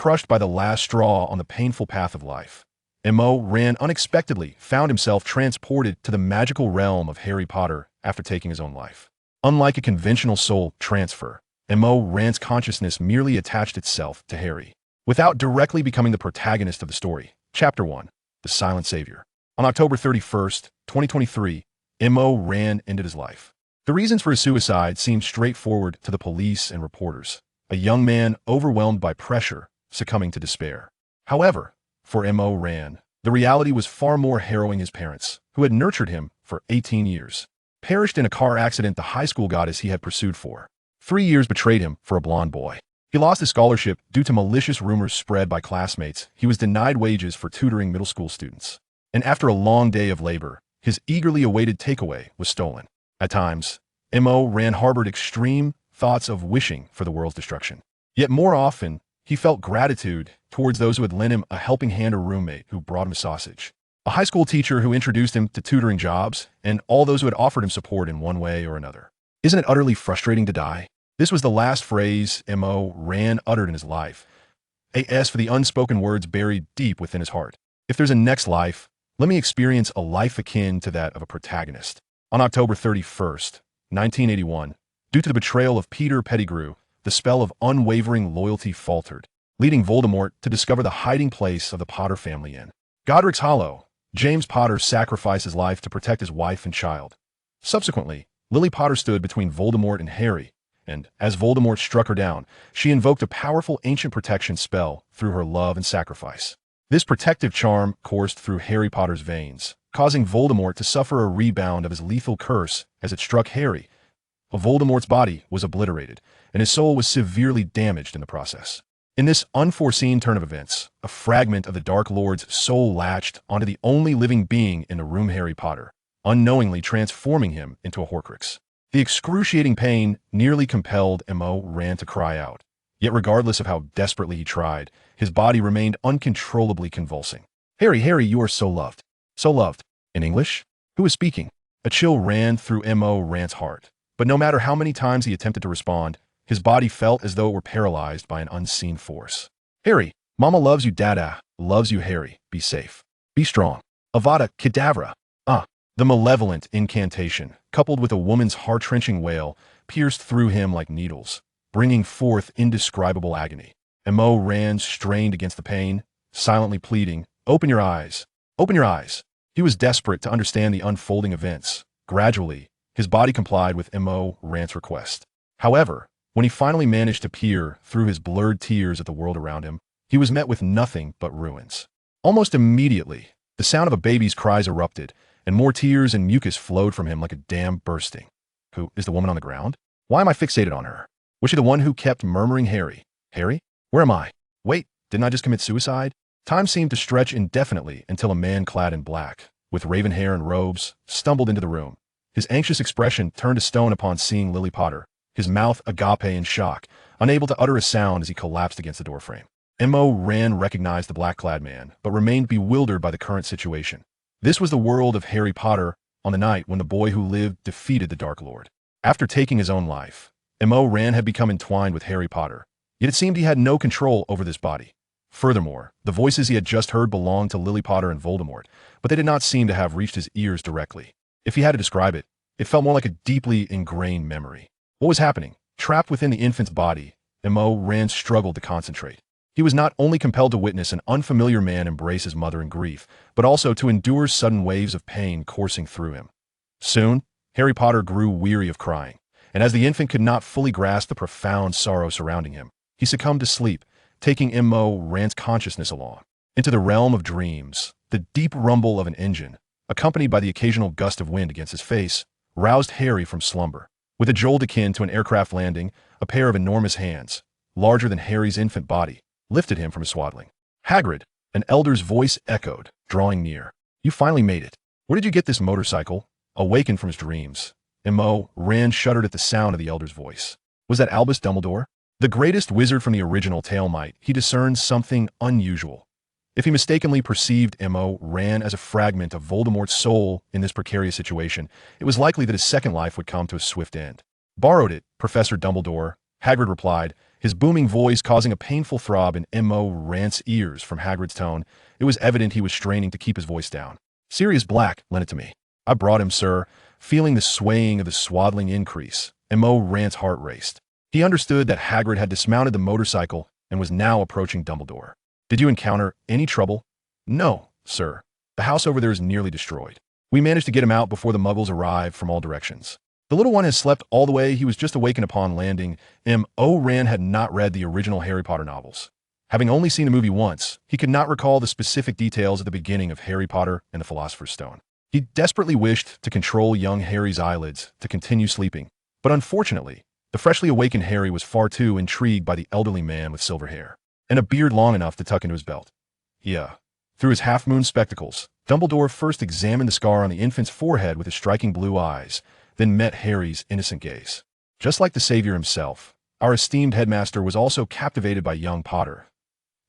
crushed by the last straw on the painful path of life. M.O. Ran unexpectedly found himself transported to the magical realm of Harry Potter after taking his own life. Unlike a conventional soul transfer, M.O. Ran's consciousness merely attached itself to Harry, without directly becoming the protagonist of the story. Chapter 1. The Silent Savior. On October 31st, 2023, M.O. Ran ended his life. The reasons for his suicide seemed straightforward to the police and reporters. A young man overwhelmed by pressure, succumbing to despair. However, for M.O. Ran, the reality was far more harrowing. His parents, who had nurtured him for 18 years, perished in a car accident the high school goddess he had pursued for 3 years betrayed him for a blonde boy. He lost his scholarship due to malicious rumors spread by classmates. He was denied wages for tutoring middle school students. And after a long day of labor, his eagerly awaited takeaway was stolen. At times, M.O. Ran harbored extreme thoughts of wishing for the world's destruction. Yet more often, he felt gratitude towards those who had lent him a helping hand, or roommate who brought him a sausage, a high school teacher who introduced him to tutoring jobs, and all those who had offered him support in one way or another. Isn't it utterly frustrating to die? This was the last phrase M.O. Ran uttered in his life. As for the unspoken words buried deep within his heart. If there's a next life, let me experience a life akin to that of a protagonist. On October 31st, 1981, due to the betrayal of Peter Pettigrew, the spell of unwavering loyalty faltered, leading Voldemort to discover the hiding place of the Potter family in Godric's Hollow. James Potter sacrificed his life to protect his wife and child. Subsequently, Lily Potter stood between Voldemort and Harry, and as Voldemort struck her down, she invoked a powerful ancient protection spell through her love and sacrifice. This protective charm coursed through Harry Potter's veins, causing Voldemort to suffer a rebound of his lethal curse as it struck Harry. Voldemort's body was obliterated, and his soul was severely damaged in the process. In this unforeseen turn of events, a fragment of the Dark Lord's soul latched onto the only living being in the room, Harry Potter, unknowingly transforming him into a Horcrux. The excruciating pain nearly compelled M.O. Ran to cry out. Yet regardless of how desperately he tried, his body remained uncontrollably convulsing. Harry, Harry, you are so loved. So loved. In English? Who is speaking? A chill ran through M.O. Ran's heart. But no matter how many times he attempted to respond, his body felt as though it were paralyzed by an unseen force. Harry, Mama loves you, Dada loves you, Harry. Be safe. Be strong. Avada Kedavra. The malevolent incantation, coupled with a woman's heart-wrenching wail, pierced through him like needles, bringing forth indescribable agony. M.O. Ran strained against the pain, silently pleading, "Open your eyes. Open your eyes." He was desperate to understand the unfolding events. Gradually, his body complied with M.O. Ran's request. However, when he finally managed to peer through his blurred tears at the world around him, he was met with nothing but ruins. Almost immediately, the sound of a baby's cries erupted, and more tears and mucus flowed from him like a dam bursting. Who is the woman on the ground? Why am I fixated on her? Was she the one who kept murmuring, Harry? Harry? Where am I? Wait, didn't I just commit suicide? Time seemed to stretch indefinitely until a man clad in black, with raven hair and robes, stumbled into the room. His anxious expression turned to stone upon seeing Lily Potter, his mouth agape in shock, unable to utter a sound as he collapsed against the doorframe. M.O. Ran recognized the black-clad man, but remained bewildered by the current situation. This was the world of Harry Potter on the night when the boy who lived defeated the Dark Lord. After taking his own life, M.O. Ran had become entwined with Harry Potter, yet it seemed he had no control over this body. Furthermore, the voices he had just heard belonged to Lily Potter and Voldemort, but they did not seem to have reached his ears directly. If he had to describe it, it felt more like a deeply ingrained memory. What was happening? Trapped within the infant's body, M.O. Ran struggled to concentrate. He was not only compelled to witness an unfamiliar man embrace his mother in grief, but also to endure sudden waves of pain coursing through him. Soon, Harry Potter grew weary of crying, and as the infant could not fully grasp the profound sorrow surrounding him, he succumbed to sleep, taking M.O. Ran's consciousness along. Into the realm of dreams, the deep rumble of an engine, accompanied by the occasional gust of wind against his face, roused Harry from slumber. With a jolt akin to an aircraft landing, a pair of enormous hands, larger than Harry's infant body, lifted him from his swaddling. Hagrid, an elder's voice echoed, drawing near. You finally made it. Where did you get this motorcycle? Awakened from his dreams, M.O. Ran shuddered at the sound of the elder's voice. Was that Albus Dumbledore? The greatest wizard from the original tale might, he discerned something unusual. If he mistakenly perceived M.O. Ran as a fragment of Voldemort's soul in this precarious situation, it was likely that his second life would come to a swift end. Borrowed it, Professor Dumbledore, Hagrid replied, his booming voice causing a painful throb in M.O. Rant's ears from Hagrid's tone. It was evident he was straining to keep his voice down. Sirius Black, lend it to me. I brought him, sir. Feeling the swaying of the swaddling increase, M.O. Rant's heart raced. He understood that Hagrid had dismounted the motorcycle and was now approaching Dumbledore. Did you encounter any trouble? No, sir. The house over there is nearly destroyed. We managed to get him out before the muggles arrived from all directions. The little one has slept all the way. He was just awakened upon landing. M.O. Rand had not read the original Harry Potter novels. Having only seen the movie once, he could not recall the specific details at the beginning of Harry Potter and the Philosopher's Stone. He desperately wished to control young Harry's eyelids to continue sleeping, but unfortunately, the freshly awakened Harry was far too intrigued by the elderly man with silver hair and a beard long enough to tuck into his belt. Through his half-moon spectacles, Dumbledore first examined the scar on the infant's forehead with his striking blue eyes, then met Harry's innocent gaze. Just like the savior himself, our esteemed headmaster was also captivated by young Potter.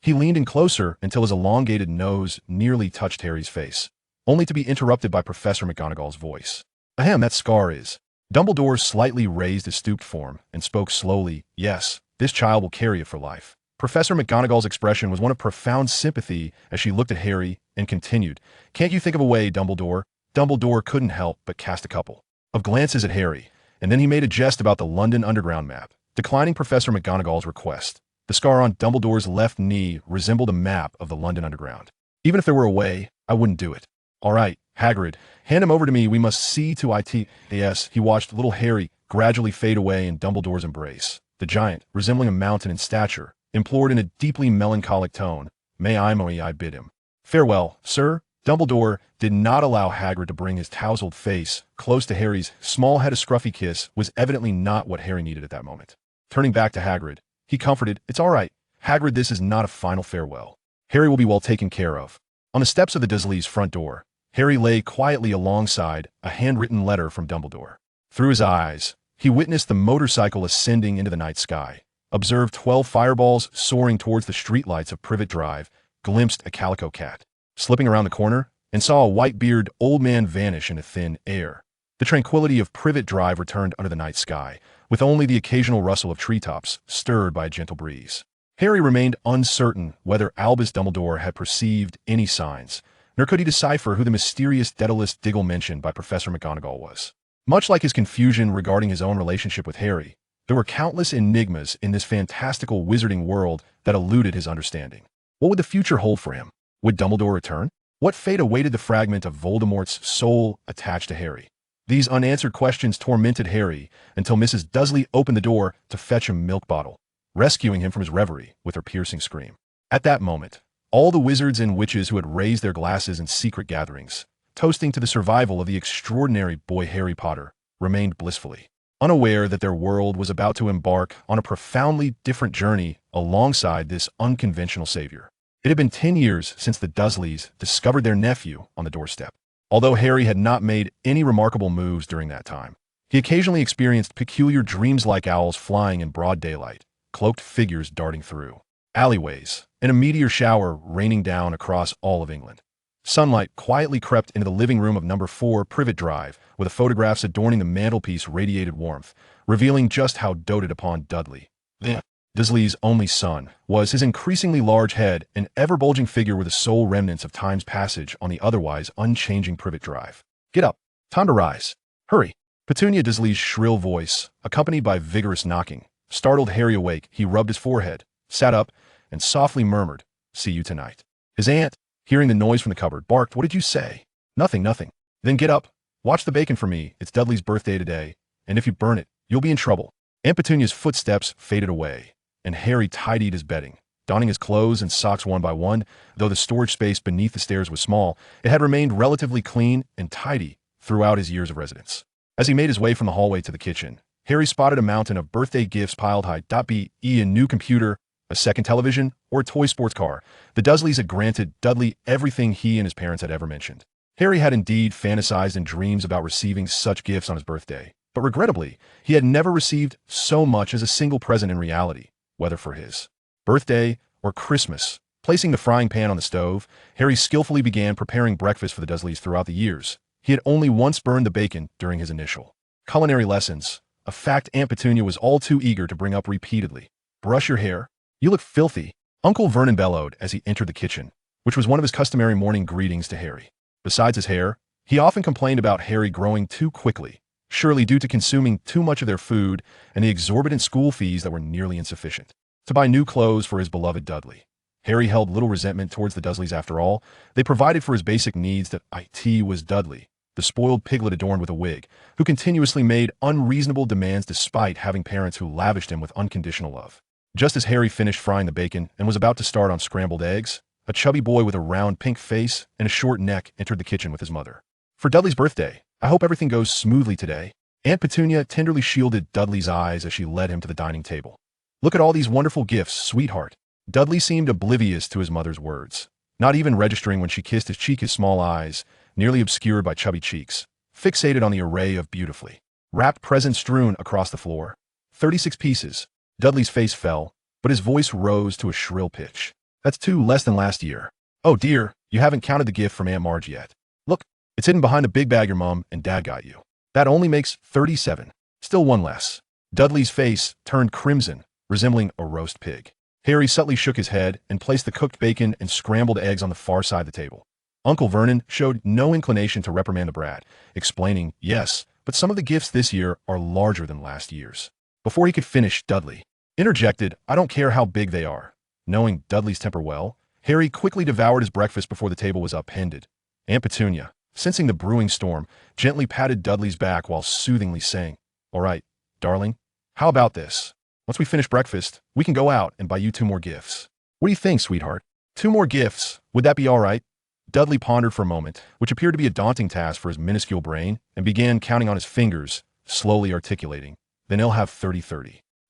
He leaned in closer until his elongated nose nearly touched Harry's face, only to be interrupted by Professor McGonagall's voice. Ahem, that scar is. Dumbledore slightly raised his stooped form and spoke slowly. Yes, this child will carry it for life. Professor McGonagall's expression was one of profound sympathy as she looked at Harry and continued, Can't you think of a way, Dumbledore? Dumbledore couldn't help but cast a couple of glances at Harry, and then he made a jest about the London Underground map, declining Professor McGonagall's request. The scar on Dumbledore's left knee resembled a map of the London Underground. Even if there were a way, I wouldn't do it. All right, Hagrid, hand him over to me. We must see to it. Yes, he watched little Harry gradually fade away in Dumbledore's embrace. The giant, resembling a mountain in stature, implored in a deeply melancholic tone, May I bid him. Farewell, sir. Dumbledore did not allow Hagrid to bring his tousled face close to Harry's small head. A scruffy kiss was evidently not what Harry needed at that moment. Turning back to Hagrid, he comforted, It's all right, Hagrid, this is not a final farewell. Harry will be well taken care of. On the steps of the Dursleys' front door, Harry lay quietly alongside a handwritten letter from Dumbledore. Through his eyes, he witnessed the motorcycle ascending into the night sky, observed 12 fireballs soaring towards the streetlights of Privet Drive, glimpsed a calico cat slipping around the corner, and saw a white-bearded old man vanish into thin air. The tranquility of Privet Drive returned under the night sky, with only the occasional rustle of treetops stirred by a gentle breeze. Harry remained uncertain whether Albus Dumbledore had perceived any signs, nor could he decipher who the mysterious Daedalus Diggle mentioned by Professor McGonagall was. Much like his confusion regarding his own relationship with Harry, there were countless enigmas in this fantastical wizarding world that eluded his understanding. What would the future hold for him? Would Dumbledore return? What fate awaited the fragment of Voldemort's soul attached to Harry? These unanswered questions tormented Harry until Mrs. Dursley opened the door to fetch him a milk bottle, rescuing him from his reverie with her piercing scream. At that moment, all the wizards and witches who had raised their glasses in secret gatherings, toasting to the survival of the extraordinary boy Harry Potter, remained blissfully unaware that their world was about to embark on a profoundly different journey alongside this unconventional savior. It had been 10 years since the Dursleys discovered their nephew on the doorstep. Although Harry had not made any remarkable moves during that time, he occasionally experienced peculiar dreams like owls flying in broad daylight, cloaked figures darting through alleyways, and a meteor shower raining down across all of England. Sunlight quietly crept into the living room of number 4 Privet Drive, where the photographs adorning the mantelpiece radiated warmth, revealing just how doted upon Dudley, the Dursley's only son, was. His increasingly large head and ever-bulging figure were the sole remnants of time's passage on the otherwise unchanging Privet Drive. Get up. Time to rise. Hurry. Petunia Dursley's shrill voice, accompanied by vigorous knocking, startled Harry awake. He rubbed his forehead, sat up, and softly murmured, See you tonight. His aunt, hearing the noise from the cupboard, barked, What did you say? Nothing. Then get up. Watch the bacon for me. It's Dudley's birthday today, and if you burn it, you'll be in trouble. Aunt Petunia's footsteps faded away, and Harry tidied his bedding, donning his clothes and socks one by one. Though the storage space beneath the stairs was small, it had remained relatively clean and tidy throughout his years of residence. As he made his way from the hallway to the kitchen, Harry spotted a mountain of birthday gifts piled high. Be a new computer, a second television, or a toy sports car. The Dursleys had granted Dudley everything he and his parents had ever mentioned. Harry had indeed fantasized in dreams about receiving such gifts on his birthday, but regrettably, he had never received so much as a single present in reality, whether for his birthday or Christmas. Placing the frying pan on the stove, Harry skillfully began preparing breakfast for the Dursleys. Throughout the years, he had only once burned the bacon during his initial culinary lessons, a fact Aunt Petunia was all too eager to bring up repeatedly. Brush your hair. You look filthy, Uncle Vernon bellowed as he entered the kitchen, which was one of his customary morning greetings to Harry. Besides his hair, he often complained about Harry growing too quickly, surely due to consuming too much of their food and the exorbitant school fees that were nearly insufficient to buy new clothes for his beloved Dudley. Harry held little resentment towards the Dursleys after all. They provided for his basic needs. That it was Dudley, the spoiled piglet adorned with a wig, who continuously made unreasonable demands despite having parents who lavished him with unconditional love. Just as Harry finished frying the bacon and was about to start on scrambled eggs, a chubby boy with a round pink face and a short neck entered the kitchen with his mother. For Dudley's birthday, I hope everything goes smoothly today. Aunt Petunia tenderly shielded Dudley's eyes as she led him to the dining table. Look at all these wonderful gifts, sweetheart. Dudley seemed oblivious to his mother's words, not even registering when she kissed his cheek. His small eyes, nearly obscured by chubby cheeks, fixated on the array of beautifully wrapped presents strewn across the floor. 36 pieces. Dudley's face fell, but his voice rose to a shrill pitch. That's 2 less than last year. Oh dear, you haven't counted the gift from Aunt Marge yet. Look, it's hidden behind a big bag your mom and dad got you. That only makes 37. Still 1 less. Dudley's face turned crimson, resembling a roast pig. Harry subtly shook his head and placed the cooked bacon and scrambled eggs on the far side of the table. Uncle Vernon showed no inclination to reprimand the brat, explaining, yes, but some of the gifts this year are larger than last year's. Before he could finish, Dudley interjected, I don't care how big they are. Knowing Dudley's temper well, Harry quickly devoured his breakfast before the table was upended. Aunt Petunia, sensing the brewing storm, gently patted Dudley's back while soothingly saying, all right, darling, how about this? Once we finish breakfast, we can go out and buy you 2 more gifts. What do you think, sweetheart? 2 more gifts, would that be all right? Dudley pondered for a moment, which appeared to be a daunting task for his minuscule brain, and began counting on his fingers, slowly articulating, then he'll have 30.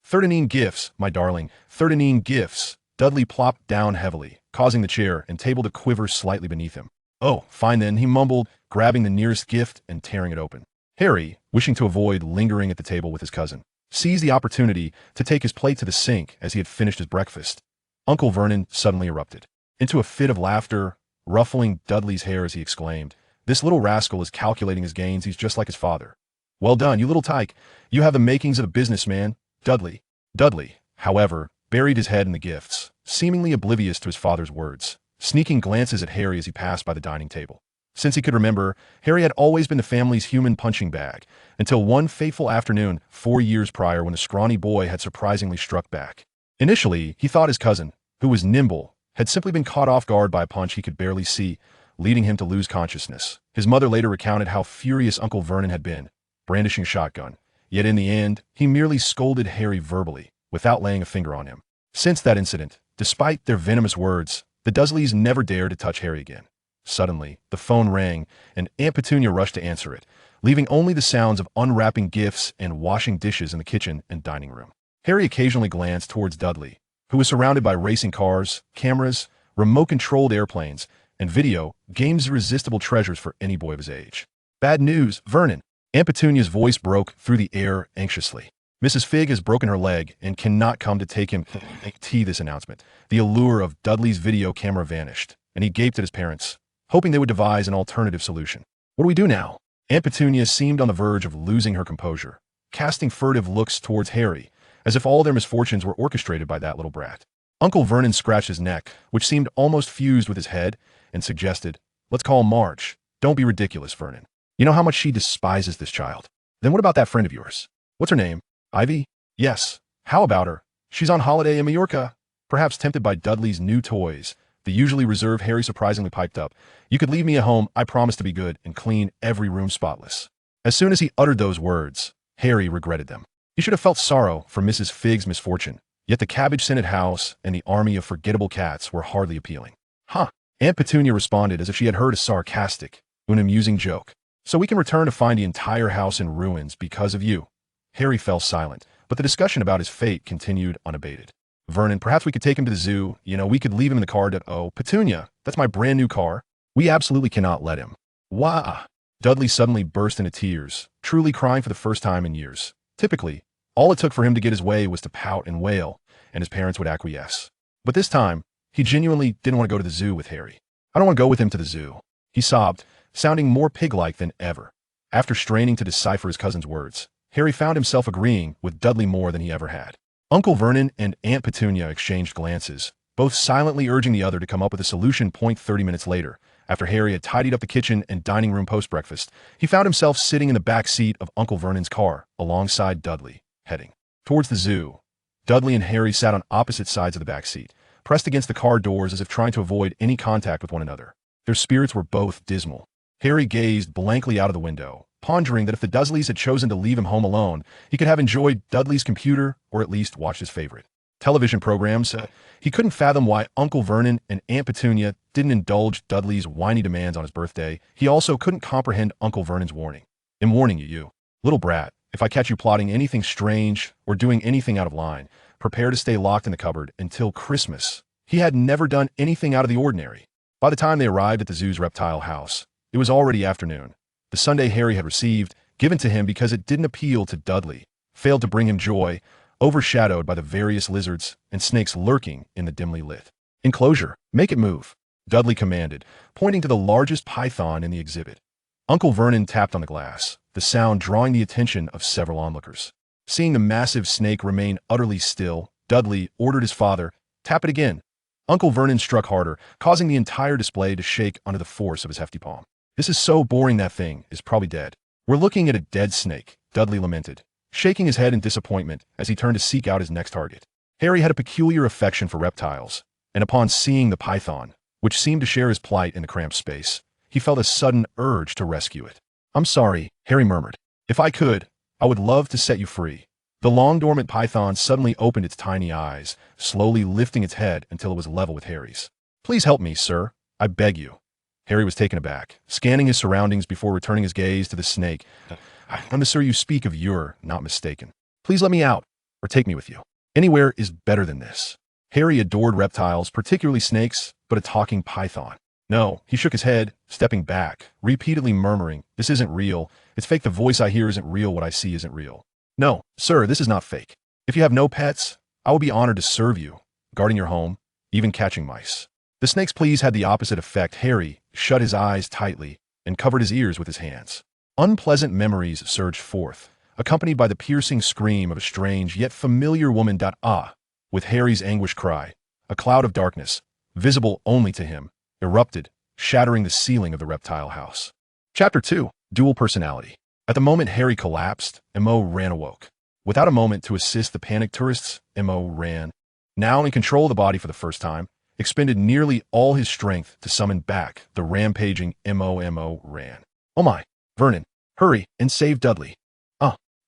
39 gifts, my darling, 39 gifts. Dudley plopped down heavily, causing the chair and table to quiver slightly beneath him. Oh, fine then, he mumbled, grabbing the nearest gift and tearing it open. Harry, wishing to avoid lingering at the table with his cousin, seized the opportunity to take his plate to the sink as he had finished his breakfast. Uncle Vernon suddenly erupted into a fit of laughter, ruffling Dudley's hair as he exclaimed, this little rascal is calculating his gains. He's just like his father. Well done, you little tyke. You have the makings of a businessman, Dudley. Dudley, however, buried his head in the gifts, seemingly oblivious to his father's words, sneaking glances at Harry as he passed by the dining table. Since he could remember, Harry had always been the family's human punching bag, until one fateful afternoon 4 years prior when the scrawny boy had surprisingly struck back. Initially, he thought his cousin, who was nimble, had simply been caught off guard by a punch he could barely see, leading him to lose consciousness. His mother later recounted how furious Uncle Vernon had been, brandishing a shotgun. Yet in the end, he merely scolded Harry verbally, without laying a finger on him. Since that incident, despite their venomous words, the Dursleys never dared to touch Harry again. Suddenly, the phone rang, and Aunt Petunia rushed to answer it, leaving only the sounds of unwrapping gifts and washing dishes in the kitchen and dining room. Harry occasionally glanced towards Dudley, who was surrounded by racing cars, cameras, remote-controlled airplanes, and video games, irresistible treasures for any boy of his age. Bad news, Vernon. Aunt Petunia's voice broke through the air anxiously. Mrs. Figg has broken her leg and cannot come to take him to this announcement. The allure of Dudley's video camera vanished, and he gaped at his parents, hoping they would devise an alternative solution. What do we do now? Aunt Petunia seemed on the verge of losing her composure, casting furtive looks towards Harry, as if all their misfortunes were orchestrated by that little brat. Uncle Vernon scratched his neck, which seemed almost fused with his head, and suggested, let's call Marge. Don't be ridiculous, Vernon. You know how much she despises this child. Then what about that friend of yours? What's her name? Ivy? Yes. How about her? She's on holiday in Mallorca. Perhaps tempted by Dudley's new toys, the usually reserved Harry surprisingly piped up, you could leave me at home, I promise to be good and clean every room spotless. As soon as he uttered those words, Harry regretted them. He should have felt sorrow for Mrs. Figg's misfortune, yet the cabbage-scented house and the army of forgettable cats were hardly appealing. Huh. Aunt Petunia responded as if she had heard a sarcastic, an amusing joke. So we can return to find the entire house in ruins because of you. Harry fell silent, but the discussion about his fate continued unabated. Vernon, perhaps we could take him to the zoo. We could leave him in the car. Oh, Petunia, that's my brand new car. We absolutely cannot let him. Wah! Dudley suddenly burst into tears, truly crying for the first time in years. Typically, all it took for him to get his way was to pout and wail, and his parents would acquiesce. But this time, he genuinely didn't want to go to the zoo with Harry. I don't want to go with him to the zoo. He sobbed, sounding more pig-like than ever. After straining to decipher his cousin's words, Harry found himself agreeing with Dudley more than he ever had. Uncle Vernon and Aunt Petunia exchanged glances, both silently urging the other to come up with a solution. 30 minutes later, after Harry had tidied up the kitchen and dining room post-breakfast, he found himself sitting in the back seat of Uncle Vernon's car, alongside Dudley, heading towards the zoo. Dudley and Harry sat on opposite sides of the back seat, pressed against the car doors as if trying to avoid any contact with one another. Their spirits were both dismal. Harry gazed blankly out of the window, pondering that if the Dursleys had chosen to leave him home alone, he could have enjoyed Dudley's computer or at least watched his favorite television programs. He couldn't fathom why Uncle Vernon and Aunt Petunia didn't indulge Dudley's whiny demands on his birthday. He also couldn't comprehend Uncle Vernon's warning. "I'm warning you, you little brat. If I catch you plotting anything strange or doing anything out of line, prepare to stay locked in the cupboard until Christmas." He had never done anything out of the ordinary. By the time they arrived at the zoo's reptile house, it was already afternoon. The sundae Harry had received, given to him because it didn't appeal to Dudley, failed to bring him joy, overshadowed by the various lizards and snakes lurking in the dimly lit enclosure. "Make it move," Dudley commanded, pointing to the largest python in the exhibit. Uncle Vernon tapped on the glass, the sound drawing the attention of several onlookers. Seeing the massive snake remain utterly still, Dudley ordered his father, "Tap it again." Uncle Vernon struck harder, causing the entire display to shake under the force of his hefty palm. "This is so boring, that thing is probably dead." "We're looking at a dead snake," Dudley lamented, shaking his head in disappointment as he turned to seek out his next target. Harry had a peculiar affection for reptiles, and upon seeing the python, which seemed to share his plight in the cramped space, he felt a sudden urge to rescue it. "I'm sorry," Harry murmured. "If I could, I would love to set you free." The long-dormant python suddenly opened its tiny eyes, slowly lifting its head until it was level with Harry's. "Please help me, sir. I beg you." Harry was taken aback, scanning his surroundings before returning his gaze to the snake. "I'm the sir you speak of. You're not mistaken. Please let me out, or take me with you. Anywhere is better than this." Harry adored reptiles, particularly snakes, but a talking python. "No," he shook his head, stepping back, repeatedly murmuring, "This isn't real. It's fake. The voice I hear isn't real. What I see isn't real. No, sir, this is not fake. If you have no pets, I will be honored to serve you, guarding your home, even catching mice." The snake's pleas had the opposite effect. Harry shut his eyes tightly and covered his ears with his hands. Unpleasant memories surged forth, accompanied by the piercing scream of a strange yet familiar woman. "Ah!" With Harry's anguished cry, a cloud of darkness, visible only to him, erupted, shattering the ceiling of the reptile house. Chapter 2. Dual Personality. At the moment Harry collapsed, Mo ran awoke. Without a moment to assist the panicked tourists, Mo ran. Now in control of the body for the first time, expended nearly all his strength to summon back the rampaging Mo ran. "Oh my, Vernon, hurry and save Dudley."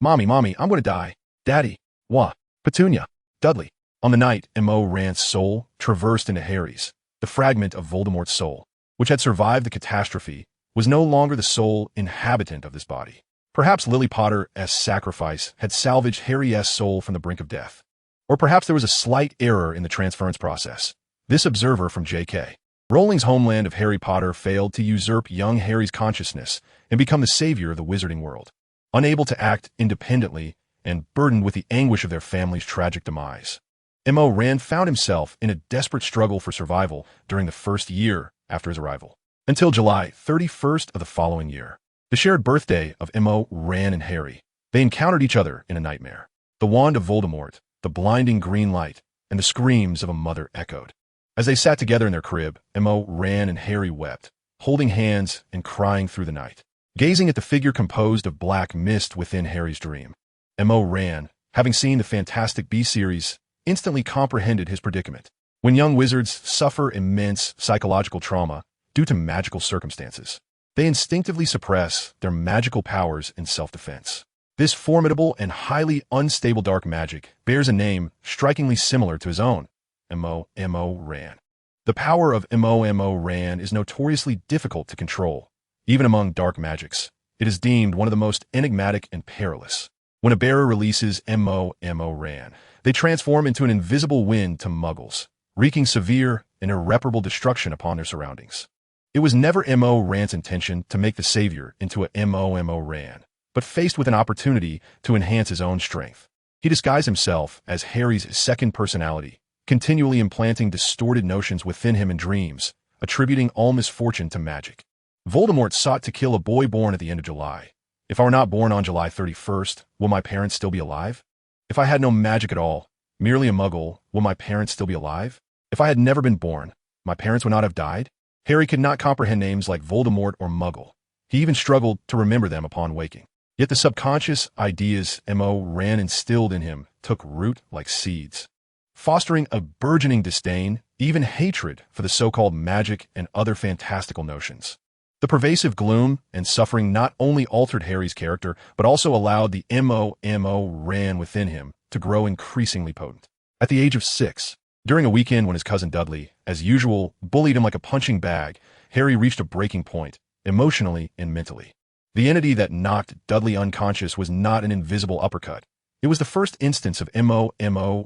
Mommy, I'm going to die." "Daddy, what?" "Petunia, Dudley." On the night Mo ran's soul traversed into Harry's, the fragment of Voldemort's soul, which had survived the catastrophe, was no longer the sole inhabitant of this body. Perhaps Lily Potter's sacrifice had salvaged Harry's soul from the brink of death. Or perhaps there was a slight error in the transference process. This observer from J.K. Rowling's homeland of Harry Potter failed to usurp young Harry's consciousness and become the savior of the wizarding world. Unable to act independently and burdened with the anguish of their family's tragic demise, Mo Ran found himself in a desperate struggle for survival during the first year after his arrival, until July 31st of the following year, the shared birthday of Mo Ran and Harry. They encountered each other in a nightmare. The wand of Voldemort, the blinding green light, and the screams of a mother echoed. As they sat together in their crib, Mo Ran and Harry wept, holding hands and crying through the night, gazing at the figure composed of black mist within Harry's dream. Mo Ran, having seen the Fantastic Beasts series, instantly comprehended his predicament. When young wizards suffer immense psychological trauma due to magical circumstances, they instinctively suppress their magical powers in self-defense. This formidable and highly unstable dark magic bears a name strikingly similar to his own, Mo Ran. The power of Mo Ran is notoriously difficult to control. Even among dark magics, it is deemed one of the most enigmatic and perilous. When a bearer releases Mo Ran, they transform into an invisible wind to muggles, wreaking severe and irreparable destruction upon their surroundings. It was never Mo Ran's intention to make the savior into a Mo Ran, but faced with an opportunity to enhance his own strength, he disguised himself as Harry's second personality, continually implanting distorted notions within him in dreams, attributing all misfortune to magic. Voldemort sought to kill a boy born at the end of July. "If I were not born on July 31st, will my parents still be alive? If I had no magic at all, Merely a muggle, will my parents still be alive? If I had never been born, my parents would not have died? Harry could not comprehend names like Voldemort or Muggle. He even struggled to remember them upon waking. Yet the subconscious ideas Mo ran instilled in him took root like seeds, fostering a burgeoning disdain, even hatred for the so-called magic and other fantastical notions. The pervasive gloom and suffering not only altered Harry's character, but also allowed the Mo ran within him to grow increasingly potent. At the age of 6, during a weekend when his cousin Dudley, as usual, bullied him like a punching bag, Harry reached a breaking point, emotionally and mentally. The entity that knocked Dudley unconscious was not an invisible uppercut. It was the first instance of Mo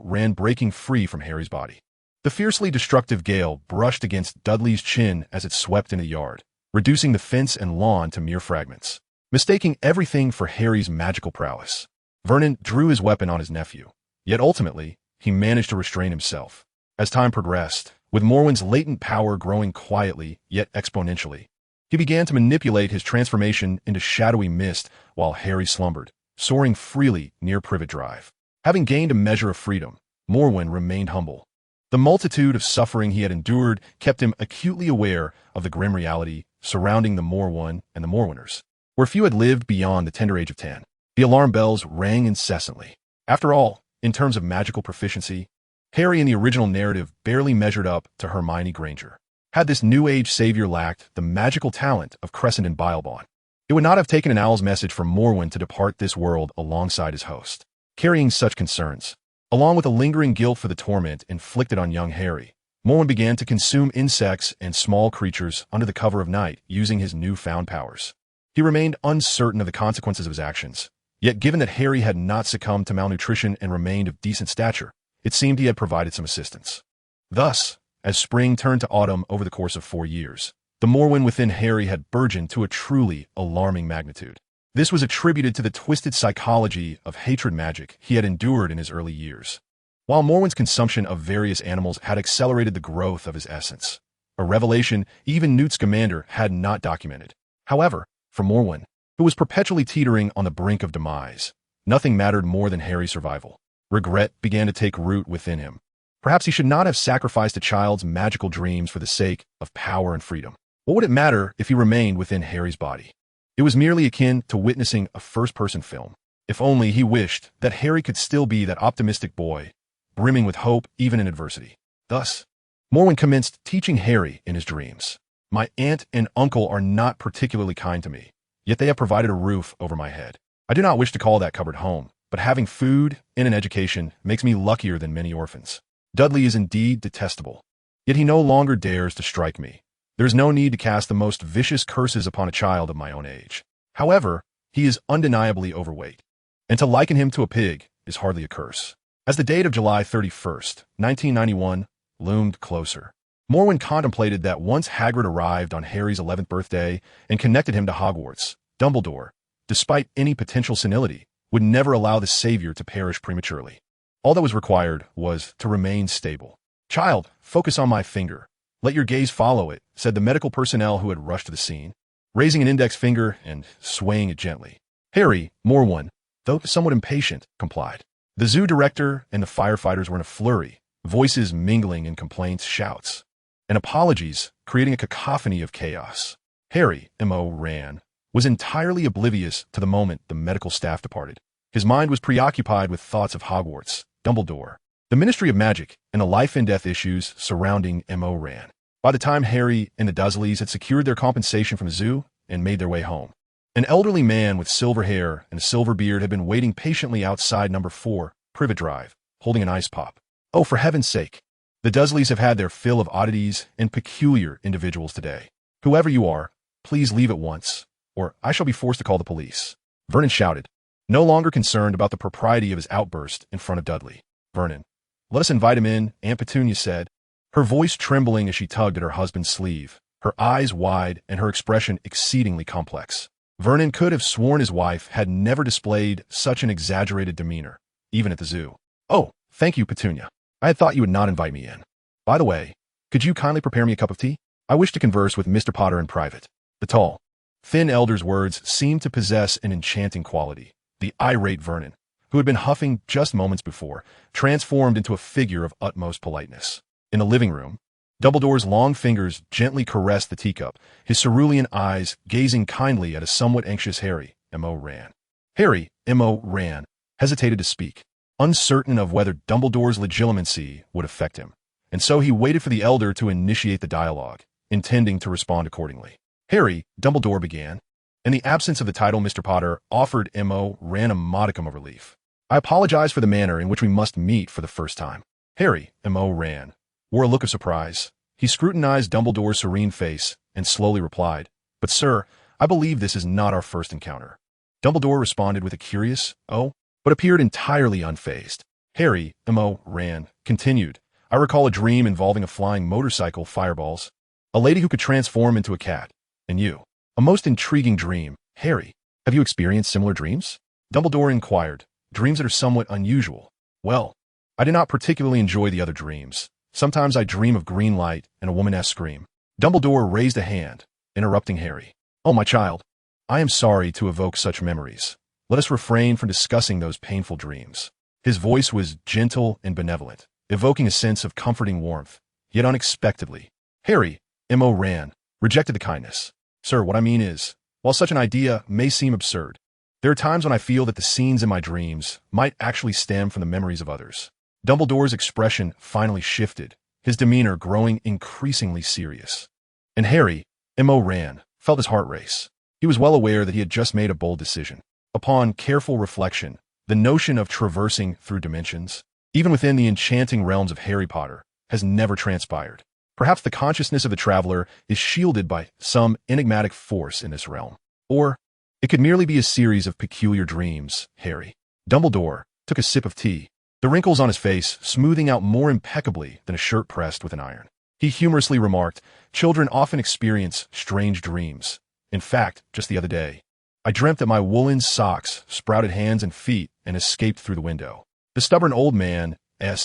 ran breaking free from Harry's body. The fiercely destructive gale brushed against Dudley's chin as it swept into the yard, reducing the fence and lawn to mere fragments. Mistaking everything for Harry's magical prowess, Vernon drew his weapon on his nephew. Yet ultimately, he managed to restrain himself. As time progressed, with Morwen's latent power growing quietly yet exponentially, he began to manipulate his transformation into shadowy mist while Harry slumbered, soaring freely near Privet Drive. Having gained a measure of freedom, Morwen remained humble. The multitude of suffering he had endured kept him acutely aware of the grim reality surrounding the Morwen and the Morweners, where few had lived beyond the tender age of 10. The alarm bells rang incessantly. After all, in terms of magical proficiency, Harry in the original narrative barely measured up to Hermione Granger. Had this New Age savior lacked the magical talent of Crescent and Bilebon, it would not have taken an owl's message from Morwen to depart this world alongside his host. Carrying such concerns, along with a lingering guilt for the torment inflicted on young Harry, Morwen began to consume insects and small creatures under the cover of night using his newfound powers. He remained uncertain of the consequences of his actions, yet given that Harry had not succumbed to malnutrition and remained of decent stature, it seemed he had provided some assistance. Thus, as spring turned to autumn over the course of 4 years, the Morwen within Harry had burgeoned to a truly alarming magnitude. This was attributed to the twisted psychology of hatred magic he had endured in his early years. While Morwen's consumption of various animals had accelerated the growth of his essence, a revelation even Newt Scamander had not documented. However, for Morwen, who was perpetually teetering on the brink of demise, nothing mattered more than Harry's survival. Regret began to take root within him. Perhaps he should not have sacrificed a child's magical dreams for the sake of power and freedom. What would it matter if he remained within Harry's body? It was merely akin to witnessing a first-person film. If only he wished that Harry could still be that optimistic boy, brimming with hope even in adversity. Thus, Morwen commenced teaching Harry in his dreams. My aunt and uncle are not particularly kind to me, yet they have provided a roof over my head. I do not wish to call that cupboard home, but having food and an education makes me luckier than many orphans. Dudley is indeed detestable, yet he no longer dares to strike me. There is no need to cast the most vicious curses upon a child of my own age. However, he is undeniably overweight, and to liken him to a pig is hardly a curse. As the date of July 31st, 1991, loomed closer, Morwen contemplated that once Hagrid arrived on Harry's 11th birthday and connected him to Hogwarts, Dumbledore, despite any potential senility, would never allow the savior to perish prematurely. All that was required was to remain stable. "Child, focus on my finger. Let your gaze follow it," said the medical personnel who had rushed to the scene, raising an index finger and swaying it gently. Harry, Morwen, though somewhat impatient, complied. The zoo director and the firefighters were in a flurry, voices mingling in complaints, shouts, and apologies, creating a cacophony of chaos. Harry, M.O. ran, was entirely oblivious to the moment the medical staff departed. His mind was preoccupied with thoughts of Hogwarts, Dumbledore, the Ministry of Magic, and the life-and-death issues surrounding M.O. Ran. By the time Harry and the Dursleys had secured their compensation from the zoo and made their way home, an elderly man with silver hair and a silver beard had been waiting patiently outside number 4, Privet Drive, holding an ice pop. "Oh, for heaven's sake. The Dursleys have had their fill of oddities and peculiar individuals today. Whoever you are, please leave at once, or I shall be forced to call the police," Vernon shouted, no longer concerned about the propriety of his outburst in front of Dudley. "Vernon, let us invite him in," Aunt Petunia said, her voice trembling as she tugged at her husband's sleeve, her eyes wide and her expression exceedingly complex. Vernon could have sworn his wife had never displayed such an exaggerated demeanor, even at the zoo. "Oh, thank you, Petunia. I had thought you would not invite me in. By the way, could you kindly prepare me a cup of tea? I wish to converse with Mr. Potter in private." The tall, thin elder's words seemed to possess an enchanting quality. The irate Vernon, who had been huffing just moments before, transformed into a figure of utmost politeness. In the living room, Dumbledore's long fingers gently caressed the teacup, his cerulean eyes gazing kindly at a somewhat anxious Harry. M.O. ran. Harry, M.O. ran, hesitated to speak, uncertain of whether Dumbledore's legitimacy would affect him, and so he waited for the elder to initiate the dialogue, intending to respond accordingly. Harry, Dumbledore began. In the absence of the title Mr. Potter offered, M.O. ran a modicum of relief. I apologize for the manner in which we must meet for the first time. Harry, M.O. ran, wore a look of surprise. He scrutinized Dumbledore's serene face and slowly replied, "But sir, I believe this is not our first encounter." Dumbledore responded with a curious, "Oh," but appeared entirely unfazed. Harry, M.O. ran, continued, "I recall a dream involving a flying motorcycle, fireballs, a lady who could transform into a cat, and you. A most intriguing dream. Harry, have you experienced similar dreams?" Dumbledore inquired, "Dreams that are somewhat unusual." "Well, I did not particularly enjoy the other dreams. Sometimes I dream of green light and a woman-esque scream." Dumbledore raised a hand, interrupting Harry. "Oh, my child, I am sorry to evoke such memories. Let us refrain from discussing those painful dreams." His voice was gentle and benevolent, evoking a sense of comforting warmth, yet unexpectedly. Harry, M.O. ran, rejected the kindness. "Sir, what I mean is, while such an idea may seem absurd, there are times when I feel that the scenes in my dreams might actually stem from the memories of others." Dumbledore's expression finally shifted, his demeanor growing increasingly serious. And Harry, M.O. ran, felt his heart race. He was well aware that he had just made a bold decision. Upon careful reflection, the notion of traversing through dimensions, even within the enchanting realms of Harry Potter, has never transpired. Perhaps the consciousness of the traveler is shielded by some enigmatic force in this realm. Or it could merely be a series of peculiar dreams. Harry, Dumbledore, took a sip of tea, the wrinkles on his face smoothing out more impeccably than a shirt pressed with an iron. He humorously remarked, "Children often experience strange dreams. In fact, just the other day, I dreamt that my woolen socks sprouted hands and feet and escaped through the window." The stubborn old man's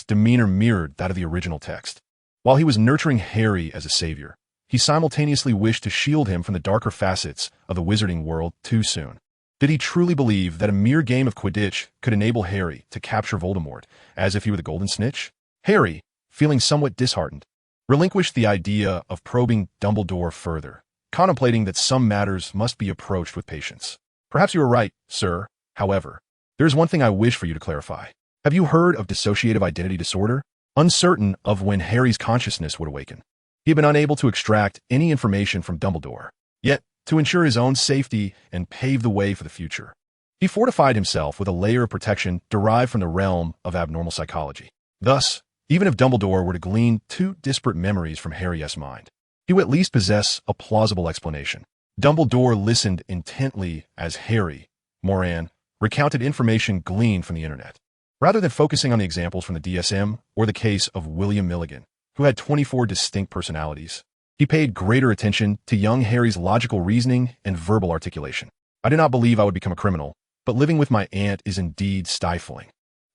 demeanor mirrored that of the original text. While he was nurturing Harry as a savior, he simultaneously wished to shield him from the darker facets of the wizarding world too soon. Did he truly believe that a mere game of Quidditch could enable Harry to capture Voldemort, as if he were the Golden Snitch? Harry, feeling somewhat disheartened, relinquished the idea of probing Dumbledore further, contemplating that some matters must be approached with patience. "Perhaps you are right, sir. However, there is one thing I wish for you to clarify. Have you heard of dissociative identity disorder?" Uncertain of when Harry's consciousness would awaken, he had been unable to extract any information from Dumbledore. Yet, to ensure his own safety and pave the way for the future, he fortified himself with a layer of protection derived from the realm of abnormal psychology. Thus, even if Dumbledore were to glean two disparate memories from Harry's mind, he would at least possess a plausible explanation. Dumbledore listened intently as Harry, Moran, recounted information gleaned from the internet. Rather than focusing on the examples from the DSM or the case of William Milligan, who had 24 distinct personalities, he paid greater attention to young Harry's logical reasoning and verbal articulation. "I do not believe I would become a criminal, but living with my aunt is indeed stifling.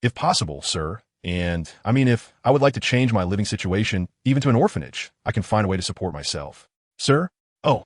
If possible, sir, if I would like to change my living situation, even to an orphanage, I can find a way to support myself." "Sir? Oh,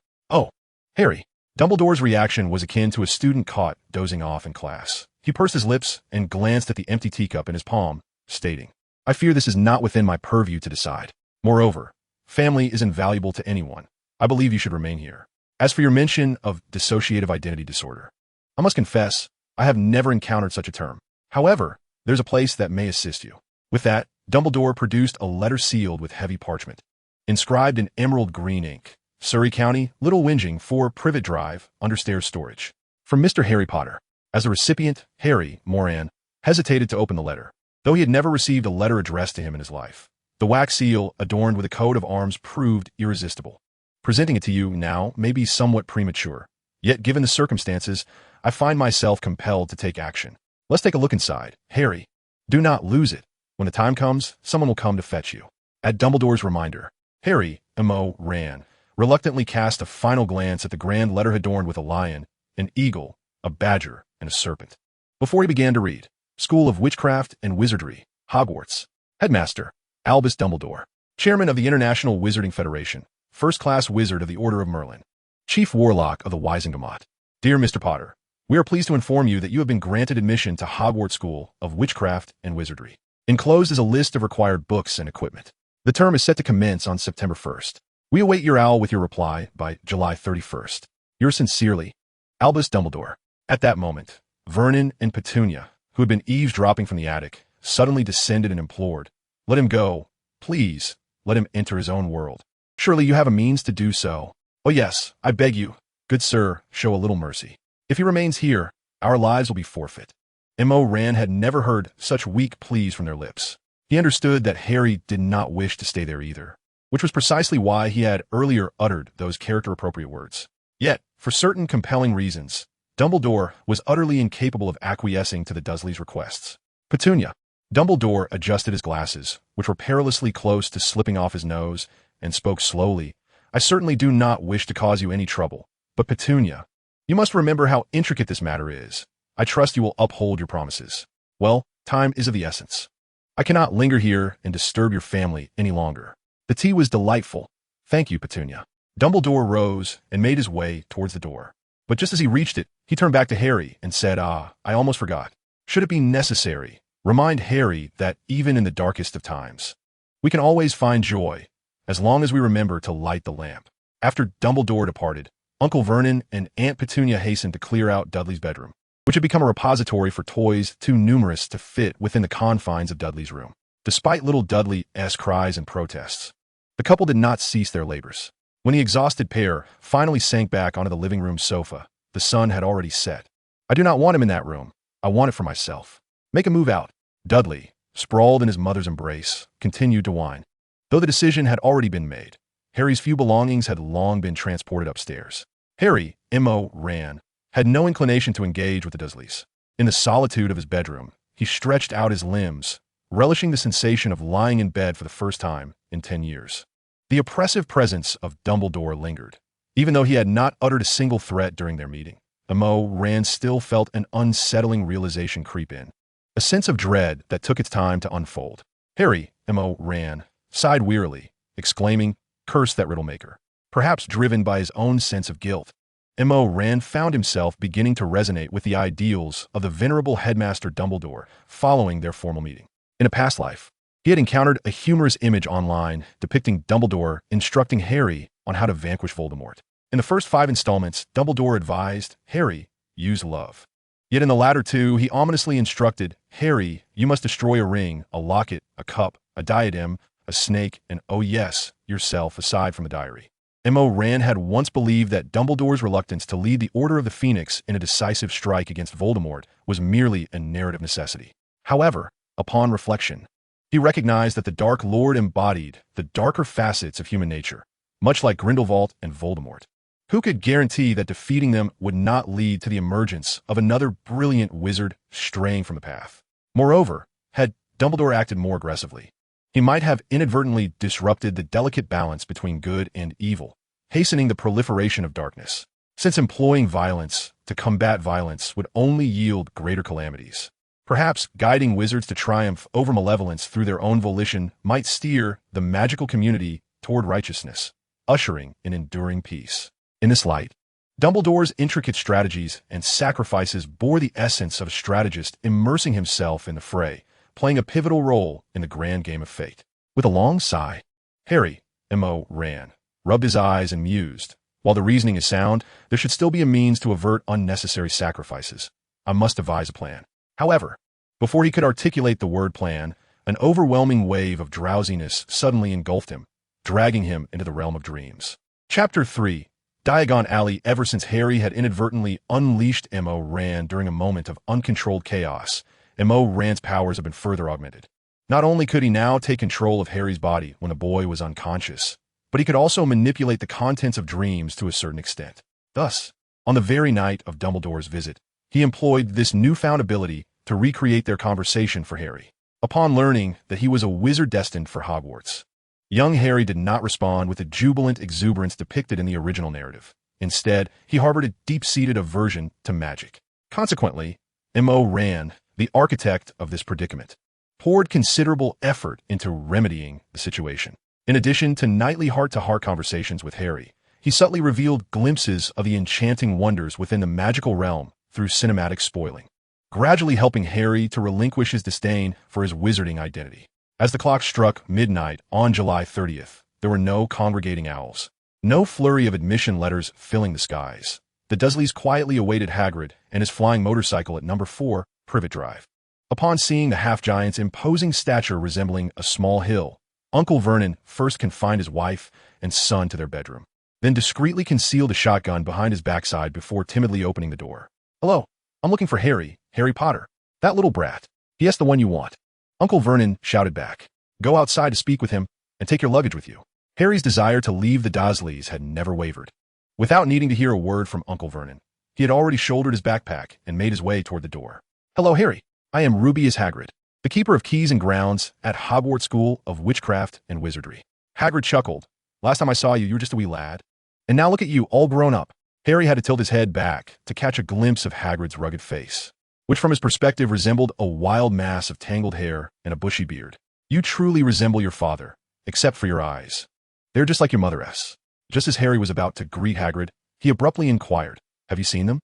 Harry." Dumbledore's reaction was akin to a student caught dozing off in class. He pursed his lips and glanced at the empty teacup in his palm, stating, "I fear this is not within my purview to decide. Moreover, family is invaluable to anyone. I believe you should remain here. As for your mention of dissociative identity disorder, I must confess, I have never encountered such a term. However, there's a place that may assist you." With that, Dumbledore produced a letter sealed with heavy parchment, inscribed in emerald green ink. "Surrey County, Little Whinging, 4 Privet Drive, understairs storage. From Mr. Harry Potter." As the recipient, Harry, Moran, hesitated to open the letter, though he had never received a letter addressed to him in his life. The wax seal, adorned with a coat of arms, proved irresistible. "Presenting it to you now may be somewhat premature, yet given the circumstances, I find myself compelled to take action. Let's take a look inside. Harry, do not lose it. When the time comes, someone will come to fetch you." At Dumbledore's reminder, Harry, M.O. ran, reluctantly cast a final glance at the grand letter adorned with a lion, an eagle, a badger, and a serpent, before he began to read. "School of Witchcraft and Wizardry, Hogwarts. Headmaster, Albus Dumbledore. Chairman of the International Wizarding Federation. First-class wizard of the Order of Merlin. Chief Warlock of the Wizengamot. Dear Mr. Potter, We are pleased to inform you that you have been granted admission to Hogwarts School of Witchcraft and Wizardry. Enclosed is a list of required books and equipment. The term is set to commence on September 1st. We await your owl with your reply by July 31st. Yours sincerely, Albus Dumbledore. At that moment, Vernon and Petunia, who had been eavesdropping from the attic, suddenly descended and implored, "Let him go. Please, let him enter his own world. Surely you have a means to do so. Oh yes, I beg you, good sir, show a little mercy. If he remains here, our lives will be forfeit." M.O. Rand had never heard such weak pleas from their lips. He understood that Harry did not wish to stay there either, which was precisely why he had earlier uttered those character-appropriate words. Yet, for certain compelling reasons, Dumbledore was utterly incapable of acquiescing to the Dursleys' requests. Petunia. Dumbledore adjusted his glasses, which were perilously close to slipping off his nose, and spoke slowly. "I certainly do not wish to cause you any trouble, but Petunia, you must remember how intricate this matter is. I trust you will uphold your promises. Well, time is of the essence. I cannot linger here and disturb your family any longer." The tea was delightful. "Thank you, Petunia." Dumbledore rose and made his way towards the door. But just as he reached it, he turned back to Harry and said, I almost forgot. Should it be necessary, remind Harry that even in the darkest of times, we can always find joy, as long as we remember to light the lamp." After Dumbledore departed, Uncle Vernon and Aunt Petunia hastened to clear out Dudley's bedroom, which had become a repository for toys too numerous to fit within the confines of Dudley's room. Despite little Dudley's cries and protests, the couple did not cease their labors. When the exhausted pair finally sank back onto the living room sofa, the sun had already set. "I do not want him in that room. I want it for myself. Make him move out." Dudley, sprawled in his mother's embrace, continued to whine. Though the decision had already been made, Harry's few belongings had long been transported upstairs. Harry, M.O. Rand, had no inclination to engage with the Dursleys. In the solitude of his bedroom, he stretched out his limbs, relishing the sensation of lying in bed for the first time in 10 years. The oppressive presence of Dumbledore lingered. Even though he had not uttered a single threat during their meeting, M.O. Rand still felt an unsettling realization creep in, a sense of dread that took its time to unfold. Harry, M.O. Rand, sighed wearily, exclaiming, "Curse that riddle-maker." Perhaps driven by his own sense of guilt, M.O. Rand found himself beginning to resonate with the ideals of the venerable headmaster Dumbledore following their formal meeting. In a past life, he had encountered a humorous image online depicting Dumbledore instructing Harry on how to vanquish Voldemort. In the first 5 installments, Dumbledore advised Harry, use love. Yet in the latter 2, he ominously instructed Harry, you must destroy a ring, a locket, a cup, a diadem, a snake, and oh yes, yourself aside from the diary. M.O. Rand had once believed that Dumbledore's reluctance to lead the Order of the Phoenix in a decisive strike against Voldemort was merely a narrative necessity. However, upon reflection, he recognized that the Dark Lord embodied the darker facets of human nature, much like Grindelwald and Voldemort. Who could guarantee that defeating them would not lead to the emergence of another brilliant wizard straying from the path? Moreover, had Dumbledore acted more aggressively, he might have inadvertently disrupted the delicate balance between good and evil, hastening the proliferation of darkness, since employing violence to combat violence would only yield greater calamities. Perhaps guiding wizards to triumph over malevolence through their own volition might steer the magical community toward righteousness, ushering in enduring peace. In this light, Dumbledore's intricate strategies and sacrifices bore the essence of a strategist immersing himself in the fray, playing a pivotal role in the grand game of fate. With a long sigh, Harry, M.O. Rand, rubbed his eyes and mused. While the reasoning is sound, there should still be a means to avert unnecessary sacrifices. I must devise a plan. However, before he could articulate the word plan, an overwhelming wave of drowsiness suddenly engulfed him, dragging him into the realm of dreams. Chapter 3. Diagon Alley. Ever since Harry had inadvertently unleashed M.O. Rand during a moment of uncontrolled chaos, M.O. Rand's powers have been further augmented. Not only could he now take control of Harry's body when the boy was unconscious, but he could also manipulate the contents of dreams to a certain extent. Thus, on the very night of Dumbledore's visit, he employed this newfound ability to recreate their conversation for Harry. Upon learning that he was a wizard destined for Hogwarts, young Harry did not respond with the jubilant exuberance depicted in the original narrative. Instead, he harbored a deep-seated aversion to magic. Consequently, M.O. Rand, the architect of this predicament, poured considerable effort into remedying the situation. In addition to nightly heart-to-heart conversations with Harry, he subtly revealed glimpses of the enchanting wonders within the magical realm through cinematic spoiling, gradually helping Harry to relinquish his disdain for his wizarding identity. As the clock struck midnight on July 30th, there were no congregating owls, no flurry of admission letters filling the skies. The Dursleys quietly awaited Hagrid and his flying motorcycle at number 4, Privet Drive. Upon seeing the half-giant's imposing stature resembling a small hill, Uncle Vernon first confined his wife and son to their bedroom, then discreetly concealed a shotgun behind his backside before timidly opening the door. "Hello, I'm looking for Harry Potter. That little brat. Yes, the one you want." Uncle Vernon shouted back. "Go outside to speak with him and take your luggage with you." Harry's desire to leave the Dursleys had never wavered. Without needing to hear a word from Uncle Vernon, he had already shouldered his backpack and made his way toward the door. "Hello, Harry. I am Rubius Hagrid, the keeper of keys and grounds at Hogwarts School of Witchcraft and Wizardry." Hagrid chuckled. "Last time I saw you, you were just a wee lad. And now look at you, all grown up." Harry had to tilt his head back to catch a glimpse of Hagrid's rugged face, which from his perspective resembled a wild mass of tangled hair and a bushy beard. "You truly resemble your father, except for your eyes. They're just like your mother's." Just as Harry was about to greet Hagrid, he abruptly inquired, "Have you seen them?"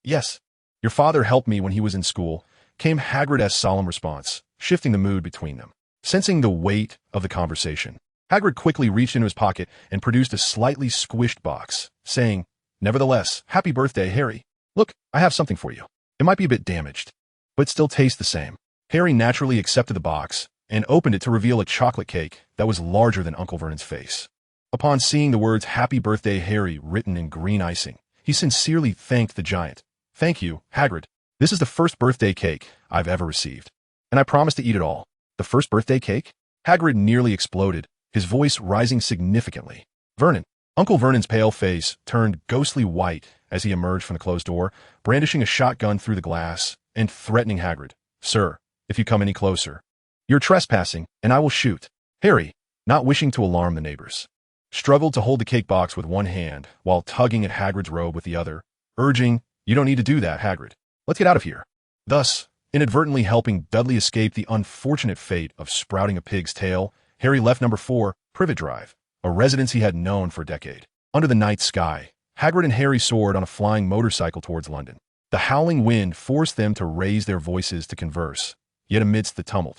Yes. Your father helped me when he was in school," came Hagrid's solemn response, shifting the mood between them. Sensing the weight of the conversation, Hagrid quickly reached into his pocket and produced a slightly squished box, saying, "Nevertheless, happy birthday, Harry. Look, I have something for you. It might be a bit damaged, but still tastes the same." Harry naturally accepted the box and opened it to reveal a chocolate cake that was larger than Uncle Vernon's face. Upon seeing the words "Happy Birthday, Harry" written in green icing, he sincerely thanked the giant. "Thank you, Hagrid. This is the first birthday cake I've ever received, and I promise to eat it all." "The first birthday cake?" Hagrid nearly exploded, his voice rising significantly. "Vernon." Uncle Vernon's pale face turned ghostly white as he emerged from the closed door, brandishing a shotgun through the glass and threatening Hagrid. "Sir, if you come any closer, you're trespassing, and I will shoot." Harry, not wishing to alarm the neighbors, struggled to hold the cake box with one hand while tugging at Hagrid's robe with the other, urging, "You don't need to do that, Hagrid. Let's get out of here." Thus, inadvertently helping Dudley escape the unfortunate fate of sprouting a pig's tail, Harry left number 4, Privet Drive, a residence he had known for a decade. Under the night sky, Hagrid and Harry soared on a flying motorcycle towards London. The howling wind forced them to raise their voices to converse, yet amidst the tumult,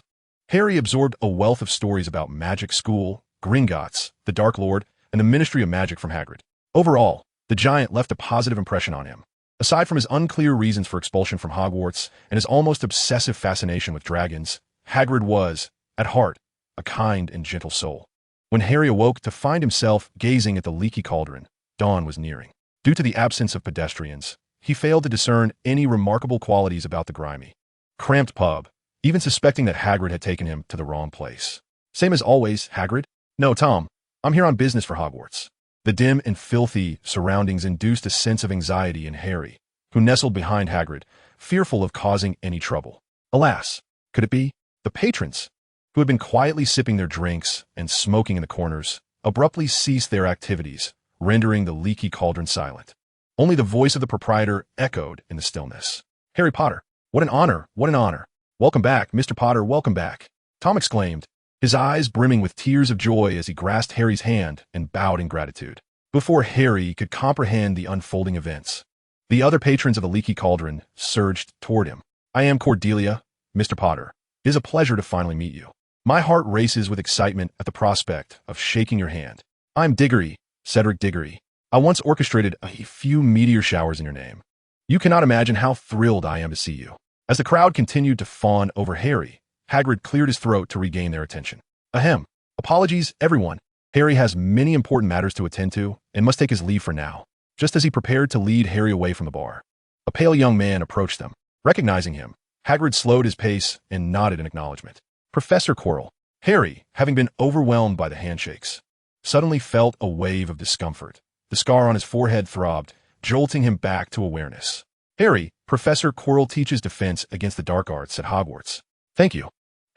Harry absorbed a wealth of stories about magic school, Gringotts, the Dark Lord, and the Ministry of Magic from Hagrid. Overall, the giant left a positive impression on him. Aside from his unclear reasons for expulsion from Hogwarts and his almost obsessive fascination with dragons, Hagrid was, at heart, a kind and gentle soul. When Harry awoke to find himself gazing at the leaky cauldron, dawn was nearing. Due to the absence of pedestrians, he failed to discern any remarkable qualities about the grimy, cramped pub, even suspecting that Hagrid had taken him to the wrong place. "Same as always, Hagrid?" "No, Tom. I'm here on business for Hogwarts." The dim and filthy surroundings induced a sense of anxiety in Harry, who nestled behind Hagrid, fearful of causing any trouble. Alas, could it be? The patrons, who had been quietly sipping their drinks and smoking in the corners, abruptly ceased their activities, rendering the leaky cauldron silent. Only the voice of the proprietor echoed in the stillness. "Harry Potter, what an honor, what an honor. Welcome back, Mr. Potter, welcome back," Tom exclaimed, his eyes brimming with tears of joy as he grasped Harry's hand and bowed in gratitude. Before Harry could comprehend the unfolding events, the other patrons of the leaky cauldron surged toward him. "I am Cordelia, Mr. Potter. It is a pleasure to finally meet you. My heart races with excitement at the prospect of shaking your hand. I'm Diggory, Cedric Diggory. I once orchestrated a few meteor showers in your name. You cannot imagine how thrilled I am to see you." As the crowd continued to fawn over Harry, Hagrid cleared his throat to regain their attention. "Ahem. Apologies, everyone. Harry has many important matters to attend to and must take his leave for now." Just as he prepared to lead Harry away from the bar, a pale young man approached them. Recognizing him, Hagrid slowed his pace and nodded in acknowledgement. Professor Quirrell. Harry, having been overwhelmed by the handshakes, suddenly felt a wave of discomfort. The scar on his forehead throbbed, jolting him back to awareness. "Harry, Professor Quirrell teaches defense against the dark arts at Hogwarts." "Thank you,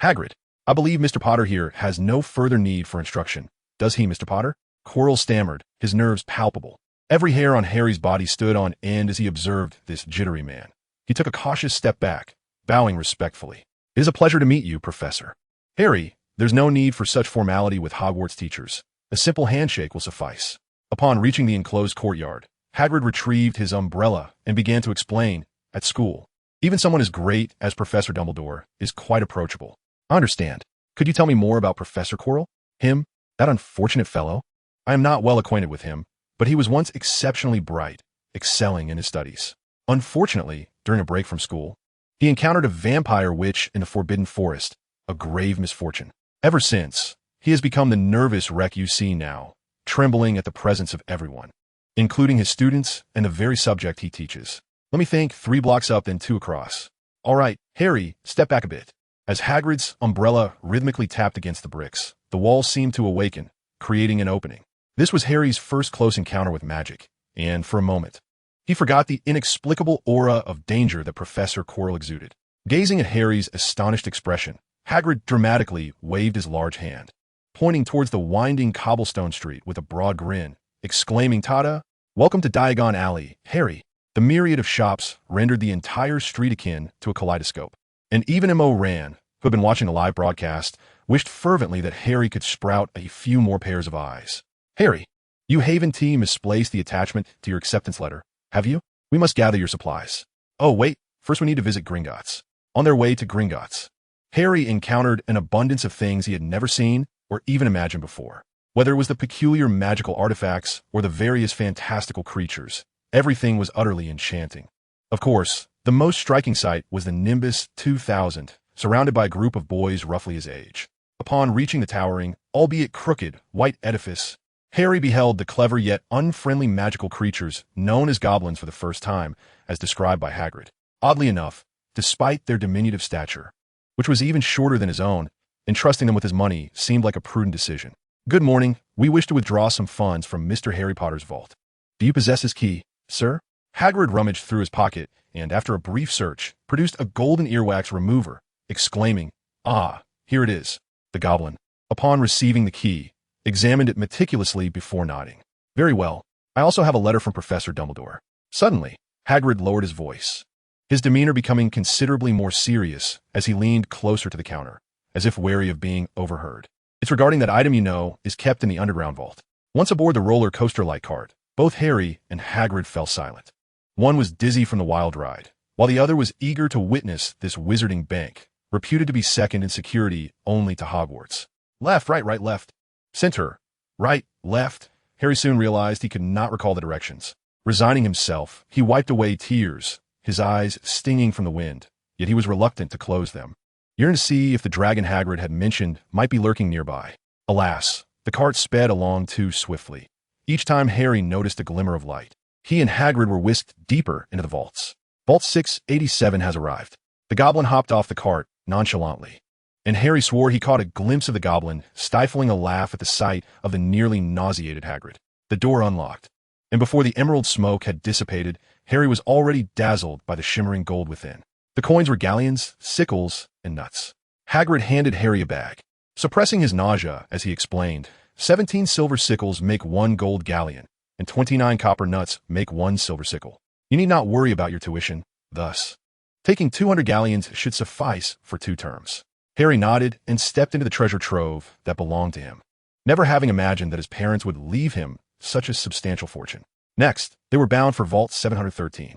Hagrid. I believe Mr. Potter here has no further need for instruction. Does he, Mr. Potter?" Quirrell stammered, his nerves palpable. Every hair on Harry's body stood on end as he observed this jittery man. He took a cautious step back, bowing respectfully. "It is a pleasure to meet you, Professor." "Harry, there's no need for such formality with Hogwarts teachers. A simple handshake will suffice." Upon reaching the enclosed courtyard, Hagrid retrieved his umbrella and began to explain, at school. Even someone as great as Professor Dumbledore is quite approachable. I understand. Could you tell me more about Professor Quirrell? Him? That unfortunate fellow? I am not well acquainted with him, but he was once exceptionally bright, excelling in his studies. Unfortunately, during a break from school, he encountered a vampire witch in the Forbidden Forest, a grave misfortune. Ever since, he has become the nervous wreck you see now, trembling at the presence of everyone, including his students and the very subject he teaches. Let me think, 3 blocks up, then 2 across. All right, Harry, step back a bit. As Hagrid's umbrella rhythmically tapped against the bricks, the walls seemed to awaken, creating an opening. This was Harry's first close encounter with magic, and for a moment, he forgot the inexplicable aura of danger that Professor Quirrell exuded. Gazing at Harry's astonished expression, Hagrid dramatically waved his large hand, pointing towards the winding cobblestone street with a broad grin, exclaiming, "Tada! Welcome to Diagon Alley, Harry." The myriad of shops rendered the entire street akin to a kaleidoscope. And even M.O. Ran, who had been watching the live broadcast, wished fervently that Harry could sprout a few more pairs of eyes. "Harry, you Haven T misplaced the attachment to your acceptance letter, have you? We must gather your supplies. Oh, wait, first we need to visit Gringotts." On their way to Gringotts, Harry encountered an abundance of things he had never seen or even imagined before. Whether it was the peculiar magical artifacts or the various fantastical creatures, everything was utterly enchanting. Of course, the most striking sight was the Nimbus 2000, surrounded by a group of boys roughly his age. Upon reaching the towering, albeit crooked, white edifice, Harry beheld the clever yet unfriendly magical creatures known as goblins for the first time, as described by Hagrid. Oddly enough, despite their diminutive stature, which was even shorter than his own, entrusting them with his money seemed like a prudent decision. "Good morning. We wish to withdraw some funds from Mr. Harry Potter's vault. Do you possess his key, sir?" Hagrid rummaged through his pocket and, after a brief search, produced a golden earwax remover, exclaiming, "Ah, here it is." The goblin, upon receiving the key, examined it meticulously before nodding. "Very well. I also have a letter from Professor Dumbledore." Suddenly, Hagrid lowered his voice, his demeanor becoming considerably more serious as he leaned closer to the counter, as if wary of being overheard. "It's regarding that item you know is kept in the underground vault." Once aboard the roller coaster-like cart, both Harry and Hagrid fell silent. One was dizzy from the wild ride, while the other was eager to witness this wizarding bank, reputed to be second in security only to Hogwarts. Left, right, left. Center, right, left. Harry soon realized he could not recall the directions. Resigning himself, he wiped away tears, his eyes stinging from the wind, yet he was reluctant to close them, yearning to see if the dragon Hagrid had mentioned might be lurking nearby. Alas, the cart sped along too swiftly. Each time Harry noticed a glimmer of light, he and Hagrid were whisked deeper into the vaults. Vault 687 has arrived. The goblin hopped off the cart nonchalantly, and Harry swore he caught a glimpse of the goblin stifling a laugh at the sight of the nearly nauseated Hagrid. The door unlocked, and before the emerald smoke had dissipated, Harry was already dazzled by the shimmering gold within. The coins were galleons, sickles, and nuts. Hagrid handed Harry a bag, suppressing his nausea as he explained, 17 silver sickles make 1 gold galleon, and 29 copper nuts make 1 silver sickle. You need not worry about your tuition, thus. Taking 200 galleons should suffice for 2 terms. Harry nodded and stepped into the treasure trove that belonged to him, never having imagined that his parents would leave him such a substantial fortune. Next, they were bound for Vault 713.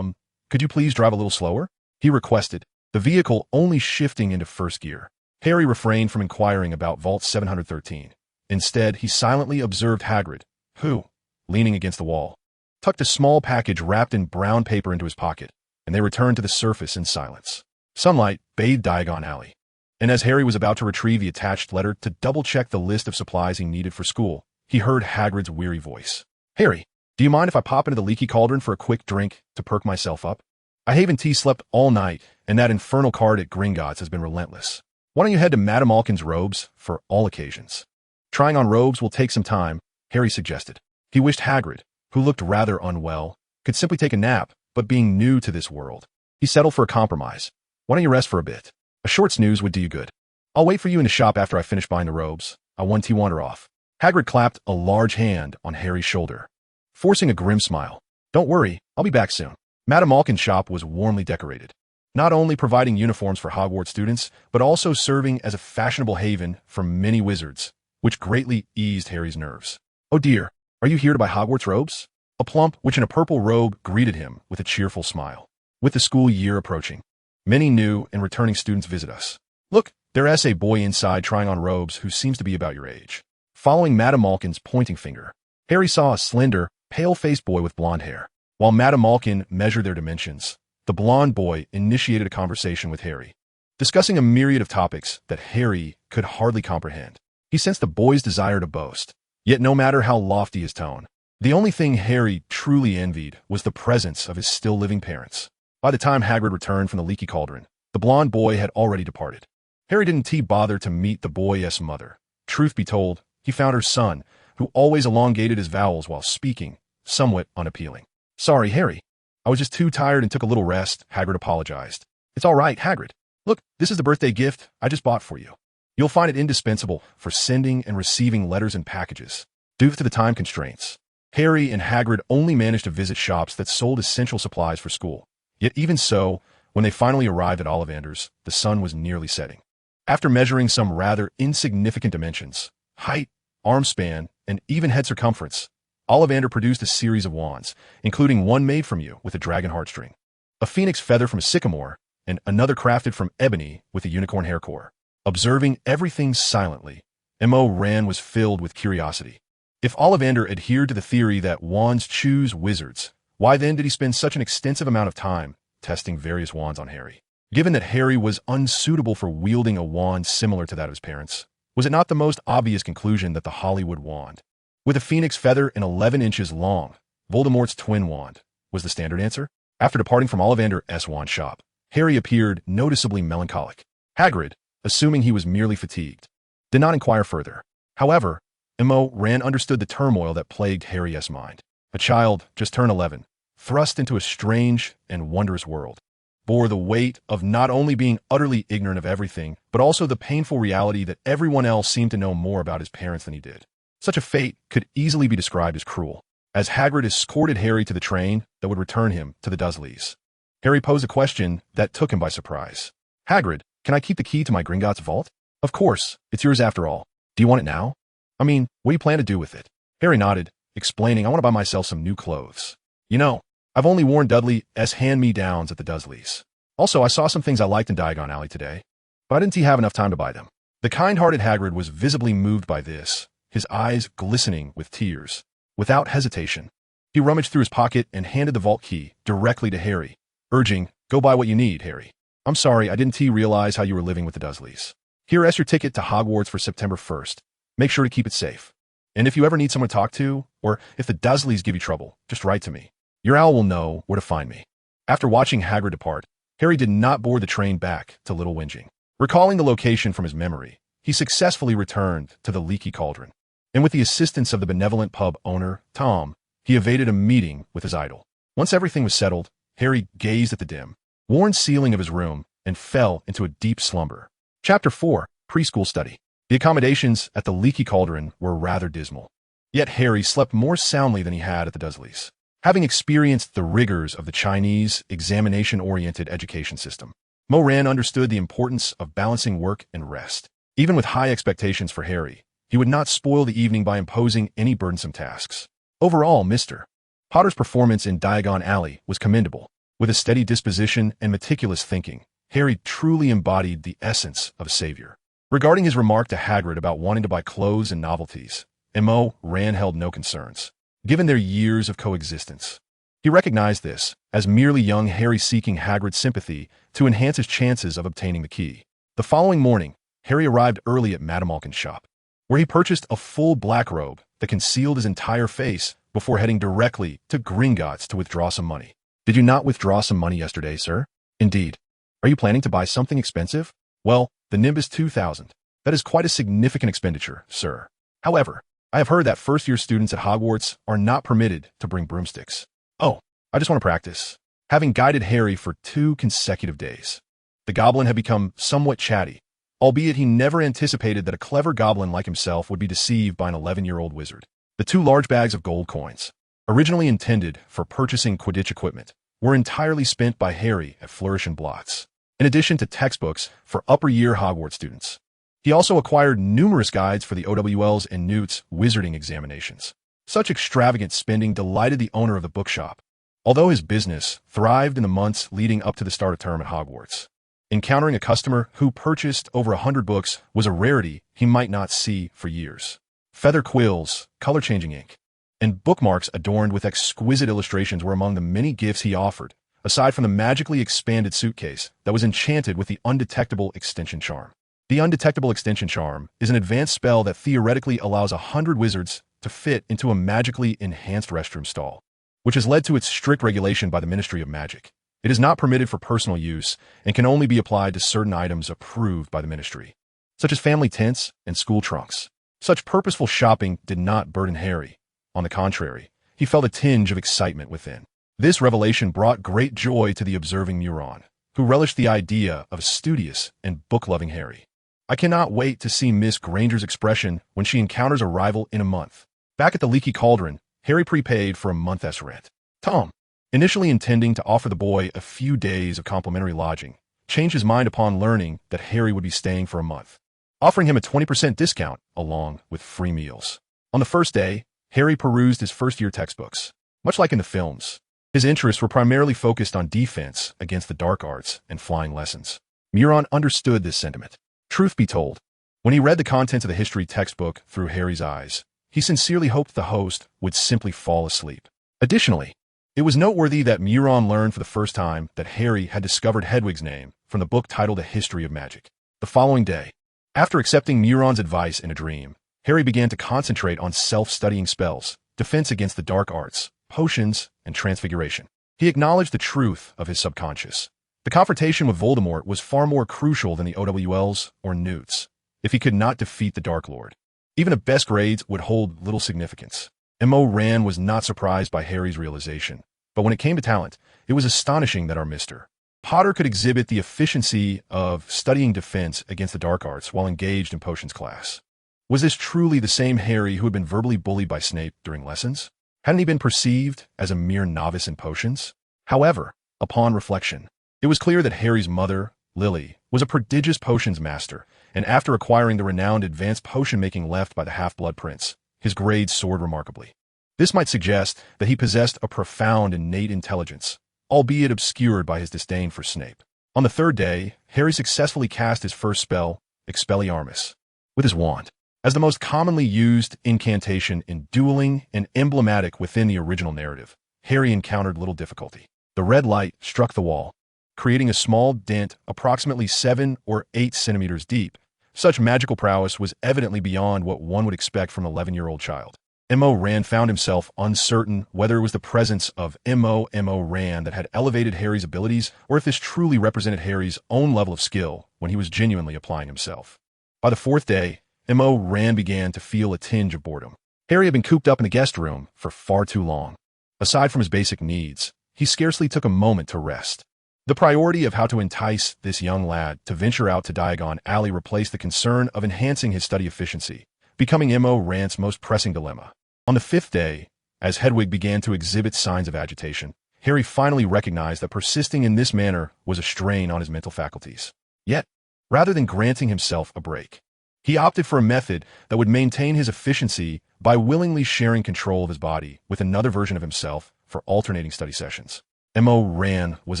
Could you please drive a little slower?" he requested, the vehicle only shifting into first gear. Harry refrained from inquiring about Vault 713. Instead, he silently observed Hagrid, who, leaning against the wall, tucked a small package wrapped in brown paper into his pocket, and they returned to the surface in silence. Sunlight bathed Diagon Alley, and as Harry was about to retrieve the attached letter to double-check the list of supplies he needed for school, he heard Hagrid's weary voice. "Harry, do you mind if I pop into the Leaky Cauldron for a quick drink to perk myself up? I Haven T slept all night, and that infernal card at Gringotts has been relentless. Why don't you head to Madame Malkin's robes for all occasions?" "Trying on robes will take some time," Harry suggested. He wished Hagrid, who looked rather unwell, could simply take a nap, but being new to this world, he settled for a compromise. "Why don't you rest for a bit? A short snooze would do you good. I'll wait for you in the shop after I finish buying the robes. I want to wander off." Hagrid clapped a large hand on Harry's shoulder, forcing a grim smile. "Don't worry, I'll be back soon." Madame Malkin's shop was warmly decorated, not only providing uniforms for Hogwarts students, but also serving as a fashionable haven for many wizards, which greatly eased Harry's nerves. "Oh dear, are you here to buy Hogwarts robes?" A plump witch in a purple robe greeted him with a cheerful smile. With the school year approaching, many new and returning students visit us. Look, there's a boy inside trying on robes who seems to be about your age. Following Madame Malkin's pointing finger, Harry saw a slender, pale-faced boy with blonde hair. While Madame Malkin measured their dimensions, the blonde boy initiated a conversation with Harry, discussing a myriad of topics that Harry could hardly comprehend. He sensed the boy's desire to boast, yet no matter how lofty his tone, the only thing Harry truly envied was the presence of his still-living parents. By the time Hagrid returned from the leaky cauldron, the blonde boy had already departed. Harry didn't bother to meet the boy's mother. Truth be told, he found her son, who always elongated his vowels while speaking, somewhat unappealing. Sorry, Harry. I was just too tired and took a little rest, Hagrid apologized. It's all right, Hagrid. Look, this is the birthday gift I just bought for you. You'll find it indispensable for sending and receiving letters and packages. Due to the time constraints, Harry and Hagrid only managed to visit shops that sold essential supplies for school. Yet even so, when they finally arrived at Ollivander's, the sun was nearly setting. After measuring some rather insignificant dimensions, height, arm span, and even head circumference, Ollivander produced a series of wands, including one made from yew with a dragon heartstring, a phoenix feather from a sycamore, and another crafted from ebony with a unicorn hair core. Observing everything silently, M.O. Ran was filled with curiosity. If Ollivander adhered to the theory that wands choose wizards, why then did he spend such an extensive amount of time testing various wands on Harry? Given that Harry was unsuitable for wielding a wand similar to that of his parents, was it not the most obvious conclusion that the Hollywood wand, with a phoenix feather and 11 inches long, Voldemort's twin wand, was the standard answer? After departing from Ollivander's wand shop, Harry appeared noticeably melancholic. Hagrid, assuming he was merely fatigued, did not inquire further. However, M.O. Ran understood the turmoil that plagued Harry's mind. A child, just turned 11, thrust into a strange and wondrous world, bore the weight of not only being utterly ignorant of everything, but also the painful reality that everyone else seemed to know more about his parents than he did. Such a fate could easily be described as cruel. As Hagrid escorted Harry to the train that would return him to the Dursleys, Harry posed a question that took him by surprise. Hagrid, can I keep the key to my Gringotts vault? Of course, it's yours after all. Do you want it now? I mean, what do you plan to do with it? Harry nodded, explaining, I want to buy myself some new clothes. You know, I've only worn Dudley's hand-me-downs at the Dursleys. Also, I saw some things I liked in Diagon Alley today, but I didn't have enough time to buy them. The kind-hearted Hagrid was visibly moved by this, his eyes glistening with tears. Without hesitation, he rummaged through his pocket and handed the vault key directly to Harry, urging, go buy what you need, Harry. I'm sorry, I didn't realize how you were living with the Dursleys. Here's your ticket to Hogwarts for September 1st. Make sure to keep it safe. And if you ever need someone to talk to, or if the Dursleys give you trouble, just write to me. Your owl will know where to find me. After watching Hagrid depart, Harry did not board the train back to Little Whinging. Recalling the location from his memory, he successfully returned to the leaky cauldron. And with the assistance of the benevolent pub owner, Tom, he evaded a meeting with his idol. Once everything was settled, Harry gazed at the dim, worn ceiling of his room and fell into a deep slumber. Chapter 4, Preschool Study. The accommodations at the leaky cauldron were rather dismal. Yet Harry slept more soundly than he had at the Dursleys, having experienced the rigors of the Chinese examination-oriented education system. Moran understood the importance of balancing work and rest. Even with high expectations for Harry, he would not spoil the evening by imposing any burdensome tasks. Overall, Mr. Potter's performance in Diagon Alley was commendable. With a steady disposition and meticulous thinking, Harry truly embodied the essence of a savior. Regarding his remark to Hagrid about wanting to buy clothes and novelties, M.O. Ran held no concerns, given their years of coexistence. He recognized this as merely young Harry seeking Hagrid's sympathy to enhance his chances of obtaining the key. The following morning, Harry arrived early at Madame Malkin's shop, where he purchased a full black robe that concealed his entire face before heading directly to Gringotts to withdraw some money. Did you not withdraw some money yesterday, sir? Indeed. Are you planning to buy something expensive? Well, the Nimbus 2000. That is quite a significant expenditure, sir. However, I have heard that first-year students at Hogwarts are not permitted to bring broomsticks. Oh, I just want to practice. Having guided Harry for 2 consecutive days, the goblin had become somewhat chatty, albeit he never anticipated that a clever goblin like himself would be deceived by an 11-year-old wizard. The 2 large bags of gold coins, originally intended for purchasing Quidditch equipment, were entirely spent by Harry at Flourish and Blots, in addition to textbooks for upper-year Hogwarts students. He also acquired numerous guides for the OWL's and Newt's wizarding examinations. Such extravagant spending delighted the owner of the bookshop, Although his business thrived in the months leading up to the start of term at Hogwarts, encountering a customer who purchased over 100 books was a rarity he might not see for years. Feather quills, color-changing ink, and bookmarks adorned with exquisite illustrations were among the many gifts he offered, aside from the magically expanded suitcase that was enchanted with the undetectable extension charm. The undetectable extension charm is an advanced spell that theoretically allows 100 wizards to fit into a magically enhanced restroom stall, which has led to its strict regulation by the Ministry of Magic. It is not permitted for personal use and can only be applied to certain items approved by the ministry, such as family tents and school trunks. Such purposeful shopping did not burden Harry. On the contrary, he felt a tinge of excitement within. This revelation brought great joy to the observing Muron, who relished the idea of a studious and book-loving Harry. I cannot wait to see Miss Granger's expression when she encounters a rival in a month. Back at the Leaky Cauldron, Harry prepaid for a month's rent. Tom, initially intending to offer the boy a few days of complimentary lodging, changed his mind upon learning that Harry would be staying for a month, offering him a 20% discount along with free meals. On the first day, Harry perused his first-year textbooks. Much like in the films, his interests were primarily focused on defense against the dark arts and flying lessons. Muron understood this sentiment. Truth be told, when he read the contents of the history textbook through Harry's eyes, he sincerely hoped the host would simply fall asleep. Additionally, it was noteworthy that Muron learned for the first time that Harry had discovered Hedwig's name from the book titled A History of Magic. The following day, after accepting Muron's advice in a dream, Harry began to concentrate on self-studying spells, defense against the dark arts, potions, and transfiguration. He acknowledged the truth of his subconscious. The confrontation with Voldemort was far more crucial than the OWLs or Newts, if he could not defeat the Dark Lord. Even if best grades would hold little significance. M.O. Rand was not surprised by Harry's realization, but when it came to talent, it was astonishing that our Mr. Potter could exhibit the efficiency of studying defense against the dark arts while engaged in potions class. Was this truly the same Harry who had been verbally bullied by Snape during lessons? Hadn't he been perceived as a mere novice in potions? However, upon reflection, it was clear that Harry's mother, Lily, was a prodigious potions master, and after acquiring the renowned advanced potion-making left by the Half-Blood Prince, his grades soared remarkably. This might suggest that he possessed a profound innate intelligence, albeit obscured by his disdain for Snape. On the third day, Harry successfully cast his first spell, Expelliarmus, with his wand. As the most commonly used incantation in dueling and emblematic within the original narrative, Harry encountered little difficulty. The red light struck the wall, creating a small dent approximately 7 or 8 centimeters deep. Such magical prowess was evidently beyond what one would expect from an 11-year-old child. M.O. Rand found himself uncertain whether it was the presence of M.O. Rand that had elevated Harry's abilities or if this truly represented Harry's own level of skill when he was genuinely applying himself. By the fourth day, M.O. Rand began to feel a tinge of boredom. Harry had been cooped up in the guest room for far too long. Aside from his basic needs, he scarcely took a moment to rest. The priority of how to entice this young lad to venture out to Diagon Alley replaced the concern of enhancing his study efficiency, becoming M.O. Rand's most pressing dilemma. On the fifth day, as Hedwig began to exhibit signs of agitation, Harry finally recognized that persisting in this manner was a strain on his mental faculties. Yet, rather than granting himself a break, he opted for a method that would maintain his efficiency by willingly sharing control of his body with another version of himself for alternating study sessions. M.O. Rand was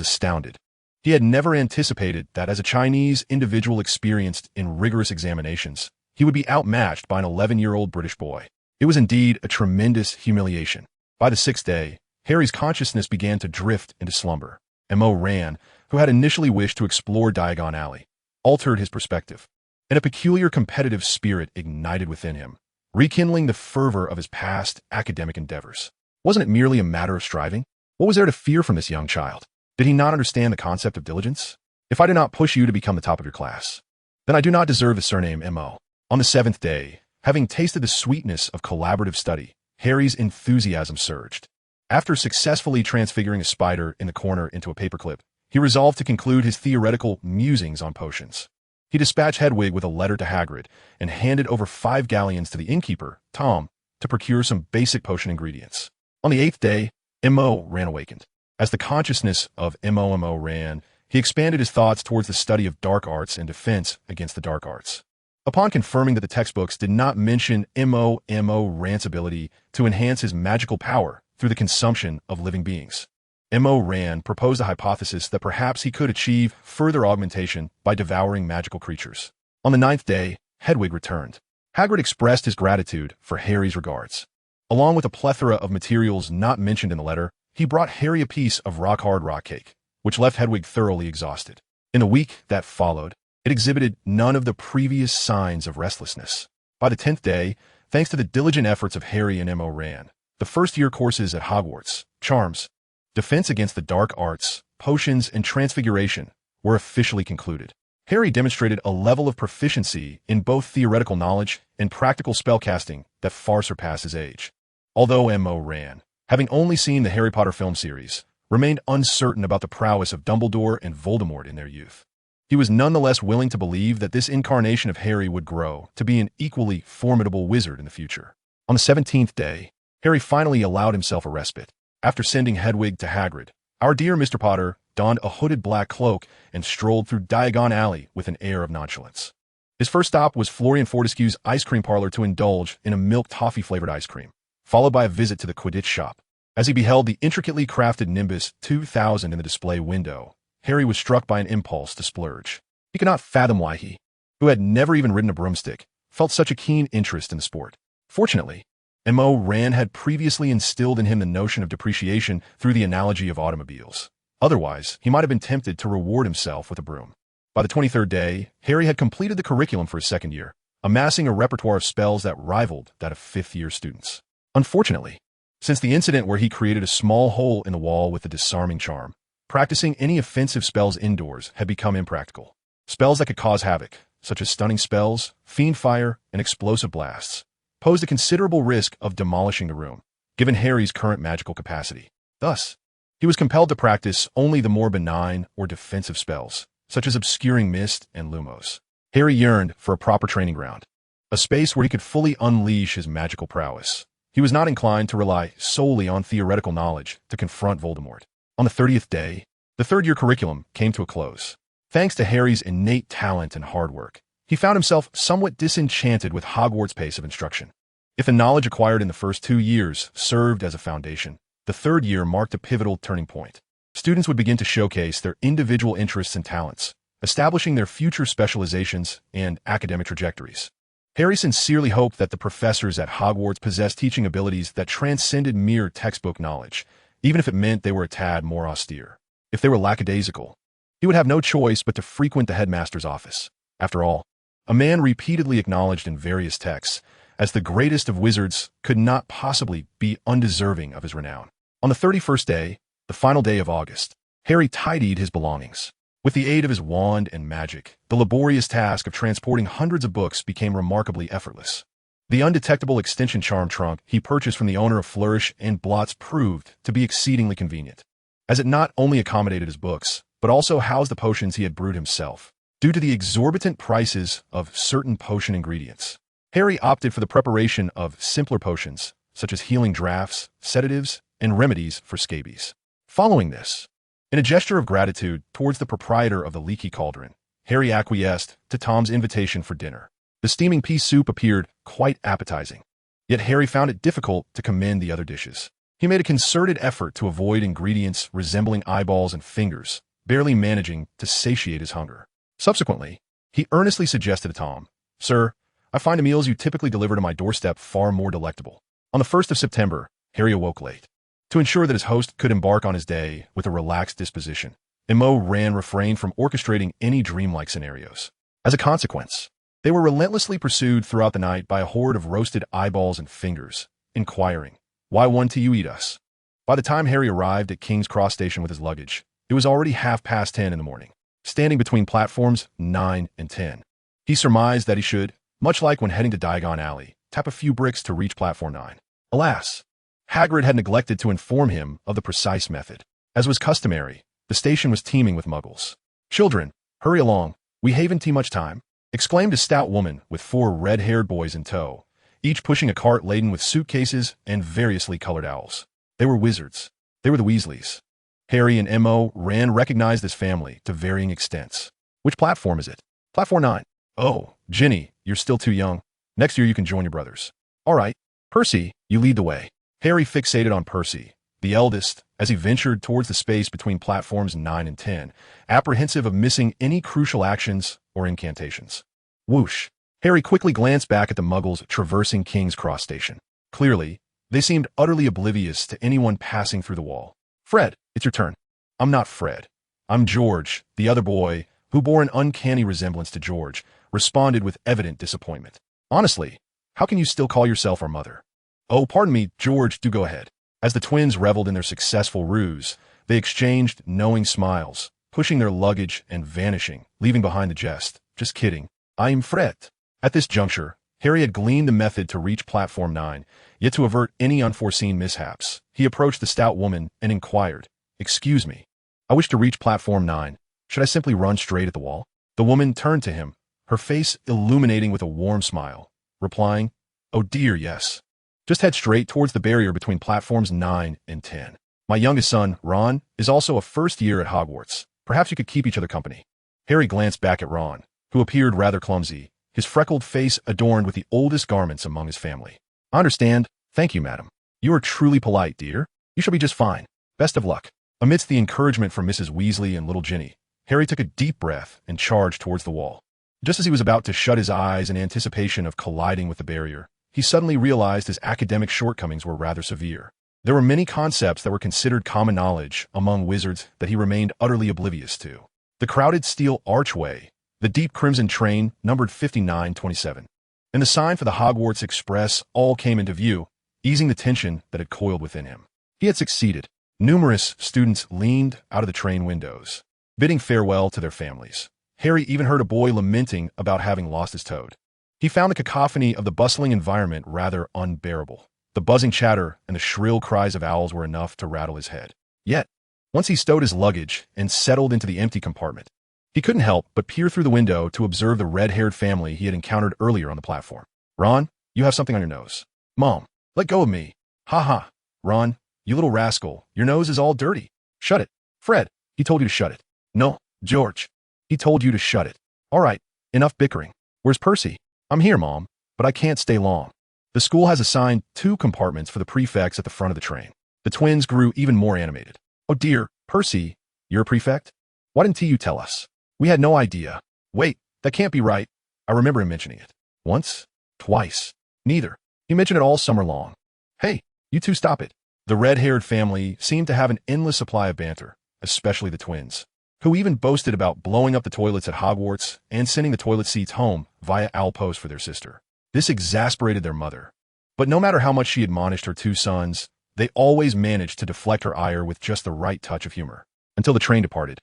astounded. He had never anticipated that as a Chinese individual experienced in rigorous examinations, he would be outmatched by an 11-year-old British boy. It was indeed a tremendous humiliation. By the sixth day, Harry's consciousness began to drift into slumber. M.O. Rand, who had initially wished to explore Diagon Alley, altered his perspective, and a peculiar competitive spirit ignited within him, rekindling the fervor of his past academic endeavors. Wasn't it merely a matter of striving? What was there to fear from this young child? Did he not understand the concept of diligence? If I do not push you to become the top of your class, then I do not deserve the surname M.O. On the seventh day, having tasted the sweetness of collaborative study, Harry's enthusiasm surged. After successfully transfiguring a spider in the corner into a paperclip, he resolved to conclude his theoretical musings on potions. He dispatched Hedwig with a letter to Hagrid and handed over 5 galleons to the innkeeper, Tom, to procure some basic potion ingredients. On the 8th day, M.O. Rand awakened. As the consciousness of M.O. Rand, he expanded his thoughts towards the study of dark arts and defense against the dark arts. Upon confirming that the textbooks did not mention M.O. Rand's ability to enhance his magical power through the consumption of living beings, M.O. Rand proposed a hypothesis that perhaps he could achieve further augmentation by devouring magical creatures. On the 9th day, Hedwig returned. Hagrid expressed his gratitude for Harry's regards. Along with a plethora of materials not mentioned in the letter, he brought Harry a piece of rock-hard rock cake, which left Hedwig thoroughly exhausted. In the week that followed, it exhibited none of the previous signs of restlessness. By the 10th day, thanks to the diligent efforts of Harry and M.O. Rand, the first-year courses at Hogwarts, Charms, Defense Against the Dark Arts, Potions, and Transfiguration, were officially concluded. Harry demonstrated a level of proficiency in both theoretical knowledge and practical spellcasting that far surpassed his age. Although M.O. Rand, having only seen the Harry Potter film series, remained uncertain about the prowess of Dumbledore and Voldemort in their youth, he was nonetheless willing to believe that this incarnation of Harry would grow to be an equally formidable wizard in the future. On the 17th day, Harry finally allowed himself a respite. After sending Hedwig to Hagrid, our dear Mr. Potter donned a hooded black cloak and strolled through Diagon Alley with an air of nonchalance. His first stop was Florian Fortescue's ice cream parlor to indulge in a milk toffee-flavored ice cream, followed by a visit to the Quidditch shop. As he beheld the intricately crafted Nimbus 2000 in the display window, Harry was struck by an impulse to splurge. He could not fathom why he, who had never even ridden a broomstick, felt such a keen interest in the sport. Fortunately, M.O. Rand had previously instilled in him the notion of depreciation through the analogy of automobiles. Otherwise, he might have been tempted to reward himself with a broom. By the 23rd day, Harry had completed the curriculum for his second year, amassing a repertoire of spells that rivaled that of fifth-year students. Unfortunately, since the incident where he created a small hole in the wall with the disarming charm, practicing any offensive spells indoors had become impractical. Spells that could cause havoc, such as stunning spells, fiend fire, and explosive blasts, posed a considerable risk of demolishing the room, given Harry's current magical capacity. Thus, he was compelled to practice only the more benign or defensive spells, such as obscuring mist and lumos. Harry yearned for a proper training ground, a space where he could fully unleash his magical prowess. He was not inclined to rely solely on theoretical knowledge to confront Voldemort. On the 30th day, the third-year curriculum came to a close. Thanks to Harry's innate talent and hard work, he found himself somewhat disenchanted with Hogwarts' pace of instruction. If the knowledge acquired in the first 2 years served as a foundation, the third year marked a pivotal turning point. Students would begin to showcase their individual interests and talents, establishing their future specializations and academic trajectories. Harry sincerely hoped that the professors at Hogwarts possessed teaching abilities that transcended mere textbook knowledge, even if it meant they were a tad more austere. If they were lackadaisical, he would have no choice but to frequent the headmaster's office. After all, a man repeatedly acknowledged in various texts as the greatest of wizards could not possibly be undeserving of his renown. On the 31st day, the final day of August, Harry tidied his belongings. With the aid of his wand and magic, the laborious task of transporting hundreds of books became remarkably effortless. The undetectable extension charm trunk he purchased from the owner of Flourish and Blots proved to be exceedingly convenient, as it not only accommodated his books, but also housed the potions he had brewed himself. Due to the exorbitant prices of certain potion ingredients, Harry opted for the preparation of simpler potions, such as healing draughts, sedatives, and remedies for scabies. Following this, in a gesture of gratitude towards the proprietor of the Leaky Cauldron, Harry acquiesced to Tom's invitation for dinner. The steaming pea soup appeared quite appetizing, yet Harry found it difficult to commend the other dishes. He made a concerted effort to avoid ingredients resembling eyeballs and fingers, barely managing to satiate his hunger. Subsequently, he earnestly suggested to Tom, "Sir, I find the meals you typically deliver to my doorstep far more delectable." On the 1st of September, Harry awoke late. To ensure that his host could embark on his day with a relaxed disposition, M.O. Rand refrained from orchestrating any dreamlike scenarios. As a consequence, they were relentlessly pursued throughout the night by a horde of roasted eyeballs and fingers, inquiring, "Why won't you eat us?" By the time Harry arrived at King's Cross Station with his luggage, it was already 10:30 in the morning. Standing between platforms 9 and 10, he surmised that he should, much like when heading to Diagon Alley, tap a few bricks to reach platform 9. Alas, Hagrid had neglected to inform him of the precise method. As was customary, the station was teeming with muggles. "Children, hurry along, we haven't much time," exclaimed a stout woman with 4 red-haired boys in tow, each pushing a cart laden with suitcases and variously colored owls. They were wizards. They were the Weasleys. Harry and M.O. Rand recognized this family to varying extents. "Which platform is it?" "Platform 9. "Oh, Ginny, you're still too young. Next year you can join your brothers." "All right. Percy, you lead the way." Harry fixated on Percy, the eldest, as he ventured towards the space between platforms 9 and 10, apprehensive of missing any crucial actions or incantations. Whoosh! Harry quickly glanced back at the muggles traversing King's Cross Station. Clearly, they seemed utterly oblivious to anyone passing through the wall. "Fred, it's your turn." "I'm not Fred. I'm George," the other boy, who bore an uncanny resemblance to George, responded with evident disappointment. "Honestly, how can you still call yourself our mother?" "Oh, pardon me, George, do go ahead." As the twins reveled in their successful ruse, they exchanged knowing smiles, pushing their luggage and vanishing, leaving behind the jest. "Just kidding. I'm Fred." At this juncture, Harry had gleaned the method to reach platform 9, yet to avert any unforeseen mishaps, he approached the stout woman and inquired, "Excuse me, I wish to reach platform 9. Should I simply run straight at the wall?" The woman turned to him, her face illuminating with a warm smile, replying, "Oh dear, yes. Just head straight towards the barrier between platforms 9 and 10. My youngest son, Ron, is also a first year at Hogwarts. Perhaps you could keep each other company." Harry glanced back at Ron, who appeared rather clumsy, his freckled face adorned with the oldest garments among his family. "I understand. Thank you, madam. You are truly polite, dear. You shall be just fine. Best of luck." Amidst the encouragement from Mrs. Weasley and little Ginny, Harry took a deep breath and charged towards the wall. Just as he was about to shut his eyes in anticipation of colliding with the barrier, he suddenly realized his academic shortcomings were rather severe. There were many concepts that were considered common knowledge among wizards that he remained utterly oblivious to. The crowded steel archway, the deep crimson train numbered 5927, and the sign for the Hogwarts Express all came into view, easing the tension that had coiled within him. He had succeeded. Numerous students leaned out of the train windows, bidding farewell to their families. Harry even heard a boy lamenting about having lost his toad. He found the cacophony of the bustling environment rather unbearable. The buzzing chatter and the shrill cries of owls were enough to rattle his head. Yet, once he stowed his luggage and settled into the empty compartment, he couldn't help but peer through the window to observe the red-haired family he had encountered earlier on the platform. "Ron, you have something on your nose." "Mom, let go of me." "Ha ha. Ron, you little rascal, your nose is all dirty." "Shut it." "Fred, he told you to shut it." "No, George, he told you to shut it." "All right, enough bickering. Where's Percy?" "I'm here, Mom, but I can't stay long." The school has assigned 2 compartments for the prefects at the front of the train. The twins grew even more animated. "Oh dear, Percy, you're a prefect? Why didn't you tell us? We had no idea." "Wait, that can't be right. I remember him mentioning it. Once? Twice? Neither. He mentioned it all summer long." "Hey, you two stop it." The red-haired family seemed to have an endless supply of banter, especially the twins, who even boasted about blowing up the toilets at Hogwarts and sending the toilet seats home via owl post for their sister. This exasperated their mother. But no matter how much she admonished her 2 sons, they always managed to deflect her ire with just the right touch of humor. Until the train departed,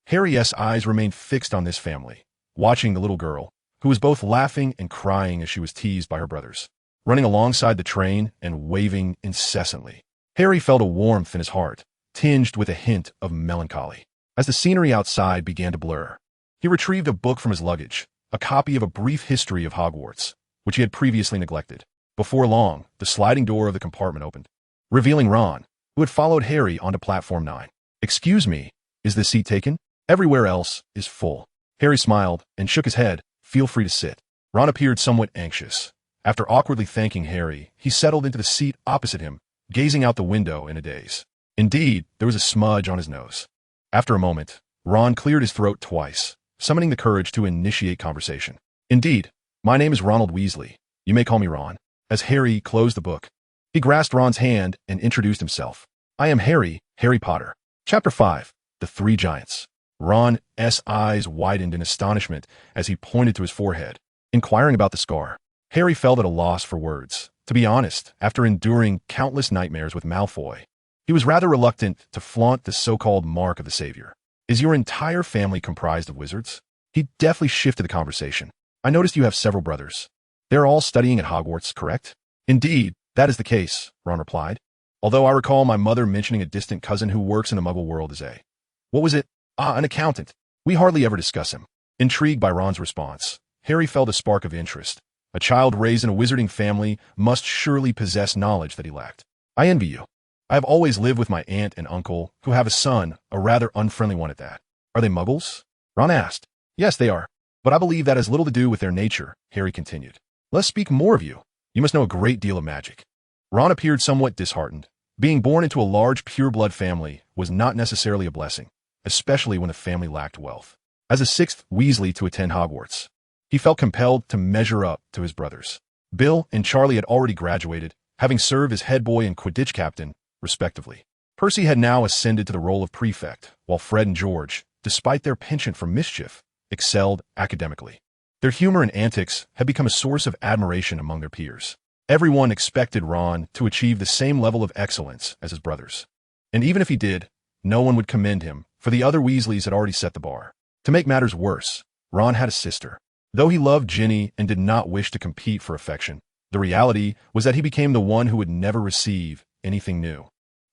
Harry's eyes remained fixed on this family, watching the little girl, who was both laughing and crying as she was teased by her brothers, running alongside the train and waving incessantly. Harry felt a warmth in his heart, tinged with a hint of melancholy. As the scenery outside began to blur, he retrieved a book from his luggage, a copy of A Brief History of Hogwarts, which he had previously neglected. Before long, the sliding door of the compartment opened, revealing Ron, who had followed Harry onto platform 9. "Excuse me, is this seat taken? Everywhere else is full." Harry smiled and shook his head. "Feel free to sit." Ron appeared somewhat anxious. After awkwardly thanking Harry, he settled into the seat opposite him, gazing out the window in a daze. Indeed, there was a smudge on his nose. After a moment, Ron cleared his throat twice, summoning the courage to initiate conversation. "Indeed, my name is Ronald Weasley. You may call me Ron." As Harry closed the book, he grasped Ron's hand and introduced himself. "I am Harry Potter." Chapter 5, The 3 Giants. Ron's eyes widened in astonishment as he pointed to his forehead, inquiring about the scar. Harry felt at a loss for words. To be honest, after enduring countless nightmares with Malfoy, he was rather reluctant to flaunt the so-called mark of the savior. "Is your entire family comprised of wizards?" He deftly shifted the conversation. "I noticed you have several brothers. They're all studying at Hogwarts, correct?" "Indeed, that is the case," Ron replied. "Although I recall my mother mentioning a distant cousin who works in the Muggle world as a— what was it? An accountant. We hardly ever discuss him." Intrigued by Ron's response, Harry felt a spark of interest. A child raised in a wizarding family must surely possess knowledge that he lacked. "I envy you. I have always lived with my aunt and uncle, who have a son, a rather unfriendly one at that." "Are they Muggles?" Ron asked. "Yes, they are. But I believe that has little to do with their nature," Harry continued. "Let's speak more of you. You must know a great deal of magic." Ron appeared somewhat disheartened, Being born into a large pure-blood family was not necessarily a blessing, especially when the family lacked wealth. As a sixth Weasley to attend Hogwarts, he felt compelled to measure up to his brothers. Bill and Charlie had already graduated, having served as head boy and Quidditch captain, respectively. Percy had now ascended to the role of prefect, while Fred and George, despite their penchant for mischief, excelled academically. Their humor and antics had become a source of admiration among their peers. Everyone expected Ron to achieve the same level of excellence as his brothers. And even if he did, no one would commend him, for the other Weasleys had already set the bar. To make matters worse, Ron had a sister. Though he loved Ginny and did not wish to compete for affection, the reality was that he became the one who would never receive anything new.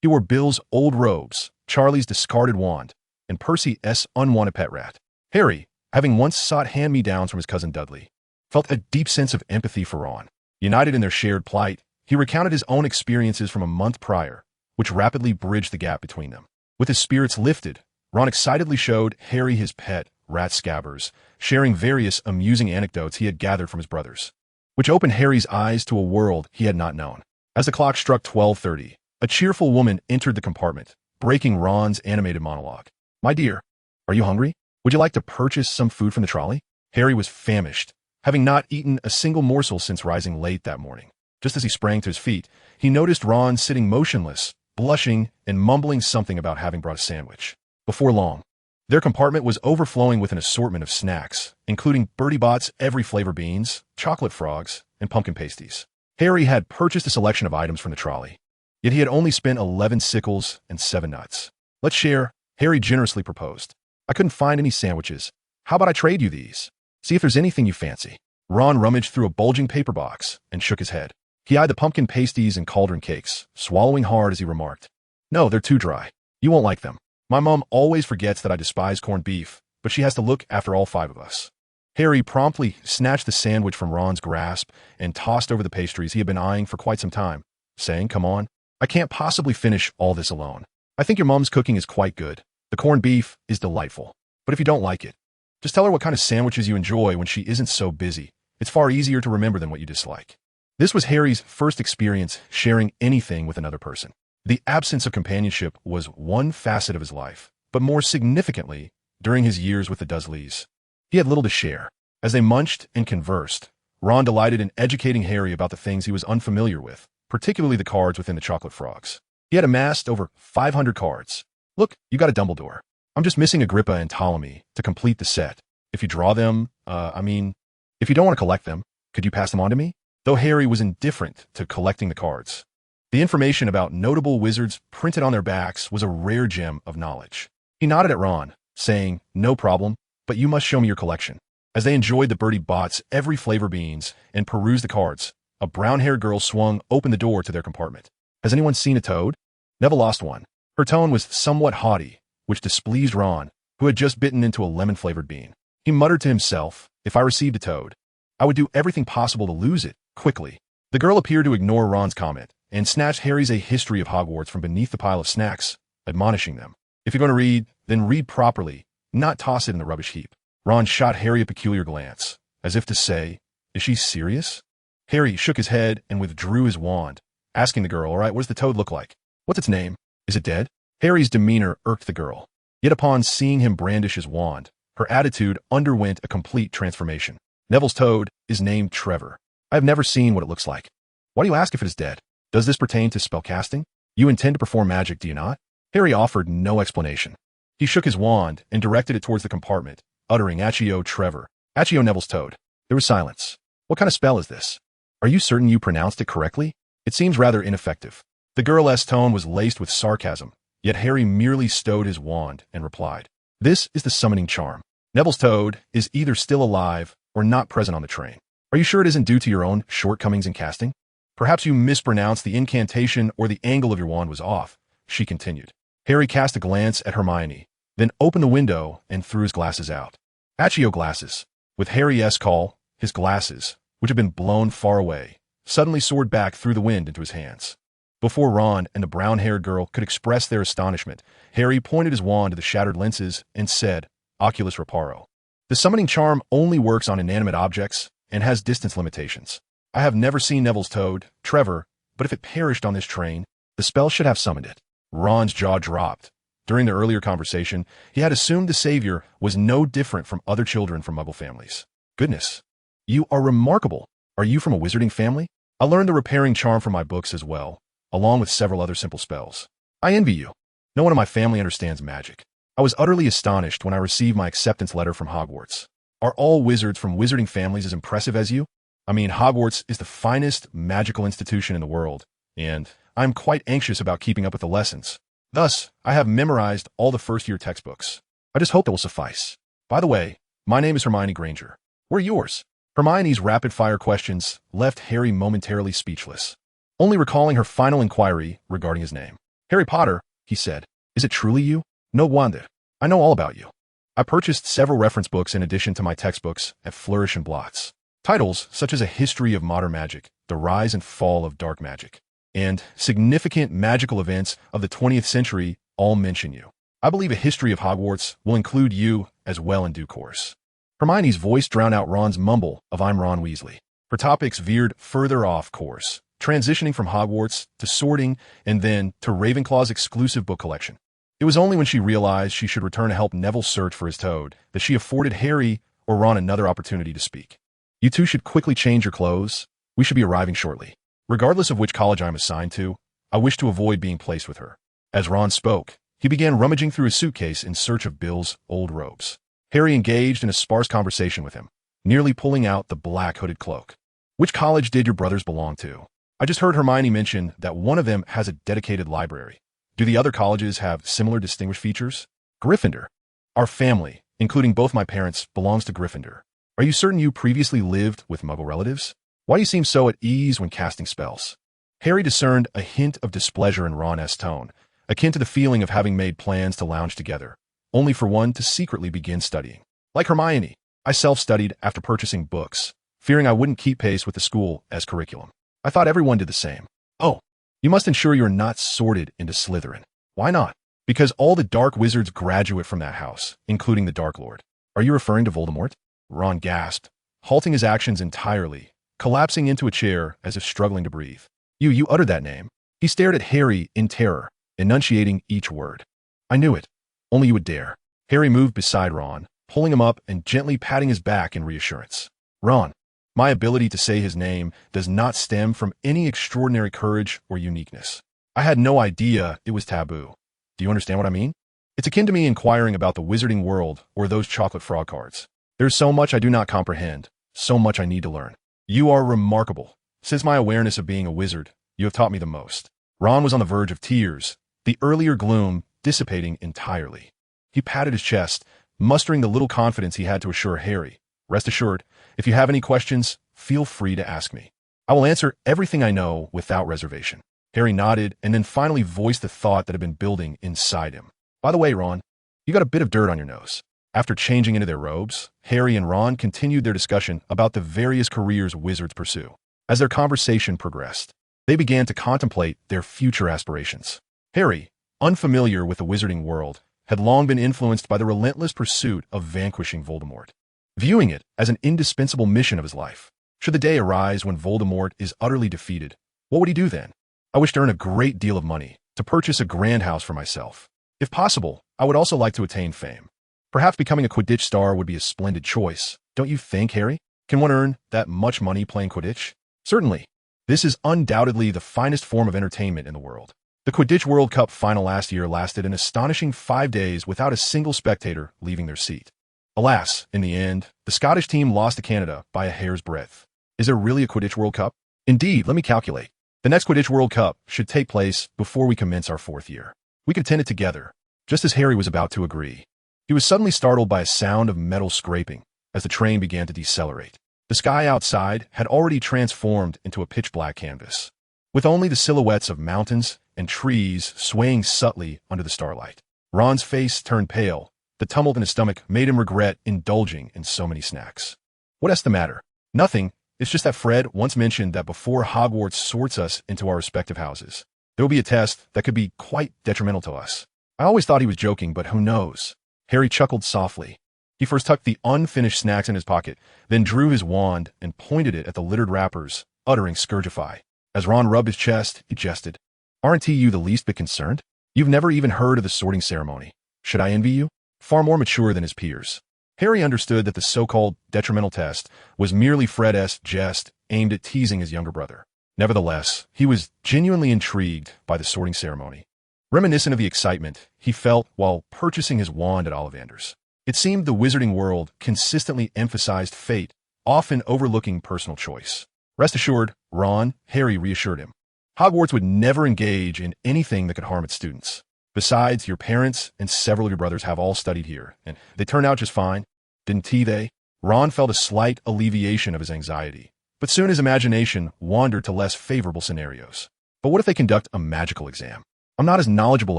He wore Bill's old robes, Charlie's discarded wand, and Percy's unwanted pet rat. Harry, having once sought hand-me-downs from his cousin Dudley, felt a deep sense of empathy for Ron. United in their shared plight, he recounted his own experiences from a month prior, which rapidly bridged the gap between them. With his spirits lifted, Ron excitedly showed Harry his pet, rat Scabbers, sharing various amusing anecdotes he had gathered from his brothers, which opened Harry's eyes to a world he had not known. As the clock struck 12:30, a cheerful woman entered the compartment, breaking Ron's animated monologue. "My dear, are you hungry? Would you like to purchase some food from the trolley?" Harry was famished, having not eaten a single morsel since rising late that morning. Just as he sprang to his feet, he noticed Ron sitting motionless, blushing and mumbling something about having brought a sandwich. Before long, their compartment was overflowing with an assortment of snacks, including Bertie Bott's every flavor beans, chocolate frogs, and pumpkin pasties. Harry had purchased a selection of items from the trolley, yet he had only spent 11 sickles and 7 nuts. "Let's share," Harry generously proposed. "I couldn't find any sandwiches. How about I trade you these? See if there's anything you fancy." Ron rummaged through a bulging paper box and shook his head. He eyed the pumpkin pasties and cauldron cakes, swallowing hard as he remarked, "No, they're too dry. You won't like them. My mom always forgets that I despise corned beef, but she has to look after all 5 of us." Harry promptly snatched the sandwich from Ron's grasp and tossed over the pastries he had been eyeing for quite some time, saying, "Come on, I can't possibly finish all this alone. I think your mom's cooking is quite good. The corned beef is delightful. But if you don't like it, just tell her what kind of sandwiches you enjoy when she isn't so busy. It's far easier to remember than what you dislike." This was Harry's first experience sharing anything with another person. The absence of companionship was one facet of his life, but more significantly, during his years with the Dursleys, he had little to share. As they munched and conversed, Ron delighted in educating Harry about the things he was unfamiliar with, particularly the cards within the chocolate frogs. He had amassed over 500 cards. "Look, you got a Dumbledore. I'm just missing Agrippa and Ptolemy to complete the set. If you draw them, if you don't want to collect them, could you pass them on to me?" Though Harry was indifferent to collecting the cards, the information about notable wizards printed on their backs was a rare gem of knowledge. He nodded at Ron, saying, "No problem, but you must show me your collection." As they enjoyed the Bertie Bott's every flavor beans and perused the cards, a brown-haired girl swung open the door to their compartment. "Has anyone seen a toad?" Neville lost one. Her tone was somewhat haughty, which displeased Ron, who had just bitten into a lemon-flavored bean. He muttered to himself, "If I received a toad, I would do everything possible to lose it quickly." The girl appeared to ignore Ron's comment and snatched Harry's A History of Hogwarts from beneath the pile of snacks, admonishing them, "If you're going to read, then read properly, not toss it in the rubbish heap." Ron shot Harry a peculiar glance, as if to say, "Is she serious?" Harry shook his head and withdrew his wand, asking the girl, "All right, what does the toad look like? What's its name? Is it dead?" Harry's demeanor irked the girl. Yet upon seeing him brandish his wand, her attitude underwent a complete transformation. "Neville's toad is named Trevor. I have never seen what it looks like. Why do you ask if it is dead? Does this pertain to spellcasting? You intend to perform magic, do you not?" Harry offered no explanation. He shook his wand and directed it towards the compartment, uttering, "Accio Trevor. Accio Neville's toad." There was silence. "What kind of spell is this? Are you certain you pronounced it correctly? It seems rather ineffective." The girl's tone was laced with sarcasm, yet Harry merely stowed his wand and replied, "This is the summoning charm. Neville's toad is either still alive or not present on the train. Are you sure it isn't due to your own shortcomings in casting? Perhaps you mispronounced the incantation or the angle of your wand was off," she continued. Harry cast a glance at Hermione, then opened the window and threw his glasses out. Accio glasses. With Harry's call, his glasses, which had been blown far away, suddenly soared back through the wind into his hands. Before Ron and the brown-haired girl could express their astonishment, Harry pointed his wand to the shattered lenses and said, "Oculus reparo." The summoning charm only works on inanimate objects and has distance limitations. I have never seen Neville's toad, Trevor, but if it perished on this train, The spell should have summoned it. Ron's jaw dropped. During the earlier conversation, he had assumed the savior was no different from other children from Muggle families. Goodness. You are remarkable. Are you from a wizarding family? I learned the repairing charm from my books as well, along with several other simple spells. I envy you. No one in my family understands magic. I was utterly astonished when I received my acceptance letter from Hogwarts. Are all wizards from wizarding families as impressive as you? I mean, Hogwarts is the finest magical institution in the world, and I'm quite anxious about keeping up with the lessons. Thus, I have memorized all the first-year textbooks. I just hope that will suffice. By the way, my name is Hermione Granger. We're yours. Hermione's rapid-fire questions left Harry momentarily speechless, only recalling her final inquiry regarding his name. Harry Potter, he said. Is it truly you? No wonder. I know all about you. I purchased several reference books in addition to my textbooks at Flourish and Blots. Titles such as A History of Modern Magic, The Rise and Fall of Dark Magic, and Significant Magical Events of the 20th Century all mention you. I believe A History of Hogwarts will include you as well in due course. Hermione's voice drowned out Ron's mumble of I'm Ron Weasley. Her topics veered further off course, transitioning from Hogwarts to sorting and then to Ravenclaw's exclusive book collection. It was only when she realized she should return to help Neville search for his toad that she afforded Harry or Ron another opportunity to speak. You two should quickly change your clothes. We should be arriving shortly. Regardless of which college I'm assigned to, I wish to avoid being placed with her. As Ron spoke, he began rummaging through his suitcase in search of Bill's old robes. Harry engaged in a sparse conversation with him, nearly pulling out the black hooded cloak. Which college did your brothers belong to? I just heard Hermione mention that one of them has a dedicated library. Do the other colleges have similar distinguished features? Gryffindor. Our family, including both my parents, belongs to Gryffindor. Are you certain you previously lived with Muggle relatives? Why do you seem so at ease when casting spells? Harry discerned a hint of displeasure in Ron's tone, akin to the feeling of having made plans to lounge together, only for one to secretly begin studying. Like Hermione, I self-studied after purchasing books, fearing I wouldn't keep pace with the school as curriculum. I thought everyone did the same. Oh, you must ensure you're not sorted into Slytherin. Why not? Because all the dark wizards graduate from that house, including the Dark Lord. Are you referring to Voldemort? Ron gasped, halting his actions entirely, collapsing into a chair as if struggling to breathe. You uttered that name. He stared at Harry in terror, enunciating each word. I knew it. Only you would dare. Harry moved beside Ron, pulling him up and gently patting his back in reassurance. Ron, my ability to say his name does not stem from any extraordinary courage or uniqueness. I had no idea it was taboo. Do you understand what I mean? It's akin to me inquiring about the wizarding world or those chocolate frog cards. There's so much I do not comprehend, so much I need to learn. You are remarkable. Since my awareness of being a wizard, you have taught me the most. Ron was on the verge of tears, the earlier gloom dissipating entirely. He patted his chest, mustering the little confidence he had to assure Harry. Rest assured, if you have any questions, feel free to ask me. I will answer everything I know without reservation. Harry nodded and then finally voiced the thought that had been building inside him. By the way, Ron, you got a bit of dirt on your nose. After changing into their robes, Harry and Ron continued their discussion about the various careers wizards pursue. As their conversation progressed, they began to contemplate their future aspirations. Harry, unfamiliar with the wizarding world, had long been influenced by the relentless pursuit of vanquishing Voldemort, viewing it as an indispensable mission of his life. Should the day arise when Voldemort is utterly defeated, what would he do then? I wish to earn a great deal of money, to purchase a grand house for myself. If possible, I would also like to attain fame. Perhaps becoming a Quidditch star would be a splendid choice, don't you think, Harry? Can one earn that much money playing Quidditch? Certainly. This is undoubtedly the finest form of entertainment in the world. The Quidditch World Cup final last year lasted an astonishing 5 days without a single spectator leaving their seat. Alas, in the end, the Scottish team lost to Canada by a hair's breadth. Is there really a Quidditch World Cup? Indeed, let me calculate. The next Quidditch World Cup should take place before we commence our 4th year. We could attend it together. Just as Harry was about to agree, he was suddenly startled by a sound of metal scraping as the train began to decelerate. The sky outside had already transformed into a pitch-black canvas, with only the silhouettes of mountains and trees swaying subtly under the starlight. Ron's face turned pale. The tumult in his stomach made him regret indulging in so many snacks. What's the matter? Nothing. It's just that Fred once mentioned that before Hogwarts sorts us into our respective houses, there will be a test that could be quite detrimental to us. I always thought he was joking, but who knows? Harry chuckled softly. He first tucked the unfinished snacks in his pocket, then drew his wand and pointed it at the littered wrappers, uttering Scourgify. As Ron rubbed his chest, he jested. Aren't you the least bit concerned? You've never even heard of the sorting ceremony. Should I envy you? Far more mature than his peers. Harry understood that the so-called detrimental test was merely Fred's jest aimed at teasing his younger brother. Nevertheless, he was genuinely intrigued by the sorting ceremony, reminiscent of the excitement he felt while purchasing his wand at Ollivander's. It seemed the wizarding world consistently emphasized fate, often overlooking personal choice. Rest assured, Ron, Harry reassured him. Hogwarts would never engage in anything that could harm its students. Besides, your parents and several of your brothers have all studied here, and they turned out just fine, didn't they? Ron felt a slight alleviation of his anxiety, but soon his imagination wandered to less favorable scenarios. But what if they conduct a magical exam? I'm not as knowledgeable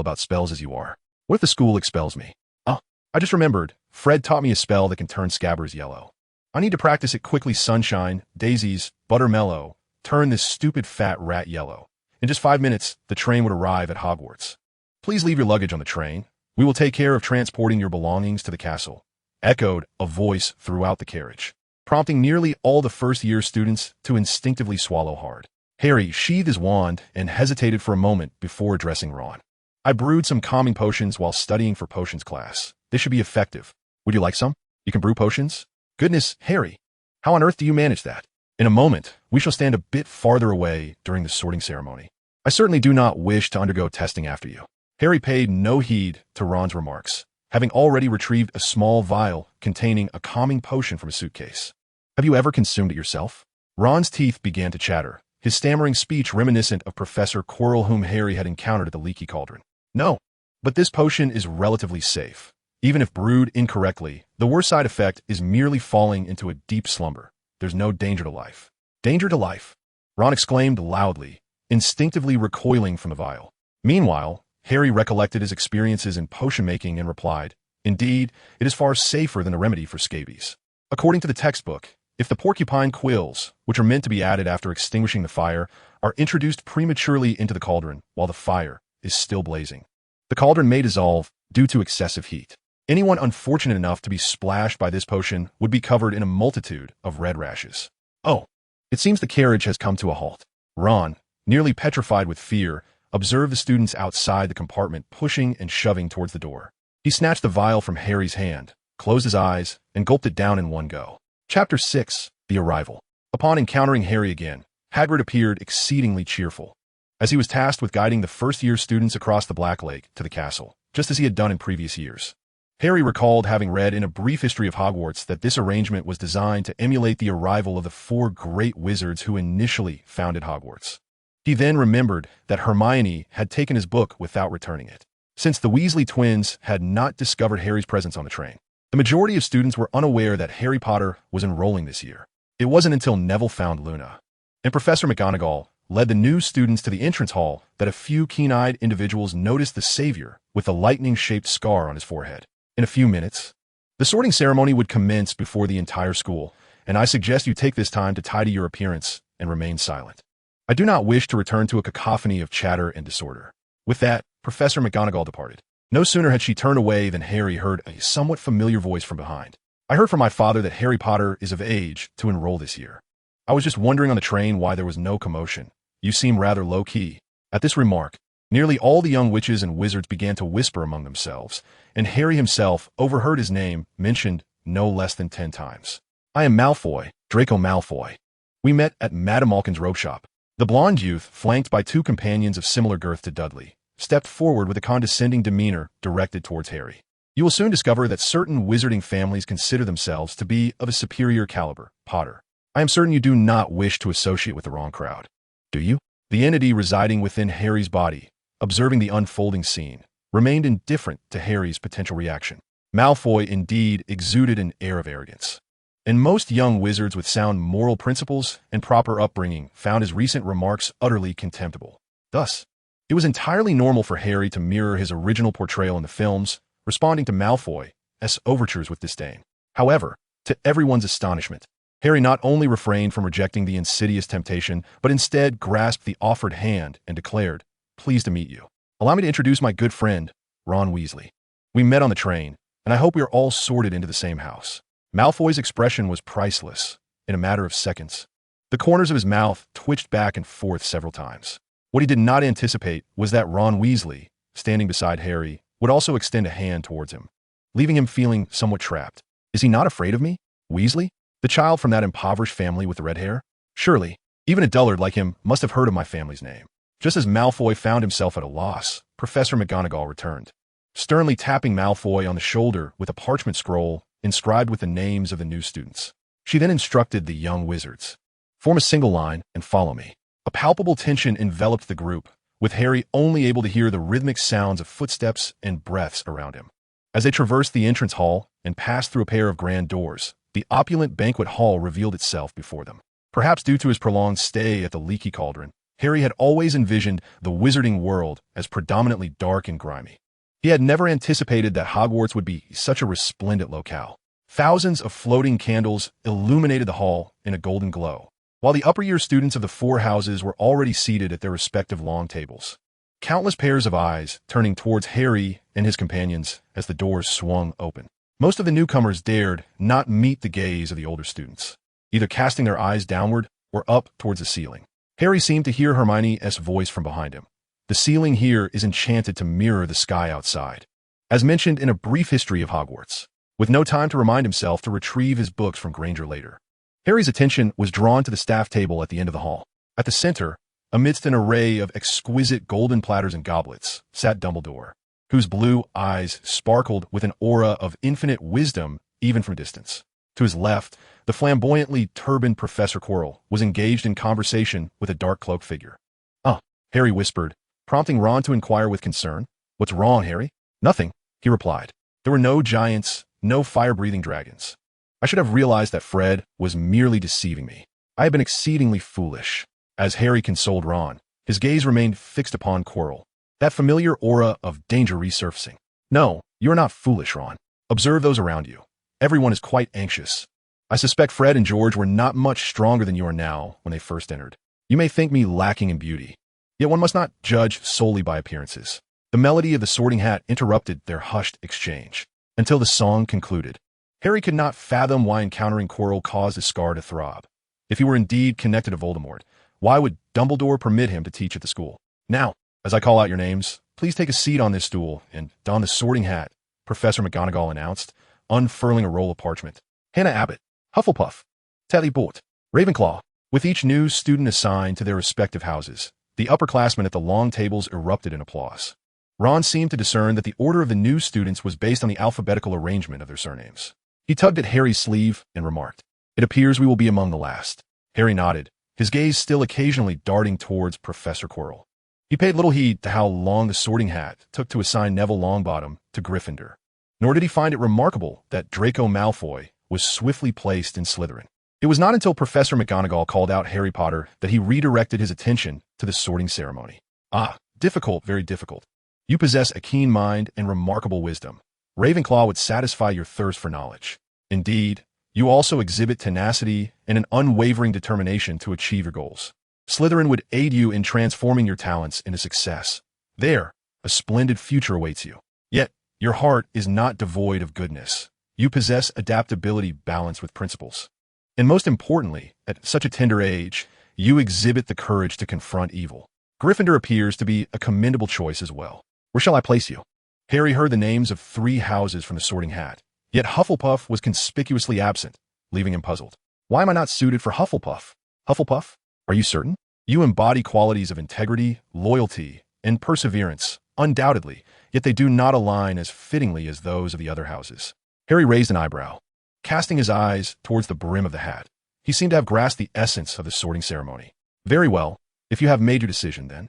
about spells as you are. What if the school expels me? Oh, I just remembered. Fred taught me a spell that can turn scabbers yellow. I need to practice it quickly. Sunshine, daisies, buttermellow, turn this stupid fat rat yellow. In just 5 minutes, the train would arrive at Hogwarts. Please leave your luggage on the train. We will take care of transporting your belongings to the castle, echoed a voice throughout the carriage, prompting nearly all the first-year students to instinctively swallow hard. Harry sheathed his wand and hesitated for a moment before addressing Ron. I brewed some calming potions while studying for potions class. They should be effective. Would you like some? You can brew potions? Goodness, Harry, how on earth do you manage that? In a moment, we shall stand a bit farther away during the sorting ceremony. I certainly do not wish to undergo testing after you. Harry paid no heed to Ron's remarks, having already retrieved a small vial containing a calming potion from a suitcase. Have you ever consumed it yourself? Ron's teeth began to chatter, his stammering speech reminiscent of Professor Quirrell whom Harry had encountered at the Leaky Cauldron. No, but this potion is relatively safe. Even if brewed incorrectly, the worst side effect is merely falling into a deep slumber. There's no danger to life. Danger to life? Ron exclaimed loudly, instinctively recoiling from the vial. Meanwhile, Harry recollected his experiences in potion-making and replied, Indeed, it is far safer than a remedy for scabies. According to the textbook, if the porcupine quills, which are meant to be added after extinguishing the fire, are introduced prematurely into the cauldron while the fire is still blazing, the cauldron may dissolve due to excessive heat. Anyone unfortunate enough to be splashed by this potion would be covered in a multitude of red rashes. Oh, it seems the carriage has come to a halt. Ron, nearly petrified with fear, observed the students outside the compartment pushing and shoving towards the door. He snatched the vial from Harry's hand, closed his eyes, and gulped it down in one go. Chapter 6. The Arrival. Upon encountering Harry again, Hagrid appeared exceedingly cheerful, as he was tasked with guiding the first-year students across the Black Lake to the castle, just as he had done in previous years. Harry recalled having read in a brief history of Hogwarts that this arrangement was designed to emulate the arrival of the 4 great wizards who initially founded Hogwarts. He then remembered that Hermione had taken his book without returning it. Since the Weasley twins had not discovered Harry's presence on the train, the majority of students were unaware that Harry Potter was enrolling this year. It wasn't until Neville found Luna, and Professor McGonagall led the new students to the entrance hall that a few keen-eyed individuals noticed the savior with the lightning-shaped scar on his forehead. In a few minutes, the sorting ceremony would commence before the entire school, and I suggest you take this time to tidy your appearance and remain silent. I do not wish to return to a cacophony of chatter and disorder. With that, Professor McGonagall departed. No sooner had she turned away than Harry heard a somewhat familiar voice from behind. I heard from my father that Harry Potter is of age to enroll this year. I was just wondering on the train why there was no commotion. You seem rather low-key. At this remark, nearly all the young witches and wizards began to whisper among themselves, and Harry himself overheard his name mentioned no less than 10 times. I am Malfoy, Draco Malfoy. We met at Madame Malkin's robe shop. The blonde youth, flanked by 2 companions of similar girth to Dudley, stepped forward with a condescending demeanor directed towards Harry. You will soon discover that certain wizarding families consider themselves to be of a superior caliber, Potter. I am certain you do not wish to associate with the wrong crowd. Do you? The entity residing within Harry's body, observing the unfolding scene, remained indifferent to Harry's potential reaction. Malfoy indeed exuded an air of arrogance, and most young wizards with sound moral principles and proper upbringing found his recent remarks utterly contemptible. Thus, it was entirely normal for Harry to mirror his original portrayal in the films, responding to Malfoy's overtures with disdain. However, to everyone's astonishment, Harry not only refrained from rejecting the insidious temptation, but instead grasped the offered hand and declared, "Pleased to meet you. Allow me to introduce my good friend, Ron Weasley. We met on the train, and I hope we are all sorted into the same house." Malfoy's expression was priceless. In a matter of seconds, the corners of his mouth twitched back and forth several times. What he did not anticipate was that Ron Weasley, standing beside Harry, would also extend a hand towards him, leaving him feeling somewhat trapped. Is he not afraid of me? Weasley? The child from that impoverished family with the red hair? Surely, even a dullard like him must have heard of my family's name. Just as Malfoy found himself at a loss, Professor McGonagall returned, sternly tapping Malfoy on the shoulder with a parchment scroll inscribed with the names of the new students. She then instructed the young wizards, "Form a single line and follow me." A palpable tension enveloped the group, with Harry only able to hear the rhythmic sounds of footsteps and breaths around him. As they traversed the entrance hall and passed through a pair of grand doors, the opulent banquet hall revealed itself before them. Perhaps due to his prolonged stay at the Leaky Cauldron, Harry had always envisioned the wizarding world as predominantly dark and grimy. He had never anticipated that Hogwarts would be such a resplendent locale. Thousands of floating candles illuminated the hall in a golden glow, while the upper-year students of the four houses were already seated at their respective long tables. Countless pairs of eyes turning towards Harry and his companions as the doors swung open. Most of the newcomers dared not meet the gaze of the older students, either casting their eyes downward or up towards the ceiling. Harry seemed to hear Hermione's voice from behind him. The ceiling here is enchanted to mirror the sky outside. As mentioned in A Brief History of Hogwarts, with no time to remind himself to retrieve his books from Granger later, Harry's attention was drawn to the staff table at the end of the hall. At the center, amidst an array of exquisite golden platters and goblets, sat Dumbledore, whose blue eyes sparkled with an aura of infinite wisdom even from distance. To his left, the flamboyantly turbaned Professor Quirrell was engaged in conversation with a dark-cloaked figure. "Ah," Harry whispered, prompting Ron to inquire with concern. "What's wrong, Harry?" "Nothing," he replied. "There were no giants, no fire-breathing dragons. I should have realized that Fred was merely deceiving me. I have been exceedingly foolish." As Harry consoled Ron, his gaze remained fixed upon Quirrell, that familiar aura of danger resurfacing. "No, you are not foolish, Ron. Observe those around you. Everyone is quite anxious. I suspect Fred and George were not much stronger than you are now when they first entered. You may think me lacking in beauty, yet one must not judge solely by appearances." The melody of the Sorting Hat interrupted their hushed exchange, until the song concluded. Harry could not fathom why encountering Quirrell caused his scar to throb. If he were indeed connected to Voldemort, why would Dumbledore permit him to teach at the school? "Now, as I call out your names, please take a seat on this stool and don the Sorting Hat," Professor McGonagall announced, unfurling a roll of parchment. "Hannah Abbott, Hufflepuff, Tally Bort, Ravenclaw." With each new student assigned to their respective houses, the upperclassmen at the long tables erupted in applause. Ron seemed to discern that the order of the new students was based on the alphabetical arrangement of their surnames. He tugged at Harry's sleeve and remarked, "It appears we will be among the last." Harry nodded, his gaze still occasionally darting towards Professor Quirrell. He paid little heed to how long the Sorting Hat took to assign Neville Longbottom to Gryffindor, nor did he find it remarkable that Draco Malfoy was swiftly placed in Slytherin. It was not until Professor McGonagall called out Harry Potter that he redirected his attention to the sorting ceremony. "Ah, difficult, very difficult. You possess a keen mind and remarkable wisdom. Ravenclaw would satisfy your thirst for knowledge. Indeed, you also exhibit tenacity and an unwavering determination to achieve your goals. Slytherin would aid you in transforming your talents into success. There, a splendid future awaits you. Yet, your heart is not devoid of goodness. You possess adaptability balanced with principles. And most importantly, at such a tender age, you exhibit the courage to confront evil. Gryffindor appears to be a commendable choice as well. Where shall I place you?" Harry heard the names of 3 houses from the Sorting Hat, yet Hufflepuff was conspicuously absent, leaving him puzzled. "Why am I not suited for Hufflepuff?" "Hufflepuff? Are you certain? You embody qualities of integrity, loyalty, and perseverance, undoubtedly, yet they do not align as fittingly as those of the other houses." Harry raised an eyebrow, casting his eyes towards the brim of the hat. He seemed to have grasped the essence of the sorting ceremony. "Very well, if you have made your decision, then."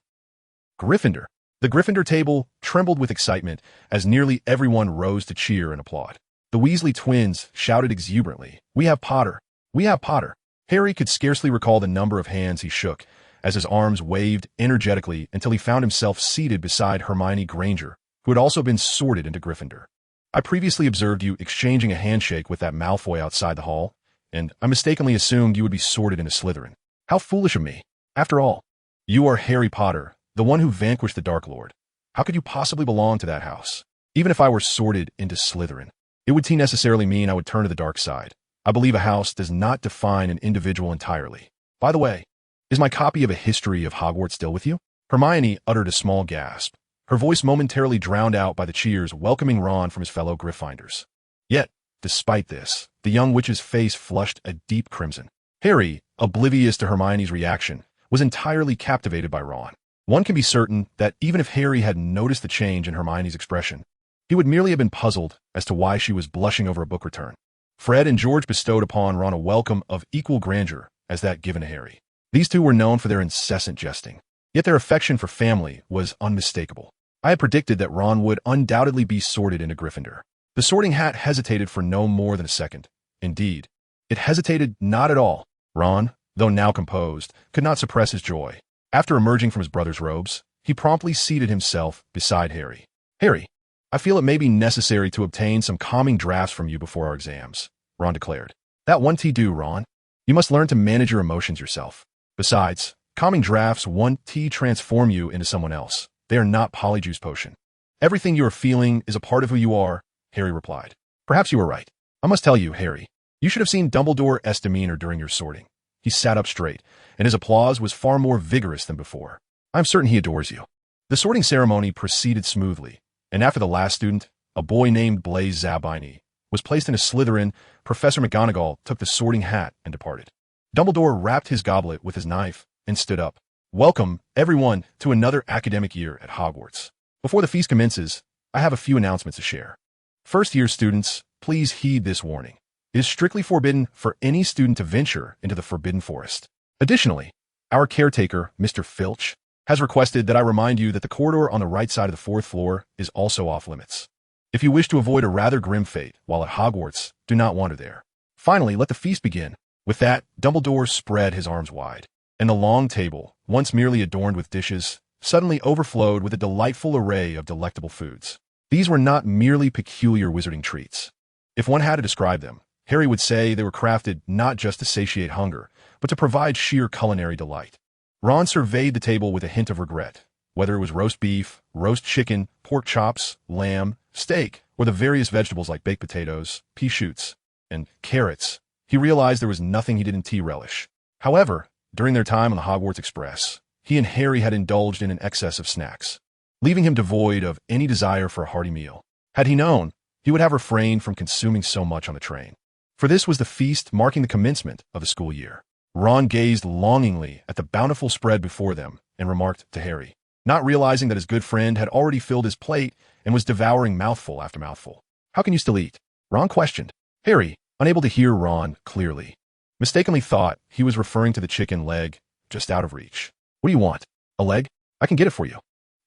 Gryffindor. The Gryffindor table trembled with excitement as nearly everyone rose to cheer and applaud. The Weasley twins shouted exuberantly, "We have Potter! We have Potter!" Harry could scarcely recall the number of hands he shook as his arms waved energetically until he found himself seated beside Hermione Granger, who had also been sorted into Gryffindor. "I previously observed you exchanging a handshake with that Malfoy outside the hall, and I mistakenly assumed you would be sorted into Slytherin. How foolish of me! After all, you are Harry Potter, the one who vanquished the Dark Lord. How could you possibly belong to that house? Even if I were sorted into Slytherin, it would necessarily mean I would turn to the dark side. I believe a house does not define an individual entirely. By the way, is my copy of A History of Hogwarts still with you?" Hermione uttered a small gasp, her voice momentarily drowned out by the cheers welcoming Ron from his fellow Gryffindors. Yet, despite this, the young witch's face flushed a deep crimson. Harry, oblivious to Hermione's reaction, was entirely captivated by Ron. One can be certain that even if Harry had noticed the change in Hermione's expression, he would merely have been puzzled as to why she was blushing over a book return. Fred and George bestowed upon Ron a welcome of equal grandeur as that given to Harry. These two were known for their incessant jesting, yet their affection for family was unmistakable. I had predicted that Ron would undoubtedly be sorted into Gryffindor. The Sorting Hat hesitated for no more than a second. Indeed, it hesitated not at all. Ron, though now composed, could not suppress his joy. After emerging from his brother's robes, he promptly seated himself beside Harry. Harry, I feel it may be necessary to obtain some calming drafts from you before our exams, Ron declared. That won't do, Ron. You must learn to manage your emotions yourself. Besides, calming drafts won't transform you into someone else. They are not Polyjuice Potion. Everything you are feeling is a part of who you are, Harry replied. Perhaps you are right. I must tell you, Harry, you should have seen Dumbledore's demeanor during your sorting. He sat up straight, and his applause was far more vigorous than before. I'm certain he adores you. The sorting ceremony proceeded smoothly, and after the last student, a boy named Blaise Zabini, was placed in a Slytherin, Professor McGonagall took the sorting hat and departed. Dumbledore wrapped his goblet with his knife and stood up. Welcome, everyone, to another academic year at Hogwarts. Before the feast commences, I have a few announcements to share. First-year students, please heed this warning. It is strictly forbidden for any student to venture into the Forbidden Forest. Additionally, our caretaker, Mr. Filch, has requested that I remind you that the corridor on the right side of the 4th floor is also off-limits. If you wish to avoid a rather grim fate while at Hogwarts, do not wander there. Finally, let the feast begin. With that, Dumbledore spread his arms wide, and the long table, once merely adorned with dishes, suddenly overflowed with a delightful array of delectable foods. These were not merely peculiar wizarding treats. If one had to describe them, Harry would say they were crafted not just to satiate hunger, but to provide sheer culinary delight. Ron surveyed the table with a hint of regret. Whether it was roast beef, roast chicken, pork chops, lamb, steak, or the various vegetables like baked potatoes, pea shoots, and carrots, he realized there was nothing he didn't relish. However, during their time on the Hogwarts Express, he and Harry had indulged in an excess of snacks, leaving him devoid of any desire for a hearty meal. Had he known, he would have refrained from consuming so much on the train. For this was the feast marking the commencement of the school year. Ron gazed longingly at the bountiful spread before them and remarked to Harry, not realizing that his good friend had already filled his plate and was devouring mouthful after mouthful. How can you still eat? Ron questioned. Harry, unable to hear Ron clearly, mistakenly thought he was referring to the chicken leg just out of reach. What do you want? A leg? I can get it for you.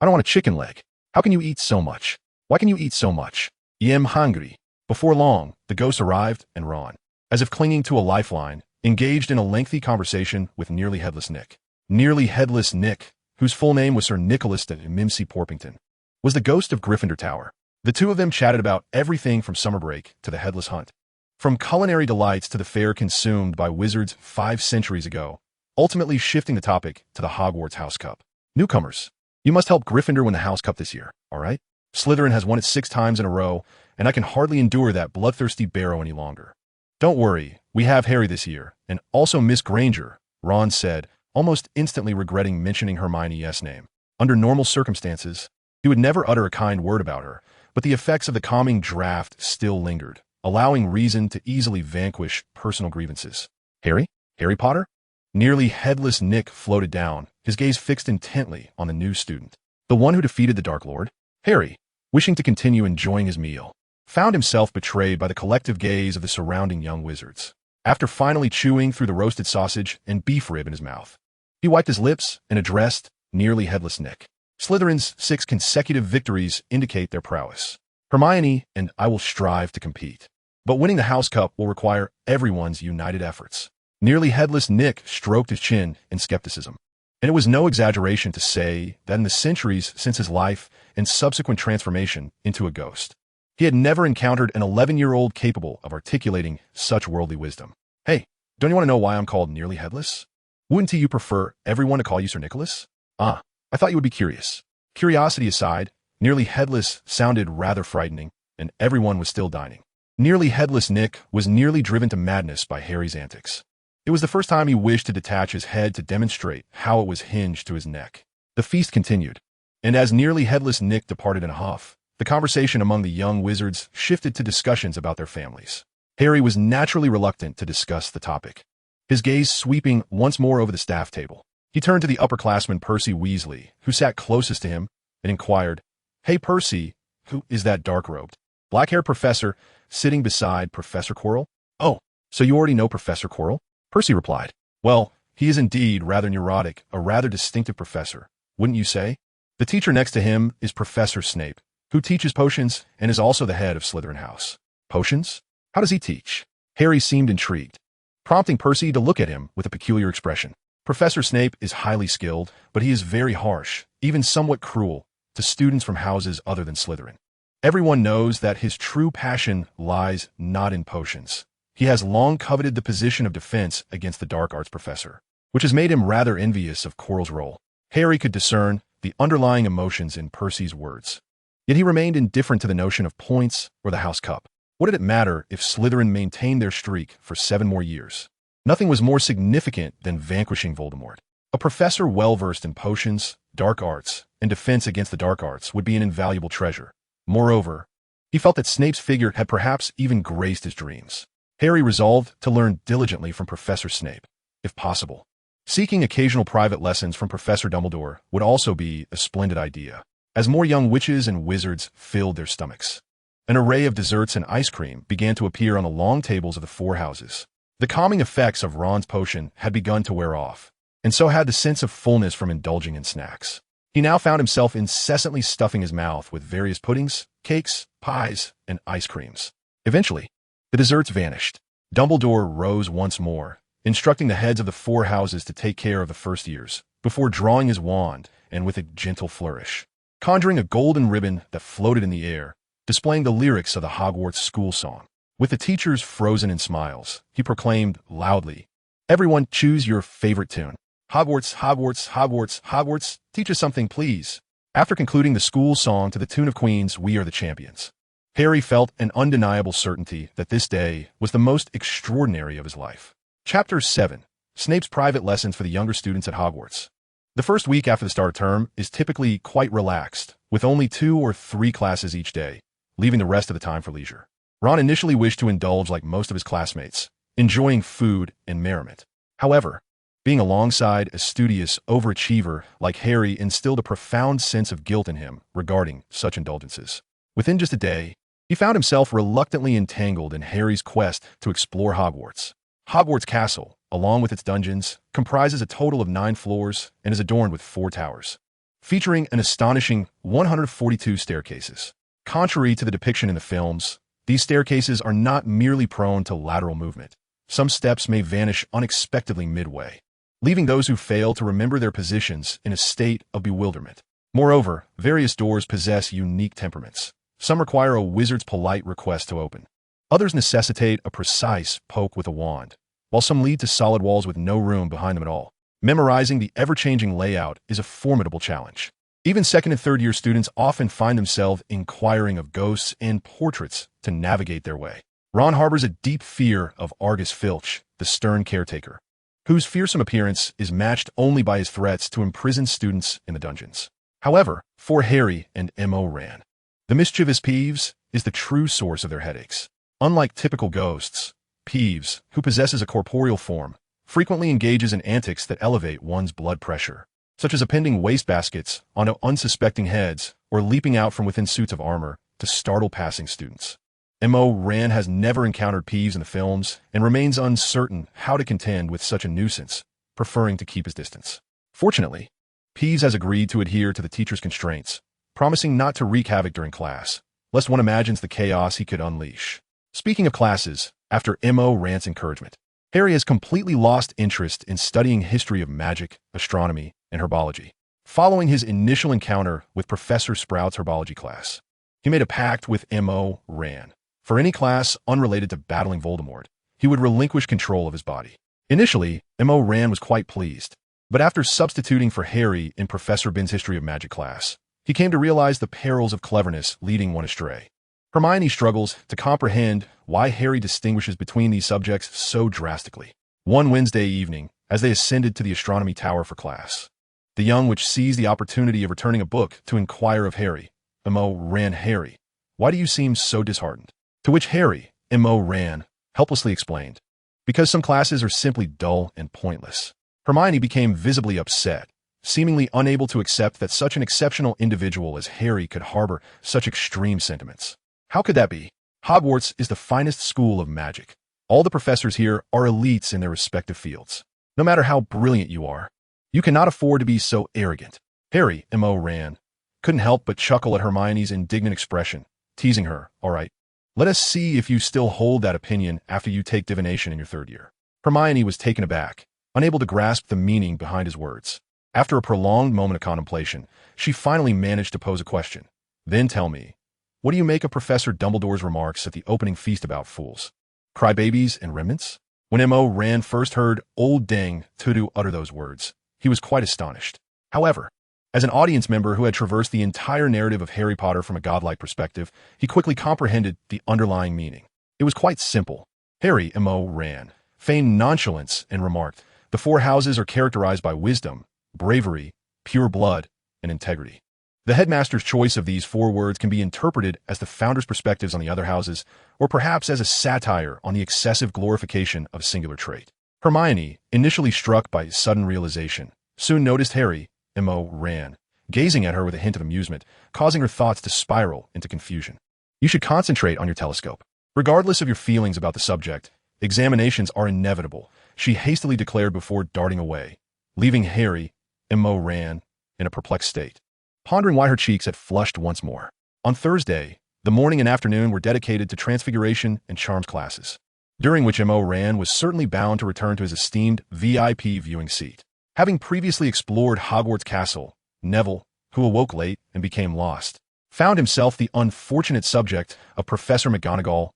I don't want a chicken leg. How can you eat so much? Why can you eat so much? I'm hungry. Before long, the ghost arrived, and Ron, as if clinging to a lifeline, engaged in a lengthy conversation with Nearly Headless Nick. Nearly Headless Nick, whose full name was Sir Nicholas de Mimsy Porpington, was the ghost of Gryffindor Tower. The two of them chatted about everything from summer break to the headless hunt, from culinary delights to the fare consumed by wizards 5 centuries ago, ultimately shifting the topic to the Hogwarts House Cup. Newcomers, you must help Gryffindor win the House Cup this year, all right? Slytherin has won it 6 times in a row, and I can hardly endure that bloodthirsty barrow any longer. Don't worry, we have Harry this year, and also Miss Granger, Ron said, almost instantly regretting mentioning Hermione's name. Under normal circumstances, he would never utter a kind word about her, but the effects of the calming draft still lingered, allowing reason to easily vanquish personal grievances. Harry? Harry Potter? Nearly Headless Nick floated down, his gaze fixed intently on the new student. The one who defeated the Dark Lord? Harry, wishing to continue enjoying his meal, found himself betrayed by the collective gaze of the surrounding young wizards. After finally chewing through the roasted sausage and beef rib in his mouth, he wiped his lips and addressed Nearly Headless Nick. Slytherin's 6 consecutive victories indicate their prowess. Hermione and I will strive to compete, but winning the House Cup will require everyone's united efforts. Nearly Headless Nick stroked his chin in skepticism, and it was no exaggeration to say that in the centuries since his life and subsequent transformation into a ghost, he had never encountered an 11-year-old capable of articulating such worldly wisdom. Hey, don't you want to know why I'm called Nearly Headless? Wouldn't you prefer everyone to call you Sir Nicholas? I thought you would be curious. Curiosity aside, Nearly Headless sounded rather frightening, and everyone was still dining. Nearly Headless Nick was nearly driven to madness by Harry's antics. It was the first time he wished to detach his head to demonstrate how it was hinged to his neck. The feast continued, and as nearly headless Nick departed in a huff, the conversation among the young wizards shifted to discussions about their families. Harry was naturally reluctant to discuss the topic, his gaze sweeping once more over the staff table. He turned to the upperclassman Percy Weasley, who sat closest to him, and inquired, "Hey Percy, who is that dark-robed, black-haired professor sitting beside Professor Quirrell?" "Oh, so you already know Professor Quirrell?" Percy replied. "Well, he is indeed rather neurotic, a rather distinctive professor, wouldn't you say? The teacher next to him is Professor Snape, who teaches potions and is also the head of Slytherin House." "Potions? How does he teach?" Harry seemed intrigued, prompting Percy to look at him with a peculiar expression. "Professor Snape is highly skilled, but he is very harsh, even somewhat cruel, to students from houses other than Slytherin. Everyone knows that his true passion lies not in potions. He has long coveted the position of defense against the dark arts professor, which has made him rather envious of Quirrell's role." Harry could discern the underlying emotions in Percy's words. Yet he remained indifferent to the notion of points or the House Cup. What did it matter if Slytherin maintained their streak for 7 more years? Nothing was more significant than vanquishing Voldemort. A professor well-versed in potions, dark arts, and defense against the dark arts would be an invaluable treasure. Moreover, he felt that Snape's figure had perhaps even graced his dreams. Harry resolved to learn diligently from Professor Snape, if possible. Seeking occasional private lessons from Professor Dumbledore would also be a splendid idea, as more young witches and wizards filled their stomachs. An array of desserts and ice cream began to appear on the long tables of the 4 houses. The calming effects of Ron's potion had begun to wear off, and so had the sense of fullness from indulging in snacks. He now found himself incessantly stuffing his mouth with various puddings, cakes, pies, and ice creams. Eventually, the desserts vanished. Dumbledore rose once more, instructing the heads of the 4 houses to take care of the first years, before drawing his wand and with a gentle flourish, conjuring a golden ribbon that floated in the air, displaying the lyrics of the Hogwarts school song. With the teachers frozen in smiles, he proclaimed loudly, "Everyone choose your favorite tune. Hogwarts, Hogwarts, Hogwarts, Hogwarts, teach us something, please." After concluding the school song to the tune of Queen's "We Are the Champions," Harry felt an undeniable certainty that this day was the most extraordinary of his life. Chapter 7. Snape's Private Lessons for the Younger Students at Hogwarts. The first week after the start of term is typically quite relaxed, with only 2 or 3 classes each day, leaving the rest of the time for leisure. Ron initially wished to indulge like most of his classmates, enjoying food and merriment. However, being alongside a studious overachiever like Harry instilled a profound sense of guilt in him regarding such indulgences. Within just a day, he found himself reluctantly entangled in Harry's quest to explore Hogwarts. Hogwarts Castle, along with its dungeons, comprises a total of 9 floors and is adorned with 4 towers, featuring an astonishing 142 staircases. Contrary to the depiction in the films, these staircases are not merely prone to lateral movement. Some steps may vanish unexpectedly midway, leaving those who fail to remember their positions in a state of bewilderment. Moreover, various doors possess unique temperaments. Some require a wizard's polite request to open. Others necessitate a precise poke with a wand, while some lead to solid walls with no room behind them at all. Memorizing the ever-changing layout is a formidable challenge. Even 2nd and 3rd year students often find themselves inquiring of ghosts and portraits to navigate their way. Ron harbors a deep fear of Argus Filch, the stern caretaker, whose fearsome appearance is matched only by his threats to imprison students in the dungeons. However, for Harry and M.O. Ran, the mischievous Peeves is the true source of their headaches. Unlike typical ghosts, Peeves, who possesses a corporeal form, frequently engages in antics that elevate one's blood pressure, such as appending wastebaskets onto unsuspecting heads or leaping out from within suits of armor to startle passing students. M.O. Ran has never encountered Peeves in the films and remains uncertain how to contend with such a nuisance, preferring to keep his distance. Fortunately, Peeves has agreed to adhere to the teacher's constraints, promising not to wreak havoc during class, lest one imagines the chaos he could unleash. Speaking of classes, after M.O. Ran's encouragement, Harry has completely lost interest in studying history of magic, astronomy, and herbology. Following his initial encounter with Professor Sprout's herbology class, he made a pact with M.O. Ran. For any class unrelated to battling Voldemort, he would relinquish control of his body. Initially, M.O. Ran was quite pleased, but after substituting for Harry in Professor Bin's History of Magic class, he came to realize the perils of cleverness leading one astray. Hermione struggles to comprehend why Harry distinguishes between these subjects so drastically. One Wednesday evening, as they ascended to the astronomy tower for class, The young witch seized the opportunity of returning a book to inquire of Harry. M.O. ran, Harry, why do you seem so disheartened? To which Harry, M.O. ran, helplessly explained, because some classes are simply dull and pointless. Hermione became visibly upset, seemingly unable to accept that such an exceptional individual as Harry could harbor such extreme sentiments. How could that be? Hogwarts is the finest school of magic. All the professors here are elites in their respective fields. No matter how brilliant you are, you cannot afford to be so arrogant. Harry, M.O. ran, couldn't help but chuckle at Hermione's indignant expression, teasing her, all right, let us see if you still hold that opinion after you take divination in your third year. Hermione was taken aback, unable to grasp the meaning behind his words. After a prolonged moment of contemplation, she finally managed to pose a question. Then tell me, what do you make of Professor Dumbledore's remarks at the opening feast about fools? Crybabies and remnants? When M.O. ran first heard Old Dang Tudu utter those words, he was quite astonished. However, as an audience member who had traversed the entire narrative of Harry Potter from a godlike perspective, he quickly comprehended the underlying meaning. It was quite simple. Harry, M.O. ran, feigned nonchalance and remarked, the four houses are characterized by wisdom, bravery, pure blood, and integrity. The headmaster's choice of these four words can be interpreted as the founder's perspectives on the other houses, or perhaps as a satire on the excessive glorification of a singular trait. Hermione, initially struck by sudden realization, soon noticed Harry, M.O. ran, gazing at her with a hint of amusement, causing her thoughts to spiral into confusion. You should concentrate on your telescope. Regardless of your feelings about the subject, examinations are inevitable, she hastily declared before darting away, leaving Harry, M.O. ran, in a perplexed state, pondering why her cheeks had flushed once more. On Thursday, the morning and afternoon were dedicated to Transfiguration and Charms classes, during which M.O. ran was certainly bound to return to his esteemed VIP viewing seat. Having previously explored Hogwarts Castle, Neville, who awoke late and became lost, found himself the unfortunate subject of Professor McGonagall's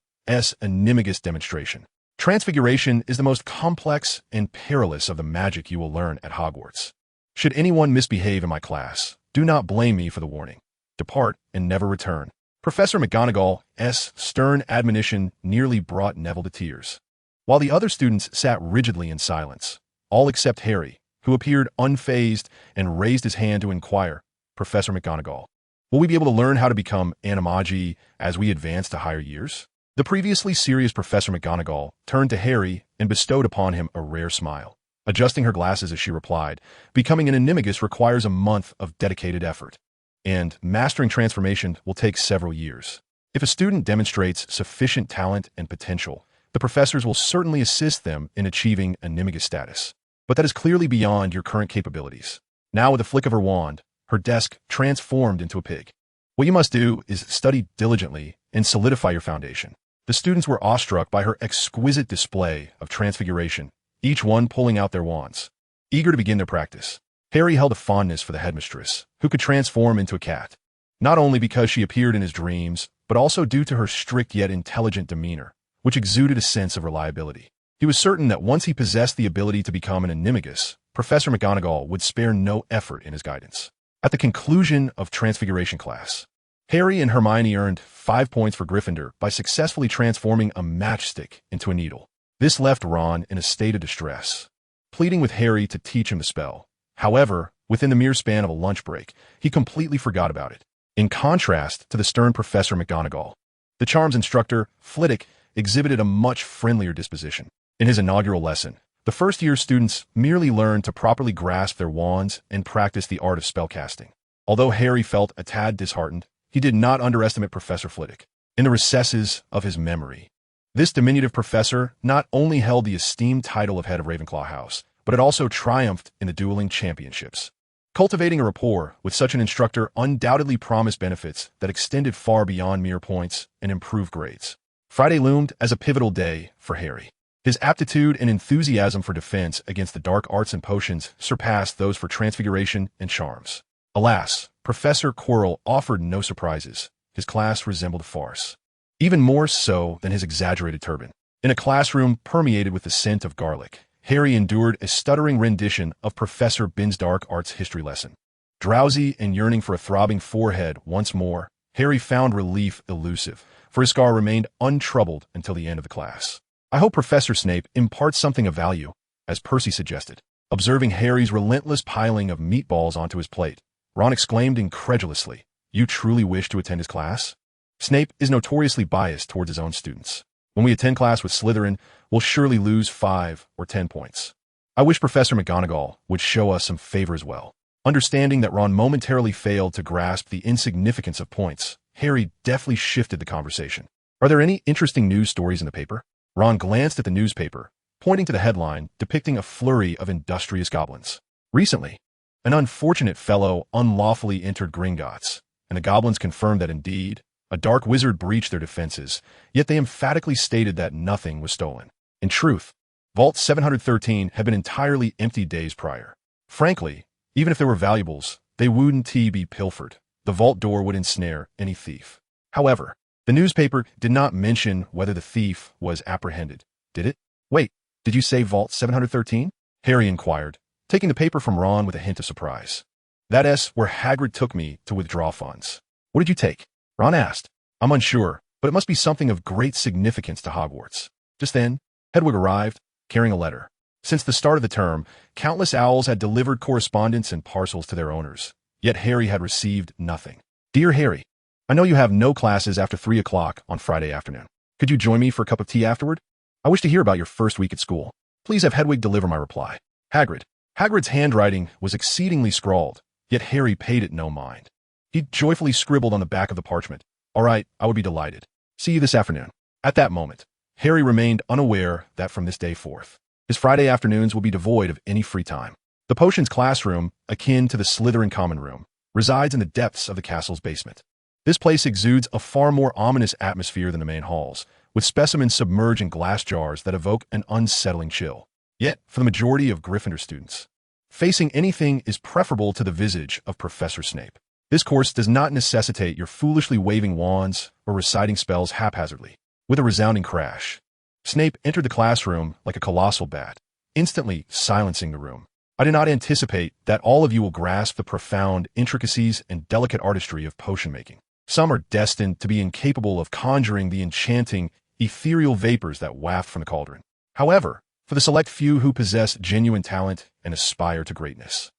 animagus demonstration. Transfiguration is the most complex and perilous of the magic you will learn at Hogwarts. Should anyone misbehave in my class, do not blame me for the warning. Depart and never return. Professor McGonagall's stern admonition nearly brought Neville to tears, while the other students sat rigidly in silence, all except Harry, who appeared unfazed and raised his hand to inquire, Professor McGonagall, will we be able to learn how to become animagi as we advance to higher years? The previously serious Professor McGonagall turned to Harry and bestowed upon him a rare smile. Adjusting her glasses as she replied, becoming an animagus requires a month of dedicated effort, and mastering transformation will take several years. If a student demonstrates sufficient talent and potential, the professors will certainly assist them in achieving animagus status. But that is clearly beyond your current capabilities. Now, with a flick of her wand, her desk transformed into a pig. What you must do is study diligently and solidify your foundation. The students were awestruck by her exquisite display of transfiguration, each one pulling out their wands, eager to begin their practice. Harry held a fondness for the headmistress, who could transform into a cat, not only because she appeared in his dreams, but also due to her strict yet intelligent demeanor, which exuded a sense of reliability. He was certain that once he possessed the ability to become an animagus, Professor McGonagall would spare no effort in his guidance. At the conclusion of Transfiguration class, Harry and Hermione earned 5 points for Gryffindor by successfully transforming a matchstick into a needle. This left Ron in a state of distress, pleading with Harry to teach him the spell. However, within the mere span of a lunch break, he completely forgot about it. In contrast to the stern Professor McGonagall, the charms instructor, Flitwick, exhibited a much friendlier disposition. In his inaugural lesson, the first-year students merely learned to properly grasp their wands and practice the art of spellcasting. Although Harry felt a tad disheartened, he did not underestimate Professor Flitwick. In the recesses of his memory, this diminutive professor not only held the esteemed title of head of Ravenclaw House, but had also triumphed in the dueling championships. Cultivating a rapport with such an instructor undoubtedly promised benefits that extended far beyond mere points and improved grades. Friday loomed as a pivotal day for Harry. His aptitude and enthusiasm for defense against the dark arts and potions surpassed those for transfiguration and charms. Alas, Professor Quirrell offered no surprises. His class resembled a farce, even more so than his exaggerated turban. In a classroom permeated with the scent of garlic, Harry endured a stuttering rendition of Professor Bin's dark arts history lesson. Drowsy and yearning for a throbbing forehead once more, Harry found relief elusive, for his scar remained untroubled until the end of the class. I hope Professor Snape imparts something of value, as Percy suggested. Observing Harry's relentless piling of meatballs onto his plate, Ron exclaimed incredulously, "You truly wish to attend his class?" Snape is notoriously biased towards his own students. When we attend class with Slytherin, we'll surely lose 5 or 10 points. I wish Professor McGonagall would show us some favor as well. Understanding that Ron momentarily failed to grasp the insignificance of points, Harry deftly shifted the conversation. "Are there any interesting news stories in the paper?" Ron glanced at the newspaper, pointing to the headline depicting a flurry of industrious goblins. "Recently, an unfortunate fellow unlawfully entered Gringotts, and the goblins confirmed that indeed, a dark wizard breached their defenses, yet they emphatically stated that nothing was stolen. In truth, Vault 713 had been entirely empty days prior. Frankly, even if there were valuables, they wouldn't be pilfered. The vault door would ensnare any thief. However, the newspaper did not mention whether the thief was apprehended, did it? Wait, did you say Vault 713? Harry inquired, taking the paper from Ron with a hint of surprise. "That's where Hagrid took me to withdraw funds." "What did you take?" Ron asked. "I'm unsure, but it must be something of great significance to Hogwarts." Just then, Hedwig arrived, carrying a letter. Since the start of the term, countless owls had delivered correspondence and parcels to their owners, yet Harry had received nothing. "Dear Harry, I know you have no classes after 3 o'clock on Friday afternoon. Could you join me for a cup of tea afterward? I wish to hear about your first week at school. Please have Hedwig deliver my reply. Hagrid." Hagrid's handwriting was exceedingly scrawled, yet Harry paid it no mind. He joyfully scribbled on the back of the parchment, "All right, I would be delighted. See you this afternoon." At that moment, Harry remained unaware that from this day forth, his Friday afternoons will be devoid of any free time. The potions classroom, akin to the Slytherin common room, resides in the depths of the castle's basement. This place exudes a far more ominous atmosphere than the main halls, with specimens submerged in glass jars that evoke an unsettling chill. Yet, for the majority of Gryffindor students, facing anything is preferable to the visage of Professor Snape. This course does not necessitate your foolishly waving wands or reciting spells haphazardly. With a resounding crash, Snape entered the classroom like a colossal bat, instantly silencing the room. "I do not anticipate that all of you will grasp the profound intricacies and delicate artistry of potion making. Some are destined to be incapable of conjuring the enchanting, ethereal vapors that waft from the cauldron. However, for the select few who possess genuine talent and aspire to greatness,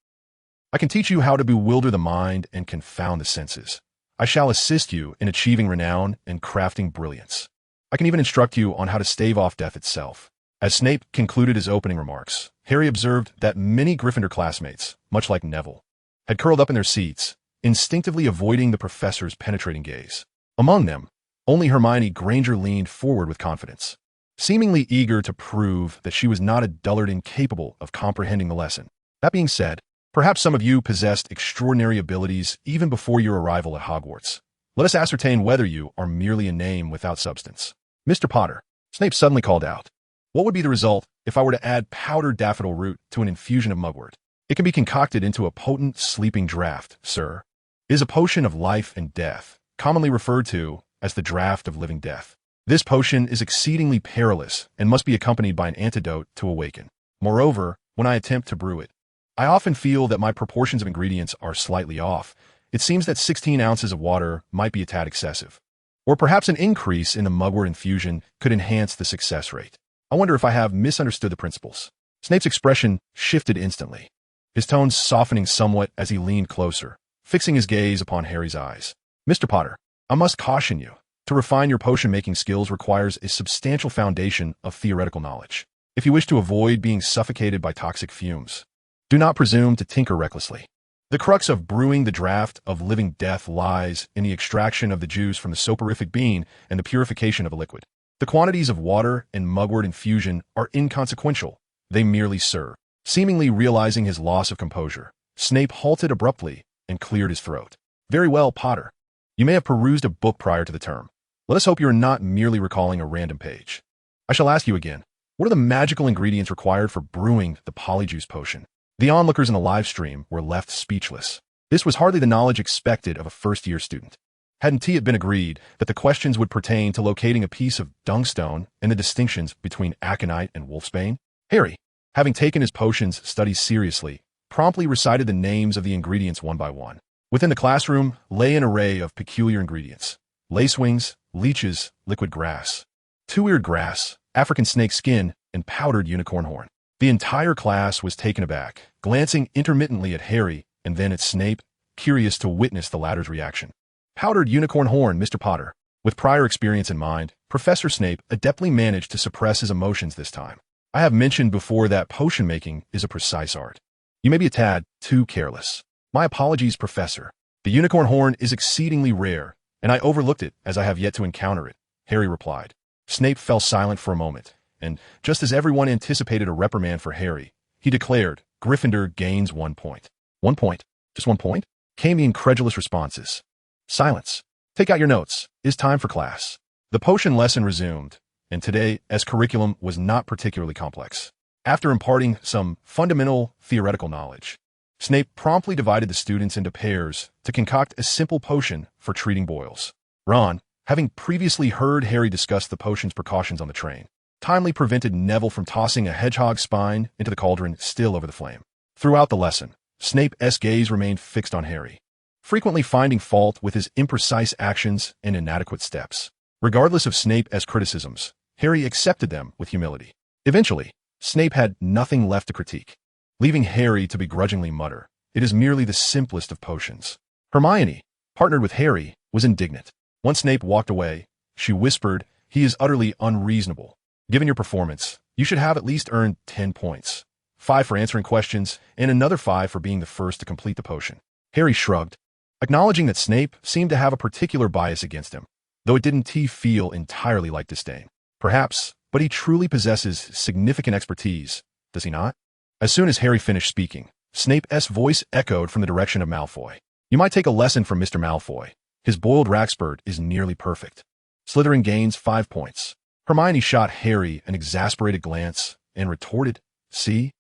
I can teach you how to bewilder the mind and confound the senses. I shall assist you in achieving renown and crafting brilliance. I can even instruct you on how to stave off death itself." As Snape concluded his opening remarks, Harry observed that many Gryffindor classmates, much like Neville, had curled up in their seats, instinctively avoiding the professor's penetrating gaze. Among them, only Hermione Granger leaned forward with confidence, seemingly eager to prove that she was not a dullard incapable of comprehending the lesson. That being said, perhaps some of you possessed extraordinary abilities even before your arrival at Hogwarts. Let us ascertain whether you are merely a name without substance. "Mr. Potter," Snape suddenly called out, "what would be the result if I were to add powdered daffodil root to an infusion of mugwort? It can be concocted into a potent sleeping draught, sir. It is a potion of life and death, commonly referred to as the draught of living death. This potion is exceedingly perilous and must be accompanied by an antidote to awaken. Moreover, when I attempt to brew it, I often feel that my proportions of ingredients are slightly off. It seems that 16 ounces of water might be a tad excessive. Or perhaps an increase in the mugwort infusion could enhance the success rate. I wonder if I have misunderstood the principles." Snape's expression shifted instantly, his tones softening somewhat as he leaned closer, fixing his gaze upon Harry's eyes. "Mr. Potter, I must caution you. To refine your potion-making skills requires a substantial foundation of theoretical knowledge. If you wish to avoid being suffocated by toxic fumes, do not presume to tinker recklessly. The crux of brewing the draught of living death lies in the extraction of the juice from the soporific bean and the purification of a liquid. The quantities of water and mugwort infusion are inconsequential. They merely serve." Seemingly realizing his loss of composure, Snape halted abruptly and cleared his throat. "Very well, Potter. You may have perused a book prior to the term. Let us hope you are not merely recalling a random page. I shall ask you again, what are the magical ingredients required for brewing the polyjuice potion?" The onlookers in the live stream were left speechless. This was hardly the knowledge expected of a first-year student. Hadn't it been agreed that the questions would pertain to locating a piece of dungstone and the distinctions between aconite and wolfsbane? Harry, having taken his potions studies seriously, promptly recited the names of the ingredients one by one. Within the classroom lay an array of peculiar ingredients: lacewings, leeches, liquid grass, two-eared grass, African snake skin, and powdered unicorn horn. The entire class was taken aback, glancing intermittently at Harry and then at Snape, curious to witness the latter's reaction. Powdered unicorn horn, Mr. Potter. With prior experience in mind, Professor Snape adeptly managed to suppress his emotions this time. I have mentioned before that potion making is a precise art. You may be a tad too careless. My apologies, Professor. The unicorn horn is exceedingly rare, and I overlooked it as I have yet to encounter it, Harry replied. Snape fell silent for a moment, and just as everyone anticipated a reprimand for Harry, he declared, Gryffindor gains 1 point. 1 point? Just 1 point? Came the incredulous responses. Silence. Take out your notes. It's time for class. The potion lesson resumed, and today, as curriculum was not particularly complex. After imparting some fundamental theoretical knowledge, Snape promptly divided the students into pairs to concoct a simple potion for treating boils. Ron, having previously heard Harry discuss the potion's precautions on the train, timely prevented Neville from tossing a hedgehog's spine into the cauldron still over the flame. Throughout the lesson, Snape's gaze remained fixed on Harry, frequently finding fault with his imprecise actions and inadequate steps. Regardless of Snape's criticisms, Harry accepted them with humility. Eventually, Snape had nothing left to critique, leaving Harry to begrudgingly mutter, "It is merely the simplest of potions." Hermione, partnered with Harry, was indignant. Once Snape walked away, she whispered, "He is utterly unreasonable. Given your performance, you should have at least earned 10 points. 5 for answering questions, and another 5 for being the first to complete the potion." Harry shrugged, acknowledging that Snape seemed to have a particular bias against him, though it didn't feel entirely like disdain. Perhaps, but he truly possesses significant expertise, does he not? As soon as Harry finished speaking, Snape's voice echoed from the direction of Malfoy. "You might take a lesson from Mr. Malfoy. His boiled Raxbird is nearly perfect." Slytherin gains 5 points. Hermione shot Harry an exasperated glance and retorted, "See?"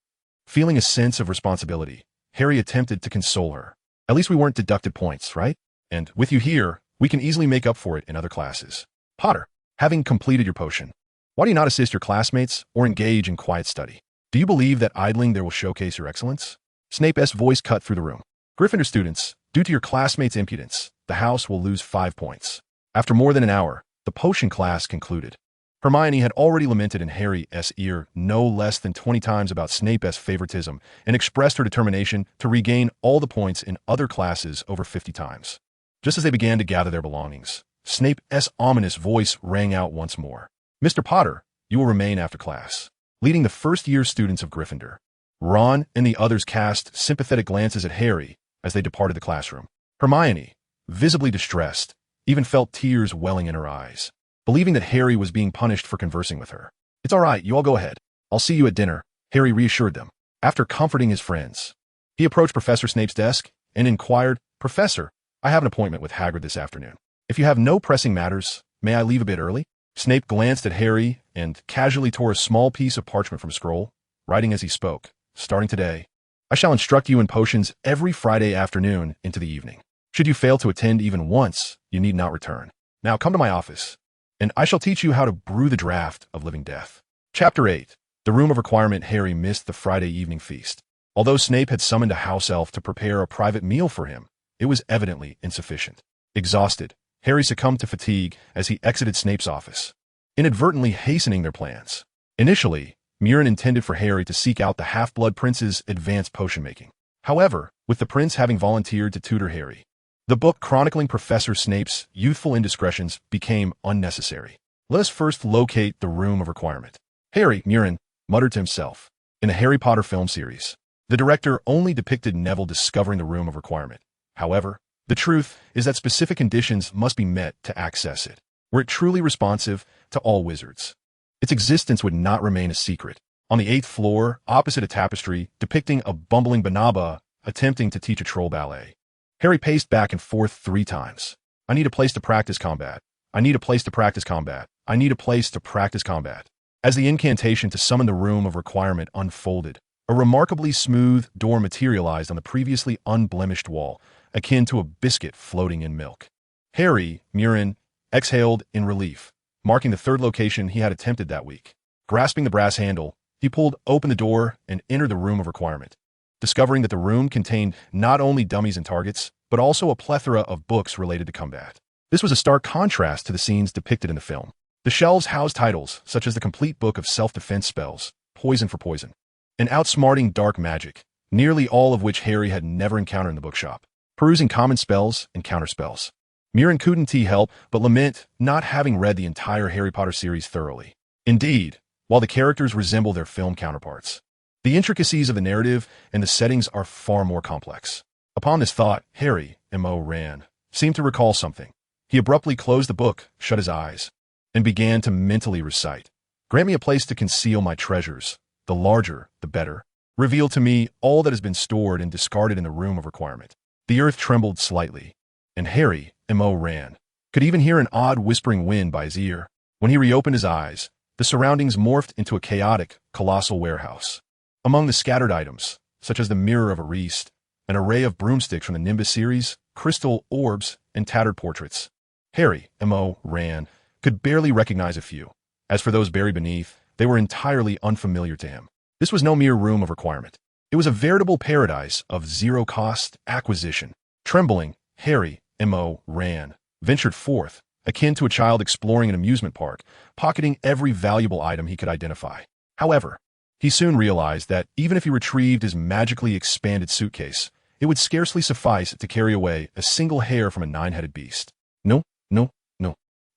Feeling a sense of responsibility, Harry attempted to console her. "At least we weren't deducted points, right? And with you here, we can easily make up for it in other classes." Potter, having completed your potion, why do you not assist your classmates or engage in quiet study? Do you believe that idling there will showcase your excellence? Snape's voice cut through the room. Gryffindor students, due to your classmates' impudence, the house will lose 5 points. After more than an hour, the potion class concluded. Hermione had already lamented in Harry's ear no less than 20 times about Snape's favoritism and expressed her determination to regain all the points in other classes over 50 times. Just as they began to gather their belongings, Snape's ominous voice rang out once more. "Mr. Potter, you will remain after class," leading the first-year students of Gryffindor. Ron and the others cast sympathetic glances at Harry as they departed the classroom. Hermione, visibly distressed, even felt tears welling in her eyes, believing that Harry was being punished for conversing with her. "It's all right, you all go ahead. I'll see you at dinner," Harry reassured them. After comforting his friends, he approached Professor Snape's desk and inquired, "Professor, I have an appointment with Hagrid this afternoon. If you have no pressing matters, may I leave a bit early?" Snape glanced at Harry and casually tore a small piece of parchment from a scroll, writing as he spoke, "Starting today, I shall instruct you in potions every Friday afternoon into the evening. Should you fail to attend even once, you need not return. Now come to my office, and I shall teach you how to brew the draught of living death." Chapter 8. The Room of Requirement. Harry missed the Friday evening feast. Although Snape had summoned a house elf to prepare a private meal for him, it was evidently insufficient. Exhausted, Harry succumbed to fatigue as he exited Snape's office, inadvertently hastening their plans. Initially, Murin intended for Harry to seek out the Half-Blood Prince's advanced potion-making. However, with the prince having volunteered to tutor Harry, the book chronicling Professor Snape's youthful indiscretions became unnecessary. "Let us first locate the Room of Requirement," Harry, Murin, muttered to himself. In the Harry Potter film series, the director only depicted Neville discovering the Room of Requirement. However, the truth is that specific conditions must be met to access it. Were it truly responsive to all wizards, its existence would not remain a secret. On the 8th floor, opposite a tapestry depicting a bumbling Banaba attempting to teach a troll ballet, Harry paced back and forth 3 times. "I need a place to practice combat. I need a place to practice combat. I need a place to practice combat." As the incantation to summon the Room of Requirement unfolded, a remarkably smooth door materialized on the previously unblemished wall, akin to a biscuit floating in milk. Harry, Murin, exhaled in relief, marking the 3rd location he had attempted that week. Grasping the brass handle, he pulled open the door and entered the Room of Requirement, discovering that the room contained not only dummies and targets, but also a plethora of books related to combat. This was a stark contrast to the scenes depicted in the film. The shelves housed titles such as the complete book of self-defense spells, Poison for Poison, and outsmarting dark magic, nearly all of which Harry had never encountered in the bookshop, perusing common spells and counterspells. Mirren couldn't help but lament not having read the entire Harry Potter series thoroughly. Indeed, while the characters resemble their film counterparts, the intricacies of the narrative and the settings are far more complex. Upon this thought, Harry, M.O. Ran, seemed to recall something. He abruptly closed the book, shut his eyes, and began to mentally recite. Grant me a place to conceal my treasures. The larger, the better. Reveal to me all that has been stored and discarded in the room of requirement. The earth trembled slightly, and Harry, M.O. Ran, could even hear an odd whispering wind by his ear. When he reopened his eyes, the surroundings morphed into a chaotic, colossal warehouse. Among the scattered items, such as the mirror of Ariste, an array of broomsticks from the Nimbus series, crystal orbs, and tattered portraits, Harry, M.O. Ran, could barely recognize a few. As for those buried beneath, they were entirely unfamiliar to him. This was no mere room of requirement. It was a veritable paradise of zero-cost acquisition. Trembling, Harry, M.O. Ran, ventured forth, akin to a child exploring an amusement park, pocketing every valuable item he could identify. However, he soon realized that even if he retrieved his magically expanded suitcase, it would scarcely suffice to carry away a single hair from a nine-headed beast. No.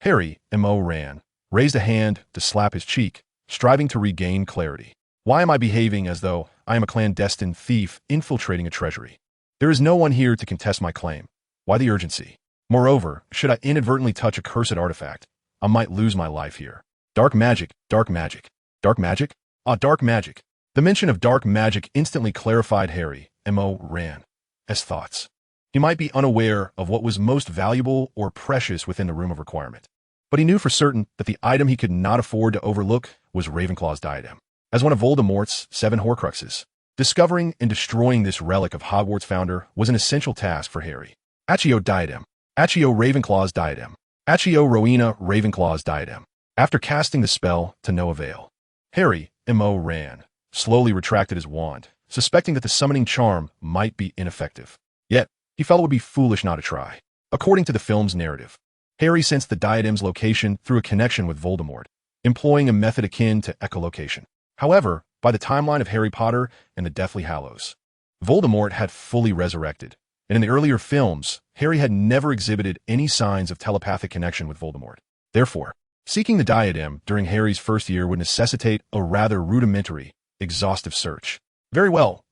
Harry, M.O. Ran, raised a hand to slap his cheek, striving to regain clarity. Why am I behaving as though I am a clandestine thief infiltrating a treasury? There is no one here to contest my claim. Why the urgency? Moreover, should I inadvertently touch a cursed artifact, I might lose my life here. Dark magic, dark magic. Dark magic? Dark magic. The mention of dark magic instantly clarified Harry, M.O. Ran's thoughts. He might be unaware of what was most valuable or precious within the room of requirement, but he knew for certain that the item he could not afford to overlook was Ravenclaw's diadem. As one of Voldemort's 7 Horcruxes, discovering and destroying this relic of Hogwarts founder was an essential task for Harry. Accio diadem. Accio Ravenclaw's diadem. Accio Rowena Ravenclaw's diadem. After casting the spell to no avail, Harry, M.O. Ran, slowly retracted his wand, suspecting that the summoning charm might be ineffective. Yet, he felt it would be foolish not to try. According to the film's narrative, Harry sensed the diadem's location through a connection with Voldemort, employing a method akin to echolocation. However, by the timeline of Harry Potter and the Deathly Hallows, Voldemort had fully resurrected, and in the earlier films, Harry had never exhibited any signs of telepathic connection with Voldemort. Therefore, seeking the diadem during Harry's first year would necessitate a rather rudimentary, exhaustive search. Very well.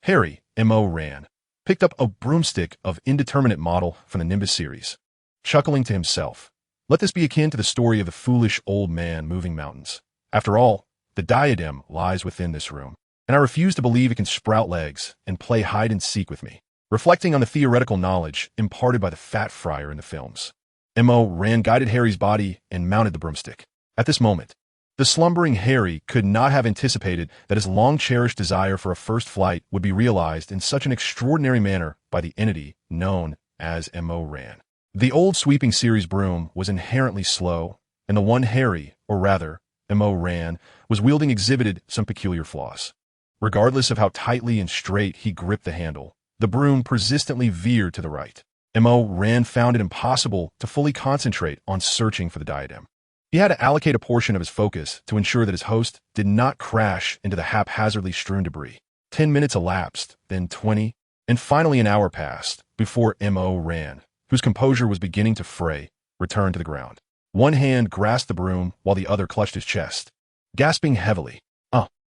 Harry, M.O. Ran, picked up a broomstick of indeterminate model from the Nimbus series, chuckling to himself. Let this be akin to the story of the foolish old man moving mountains. After all, the diadem lies within this room, and I refuse to believe it can sprout legs and play hide-and-seek with me. Reflecting on the theoretical knowledge imparted by the fat friar in the films, M.O. Ran guided Harry's body and mounted the broomstick. At this moment, the slumbering Harry could not have anticipated that his long-cherished desire for a first flight would be realized in such an extraordinary manner by the entity known as M.O. Ran. The old sweeping series broom was inherently slow, and the one Harry, or rather, M.O. Ran, was wielding exhibited some peculiar flaws. Regardless of how tightly and straight he gripped the handle, the broom persistently veered to the right. M.O. Ran found it impossible to fully concentrate on searching for the diadem. He had to allocate a portion of his focus to ensure that his host did not crash into the haphazardly strewn debris. 10 minutes elapsed, then 20, and finally an hour passed before M.O. Ran, whose composure was beginning to fray, returned to the ground. One hand grasped the broom while the other clutched his chest, gasping heavily.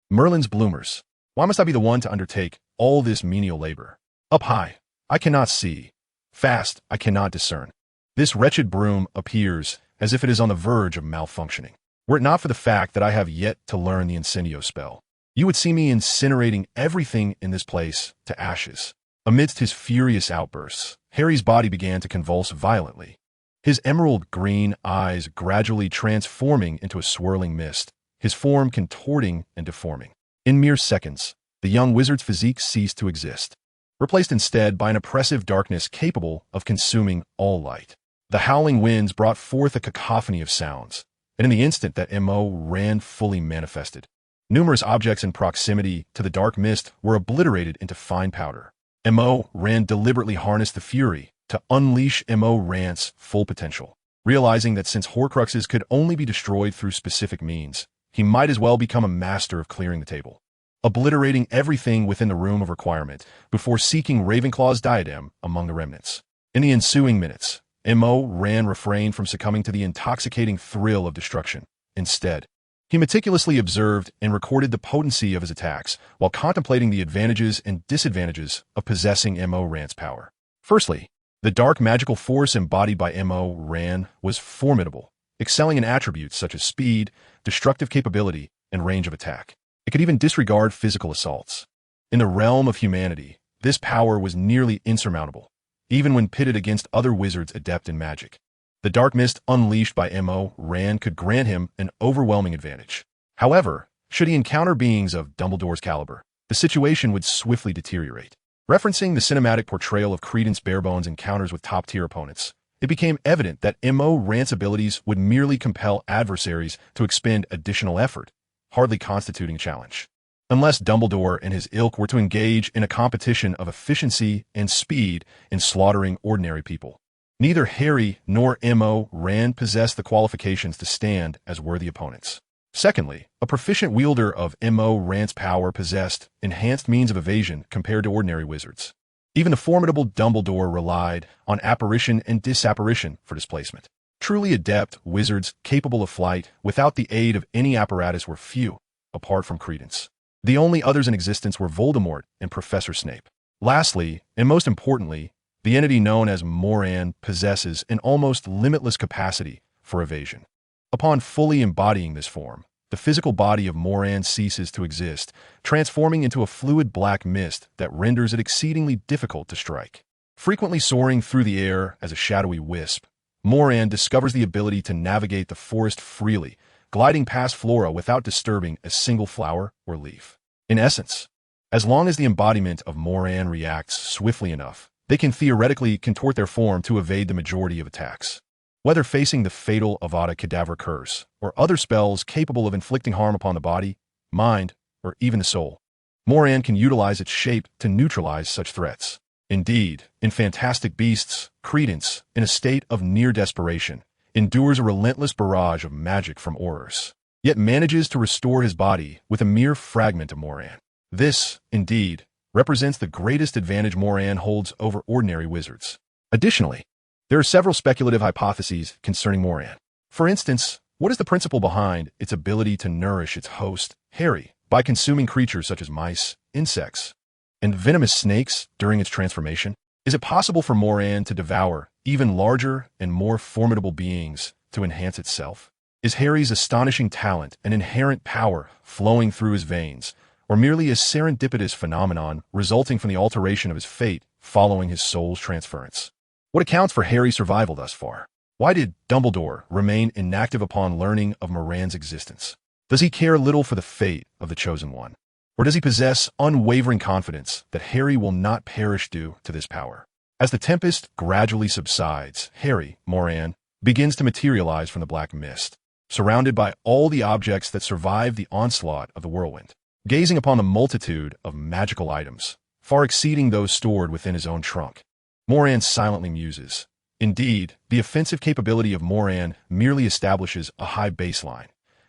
Merlin's bloomers. Why must I be the one to undertake all this menial labor? Up high, I cannot see. Fast, I cannot discern. This wretched broom appears as if it is on the verge of malfunctioning. Were it not for the fact that I have yet to learn the incendio spell, you would see me incinerating everything in this place to ashes. Amidst his furious outbursts, Harry's body began to convulse violently, his emerald green eyes gradually transforming into a swirling mist, his form contorting and deforming. In mere seconds, the young wizard's physique ceased to exist, replaced instead by an oppressive darkness capable of consuming all light. The howling winds brought forth a cacophony of sounds, and in the instant that M.O. Ran fully manifested, numerous objects in proximity to the dark mist were obliterated into fine powder. M.O. Ran deliberately harnessed the fury to unleash M.O. Ran's full potential, realizing that since Horcruxes could only be destroyed through specific means, he might as well become a master of clearing the table. obliterating everything within the room of requirement before seeking Ravenclaw's diadem among the remnants. In the ensuing minutes, Moran refrained from succumbing to the intoxicating thrill of destruction. Instead, he meticulously observed and recorded the potency of his attacks while contemplating the advantages and disadvantages of possessing Moran's power. Firstly, the dark magical force embodied by Moran was formidable, excelling in attributes such as speed, destructive capability, and range of attack. It could even disregard physical assaults. In the realm of humanity, this power was nearly insurmountable, even when pitted against other wizards adept in magic. The dark mist unleashed by Moran could grant him an overwhelming advantage. However, should he encounter beings of Dumbledore's caliber, the situation would swiftly deteriorate. Referencing the cinematic portrayal of Credence Barebone's encounters with top-tier opponents, it became evident that Moran's abilities would merely compel adversaries to expend additional effort, hardly constituting a challenge. Unless Dumbledore and his ilk were to engage in a competition of efficiency and speed in slaughtering ordinary people. Neither Harry nor Moran possessed the qualifications to stand as worthy opponents. Secondly, a proficient wielder of Moran's power possessed enhanced means of evasion compared to ordinary wizards. Even the formidable Dumbledore relied on apparition and disapparition for displacement. Truly adept wizards capable of flight without the aid of any apparatus were few, apart from Credence. The only others in existence were Voldemort and Professor Snape. Lastly, and most importantly, the entity known as Moran possesses an almost limitless capacity for evasion. Upon fully embodying this form, the physical body of Moran ceases to exist, transforming into a fluid black mist that renders it exceedingly difficult to strike. Frequently soaring through the air as a shadowy wisp, Moran discovers the ability to navigate the forest freely, gliding past flora without disturbing a single flower or leaf. In essence, as long as the embodiment of Moran reacts swiftly enough, they can theoretically contort their form to evade the majority of attacks. Whether facing the fatal Avada Kedavra curse or other spells capable of inflicting harm upon the body, mind, or even the soul, Moran can utilize its shape to neutralize such threats. Indeed, in Fantastic Beasts, Credence, in a state of near desperation, endures a relentless barrage of magic from Aurors, yet manages to restore his body with a mere fragment of Moran. This, indeed, represents the greatest advantage Moran holds over ordinary wizards. Additionally, there are several speculative hypotheses concerning Moran. For instance, what is the principle behind its ability to nourish its host, Harry, by consuming creatures such as mice, insects, and venomous snakes during its transformation? Is it possible for Moran to devour even larger and more formidable beings to enhance itself? Is Harry's astonishing talent and inherent power flowing through his veins, or merely a serendipitous phenomenon resulting from the alteration of his fate following his soul's transference? What accounts for Harry's survival thus far? Why did Dumbledore remain inactive upon learning of Moran's existence? Does he care little for the fate of the Chosen One? Or does he possess unwavering confidence that Harry will not perish due to this power? As the tempest gradually subsides, Harry, Moran, begins to materialize from the black mist, surrounded by all the objects that survived the onslaught of the whirlwind. Gazing upon the multitude of magical items, far exceeding those stored within his own trunk, Moran silently muses. Indeed, the offensive capability of Moran merely establishes a high baseline,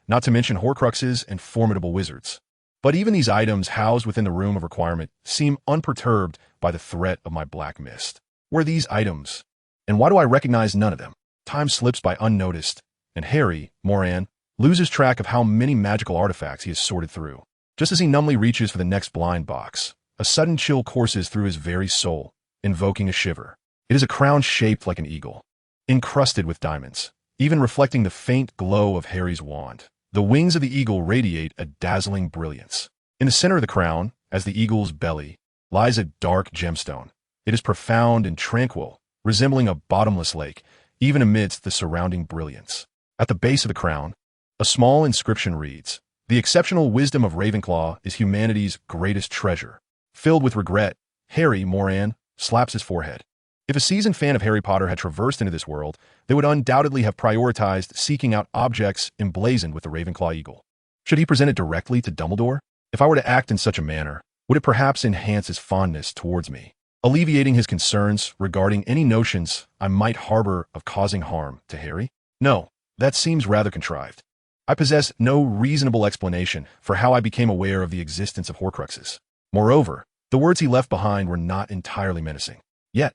not to mention Horcruxes and formidable wizards. But even these items housed within the room of requirement seem unperturbed by the threat of my black mist. Where are these items? And why do I recognize none of them? Time slips by unnoticed, and Harry, Moran, loses track of how many magical artifacts he has sorted through. Just as he numbly reaches for the next blind box, a sudden chill courses through his very soul, invoking a shiver. It is a crown shaped like an eagle, encrusted with diamonds, even reflecting the faint glow of Harry's wand. The wings of the eagle radiate a dazzling brilliance. In the center of the crown, as the eagle's belly, lies a dark gemstone. It is profound and tranquil, resembling a bottomless lake, even amidst the surrounding brilliance. At the base of the crown, a small inscription reads, "The exceptional wisdom of Ravenclaw is humanity's greatest treasure." Filled with regret, Harry, Moran, slaps his forehead. If a seasoned fan of Harry Potter had traversed into this world, they would undoubtedly have prioritized seeking out objects emblazoned with the Ravenclaw eagle. Should he present it directly to Dumbledore? If I were to act in such a manner, would it perhaps enhance his fondness towards me, alleviating his concerns regarding any notions I might harbor of causing harm to Harry? No, that seems rather contrived. I possess no reasonable explanation for how I became aware of the existence of Horcruxes. Moreover, the words he left behind were not entirely menacing. Yet,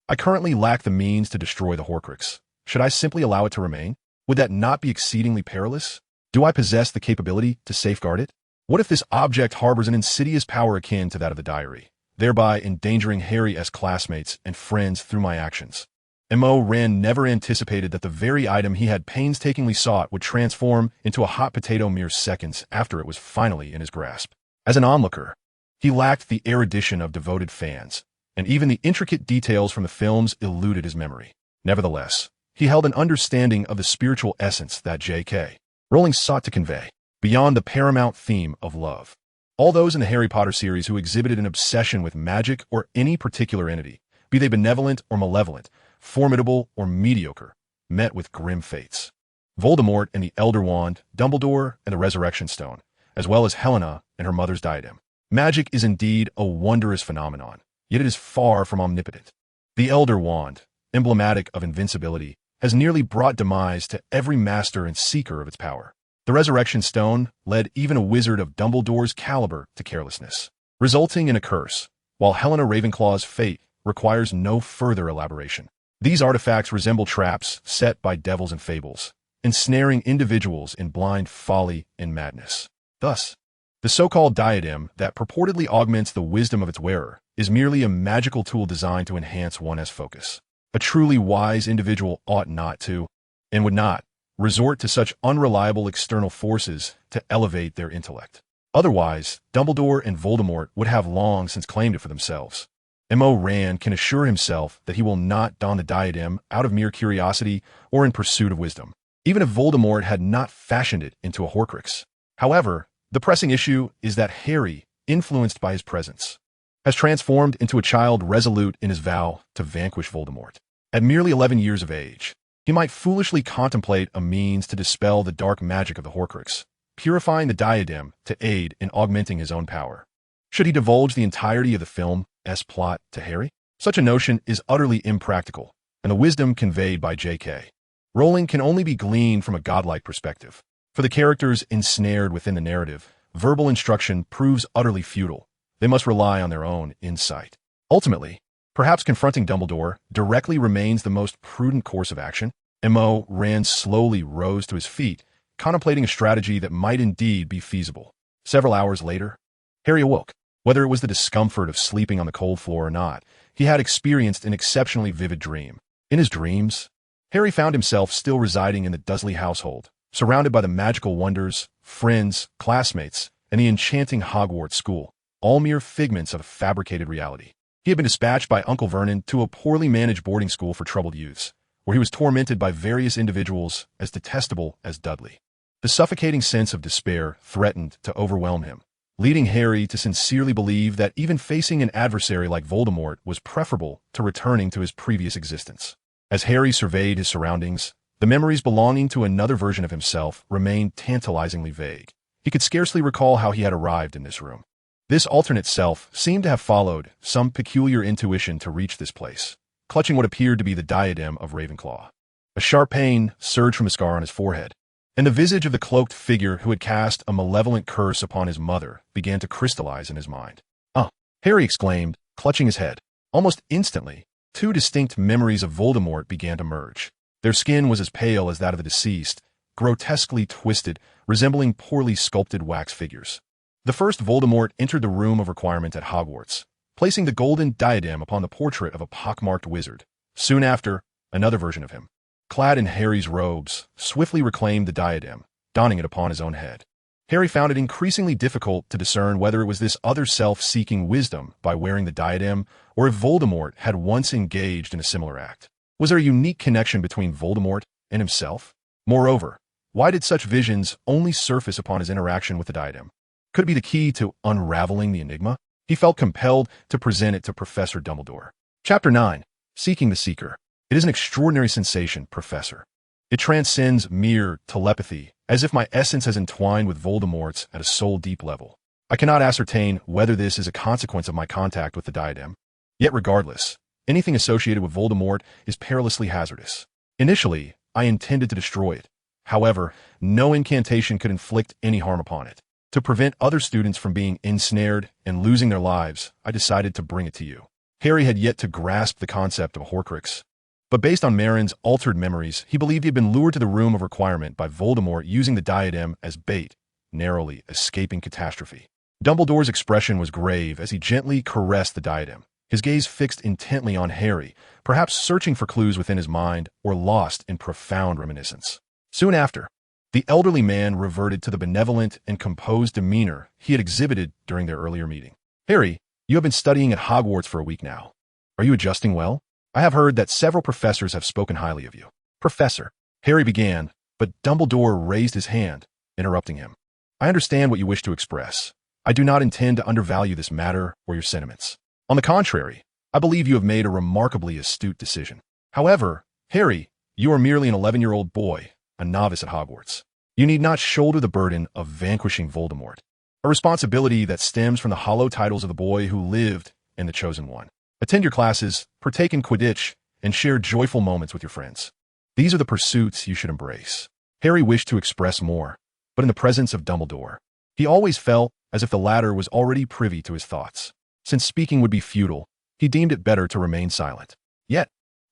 I currently lack the means to destroy the Horcrux. Should I simply allow it to remain? Would that not be exceedingly perilous? Do I possess the capability to safeguard it? What if this object harbors an insidious power akin to that of the diary, thereby endangering Harry's classmates and friends through my actions? M.O. Rand never anticipated that the very item he had painstakingly sought would transform into a hot potato mere seconds after it was finally in his grasp. As an onlooker, he lacked the erudition of devoted fans, and even the intricate details from the films eluded his memory. Nevertheless, he held an understanding of the spiritual essence that J.K. Rowling sought to convey, beyond the paramount theme of love. All those in the Harry Potter series who exhibited an obsession with magic or any particular entity, be they benevolent or malevolent, formidable or mediocre, met with grim fates. Voldemort and the Elder Wand, Dumbledore and the Resurrection Stone, as well as Helena and her mother's diadem. Magic is indeed a wondrous phenomenon, yet it is far from omnipotent. The Elder Wand, emblematic of invincibility, has nearly brought demise to every master and seeker of its power. The Resurrection Stone led even a wizard of Dumbledore's caliber to carelessness, resulting in a curse, while Helena Ravenclaw's fate requires no further elaboration. These artifacts resemble traps set by devils and fables, ensnaring individuals in blind folly and madness. Thus, the so-called diadem that purportedly augments the wisdom of its wearer is merely a magical tool designed to enhance one's focus. A truly wise individual ought not to, and would not, resort to such unreliable external forces to elevate their intellect. Otherwise, Dumbledore and Voldemort would have long since claimed it for themselves. M.O. Rand can assure himself that he will not don the diadem out of mere curiosity or in pursuit of wisdom, even if Voldemort had not fashioned it into a Horcrux. However, the pressing issue is that Harry, influenced by his presence, has transformed into a child resolute in his vow to vanquish Voldemort. At merely 11 years of age, he might foolishly contemplate a means to dispel the dark magic of the Horcrux, purifying the diadem to aid in augmenting his own power. Should he divulge the entirety of the film's plot to Harry? Such a notion is utterly impractical, and the wisdom conveyed by J.K. Rowling can only be gleaned from a godlike perspective. For the characters ensnared within the narrative, verbal instruction proves utterly futile. They must rely on their own insight. Ultimately, perhaps confronting Dumbledore directly remains the most prudent course of action. M.O. Rand slowly rose to his feet, contemplating a strategy that might indeed be feasible. Several hours later, Harry awoke. Whether it was the discomfort of sleeping on the cold floor or not, he had experienced an exceptionally vivid dream. In his dreams, Harry found himself still residing in the Dursley household, surrounded by the magical wonders, friends, classmates, and the enchanting Hogwarts school, all mere figments of a fabricated reality. He had been dispatched by Uncle Vernon to a poorly managed boarding school for troubled youths, where he was tormented by various individuals as detestable as Dudley. The suffocating sense of despair threatened to overwhelm him, leading Harry to sincerely believe that even facing an adversary like Voldemort was preferable to returning to his previous existence. As Harry surveyed his surroundings, the memories belonging to another version of himself remained tantalizingly vague. He could scarcely recall how he had arrived in this room. This alternate self seemed to have followed some peculiar intuition to reach this place, clutching what appeared to be the diadem of Ravenclaw. A sharp pain surged from a scar on his forehead, and the visage of the cloaked figure who had cast a malevolent curse upon his mother began to crystallize in his mind. "Ah!" Harry exclaimed, clutching his head. Almost instantly, two distinct memories of Voldemort began to merge. Their skin was as pale as that of the deceased, grotesquely twisted, resembling poorly sculpted wax figures. The first Voldemort entered the room of requirement at Hogwarts, placing the golden diadem upon the portrait of a pockmarked wizard. Soon after, another version of him, clad in Harry's robes, swiftly reclaimed the diadem, donning it upon his own head. Harry found it increasingly difficult to discern whether it was this other self seeking wisdom by wearing the diadem, or if Voldemort had once engaged in a similar act. Was there a unique connection between Voldemort and himself? Moreover, why did such visions only surface upon his interaction with the diadem? Could it be the key to unraveling the enigma? He felt compelled to present it to Professor Dumbledore. Chapter 9. Seeking the Seeker. It is an extraordinary sensation, Professor. It transcends mere telepathy, as if my essence has entwined with Voldemort's at a soul-deep level. I cannot ascertain whether this is a consequence of my contact with the diadem. Yet regardless, anything associated with Voldemort is perilously hazardous. Initially, I intended to destroy it. However, no incantation could inflict any harm upon it. To prevent other students from being ensnared and losing their lives, I decided to bring it to you. Harry had yet to grasp the concept of a Horcrux. But based on Marin's altered memories, he believed he had been lured to the room of requirement by Voldemort using the diadem as bait, narrowly escaping catastrophe. Dumbledore's expression was grave as he gently caressed the diadem, his gaze fixed intently on Harry, perhaps searching for clues within his mind or lost in profound reminiscence. Soon after, the elderly man reverted to the benevolent and composed demeanor he had exhibited during their earlier meeting. Harry, you have been studying at Hogwarts for a week now. Are you adjusting well? I have heard that several professors have spoken highly of you. Professor, Harry began, but Dumbledore raised his hand, interrupting him. I understand what you wish to express. I do not intend to undervalue this matter or your sentiments. On the contrary, I believe you have made a remarkably astute decision. However, Harry, you are merely an 11-year-old boy, a novice at Hogwarts. You need not shoulder the burden of vanquishing Voldemort, a responsibility that stems from the hollow titles of the boy who lived and the chosen one. Attend your classes, partake in Quidditch, and share joyful moments with your friends. These are the pursuits you should embrace. Harry wished to express more, but in the presence of Dumbledore, he always felt as if the latter was already privy to his thoughts. Since speaking would be futile, he deemed it better to remain silent. Yet,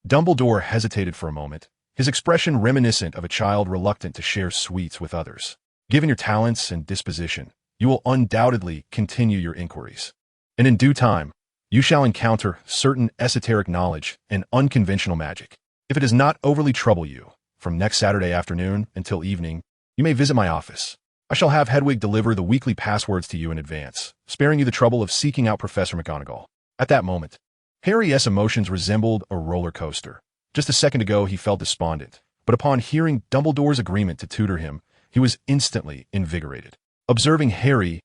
Dumbledore hesitated for a moment, his expression reminiscent of a child reluctant to share sweets with others. Given your talents and disposition, you will undoubtedly continue your inquiries. And in due time, you shall encounter certain esoteric knowledge and unconventional magic. If it does not overly trouble you, from next Saturday afternoon until evening, you may visit my office. I shall have Hedwig deliver the weekly passwords to you in advance, sparing you the trouble of seeking out Professor McGonagall. At that moment, Harry's emotions resembled a roller coaster. Just a second ago, he felt despondent, but upon hearing Dumbledore's agreement to tutor him, he was instantly invigorated. Observing Harry's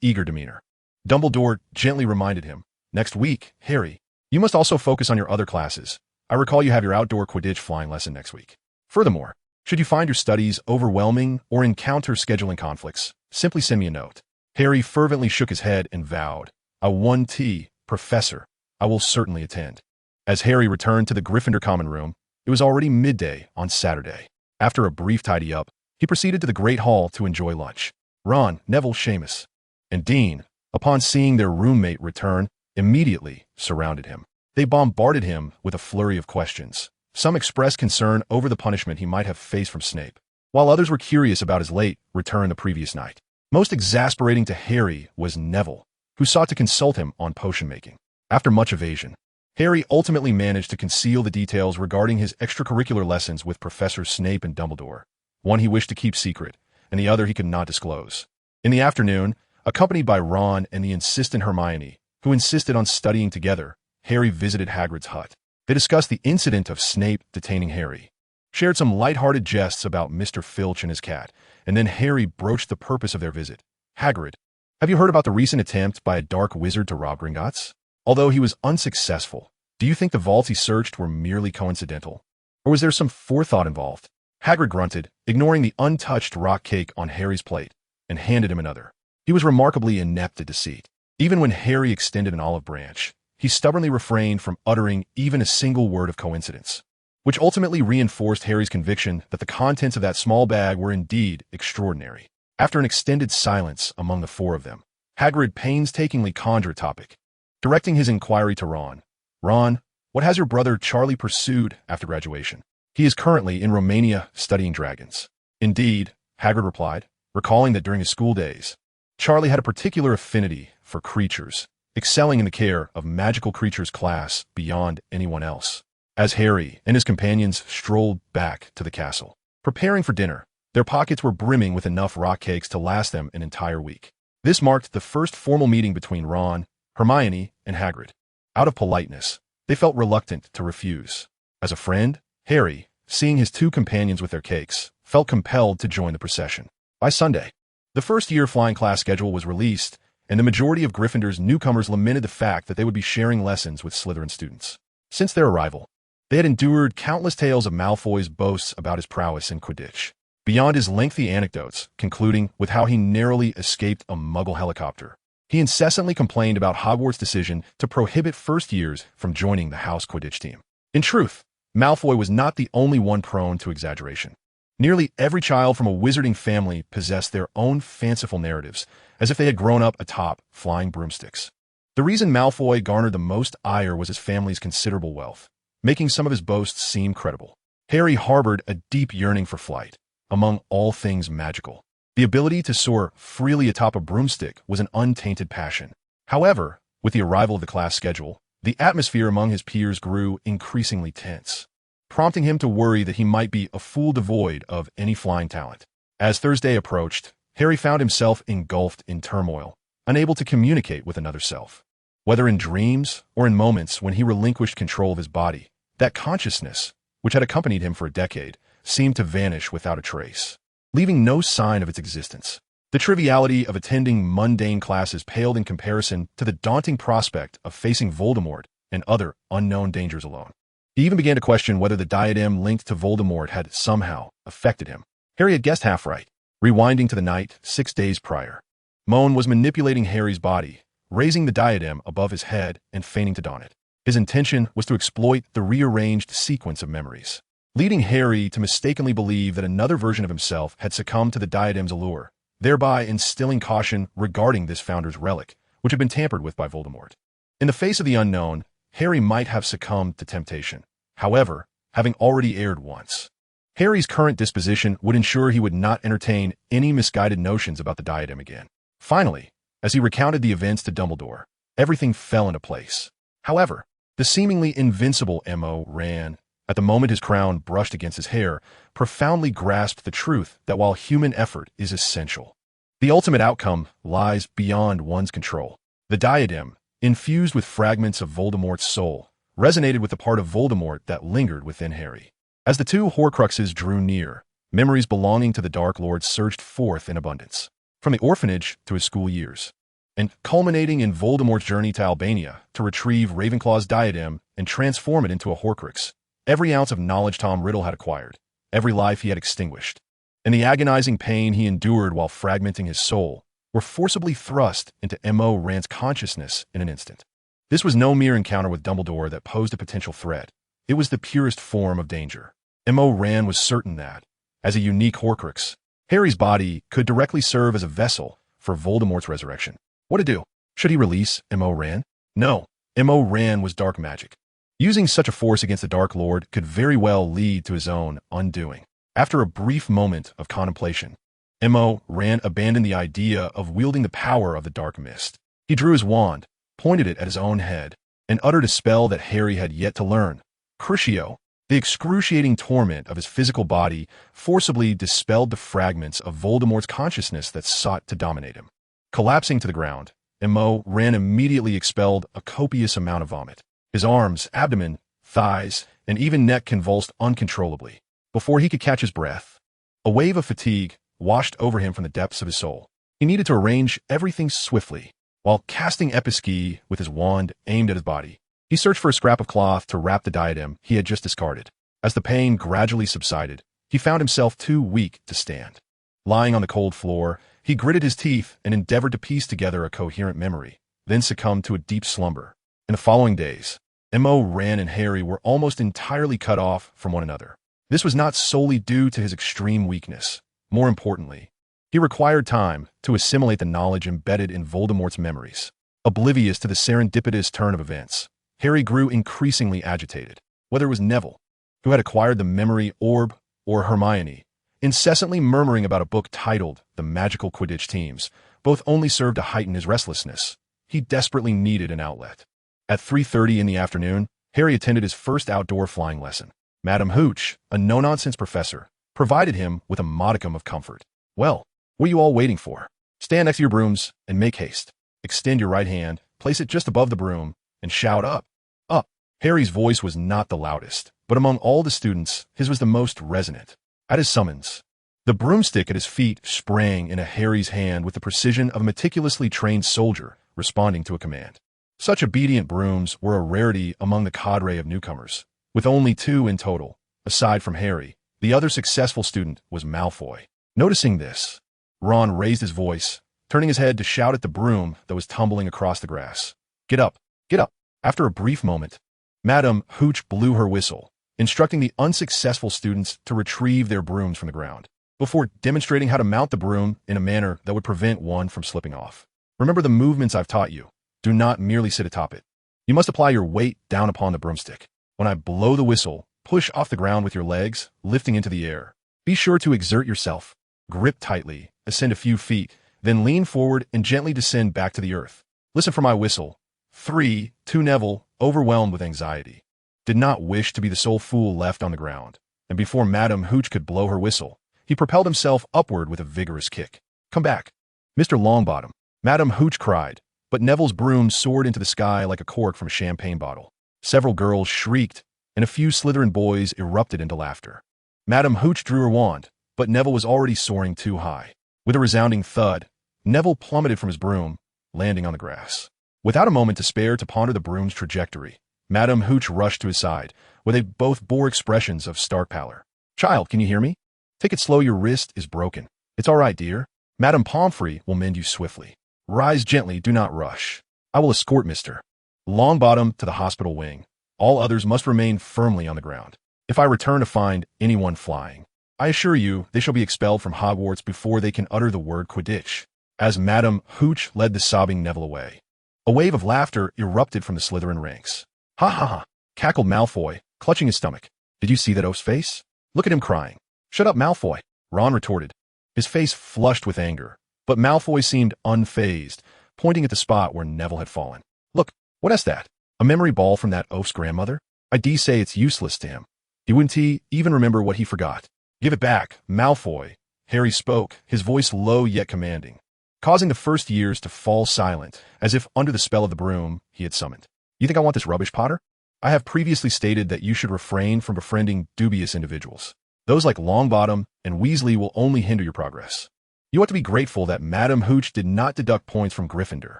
eager demeanor, Dumbledore gently reminded him, Next week, Harry, you must also focus on your other classes. I recall you have your outdoor Quidditch flying lesson next week. Furthermore, should you find your studies overwhelming or encounter scheduling conflicts, simply send me a note. Harry fervently shook his head and vowed, "A 1T, Professor, I will certainly attend." As Harry returned to the Gryffindor common room, it was already midday on Saturday. After a brief tidy-up, he proceeded to the Great Hall to enjoy lunch. Ron, Neville, Seamus, and Dean, upon seeing their roommate return, immediately surrounded him. They bombarded him with a flurry of questions. Some expressed concern over the punishment he might have faced from Snape, while others were curious about his late return the previous night. Most exasperating to Harry was Neville, who sought to consult him on potion-making. After much evasion, Harry ultimately managed to conceal the details regarding his extracurricular lessons with Professors Snape and Dumbledore. One he wished to keep secret, and the other he could not disclose. In the afternoon, accompanied by Ron and the insistent Hermione, who insisted on studying together, Harry visited Hagrid's hut. They discussed the incident of Snape detaining Harry, shared some light-hearted jests about Mr. Filch and his cat, and then Harry broached the purpose of their visit. "Hagrid, have you heard about the recent attempt by a dark wizard to rob Gringotts? Although he was unsuccessful, do you think the vaults he searched were merely coincidental? Or was there some forethought involved?" Hagrid grunted, ignoring the untouched rock cake on Harry's plate, and handed him another. He was remarkably inept at deceit. Even when Harry extended an olive branch, he stubbornly refrained from uttering even a single word of coincidence, which ultimately reinforced Harry's conviction that the contents of that small bag were indeed extraordinary. After an extended silence among the four of them, Hagrid painstakingly conjured a topic, directing his inquiry to Ron. "Ron, what has your brother Charlie pursued after graduation?" "He is currently in Romania studying dragons." "Indeed," Hagrid replied, recalling that during his school days, Charlie had a particular affinity for creatures, excelling in the care of magical creatures class beyond anyone else. As Harry and his companions strolled back to the castle, preparing for dinner, their pockets were brimming with enough rock cakes to last them an entire week. This marked the first formal meeting between Ron, Hermione, and Hagrid. Out of politeness, they felt reluctant to refuse. As a friend, Harry, seeing his two companions with their cakes, felt compelled to join the procession. By Sunday, the first-year flying class schedule was released, and the majority of Gryffindor's newcomers lamented the fact that they would be sharing lessons with Slytherin students. Since their arrival, they had endured countless tales of Malfoy's boasts about his prowess in Quidditch, beyond his lengthy anecdotes, concluding with how he narrowly escaped a Muggle helicopter. He incessantly complained about Hogwarts' decision to prohibit first-years from joining the house Quidditch team. In truth, Malfoy was not the only one prone to exaggeration. Nearly every child from a wizarding family possessed their own fanciful narratives, as if they had grown up atop flying broomsticks. The reason Malfoy garnered the most ire was his family's considerable wealth, making some of his boasts seem credible. Harry harbored a deep yearning for flight, among all things magical. The ability to soar freely atop a broomstick was an untainted passion. However, with the arrival of the class schedule, the atmosphere among his peers grew increasingly tense, prompting him to worry that he might be a fool devoid of any flying talent. As Thursday approached, Harry found himself engulfed in turmoil, unable to communicate with another self. Whether in dreams or in moments when he relinquished control of his body, that consciousness, which had accompanied him for a decade, seemed to vanish without a trace, leaving no sign of its existence. The triviality of attending mundane classes paled in comparison to the daunting prospect of facing Voldemort and other unknown dangers alone. He even began to question whether the diadem linked to Voldemort had somehow affected him. Harry had guessed half right. Rewinding to the night 6 days prior, Moan was manipulating Harry's body, raising the diadem above his head and feigning to don it. His intention was to exploit the rearranged sequence of memories, leading Harry to mistakenly believe that another version of himself had succumbed to the diadem's allure, thereby instilling caution regarding this founder's relic, which had been tampered with by Voldemort. In the face of the unknown, Harry might have succumbed to temptation. However, having already erred once, Harry's current disposition would ensure he would not entertain any misguided notions about the diadem again. Finally, as he recounted the events to Dumbledore, everything fell into place. However, the seemingly invincible M.O. Ran, at the moment his crown brushed against his hair, profoundly grasped the truth that while human effort is essential, the ultimate outcome lies beyond one's control. The diadem, infused with fragments of Voldemort's soul, resonated with the part of Voldemort that lingered within Harry. As the two Horcruxes drew near, memories belonging to the Dark Lord surged forth in abundance, from the orphanage to his school years, and culminating in Voldemort's journey to Albania to retrieve Ravenclaw's diadem and transform it into a Horcrux. Every ounce of knowledge Tom Riddle had acquired, every life he had extinguished, and the agonizing pain he endured while fragmenting his soul, were forcibly thrust into M.O. Rand's consciousness in an instant. This was no mere encounter with Dumbledore that posed a potential threat. It was the purest form of danger. M.O. Rand was certain that, as a unique Horcrux, Harry's body could directly serve as a vessel for Voldemort's resurrection. What to do? Should he release M.O. Rand? No. M.O. Rand was dark magic. Using such a force against the Dark Lord could very well lead to his own undoing. After a brief moment of contemplation, M.O. Rand abandoned the idea of wielding the power of the dark mist. He drew his wand, pointed it at his own head, and uttered a spell that Harry had yet to learn. Crucio, the excruciating torment of his physical body, forcibly dispelled the fragments of Voldemort's consciousness that sought to dominate him. Collapsing to the ground, M.O. Rand immediately expelled a copious amount of vomit. His arms, abdomen, thighs, and even neck convulsed uncontrollably. Before he could catch his breath, a wave of fatigue washed over him from the depths of his soul. He needed to arrange everything swiftly. While casting Episky with his wand aimed at his body, he searched for a scrap of cloth to wrap the diadem he had just discarded. As the pain gradually subsided, he found himself too weak to stand. Lying on the cold floor, he gritted his teeth and endeavored to piece together a coherent memory, then succumbed to a deep slumber. In the following days, M.O. Rand and Harry were almost entirely cut off from one another. This was not solely due to his extreme weakness. More importantly, he required time to assimilate the knowledge embedded in Voldemort's memories. Oblivious to the serendipitous turn of events, Harry grew increasingly agitated. Whether it was Neville, who had acquired the memory orb, or Hermione, incessantly murmuring about a book titled The Magical Quidditch Teams, both only served to heighten his restlessness. He desperately needed an outlet. At 3:30 in the afternoon, Harry attended his first outdoor flying lesson. Madame Hooch, a no-nonsense professor, provided him with a modicum of comfort. Well, what are you all waiting for? Stand next to your brooms and make haste. Extend your right hand, place it just above the broom, and shout up. Up. Harry's voice was not the loudest, but among all the students, his was the most resonant. At his summons, the broomstick at his feet sprang into Harry's hand with the precision of a meticulously trained soldier responding to a command. Such obedient brooms were a rarity among the cadre of newcomers, with only 2 in total. Aside from Harry, the other successful student was Malfoy. Noticing this, Ron raised his voice, turning his head to shout at the broom that was tumbling across the grass. Get up, get up. After a brief moment, Madame Hooch blew her whistle, instructing the unsuccessful students to retrieve their brooms from the ground, before demonstrating how to mount the broom in a manner that would prevent one from slipping off. Remember the movements I've taught you. Do not merely sit atop it. You must apply your weight down upon the broomstick. When I blow the whistle, push off the ground with your legs, lifting into the air. Be sure to exert yourself. Grip tightly, ascend a few feet, then lean forward and gently descend back to the earth. Listen for my whistle. 3. To Neville, overwhelmed with anxiety. Did not wish to be the sole fool left on the ground, and before Madame Hooch could blow her whistle, he propelled himself upward with a vigorous kick. Come back, Mr. Longbottom, Madame Hooch cried, but Neville's broom soared into the sky like a cork from a champagne bottle. Several girls shrieked, and a few Slytherin boys erupted into laughter. Madame Hooch drew her wand, but Neville was already soaring too high. With a resounding thud, Neville plummeted from his broom, landing on the grass. Without a moment to spare to ponder the broom's trajectory, Madame Hooch rushed to his side, where they both bore expressions of stark pallor. Child, can you hear me? Take it slow, your wrist is broken. It's all right, dear. Madame Pomfrey will mend you swiftly. Rise gently, do not rush. I will escort Mr. Longbottom to the hospital wing. All others must remain firmly on the ground. If I return to find anyone flying, I assure you they shall be expelled from Hogwarts before they can utter the word Quidditch. As Madame Hooch led the sobbing Neville away, a wave of laughter erupted from the Slytherin ranks. Ha ha ha, cackled Malfoy, clutching his stomach. Did you see that oaf's face? Look at him crying. Shut up, Malfoy, Ron retorted, his face flushed with anger. But Malfoy seemed unfazed, pointing at the spot where Neville had fallen. Look, what is that? A memory ball from that oaf's grandmother? I dare say it's useless to him. He wouldn't even remember what he forgot. Give it back, Malfoy. Harry spoke, his voice low yet commanding, causing the first years to fall silent, as if under the spell of the broom he had summoned. You think I want this rubbish, Potter? I have previously stated that you should refrain from befriending dubious individuals. Those like Longbottom and Weasley will only hinder your progress. You ought to be grateful that Madame Hooch did not deduct points from Gryffindor.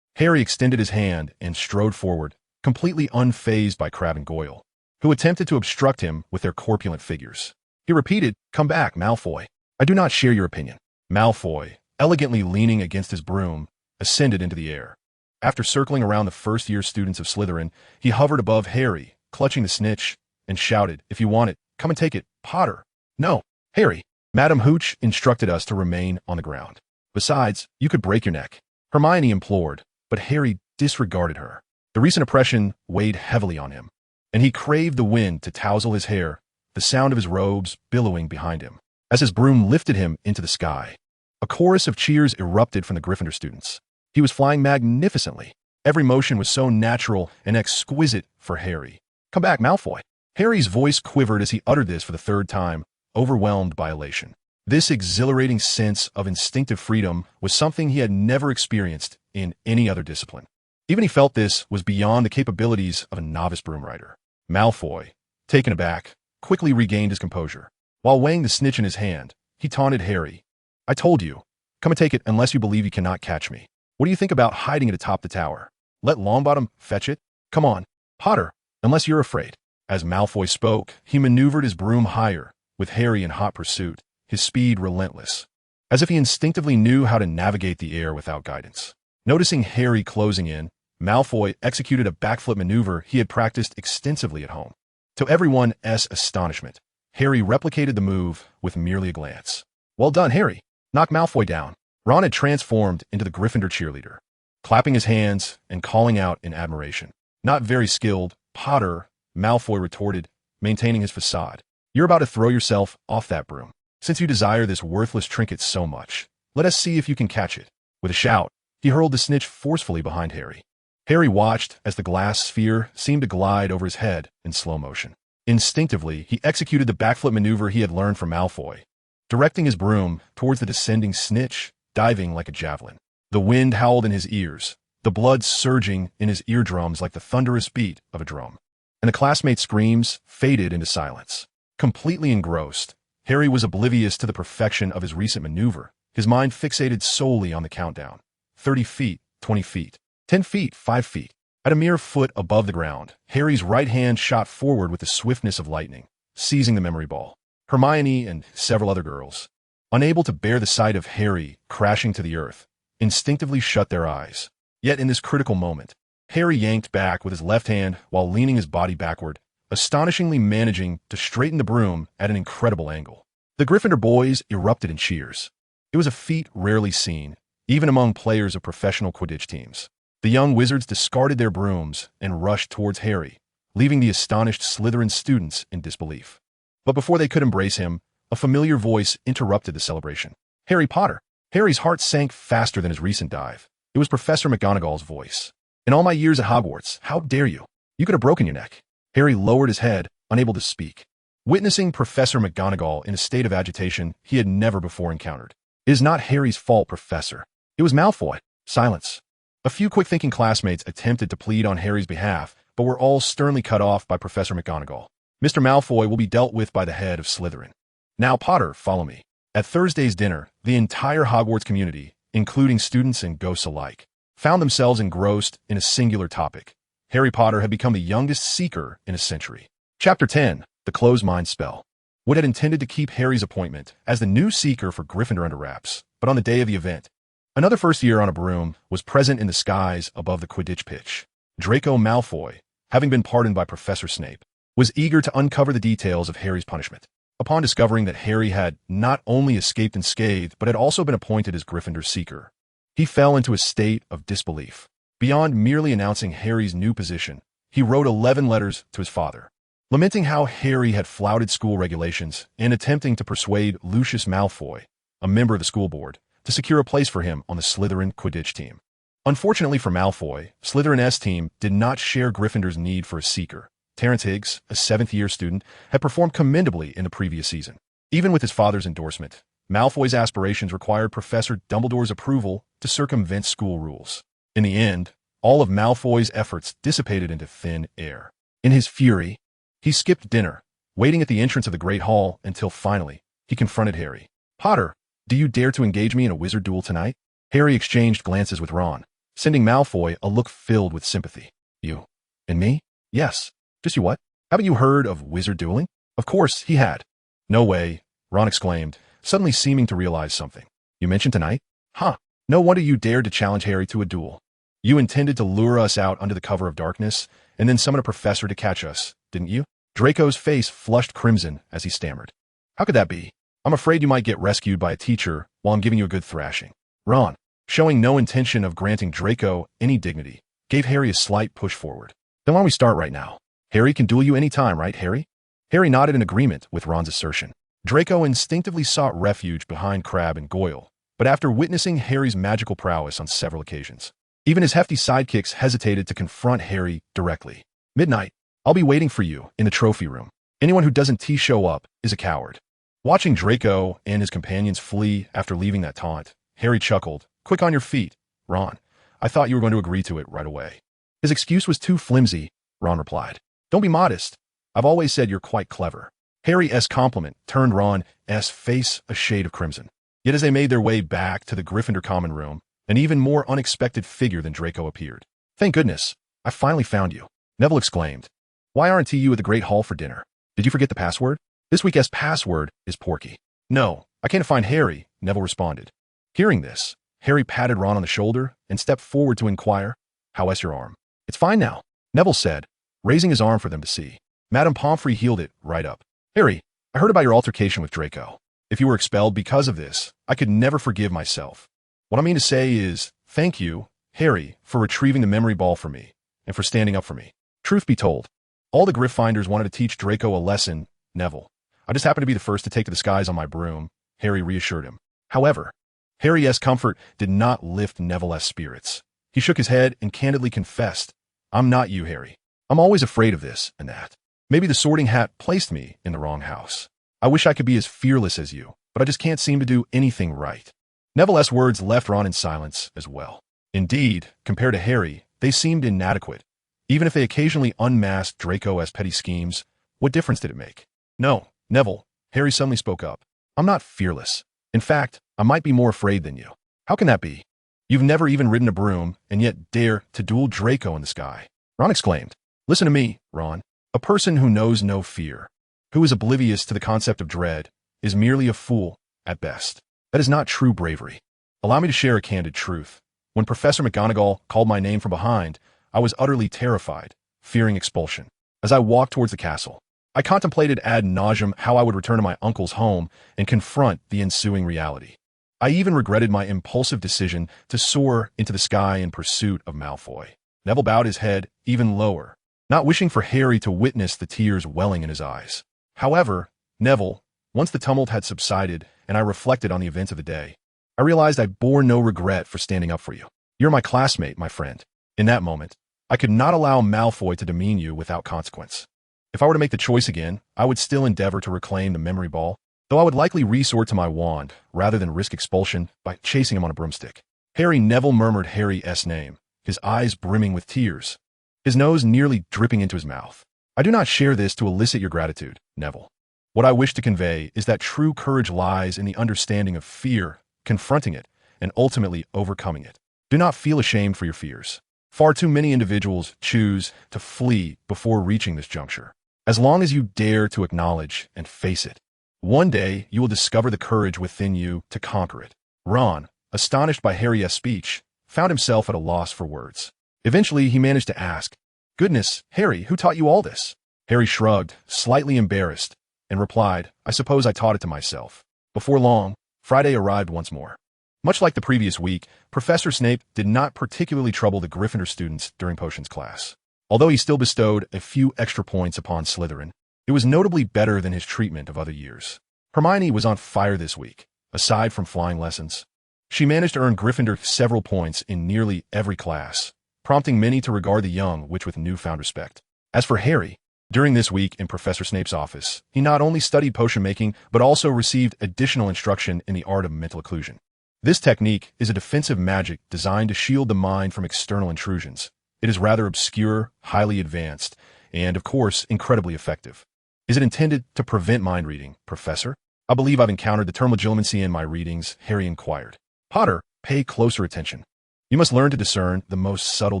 Harry extended his hand and strode forward, completely unfazed by Crabbe and Goyle, who attempted to obstruct him with their corpulent figures. He repeated, "Come back, Malfoy. I do not share your opinion." Malfoy, elegantly leaning against his broom, ascended into the air. After circling around the first-year students of Slytherin, he hovered above Harry, clutching the snitch, and shouted, "If you want it, come and take it, Potter." "No, Harry. Madame Hooch instructed us to remain on the ground. Besides, you could break your neck," Hermione implored, but Harry disregarded her. The recent oppression weighed heavily on him, and he craved the wind to tousle his hair, the sound of his robes billowing behind him, as his broom lifted him into the sky. A chorus of cheers erupted from the Gryffindor students. He was flying magnificently. Every motion was so natural and exquisite for Harry. "Come back, Malfoy." Harry's voice quivered as he uttered this for the third time, overwhelmed by elation. This exhilarating sense of instinctive freedom was something he had never experienced in any other discipline. Even he felt this was beyond the capabilities of a novice broom rider. Malfoy, taken aback, quickly regained his composure. While weighing the snitch in his hand, he taunted Harry. "I told you. Come and take it unless you believe you cannot catch me. What do you think about hiding it atop the tower? Let Longbottom fetch it? Come on, Potter, unless you're afraid." As Malfoy spoke, he maneuvered his broom higher, with Harry in hot pursuit, his speed relentless, as if he instinctively knew how to navigate the air without guidance. Noticing Harry closing in, Malfoy executed a backflip maneuver he had practiced extensively at home. To everyone's astonishment, Harry replicated the move with merely a glance. "Well done, Harry. Knock Malfoy down." Ron had transformed into the Gryffindor cheerleader, clapping his hands and calling out in admiration. "Not very skilled, Potter," Malfoy retorted, maintaining his facade. "You're about to throw yourself off that broom. Since you desire this worthless trinket so much, let us see if you can catch it." With a shout, he hurled the snitch forcefully behind Harry. Harry watched as the glass sphere seemed to glide over his head in slow motion. Instinctively, he executed the backflip maneuver he had learned from Malfoy, directing his broom towards the descending snitch, diving like a javelin. The wind howled in his ears, the blood surging in his eardrums like the thunderous beat of a drum, and the classmates' screams faded into silence. Completely engrossed, Harry was oblivious to the perfection of his recent maneuver, his mind fixated solely on the countdown. 30 feet, 20 feet, 10 feet, 5 feet. At a mere foot above the ground, Harry's right hand shot forward with the swiftness of lightning, seizing the memory ball. Hermione and several other girls, unable to bear the sight of Harry crashing to the earth, instinctively shut their eyes. Yet in this critical moment, Harry yanked back with his left hand while leaning his body backward, astonishingly managing to straighten the broom at an incredible angle. The Gryffindor boys erupted in cheers. It was a feat rarely seen, even among players of professional Quidditch teams. The young wizards discarded their brooms and rushed towards Harry, leaving the astonished Slytherin students in disbelief. But before they could embrace him, a familiar voice interrupted the celebration. Harry Potter! Harry's heart sank faster than his recent dive. It was Professor McGonagall's voice. In all my years at Hogwarts, how dare you? You could have broken your neck. Harry lowered his head, unable to speak. Witnessing Professor McGonagall in a state of agitation he had never before encountered. It is not Harry's fault, Professor. It was Malfoy. Silence. A few quick-thinking classmates attempted to plead on Harry's behalf, but were all sternly cut off by Professor McGonagall. Mr. Malfoy will be dealt with by the head of Slytherin. Now, Potter, follow me. At Thursday's dinner, the entire Hogwarts community, including students and ghosts alike, found themselves engrossed in a singular topic. Harry Potter had become the youngest Seeker in a century. Chapter 10, The Closed Mind Spell. Wood had intended to keep Harry's appointment as the new Seeker for Gryffindor under wraps, but on the day of the event, another first year on a broom was present in the skies above the Quidditch pitch. Draco Malfoy, having been pardoned by Professor Snape, was eager to uncover the details of Harry's punishment. Upon discovering that Harry had not only escaped unscathed, but had also been appointed as Gryffindor's Seeker, he fell into a state of disbelief. Beyond merely announcing Harry's new position, he wrote 11 letters to his father, lamenting how Harry had flouted school regulations and attempting to persuade Lucius Malfoy, a member of the school board, to secure a place for him on the Slytherin Quidditch team. Unfortunately for Malfoy, Slytherin's team did not share Gryffindor's need for a Seeker. Terrence Higgs, a seventh-year student, had performed commendably in the previous season. Even with his father's endorsement, Malfoy's aspirations required Professor Dumbledore's approval to circumvent school rules. In the end, all of Malfoy's efforts dissipated into thin air. In his fury, he skipped dinner, waiting at the entrance of the Great Hall until finally, he confronted Harry. Potter, do you dare to engage me in a wizard duel tonight? Harry exchanged glances with Ron, sending Malfoy a look filled with sympathy. You? And me? Yes. Just you what? Haven't you heard of wizard dueling? Of course, he had. No way, Ron exclaimed, suddenly seeming to realize something. You mentioned tonight? Huh. No wonder you dared to challenge Harry to a duel. You intended to lure us out under the cover of darkness, and then summon a professor to catch us, didn't you? Draco's face flushed crimson as he stammered. How could that be? I'm afraid you might get rescued by a teacher while I'm giving you a good thrashing. Ron, showing no intention of granting Draco any dignity, gave Harry a slight push forward. Then why don't we start right now? Harry can duel you any time, right, Harry? Harry nodded in agreement with Ron's assertion. Draco instinctively sought refuge behind Crabbe and Goyle, but after witnessing Harry's magical prowess on several occasions, even his hefty sidekicks hesitated to confront Harry directly. Midnight, I'll be waiting for you in the trophy room. Anyone who doesn't show up is a coward. Watching Draco and his companions flee after leaving that taunt, Harry chuckled. Quick on your feet, Ron. I thought you were going to agree to it right away. His excuse was too flimsy, Ron replied. Don't be modest. I've always said you're quite clever. Harry's compliment turned Ron's face a shade of crimson. Yet as they made their way back to the Gryffindor common room, an even more unexpected figure than Draco appeared. Thank goodness, I finally found you, Neville exclaimed. Why aren't you at the Great Hall for dinner? Did you forget the password? This week's password is Porky. No, I can't find Harry, Neville responded. Hearing this, Harry patted Ron on the shoulder and stepped forward to inquire, How's your arm? It's fine now, Neville said, raising his arm for them to see. Madame Pomfrey healed it right up. Harry, I heard about your altercation with Draco. If you were expelled because of this, I could never forgive myself. What I mean to say is, thank you, Harry, for retrieving the memory ball for me, and for standing up for me. Truth be told, all the Gryffindors wanted to teach Draco a lesson, Neville. I just happened to be the first to take to the skies on my broom, Harry reassured him. However, Harry's comfort did not lift Neville's spirits. He shook his head and candidly confessed, I'm not you, Harry. I'm always afraid of this and that. Maybe the Sorting Hat placed me in the wrong house. I wish I could be as fearless as you, but I just can't seem to do anything right. Neville's words left Ron in silence as well. Indeed, compared to Harry, they seemed inadequate. Even if they occasionally unmasked Draco's petty schemes, what difference did it make? No, Neville, Harry suddenly spoke up. I'm not fearless. In fact, I might be more afraid than you. How can that be? You've never even ridden a broom and yet dare to duel Draco in the sky. Ron exclaimed. Listen to me, Ron. A person who knows no fear, who is oblivious to the concept of dread, is merely a fool at best. That is not true bravery. Allow me to share a candid truth. When Professor McGonagall called my name from behind, I was utterly terrified, fearing expulsion. As I walked towards the castle, I contemplated ad nauseum how I would return to my uncle's home and confront the ensuing reality. I even regretted my impulsive decision to soar into the sky in pursuit of Malfoy. Neville bowed his head even lower, not wishing for Harry to witness the tears welling in his eyes. However, Neville, once the tumult had subsided and I reflected on the events of the day, I realized I bore no regret for standing up for you. You're my classmate, my friend. In that moment, I could not allow Malfoy to demean you without consequence. If I were to make the choice again, I would still endeavor to reclaim the memory ball, though I would likely resort to my wand rather than risk expulsion by chasing him on a broomstick. Harry Neville murmured Harry's name, his eyes brimming with tears, his nose nearly dripping into his mouth. I do not share this to elicit your gratitude, Neville. What I wish to convey is that true courage lies in the understanding of fear, confronting it, and ultimately overcoming it. Do not feel ashamed for your fears. Far too many individuals choose to flee before reaching this juncture. As long as you dare to acknowledge and face it, one day you will discover the courage within you to conquer it. Ron, astonished by Harry's speech, found himself at a loss for words. Eventually, he managed to ask, "Goodness, Harry, who taught you all this?" Harry shrugged, slightly embarrassed, and replied, "I suppose I taught it to myself." Before long, Friday arrived once more. Much like the previous week, Professor Snape did not particularly trouble the Gryffindor students during potions class. Although he still bestowed a few extra points upon Slytherin, it was notably better than his treatment of other years. Hermione was on fire this week, aside from flying lessons. She managed to earn Gryffindor several points in nearly every class, prompting many to regard the young witch with newfound respect. As for Harry, during this week in Professor Snape's office, he not only studied potion making, but also received additional instruction in the art of mental occlusion. This technique is a defensive magic designed to shield the mind from external intrusions. It is rather obscure, highly advanced, and, of course, incredibly effective. Is it intended to prevent mind reading, Professor? I believe I've encountered the term legilimency in my readings, Harry inquired. Potter, pay closer attention. You must learn to discern the most subtle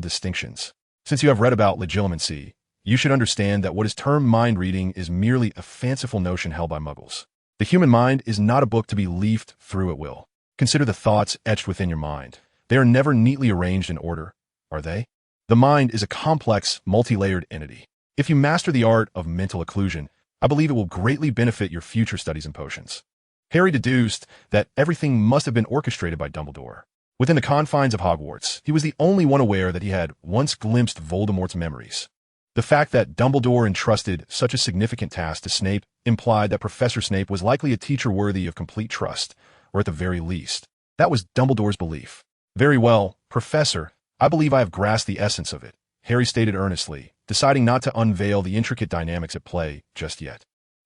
distinctions. Since you have read about legilimency, you should understand that what is termed mind reading is merely a fanciful notion held by muggles. The human mind is not a book to be leafed through at will. Consider the thoughts etched within your mind. They are never neatly arranged in order, are they? The mind is a complex, multi-layered entity. If you master the art of mental occlusion, I believe it will greatly benefit your future studies in potions. Harry deduced that everything must have been orchestrated by Dumbledore. Within the confines of Hogwarts, he was the only one aware that he had once glimpsed Voldemort's memories. The fact that Dumbledore entrusted such a significant task to Snape implied that Professor Snape was likely a teacher worthy of complete trust, or at the very least, that was Dumbledore's belief. Very well, Professor, I believe I have grasped the essence of it, Harry stated earnestly, deciding not to unveil the intricate dynamics at play just yet.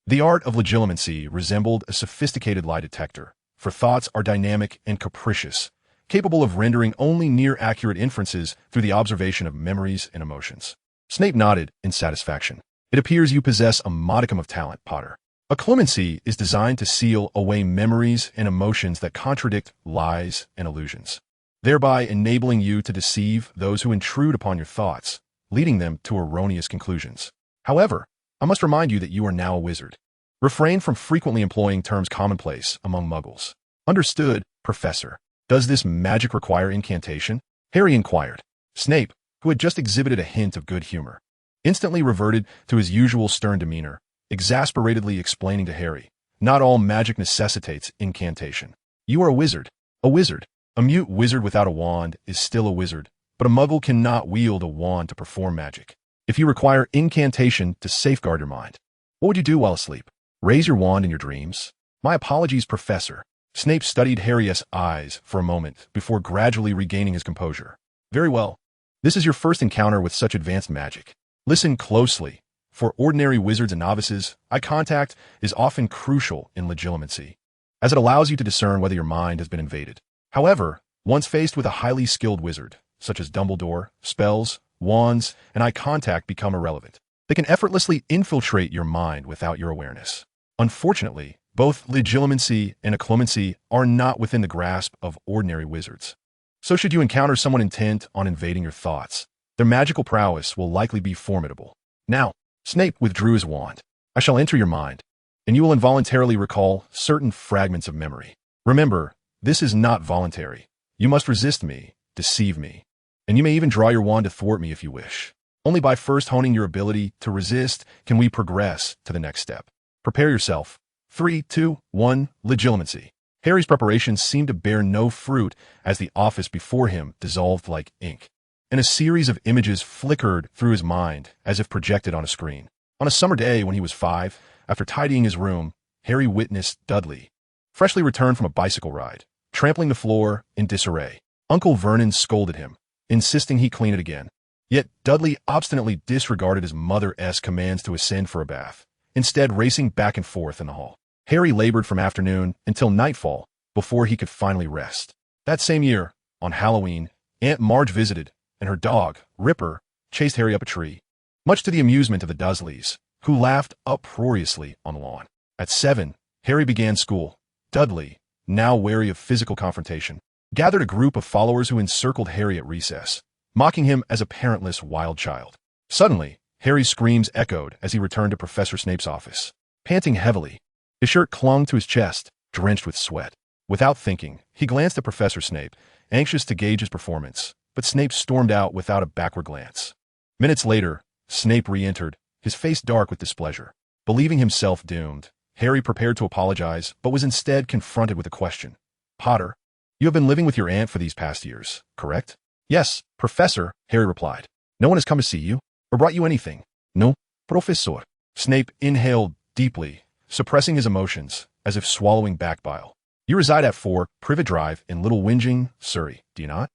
The art of legilimency resembled a sophisticated lie detector, for thoughts are dynamic and capricious, capable of rendering only near-accurate inferences through the observation of memories and emotions. Snape nodded in satisfaction. It appears you possess a modicum of talent, Potter. Occlumency is designed to seal away memories and emotions that contradict lies and illusions, thereby enabling you to deceive those who intrude upon your thoughts, leading them to erroneous conclusions. However, I must remind you that you are now a wizard. Refrain from frequently employing terms commonplace among muggles. Understood, Professor. Does this magic require incantation? Harry inquired. Snape, who had just exhibited a hint of good humor, instantly reverted to his usual stern demeanor, exasperatedly explaining to Harry, not all magic necessitates incantation. You are a wizard. A wizard. A mute wizard without a wand is still a wizard, but a muggle cannot wield a wand to perform magic. If you require incantation to safeguard your mind, what would you do while asleep? Raise your wand in your dreams? My apologies, Professor. Snape studied Harry's eyes for a moment before gradually regaining his composure. Very well. This is your first encounter with such advanced magic. Listen closely. For ordinary wizards and novices, eye contact is often crucial in legilimency, as it allows you to discern whether your mind has been invaded. However, once faced with a highly skilled wizard, such as Dumbledore, spells, wands, and eye contact become irrelevant. They can effortlessly infiltrate your mind without your awareness. Unfortunately, both legilimency and occlumency are not within the grasp of ordinary wizards. So should you encounter someone intent on invading your thoughts, their magical prowess will likely be formidable. Now, Snape withdrew his wand. I shall enter your mind, and you will involuntarily recall certain fragments of memory. Remember, this is not voluntary. You must resist me, deceive me, and you may even draw your wand to thwart me if you wish. Only by first honing your ability to resist can we progress to the next step. Prepare yourself. 3, 2, 1, legitimacy. Harry's preparations seemed to bear no fruit as the office before him dissolved like ink, and a series of images flickered through his mind as if projected on a screen. On a summer day when he was 5, after tidying his room, Harry witnessed Dudley, freshly returned from a bicycle ride, trampling the floor in disarray. Uncle Vernon scolded him, insisting he clean it again. Yet Dudley obstinately disregarded his mother's commands to ascend for a bath, instead racing back and forth in the hall. Harry labored from afternoon until nightfall before he could finally rest. That same year, on Halloween, Aunt Marge visited, and her dog, Ripper, chased Harry up a tree, much to the amusement of the Dursleys, who laughed uproariously on the lawn. At 7, Harry began school. Dudley, now wary of physical confrontation, gathered a group of followers who encircled Harry at recess, mocking him as a parentless wild child. Suddenly, Harry's screams echoed as he returned to Professor Snape's office. Panting heavily, his shirt clung to his chest, drenched with sweat. Without thinking, he glanced at Professor Snape, anxious to gauge his performance, but Snape stormed out without a backward glance. Minutes later, Snape re-entered, his face dark with displeasure. Believing himself doomed, Harry prepared to apologize, but was instead confronted with a question. Potter, you have been living with your aunt for these past years, correct? Yes, Professor, Harry replied. No one has come to see you, or brought you anything. No, Professor. Snape inhaled deeply, suppressing his emotions, as if swallowing back bile. You reside at 4, Privet Drive in Little Whinging, Surrey, do you not?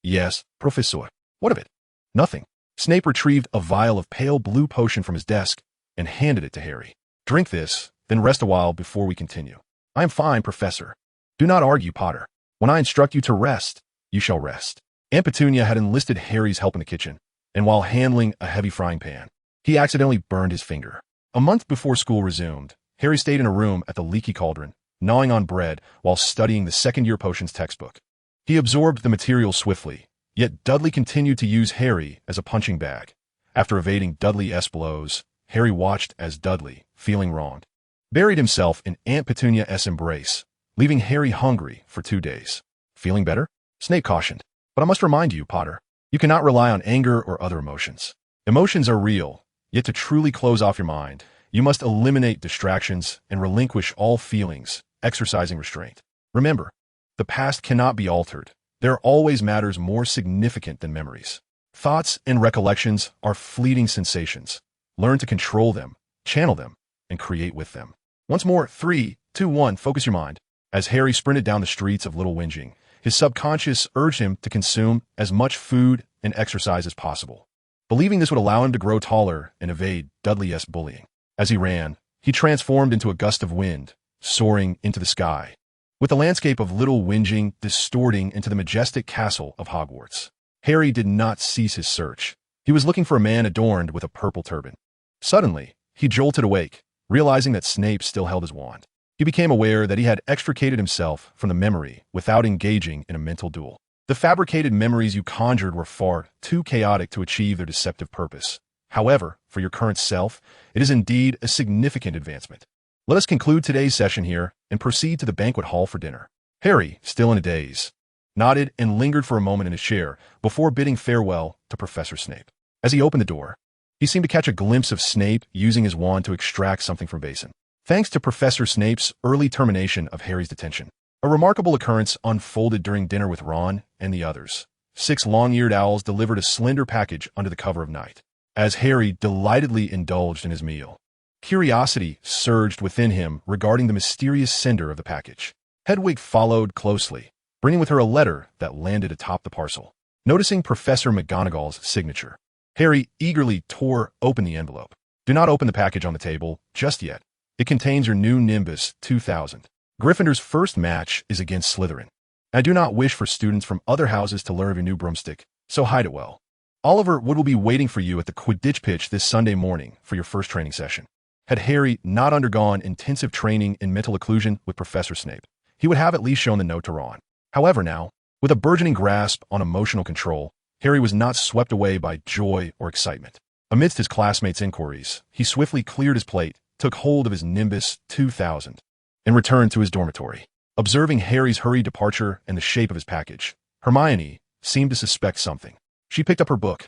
Yes, Professor. What of it? Nothing. Snape retrieved a vial of pale blue potion from his desk and handed it to Harry. Drink this, then rest a while before we continue. I am fine, Professor. Do not argue, Potter. When I instruct you to rest, you shall rest. Aunt Petunia had enlisted Harry's help in the kitchen, and while handling a heavy frying pan, he accidentally burned his finger. A month before school resumed, Harry stayed in a room at the Leaky Cauldron, gnawing on bread while studying the second-year potions textbook. He absorbed the material swiftly, yet Dudley continued to use Harry as a punching bag. After evading Dudley's blows, Harry watched as Dudley, feeling wronged, buried himself in Aunt Petunia's embrace, leaving Harry hungry for 2 days. Feeling better? Snape cautioned. But I must remind you, Potter, you cannot rely on anger or other emotions. Emotions are real, yet to truly close off your mind, you must eliminate distractions and relinquish all feelings, exercising restraint. Remember, the past cannot be altered. There are always matters more significant than memories. Thoughts and recollections are fleeting sensations. Learn to control them, channel them, and create with them. Once more, 3, 2, 1, focus your mind. As Harry sprinted down the streets of Little Whinging, his subconscious urged him to consume as much food and exercise as possible, believing this would allow him to grow taller and evade Dudley's bullying. As he ran, he transformed into a gust of wind, soaring into the sky, with the landscape of Little Whinging distorting into the majestic castle of Hogwarts. Harry did not cease his search. He was looking for a man adorned with a purple turban. Suddenly, he jolted awake, realizing that Snape still held his wand. He became aware that he had extricated himself from the memory without engaging in a mental duel. The fabricated memories you conjured were far too chaotic to achieve their deceptive purpose. However, for your current self, it is indeed a significant advancement. Let us conclude today's session here and proceed to the banquet hall for dinner. Harry, still in a daze, nodded and lingered for a moment in his chair before bidding farewell to Professor Snape. As he opened the door, he seemed to catch a glimpse of Snape using his wand to extract something from Basin. Thanks to Professor Snape's early termination of Harry's detention, a remarkable occurrence unfolded during dinner with Ron and the others. 6 long-eared owls delivered a slender package under the cover of night. As Harry delightedly indulged in his meal, curiosity surged within him regarding the mysterious sender of the package. Hedwig followed closely, bringing with her a letter that landed atop the parcel. Noticing Professor McGonagall's signature, Harry eagerly tore open the envelope. Do not open the package on the table just yet. It contains your new Nimbus 2000. Gryffindor's first match is against Slytherin. I do not wish for students from other houses to learn of your new broomstick, so hide it well. Oliver Wood will be waiting for you at the Quidditch pitch this Sunday morning for your first training session. Had Harry not undergone intensive training in mental occlusion with Professor Snape, he would have at least shown the note to Ron. However now, with a burgeoning grasp on emotional control, Harry was not swept away by joy or excitement. Amidst his classmates' inquiries, he swiftly cleared his plate, took hold of his Nimbus 2000, and returned to his dormitory. Observing Harry's hurried departure and the shape of his package, Hermione seemed to suspect something. She picked up her book,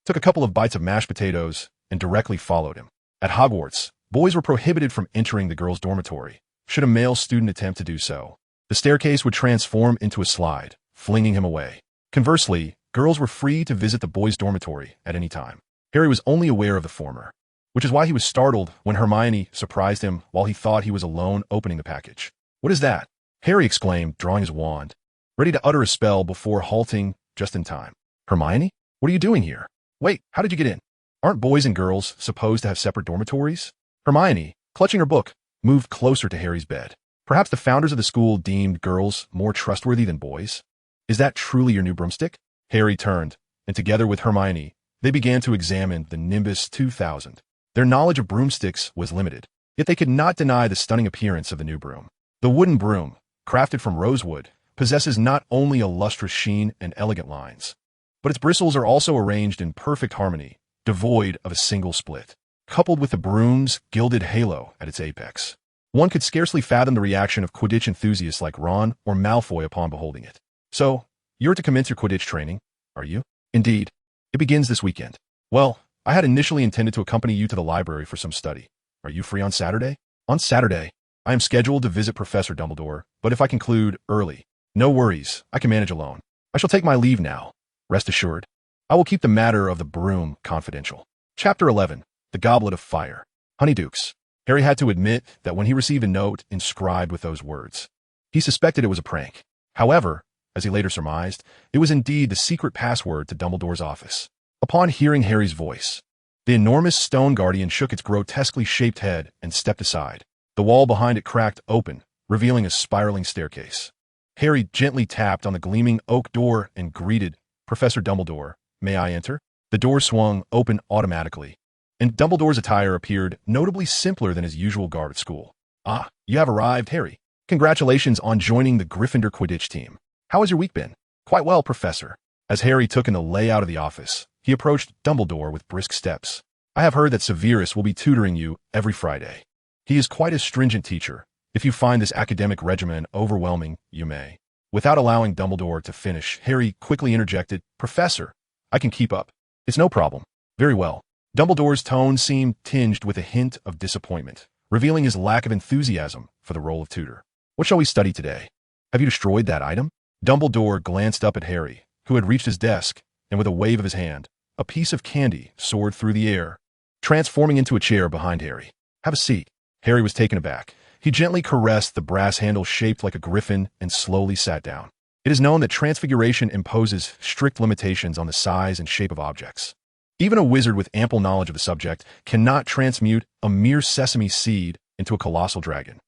took a couple of bites of mashed potatoes, and directly followed him. At Hogwarts, boys were prohibited from entering the girls' dormitory. Should a male student attempt to do so, the staircase would transform into a slide, flinging him away. Conversely, girls were free to visit the boys' dormitory at any time. Harry was only aware of the former, which is why he was startled when Hermione surprised him while he thought he was alone opening the package. "What is that?" Harry exclaimed, drawing his wand, ready to utter a spell before halting just in time. "Hermione? What are you doing here? Wait, how did you get in? Aren't boys and girls supposed to have separate dormitories?" Hermione, clutching her book, moved closer to Harry's bed. "Perhaps the founders of the school deemed girls more trustworthy than boys? Is that truly your new broomstick?" Harry turned, and together with Hermione, they began to examine the Nimbus 2000. Their knowledge of broomsticks was limited, yet they could not deny the stunning appearance of the new broom. The wooden broom, crafted from rosewood, possesses not only a lustrous sheen and elegant lines, but its bristles are also arranged in perfect harmony, devoid of a single split. Coupled with the broom's gilded halo at its apex, one could scarcely fathom the reaction of Quidditch enthusiasts like Ron or Malfoy upon beholding it. "So, you're to commence your Quidditch training, are you?" "Indeed. It begins this weekend." "Well, I had initially intended to accompany you to the library for some study. Are you free on Saturday?" "On Saturday, I am scheduled to visit Professor Dumbledore, but if I conclude early, no worries, I can manage alone. I shall take my leave now. Rest assured, I will keep the matter of the broom confidential." Chapter 11. The Goblet of Fire. Honeydukes. Harry had to admit that when he received a note inscribed with those words, he suspected it was a prank. However, as he later surmised, it was indeed the secret password to Dumbledore's office. Upon hearing Harry's voice, the enormous stone guardian shook its grotesquely shaped head and stepped aside. The wall behind it cracked open, revealing a spiraling staircase. Harry gently tapped on the gleaming oak door and greeted, "Professor Dumbledore, may I enter?" The door swung open automatically, and Dumbledore's attire appeared notably simpler than his usual garb at school. "Ah, you have arrived, Harry. Congratulations on joining the Gryffindor Quidditch team. How has your week been?" "Quite well, Professor." As Harry took in the layout of the office, he approached Dumbledore with brisk steps. "I have heard that Severus will be tutoring you every Friday. He is quite a stringent teacher. If you find this academic regimen overwhelming, you may." Without allowing Dumbledore to finish, Harry quickly interjected, "Professor, I can keep up. It's no problem." "Very well." Dumbledore's tone seemed tinged with a hint of disappointment, revealing his lack of enthusiasm for the role of tutor. "What shall we study today? Have you destroyed that item?" Dumbledore glanced up at Harry, who had reached his desk, and with a wave of his hand, a piece of candy soared through the air, transforming into a chair behind Harry. "Have a seat." Harry was taken aback. He gently caressed the brass handle shaped like a griffin and slowly sat down. It is known that transfiguration imposes strict limitations on the size and shape of objects. Even a wizard with ample knowledge of the subject cannot transmute a mere sesame seed into a colossal dragon.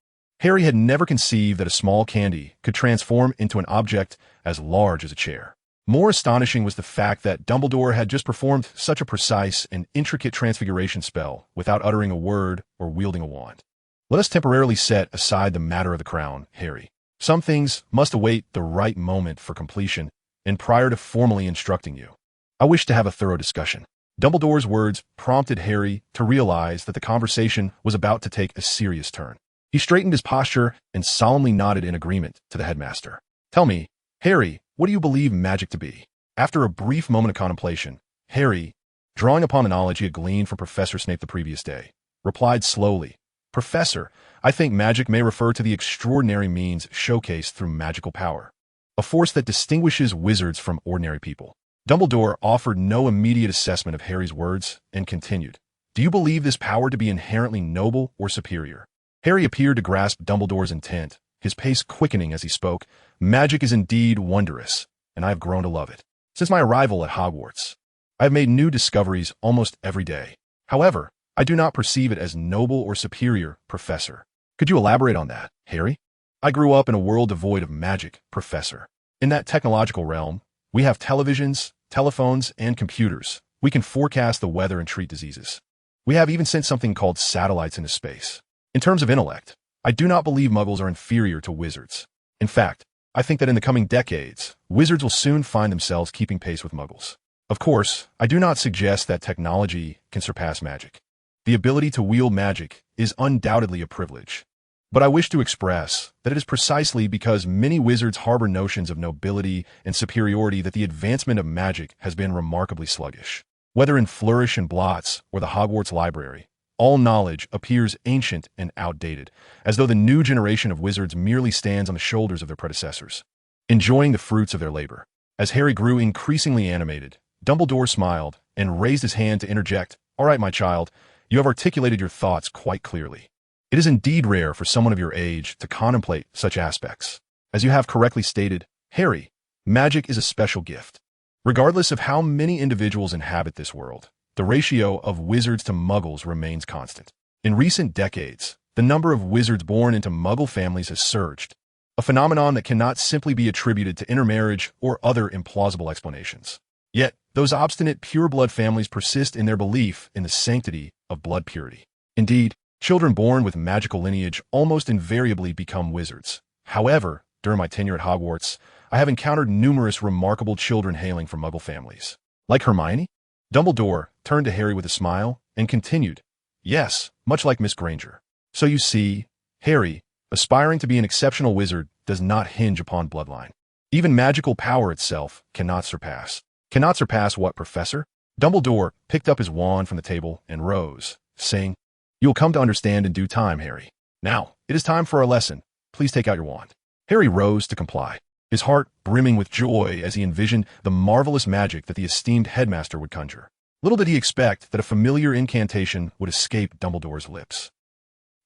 Harry had never conceived that a small candy could transform into an object as large as a chair. More astonishing was the fact that Dumbledore had just performed such a precise and intricate transfiguration spell without uttering a word or wielding a wand. "Let us temporarily set aside the matter of the crown, Harry. Some things must await the right moment for completion, and prior to formally instructing you, I wish to have a thorough discussion." Dumbledore's words prompted Harry to realize that the conversation was about to take a serious turn. He straightened his posture and solemnly nodded in agreement to the headmaster. "Tell me, Harry, what do you believe magic to be?" After a brief moment of contemplation, Harry, drawing upon the knowledge he had gleaned from Professor Snape the previous day, replied slowly, "Professor, I think magic may refer to the extraordinary means showcased through magical power, a force that distinguishes wizards from ordinary people." Dumbledore offered no immediate assessment of Harry's words and continued, "Do you believe this power to be inherently noble or superior?" Harry appeared to grasp Dumbledore's intent, his pace quickening as he spoke. "Magic is indeed wondrous, and I have grown to love it. Since my arrival at Hogwarts, I have made new discoveries almost every day. However, I do not perceive it as noble or superior, Professor." "Could you elaborate on that, Harry?" "I grew up in a world devoid of magic, Professor. In that technological realm, we have televisions, telephones, and computers. We can forecast the weather and treat diseases. We have even sent something called satellites into space. In terms of intellect, I do not believe muggles are inferior to wizards. In fact, I think that in the coming decades, wizards will soon find themselves keeping pace with muggles. Of course, I do not suggest that technology can surpass magic. The ability to wield magic is undoubtedly a privilege. But I wish to express that it is precisely because many wizards harbor notions of nobility and superiority that the advancement of magic has been remarkably sluggish. Whether in Flourish and Blots or the Hogwarts Library, all knowledge appears ancient and outdated, as though the new generation of wizards merely stands on the shoulders of their predecessors, enjoying the fruits of their labor. As Harry grew increasingly animated, Dumbledore smiled and raised his hand to interject. "All right, my child, you have articulated your thoughts quite clearly. It is indeed rare for someone of your age to contemplate such aspects. As you have correctly stated, Harry, magic is a special gift. Regardless of how many individuals inhabit this world, the ratio of wizards to muggles remains constant. In recent decades, the number of wizards born into muggle families has surged, a phenomenon that cannot simply be attributed to intermarriage or other implausible explanations. Yet, those obstinate pure-blood families persist in their belief in the sanctity of blood purity. Indeed, children born with magical lineage almost invariably become wizards. However, during my tenure at Hogwarts, I have encountered numerous remarkable children hailing from muggle families. Like Hermione? Dumbledore turned to Harry with a smile and continued, "Yes, much like Miss Granger. So you see, Harry, aspiring to be an exceptional wizard does not hinge upon bloodline. Even magical power itself cannot surpass." "Cannot surpass what, Professor?" Dumbledore picked up his wand from the table and rose, saying, "You will come to understand in due time, Harry. Now, it is time for our lesson. Please take out your wand." Harry rose to comply, his heart brimming with joy as he envisioned the marvelous magic that the esteemed headmaster would conjure. Little did he expect that a familiar incantation would escape Dumbledore's lips.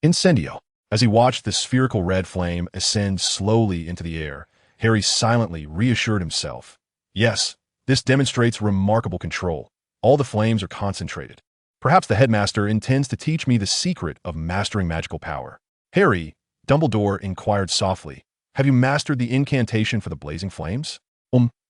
Incendio. As he watched the spherical red flame ascend slowly into the air, Harry silently reassured himself. Yes, this demonstrates remarkable control. All the flames are concentrated. Perhaps the headmaster intends to teach me the secret of mastering magical power. "Harry," Dumbledore inquired softly, "have you mastered the incantation for the blazing flames?"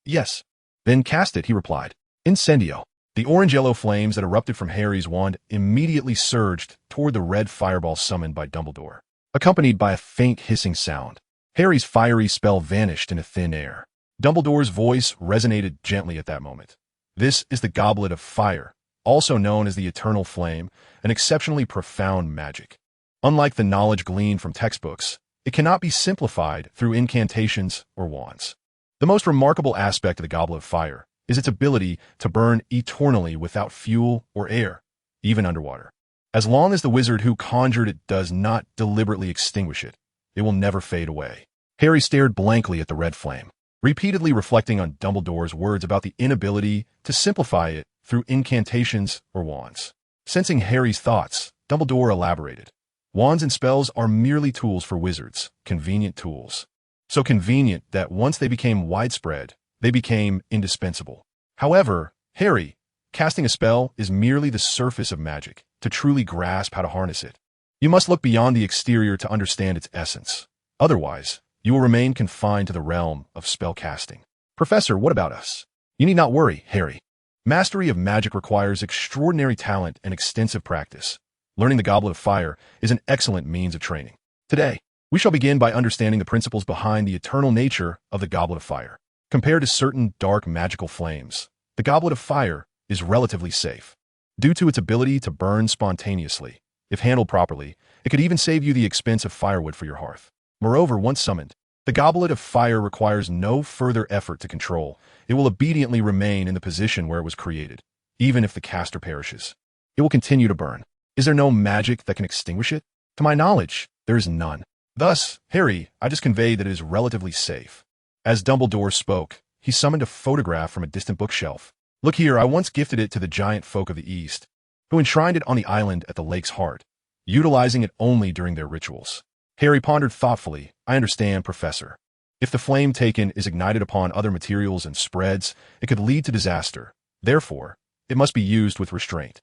Yes." "Then cast it," he replied. Incendio. The orange-yellow flames that erupted from Harry's wand immediately surged toward the red fireball summoned by Dumbledore, accompanied by a faint hissing sound. Harry's fiery spell vanished into thin air. Dumbledore's voice resonated gently at that moment. "This is the Goblet of Fire, also known as the Eternal Flame, an exceptionally profound magic. Unlike the knowledge gleaned from textbooks, it cannot be simplified through incantations or wands. The most remarkable aspect of the Goblet of Fire is its ability to burn eternally without fuel or air, even underwater. As long as the wizard who conjured it does not deliberately extinguish it, it will never fade away." Harry stared blankly at the red flame, repeatedly reflecting on Dumbledore's words about the inability to simplify it through incantations or wands. Sensing Harry's thoughts, Dumbledore elaborated. "Wands and spells are merely tools for wizards, convenient tools. So convenient that once they became widespread, they became indispensable. However, Harry, casting a spell is merely the surface of magic. To truly grasp how to harness it, you must look beyond the exterior to understand its essence. Otherwise, you will remain confined to the realm of spell casting." "Professor, what about us?" "You need not worry, Harry. Mastery of magic requires extraordinary talent and extensive practice. Learning the Goblet of Fire is an excellent means of training. Today, we shall begin by understanding the principles behind the eternal nature of the Goblet of Fire. Compared to certain dark magical flames, the Goblet of Fire is relatively safe. Due to its ability to burn spontaneously, if handled properly, it could even save you the expense of firewood for your hearth. Moreover, once summoned, the Goblet of Fire requires no further effort to control. It will obediently remain in the position where it was created, even if the caster perishes. It will continue to burn. Is there no magic that can extinguish it? To my knowledge, there is none. Thus, Harry, I just conveyed that it is relatively safe." As Dumbledore spoke, he summoned a photograph from a distant bookshelf. "Look here, I once gifted it to the giant folk of the East, who enshrined it on the island at the lake's heart, utilizing it only during their rituals." Harry pondered thoughtfully. "I understand, Professor. If the flame taken is ignited upon other materials and spreads, it could lead to disaster. Therefore, it must be used with restraint."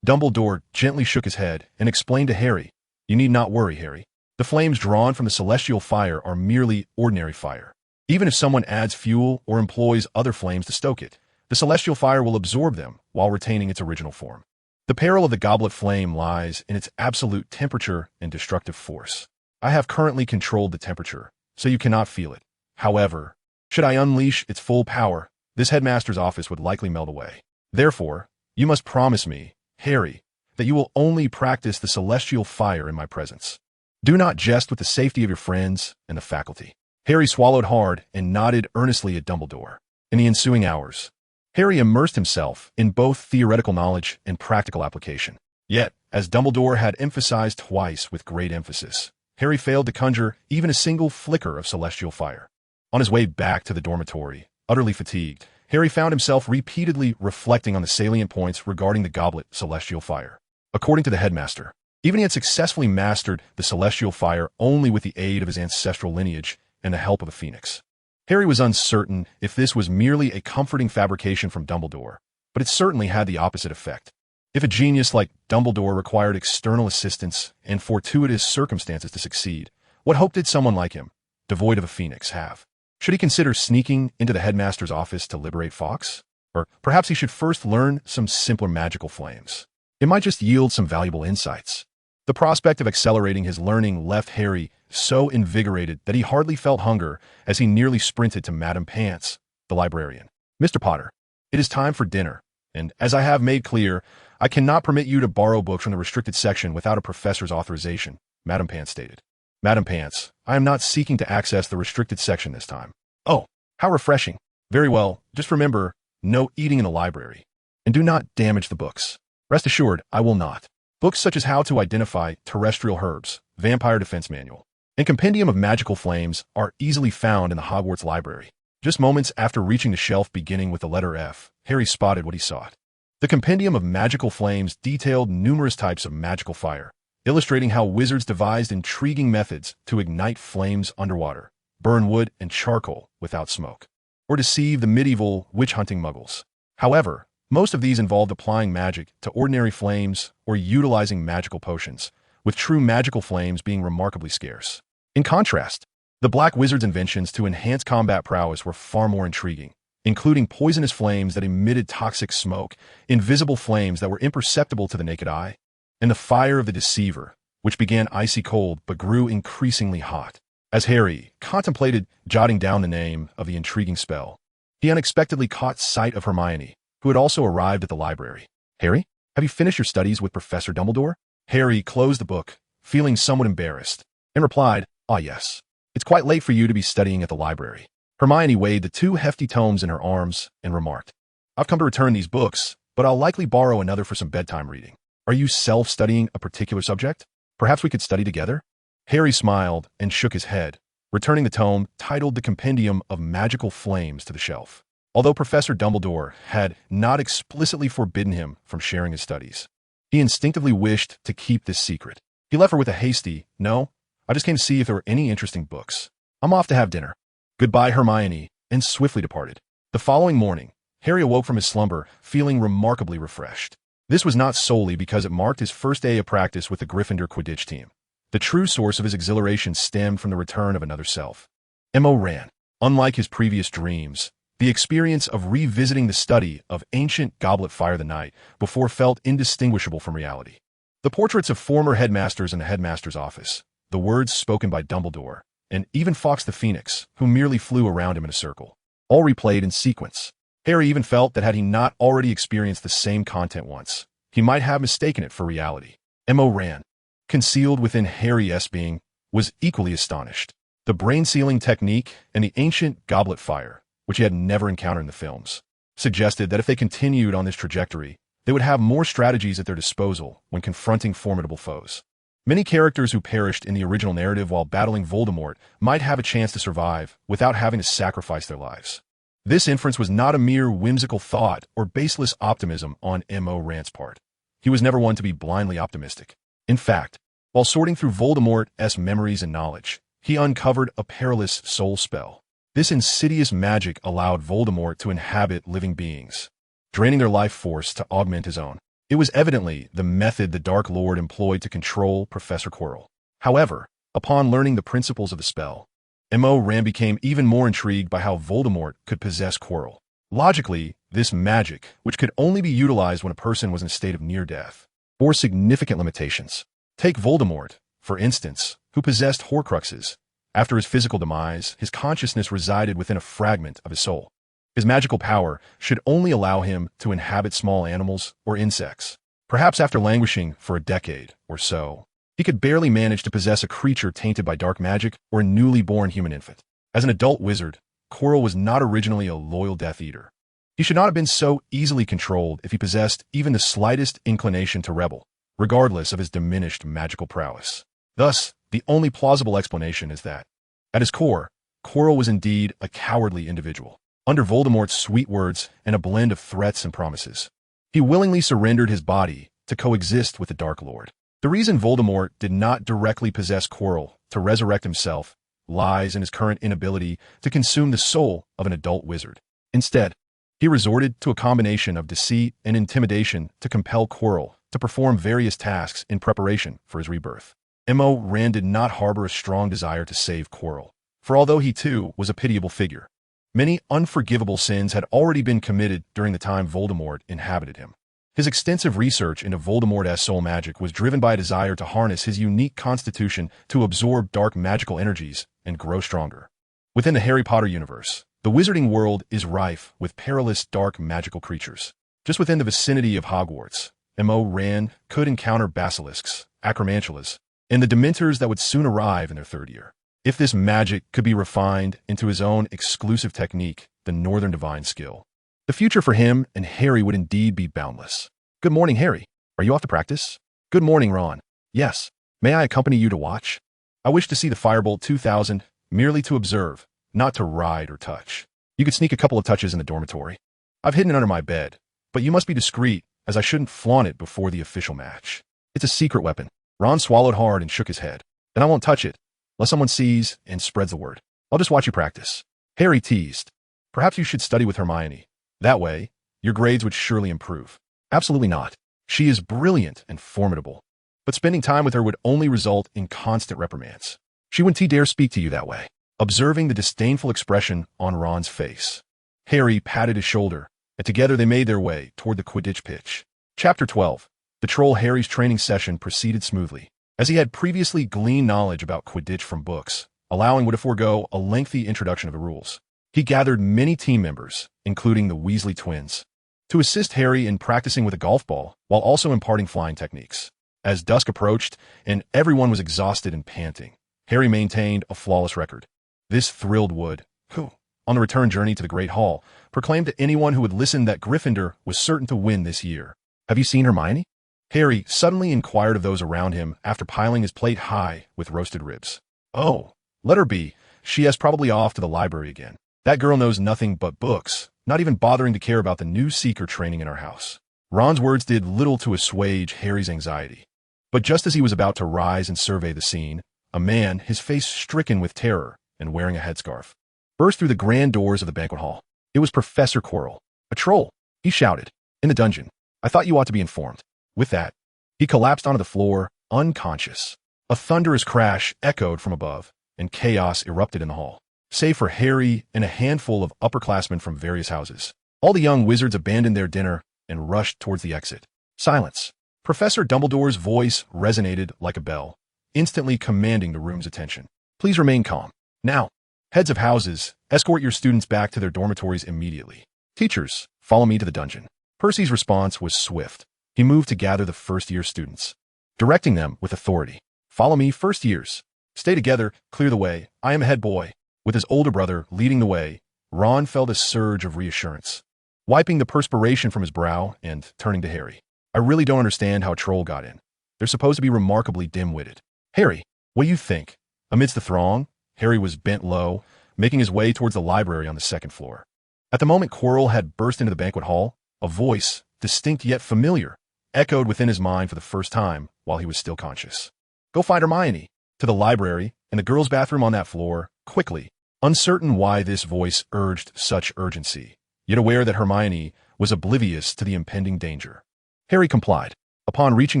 Dumbledore gently shook his head and explained to Harry, "You need not worry, Harry. The flames drawn from the celestial fire are merely ordinary fire. Even if someone adds fuel or employs other flames to stoke it, the celestial fire will absorb them while retaining its original form. The peril of the goblet flame lies in its absolute temperature and destructive force. I have currently controlled the temperature, so you cannot feel it. However, should I unleash its full power, this headmaster's office would likely melt away. Therefore, you must promise me, Harry, that you will only practice the celestial fire in my presence. Do not jest with the safety of your friends and the faculty." Harry swallowed hard and nodded earnestly at Dumbledore. In the ensuing hours, Harry immersed himself in both theoretical knowledge and practical application. Yet, as Dumbledore had emphasized twice with great emphasis, Harry failed to conjure even a single flicker of celestial fire. On his way back to the dormitory, utterly fatigued, Harry found himself repeatedly reflecting on the salient points regarding the goblet celestial fire. According to the headmaster, even he had successfully mastered the celestial fire only with the aid of his ancestral lineage and the help of a phoenix. Harry was uncertain if this was merely a comforting fabrication from Dumbledore, but it certainly had the opposite effect. If a genius like Dumbledore required external assistance and fortuitous circumstances to succeed, what hope did someone like him, devoid of a phoenix, have? Should he consider sneaking into the headmaster's office to liberate Fawkes? Or perhaps he should first learn some simpler magical flames. It might just yield some valuable insights. The prospect of accelerating his learning left Harry so invigorated that he hardly felt hunger as he nearly sprinted to Madame Pants, the librarian. "Mr. Potter, it is time for dinner, and as I have made clear, I cannot permit you to borrow books from the restricted section without a professor's authorization," Madame Pants stated. "Madame Pants, I am not seeking to access the restricted section this time." "Oh, how refreshing. Very well, just remember, no eating in the library. And do not damage the books." "Rest assured, I will not." Books such as How to Identify Terrestrial Herbs, Vampire Defense Manual, and Compendium of Magical Flames are easily found in the Hogwarts Library. Just moments after reaching the shelf beginning with the letter F, Harry spotted what he sought. The Compendium of Magical Flames detailed numerous types of magical fire, illustrating how wizards devised intriguing methods to ignite flames underwater, burn wood and charcoal without smoke, or deceive the medieval witch-hunting muggles. However, most of these involved applying magic to ordinary flames or utilizing magical potions, with true magical flames being remarkably scarce. In contrast, the Black Wizard's inventions to enhance combat prowess were far more intriguing, including poisonous flames that emitted toxic smoke, invisible flames that were imperceptible to the naked eye, and the fire of the Deceiver, which began icy cold but grew increasingly hot. As Harry contemplated jotting down the name of the intriguing spell, he unexpectedly caught sight of Hermione, who had also arrived at the library. "Harry, have you finished your studies with Professor Dumbledore?" Harry closed the book, feeling somewhat embarrassed, and replied, "Ah, yes. It's quite late for you to be studying at the library." Hermione weighed the 2 hefty tomes in her arms and remarked, "I've come to return these books, but I'll likely borrow another for some bedtime reading. Are you self-studying a particular subject? Perhaps we could study together?" Harry smiled and shook his head, returning the tome titled The Compendium of Magical Flames to the shelf. Although Professor Dumbledore had not explicitly forbidden him from sharing his studies, he instinctively wished to keep this secret. He left her with a hasty, "No, I just came to see if there were any interesting books. I'm off to have dinner." "Goodbye, Hermione," and swiftly departed. The following morning, Harry awoke from his slumber feeling remarkably refreshed. This was not solely because it marked his first day of practice with the Gryffindor Quidditch team. The true source of his exhilaration stemmed from the return of another self. M.O. ran. Unlike his previous dreams, the experience of revisiting the study of ancient Goblet Fire the Night before felt indistinguishable from reality. The portraits of former headmasters in the headmaster's office, the words spoken by Dumbledore, and even Fawkes the Phoenix, who merely flew around him in a circle, all replayed in sequence. Harry even felt that had he not already experienced the same content once, he might have mistaken it for reality. M.O. ran. Concealed within Harry's being, was equally astonished. The brain-sealing technique and the ancient Goblet Fire, which he had never encountered in the films, suggested that if they continued on this trajectory, they would have more strategies at their disposal when confronting formidable foes. Many characters who perished in the original narrative while battling Voldemort might have a chance to survive without having to sacrifice their lives. This inference was not a mere whimsical thought or baseless optimism on M.O. Rand's part. He was never one to be blindly optimistic. In fact, while sorting through Voldemort's memories and knowledge, he uncovered a perilous soul spell. This insidious magic allowed Voldemort to inhabit living beings, draining their life force to augment his own. It was evidently the method the Dark Lord employed to control Professor Quirrell. However, upon learning the principles of the spell, M.O. Rand became even more intrigued by how Voldemort could possess Quirrell. Logically, this magic, which could only be utilized when a person was in a state of near death, bore significant limitations. Take Voldemort, for instance, who possessed Horcruxes. After his physical demise, his consciousness resided within a fragment of his soul. His magical power should only allow him to inhabit small animals or insects. Perhaps after languishing for a decade or so, he could barely manage to possess a creature tainted by dark magic or a newly born human infant. As an adult wizard, Quirrell was not originally a loyal Death Eater. He should not have been so easily controlled if he possessed even the slightest inclination to rebel, regardless of his diminished magical prowess. Thus, the only plausible explanation is that, at his core, Quirrell was indeed a cowardly individual. Under Voldemort's sweet words and a blend of threats and promises, he willingly surrendered his body to coexist with the Dark Lord. The reason Voldemort did not directly possess Quirrell to resurrect himself lies in his current inability to consume the soul of an adult wizard. Instead, he resorted to a combination of deceit and intimidation to compel Quirrell to perform various tasks in preparation for his rebirth. M.O. Rand did not harbor a strong desire to save Quirrell, for although he too was a pitiable figure, many unforgivable sins had already been committed during the time Voldemort inhabited him. His extensive research into Voldemort's soul magic was driven by a desire to harness his unique constitution to absorb dark magical energies and grow stronger. Within the Harry Potter universe, the wizarding world is rife with perilous dark magical creatures. Just within the vicinity of Hogwarts, M.O. Rand could encounter basilisks, acromantulas, and the dementors that would soon arrive in their third year. If this magic could be refined into his own exclusive technique, the Northern Divine Skill, the future for him and Harry would indeed be boundless. Good morning, Harry. Are you off to practice? Good morning, Ron. Yes. May I accompany you to watch? I wish to see the Firebolt 2000, merely to observe, not to ride or touch. You could sneak a couple of touches in the dormitory. I've hidden it under my bed, but you must be discreet, as I shouldn't flaunt it before the official match. It's a secret weapon. Ron swallowed hard and shook his head. Then I won't touch it, unless someone sees and spreads the word. I'll just watch you practice. Harry teased. Perhaps you should study with Hermione. That way, your grades would surely improve. Absolutely not. She is brilliant and formidable. But spending time with her would only result in constant reprimands. She wouldn't dare speak to you that way. Observing the disdainful expression on Ron's face, Harry patted his shoulder, and together they made their way toward the Quidditch pitch. Chapter 12. The Troll Harry's training session proceeded smoothly, as he had previously gleaned knowledge about Quidditch from books, allowing would to forego a lengthy introduction of the rules. He gathered many team members, including the Weasley twins, to assist Harry in practicing with a golf ball while also imparting flying techniques. As dusk approached and everyone was exhausted and panting, Harry maintained a flawless record. This thrilled Wood, who, on the return journey to the Great Hall, proclaimed to anyone who would listen that Gryffindor was certain to win this year. Have you seen Hermione? Harry suddenly inquired of those around him after piling his plate high with roasted ribs. Oh, let her be. She is probably off to the library again. That girl knows nothing but books, not even bothering to care about the new seeker training in our house. Ron's words did little to assuage Harry's anxiety. But just as he was about to rise and survey the scene, a man, his face stricken with terror and wearing a headscarf, burst through the grand doors of the banquet hall. It was Professor Quirrell. A troll, he shouted. In the dungeon. I thought you ought to be informed. With that, he collapsed onto the floor, unconscious. A thunderous crash echoed from above, and chaos erupted in the hall. Save for Harry and a handful of upperclassmen from various houses, all the young wizards abandoned their dinner and rushed towards the exit. Silence. Professor Dumbledore's voice resonated like a bell, instantly commanding the room's attention. Please remain calm. Now, heads of houses, escort your students back to their dormitories immediately. Teachers, follow me to the dungeon. Percy's response was swift. He moved to gather the first-year students, directing them with authority. Follow me, first years. Stay together, clear the way. I am a head boy. With his older brother leading the way, Ron felt a surge of reassurance, wiping the perspiration from his brow and turning to Harry. I really don't understand how a troll got in. They're supposed to be remarkably dim-witted. Harry, what do you think? Amidst the throng, Harry was bent low, making his way towards the library on the second floor. At the moment Quirrell had burst into the banquet hall, a voice, distinct yet familiar, echoed within his mind for the first time while he was still conscious. Go find Hermione. To the library, and the girls' bathroom on that floor, quickly. Uncertain why this voice urged such urgency, yet aware that Hermione was oblivious to the impending danger. Harry complied. Upon reaching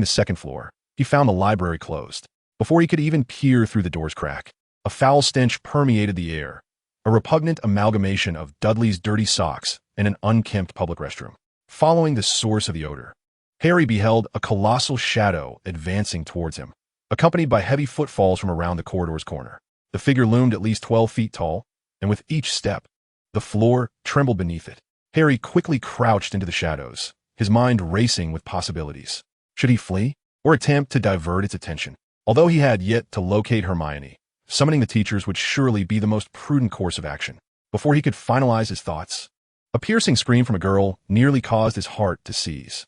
the second floor, he found the library closed. Before he could even peer through the door's crack, a foul stench permeated the air, a repugnant amalgamation of Dudley's dirty socks and an unkempt public restroom. Following the source of the odor, Harry beheld a colossal shadow advancing towards him, accompanied by heavy footfalls from around the corridor's corner. The figure loomed at least 12 feet tall, and with each step, the floor trembled beneath it. Harry quickly crouched into the shadows, his mind racing with possibilities. Should he flee, or attempt to divert its attention? Although he had yet to locate Hermione, summoning the teachers would surely be the most prudent course of action. Before he could finalize his thoughts, A piercing scream from a girl nearly caused his heart to seize.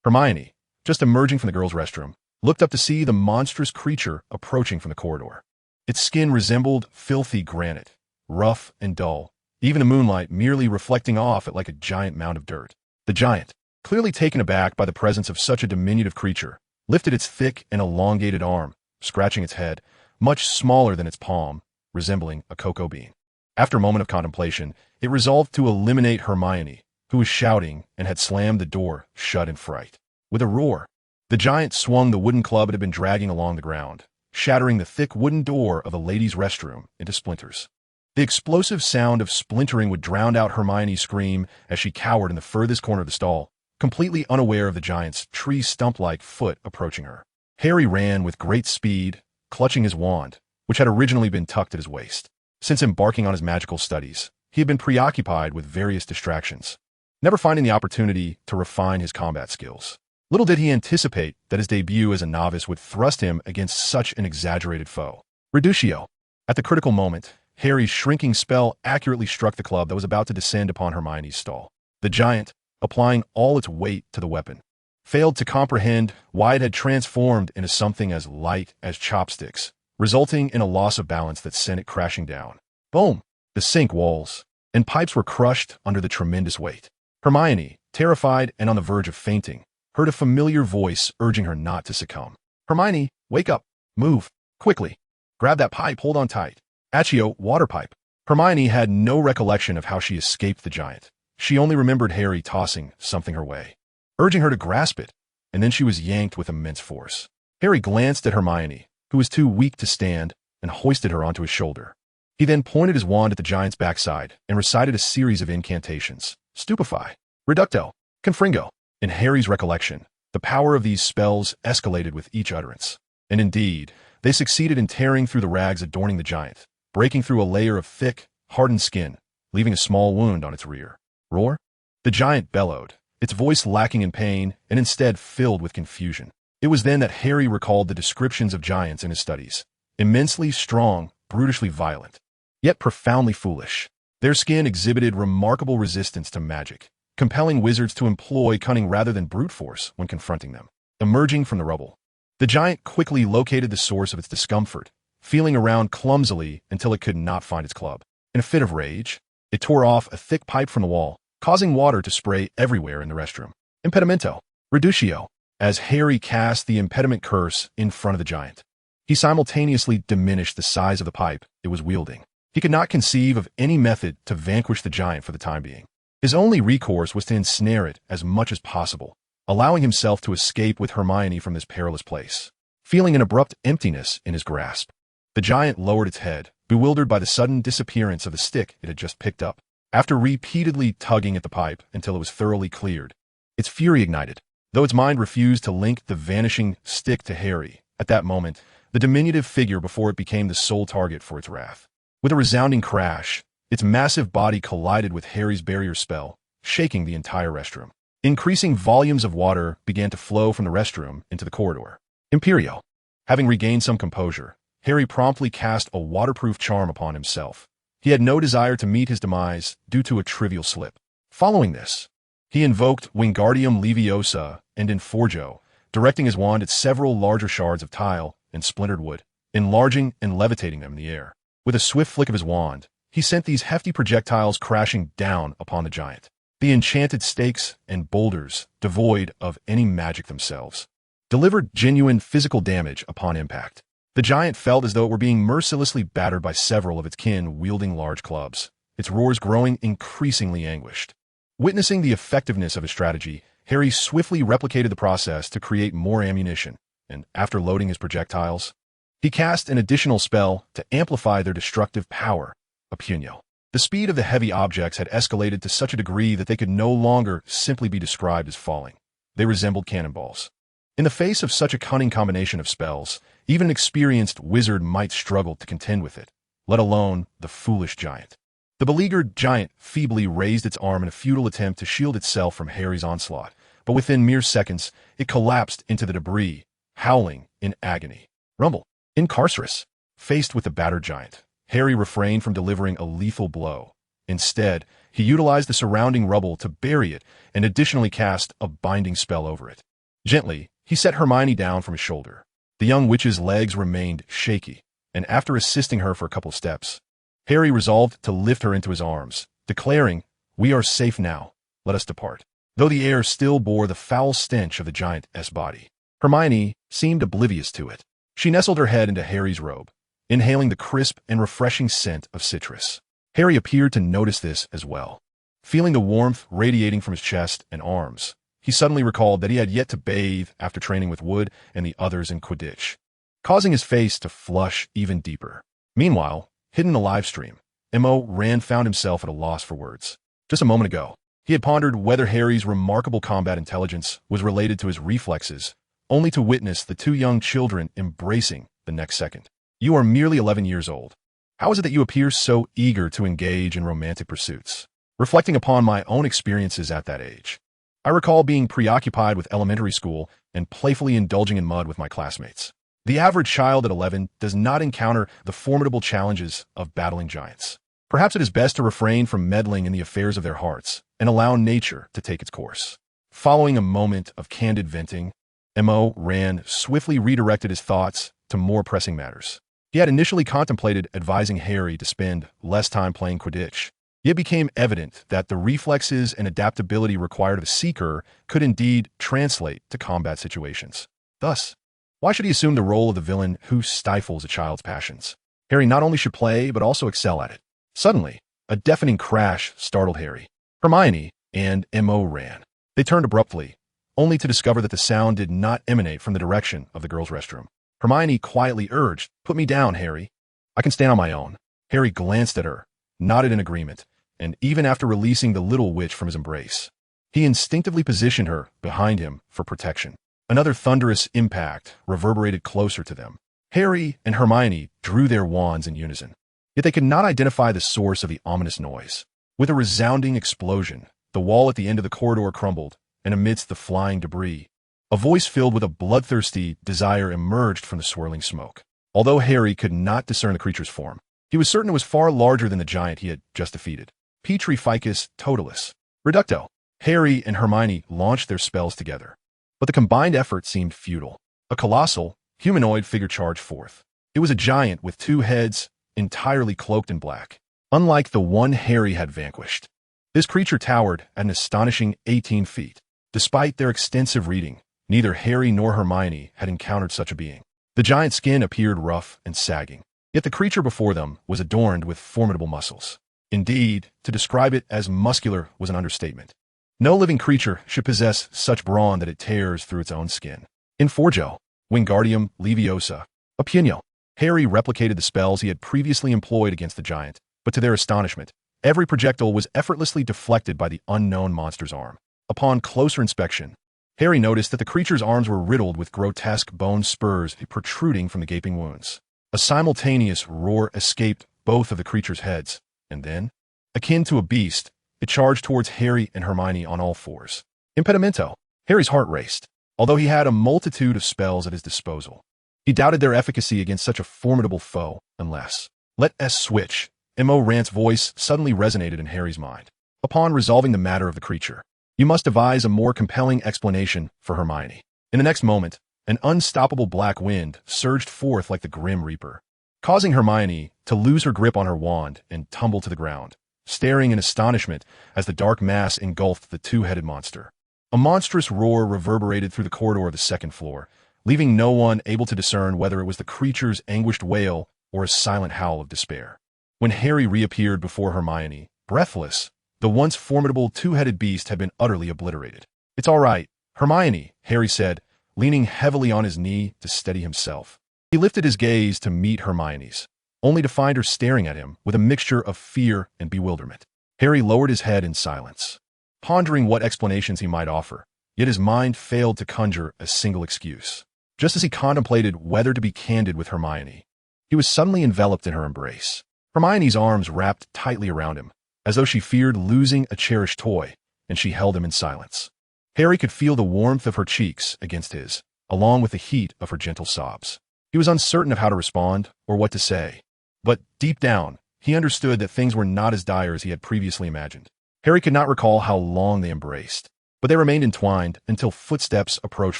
Hermione, just emerging from the girls' restroom, looked up to see the monstrous creature approaching from the corridor. Its skin resembled filthy granite, rough and dull, even the moonlight merely reflecting off it like a giant mound of dirt. The giant, clearly taken aback by the presence of such a diminutive creature, lifted its thick and elongated arm, scratching its head, much smaller than its palm, resembling a cocoa bean. After a moment of contemplation, it resolved to eliminate Hermione, who was shouting and had slammed the door shut in fright. With a roar, the giant swung the wooden club it had been dragging along the ground, shattering the thick wooden door of the ladies' restroom into splinters. The explosive sound of splintering would drown out Hermione's scream as she cowered in the furthest corner of the stall, completely unaware of the giant's tree stump-like foot approaching her. Harry ran with great speed, clutching his wand, which had originally been tucked at his waist. Since embarking on his magical studies, he had been preoccupied with various distractions, never finding the opportunity to refine his combat skills. Little did he anticipate that his debut as a novice would thrust him against such an exaggerated foe. Reducio. At the critical moment, Harry's shrinking spell accurately struck the club that was about to descend upon Hermione's stall. The giant, applying all its weight to the weapon, failed to comprehend why it had transformed into something as light as chopsticks, resulting in a loss of balance that sent it crashing down. Boom! The sink walls and pipes were crushed under the tremendous weight. Hermione, terrified and on the verge of fainting, heard a familiar voice urging her not to succumb. Hermione, wake up! Move! Quickly! Grab that pipe, hold on tight. Accio, water pipe. Hermione had no recollection of how she escaped the giant. She only remembered Harry tossing something her way, urging her to grasp it, and then she was yanked with immense force. Harry glanced at Hermione, who was too weak to stand, and hoisted her onto his shoulder. He then pointed his wand at the giant's backside and recited a series of incantations. Stupefy, Reducto, Confringo. In Harry's recollection, the power of these spells escalated with each utterance. And indeed, they succeeded in tearing through the rags adorning the giant, breaking through a layer of thick, hardened skin, leaving a small wound on its rear. Roar? The giant bellowed, its voice lacking in pain and instead filled with confusion. It was then that Harry recalled the descriptions of giants in his studies. Immensely strong, brutishly violent, yet profoundly foolish. Their skin exhibited remarkable resistance to magic, compelling wizards to employ cunning rather than brute force when confronting them. Emerging from the rubble, the giant quickly located the source of its discomfort, feeling around clumsily until it could not find its club. In a fit of rage, it tore off a thick pipe from the wall, causing water to spray everywhere in the restroom. Impedimento. Reducio. As Harry cast the impediment curse in front of the giant, he simultaneously diminished the size of the pipe it was wielding. He could not conceive of any method to vanquish the giant for the time being. His only recourse was to ensnare it as much as possible, allowing himself to escape with Hermione from this perilous place. Feeling an abrupt emptiness in his grasp, the giant lowered its head, bewildered by the sudden disappearance of the stick it had just picked up. After repeatedly tugging at the pipe until it was thoroughly cleared, its fury ignited. Though its mind refused to link the vanishing stick to Harry, at that moment, the diminutive figure before it became the sole target for its wrath. With a resounding crash, its massive body collided with Harry's barrier spell, shaking the entire restroom. Increasing volumes of water began to flow from the restroom into the corridor. Imperio. Having regained some composure, Harry promptly cast a waterproof charm upon himself. He had no desire to meet his demise due to a trivial slip. Following this, he invoked Wingardium Leviosa and Inforjo, directing his wand at several larger shards of tile and splintered wood, enlarging and levitating them in the air. With a swift flick of his wand, he sent these hefty projectiles crashing down upon the giant. The enchanted stakes and boulders, devoid of any magic themselves, delivered genuine physical damage upon impact. The giant felt as though it were being mercilessly battered by several of its kin wielding large clubs, its roars growing increasingly anguished. Witnessing the effectiveness of his strategy, Harry swiftly replicated the process to create more ammunition, and after loading his projectiles, he cast an additional spell to amplify their destructive power, a Puño. The speed of the heavy objects had escalated to such a degree that they could no longer simply be described as falling. They resembled cannonballs. In the face of such a cunning combination of spells, even an experienced wizard might struggle to contend with it, let alone the foolish giant. The beleaguered giant feebly raised its arm in a futile attempt to shield itself from Harry's onslaught, but within mere seconds, it collapsed into the debris, howling in agony. Rumble. Incarcerous. Faced with the battered giant, Harry refrained from delivering a lethal blow, Instead, he utilized the surrounding rubble to bury it and additionally cast a binding spell over it. Gently, he set Hermione down from his shoulder. The young witch's legs remained shaky, and after assisting her for a couple steps, Harry resolved to lift her into his arms, declaring, "We are safe now. Let us depart." Though the air still bore the foul stench of the giant's body, Hermione seemed oblivious to it. She nestled her head into Harry's robe, inhaling the crisp and refreshing scent of citrus. Harry appeared to notice this as well. Feeling the warmth radiating from his chest and arms, he suddenly recalled that he had yet to bathe after training with Wood and the others in Quidditch, causing his face to flush even deeper. Meanwhile, hidden in the live stream, Rand found himself at a loss for words. Just a moment ago, he had pondered whether Harry's remarkable combat intelligence was related to his reflexes, only to witness the two young children embracing the next second. "You are merely 11 years old. How is it that you appear so eager to engage in romantic pursuits?" Reflecting upon my own experiences at that age, I recall being preoccupied with elementary school and playfully indulging in mud with my classmates. The average child at 11 does not encounter the formidable challenges of battling giants. Perhaps it is best to refrain from meddling in the affairs of their hearts and allow nature to take its course. Following a moment of candid venting, Rand swiftly redirected his thoughts to more pressing matters. He had initially contemplated advising Harry to spend less time playing Quidditch. It became evident that the reflexes and adaptability required of a seeker could indeed translate to combat situations. Thus, why should he assume the role of the villain who stifles a child's passions? Harry not only should play, but also excel at it. Suddenly, a deafening crash startled Harry, Hermione, and Rand. They turned abruptly, only to discover that the sound did not emanate from the direction of the girls' restroom. Hermione quietly urged, "Put me down, Harry. I can stand on my own." Harry glanced at her, nodded in agreement, and even after releasing the little witch from his embrace, he instinctively positioned her behind him for protection. Another thunderous impact reverberated closer to them. Harry and Hermione drew their wands in unison, yet they could not identify the source of the ominous noise. With a resounding explosion, the wall at the end of the corridor crumbled, and amidst the flying debris, a voice filled with a bloodthirsty desire emerged from the swirling smoke. Although Harry could not discern the creature's form, he was certain it was far larger than the giant he had just defeated. Petrificus totalis. Reducto. Harry and Hermione launched their spells together, but the combined effort seemed futile. A colossal, humanoid figure charged forth. It was a giant with two heads, entirely cloaked in black, unlike the one Harry had vanquished. This creature towered at an astonishing 18 feet. Despite their extensive reading, neither Harry nor Hermione had encountered such a being. The giant's skin appeared rough and sagging, yet the creature before them was adorned with formidable muscles. Indeed, to describe it as muscular was an understatement. No living creature should possess such brawn that it tears through its own skin. In Forjo, Wingardium Leviosa, Opinio, Harry replicated the spells he had previously employed against the giant, but to their astonishment, every projectile was effortlessly deflected by the unknown monster's arm. Upon closer inspection, Harry noticed that the creature's arms were riddled with grotesque bone spurs protruding from the gaping wounds. A simultaneous roar escaped both of the creature's heads, and then, akin to a beast, it charged towards Harry and Hermione on all fours. Impedimento. Harry's heart raced. Although he had a multitude of spells at his disposal, he doubted their efficacy against such a formidable foe, unless... Let us switch. Rand's voice suddenly resonated in Harry's mind. Upon resolving the matter of the creature, you must devise a more compelling explanation for Hermione. In the next moment, an unstoppable black wind surged forth like the Grim Reaper, causing Hermione to lose her grip on her wand and tumble to the ground, staring in astonishment as the dark mass engulfed the two-headed monster. A monstrous roar reverberated through the corridor of the second floor, leaving no one able to discern whether it was the creature's anguished wail or a silent howl of despair. When Harry reappeared before Hermione, breathless, the once formidable two-headed beast had been utterly obliterated. "It's all right, Hermione," Harry said, leaning heavily on his knee to steady himself. He lifted his gaze to meet Hermione's, only to find her staring at him with a mixture of fear and bewilderment. Harry lowered his head in silence, pondering what explanations he might offer, yet his mind failed to conjure a single excuse. Just as he contemplated whether to be candid with Hermione, he was suddenly enveloped in her embrace. Hermione's arms wrapped tightly around him, as though she feared losing a cherished toy, and she held him in silence. Harry could feel the warmth of her cheeks against his, along with the heat of her gentle sobs. He was uncertain of how to respond or what to say, but deep down, he understood that things were not as dire as he had previously imagined. Harry could not recall how long they embraced, but they remained entwined until footsteps approached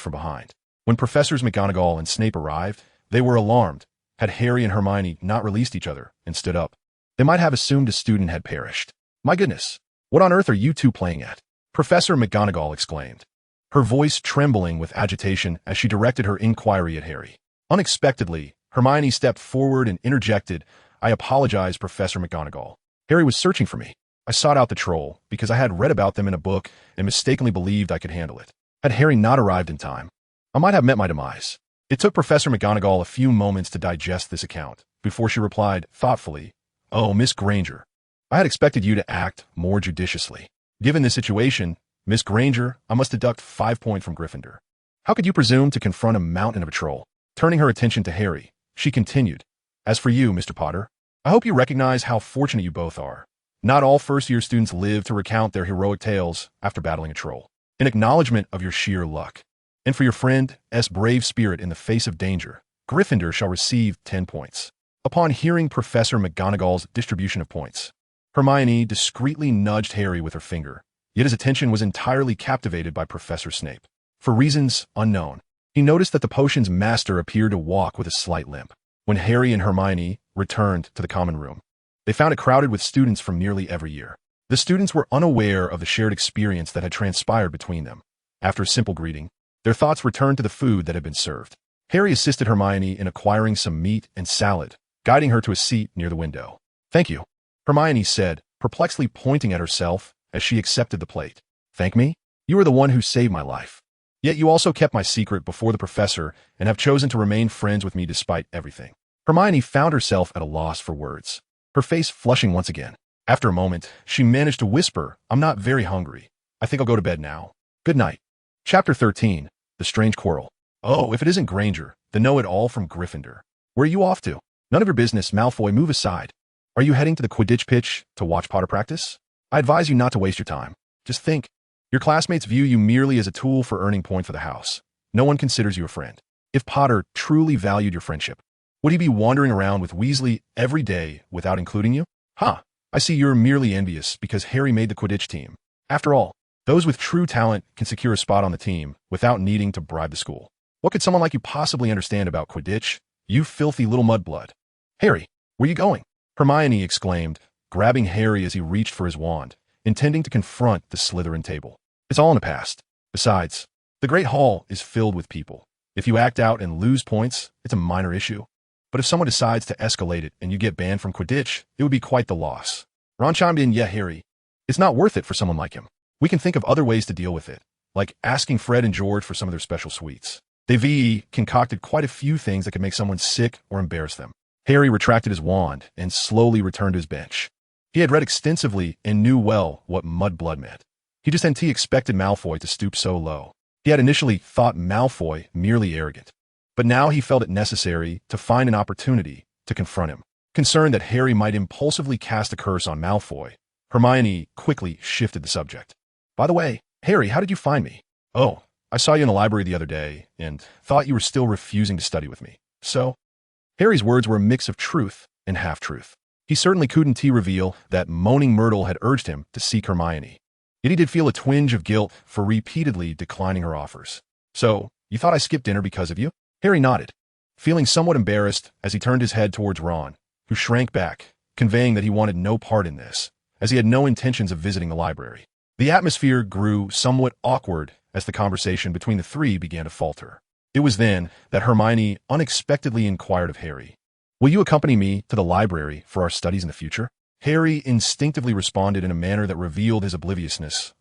from behind. When Professors McGonagall and Snape arrived, they were alarmed. Had Harry and Hermione not released each other and stood up, they might have assumed a student had perished. "My goodness, what on earth are you two playing at?" Professor McGonagall exclaimed, her voice trembling with agitation as she directed her inquiry at Harry. Unexpectedly, Hermione stepped forward and interjected, "I apologize, Professor McGonagall. Harry was searching for me. I sought out the troll because I had read about them in a book and mistakenly believed I could handle it. Had Harry not arrived in time, I might have met my demise." It took Professor McGonagall a few moments to digest this account before she replied thoughtfully, "Oh, Miss Granger, I had expected you to act more judiciously. Given this situation, Miss Granger, I must deduct 5 points from Gryffindor. How could you presume to confront a mountain of a troll?" Turning her attention to Harry, she continued, "As for you, Mr. Potter, I hope you recognize how fortunate you both are. Not all first-year students live to recount their heroic tales after battling a troll. In acknowledgement of your sheer luck, and for your friend's brave spirit in the face of danger, Gryffindor shall receive 10 points. Upon hearing Professor McGonagall's distribution of points, Hermione discreetly nudged Harry with her finger, yet his attention was entirely captivated by Professor Snape. For reasons unknown, he noticed that the potion's master appeared to walk with a slight limp. When Harry and Hermione returned to the common room, they found it crowded with students from nearly every year. The students were unaware of the shared experience that had transpired between them. After a simple greeting, their thoughts returned to the food that had been served. Harry assisted Hermione in acquiring some meat and salad, guiding her to a seat near the window. "Thank you," Hermione said, perplexedly pointing at herself as she accepted the plate. "Thank me? You are the one who saved my life. Yet you also kept my secret before the professor and have chosen to remain friends with me despite everything." Hermione found herself at a loss for words, her face flushing once again. After a moment, she managed to whisper, "I'm not very hungry. I think I'll go to bed now. Good night." Chapter 13, The Strange Quarrel. "Oh, if it isn't Granger, the know-it-all from Gryffindor. Where are you off to?" "None of your business, Malfoy, move aside. Are you heading to the Quidditch pitch to watch Potter practice? I advise you not to waste your time. Just think. Your classmates view you merely as a tool for earning points for the house. No one considers you a friend. If Potter truly valued your friendship, would he be wandering around with Weasley every day without including you? Huh. I see you're merely envious because Harry made the Quidditch team. After all, those with true talent can secure a spot on the team without needing to bribe the school. What could someone like you possibly understand about Quidditch, you filthy little mudblood?" "Harry, where are you going?" Hermione exclaimed, grabbing Harry as he reached for his wand, intending to confront the Slytherin table. "It's all in the past. Besides, the Great Hall is filled with people. If you act out and lose points, it's a minor issue. But if someone decides to escalate it and you get banned from Quidditch, it would be quite the loss." Ron chimed in, "Yeah, Harry. It's not worth it for someone like him. We can think of other ways to deal with it, like asking Fred and George for some of their special sweets. They've concocted quite a few things that could make someone sick or embarrass them." Harry retracted his wand and slowly returned to his bench. He had read extensively and knew well what mudblood meant. He just hadn't expected Malfoy to stoop so low. He had initially thought Malfoy merely arrogant, but now he felt it necessary to find an opportunity to confront him. Concerned that Harry might impulsively cast a curse on Malfoy, Hermione quickly shifted the subject. "By the way, Harry, how did you find me?" "Oh, I saw you in the library the other day and thought you were still refusing to study with me. So?" Harry's words were a mix of truth and half-truth. He certainly couldn't reveal that Moaning Myrtle had urged him to seek Hermione. Yet he did feel a twinge of guilt for repeatedly declining her offers. "So, you thought I skipped dinner because of you?" Harry nodded, feeling somewhat embarrassed as he turned his head towards Ron, who shrank back, conveying that he wanted no part in this, as he had no intentions of visiting the library. The atmosphere grew somewhat awkward as the conversation between the three began to falter. It was then that Hermione unexpectedly inquired of Harry, "Will you accompany me to the library for our studies in the future?" Harry instinctively responded in a manner that revealed his obliviousness.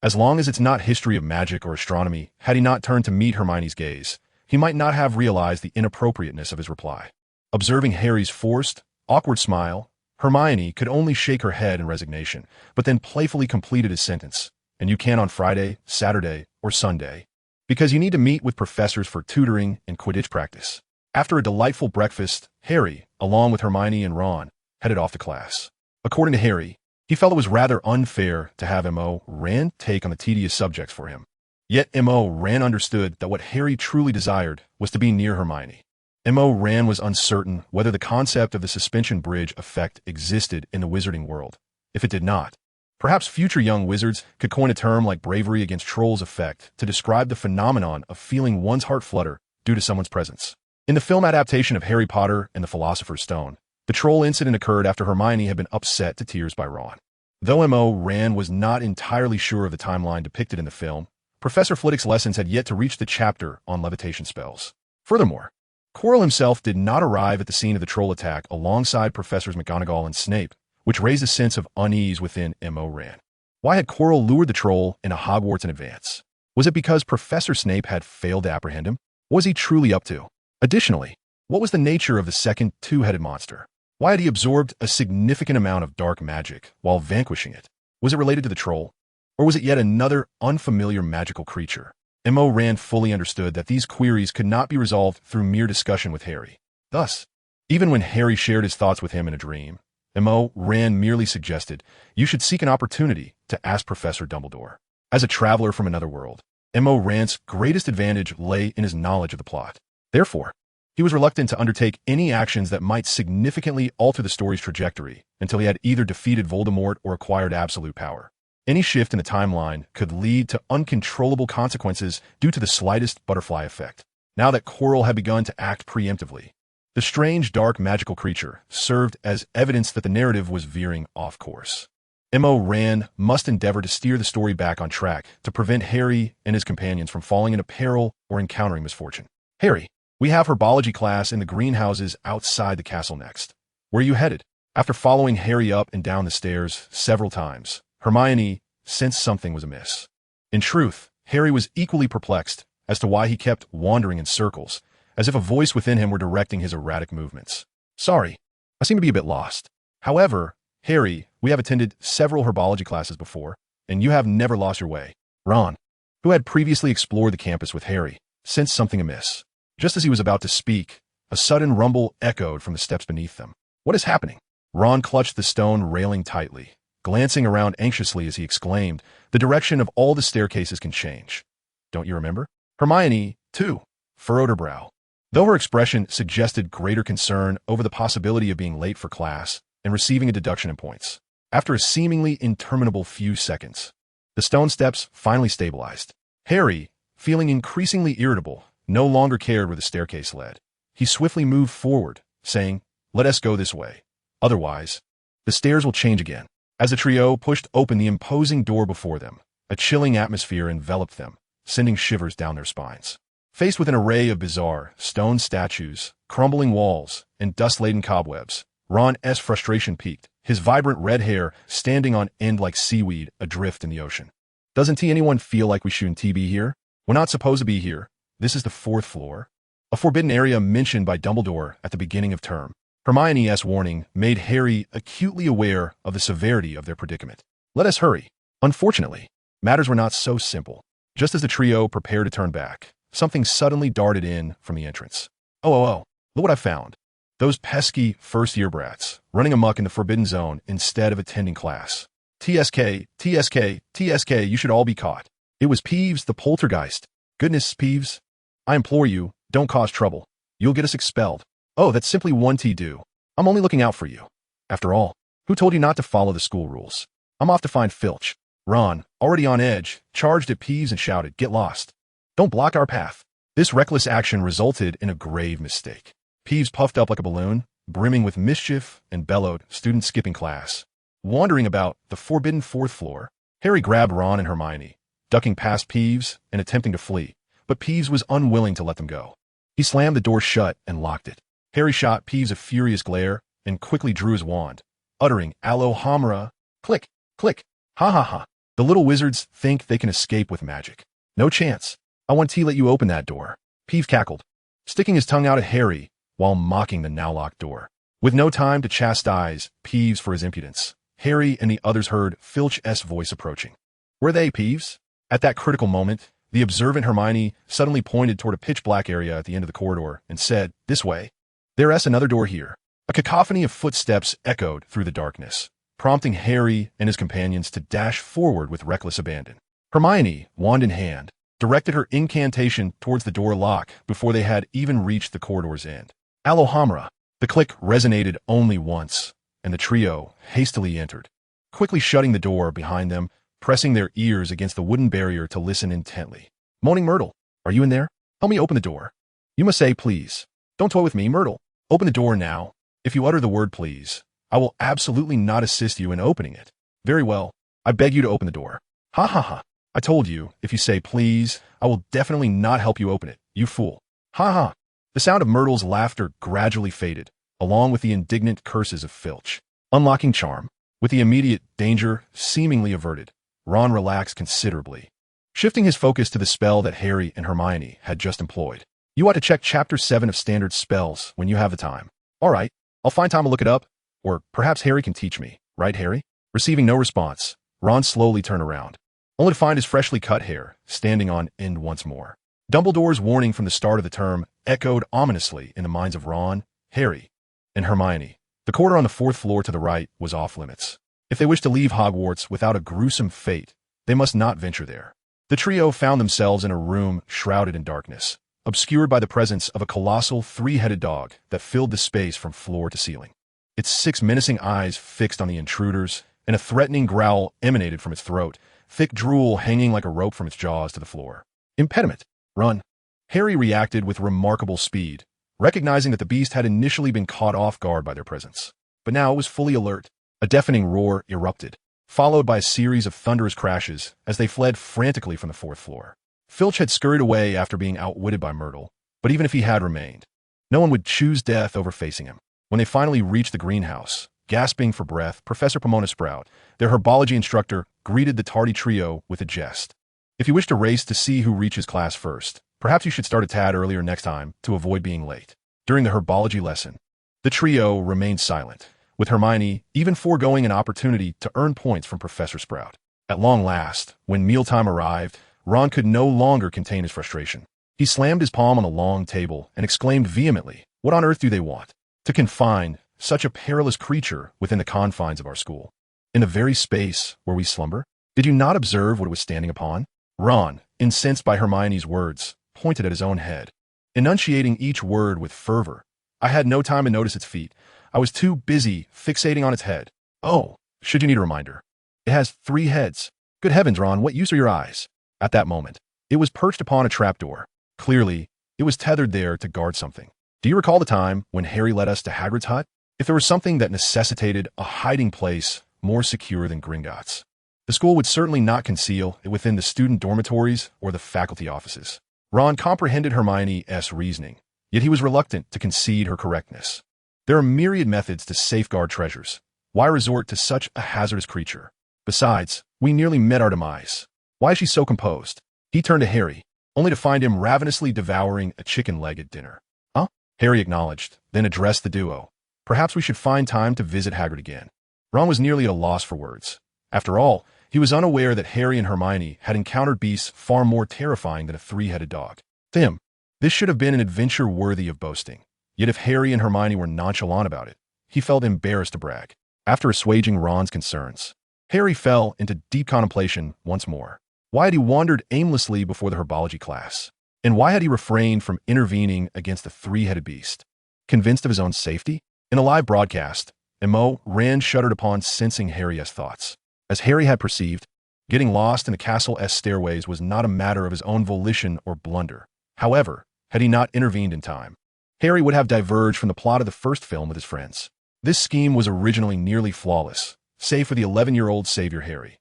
As long as it's not history of magic or astronomy, had he not turned to meet Hermione's gaze, he might not have realized the inappropriateness of his reply. Observing Harry's forced, awkward smile, Hermione could only shake her head in resignation, but then playfully completed his sentence. "And you can on Friday, Saturday, or Sunday, because you need to meet with professors for tutoring and Quidditch practice." After a delightful breakfast, Harry, along with Hermione and Ron, headed off to class. According to Harry, he felt it was rather unfair to have Ran take on the tedious subjects for him. Yet Ran understood that what Harry truly desired was to be near Hermione. M.O. Rand was uncertain whether the concept of the suspension bridge effect existed in the wizarding world. If it did not, perhaps future young wizards could coin a term like bravery against trolls effect to describe the phenomenon of feeling one's heart flutter due to someone's presence. In the film adaptation of Harry Potter and the Philosopher's Stone, the troll incident occurred after Hermione had been upset to tears by Ron. Though M.O. Rand was not entirely sure of the timeline depicted in the film, Professor Flitwick's lessons had yet to reach the chapter on levitation spells. Furthermore, Quirrell himself did not arrive at the scene of the troll attack alongside Professors McGonagall and Snape, which raised a sense of unease within M.O. Rand. Why had Quirrell lured the troll into Hogwarts in advance? Was it because Professor Snape had failed to apprehend him? What was he truly up to? Additionally, what was the nature of the second two-headed monster? Why had he absorbed a significant amount of dark magic while vanquishing it? Was it related to the troll? Or was it yet another unfamiliar magical creature? M.O. Rand fully understood that these queries could not be resolved through mere discussion with Harry. Thus, even when Harry shared his thoughts with him in a dream, M.O. Rand merely suggested, "You should seek an opportunity to ask Professor Dumbledore." As a traveler from another world, M.O. Rand's greatest advantage lay in his knowledge of the plot. Therefore, he was reluctant to undertake any actions that might significantly alter the story's trajectory until he had either defeated Voldemort or acquired absolute power. Any shift in the timeline could lead to uncontrollable consequences due to the slightest butterfly effect. Now that Quirrell had begun to act preemptively, the strange, dark, magical creature served as evidence that the narrative was veering off course. M.O. Rand must endeavor to steer the story back on track to prevent Harry and his companions from falling into peril or encountering misfortune. "Harry, we have herbology class in the greenhouses outside the castle next. Where are you headed?" After following Harry up and down the stairs several times, Hermione sensed something was amiss. In truth, Harry was equally perplexed as to why he kept wandering in circles, as if a voice within him were directing his erratic movements. "Sorry, I seem to be a bit lost. However, Harry, we have attended several herbology classes before, and you have never lost your way." Ron, who had previously explored the campus with Harry, sensed something amiss. Just as he was about to speak, a sudden rumble echoed from the steps beneath them. "What is happening?" Ron clutched the stone railing tightly, glancing around anxiously as he exclaimed, "The direction of all the staircases can change. Don't you remember?" Hermione, too, furrowed her brow. Though her expression suggested greater concern over the possibility of being late for class and receiving a deduction in points. After a seemingly interminable few seconds, the stone steps finally stabilized. Harry, feeling increasingly irritable, no longer cared where the staircase led. He swiftly moved forward, saying, "Let us go this way. Otherwise, the stairs will change again." As the trio pushed open the imposing door before them, a chilling atmosphere enveloped them, sending shivers down their spines. Faced with an array of bizarre stone statues, crumbling walls, and dust-laden cobwebs, Ron's frustration peaked, his vibrant red hair standing on end like seaweed adrift in the ocean. "Doesn't anyone feel like we shouldn't be here? We're not supposed to be here. This is the 4th floor. A forbidden area mentioned by Dumbledore at the beginning of term." Hermione's warning made Harry acutely aware of the severity of their predicament. "Let us hurry." Unfortunately, matters were not so simple. Just as the trio prepared to turn back, something suddenly darted in from the entrance. Oh, look what I found. Those pesky first-year brats, running amok in the Forbidden Zone instead of attending class. TSK, you should all be caught. It was Peeves the poltergeist. Goodness, Peeves. I implore you, don't cause trouble. You'll get us expelled. Oh, that's simply one do. I'm only looking out for you. After all, who told you not to follow the school rules? I'm off to find Filch. Ron, already on edge, charged at Peeves and shouted, "Get lost. Don't block our path." This reckless action resulted in a grave mistake. Peeves puffed up like a balloon, brimming with mischief, and bellowed, "Students skipping class." Wandering about the forbidden 4th floor, Harry grabbed Ron and Hermione, ducking past Peeves and attempting to flee, but Peeves was unwilling to let them go. He slammed the door shut and locked it. Harry shot Peeves a furious glare and quickly drew his wand, uttering Alohomora. Click, click, ha ha ha. The little wizards think they can escape with magic. No chance. I want to let you open that door. Peeves cackled, sticking his tongue out at Harry while mocking the now locked door. With no time to chastise Peeves for his impudence, Harry and the others heard Filch's voice approaching. "Were they, Peeves?" At that critical moment, the observant Hermione suddenly pointed toward a pitch-black area at the end of the corridor and said, "This way. There's another door here." A cacophony of footsteps echoed through the darkness, prompting Harry and his companions to dash forward with reckless abandon. Hermione, wand in hand, directed her incantation towards the door lock before they had even reached the corridor's end. Alohamra. The click resonated only once, and the trio hastily entered, quickly shutting the door behind them, pressing their ears against the wooden barrier to listen intently. Moaning Myrtle, are you in there? Help me open the door. You must say please. Don't toy with me, Myrtle. Open the door now. If you utter the word please, I will absolutely not assist you in opening it. Very well. I beg you to open the door. Ha ha ha. I told you, if you say please, I will definitely not help you open it, you fool. Ha ha. The sound of Myrtle's laughter gradually faded, along with the indignant curses of Filch. Unlocking charm. With the immediate danger seemingly averted, Ron relaxed considerably, shifting his focus to the spell that Harry and Hermione had just employed. You ought to check Chapter 7 of Standard Spells when you have the time. All right, I'll find time to look it up, or perhaps Harry can teach me, right, Harry? Receiving no response, Ron slowly turned around, only to find his freshly cut hair standing on end once more. Dumbledore's warning from the start of the term echoed ominously in the minds of Ron, Harry, and Hermione. The quarter on the 4th floor to the right was off limits. If they wished to leave Hogwarts without a gruesome fate, they must not venture there. The trio found themselves in a room shrouded in darkness, obscured by the presence of a colossal 3-headed dog that filled the space from floor to ceiling. Its 6 menacing eyes fixed on the intruders, and a threatening growl emanated from its throat, thick drool hanging like a rope from its jaws to the floor. Impediment. Run. Harry reacted with remarkable speed, recognizing that the beast had initially been caught off guard by their presence. But now it was fully alert. A deafening roar erupted, followed by a series of thunderous crashes as they fled frantically from the 4th floor. Filch had scurried away after being outwitted by Myrtle, but even if he had remained, no one would choose death over facing him. When they finally reached the greenhouse, gasping for breath, Professor Pomona Sprout, their herbology instructor, greeted the tardy trio with a jest. If you wish to race to see who reaches class first, perhaps you should start a tad earlier next time to avoid being late. During the herbology lesson, the trio remained silent, with Hermione even foregoing an opportunity to earn points from Professor Sprout. At long last, when mealtime arrived, Ron could no longer contain his frustration. He slammed his palm on the long table and exclaimed vehemently, "What on earth do they want? To confine such a perilous creature within the confines of our school? In the very space where we slumber? Did you not observe what it was standing upon?" Ron, incensed by Hermione's words, pointed at his own head, enunciating each word with fervor. "I had no time to notice its feet. I was too busy fixating on its head. Oh, should you need a reminder? It has 3 heads. Good heavens, Ron, what use are your eyes?" At that moment, it was perched upon a trapdoor. Clearly, it was tethered there to guard something. Do you recall the time when Harry led us to Hagrid's hut? If there was something that necessitated a hiding place more secure than Gringotts, the school would certainly not conceal it within the student dormitories or the faculty offices. Ron comprehended Hermione's reasoning, yet he was reluctant to concede her correctness. There are myriad methods to safeguard treasures. Why resort to such a hazardous creature? Besides, we nearly met our demise. Why is she so composed? He turned to Harry, only to find him ravenously devouring a chicken leg at dinner. Huh? Harry acknowledged, then addressed the duo. Perhaps we should find time to visit Hagrid again. Ron was nearly at a loss for words. After all, he was unaware that Harry and Hermione had encountered beasts far more terrifying than a 3-headed dog. To him, this should have been an adventure worthy of boasting. Yet if Harry and Hermione were nonchalant about it, he felt embarrassed to brag. After assuaging Ron's concerns, Harry fell into deep contemplation once more. Why had he wandered aimlessly before the herbology class? And why had he refrained from intervening against the 3-headed beast? Convinced of his own safety? In a live broadcast, Mo Rand shuddered upon sensing Harry's thoughts. As Harry had perceived, getting lost in the castle's stairways was not a matter of his own volition or blunder. However, had he not intervened in time, Harry would have diverged from the plot of the first film with his friends. This scheme was originally nearly flawless, save for the 11-year-old savior Harry,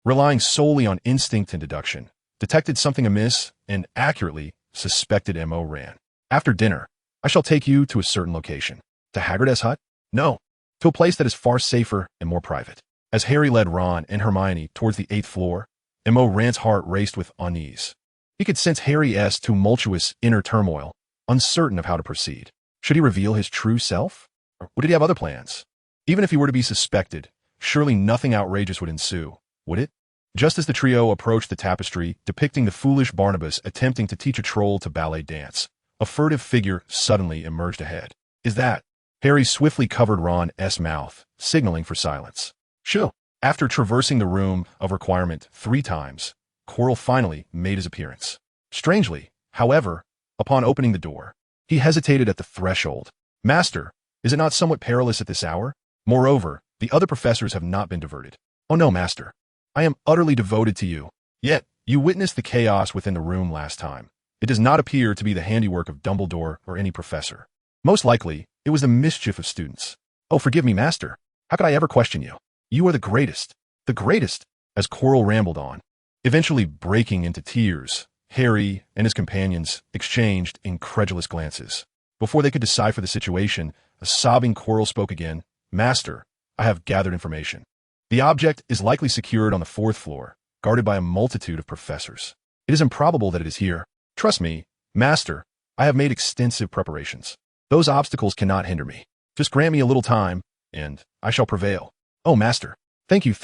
relying solely on instinct and deduction, detected something amiss and accurately suspected Mo Rand. After dinner, I shall take you to a certain location. To Hagrid's hut? No, to a place that is far safer and more private. As Harry led Ron and Hermione towards the 8th floor, Mo Rand's heart raced with unease. He could sense Harry's tumultuous inner turmoil, uncertain of how to proceed. Should he reveal his true self? Or did he have other plans? Even if he were to be suspected, surely nothing outrageous would ensue, would it? Just as the trio approached the tapestry depicting the foolish Barnabas attempting to teach a troll to ballet dance, a furtive figure suddenly emerged ahead. Is that? Harry swiftly covered Ron's mouth, signaling for silence. Shoo! After traversing the room of requirement 3 times, Quirrell finally made his appearance. Strangely, however, upon opening the door, he hesitated at the threshold. Master, is it not somewhat perilous at this hour? Moreover, the other professors have not been diverted. Oh no, Master. I am utterly devoted to you. Yet, you witnessed the chaos within the room last time. It does not appear to be the handiwork of Dumbledore or any professor. Most likely, it was the mischief of students. Oh, forgive me, Master. How could I ever question you? You are the greatest, as Quirrell rambled on. Eventually breaking into tears, Harry and his companions exchanged incredulous glances. Before they could decipher the situation, a sobbing Quirrell spoke again. Master, I have gathered information. The object is likely secured on the 4th floor, guarded by a multitude of professors. It is improbable that it is here. Trust me, Master, I have made extensive preparations. Those obstacles cannot hinder me. Just grant me a little time, and I shall prevail. Oh, Master, thank you.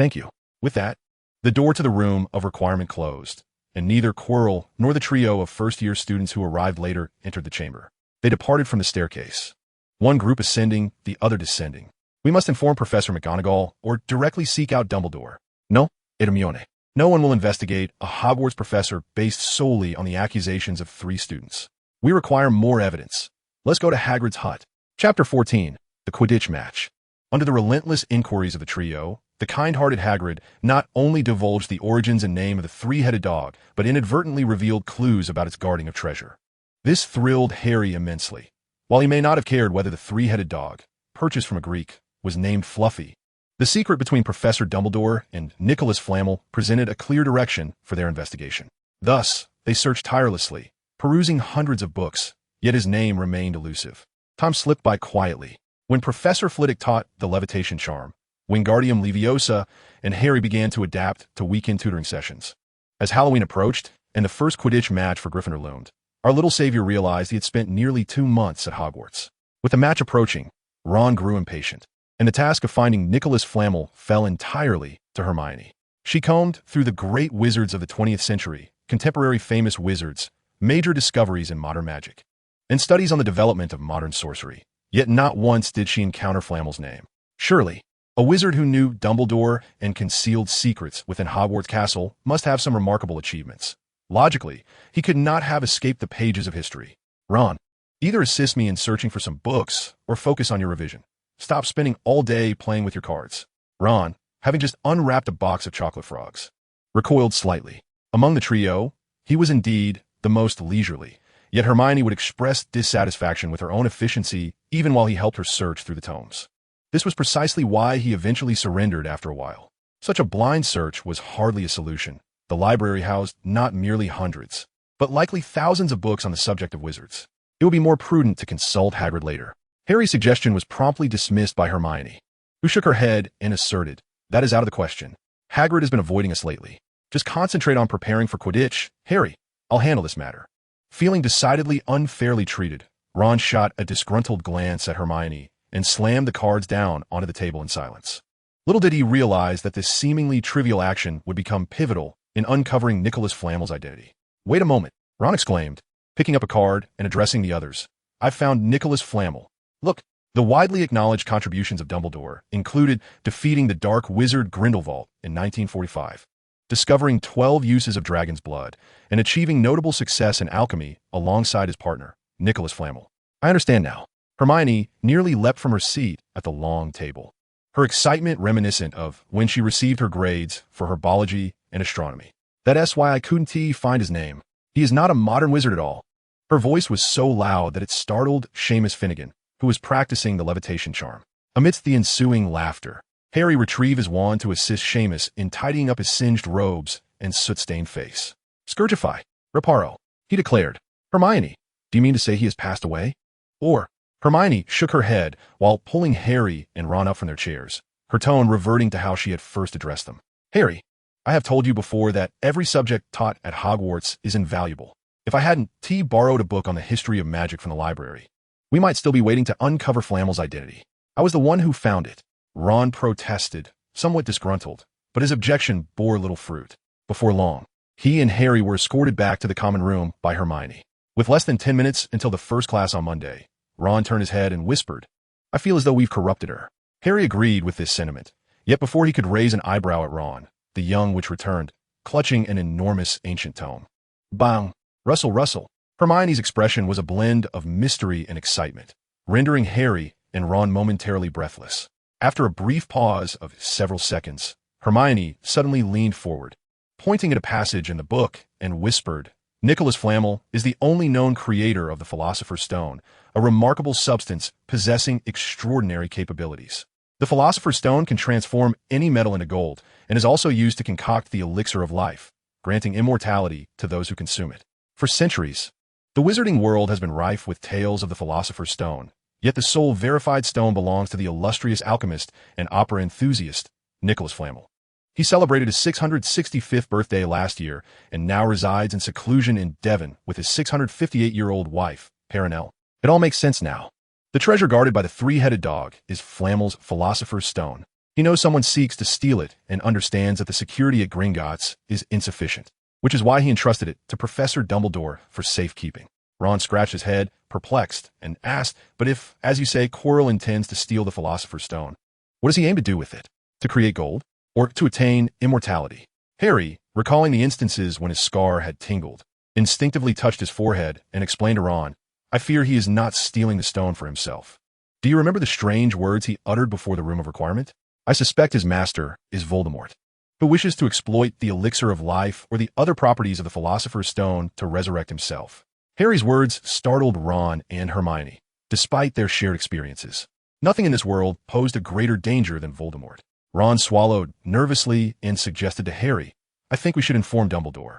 With that, the door to the room of requirement closed, and neither Quirrell nor the trio of first-year students who arrived later entered the chamber. They departed from the staircase, one group ascending, the other descending. We must inform Professor McGonagall or directly seek out Dumbledore. No, Hermione. No one will investigate a Hogwarts professor based solely on the accusations of 3 students. We require more evidence. Let's go to Hagrid's hut. Chapter 14, The Quidditch Match. Under the relentless inquiries of the trio, the kind-hearted Hagrid not only divulged the origins and name of the 3-headed dog, but inadvertently revealed clues about its guarding of treasure. This thrilled Harry immensely. While he may not have cared whether the 3-headed dog, purchased from a Greek, was named Fluffy, the secret between Professor Dumbledore and Nicholas Flamel presented a clear direction for their investigation. Thus, they searched tirelessly, perusing hundreds of books, yet his name remained elusive. Time slipped by quietly. When Professor Flitwick taught the levitation charm, Wingardium Leviosa, and Harry began to adapt to weekend tutoring sessions. As Halloween approached, and the first Quidditch match for Gryffindor loomed, our little savior realized he had spent nearly 2 months at Hogwarts. With the match approaching, Ron grew impatient, and the task of finding Nicholas Flamel fell entirely to Hermione. She combed through the great wizards of the 20th century, contemporary famous wizards, major discoveries in modern magic, and studies on the development of modern sorcery. Yet not once did she encounter Flamel's name. Surely, a wizard who knew Dumbledore and concealed secrets within Hogwarts Castle must have some remarkable achievements. Logically, he could not have escaped the pages of history. Ron, either assist me in searching for some books or focus on your revision. Stop spending all day playing with your cards. Ron, having just unwrapped a box of chocolate frogs, recoiled slightly. Among the trio, he was indeed the most leisurely, yet Hermione would express dissatisfaction with her own efficiency even while he helped her search through the tomes. This was precisely why he eventually surrendered after a while. Such a blind search was hardly a solution. The library housed not merely hundreds, but likely thousands of books on the subject of wizards. It would be more prudent to consult Hagrid later. Harry's suggestion was promptly dismissed by Hermione, who shook her head and asserted, "That is out of the question. Hagrid has been avoiding us lately. Just concentrate on preparing for Quidditch. Harry, I'll handle this matter." Feeling decidedly unfairly treated, Ron shot a disgruntled glance at Hermione and slammed the cards down onto the table in silence. Little did he realize that this seemingly trivial action would become pivotal in uncovering Nicholas Flamel's identity. "Wait a moment," Ron exclaimed, picking up a card and addressing the others. "I've found Nicholas Flamel. Look." The widely acknowledged contributions of Dumbledore included defeating the Dark Wizard Grindelwald in 1945, discovering 12 uses of dragon's blood, and achieving notable success in alchemy alongside his partner, Nicholas Flamel. "I understand now." Hermione nearly leapt from her seat at the long table, her excitement reminiscent of when she received her grades for herbology and astronomy. "That's why I couldn't find his name. He is not a modern wizard at all." Her voice was so loud that it startled Seamus Finnegan, who was practicing the levitation charm. Amidst the ensuing laughter, Harry retrieved his wand to assist Seamus in tidying up his singed robes and soot-stained face. "Scourgify, Reparo," he declared. "Hermione, do you mean to say he has passed away?" Or, Hermione shook her head while pulling Harry and Ron up from their chairs, her tone reverting to how she had first addressed them. "Harry, I have told you before that every subject taught at Hogwarts is invaluable. If I hadn't borrowed a book on the history of magic from the library, we might still be waiting to uncover Flamel's identity. I was the one who found it." Ron protested, somewhat disgruntled, but his objection bore little fruit. Before long, he and Harry were escorted back to the common room by Hermione. With less than 10 minutes until the first class on Monday, Ron turned his head and whispered, "I feel as though we've corrupted her." Harry agreed with this sentiment, yet before he could raise an eyebrow at Ron, the young witch returned, clutching an enormous ancient tome. Bang! Rustle, rustle. Hermione's expression was a blend of mystery and excitement, rendering Harry and Ron momentarily breathless. After a brief pause of several seconds, Hermione suddenly leaned forward, pointing at a passage in the book, and whispered, "Nicholas Flamel is the only known creator of the Philosopher's Stone, a remarkable substance possessing extraordinary capabilities. The Philosopher's Stone can transform any metal into gold, and is also used to concoct the elixir of life, granting immortality to those who consume it. For centuries, the wizarding world has been rife with tales of the Philosopher's Stone, yet the sole verified stone belongs to the illustrious alchemist and opera enthusiast, Nicholas Flamel. He celebrated his 665th birthday last year and now resides in seclusion in Devon with his 658-year-old wife, Perenelle. It all makes sense now. The treasure guarded by the three-headed dog is Flamel's Philosopher's Stone. He knows someone seeks to steal it and understands that the security at Gringotts is insufficient, which is why he entrusted it to Professor Dumbledore for safekeeping." Ron scratched his head, perplexed, and asked, "But if, as you say, Quirrell intends to steal the Philosopher's Stone, what does he aim to do with it? To create gold? Or to attain immortality?" Harry, recalling the instances when his scar had tingled, instinctively touched his forehead and explained to Ron, "I fear he is not stealing the stone for himself. Do you remember the strange words he uttered before the Room of Requirement? I suspect his master is Voldemort, who wishes to exploit the elixir of life or the other properties of the Philosopher's Stone to resurrect himself." Harry's words startled Ron and Hermione, despite their shared experiences. Nothing in this world posed a greater danger than Voldemort. Ron swallowed nervously and suggested to Harry, "I think we should inform Dumbledore.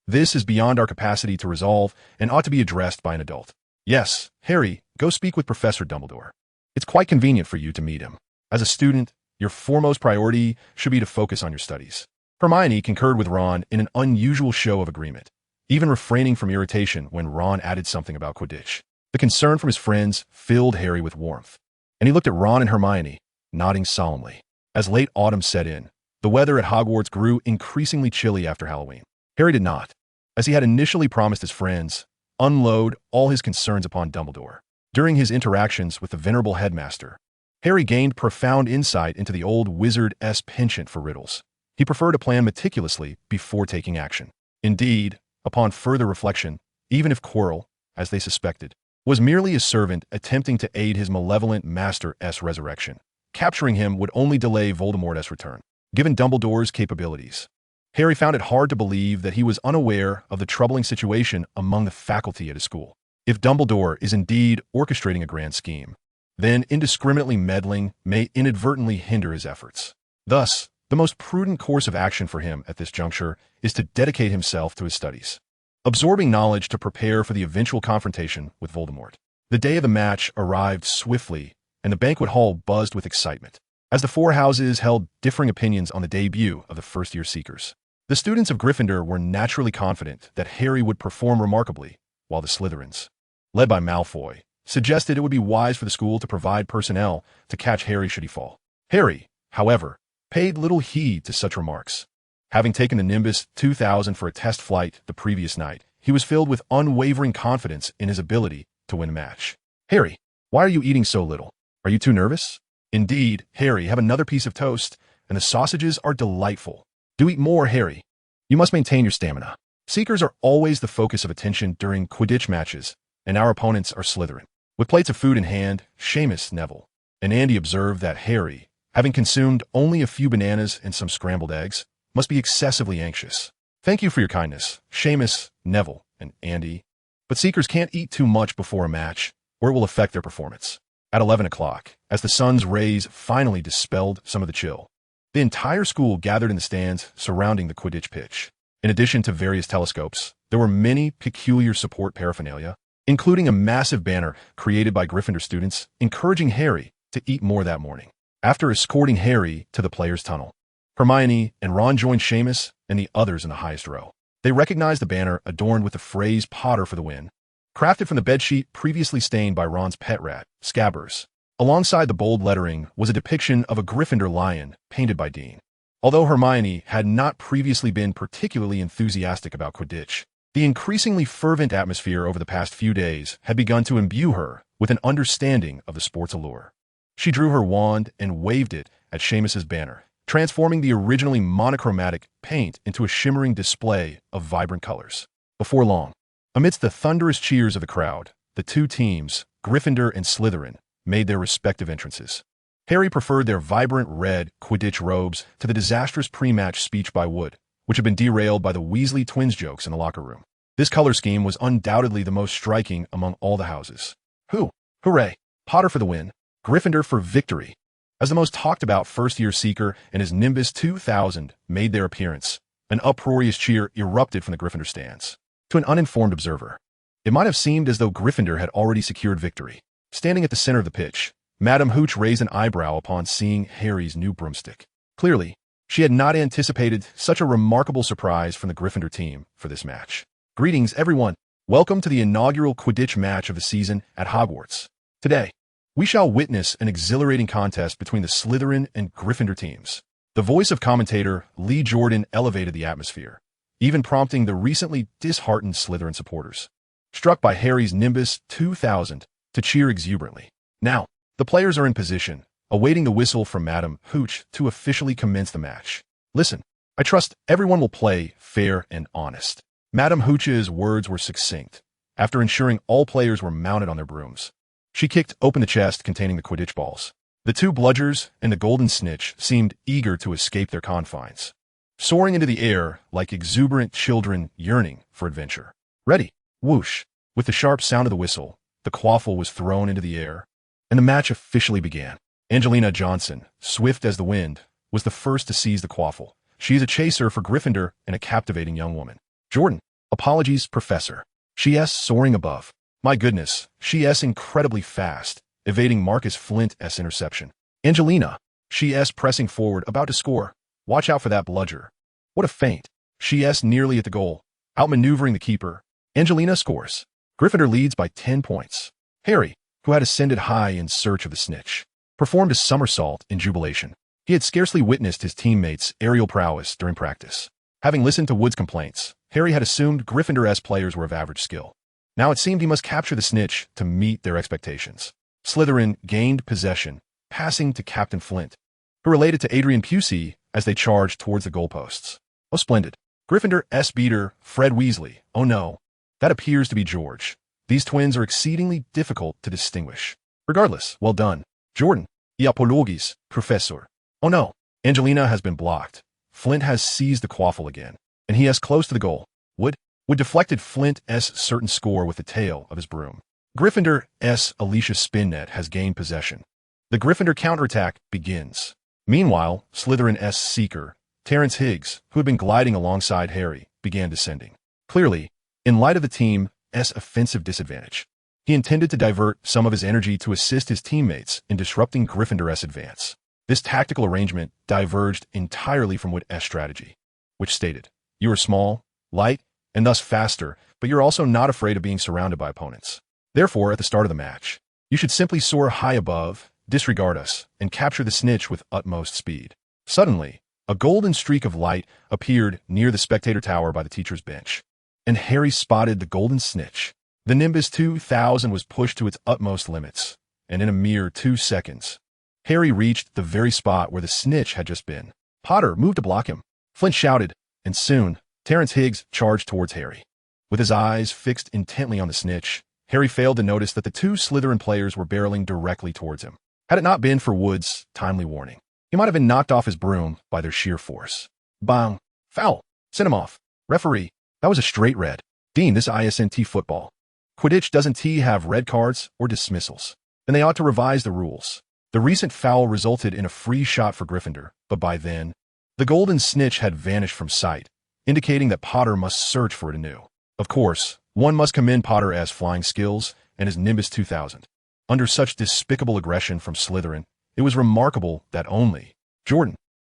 This is beyond our capacity to resolve and ought to be addressed by an adult." "Yes, Harry, go speak with Professor Dumbledore. It's quite convenient for you to meet him. As a student, your foremost priority should be to focus on your studies." Hermione concurred with Ron in an unusual show of agreement, even refraining from irritation when Ron added something about Quidditch. The concern from his friends filled Harry with warmth, and he looked at Ron and Hermione, nodding solemnly. As late autumn set in, the weather at Hogwarts grew increasingly chilly after Halloween. Harry did not, as he had initially promised his friends, unload all his concerns upon Dumbledore. During his interactions with the venerable headmaster, Harry gained profound insight into the old wizard's penchant for riddles. He preferred to plan meticulously before taking action. Indeed, upon further reflection, even if Quirrell, as they suspected, was merely a servant attempting to aid his malevolent master's resurrection, capturing him would only delay Voldemort's return. Given Dumbledore's capabilities, Harry found it hard to believe that he was unaware of the troubling situation among the faculty at his school. If Dumbledore is indeed orchestrating a grand scheme, then indiscriminately meddling may inadvertently hinder his efforts. Thus, the most prudent course of action for him at this juncture is to dedicate himself to his studies, absorbing knowledge to prepare for the eventual confrontation with Voldemort. The day of the match arrived swiftly, and the banquet hall buzzed with excitement, as the four houses held differing opinions on the debut of the first-year Seekers. The students of Gryffindor were naturally confident that Harry would perform remarkably, while the Slytherins, led by Malfoy, suggested it would be wise for the school to provide personnel to catch Harry should he fall. Harry, however, paid little heed to such remarks. Having taken the Nimbus 2000 for a test flight the previous night, he was filled with unwavering confidence in his ability to win a match. "Harry, why are you eating so little? Are you too nervous?" "Indeed, Harry, have another piece of toast, and the sausages are delightful. Do eat more, Harry. You must maintain your stamina." Seekers are always the focus of attention during Quidditch matches, and our opponents are Slytherin. With plates of food in hand, Seamus, Neville, and Andy observed that Harry, having consumed only a few bananas and some scrambled eggs, must be excessively anxious. "Thank you for your kindness, Seamus, Neville, and Andy. But Seekers can't eat too much before a match, or it will affect their performance." At 11 o'clock, as the sun's rays finally dispelled some of the chill, the entire school gathered in the stands surrounding the Quidditch pitch. In addition to various telescopes, there were many peculiar support paraphernalia, including a massive banner created by Gryffindor students encouraging Harry to eat more that morning. After escorting Harry to the players' tunnel, Hermione and Ron joined Seamus and the others in the highest row. They recognized the banner adorned with the phrase "Potter for the win," crafted from the bedsheet previously stained by Ron's pet rat, Scabbers. Alongside the bold lettering was a depiction of a Gryffindor lion painted by Dean. Although Hermione had not previously been particularly enthusiastic about Quidditch, the increasingly fervent atmosphere over the past few days had begun to imbue her with an understanding of the sport's allure. She drew her wand and waved it at Seamus's banner, transforming the originally monochromatic paint into a shimmering display of vibrant colors. Before long, amidst the thunderous cheers of the crowd, the two teams, Gryffindor and Slytherin, made their respective entrances. Harry preferred their vibrant red Quidditch robes to the disastrous pre-match speech by Wood, which had been derailed by the Weasley twins jokes in the locker room. This color scheme was undoubtedly the most striking among all the houses. Hooray! Potter for the win, Gryffindor for victory. As the most talked-about first-year seeker and his Nimbus 2000 made their appearance, an uproarious cheer erupted from the Gryffindor stands. To an uninformed observer, it might have seemed as though Gryffindor had already secured victory. Standing at the center of the pitch, Madame Hooch raised an eyebrow upon seeing Harry's new broomstick. Clearly, she had not anticipated such a remarkable surprise from the Gryffindor team for this match. Greetings, everyone. Welcome to the inaugural Quidditch match of the season at Hogwarts. Today, we shall witness an exhilarating contest between the Slytherin and Gryffindor teams. The voice of commentator Lee Jordan elevated the atmosphere, even prompting the recently disheartened Slytherin supporters, struck by Harry's Nimbus 2000, to cheer exuberantly. Now, the players are in position, awaiting the whistle from Madame Hooch to officially commence the match. Listen, I trust everyone will play fair and honest. Madame Hooch's words were succinct. After ensuring all players were mounted on their brooms, she kicked open the chest containing the Quidditch balls. The two bludgers and the golden snitch seemed eager to escape their confines, soaring into the air like exuberant children yearning for adventure. Ready! Whoosh! With the sharp sound of the whistle, the quaffle was thrown into the air, and the match officially began. Angelina Johnson, swift as the wind, was the first to seize the quaffle. She is a chaser for Gryffindor and a captivating young woman. Jordan, apologies, Professor. She-s soaring above. My goodness, she-s incredibly fast, evading Marcus Flint's interception. Angelina, she-s pressing forward, about to score. Watch out for that bludger. What a feint. She-s nearly at the goal, outmaneuvering the keeper. Angelina scores. Gryffindor leads by 10 points. Harry, who had ascended high in search of the snitch, performed a somersault in jubilation. He had scarcely witnessed his teammates' aerial prowess during practice. Having listened to Wood's complaints, Harry had assumed Gryffindor's players were of average skill. Now it seemed he must capture the snitch to meet their expectations. Slytherin gained possession, passing to Captain Flint, who related to Adrian Pusey as they charged towards the goalposts. Oh, splendid. Gryffindor's beater, Fred Weasley. Oh no, that appears to be George. These twins are exceedingly difficult to distinguish. Regardless, well done. Jordan, y apologies, Professor. Oh no, Angelina has been blocked. Flint has seized the quaffle again, and he is close to the goal. Wood deflected Flint's certain score with the tail of his broom. Gryffindor's Alicia Spinnet has gained possession. The Gryffindor counterattack begins. Meanwhile, Slytherin's seeker, Terrence Higgs, who had been gliding alongside Harry, began descending. Clearly, in light of the team's offensive disadvantage, he intended to divert some of his energy to assist his teammates in disrupting Gryffindor's advance. This tactical arrangement diverged entirely from Wood's strategy, which stated, "You are small, light, and thus faster, but you're also not afraid of being surrounded by opponents. Therefore, at the start of the match, you should simply soar high above, disregard us, and capture the snitch with utmost speed." Suddenly, a golden streak of light appeared near the spectator tower by the teacher's bench, and Harry spotted the golden snitch. The Nimbus 2000 was pushed to its utmost limits, and in a mere 2 seconds, Harry reached the very spot where the snitch had just been. Potter moved to block him. Flint shouted, and soon, Terrence Higgs charged towards Harry. With his eyes fixed intently on the snitch, Harry failed to notice that the two Slytherin players were barreling directly towards him. Had it not been for Wood's timely warning, he might have been knocked off his broom by their sheer force. Bang! Foul! Send him off. Referee, that was a straight red. Dean, this isn't football. Quidditch doesn't have red cards or dismissals, and they ought to revise the rules. The recent foul resulted in a free shot for Gryffindor, but by then, the golden snitch had vanished from sight, indicating that Potter must search for it anew. Of course, one must commend Potter's flying skills and his Nimbus 2000. Under such despicable aggression from Slytherin, it was remarkable that only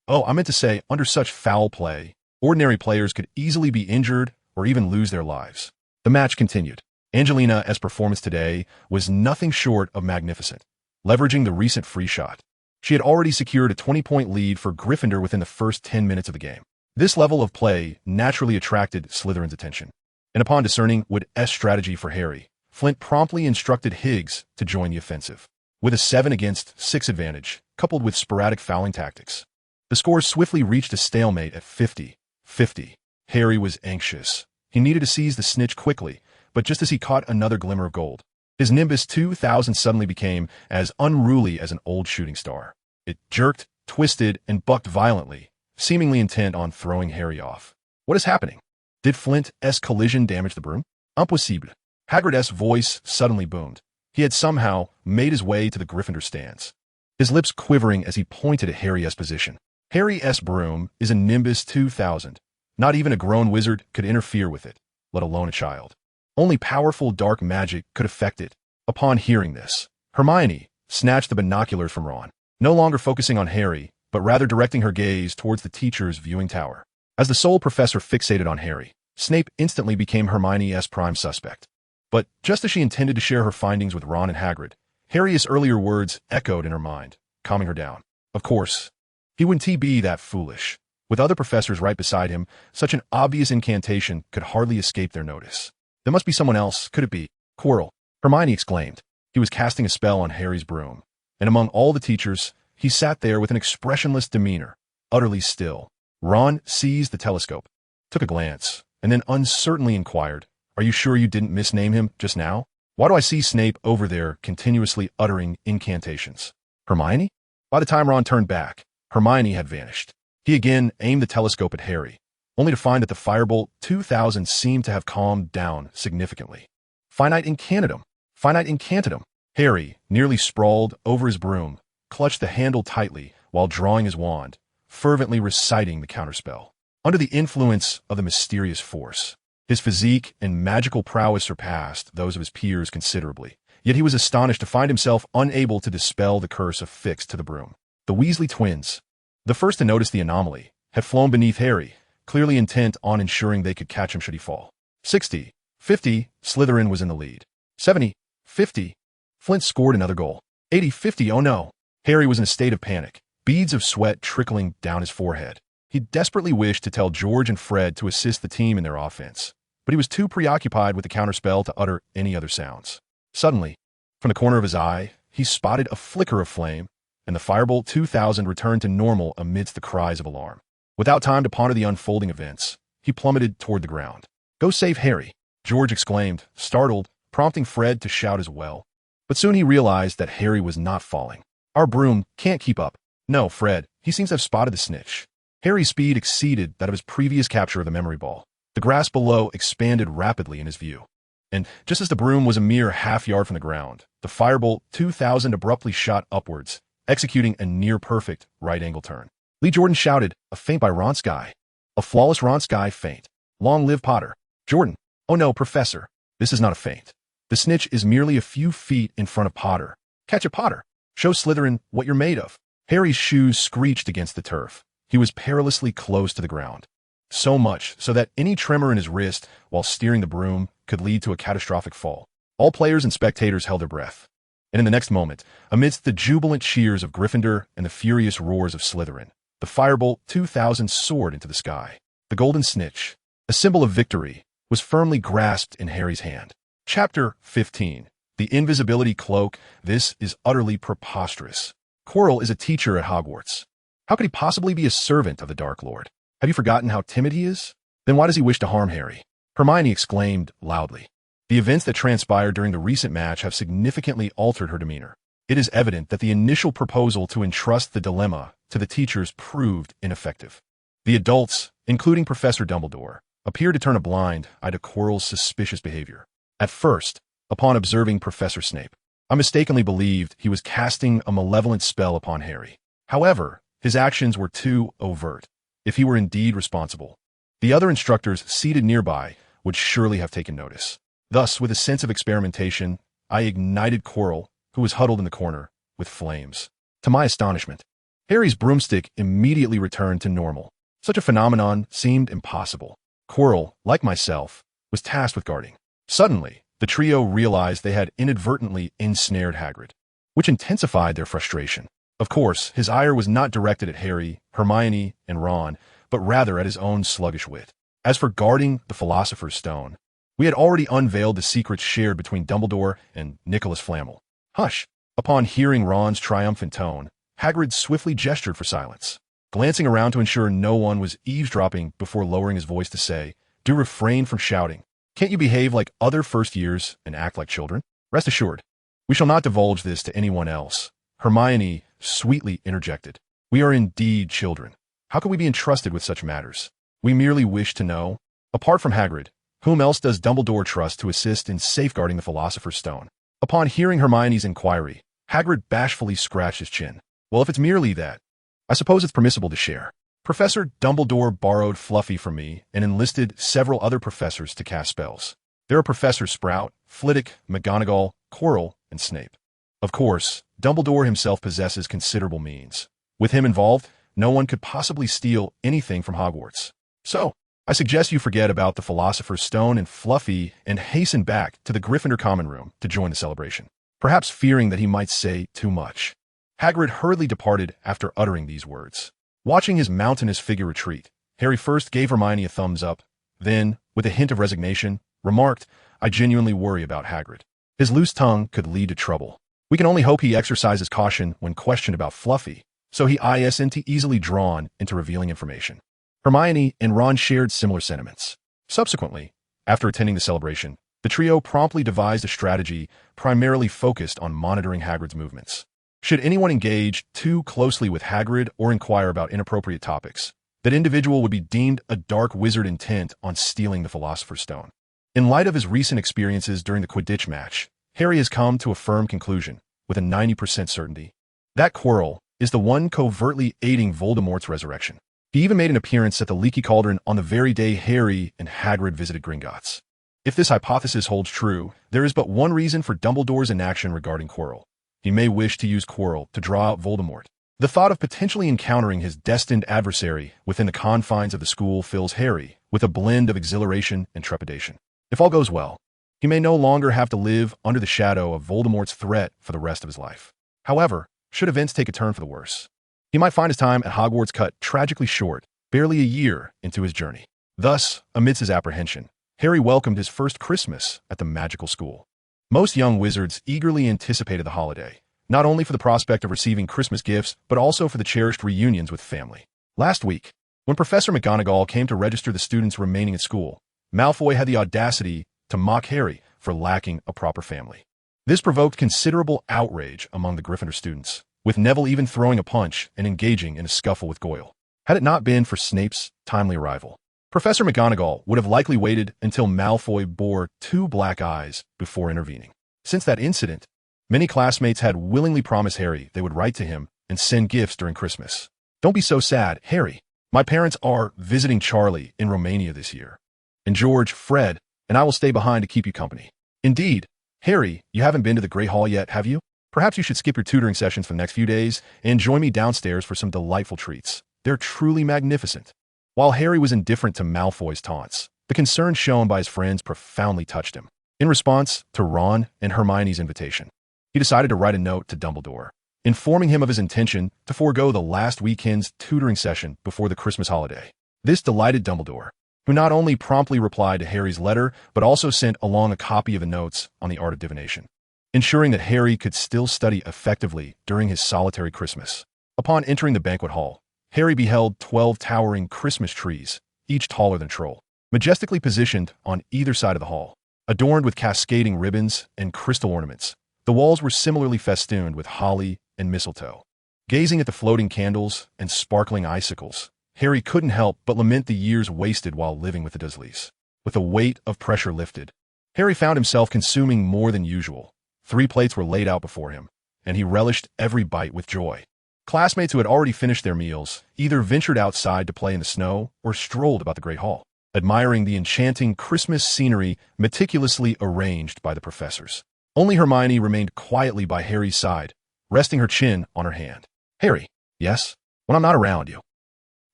under such foul play, ordinary players could easily be injured or even lose their lives. The match continued. Angelina's performance today was nothing short of magnificent. Leveraging the recent free shot, she had already secured a 20-point lead for Gryffindor within the first 10 minutes of the game. This level of play naturally attracted Slytherin's attention, and upon discerning Wood's strategy for Harry, Flint promptly instructed Higgs to join the offensive. With a 7-against-6 advantage, coupled with sporadic fouling tactics, The score swiftly reached a stalemate at 50-50. Harry was anxious. He needed to seize the snitch quickly, but just as he caught another glimmer of gold, his Nimbus 2000 suddenly became as unruly as an old shooting star. It jerked, twisted, and bucked violently, seemingly intent on throwing Harry off. What is happening? Did Flint's collision damage the broom? Impossible. Hagrid's voice suddenly boomed. He had somehow made his way to the Gryffindor stands, his lips quivering as he pointed at Harry's position. Harry's broom is a Nimbus 2000. Not even a grown wizard could interfere with it, let alone a child. Only powerful dark magic could affect it. Upon hearing this, Hermione snatched the binoculars from Ron, no longer focusing on Harry, but rather directing her gaze towards the teacher's viewing tower. As the sole professor fixated on Harry, Snape instantly became Hermione's prime suspect. But just as she intended to share her findings with Ron and Hagrid, Harry's earlier words echoed in her mind, calming her down. Of course, he wouldn't be that foolish. With other professors right beside him, such an obvious incantation could hardly escape their notice. There must be someone else. Could it be Quirrell? Hermione exclaimed. He was casting a spell on Harry's broom, and among all the teachers, he sat there with an expressionless demeanor, utterly still. Ron seized the telescope, took a glance, and then uncertainly inquired, "Are you sure you didn't misname him just now? Why do I see Snape over there continuously uttering incantations?" Hermione? By the time Ron turned back, Hermione had vanished. He again aimed the telescope at Harry, only to find that the Firebolt 2000 seemed to have calmed down significantly. Finite incantatum! Finite incantatum! Harry, nearly sprawled over his broom, clutched the handle tightly while drawing his wand, fervently reciting the counterspell. Under the influence of the mysterious force, his physique and magical prowess surpassed those of his peers considerably, yet he was astonished to find himself unable to dispel the curse affixed to the broom. The Weasley twins, the first to notice the anomaly, had flown beneath Harry, clearly intent on ensuring they could catch him should he fall. 60-50, Slytherin was in the lead. 70-50, Flint scored another goal. 80-50, oh no. Harry was in a state of panic, beads of sweat trickling down his forehead. He desperately wished to tell George and Fred to assist the team in their offense, but he was too preoccupied with the counterspell to utter any other sounds. Suddenly, from the corner of his eye, he spotted a flicker of flame, and the Firebolt 2000 returned to normal amidst the cries of alarm. Without time to ponder the unfolding events, he plummeted toward the ground. "Go save Harry," George exclaimed, startled, prompting Fred to shout as well. But soon he realized that Harry was not falling. "Our broom can't keep up." "No, Fred, he seems to have spotted the snitch." Harry's speed exceeded that of his previous capture of the memory ball. The grass below expanded rapidly in his view, and just as the broom was a mere half-yard from the ground, the Firebolt 2000 abruptly shot upwards, executing a near-perfect right-angle turn. Lee Jordan shouted, "A feint by Ronskei. A flawless Ronskei feint. Long live Potter." Jordan, "Oh no, Professor. This is not a feint. The snitch is merely a few feet in front of Potter. Catch it, Potter. Show Slytherin what you're made of." Harry's shoes screeched against the turf. He was perilously close to the ground. So much so that any tremor in his wrist while steering the broom could lead to a catastrophic fall. All players and spectators held their breath. And in the next moment, amidst the jubilant cheers of Gryffindor and the furious roars of Slytherin, the Firebolt 2000 soared into the sky. The golden snitch, a symbol of victory, was firmly grasped in Harry's hand. Chapter 15. The Invisibility Cloak. This is utterly preposterous. Quirrell is a teacher at Hogwarts. How could he possibly be a servant of the Dark Lord? Have you forgotten how timid he is? Then why does he wish to harm Harry? Hermione exclaimed loudly. The events that transpired during the recent match have significantly altered her demeanor. It is evident that the initial proposal to entrust the dilemma to the teachers proved ineffective. The adults, including Professor Dumbledore, appeared to turn a blind eye to Quirrell's suspicious behavior. At first, upon observing Professor Snape, I mistakenly believed he was casting a malevolent spell upon Harry. However, his actions were too overt. If he were indeed responsible, the other instructors seated nearby would surely have taken notice. Thus, with a sense of experimentation, I ignited Quirrell, who was huddled in the corner, with flames. To my astonishment, Harry's broomstick immediately returned to normal. Such a phenomenon seemed impossible. Quirrell, like myself, was tasked with guarding. Suddenly, the trio realized they had inadvertently ensnared Hagrid, which intensified their frustration. Of course, his ire was not directed at Harry, Hermione, and Ron, but rather at his own sluggish wit. As for guarding the Philosopher's Stone, we had already unveiled the secrets shared between Dumbledore and Nicholas Flamel. "Hush!" Upon hearing Ron's triumphant tone, Hagrid swiftly gestured for silence. glancing around to ensure no one was eavesdropping before lowering his voice to say, "Do refrain from shouting. Can't you behave like other first years and act like children? Rest assured, we shall not divulge this to anyone else." Hermione sweetly interjected. "We are indeed children. How can we be entrusted with such matters? We merely wish to know." Apart from Hagrid, whom else does Dumbledore trust to assist in safeguarding the Philosopher's Stone? Upon hearing Hermione's inquiry, Hagrid bashfully scratched his chin. "Well, if it's merely that, I suppose it's permissible to share. Professor Dumbledore borrowed Fluffy from me and enlisted several other professors to cast spells. There are Professors Sprout, Flitwick, McGonagall, Quirrell, and Snape. Of course, Dumbledore himself possesses considerable means. With him involved, no one could possibly steal anything from Hogwarts. So, I suggest you forget about the Philosopher's Stone and Fluffy and hasten back to the Gryffindor common room to join the celebration." Perhaps fearing that he might say too much, Hagrid hurriedly departed after uttering these words. Watching his mountainous figure retreat, Harry first gave Hermione a thumbs up, then, with a hint of resignation, remarked, "I genuinely worry about Hagrid. His loose tongue could lead to trouble. We can only hope he exercises caution when questioned about Fluffy, so he isn't easily drawn into revealing information." Hermione and Ron shared similar sentiments. Subsequently, after attending the celebration, the trio promptly devised a strategy primarily focused on monitoring Hagrid's movements. Should anyone engage too closely with Hagrid or inquire about inappropriate topics, that individual would be deemed a dark wizard intent on stealing the Philosopher's Stone. In light of his recent experiences during the Quidditch match, Harry has come to a firm conclusion, with a 90% certainty. That Quirrell is the one covertly aiding Voldemort's resurrection. He even made an appearance at the Leaky Cauldron on the very day Harry and Hagrid visited Gringotts. If this hypothesis holds true, there is but one reason for Dumbledore's inaction regarding Quirrell. He may wish to use Quirrell to draw out Voldemort. The thought of potentially encountering his destined adversary within the confines of the school fills Harry with a blend of exhilaration and trepidation. If all goes well, he may no longer have to live under the shadow of Voldemort's threat for the rest of his life. However, should events take a turn for the worse, he might find his time at Hogwarts cut tragically short, barely a year into his journey. Thus, amidst his apprehension, Harry welcomed his first Christmas at the magical school. Most young wizards eagerly anticipated the holiday, not only for the prospect of receiving Christmas gifts, but also for the cherished reunions with family. Last week, when Professor McGonagall came to register the students remaining at school, Malfoy had the audacity to mock Harry for lacking a proper family. This provoked considerable outrage among the Gryffindor students, with Neville even throwing a punch and engaging in a scuffle with Goyle. Had it not been for Snape's timely arrival, Professor McGonagall would have likely waited until Malfoy bore 2 black eyes before intervening. Since that incident, many classmates had willingly promised Harry they would write to him and send gifts during Christmas. "Don't be so sad, Harry. My parents are visiting Charlie in Romania this year. And George, Fred, and I will stay behind to keep you company." Indeed, Harry, you haven't been to the Great Hall yet, have you? Perhaps you should skip your tutoring sessions for the next few days and join me downstairs for some delightful treats. They're truly magnificent. While Harry was indifferent to Malfoy's taunts, the concern shown by his friends profoundly touched him. In response to Ron and Hermione's invitation, he decided to write a note to Dumbledore, informing him of his intention to forego the last weekend's tutoring session before the Christmas holiday. This delighted Dumbledore, who not only promptly replied to Harry's letter, but also sent along a copy of the notes on the art of divination, ensuring that Harry could still study effectively during his solitary Christmas. Upon entering the banquet hall, Harry beheld 12 towering Christmas trees, each taller than a troll, majestically positioned on either side of the hall. Adorned with cascading ribbons and crystal ornaments, the walls were similarly festooned with holly and mistletoe. Gazing at the floating candles and sparkling icicles, Harry couldn't help but lament the years wasted while living with the Dursleys. With the weight of pressure lifted, Harry found himself consuming more than usual. 3 plates were laid out before him, and he relished every bite with joy. Classmates who had already finished their meals either ventured outside to play in the snow or strolled about the Great Hall, admiring the enchanting Christmas scenery meticulously arranged by the professors. Only Hermione remained quietly by Harry's side, resting her chin on her hand. "Harry, yes, when I'm not around you.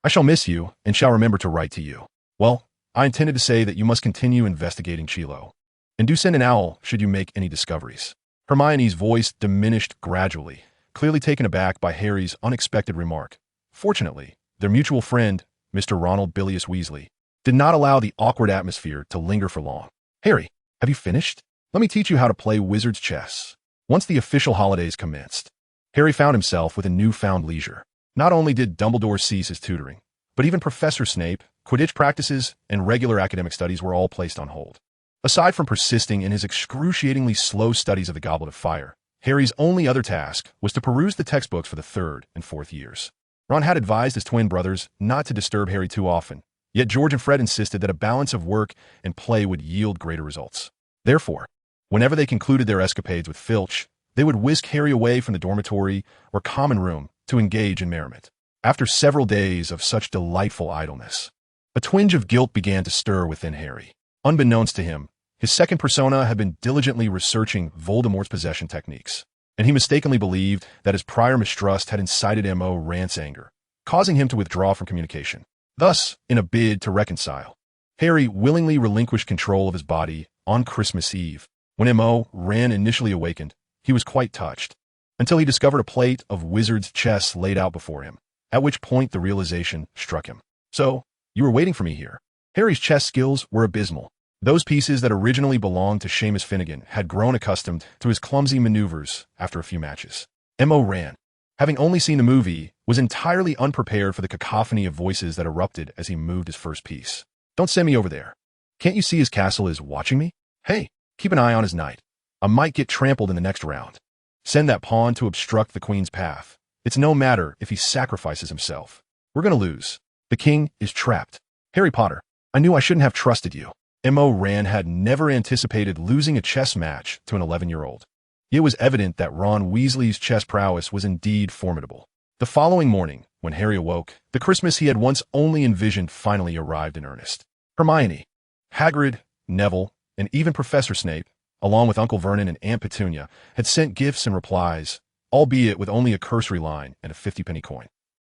I shall miss you and shall remember to write to you. Well, I intended to say that you must continue investigating Chilo, and do send an owl should you make any discoveries." Hermione's voice diminished gradually, clearly taken aback by Harry's unexpected remark. Fortunately, their mutual friend, Mr. Ronald Bilious Weasley, did not allow the awkward atmosphere to linger for long. "Harry, have you finished? Let me teach you how to play wizard's chess." Once the official holidays commenced, Harry found himself with a newfound leisure. Not only did Dumbledore cease his tutoring, but even Professor Snape, Quidditch practices, and regular academic studies were all placed on hold. Aside from persisting in his excruciatingly slow studies of the Goblet of Fire, Harry's only other task was to peruse the textbooks for the 3rd and 4th years. Ron had advised his twin brothers not to disturb Harry too often, yet George and Fred insisted that a balance of work and play would yield greater results. Therefore, whenever they concluded their escapades with Filch, they would whisk Harry away from the dormitory or common room to engage in merriment. After several days of such delightful idleness, a twinge of guilt began to stir within Harry. Unbeknownst to him, his second persona had been diligently researching Voldemort's possession techniques, and he mistakenly believed that his prior mistrust had incited M.O. Rant's anger, causing him to withdraw from communication. Thus, in a bid to reconcile, Harry willingly relinquished control of his body on Christmas Eve. When M.O. Rant initially awakened, he was quite touched, until he discovered a plate of wizard's chess laid out before him, at which point the realization struck him. So, you were waiting for me here. Harry's chess skills were abysmal. Those pieces that originally belonged to Seamus Finnegan had grown accustomed to his clumsy maneuvers after a few matches. M.O. Rant, having only seen the movie, was entirely unprepared for the cacophony of voices that erupted as he moved his first piece. Don't send me over there. Can't you see his castle is watching me? Hey, keep an eye on his knight. I might get trampled in the next round. Send that pawn to obstruct the queen's path. It's no matter if he sacrifices himself. We're gonna lose. The king is trapped. Harry Potter, I knew I shouldn't have trusted you. M.O. Rant had never anticipated losing a chess match to an 11-year-old. It was evident that Ron Weasley's chess prowess was indeed formidable. The following morning, when Harry awoke, the Christmas he had once only envisioned finally arrived in earnest. Hermione, Hagrid, Neville, and even Professor Snape, along with Uncle Vernon and Aunt Petunia, had sent gifts and replies, albeit with only a cursory line and a 50-penny coin.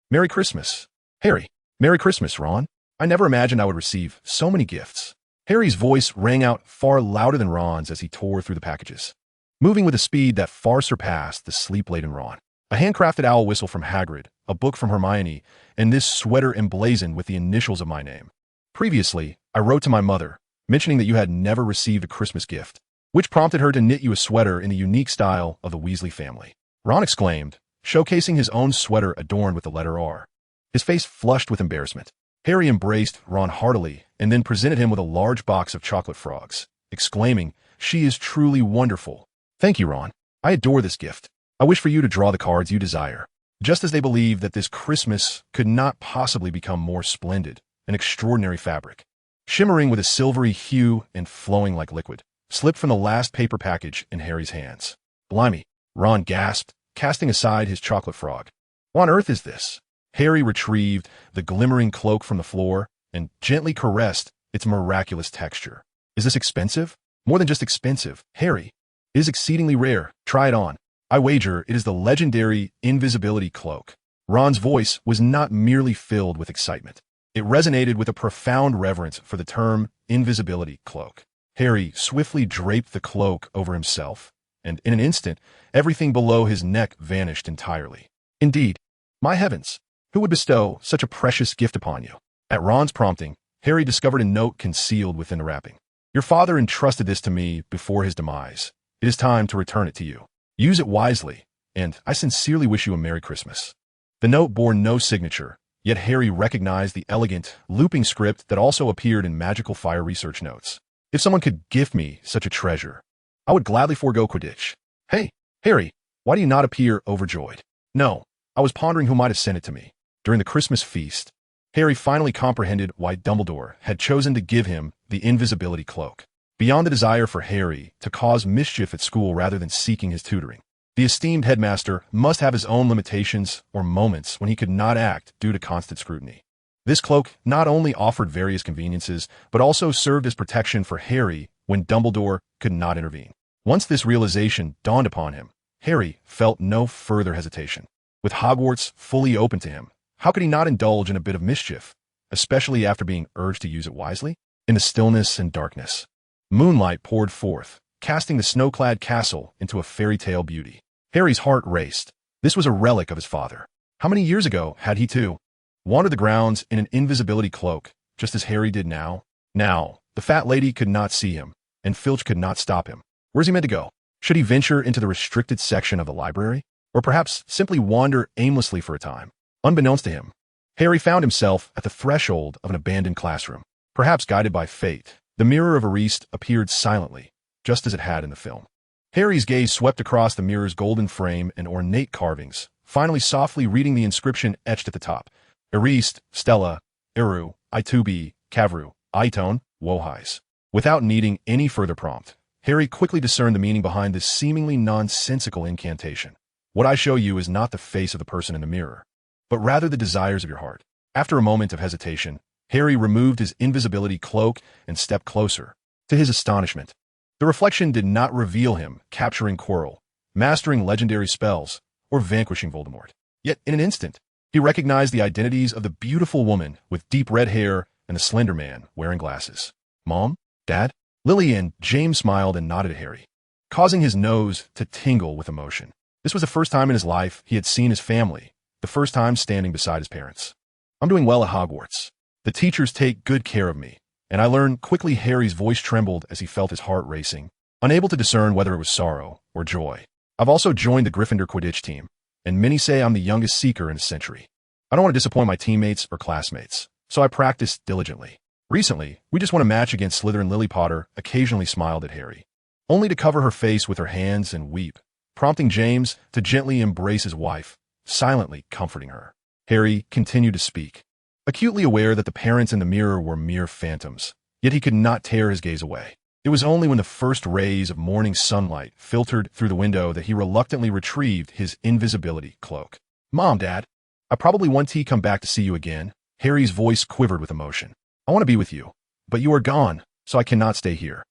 Merry Christmas, Harry. Merry Christmas, Ron. I never imagined I would receive so many gifts. Harry's voice rang out far louder than Ron's as he tore through the packages, moving with a speed that far surpassed the sleep-laden Ron. A handcrafted owl whistle from Hagrid, a book from Hermione, and this sweater emblazoned with the initials of my name. Previously, I wrote to my mother, mentioning that you had never received a Christmas gift, which prompted her to knit you a sweater in the unique style of the Weasley family. Ron exclaimed, showcasing his own sweater adorned with the letter R. His face flushed with embarrassment. Harry embraced Ron heartily and then presented him with a large box of chocolate frogs, exclaiming, "She is truly wonderful." Thank you, Ron. I adore this gift. I wish for you to draw the cards you desire. Just as they believed that this Christmas could not possibly become more splendid, an extraordinary fabric, shimmering with a silvery hue and flowing like liquid, slipped from the last paper package in Harry's hands. Blimey, Ron gasped, casting aside his chocolate frog. What on earth is this? Harry retrieved the glimmering cloak from the floor and gently caressed its miraculous texture. Is this expensive? More than just expensive, Harry. It is exceedingly rare. Try it on. I wager it is the legendary invisibility cloak. Ron's voice was not merely filled with excitement. It resonated with a profound reverence for the term invisibility cloak. Harry swiftly draped the cloak over himself, and in an instant, everything below his neck vanished entirely. Indeed, my heavens, who would bestow such a precious gift upon you? At Ron's prompting, Harry discovered a note concealed within the wrapping. Your father entrusted this to me before his demise. It is time to return it to you. Use it wisely, and I sincerely wish you a Merry Christmas. The note bore no signature, yet Harry recognized the elegant, looping script that also appeared in Magical Fire research notes. If someone could gift me such a treasure, I would gladly forego Quidditch. Hey, Harry, why do you not appear overjoyed? No, I was pondering who might have sent it to me. During the Christmas feast, Harry finally comprehended why Dumbledore had chosen to give him the invisibility cloak. Beyond the desire for Harry to cause mischief at school rather than seeking his tutoring, the esteemed headmaster must have his own limitations or moments when he could not act due to constant scrutiny. This cloak not only offered various conveniences, but also served as protection for Harry when Dumbledore could not intervene. Once this realization dawned upon him, Harry felt no further hesitation. With Hogwarts fully open to him, how could he not indulge in a bit of mischief, especially after being urged to use it wisely? In the stillness and darkness, moonlight poured forth, casting the snow-clad castle into a fairy tale beauty. Harry's heart raced. This was a relic of his father. How many years ago had he, too, wandered the grounds in an invisibility cloak, just as Harry did now? Now, the fat lady could not see him, and Filch could not stop him. Where's he meant to go? Should he venture into the restricted section of the library? Or perhaps simply wander aimlessly for a time? Unbeknownst to him, Harry found himself at the threshold of an abandoned classroom. Perhaps guided by fate, the mirror of Ariste appeared silently, just as it had in the film. Harry's gaze swept across the mirror's golden frame and ornate carvings, finally softly reading the inscription etched at the top. Ariste, Stella, Eru, Itubi, Kavru, Itone, Wohais. Without needing any further prompt, Harry quickly discerned the meaning behind this seemingly nonsensical incantation. What I show you is not the face of the person in the mirror, but rather the desires of your heart. After a moment of hesitation, Harry removed his invisibility cloak and stepped closer. To his astonishment, the reflection did not reveal him capturing Quirrell, mastering legendary spells, or vanquishing Voldemort. Yet, in an instant, he recognized the identities of the beautiful woman with deep red hair and the slender man wearing glasses. Mom? Dad? Lily and James smiled and nodded at Harry, causing his nose to tingle with emotion. This was the first time in his life he had seen his family, the first time standing beside his parents. I'm doing well at Hogwarts. The teachers take good care of me, and I learned quickly. Harry's voice trembled as he felt his heart racing, unable to discern whether it was sorrow or joy. I've also joined the Gryffindor Quidditch team, and many say I'm the youngest seeker in a century. I don't want to disappoint my teammates or classmates, so I practiced diligently. Recently, we just won a match against Slytherin. Lily Potter occasionally smiled at Harry, only to cover her face with her hands and weep, prompting James to gently embrace his wife, silently comforting her. Harry continued to speak, acutely aware that the parents in the mirror were mere phantoms, yet he could not tear his gaze away. It was only when the first rays of morning sunlight filtered through the window that he reluctantly retrieved his invisibility cloak. Mom, Dad, I probably want to come back to see you again. Harry's voice quivered with emotion. I want to be with you, but you are gone, so I cannot stay here.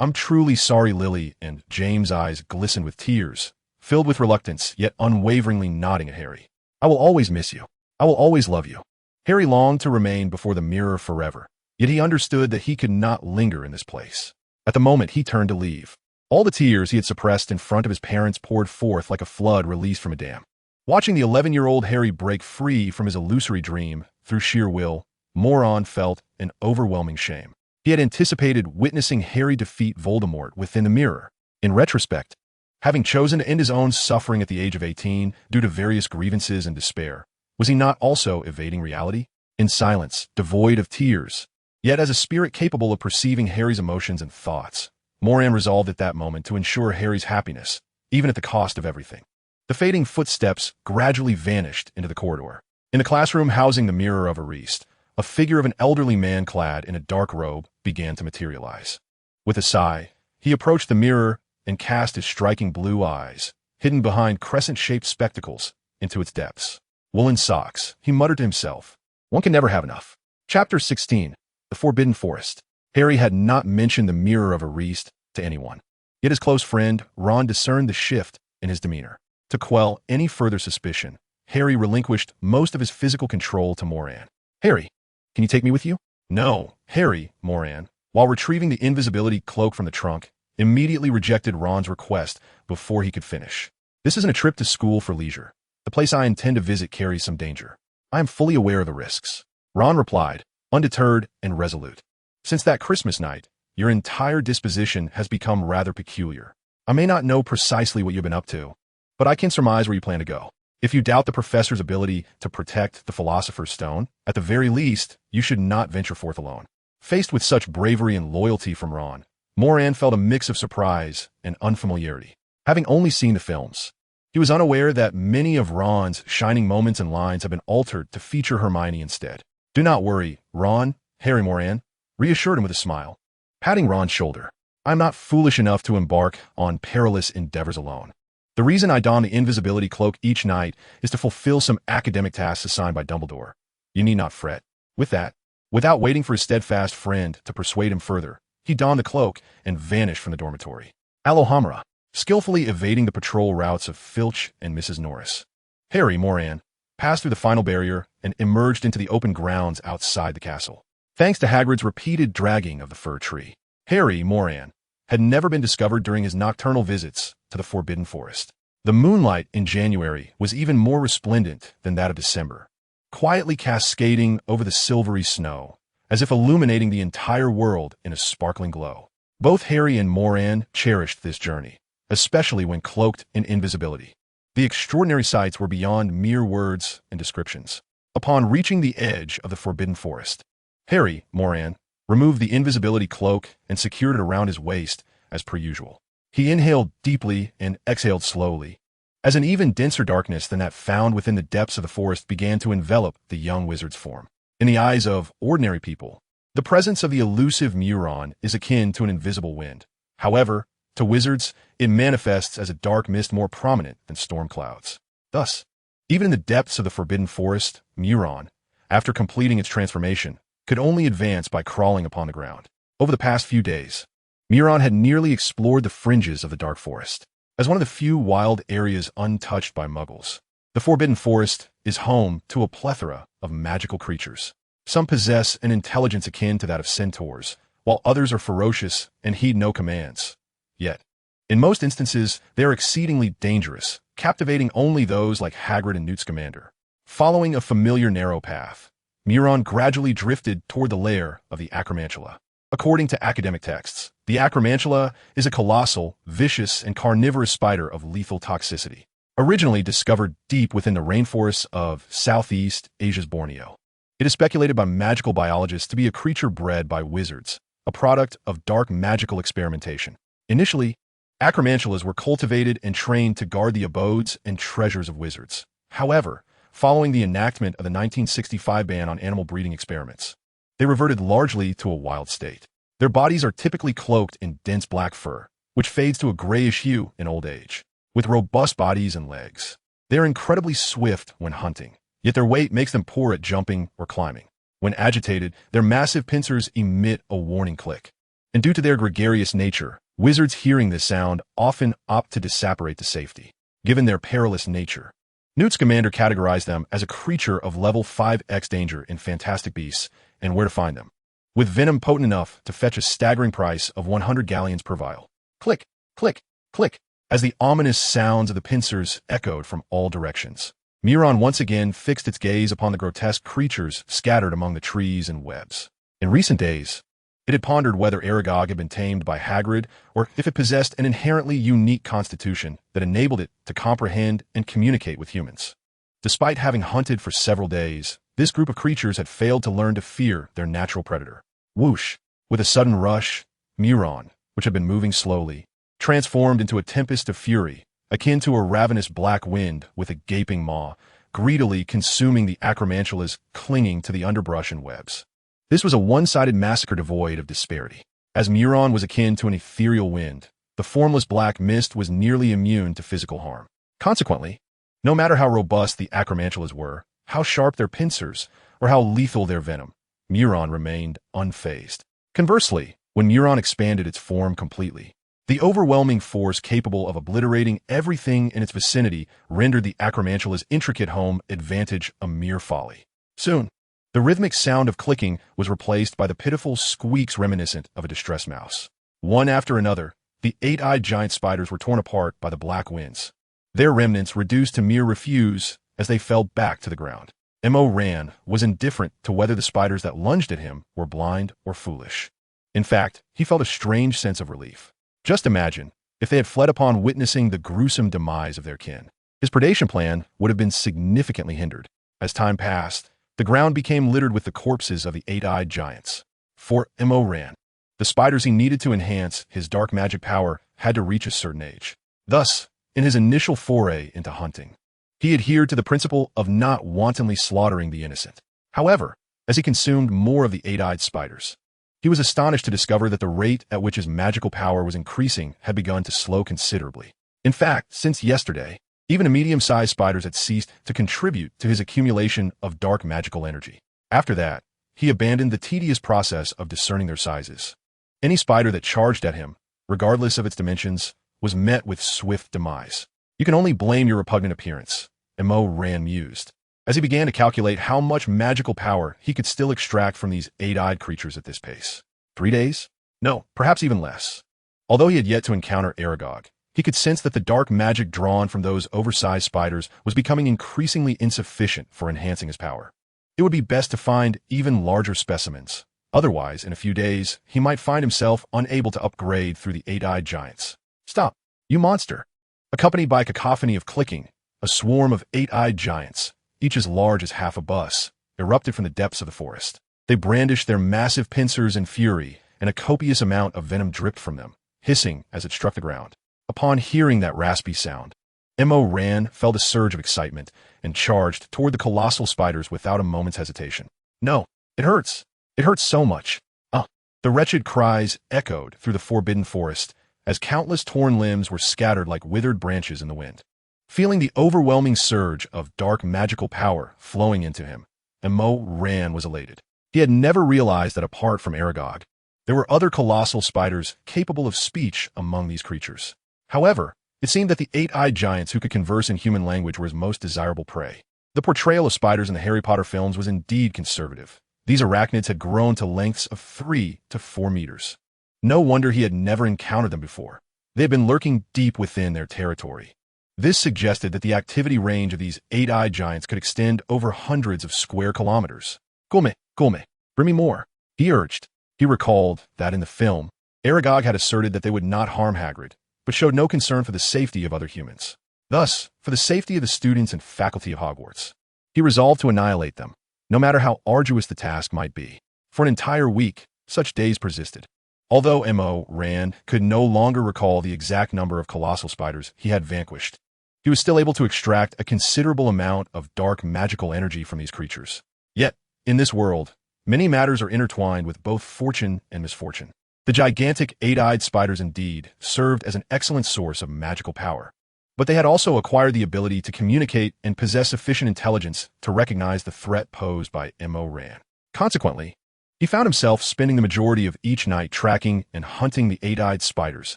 I'm truly sorry. Lily and James' eyes glistened with tears, filled with reluctance, yet unwaveringly nodding at Harry. I will always miss you. I will always love you. Harry longed to remain before the mirror forever, yet he understood that he could not linger in this place. At the moment he turned to leave, all the tears he had suppressed in front of his parents poured forth like a flood released from a dam. Watching the 11-year-old Harry break free from his illusory dream through sheer will, Moron felt an overwhelming shame. He had anticipated witnessing Harry defeat Voldemort within the mirror. In retrospect, having chosen to end his own suffering at the age of 18 due to various grievances and despair, was he not also evading reality? In silence, devoid of tears, yet as a spirit capable of perceiving Harry's emotions and thoughts, Moran resolved at that moment to ensure Harry's happiness, even at the cost of everything. The fading footsteps gradually vanished into the corridor. In the classroom housing the mirror of Ariste, a figure of an elderly man clad in a dark robe began to materialize. With a sigh, he approached the mirror and cast his striking blue eyes, hidden behind crescent-shaped spectacles, into its depths. Woolen socks, he muttered to himself. One can never have enough. Chapter 16. The Forbidden Forest. Harry had not mentioned the mirror of Ariste to anyone. Yet his close friend, Ron, discerned the shift in his demeanor. To quell any further suspicion, Harry relinquished most of his physical control to Moran. Harry, can you take me with you? No. Harry, Moran, while retrieving the invisibility cloak from the trunk, immediately rejected Ron's request before he could finish. This isn't a trip to school for leisure. The place I intend to visit carries some danger. I am fully aware of the risks. Ron replied, undeterred and resolute. Since that Christmas night, your entire disposition has become rather peculiar. I may not know precisely what you've been up to, but I can surmise where you plan to go. If you doubt the professor's ability to protect the Philosopher's Stone, at the very least, you should not venture forth alone. Faced with such bravery and loyalty from Ron, Moran felt a mix of surprise and unfamiliarity. Having only seen the films, he was unaware that many of Ron's shining moments and lines have been altered to feature Hermione instead. Do not worry, Ron, Harry Moran reassured him with a smile, patting Ron's shoulder. I'm not foolish enough to embark on perilous endeavors alone. The reason I don the invisibility cloak each night is to fulfill some academic tasks assigned by Dumbledore. You need not fret. With that, without waiting for his steadfast friend to persuade him further, he donned the cloak and vanished from the dormitory. Alohomora, skillfully evading the patrol routes of Filch and Mrs. Norris. Harry Moran passed through the final barrier and emerged into the open grounds outside the castle. Thanks to Hagrid's repeated dragging of the fir tree, Harry Moran had never been discovered during his nocturnal visits to the Forbidden Forest. The moonlight in January was even more resplendent than that of December, quietly cascading over the silvery snow, as if illuminating the entire world in a sparkling glow. Both Harry and Moran cherished this journey, especially when cloaked in invisibility. The extraordinary sights were beyond mere words and descriptions. Upon reaching the edge of the forbidden forest, Harry Moran removed the invisibility cloak and secured it around his waist as per usual. He inhaled deeply and exhaled slowly, as an even denser darkness than that found within the depths of the forest began to envelop the young wizard's form. In the eyes of ordinary people, the presence of the elusive Muron is akin to an invisible wind. However, to wizards, it manifests as a dark mist more prominent than storm clouds. Thus, even in the depths of the forbidden forest, Muron, after completing its transformation, could only advance by crawling upon the ground. Over the past few days, Muron had nearly explored the fringes of the dark forest. As one of the few wild areas untouched by muggles, the forbidden forest is home to a plethora of magical creatures. Some possess an intelligence akin to that of centaurs, while others are ferocious and heed no commands. Yet, in most instances, they are exceedingly dangerous, captivating only those like Hagrid and Newt Scamander. Following a familiar narrow path, Muron gradually drifted toward the lair of the Acromantula. According to academic texts, the Acromantula is a colossal, vicious, and carnivorous spider of lethal toxicity, originally discovered deep within the rainforests of Southeast Asia's Borneo. It is speculated by magical biologists to be a creature bred by wizards, a product of dark magical experimentation. Initially, Acromantulas were cultivated and trained to guard the abodes and treasures of wizards. However, following the enactment of the 1965 ban on animal breeding experiments, they reverted largely to a wild state. Their bodies are typically cloaked in dense black fur, which fades to a grayish hue in old age. With robust bodies and legs, they are incredibly swift when hunting, yet their weight makes them poor at jumping or climbing. When agitated, their massive pincers emit a warning click. And due to their gregarious nature, wizards hearing this sound often opt to disapparate to safety, given their perilous nature. Newt Scamander categorized them as a creature of level 5x danger in Fantastic Beasts and Where to Find Them, with venom potent enough to fetch a staggering price of 100 galleons per vial. Click, click, click, as the ominous sounds of the pincers echoed from all directions. Muron once again fixed its gaze upon the grotesque creatures scattered among the trees and webs. In recent days, it had pondered whether Aragog had been tamed by Hagrid or if it possessed an inherently unique constitution that enabled it to comprehend and communicate with humans. Despite having hunted for several days, this group of creatures had failed to learn to fear their natural predator. Whoosh! With a sudden rush, Muron, which had been moving slowly, transformed into a tempest of fury, akin to a ravenous black wind with a gaping maw, greedily consuming the Acromantulas clinging to the underbrush and webs. This was a one-sided massacre devoid of disparity. As Muron was akin to an ethereal wind, the formless black mist was nearly immune to physical harm. Consequently, no matter how robust the Acromantulas were, how sharp their pincers, or how lethal their venom, Muron remained unfazed. Conversely, when Muron expanded its form completely, the overwhelming force capable of obliterating everything in its vicinity rendered the Acromantula's intricate home advantage a mere folly. Soon, the rhythmic sound of clicking was replaced by the pitiful squeaks reminiscent of a distressed mouse. One after another, the eight-eyed giant spiders were torn apart by the black winds, their remnants reduced to mere refuse as they fell back to the ground. M.O. Ran was indifferent to whether the spiders that lunged at him were blind or foolish. In fact, he felt a strange sense of relief. Just imagine if they had fled upon witnessing the gruesome demise of their kin. His predation plan would have been significantly hindered. As time passed, the ground became littered with the corpses of the eight-eyed giants. For M.O. Ran, the spiders he needed to enhance his dark magic power had to reach a certain age. Thus, in his initial foray into hunting, he adhered to the principle of not wantonly slaughtering the innocent. However, as he consumed more of the eight-eyed spiders, he was astonished to discover that the rate at which his magical power was increasing had begun to slow considerably. In fact, since yesterday, even medium-sized spiders had ceased to contribute to his accumulation of dark magical energy. After that, he abandoned the tedious process of discerning their sizes. Any spider that charged at him, regardless of its dimensions, was met with swift demise. You can only blame your repugnant appearance, M.O. Ran mused, as he began to calculate how much magical power he could still extract from these eight-eyed creatures at this pace. 3 days? No, perhaps even less. Although he had yet to encounter Aragog, he could sense that the dark magic drawn from those oversized spiders was becoming increasingly insufficient for enhancing his power. It would be best to find even larger specimens. Otherwise, in a few days, he might find himself unable to upgrade through the eight-eyed giants. Stop, you monster! Accompanied by a cacophony of clicking, A swarm of eight-eyed giants, each as large as half a bus, erupted from the depths of the forest. They brandished their massive pincers in fury, and a copious amount of venom dripped from them, hissing as it struck the ground. Upon hearing that raspy sound, Mo ran, felt a surge of excitement, and charged toward the colossal spiders without a moment's hesitation. No, it hurts. It hurts so much. The wretched cries echoed through the forbidden forest as countless torn limbs were scattered like withered branches in the wind. Feeling the overwhelming surge of dark magical power flowing into him, Mo ran was elated. He had never realized that apart from Aragog, there were other colossal spiders capable of speech among these creatures. However, it seemed that the eight-eyed giants who could converse in human language were his most desirable prey. The portrayal of spiders in the Harry Potter films was indeed conservative. These arachnids had grown to lengths of 3 to 4 meters. No wonder he had never encountered them before. They had been lurking deep within their territory. This suggested that the activity range of these eight-eyed giants could extend over hundreds of square kilometers. Gulme, bring me more, he urged. He recalled that in the film, Aragog had asserted that they would not harm Hagrid, but showed no concern for the safety of other humans. Thus, for the safety of the students and faculty of Hogwarts, he resolved to annihilate them, no matter how arduous the task might be. For an entire week, such days persisted. Although Mo Ran could no longer recall the exact number of colossal spiders he had vanquished, he was still able to extract a considerable amount of dark magical energy from these creatures. Yet, in this world, many matters are intertwined with both fortune and misfortune. The gigantic eight-eyed spiders indeed served as an excellent source of magical power, but they had also acquired the ability to communicate and possess sufficient intelligence to recognize the threat posed by Mo Ran. Consequently, he found himself spending the majority of each night tracking and hunting the eight-eyed spiders,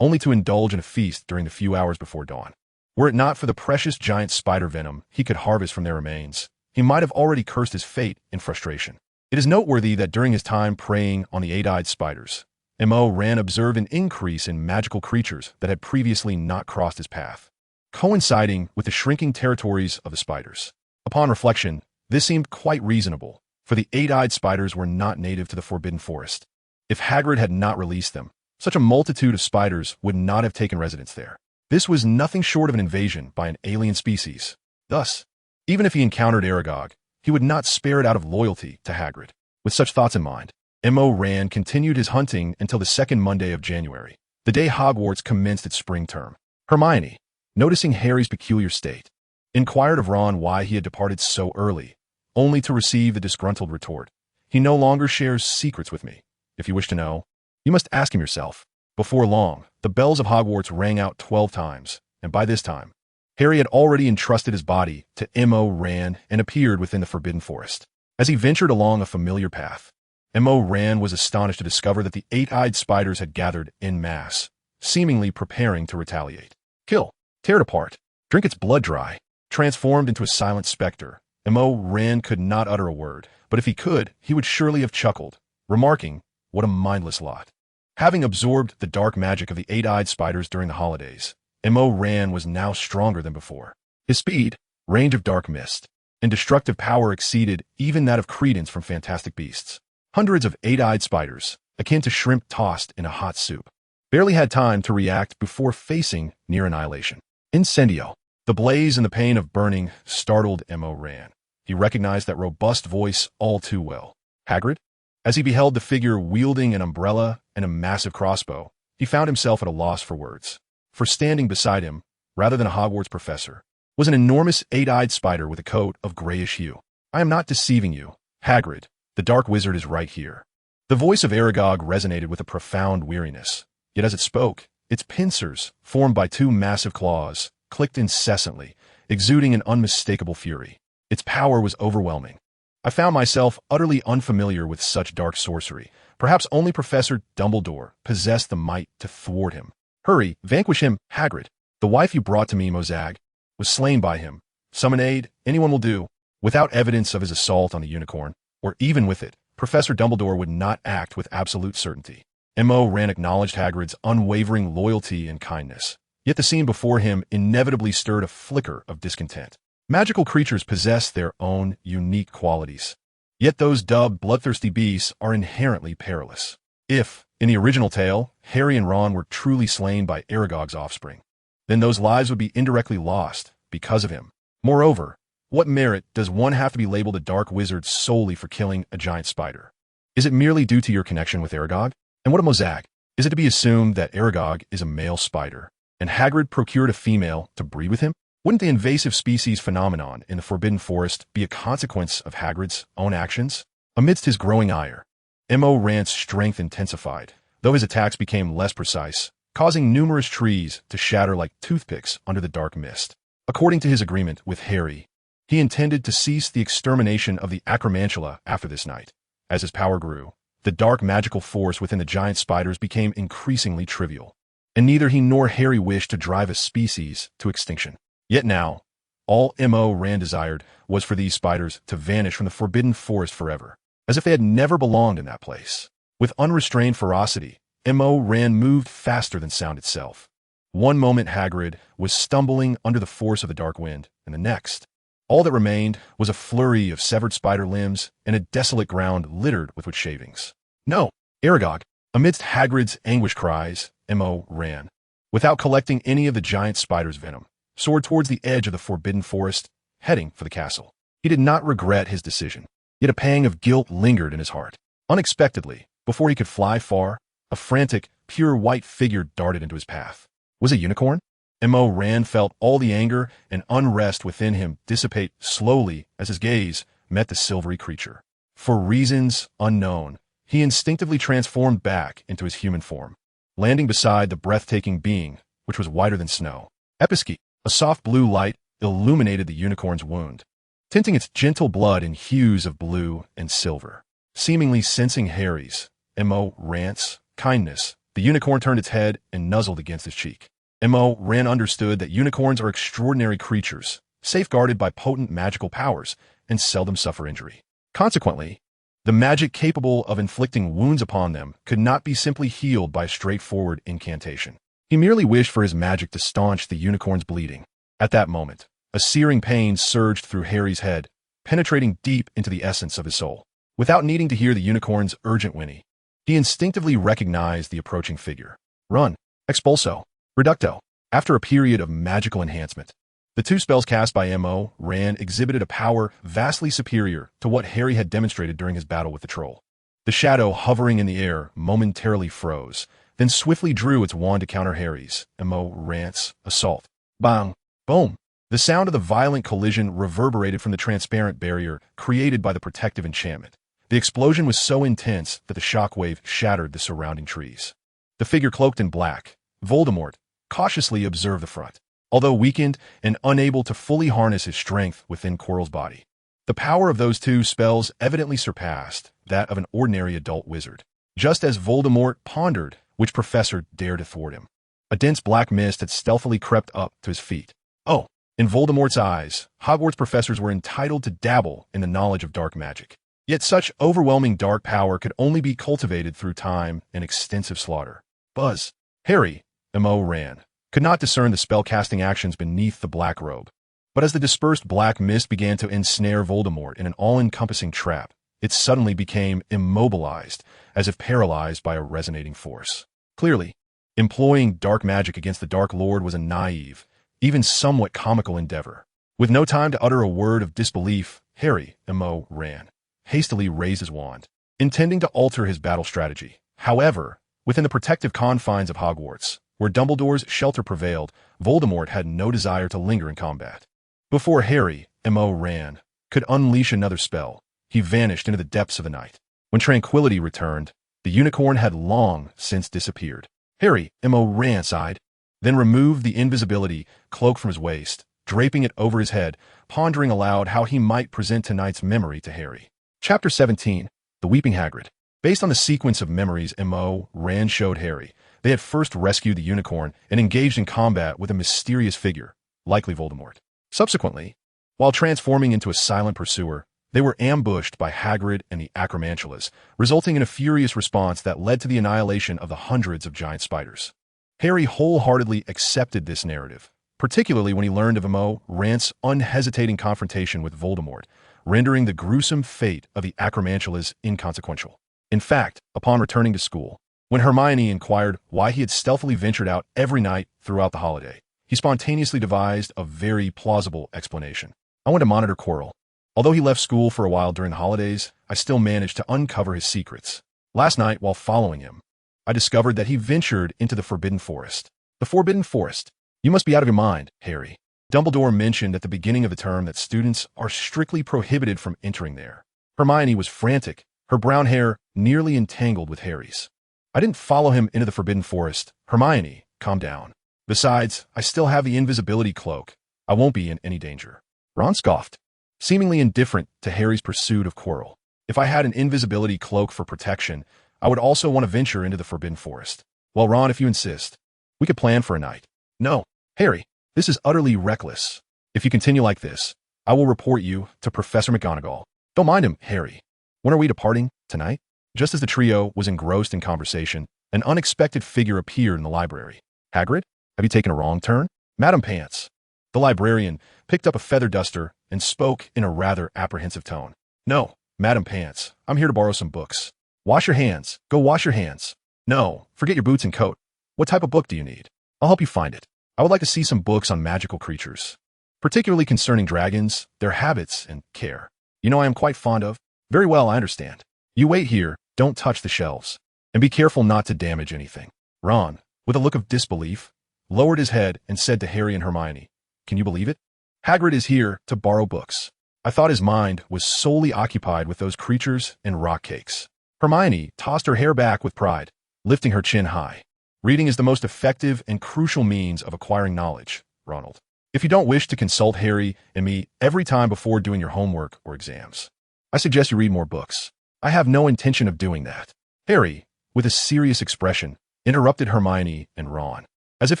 only to indulge in a feast during the few hours before dawn. Were it not for the precious giant spider venom he could harvest from their remains, he might have already cursed his fate in frustration. It is noteworthy that during his time preying on the eight-eyed spiders, Mo Ran observed an increase in magical creatures that had previously not crossed his path, coinciding with the shrinking territories of the spiders. Upon reflection, this seemed quite reasonable, for the eight-eyed spiders were not native to the Forbidden Forest. If Hagrid had not released them, such a multitude of spiders would not have taken residence there. This was nothing short of an invasion by an alien species. Thus, even if he encountered Aragog, he would not spare it out of loyalty to Hagrid. With such thoughts in mind, Mo Ran continued his hunting until the second Monday of January, the day Hogwarts commenced its spring term. Hermione, noticing Harry's peculiar state, inquired of Ron why he had departed so early, only to receive the disgruntled retort, "He no longer shares secrets with me. If you wish to know, you must ask him yourself." Before long, the bells of Hogwarts rang out 12 times, and by this time, Harry had already entrusted his body to Mo Ran and appeared within the Forbidden Forest. As he ventured along a familiar path, Mo Ran was astonished to discover that the eight-eyed spiders had gathered en masse, seemingly preparing to retaliate. Kill, tear it apart, drink its blood dry. Transformed into a silent specter, Mo Ran could not utter a word, but if he could, he would surely have chuckled, remarking, "What a mindless lot." Having absorbed the dark magic of the eight-eyed spiders during the holidays, Mo Ran was now stronger than before. His speed, range of dark mist, and destructive power exceeded even that of Credence from Fantastic Beasts. Hundreds of eight-eyed spiders, akin to shrimp tossed in a hot soup, barely had time to react before facing near annihilation. Incendio. The blaze and the pain of burning startled Mo Ran. He recognized that robust voice all too well. Hagrid? As he beheld the figure wielding an umbrella and a massive crossbow, he found himself at a loss for words. For standing beside him, rather than a Hogwarts professor, was an enormous eight-eyed spider with a coat of grayish hue. "I am not deceiving you, Hagrid. The Dark Wizard is right here." The voice of Aragog resonated with a profound weariness, yet as it spoke, its pincers, formed by two massive claws, clicked incessantly, exuding an unmistakable fury. Its power was overwhelming. I found myself utterly unfamiliar with such dark sorcery. Perhaps only Professor Dumbledore possessed the might to thwart him. "Hurry, vanquish him, Hagrid. The wife you brought to me, Mozag, was slain by him. Summon aid, anyone will do." Without evidence of his assault on the unicorn, or even with it, Professor Dumbledore would not act with absolute certainty. Mo Ran acknowledged Hagrid's unwavering loyalty and kindness, yet the scene before him inevitably stirred a flicker of discontent. Magical creatures possess their own unique qualities, yet those dubbed bloodthirsty beasts are inherently perilous. If, in the original tale, Harry and Ron were truly slain by Aragog's offspring, then those lives would be indirectly lost, because of him. Moreover, what merit does one have to be labeled a dark wizard solely for killing a giant spider? Is it merely due to your connection with Aragog? And what a mosaic! Is it to be assumed that Aragog is a male spider, and Hagrid procured a female to breed with him? Wouldn't the invasive species phenomenon in the Forbidden Forest be a consequence of Hagrid's own actions? Amidst his growing ire, M.O. Rant's strength intensified, though his attacks became less precise, causing numerous trees to shatter like toothpicks under the dark mist. According to his agreement with Harry, he intended to cease the extermination of the Acromantula after this night. As his power grew, the dark magical force within the giant spiders became increasingly trivial, and neither he nor Harry wished to drive a species to extinction. Yet now, all M.O. Rand desired was for these spiders to vanish from the Forbidden Forest forever, as if they had never belonged in that place. With unrestrained ferocity, M.O. Rand moved faster than sound itself. One moment Hagrid was stumbling under the force of the dark wind, and the next, all that remained was a flurry of severed spider limbs and a desolate ground littered with wood shavings. No, Aragog! Amidst Hagrid's anguish cries, M.O. ran, without collecting any of the giant spider's venom, soared towards the edge of the Forbidden Forest, heading for the castle. He did not regret his decision, yet a pang of guilt lingered in his heart. Unexpectedly, before he could fly far, a frantic, pure white figure darted into his path. Was it a unicorn? M.O. Rand felt all the anger and unrest within him dissipate slowly as his gaze met the silvery creature. For reasons unknown, he instinctively transformed back into his human form, landing beside the breathtaking being, which was whiter than snow. Episki, a soft blue light, illuminated the unicorn's wound, tinting its gentle blood in hues of blue and silver. Seemingly sensing Harry's, M.O. Rant's, kindness, the unicorn turned its head and nuzzled against his cheek. M.O. Rand understood that unicorns are extraordinary creatures, safeguarded by potent magical powers, and seldom suffer injury. Consequently, the magic capable of inflicting wounds upon them could not be simply healed by a straightforward incantation. He merely wished for his magic to staunch the unicorn's bleeding. At that moment, a searing pain surged through Harry's head, penetrating deep into the essence of his soul. Without needing to hear the unicorn's urgent whinny, he instinctively recognized the approaching figure. Run! Expulso! Reducto. After a period of magical enhancement, the two spells cast by M.O. Rand exhibited a power vastly superior to what Harry had demonstrated during his battle with the troll. The shadow hovering in the air momentarily froze, then swiftly drew its wand to counter Harry's, M.O. Rant's, assault. Bang! Boom! The sound of the violent collision reverberated from the transparent barrier created by the protective enchantment. The explosion was so intense that the shockwave shattered the surrounding trees. The figure cloaked in black, Voldemort, cautiously observed the front, although weakened and unable to fully harness his strength within Quirrell's body. The power of those two spells evidently surpassed that of an ordinary adult wizard. Just as Voldemort pondered which professor dared to thwart him, a dense black mist had stealthily crept up to his feet. Oh, in Voldemort's eyes, Hogwarts professors were entitled to dabble in the knowledge of dark magic. Yet such overwhelming dark power could only be cultivated through time and extensive slaughter. Buzz! Harry, M.O. Rand, could not discern the spell-casting actions beneath the black robe. But as the dispersed black mist began to ensnare Voldemort in an all-encompassing trap, it suddenly became immobilized, as if paralyzed by a resonating force. Clearly, employing dark magic against the Dark Lord was a naive, even somewhat comical endeavor. With no time to utter a word of disbelief, Harry, M.O. Rand, hastily raised his wand, intending to alter his battle strategy. However, within the protective confines of Hogwarts, where Dumbledore's shelter prevailed, Voldemort had no desire to linger in combat. Before Harry, M.O. Rand, could unleash another spell, he vanished into the depths of the night. When tranquility returned, the unicorn had long since disappeared. Harry, M.O. Rand sighed, then removed the invisibility cloak from his waist, draping it over his head, pondering aloud how he might present tonight's memory to Harry. Chapter 17, The Weeping Hagrid. Based on the sequence of memories M.O. Rand showed Harry, they had first rescued the unicorn and engaged in combat with a mysterious figure, likely Voldemort. Subsequently, while transforming into a silent pursuer, they were ambushed by Hagrid and the Acromantulas, resulting in a furious response that led to the annihilation of the hundreds of giant spiders. Harry wholeheartedly accepted this narrative, particularly when he learned of M.O. Rand's unhesitating confrontation with Voldemort, rendering the gruesome fate of the Acromantulas inconsequential. In fact, upon returning to school, when Hermione inquired why he had stealthily ventured out every night throughout the holiday, he spontaneously devised a very plausible explanation. I went to monitor Quirrell. Although he left school for a while during the holidays, I still managed to uncover his secrets. Last night, while following him, I discovered that he ventured into the Forbidden Forest. The Forbidden Forest? You must be out of your mind, Harry. Dumbledore mentioned at the beginning of the term that students are strictly prohibited from entering there. Hermione was frantic, her brown hair nearly entangled with Harry's. I didn't follow him into the Forbidden Forest. Hermione, calm down. Besides, I still have the invisibility cloak. I won't be in any danger. Ron scoffed, seemingly indifferent to Harry's pursuit of Quirrell. If I had an invisibility cloak for protection, I would also want to venture into the Forbidden Forest. Well, Ron, if you insist, we could plan for a night. No, Harry, this is utterly reckless. If you continue like this, I will report you to Professor McGonagall. Don't mind him, Harry. When are we departing? Tonight? Just as the trio was engrossed in conversation, an unexpected figure appeared in the library. Hagrid, have you taken a wrong turn? Madam Pants. The librarian picked up a feather duster and spoke in a rather apprehensive tone. No, Madam Pants, I'm here to borrow some books. Wash your hands. Go wash your hands. No, forget your boots and coat. What type of book do you need? I'll help you find it. I would like to see some books on magical creatures, particularly concerning dragons, their habits, and care. You know I am quite fond of. Very well, I understand. You wait here, don't touch the shelves, and be careful not to damage anything. Ron, with a look of disbelief, lowered his head and said to Harry and Hermione, Can you believe it? Hagrid is here to borrow books. I thought his mind was solely occupied with those creatures and rock cakes. Hermione tossed her hair back with pride, lifting her chin high. Reading is the most effective and crucial means of acquiring knowledge, Ronald. If you don't wish to consult Harry and me every time before doing your homework or exams, I suggest you read more books. I have no intention of doing that. Harry, with a serious expression, interrupted Hermione and Ron, as if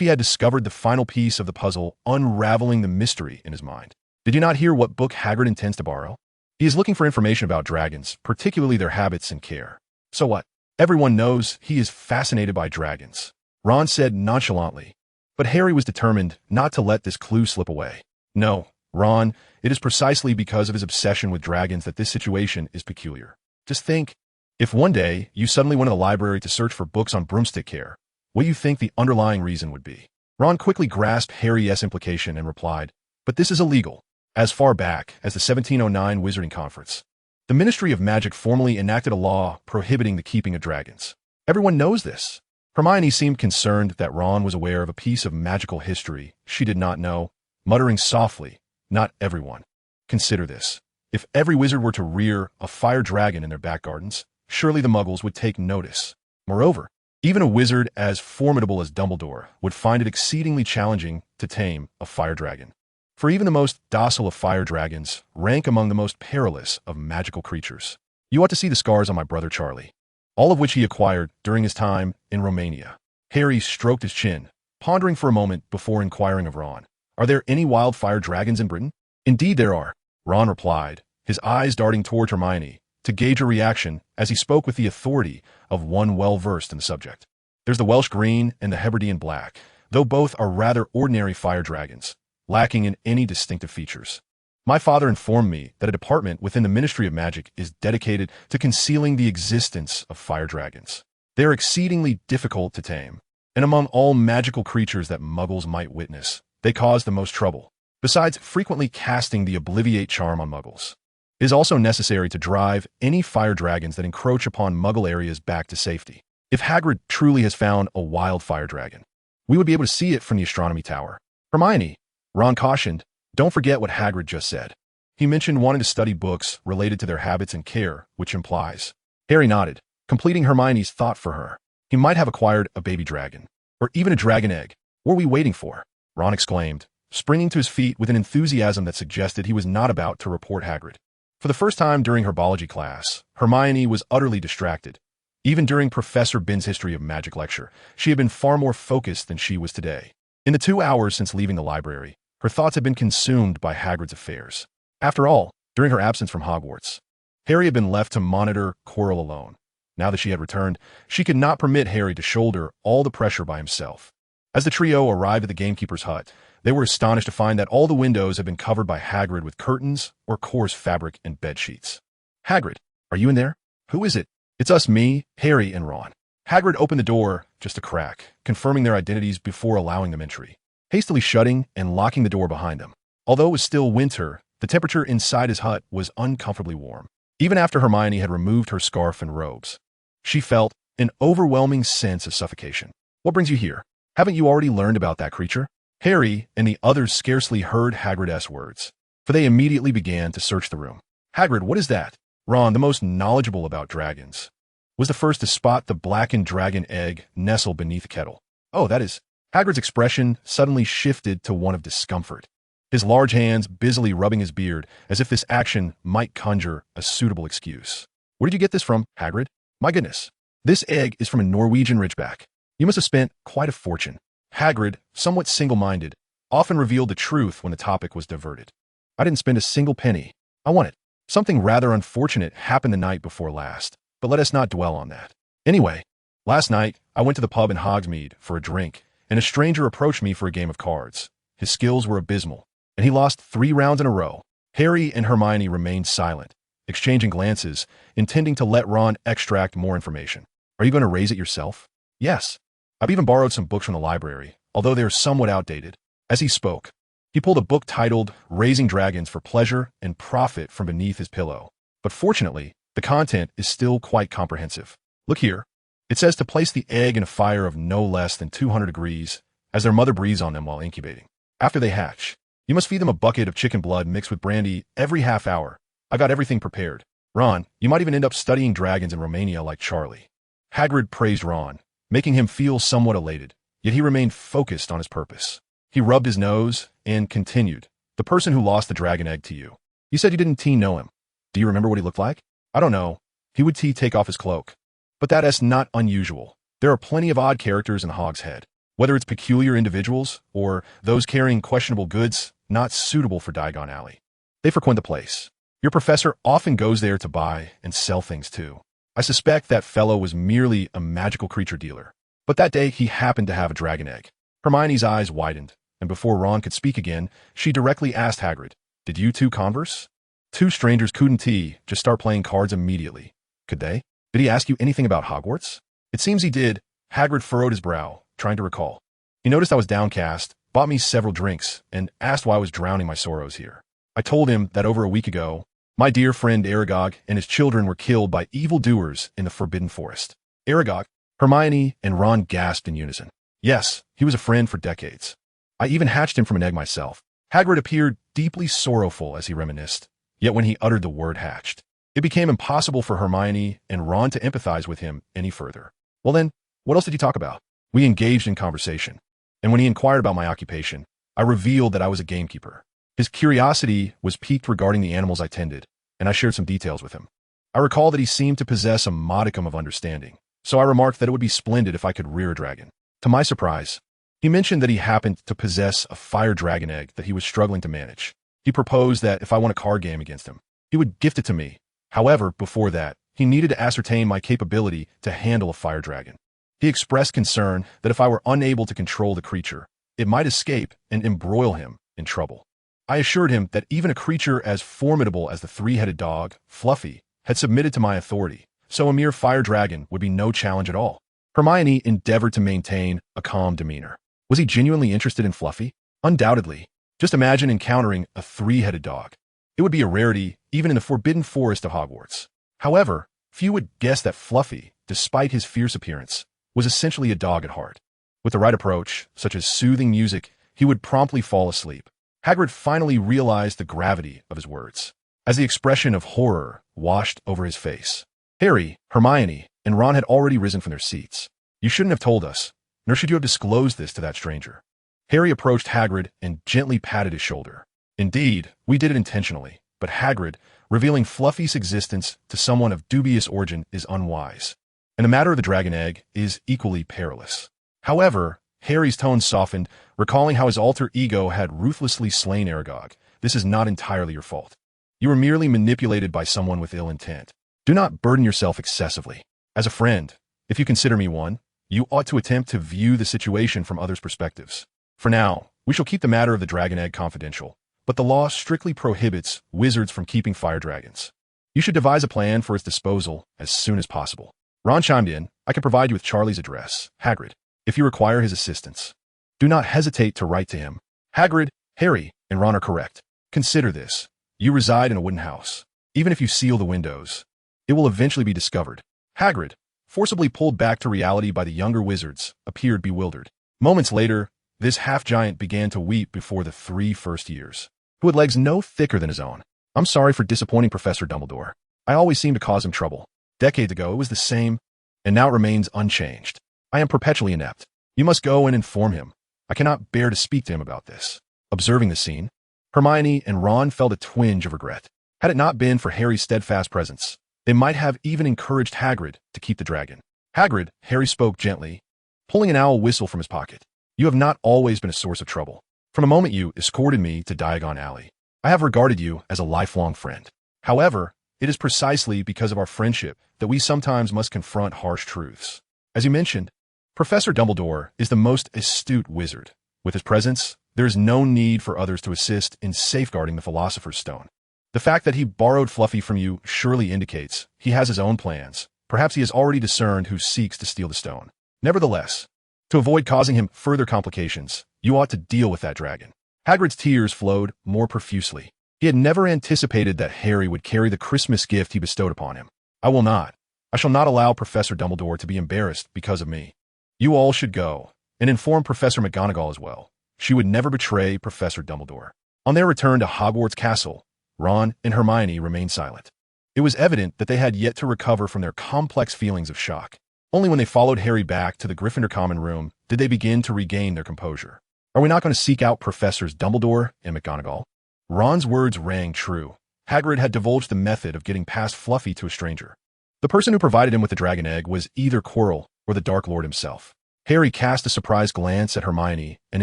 he had discovered the final piece of the puzzle, unraveling the mystery in his mind. Did you not hear what book Hagrid intends to borrow? He is looking for information about dragons, particularly their habits and care. So what? Everyone knows he is fascinated by dragons, Ron said nonchalantly. But Harry was determined not to let this clue slip away. No, Ron, it is precisely because of his obsession with dragons that this situation is peculiar. Just think, if one day you suddenly went to the library to search for books on broomstick care, what do you think the underlying reason would be? Ron quickly grasped Harry's implication and replied, But this is illegal. As far back as the 1709 Wizarding Conference, the Ministry of Magic formally enacted a law prohibiting the keeping of dragons. Everyone knows this. Hermione seemed concerned that Ron was aware of a piece of magical history she did not know, muttering softly, Not everyone. Consider this. If every wizard were to rear a fire dragon in their back gardens, surely the Muggles would take notice. Moreover, even a wizard as formidable as Dumbledore would find it exceedingly challenging to tame a fire dragon. For even the most docile of fire dragons rank among the most perilous of magical creatures. You ought to see the scars on my brother Charlie, all of which he acquired during his time in Romania. Harry stroked his chin, pondering for a moment before inquiring of Ron. Are there any wildfire dragons in Britain? Indeed there are, Ron replied, his eyes darting toward Hermione, to gauge her reaction as he spoke with the authority of one well-versed in the subject. There's the Welsh Green and the Hebridean Black, though both are rather ordinary fire dragons, lacking in any distinctive features. My father informed me that a department within the Ministry of Magic is dedicated to concealing the existence of fire dragons. They are exceedingly difficult to tame, and among all magical creatures that Muggles might witness, they cause the most trouble. Besides frequently casting the Obliviate charm on Muggles, it is also necessary to drive any fire dragons that encroach upon Muggle areas back to safety. If Hagrid truly has found a wild fire dragon, we would be able to see it from the astronomy tower. Hermione, Ron cautioned, don't forget what Hagrid just said. He mentioned wanting to study books related to their habits and care, which implies. Harry nodded, completing Hermione's thought for her. He might have acquired a baby dragon, or even a dragon egg. What are we waiting for? Ron exclaimed, springing to his feet with an enthusiasm that suggested he was not about to report Hagrid. For the first time during her biology class, Hermione was utterly distracted. Even during Professor Bin's History of Magic lecture, she had been far more focused than she was today. In the 2 hours since leaving the library, her thoughts had been consumed by Hagrid's affairs. After all, during her absence from Hogwarts, Harry had been left to monitor Quirrell alone. Now that she had returned, she could not permit Harry to shoulder all the pressure by himself. As the trio arrived at the gamekeeper's hut, they were astonished to find that all the windows had been covered by Hagrid with curtains or coarse fabric and bed sheets. Hagrid, are you in there? Who is it? It's us, me, Harry, and Ron. Hagrid opened the door just a crack, confirming their identities before allowing them entry. hastily shutting and locking the door behind them. Although it was still winter, the temperature inside his hut was uncomfortably warm. Even after Hermione had removed her scarf and robes, she felt an overwhelming sense of suffocation. What brings you here? Haven't you already learned about that creature? Harry and the others scarcely heard Hagrid's words, for they immediately began to search the room. Hagrid, what is that? Ron, the most knowledgeable about dragons, was the first to spot the blackened dragon egg nestled beneath the kettle. Oh, that is... Hagrid's expression suddenly shifted to one of discomfort, his large hands busily rubbing his beard as if this action might conjure a suitable excuse. Where did you get this from, Hagrid? My goodness. This egg is from a Norwegian ridgeback. You must have spent quite a fortune. Hagrid, somewhat single-minded, often revealed the truth when the topic was diverted. I didn't spend a single penny. I want it. Something rather unfortunate happened the night before last, but let us not dwell on that. Anyway, last night, I went to the pub in Hogsmeade for a drink, and a stranger approached me for a game of cards. His skills were abysmal, and he lost 3 rounds in a row. Harry and Hermione remained silent, exchanging glances, intending to let Ron extract more information. Are you going to raise it yourself? Yes. I've even borrowed some books from the library, although they are somewhat outdated. As he spoke, he pulled a book titled Raising Dragons for Pleasure and Profit from beneath his pillow. But fortunately, the content is still quite comprehensive. Look here. It says to place the egg in a fire of no less than 200 degrees as their mother breathes on them while incubating. After they hatch, you must feed them a bucket of chicken blood mixed with brandy every half hour. I got everything prepared. Ron, you might even end up studying dragons in Romania like Charlie. Hagrid praised Ron, making him feel somewhat elated, yet he remained focused on his purpose. He rubbed his nose and continued. The person who lost the dragon egg to you. You said you didn't know him. Do you remember what he looked like? I don't know. He would take off his cloak. But that is not unusual. There are plenty of odd characters in Hogshead, whether it's peculiar individuals or those carrying questionable goods not suitable for Diagon Alley. They frequent the place. Your professor often goes there to buy and sell things too. I suspect that fellow was merely a magical creature dealer. But that day he happened to have a dragon egg. Hermione's eyes widened, and before Ron could speak again, she directly asked Hagrid, "Did you two converse?" 2 strangers couldn't just start playing cards immediately, could they? Did he ask you anything about Hogwarts? It seems he did. Hagrid furrowed his brow, trying to recall. He noticed I was downcast, bought me several drinks, and asked why I was drowning my sorrows here. I told him that over a week ago, my dear friend Aragog and his children were killed by evildoers in the Forbidden Forest. Aragog? Hermione and Ron gasped in unison. Yes, he was a friend for decades. I even hatched him from an egg myself. Hagrid appeared deeply sorrowful as he reminisced, yet when he uttered the word hatched, it became impossible for Hermione and Ron to empathize with him any further. Well then, what else did he talk about? We engaged in conversation, and when he inquired about my occupation, I revealed that I was a gamekeeper. His curiosity was piqued regarding the animals I tended, and I shared some details with him. I recall that he seemed to possess a modicum of understanding, so I remarked that it would be splendid if I could rear a dragon. To my surprise, he mentioned that he happened to possess a fire dragon egg that he was struggling to manage. He proposed that if I won a card game against him, he would gift it to me. However, before that, he needed to ascertain my capability to handle a fire dragon. He expressed concern that if I were unable to control the creature, it might escape and embroil him in trouble. I assured him that even a creature as formidable as the 3-headed dog, Fluffy, had submitted to my authority, so a mere fire dragon would be no challenge at all. Hermione endeavored to maintain a calm demeanor. Was he genuinely interested in Fluffy? Undoubtedly. Just imagine encountering a 3-headed dog. It would be a rarity even in the Forbidden Forest of Hogwarts. However, few would guess that Fluffy, despite his fierce appearance, was essentially a dog at heart. With the right approach, such as soothing music, he would promptly fall asleep. Hagrid finally realized the gravity of his words, as the expression of horror washed over his face. Harry, Hermione, and Ron had already risen from their seats. You shouldn't have told us, nor should you have disclosed this to that stranger. Harry approached Hagrid and gently patted his shoulder. Indeed, we did it intentionally, but Hagrid, revealing Fluffy's existence to someone of dubious origin is unwise, and the matter of the dragon egg is equally perilous. However, Harry's tone softened, recalling how his alter ego had ruthlessly slain Aragog. This is not entirely your fault. You were merely manipulated by someone with ill intent. Do not burden yourself excessively. As a friend, if you consider me one, you ought to attempt to view the situation from others' perspectives. For now, we shall keep the matter of the dragon egg confidential, but the law strictly prohibits wizards from keeping fire dragons. You should devise a plan for its disposal as soon as possible. Ron chimed in. I can provide you with Charlie's address, Hagrid, if you require his assistance. Do not hesitate to write to him. Hagrid, Harry, and Ron are correct. Consider this. You reside in a wooden house. Even if you seal the windows, it will eventually be discovered. Hagrid, forcibly pulled back to reality by the younger wizards, appeared bewildered. Moments later, this half-giant began to weep before the 3 first years, who had legs no thicker than his own. I'm sorry for disappointing Professor Dumbledore. I always seem to cause him trouble. Decades ago, it was the same, and now it remains unchanged. I am perpetually inept. You must go and inform him. I cannot bear to speak to him about this. Observing the scene, Hermione and Ron felt a twinge of regret. Had it not been for Harry's steadfast presence, they might have even encouraged Hagrid to keep the dragon. Hagrid, Harry spoke gently, pulling an owl whistle from his pocket. You have not always been a source of trouble. From the moment you escorted me to Diagon Alley, I have regarded you as a lifelong friend. However, it is precisely because of our friendship that we sometimes must confront harsh truths. As you mentioned, Professor Dumbledore is the most astute wizard. With his presence, there is no need for others to assist in safeguarding the Philosopher's Stone. The fact that he borrowed Fluffy from you surely indicates he has his own plans. Perhaps he has already discerned who seeks to steal the stone. Nevertheless, to avoid causing him further complications, you ought to deal with that dragon. Hagrid's tears flowed more profusely. He had never anticipated that Harry would carry the Christmas gift he bestowed upon him. I shall not allow Professor Dumbledore to be embarrassed because of me. You all should go and inform Professor McGonagall as well. She would never betray Professor Dumbledore. On their return to Hogwarts Castle, Ron and Hermione remained silent. It was evident that they had yet to recover from their complex feelings of shock. Only when they followed Harry back to the Gryffindor common room did they begin to regain their composure. Are we not going to seek out Professors Dumbledore and McGonagall? Ron's words rang true. Hagrid had divulged the method of getting past Fluffy to a stranger. The person who provided him with the dragon egg was either Quirrell or the Dark Lord himself. Harry cast a surprised glance at Hermione and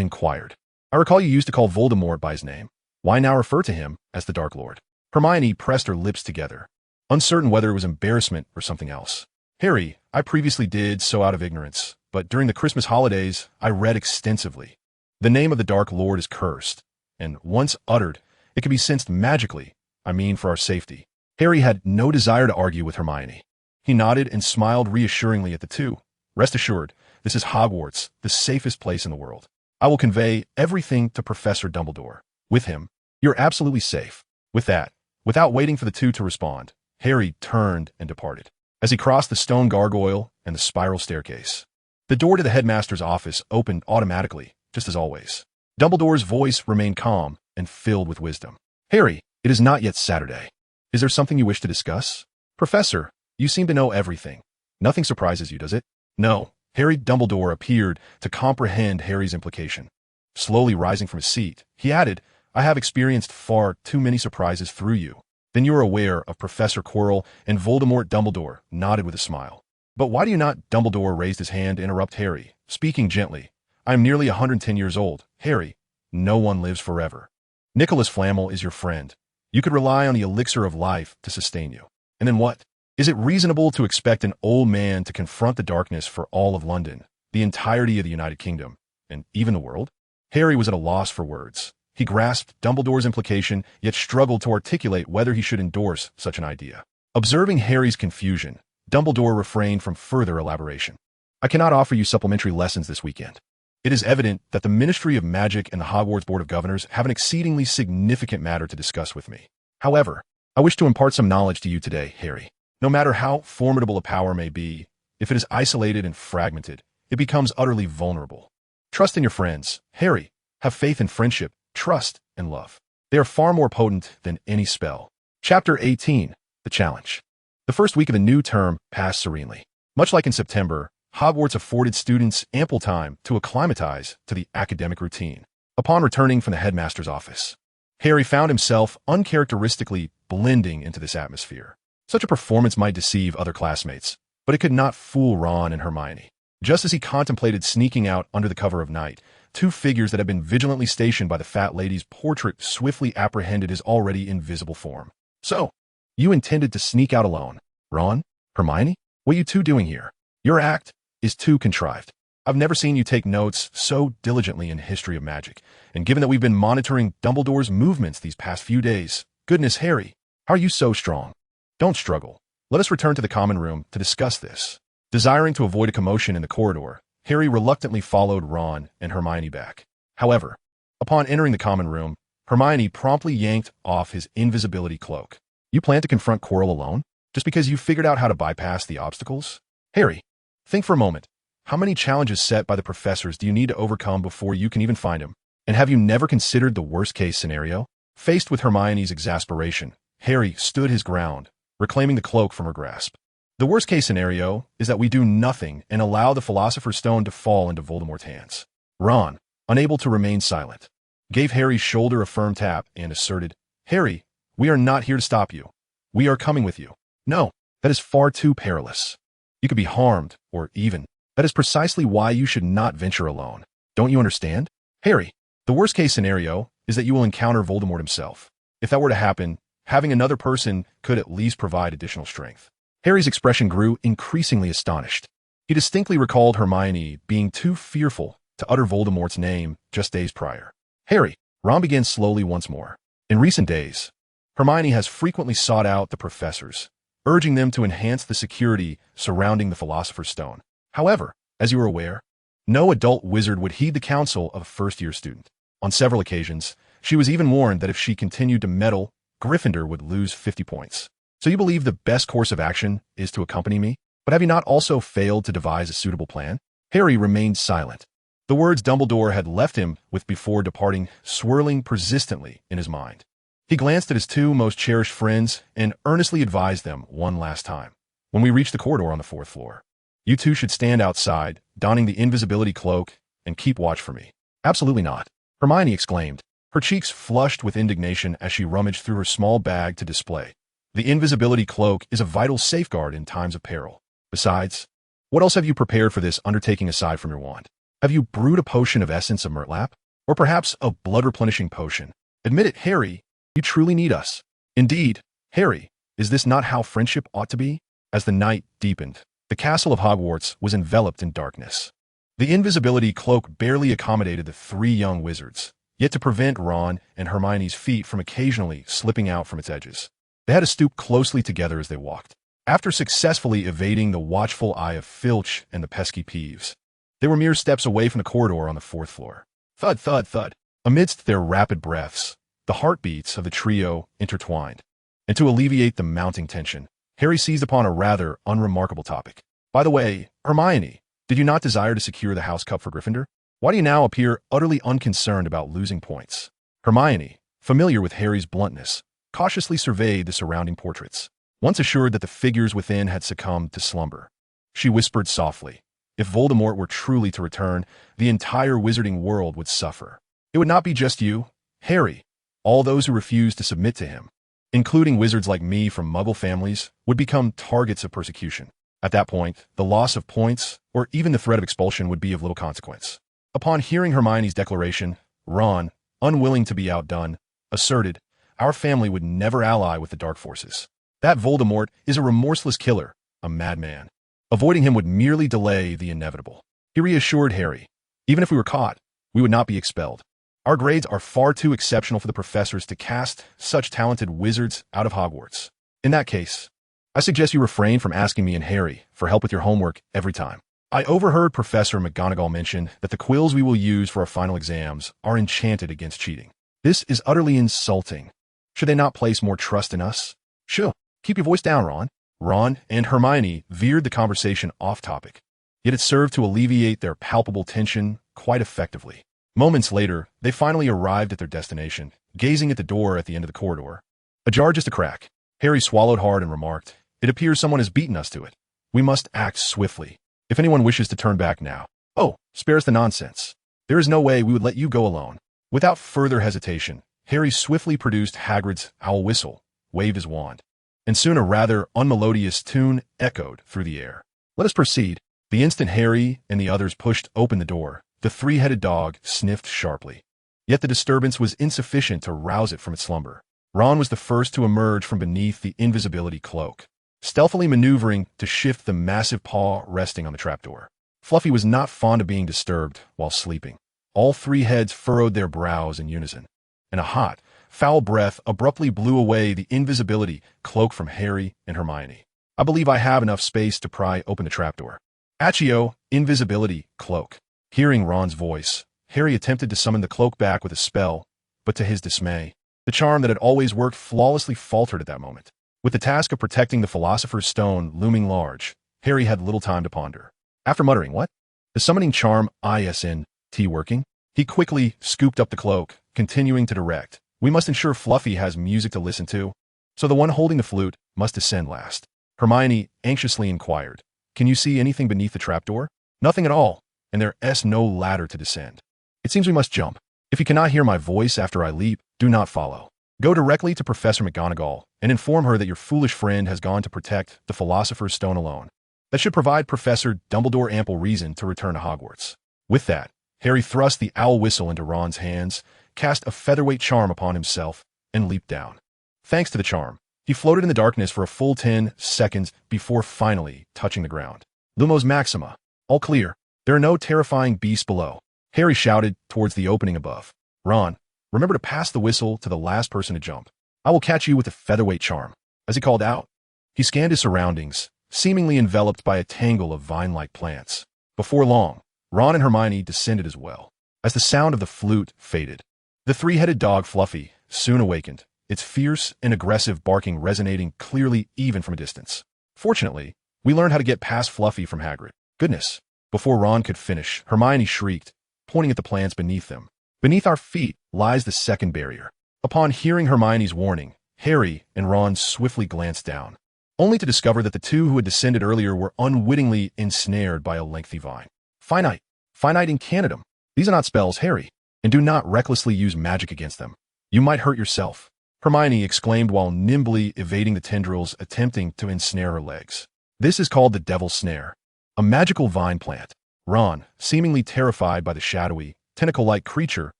inquired, I recall you used to call Voldemort by his name. Why now refer to him as the Dark Lord? Hermione pressed her lips together, uncertain whether it was embarrassment or something else. Harry, I previously did so out of ignorance, but during the Christmas holidays, I read extensively. The name of the Dark Lord is cursed, and once uttered, it can be sensed magically, for our safety. Harry had no desire to argue with Hermione. He nodded and smiled reassuringly at the two. Rest assured, this is Hogwarts, the safest place in the world. I will convey everything to Professor Dumbledore. With him, you're absolutely safe. With that, without waiting for the two to respond, Harry turned and departed. As he crossed the stone gargoyle and the spiral staircase, the door to the headmaster's office opened automatically, just as always. Dumbledore's voice remained calm and filled with wisdom. Harry, it is not yet Saturday. Is there something you wish to discuss? Professor, you seem to know everything. Nothing surprises you, does it? No. Harry Dumbledore appeared to comprehend Harry's implication. Slowly rising from his seat, he added, I have experienced far too many surprises through you. Then you are aware of Professor Quirrell and Voldemort. Dumbledore nodded with a smile. But why do you not? Dumbledore raised his hand to interrupt Harry, speaking gently. I am nearly 110 years old. Harry, no one lives forever. Nicholas Flamel is your friend. You could rely on the elixir of life to sustain you. And then what? Is it reasonable to expect an old man to confront the darkness for all of London, the entirety of the United Kingdom, and even the world? Harry was at a loss for words. He grasped Dumbledore's implication, yet struggled to articulate whether he should endorse such an idea. Observing Harry's confusion, Dumbledore refrained from further elaboration. I cannot offer you supplementary lessons this weekend. It is evident that the Ministry of Magic and the Hogwarts Board of Governors have an exceedingly significant matter to discuss with me. However, I wish to impart some knowledge to you today, Harry. No matter how formidable a power may be, if it is isolated and fragmented, it becomes utterly vulnerable. Trust in your friends, Harry. Have faith in friendship, trust, and love. They are far more potent than any spell. Chapter 18, The Challenge. The first week of the new term passed serenely. Much like in September, Hogwarts afforded students ample time to acclimatize to the academic routine. Upon returning from the headmaster's office, Harry found himself uncharacteristically blending into this atmosphere. Such a performance might deceive other classmates, but it could not fool Ron and Hermione. Just as he contemplated sneaking out under the cover of night, two figures that had been vigilantly stationed by the fat lady's portrait swiftly apprehended his already invisible form. So, you intended to sneak out alone. Ron? Hermione? What are you two doing here? Your act is too contrived. I've never seen you take notes so diligently in history of magic, and given that we've been monitoring Dumbledore's movements these past few days, goodness, Harry, how are you so strong? Don't struggle. Let us return to the common room to discuss this. Desiring to avoid a commotion in the corridor, Harry reluctantly followed Ron and Hermione back. However, upon entering the common room, Hermione promptly yanked off his invisibility cloak. You plan to confront Quirrell alone? Just because you figured out how to bypass the obstacles? Harry, think for a moment. How many challenges set by the professors do you need to overcome before you can even find him? And have you never considered the worst-case scenario? Faced with Hermione's exasperation, Harry stood his ground, reclaiming the cloak from her grasp. The worst-case scenario is that we do nothing and allow the Philosopher's Stone to fall into Voldemort's hands. Ron, unable to remain silent, gave Harry's shoulder a firm tap and asserted, Harry, we are not here to stop you. We are coming with you. No, that is far too perilous. You could be harmed, or even. That is precisely why you should not venture alone. Don't you understand? Harry, the worst-case scenario is that you will encounter Voldemort himself. If that were to happen, having another person could at least provide additional strength. Harry's expression grew increasingly astonished. He distinctly recalled Hermione being too fearful to utter Voldemort's name just days prior. Harry, Ron began slowly once more. In recent days, Hermione has frequently sought out the professors, urging them to enhance the security surrounding the Philosopher's Stone. However, as you are aware, no adult wizard would heed the counsel of a first-year student. On several occasions, she was even warned that if she continued to meddle, Gryffindor would lose 50 points. So you believe the best course of action is to accompany me? But have you not also failed to devise a suitable plan? Harry remained silent. The words Dumbledore had left him with before departing swirling persistently in his mind. He glanced at his two most cherished friends and earnestly advised them one last time. When we reach the corridor on the 4th floor, you two should stand outside, donning the invisibility cloak, and keep watch for me. Absolutely not, Hermione exclaimed, her cheeks flushed with indignation as she rummaged through her small bag to display. The invisibility cloak is a vital safeguard in times of peril. Besides, what else have you prepared for this undertaking aside from your wand? Have you brewed a potion of essence of Murtlap? Or perhaps a blood-replenishing potion? Admit it, Harry, you truly need us. Indeed, Harry, is this not how friendship ought to be? As the night deepened, the castle of Hogwarts was enveloped in darkness. The invisibility cloak barely accommodated the three young wizards, yet to prevent Ron and Hermione's feet from occasionally slipping out from its edges, they had to stoop closely together as they walked. After successfully evading the watchful eye of Filch and the pesky Peeves, they were mere steps away from the corridor on the 4th floor. Thud, thud, thud. Amidst their rapid breaths, the heartbeats of the trio intertwined. And to alleviate the mounting tension, Harry seized upon a rather unremarkable topic. By the way, Hermione, did you not desire to secure the house cup for Gryffindor? Why do you now appear utterly unconcerned about losing points? Hermione, familiar with Harry's bluntness, cautiously surveyed the surrounding portraits. Once assured that the figures within had succumbed to slumber, she whispered softly, if Voldemort were truly to return, the entire wizarding world would suffer. It would not be just you, Harry. All those who refused to submit to him, including wizards like me from Muggle families, would become targets of persecution. At that point, the loss of points, or even the threat of expulsion, would be of little consequence. Upon hearing Hermione's declaration, Ron, unwilling to be outdone, asserted, our family would never ally with the dark forces. That Voldemort is a remorseless killer, a madman. Avoiding him would merely delay the inevitable. He reassured Harry, even if we were caught, we would not be expelled. Our grades are far too exceptional for the professors to cast such talented wizards out of Hogwarts. In that case, I suggest you refrain from asking me and Harry for help with your homework every time. I overheard Professor McGonagall mention that the quills we will use for our final exams are enchanted against cheating. This is utterly insulting. Should they not place more trust in us? Sure. Keep your voice down, Ron. Ron and Hermione veered the conversation off topic, yet it served to alleviate their palpable tension quite effectively. Moments later, they finally arrived at their destination, gazing at the door at the end of the corridor. Ajar just a crack. Harry swallowed hard and remarked, it appears someone has beaten us to it. We must act swiftly. If anyone wishes to turn back now. Oh, spare us the nonsense. There is no way we would let you go alone. Without further hesitation, Harry swiftly produced Hagrid's owl whistle, waved his wand, and soon a rather unmelodious tune echoed through the air. Let us proceed. The instant Harry and the others pushed open the door, the three-headed dog sniffed sharply. Yet the disturbance was insufficient to rouse it from its slumber. Ron was the first to emerge from beneath the invisibility cloak, stealthily maneuvering to shift the massive paw resting on the trapdoor. Fluffy was not fond of being disturbed while sleeping. All three heads furrowed their brows in unison, and a hot, foul breath abruptly blew away the invisibility cloak from Harry and Hermione. I believe I have enough space to pry open the trapdoor. Accio, invisibility, cloak. Hearing Ron's voice, Harry attempted to summon the cloak back with a spell, but to his dismay, the charm that had always worked flawlessly faltered at that moment. With the task of protecting the Philosopher's Stone looming large, Harry had little time to ponder. After muttering, "What? The summoning charm isn't working?" He quickly scooped up the cloak, continuing to direct. "We must ensure Fluffy has music to listen to, so the one holding the flute must descend last." Hermione anxiously inquired, "Can you see anything beneath the trapdoor?" "Nothing at all, and there's no ladder to descend. It seems we must jump. If you cannot hear my voice after I leap, do not follow. Go directly to Professor McGonagall and inform her that your foolish friend has gone to protect the Philosopher's Stone alone. That should provide Professor Dumbledore ample reason to return to Hogwarts." With that, Harry thrust the owl whistle into Ron's hands, cast a featherweight charm upon himself, and leaped down. Thanks to the charm, he floated in the darkness for a full 10 seconds before finally touching the ground. Lumos Maxima. All clear. There are no terrifying beasts below. Harry shouted towards the opening above. "Ron, remember to pass the whistle to the last person to jump. I will catch you with the featherweight charm." As he called out, he scanned his surroundings, seemingly enveloped by a tangle of vine-like plants. Before long, Ron and Hermione descended as well. As the sound of the flute faded, the three-headed dog Fluffy soon awakened, its fierce and aggressive barking resonating clearly even from a distance. "Fortunately, we learned how to get past Fluffy from Hagrid." "Goodness." Before Ron could finish, Hermione shrieked, pointing at the plants beneath them. "Beneath our feet lies the second barrier." Upon hearing Hermione's warning, Harry and Ron swiftly glanced down, only to discover that the two who had descended earlier were unwittingly ensnared by a lengthy vine. "Finite incantatum. These are not spells, Harry, and do not recklessly use magic against them. You might hurt yourself," Hermione exclaimed while nimbly evading the tendrils attempting to ensnare her legs. "This is called the Devil's Snare, a magical vine plant." Ron, seemingly terrified by the shadowy, tentacle-like creature,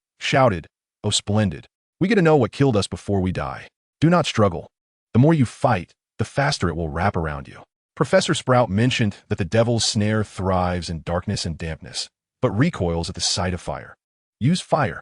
shouted, "Oh, splendid. We get to know what killed us before we die. Do not struggle. The more you fight, the faster it will wrap around you." Professor Sprout mentioned that the Devil's Snare thrives in darkness and dampness, but recoils at the sight of fire. "Use fire."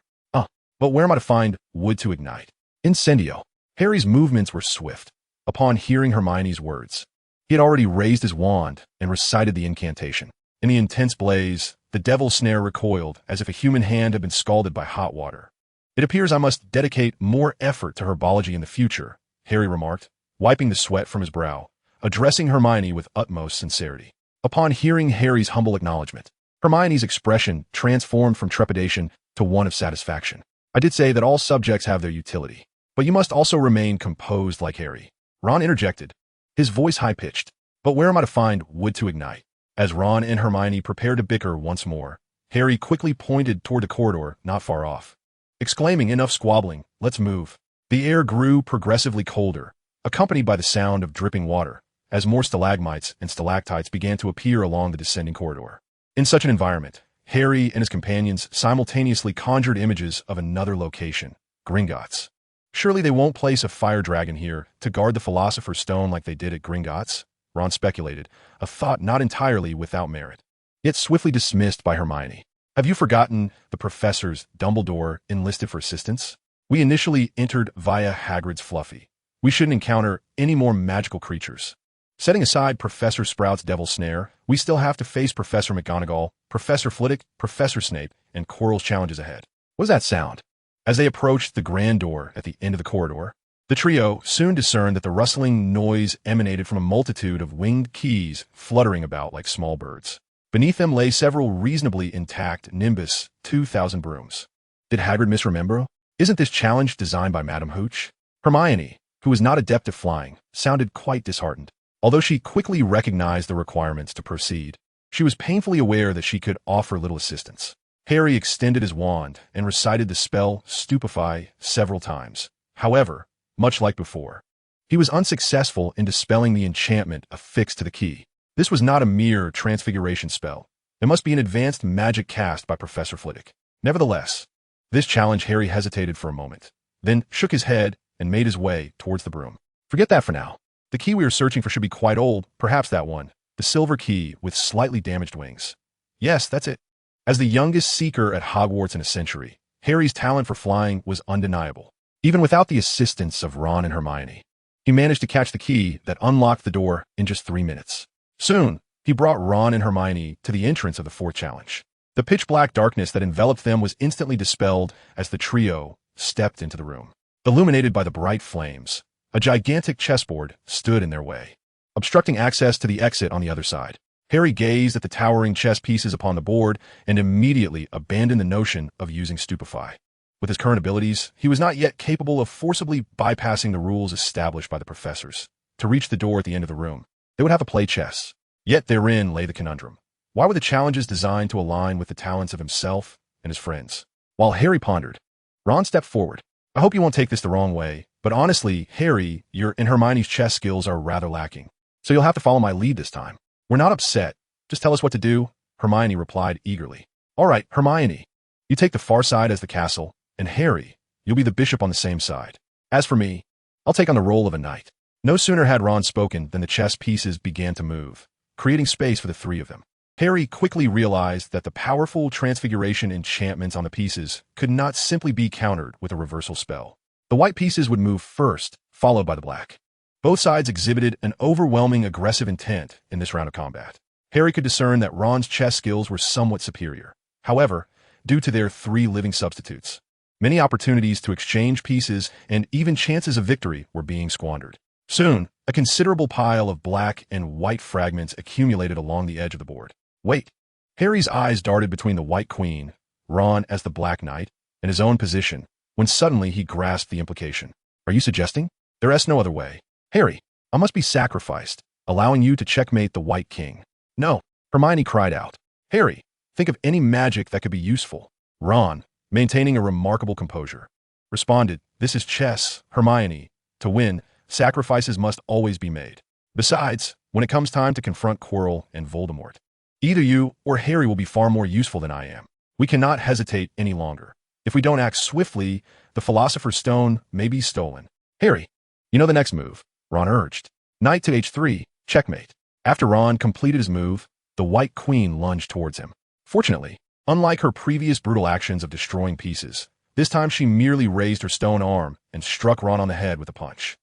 But where am I to find wood to ignite?" "Incendio." Harry's movements were swift. Upon hearing Hermione's words, he had already raised his wand and recited the incantation. In the intense blaze, the Devil's Snare recoiled as if a human hand had been scalded by hot water. "It appears I must dedicate more effort to herbology in the future," Harry remarked, wiping the sweat from his brow, addressing Hermione with utmost sincerity. Upon hearing Harry's humble acknowledgement, Hermione's expression transformed from trepidation to one of satisfaction. "I did say that all subjects have their utility, but you must also remain composed like Harry." Ron interjected, his voice high-pitched. "But where am I to find wood to ignite?" As Ron and Hermione prepared to bicker once more, Harry quickly pointed toward the corridor not far off, exclaiming, "Enough squabbling, let's move." The air grew progressively colder, accompanied by the sound of dripping water, as more stalagmites and stalactites began to appear along the descending corridor. In such an environment, Harry and his companions simultaneously conjured images of another location, Gringotts. Surely they won't place a fire dragon here to guard the Philosopher's Stone like they did at Gringotts, Ron speculated, a thought not entirely without merit, yet swiftly dismissed by Hermione. "Have you forgotten the professors Dumbledore enlisted for assistance? We initially entered via Hagrid's Fluffy. We shouldn't encounter any more magical creatures. Setting aside Professor Sprout's Devil's Snare, we still have to face Professor McGonagall, Professor Flitwick, Professor Snape, and Quirrell's challenges ahead." What does that sound? As they approached the grand door at the end of the corridor, the trio soon discerned that the rustling noise emanated from a multitude of winged keys fluttering about like small birds. Beneath them lay several reasonably intact Nimbus 2000 brooms. Did Hagrid misremember? Isn't this challenge designed by Madame Hooch? Hermione, who was not adept at flying, sounded quite disheartened. Although she quickly recognized the requirements to proceed, she was painfully aware that she could offer little assistance. Harry extended his wand and recited the spell Stupefy several times. However, much like before, he was unsuccessful in dispelling the enchantment affixed to the key. This was not a mere transfiguration spell. It must be an advanced magic cast by Professor Flitwick. Nevertheless, this challenge Harry hesitated for a moment, then shook his head and made his way towards the broom. "Forget that for now. The key we are searching for should be quite old, perhaps that one. The silver key with slightly damaged wings." "Yes, that's it." As the youngest seeker at Hogwarts in a century, Harry's talent for flying was undeniable. Even without the assistance of Ron and Hermione, he managed to catch the key that unlocked the door in just 3 minutes. Soon, He brought Ron and Hermione to the entrance of the fourth challenge. The pitch-black darkness that enveloped them was instantly dispelled as the trio stepped into the room. Illuminated by the bright flames, a gigantic chessboard stood in their way, obstructing access to the exit on the other side. Harry gazed at the towering chess pieces upon the board and immediately abandoned the notion of using Stupefy. With his current abilities, he was not yet capable of forcibly bypassing the rules established by the professors. To reach the door at the end of the room, they would have to play chess. Yet therein lay the conundrum. Why were the challenges designed to align with the talents of himself and his friends? While Harry pondered, Ron stepped forward. I hope you won't take this the wrong way, but honestly, Harry, your and Hermione's chess skills are rather lacking. So you'll have to follow my lead this time. We're not upset. Just tell us what to do, Hermione replied eagerly. All right, Hermione. You take the far side as the castle, and Harry, you'll be the bishop on the same side. As for me, I'll take on the role of a knight. No sooner had Ron spoken than the chess pieces began to move, creating space for the three of them. Harry quickly realized that the powerful transfiguration enchantments on the pieces could not simply be countered with a reversal spell. The white pieces would move first, followed by the black. Both sides exhibited an overwhelming aggressive intent in this round of combat. Harry could discern that Ron's chess skills were somewhat superior. However, due to their three living substitutes, many opportunities to exchange pieces and even chances of victory were being squandered. Soon, a considerable pile of black and white fragments accumulated along the edge of the board. Wait. Harry's eyes darted between the White Queen, Ron as the Black Knight, and his own position, when suddenly he grasped the implication. Are you suggesting? There is no other way. Harry, I must be sacrificed, allowing you to checkmate the White King. No, Hermione cried out. Harry, think of any magic that could be useful. Ron, maintaining a remarkable composure, responded, This is chess, Hermione. To win, sacrifices must always be made. Besides, when it comes time to confront Quirrell and Voldemort, either you or Harry will be far more useful than I am. We cannot hesitate any longer. If we don't act swiftly, the Philosopher's Stone may be stolen. Harry, you know the next move, Ron urged. Knight to h3, checkmate. After Ron completed his move, the White Queen lunged towards him. Fortunately, unlike her previous brutal actions of destroying pieces, this time she merely raised her stone arm and struck Ron on the head with a punch.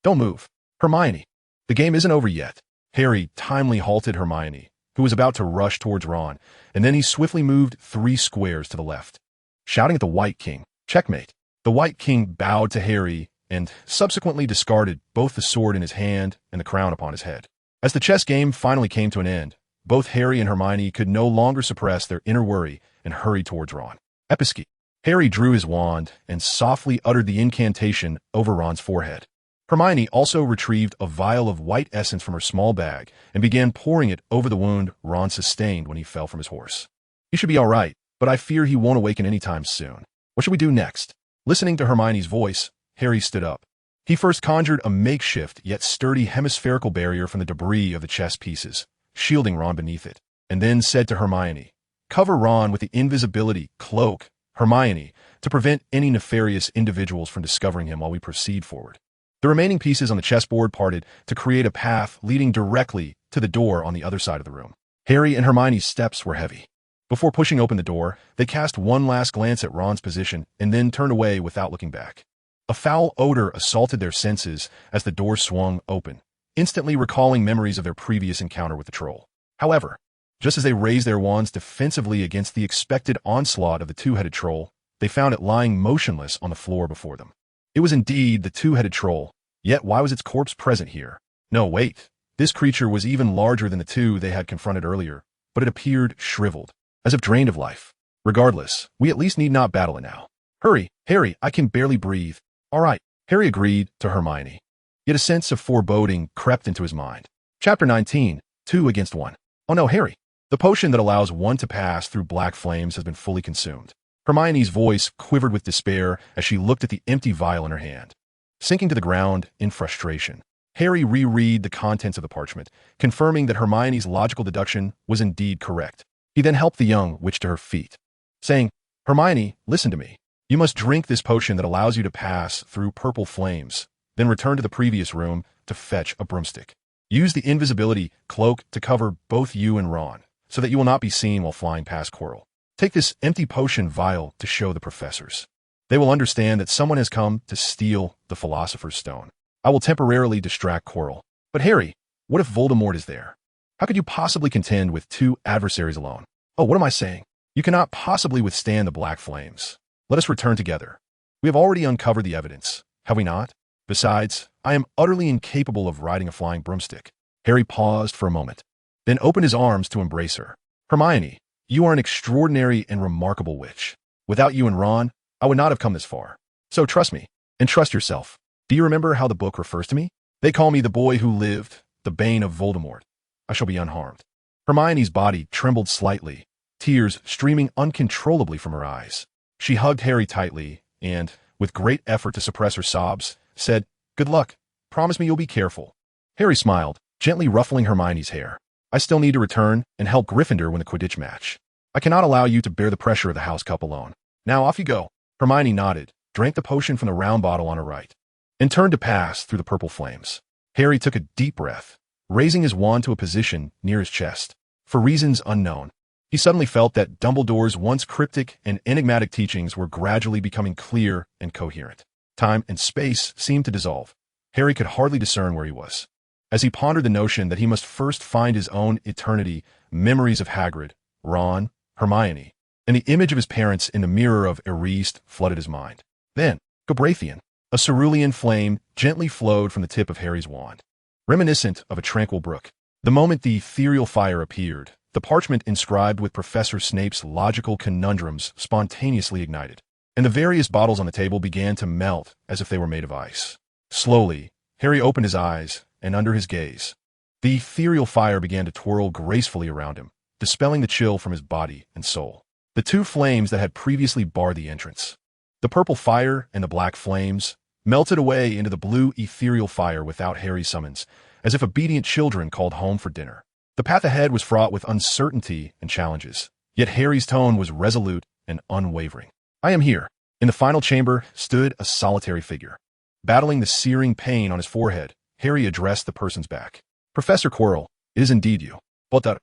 Don't move. Hermione, the game isn't over yet. Harry timely halted Hermione, who was about to rush towards Ron, and then he swiftly moved 3 squares to the left, shouting at the White King, checkmate. The White King bowed to Harry and subsequently discarded both the sword in his hand and the crown upon his head. As the chess game finally came to an end, both Harry and Hermione could no longer suppress their inner worry and hurried towards Ron. Episky. Harry drew his wand and softly uttered the incantation over Ron's forehead. Hermione also retrieved a vial of white essence from her small bag and began pouring it over the wound Ron sustained when he fell from his horse. He should be all right, but I fear he won't awaken anytime soon. What should we do next? Listening to Hermione's voice, Harry stood up. He first conjured a makeshift yet sturdy hemispherical barrier from the debris of the chess pieces, shielding Ron beneath it, and then said to Hermione, Cover Ron with the invisibility cloak, Hermione, to prevent any nefarious individuals from discovering him while we proceed forward. The remaining pieces on the chessboard parted to create a path leading directly to the door on the other side of the room. Harry and Hermione's steps were heavy. Before pushing open the door, they cast one last glance at Ron's position and then turned away without looking back. A foul odor assaulted their senses as the door swung open, instantly recalling memories of their previous encounter with the troll. However, just as they raised their wands defensively against the expected onslaught of the two-headed troll, they found it lying motionless on the floor before them. It was indeed the two-headed troll, yet why was its corpse present here? No, wait. This creature was even larger than the two they had confronted earlier, but it appeared shriveled, as if drained of life. Regardless, we at least need not battle it now. Hurry, Harry, I can barely breathe. All right, Harry agreed to Hermione. Yet a sense of foreboding crept into his mind. Chapter 19, 2 against 1. Oh no, Harry. The potion that allows one to pass through black flames has been fully consumed. Hermione's voice quivered with despair as she looked at the empty vial in her hand. Sinking to the ground in frustration, Harry reread the contents of the parchment, confirming that Hermione's logical deduction was indeed correct. He then helped the young witch to her feet, saying, Hermione, listen to me. You must drink this potion that allows you to pass through purple flames, then return to the previous room to fetch a broomstick. Use the invisibility cloak to cover both you and Ron, so that you will not be seen while flying past Quirrell. Take this empty potion vial to show the professors. They will understand that someone has come to steal the Philosopher's Stone. I will temporarily distract Quirrell. But Harry, what if Voldemort is there? How could you possibly contend with two adversaries alone? Oh, what am I saying? You cannot possibly withstand the black flames. Let us return together. We have already uncovered the evidence, have we not? Besides, I am utterly incapable of riding a flying broomstick. Harry paused for a moment, then opened his arms to embrace her. Hermione, you are an extraordinary and remarkable witch. Without you and Ron, I would not have come this far. So trust me, and trust yourself. Do you remember how the book refers to me? They call me the boy who lived, the bane of Voldemort. I shall be unharmed. Hermione's body trembled slightly, tears streaming uncontrollably from her eyes. She hugged Harry tightly and, with great effort to suppress her sobs, said, "Good luck. Promise me you'll be careful." Harry smiled, gently ruffling Hermione's hair. "I still need to return and help Gryffindor win the Quidditch match. I cannot allow you to bear the pressure of the House Cup alone. Now off you go." Hermione nodded, drank the potion from the round bottle on her right, and turned to pass through the purple flames. Harry took a deep breath, raising his wand to a position near his chest. For reasons unknown, he suddenly felt that Dumbledore's once cryptic and enigmatic teachings were gradually becoming clear and coherent. Time and space seemed to dissolve. Harry could hardly discern where he was. As he pondered the notion that he must first find his own eternity, memories of Hagrid, Ron, Hermione, and the image of his parents in the mirror of Erased flooded his mind. Then, Gobrathian, a cerulean flame, gently flowed from the tip of Harry's wand, reminiscent of a tranquil brook. The moment the ethereal fire appeared, the parchment inscribed with Professor Snape's logical conundrums spontaneously ignited, and the various bottles on the table began to melt as if they were made of ice. Slowly, Harry opened his eyes, and under his gaze, the ethereal fire began to twirl gracefully around him, dispelling the chill from his body and soul. The two flames that had previously barred the entrance, the purple fire and the black flames, melted away into the blue ethereal fire without Harry's summons, as if obedient children called home for dinner. The path ahead was fraught with uncertainty and challenges, yet Harry's tone was resolute and unwavering. "I am here." In the final chamber stood a solitary figure. Battling the searing pain on his forehead, Harry addressed the person's back. "Professor Quirrell, it is indeed you. But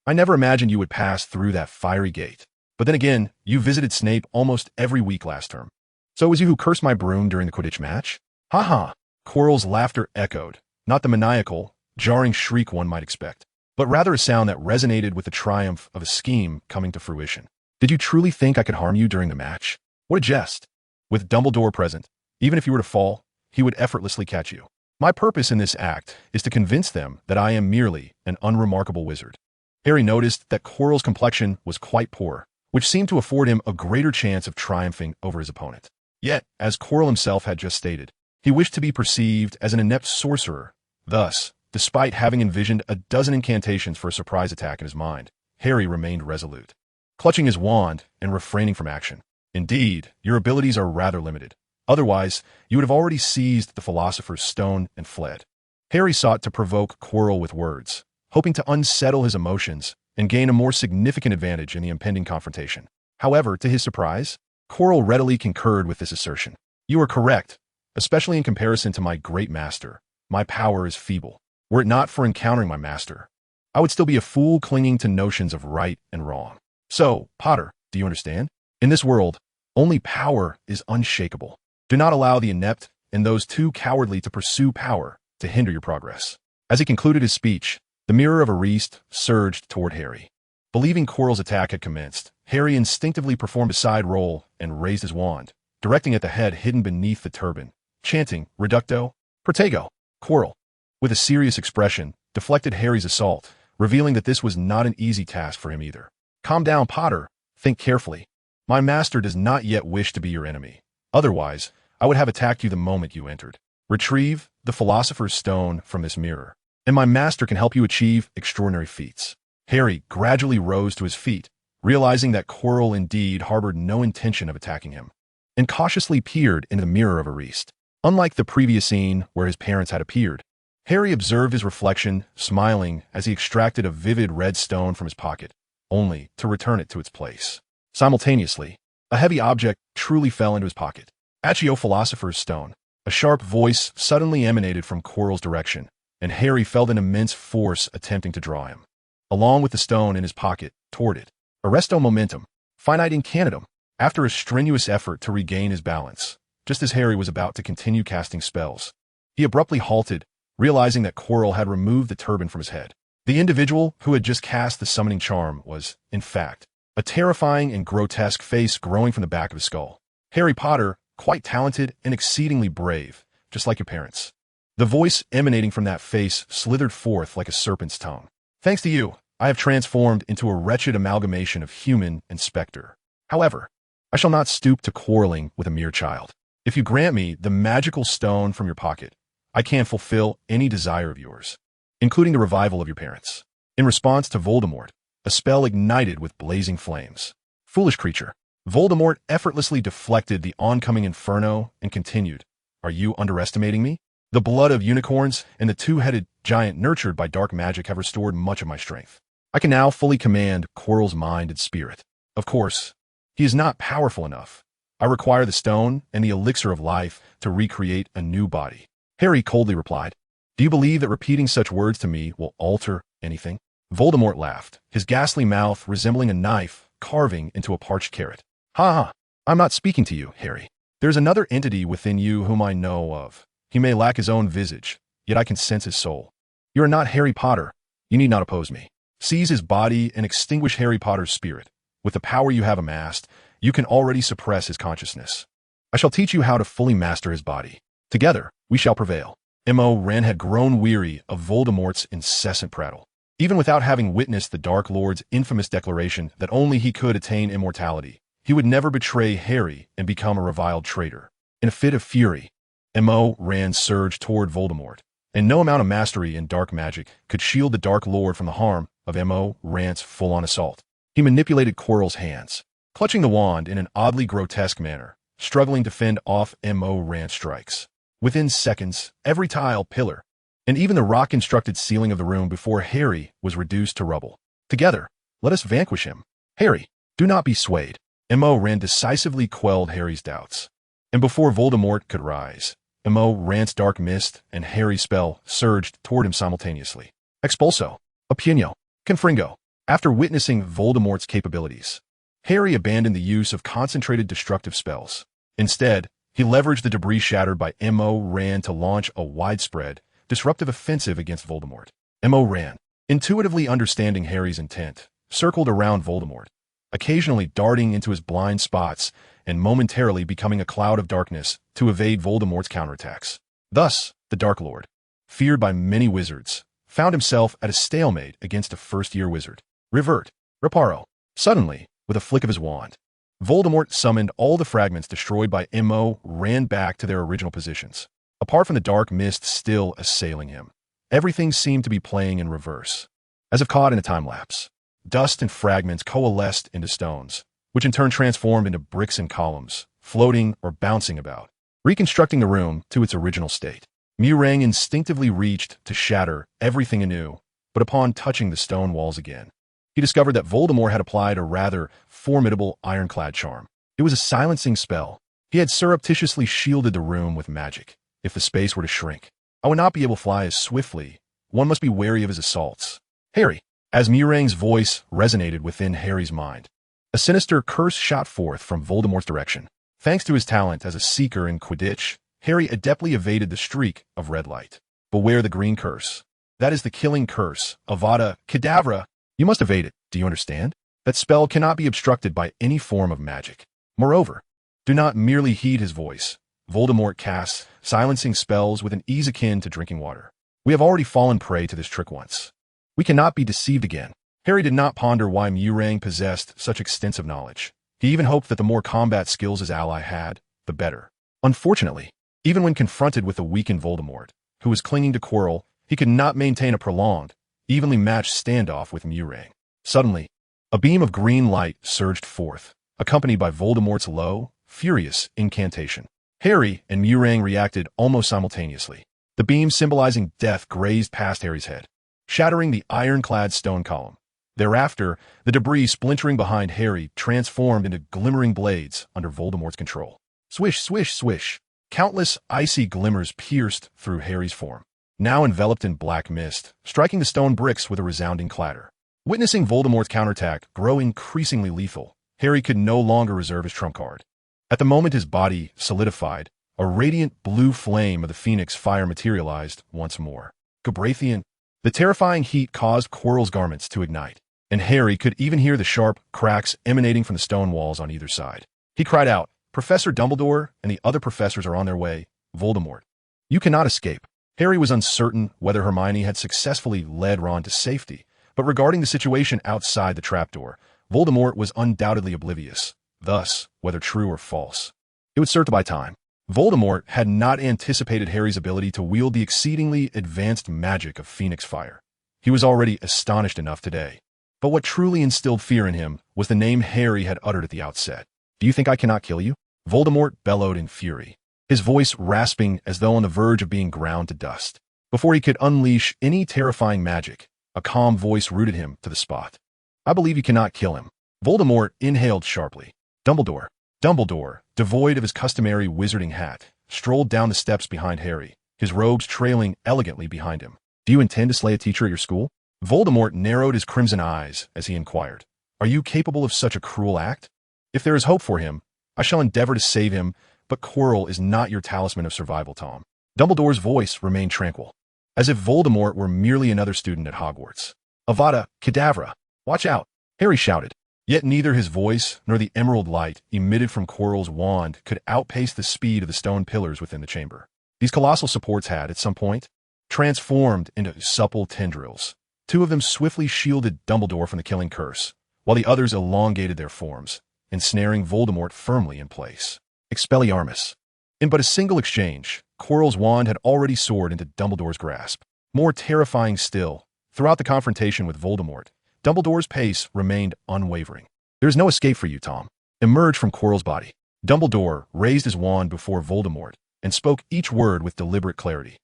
I never imagined you would pass through that fiery gate. But then again, you visited Snape almost every week last term. So it was you who cursed my broom during the Quidditch match?" "Ha ha!" Quirrell's laughter echoed, not the maniacal, jarring shriek one might expect, but rather a sound that resonated with the triumph of a scheme coming to fruition. "Did you truly think I could harm you during the match? What a jest! With Dumbledore present, even if you were to fall, he would effortlessly catch you. My purpose in this act is to convince them that I am merely an unremarkable wizard." Harry noticed that Quirrell's complexion was quite poor, which seemed to afford him a greater chance of triumphing over his opponent. Yet, as Quirrell himself had just stated, he wished to be perceived as an inept sorcerer. Thus, despite having envisioned a dozen incantations for a surprise attack in his mind, Harry remained resolute, clutching his wand and refraining from action. "Indeed, your abilities are rather limited. Otherwise, you would have already seized the Philosopher's Stone and fled." Harry sought to provoke Quirrell with words, hoping to unsettle his emotions and gain a more significant advantage in the impending confrontation. However, to his surprise, Quirrell readily concurred with this assertion. "You are correct, especially in comparison to my great master. My power is feeble. Were it not for encountering my master, I would still be a fool clinging to notions of right and wrong. So, Potter, do you understand? In this world, only power is unshakable. Do not allow the inept and those too cowardly to pursue power to hinder your progress." As he concluded his speech, the mirror of Erased surged toward Harry. Believing Quirrell's attack had commenced, Harry instinctively performed a side roll and raised his wand, directing at the head hidden beneath the turban, chanting, "Reducto, Protego." Quirrell, with a serious expression, deflected Harry's assault, revealing that this was not an easy task for him either. "Calm down, Potter. Think carefully. My master does not yet wish to be your enemy. Otherwise, I would have attacked you the moment you entered. Retrieve the Philosopher's Stone from this mirror, and my master can help you achieve extraordinary feats." Harry gradually rose to his feet, realizing that Quirrell indeed harbored no intention of attacking him, and cautiously peered into the mirror of Erased. Unlike the previous scene where his parents had appeared, Harry observed his reflection, smiling as he extracted a vivid red stone from his pocket, only to return it to its place. Simultaneously, a heavy object truly fell into his pocket. "Accio Philosopher's Stone." A sharp voice suddenly emanated from Quirrell's direction, and Harry felt an immense force attempting to draw him, along with the stone in his pocket, toward it. Arresto momentum. Finite incanitum. After a strenuous effort to regain his balance, just as Harry was about to continue casting spells, he abruptly halted, realizing that Quirrell had removed the turban from his head. The individual who had just cast the summoning charm was, in fact, a terrifying and grotesque face growing from the back of his skull. Harry Potter, quite talented and exceedingly brave, just like your parents. The voice emanating from that face slithered forth like a serpent's tongue. Thanks to you, I have transformed into a wretched amalgamation of human and spectre. However, I shall not stoop to quarreling with a mere child. If you grant me the magical stone from your pocket, I can fulfill any desire of yours, including the revival of your parents. In response to Voldemort, a spell ignited with blazing flames. Foolish creature. Voldemort effortlessly deflected the oncoming inferno and continued, "Are you underestimating me? The blood of unicorns and the two-headed giant nurtured by dark magic have restored much of my strength. I can now fully command Quirrell's mind and spirit. Of course, he is not powerful enough. I require the stone and the elixir of life to recreate a new body." Harry coldly replied, "Do you believe that repeating such words to me will alter anything?" Voldemort laughed, his ghastly mouth resembling a knife carving into a parched carrot. "Ha ha, I'm not speaking to you, Harry. There's another entity within you whom I know of. He may lack his own visage, yet I can sense his soul. You are not Harry Potter. You need not oppose me. Seize his body and extinguish Harry Potter's spirit. With the power you have amassed, you can already suppress his consciousness. I shall teach you how to fully master his body. Together, we shall prevail." M.O. Ren had grown weary of Voldemort's incessant prattle. Even without having witnessed the Dark Lord's infamous declaration that only he could attain immortality, he would never betray Harry and become a reviled traitor. In a fit of fury, M.O. Ren surged toward Voldemort, and no amount of mastery in dark magic could shield the Dark Lord from the harm of M.O. Ren's full-on assault. He manipulated Quirrell's hands, clutching the wand in an oddly grotesque manner, struggling to fend off M.O. Ren's strikes. Within seconds, every tile, pillar, and even the rock-constructed ceiling of the room before Harry was reduced to rubble. "Together, let us vanquish him. Harry, do not be swayed." M.O. Ren decisively quelled Harry's doubts. And before Voldemort could rise, M.O. Ren's dark mist and Harry's spell surged toward him simultaneously. Expulso, Opinio, Confringo. After witnessing Voldemort's capabilities, Harry abandoned the use of concentrated destructive spells. Instead, he leveraged the debris shattered by M.O. Ren to launch a widespread, disruptive offensive against Voldemort. M.O. Ren, intuitively understanding Harry's intent, circled around Voldemort, occasionally darting into his blind spots and momentarily becoming a cloud of darkness to evade Voldemort's counterattacks. Thus, the Dark Lord, feared by many wizards, found himself at a stalemate against a first-year wizard. Revert, Reparo. Suddenly, with a flick of his wand, Voldemort summoned all the fragments destroyed by M.O. Ren back to their original positions. Apart from the dark mist still assailing him, everything seemed to be playing in reverse. As if caught in a time lapse, dust and fragments coalesced into stones, which in turn transformed into bricks and columns, floating or bouncing about, reconstructing the room to its original state. Murang instinctively reached to shatter everything anew, but upon touching the stone walls again, he discovered that Voldemort had applied a rather formidable ironclad charm. It was a silencing spell. He had surreptitiously shielded the room with magic. If the space were to shrink, I would not be able to fly as swiftly. One must be wary of his assaults. Harry, as Murang's voice resonated within Harry's mind, a sinister curse shot forth from Voldemort's direction. Thanks to his talent as a seeker in Quidditch, Harry adeptly evaded the streak of red light. Beware the green curse. That is the killing curse. Avada Kedavra. You must evade it. Do you understand? That spell cannot be obstructed by any form of magic. Moreover, do not merely heed his voice. Voldemort casts silencing spells with an ease akin to drinking water. We have already fallen prey to this trick once. We cannot be deceived again. Harry did not ponder why Murang possessed such extensive knowledge. He even hoped that the more combat skills his ally had, the better. Unfortunately, even when confronted with a weakened Voldemort, who was clinging to Quirrell, he could not maintain a prolonged, evenly matched standoff with Murang. Suddenly, a beam of green light surged forth, accompanied by Voldemort's low, furious incantation. Harry and Murang reacted almost simultaneously. The beam symbolizing death grazed past Harry's head, shattering the ironclad stone column. Thereafter, the debris splintering behind Harry transformed into glimmering blades under Voldemort's control. Swish, swish, swish. Countless icy glimmers pierced through Harry's form, now enveloped in black mist, striking the stone bricks with a resounding clatter. Witnessing Voldemort's counterattack grow increasingly lethal, Harry could no longer reserve his trump card. At the moment his body solidified, a radiant blue flame of the Phoenix fire materialized once more. Gabrathian, The terrifying heat caused Quirrell's garments to ignite, and Harry could even hear the sharp cracks emanating from the stone walls on either side. He cried out, "Professor Dumbledore and the other professors are on their way. Voldemort, you cannot escape." Harry was uncertain whether Hermione had successfully led Ron to safety, but regarding the situation outside the trapdoor, Voldemort was undoubtedly oblivious. Thus, whether true or false, it would serve to buy time. Voldemort had not anticipated Harry's ability to wield the exceedingly advanced magic of Phoenix Fire. He was already astonished enough today. But what truly instilled fear in him was the name Harry had uttered at the outset. "Do you think I cannot kill you?" Voldemort bellowed in fury, his voice rasping as though on the verge of being ground to dust. Before he could unleash any terrifying magic, a calm voice rooted him to the spot. "I believe you cannot kill him." Voldemort inhaled sharply. Dumbledore. Dumbledore, devoid of his customary wizarding hat, strolled down the steps behind Harry, his robes trailing elegantly behind him. "Do you intend to slay a teacher at your school?" Voldemort narrowed his crimson eyes as he inquired. "Are you capable of such a cruel act? If there is hope for him, I shall endeavor to save him, but Quirrell is not your talisman of survival, Tom." Dumbledore's voice remained tranquil, as if Voldemort were merely another student at Hogwarts. "Avada Kedavra! Watch out!" Harry shouted. Yet neither his voice nor the emerald light emitted from Quirrell's wand could outpace the speed of the stone pillars within the chamber. These colossal supports had, at some point, transformed into supple tendrils. Two of them swiftly shielded Dumbledore from the killing curse, while the others elongated their forms, ensnaring Voldemort firmly in place. Expelliarmus. In but a single exchange, Quirrell's wand had already soared into Dumbledore's grasp. More terrifying still, throughout the confrontation with Voldemort, Dumbledore's pace remained unwavering. "There is no escape for you, Tom." Emerged from Quirrell's body. Dumbledore raised his wand before Voldemort and spoke each word with deliberate clarity.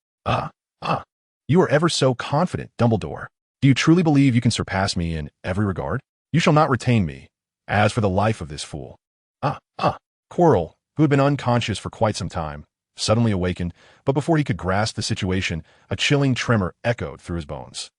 You are ever so confident, Dumbledore. Do you truly believe you can surpass me in every regard? You shall not retain me. As for the life of this fool." Quirrell, who had been unconscious for quite some time, suddenly awakened, but before he could grasp the situation, a chilling tremor echoed through his bones.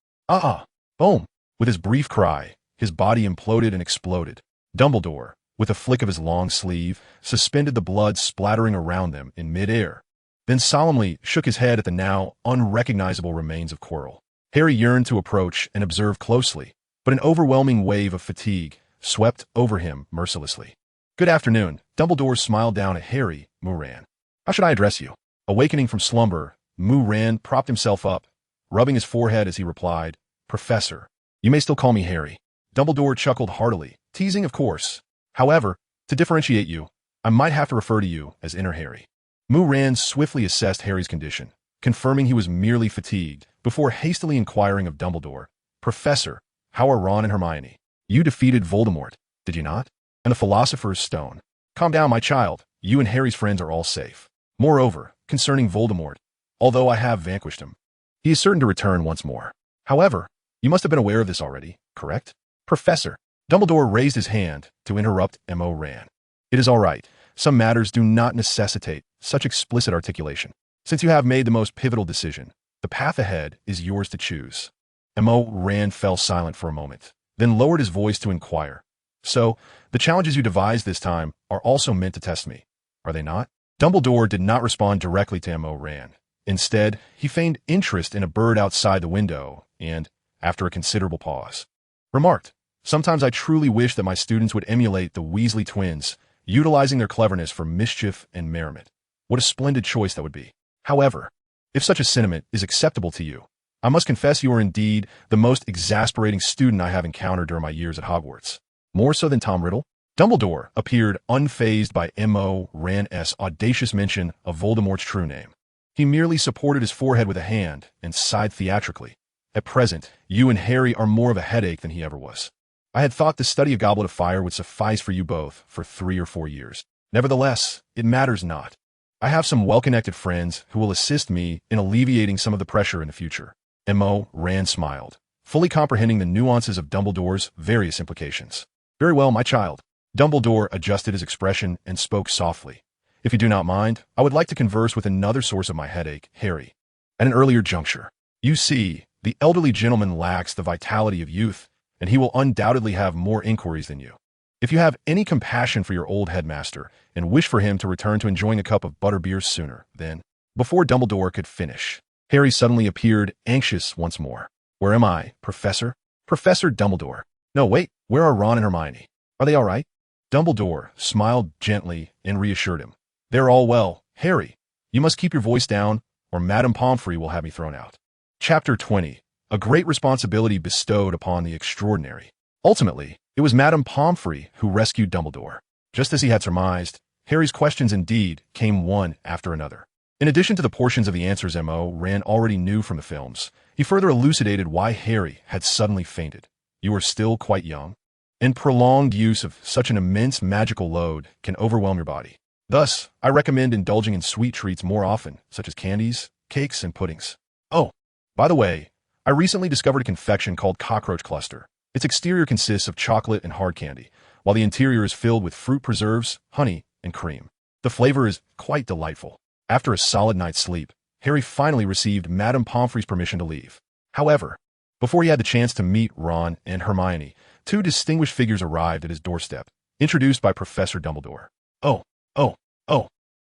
Boom! With his brief cry, his body imploded and exploded. Dumbledore, with a flick of his long sleeve, suspended the blood splattering around them in mid-air, then solemnly shook his head at the now unrecognizable remains of Quirrell. Harry yearned to approach and observe closely, but an overwhelming wave of fatigue swept over him mercilessly. "Good afternoon." Dumbledore smiled down at Harry, Moran. "How should I address you?" Awakening from slumber, Moran propped himself up, rubbing his forehead as he replied, "Professor. You may still call me Harry." Dumbledore chuckled heartily, teasing of course. "However, to differentiate you, I might have to refer to you as Inner Harry." Moran swiftly assessed Harry's condition, confirming he was merely fatigued, before hastily inquiring of Dumbledore, "Professor, how are Ron and Hermione? You defeated Voldemort, did you not? And the Philosopher's Stone. Calm down, my child. You and Harry's friends are all safe. Moreover, concerning Voldemort, although I have vanquished him, he is certain to return once more. However, you must have been aware of this already, correct?" "Professor." Dumbledore raised his hand to interrupt Moran. "It is all right. Some matters do not necessitate such explicit articulation. Since you have made the most pivotal decision, the path ahead is yours to choose." Moran fell silent for a moment, then lowered his voice to inquire, "So, the challenges you devised this time are also meant to test me, are they not?" Dumbledore did not respond directly to Moran. Instead, he feigned interest in a bird outside the window and, after a considerable pause, remarked, "Sometimes I truly wish that my students would emulate the Weasley twins, utilizing their cleverness for mischief and merriment. What a splendid choice that would be. However, if such a sentiment is acceptable to you, I must confess you are indeed the most exasperating student I have encountered during my years at Hogwarts. More so than Tom Riddle." Dumbledore appeared unfazed by Moran's audacious mention of Voldemort's true name. He merely supported his forehead with a hand and sighed theatrically. "At present, you and Harry are more of a headache than he ever was. I had thought the study of Goblet of Fire would suffice for you both for 3 or 4 years. Nevertheless, it matters not. I have some well-connected friends who will assist me in alleviating some of the pressure in the future." Moran smiled, fully comprehending the nuances of Dumbledore's various implications. "Very well, my child." Dumbledore adjusted his expression and spoke softly. "If you do not mind, I would like to converse with another source of my headache, Harry, at an earlier juncture. You see, the elderly gentleman lacks the vitality of youth, and he will undoubtedly have more inquiries than you. If you have any compassion for your old headmaster and wish for him to return to enjoying a cup of butterbeer sooner, then..." Before Dumbledore could finish, Harry suddenly appeared anxious once more. Where am I, Professor? Professor Dumbledore. No, wait, where are Ron and Hermione? Are they all right? Dumbledore smiled gently and reassured him. They're all well. Harry, you must keep your voice down, or Madame Pomfrey will have me thrown out. Chapter 20. A great responsibility bestowed upon the extraordinary. Ultimately, it was Madame Pomfrey who rescued Dumbledore. Just as he had surmised, Harry's questions indeed came one after another. In addition to the portions of the answers M.O. Ran already knew from the films, he further elucidated why Harry had suddenly fainted. You are still quite young, and prolonged use of such an immense magical load can overwhelm your body. Thus, I recommend indulging in sweet treats more often, such as candies, cakes, and puddings. Oh, by the way, I recently discovered a confection called Cockroach Cluster. Its exterior consists of chocolate and hard candy, while the interior is filled with fruit preserves, honey, and cream. The flavor is quite delightful. After a solid night's sleep, Harry finally received Madame Pomfrey's permission to leave. However, before he had the chance to meet Ron and Hermione, two distinguished figures arrived at his doorstep, introduced by Professor Dumbledore. Oh,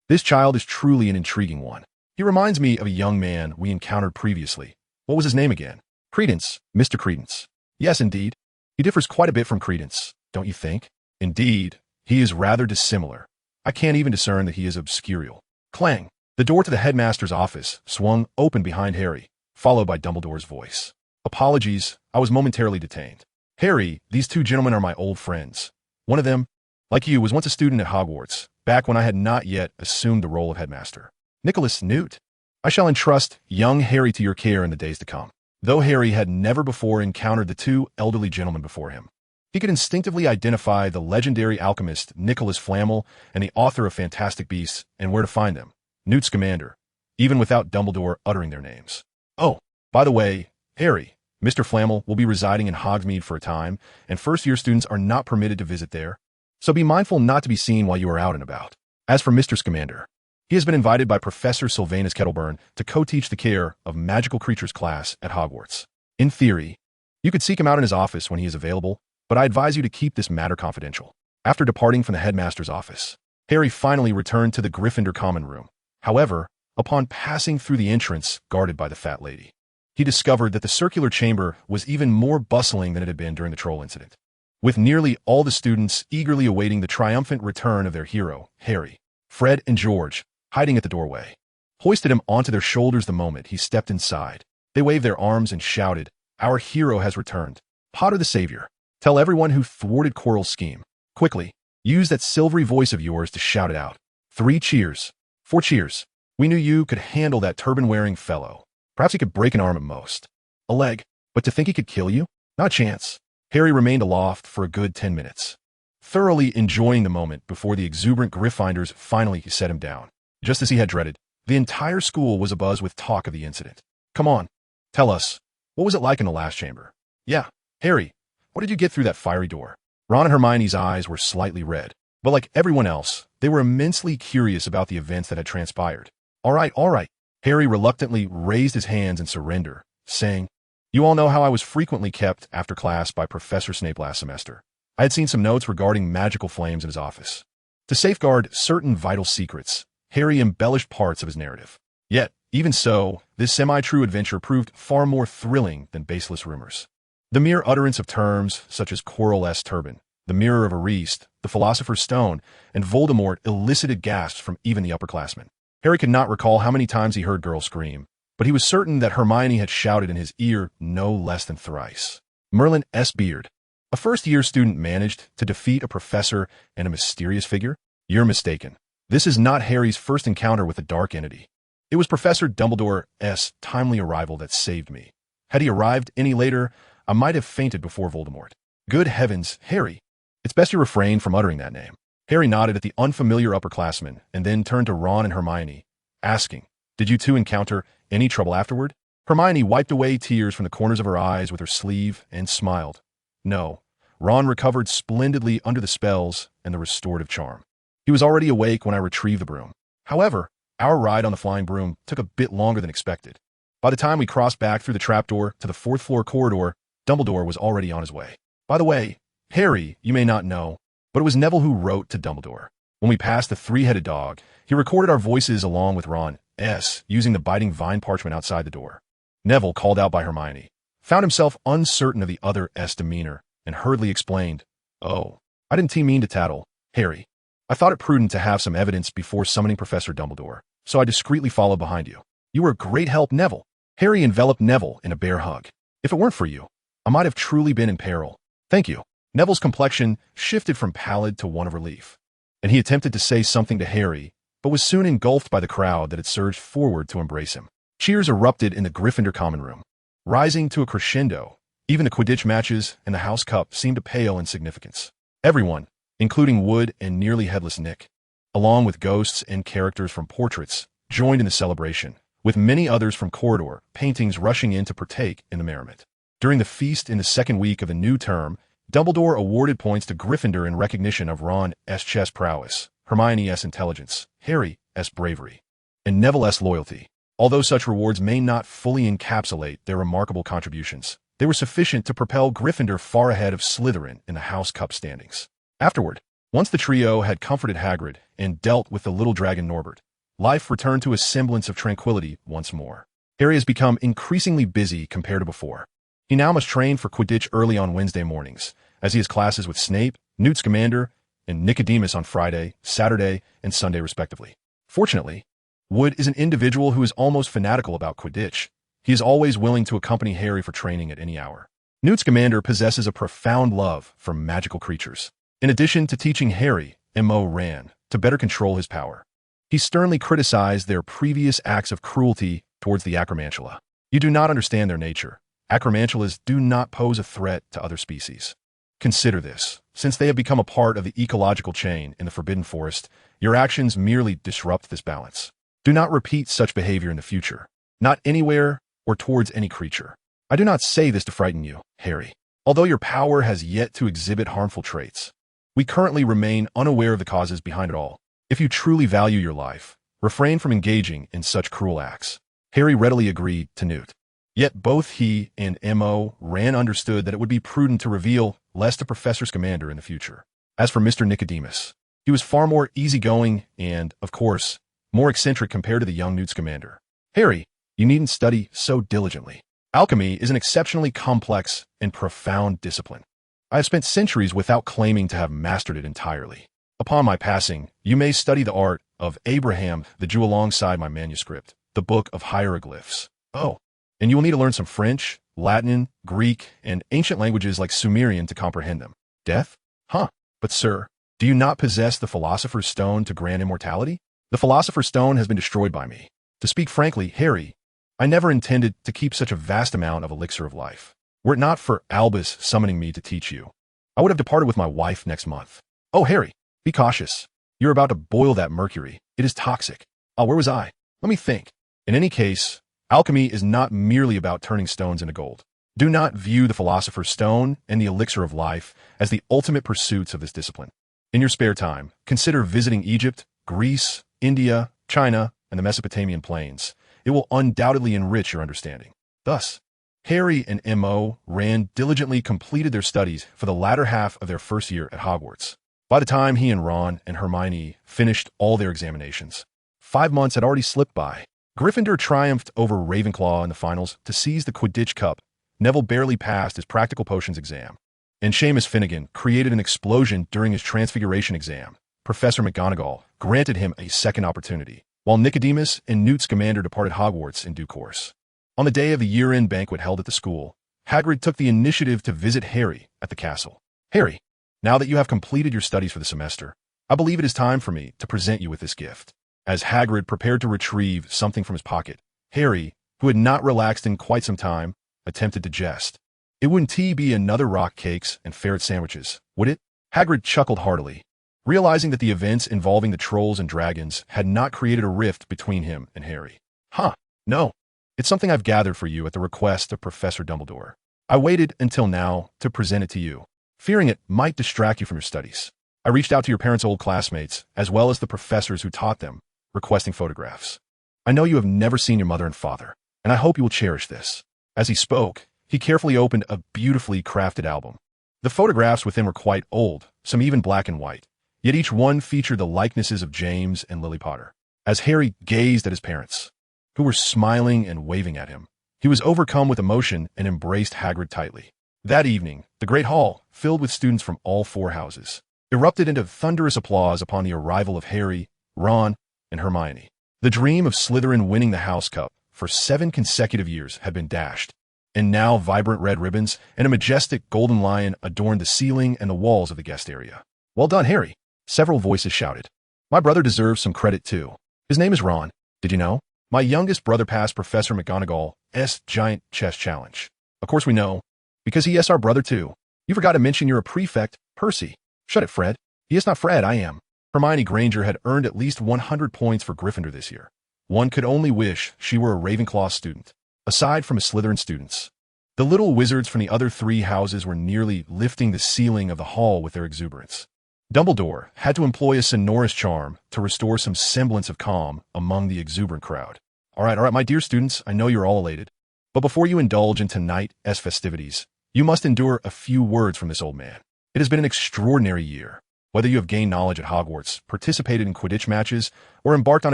this child is truly an intriguing one. He reminds me of a young man we encountered previously. What was his name again? Credence, Mr. Credence. Yes, indeed. He differs quite a bit from Credence, don't you think? Indeed, he is rather dissimilar. I can't even discern that he is obscurial. Clang! The door to the headmaster's office swung open behind Harry, followed by Dumbledore's voice. Apologies, I was momentarily detained. Harry, these two gentlemen are my old friends. One of them, like you, was once a student at Hogwarts, back when I had not yet assumed the role of headmaster. Nicholas Newt. I shall entrust young Harry to your care in the days to come. Though Harry had never before encountered the two elderly gentlemen before him, he could instinctively identify the legendary alchemist Nicholas Flamel and the author of Fantastic Beasts and where to find them, Newt Scamander, even without Dumbledore uttering their names. Oh, by the way, Harry, Mr. Flamel will be residing in Hogsmeade for a time, and first-year students are not permitted to visit there, so be mindful not to be seen while you are out and about. As for Mr. Scamander, he has been invited by Professor Sylvanus Kettleburn to co-teach the care of magical creatures class at Hogwarts. In theory, you could seek him out in his office when he is available, but I advise you to keep this matter confidential. After departing from the headmaster's office, Harry finally returned to the Gryffindor common room. However, upon passing through the entrance guarded by the fat lady, he discovered that the circular chamber was even more bustling than it had been during the troll incident, with nearly all the students eagerly awaiting the triumphant return of their hero, Harry. Fred and George, hiding at the doorway, hoisted him onto their shoulders the moment he stepped inside. They waved their arms and shouted, "Our hero has returned. Potter the Savior. Tell everyone who thwarted Quirrell's scheme. Quickly, use that silvery voice of yours to shout it out. 3 cheers. 4 cheers. We knew you could handle that turban-wearing fellow. Perhaps he could break an arm at most. A leg. But to think he could kill you? Not a chance." Harry remained aloft for a good 10 minutes, thoroughly enjoying the moment before the exuberant Gryffindors finally set him down. Just as he had dreaded, the entire school was abuzz with talk of the incident. Come on, tell us, what was it like in the last chamber? Yeah, Harry, what did you get through that fiery door? Ron and Hermione's eyes were slightly red, but like everyone else, they were immensely curious about the events that had transpired. All right. Harry reluctantly raised his hands in surrender, saying, "You all know how I was frequently kept after class by Professor Snape last semester. I had seen some notes regarding magical flames in his office. To safeguard certain vital secrets, Harry embellished parts of his narrative. Yet, even so, this semi-true adventure proved far more thrilling than baseless rumors. The mere utterance of terms such as Quirrell's turban, the Mirror of Ariste, the Philosopher's Stone, and Voldemort elicited gasps from even the upperclassmen. Harry could not recall how many times he heard girls scream, but he was certain that Hermione had shouted in his ear no less than thrice. Merlin S. Beard. A first-year student managed to defeat a professor and a mysterious figure? You're mistaken. This is not Harry's first encounter with a dark entity. It was Professor Dumbledore's timely arrival that saved me. Had he arrived any later, I might have fainted before Voldemort. Good heavens, Harry. It's best you refrain from uttering that name. Harry nodded at the unfamiliar upperclassmen and then turned to Ron and Hermione, asking, "Did you two encounter any trouble afterward?" Hermione wiped away tears from the corners of her eyes with her sleeve and smiled. No, Ron recovered splendidly under the spells and the restorative charm. He was already awake when I retrieved the broom. However, our ride on the flying broom took a bit longer than expected. By the time we crossed back through the trapdoor to the 4th-floor corridor, Dumbledore was already on his way. By the way, Harry, you may not know, but it was Neville who wrote to Dumbledore. When we passed the 3-headed dog, he recorded our voices along with Ron's, using the biting vine parchment outside the door. Neville, called out by Hermione, found himself uncertain of the other's demeanor, and hurriedly explained, "Oh, I didn't mean to tattle, Harry. I thought it prudent to have some evidence before summoning Professor Dumbledore, so I discreetly followed behind you. You were a great help, Neville." Harry enveloped Neville in a bear hug. "If it weren't for you, I might have truly been in peril. Thank you." Neville's complexion shifted from pallid to one of relief, and he attempted to say something to Harry, but was soon engulfed by the crowd that had surged forward to embrace him. Cheers erupted in the Gryffindor common room, rising to a crescendo. Even the Quidditch matches and the House Cup seemed to pale in significance. Everyone, including Wood and nearly headless Nick, along with ghosts and characters from portraits, joined in the celebration, with many others from corridor paintings rushing in to partake in the merriment. During the feast in the second week of the new term, Dumbledore awarded points to Gryffindor in recognition of Ron's chess prowess, Hermione's intelligence, Harry's bravery, and Neville's loyalty. Although such rewards may not fully encapsulate their remarkable contributions, they were sufficient to propel Gryffindor far ahead of Slytherin in the House Cup standings. Afterward, once the trio had comforted Hagrid and dealt with the little dragon Norbert, life returned to a semblance of tranquility once more. Harry has become increasingly busy compared to before. He now must train for Quidditch early on Wednesday mornings, as he has classes with Snape, Newt Scamander, and Nicodemus on Friday, Saturday, and Sunday respectively. Fortunately, Wood is an individual who is almost fanatical about Quidditch. He is always willing to accompany Harry for training at any hour. Newt Scamander possesses a profound love for magical creatures. In addition to teaching Harry, M.O. ran to better control his power. He sternly criticized their previous acts of cruelty towards the Acromantula. "You do not understand their nature. Acromantulas do not pose a threat to other species. Consider this. Since they have become a part of the ecological chain in the Forbidden Forest, your actions merely disrupt this balance. Do not repeat such behavior in the future. Not anywhere or towards any creature. I do not say this to frighten you, Harry. Although your power has yet to exhibit harmful traits, we currently remain unaware of the causes behind it all. If you truly value your life, refrain from engaging in such cruel acts." Harry readily agreed to Newt. Yet both he and M.O. Ran understood that it would be prudent to reveal less to Professor Scamander in the future. As for Mr. Nicodemus, he was far more easygoing and, of course, more eccentric compared to the young Newt Scamander. "Harry, you needn't study so diligently. Alchemy is an exceptionally complex and profound discipline. I have spent centuries without claiming to have mastered it entirely. Upon my passing, you may study the art of Abraham the Jew alongside my manuscript, the Book of Hieroglyphs. Oh, and you will need to learn some French, Latin, Greek, and ancient languages like Sumerian to comprehend them. Death? Huh. But sir, do you not possess the Philosopher's Stone to grant immortality? The Philosopher's Stone has been destroyed by me. To speak frankly, Harry, I never intended to keep such a vast amount of elixir of life. Were it not for Albus summoning me to teach you, I would have departed with my wife next month. Oh, Harry, be cautious. You're about to boil that mercury. It is toxic. Oh, where was I? Let me think. In any case, alchemy is not merely about turning stones into gold. Do not view the Philosopher's Stone and the elixir of life as the ultimate pursuits of this discipline. In your spare time, consider visiting Egypt, Greece, India, China, and the Mesopotamian plains. It will undoubtedly enrich your understanding. Thus, Harry and M.O. Ran diligently completed their studies for the latter half of their first year at Hogwarts. By the time he and Ron and Hermione finished all their examinations, 5 months had already slipped by. Gryffindor triumphed over Ravenclaw in the finals to seize the Quidditch Cup. Neville barely passed his practical potions exam, and Seamus Finnegan created an explosion during his transfiguration exam. Professor McGonagall granted him a second opportunity, while Nicodemus and Newt Scamander departed Hogwarts in due course. On the day of the year-end banquet held at the school, Hagrid took the initiative to visit Harry at the castle. Harry, now that you have completed your studies for the semester, I believe it is time for me to present you with this gift. As Hagrid prepared to retrieve something from his pocket, Harry, who had not relaxed in quite some time, attempted to jest. It wouldn't be another rock cakes and ferret sandwiches, would it? Hagrid chuckled heartily, realizing that the events involving the trolls and dragons had not created a rift between him and Harry. Huh, no. It's something I've gathered for you at the request of Professor Dumbledore. I waited until now to present it to you, fearing it might distract you from your studies. I reached out to your parents' old classmates, as well as the professors who taught them, requesting photographs. I know you have never seen your mother and father, and I hope you will cherish this. As he spoke, he carefully opened a beautifully crafted album. The photographs within were quite old, some even black and white, yet each one featured the likenesses of James and Lily Potter. As Harry gazed at his parents, who were smiling and waving at him, He was overcome with emotion and embraced Hagrid tightly. That evening, the Great Hall, filled with students from all four houses, erupted into thunderous applause upon the arrival of Harry, Ron, and Hermione. The dream of Slytherin winning the House Cup for 7 consecutive years had been dashed, and now vibrant red ribbons and a majestic golden lion adorned the ceiling and the walls of the guest area. "Well done, Harry," several voices shouted. "My brother deserves some credit too. His name is Ron. Did you know? My youngest brother passed Professor McGonagall's giant chess challenge. Of course we know, because he is our brother too. You forgot to mention you're a prefect, Percy." "Shut it, Fred. He is not Fred, I am." Hermione Granger had earned at least 100 points for Gryffindor this year. One could only wish she were a Ravenclaw student. Aside from his Slytherin students, the little wizards from the other 3 houses were nearly lifting the ceiling of the hall with their exuberance. Dumbledore had to employ a sonorous charm to restore some semblance of calm among the exuberant crowd. All right, my dear students, I know you're all elated. But before you indulge in tonight's festivities, you must endure a few words from this old man. It has been an extraordinary year. Whether you have gained knowledge at Hogwarts, participated in Quidditch matches, or embarked on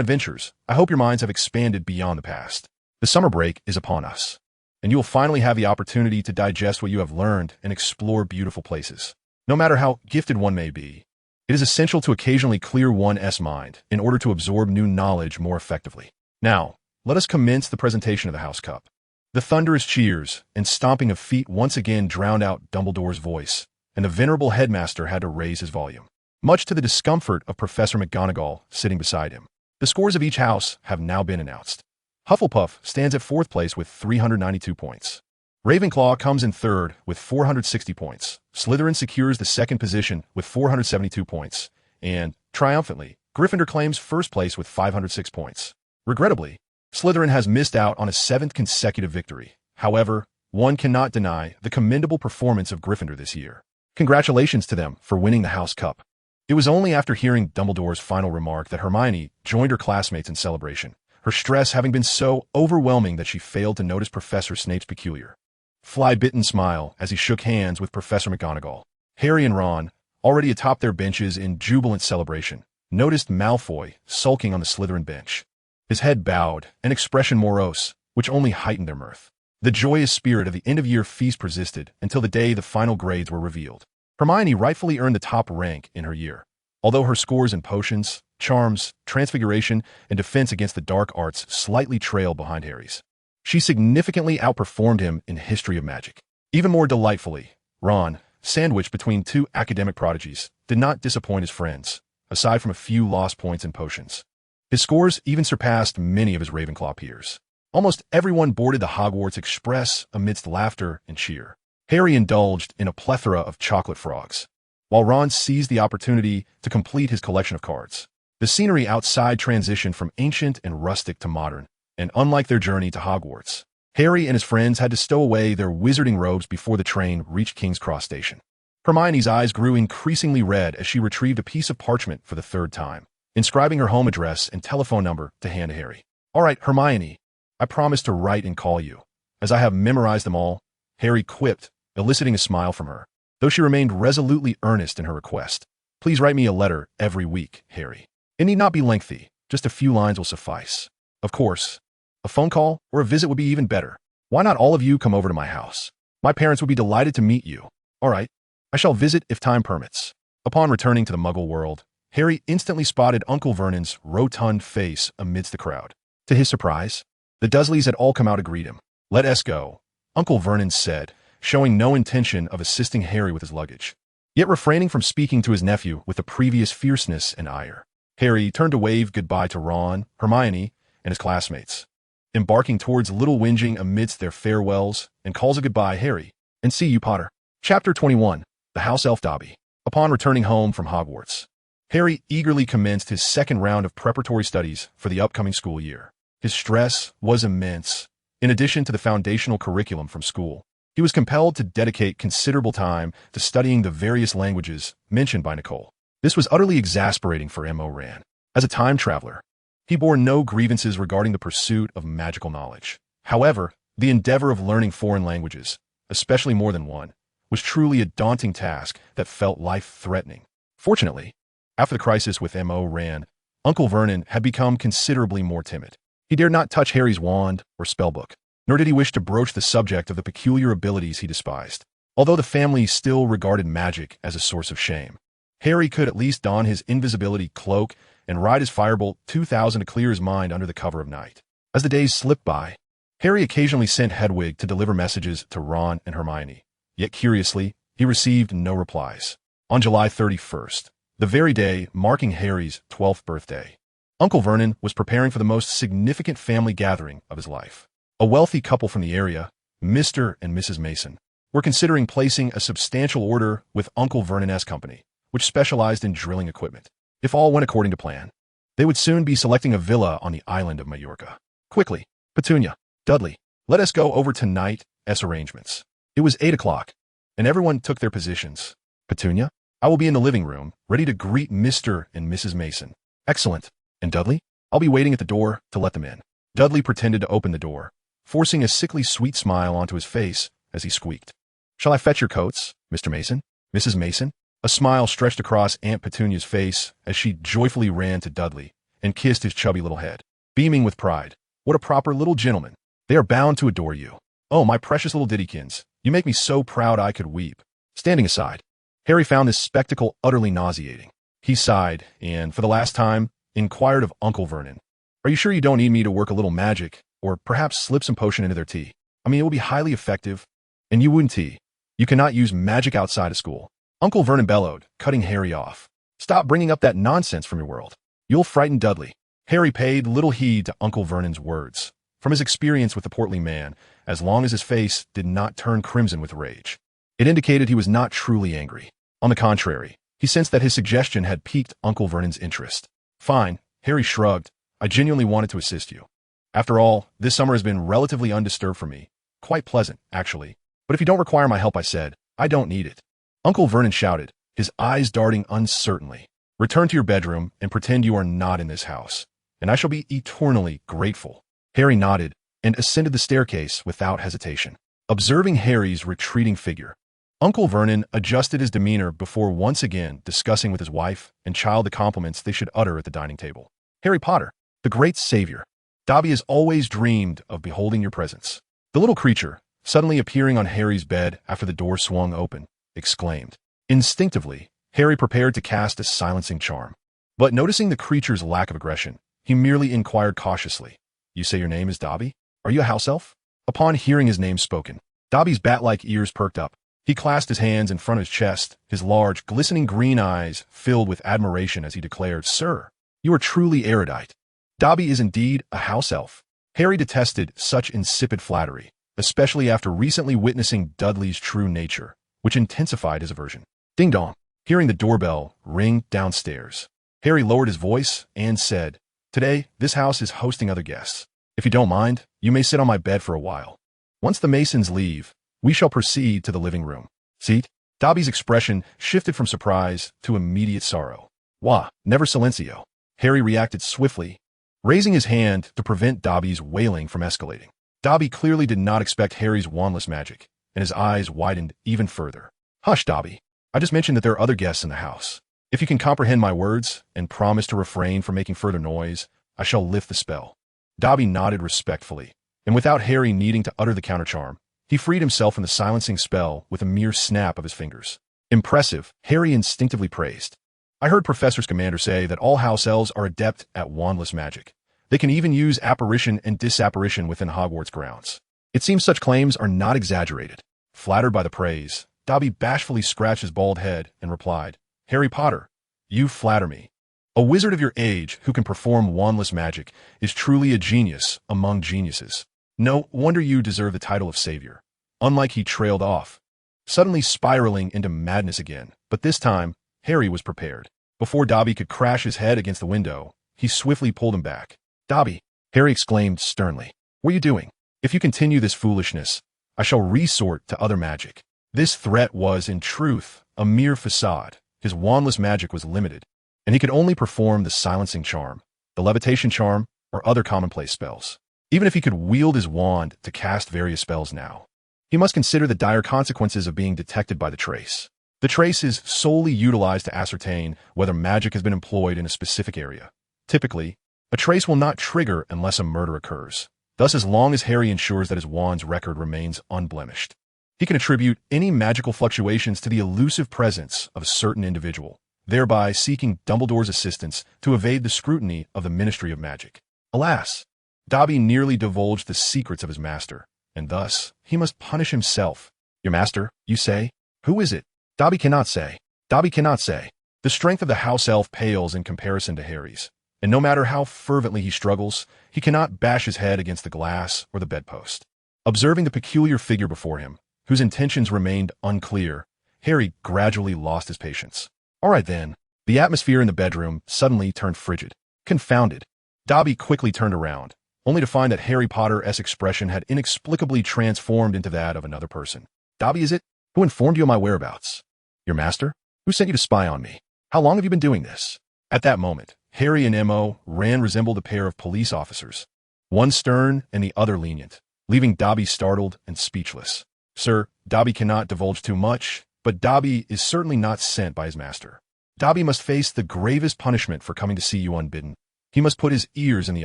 adventures, I hope your minds have expanded beyond the past. The summer break is upon us, and you will finally have the opportunity to digest what you have learned and explore beautiful places. No matter how gifted one may be, it is essential to occasionally clear one's mind in order to absorb new knowledge more effectively. Now, let us commence the presentation of the House Cup. The thunderous cheers and stomping of feet once again drowned out Dumbledore's voice, and the venerable headmaster had to raise his volume, much to the discomfort of Professor McGonagall sitting beside him. The scores of each house have now been announced. Hufflepuff stands at 4th place with 392 points. Ravenclaw comes in 3rd with 460 points. Slytherin secures the 2nd position with 472 points. And, triumphantly, Gryffindor claims 1st place with 506 points. Regrettably, Slytherin has missed out on a 7th consecutive victory. However, one cannot deny the commendable performance of Gryffindor this year. Congratulations to them for winning the House Cup. It was only after hearing Dumbledore's final remark that Hermione joined her classmates in celebration, her stress having been so overwhelming that she failed to notice Professor Snape's peculiar, fly-bitten smile as he shook hands with Professor McGonagall. Harry and Ron, already atop their benches in jubilant celebration, noticed Malfoy sulking on the Slytherin bench, his head bowed, an expression morose, which only heightened their mirth. The joyous spirit of the end-of-year feast persisted until the day the final grades were revealed. Hermione rightfully earned the top rank in her year, although her scores in potions, charms, transfiguration, and defense against the dark arts slightly trailed behind Harry's. She significantly outperformed him in history of magic. Even more delightfully, Ron, sandwiched between 2 academic prodigies, did not disappoint his friends, aside from a few lost points in potions. His scores even surpassed many of his Ravenclaw peers. Almost everyone boarded the Hogwarts Express amidst laughter and cheer. Harry indulged in a plethora of chocolate frogs, while Ron seized the opportunity to complete his collection of cards. The scenery outside transitioned from ancient and rustic to modern, and unlike their journey to Hogwarts, Harry and his friends had to stow away their wizarding robes before the train reached King's Cross Station. Hermione's eyes grew increasingly red as she retrieved a piece of parchment for the 3rd time, inscribing her home address and telephone number to hand to Harry. "All right, Hermione, I promise to write and call you, as I have memorized them all," Harry quipped, eliciting a smile from her, though she remained resolutely earnest in her request. "Please write me a letter every week, Harry. It need not be lengthy, just a few lines will suffice. Of course, a phone call or a visit would be even better. Why not all of you come over to my house? My parents would be delighted to meet you. All right, I shall visit if time permits." Upon returning to the Muggle world, Harry instantly spotted Uncle Vernon's rotund face amidst the crowd. To his surprise, the Dursleys had all come out to greet him. "Let us go," Uncle Vernon said, showing no intention of assisting Harry with his luggage, yet refraining from speaking to his nephew with the previous fierceness and ire. Harry turned to wave goodbye to Ron, Hermione, and his classmates, embarking towards Little Whinging amidst their farewells and calls of goodbye, Harry, and see you, Potter. Chapter 21, The House Elf Dobby. Upon returning home from Hogwarts, Harry eagerly commenced his 2nd round of preparatory studies for the upcoming school year. His stress was immense. In addition to the foundational curriculum from school, he was compelled to dedicate considerable time to studying the various languages mentioned by Nicole. This was utterly exasperating for M.O. Ran. As a time traveler, he bore no grievances regarding the pursuit of magical knowledge. However, the endeavor of learning foreign languages, especially more than one, was truly a daunting task that felt life-threatening. Fortunately, after the crisis with M.O. Ran, Uncle Vernon had become considerably more timid. He dared not touch Harry's wand or spellbook. nor did he wish to broach the subject of the peculiar abilities he despised. Although the family still regarded magic as a source of shame, Harry could at least don his invisibility cloak and ride his Firebolt 2000 to clear his mind under the cover of night. As the days slipped by, Harry occasionally sent Hedwig to deliver messages to Ron and Hermione. Yet curiously, he received no replies. On July 31st, the very day marking Harry's 12th birthday, Uncle Vernon was preparing for the most significant family gathering of his life. A wealthy couple from the area, Mr. and Mrs. Mason, were considering placing a substantial order with Uncle Vernon's company, which specialized in drilling equipment. If all went according to plan, they would soon be selecting a villa on the island of Majorca. Quickly, Petunia, Dudley, let us go over tonight's arrangements. It was 8 o'clock, and everyone took their positions. Petunia, I will be in the living room, ready to greet Mr. and Mrs. Mason. Excellent. And Dudley, I'll be waiting at the door to let them in. Dudley pretended to open the door, forcing a sickly sweet smile onto his face as he squeaked. Shall I fetch your coats, Mr. Mason? Mrs. Mason? A smile stretched across Aunt Petunia's face as she joyfully ran to Dudley and kissed his chubby little head, beaming with pride. What a proper little gentleman. They are bound to adore you. Oh, my precious little Diddykins, you make me so proud I could weep. Standing aside, Harry found this spectacle utterly nauseating. He sighed and, for the last time, inquired of Uncle Vernon, Are you sure you don't need me to work a little magic, or perhaps slip some potion into their tea? I mean, it will be highly effective. And you wouldn't tea. You cannot use magic outside of school. Uncle Vernon bellowed, cutting Harry off. Stop bringing up that nonsense from your world. You'll frighten Dudley. Harry paid little heed to Uncle Vernon's words. From his experience with the portly man, as long as his face did not turn crimson with rage, it indicated he was not truly angry. On the contrary, he sensed that his suggestion had piqued Uncle Vernon's interest. Fine, Harry shrugged. I genuinely wanted to assist you. After all, this summer has been relatively undisturbed for me. Quite pleasant, actually. But if you don't require my help, I said, I don't need it. Uncle Vernon shouted, his eyes darting uncertainly. Return to your bedroom and pretend you are not in this house, and I shall be eternally grateful. Harry nodded and ascended the staircase without hesitation. Observing Harry's retreating figure, Uncle Vernon adjusted his demeanor before once again discussing with his wife and child the compliments they should utter at the dining table. Harry Potter, the great savior. Dobby has always dreamed of beholding your presence. The little creature, suddenly appearing on Harry's bed after the door swung open, exclaimed. Instinctively, Harry prepared to cast a silencing charm. But noticing the creature's lack of aggression, he merely inquired cautiously, You say your name is Dobby? Are you a house elf? Upon hearing his name spoken, Dobby's bat-like ears perked up. He clasped his hands in front of his chest, his large, glistening green eyes filled with admiration as he declared, Sir, you are truly erudite. Dobby is indeed a house elf. Harry detested such insipid flattery, especially after recently witnessing Dudley's true nature, which intensified his aversion. Ding-dong. Hearing the doorbell ring downstairs, Harry lowered his voice and said, Today, this house is hosting other guests. If you don't mind, you may sit on my bed for a while. Once the Masons leave, we shall proceed to the living room. Seat? Dobby's expression shifted from surprise to immediate sorrow. Wah, never silencio. Harry reacted swiftly, raising his hand to prevent Dobby's wailing from escalating. Dobby clearly did not expect Harry's wandless magic, and his eyes widened even further. Hush, Dobby. I just mentioned that there are other guests in the house. If you can comprehend my words and promise to refrain from making further noise, I shall lift the spell. Dobby nodded respectfully, and without Harry needing to utter the countercharm, he freed himself from the silencing spell with a mere snap of his fingers. Impressive, Harry instinctively praised. I heard Professor Scamander say that all house elves are adept at wandless magic. They can even use apparition and disapparition within Hogwarts grounds. It seems such claims are not exaggerated. Flattered by the praise, Dobby bashfully scratched his bald head and replied, Harry Potter, you flatter me. A wizard of your age who can perform wandless magic is truly a genius among geniuses. No wonder you deserve the title of savior. Unlike he trailed off, suddenly spiraling into madness again, but this time, Harry was prepared. Before Dobby could crash his head against the window, he swiftly pulled him back. Dobby, Harry exclaimed sternly, what are you doing? If you continue this foolishness, I shall resort to other magic. This threat was, in truth, a mere facade. His wandless magic was limited, and he could only perform the silencing charm, the levitation charm, or other commonplace spells. Even if he could wield his wand to cast various spells now, he must consider the dire consequences of being detected by the trace. The trace is solely utilized to ascertain whether magic has been employed in a specific area. Typically, a trace will not trigger unless a murder occurs. Thus, as long as Harry ensures that his wand's record remains unblemished, he can attribute any magical fluctuations to the elusive presence of a certain individual, thereby seeking Dumbledore's assistance to evade the scrutiny of the Ministry of Magic. Alas, Dobby nearly divulged the secrets of his master, and thus he must punish himself. Your master, you say? Who is it? Dobby cannot say. Dobby cannot say. The strength of the house elf pales in comparison to Harry's, and no matter how fervently he struggles, he cannot bash his head against the glass or the bedpost. Observing the peculiar figure before him, whose intentions remained unclear, Harry gradually lost his patience. All right then. The atmosphere in the bedroom suddenly turned frigid. Confounded, Dobby quickly turned around, only to find that Harry Potter's expression had inexplicably transformed into that of another person. Dobby, is it? Who informed you of my whereabouts? Your master? Who sent you to spy on me? How long have you been doing this? At that moment, Harry and M.O. Ran resembled a pair of police officers, one stern and the other lenient, leaving Dobby startled and speechless. Sir, Dobby cannot divulge too much, but Dobby is certainly not sent by his master. Dobby must face the gravest punishment for coming to see you unbidden. He must put his ears in the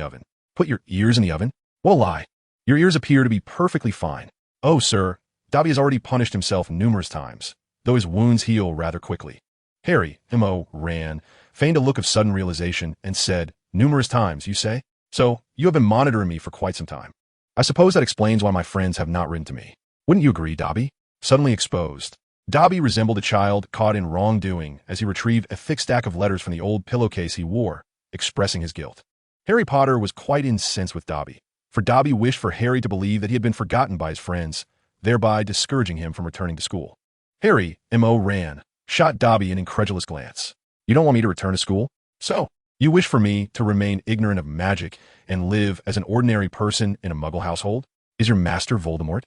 oven. Put your ears in the oven? What a lie. Your ears appear to be perfectly fine. Oh, sir, Dobby has already punished himself numerous times, though his wounds heal rather quickly. Harry, M.O. Ran, feigned a look of sudden realization and said, numerous times, you say? So, you have been monitoring me for quite some time. I suppose that explains why my friends have not written to me. Wouldn't you agree, Dobby? Suddenly exposed, Dobby resembled a child caught in wrongdoing as he retrieved a thick stack of letters from the old pillowcase he wore, expressing his guilt. Harry Potter was quite incensed with Dobby, for Dobby wished for Harry to believe that he had been forgotten by his friends, thereby discouraging him from returning to school. Harry, M.O. Ran, shot Dobby an incredulous glance. You don't want me to return to school? So, you wish for me to remain ignorant of magic and live as an ordinary person in a muggle household? Is your master Voldemort?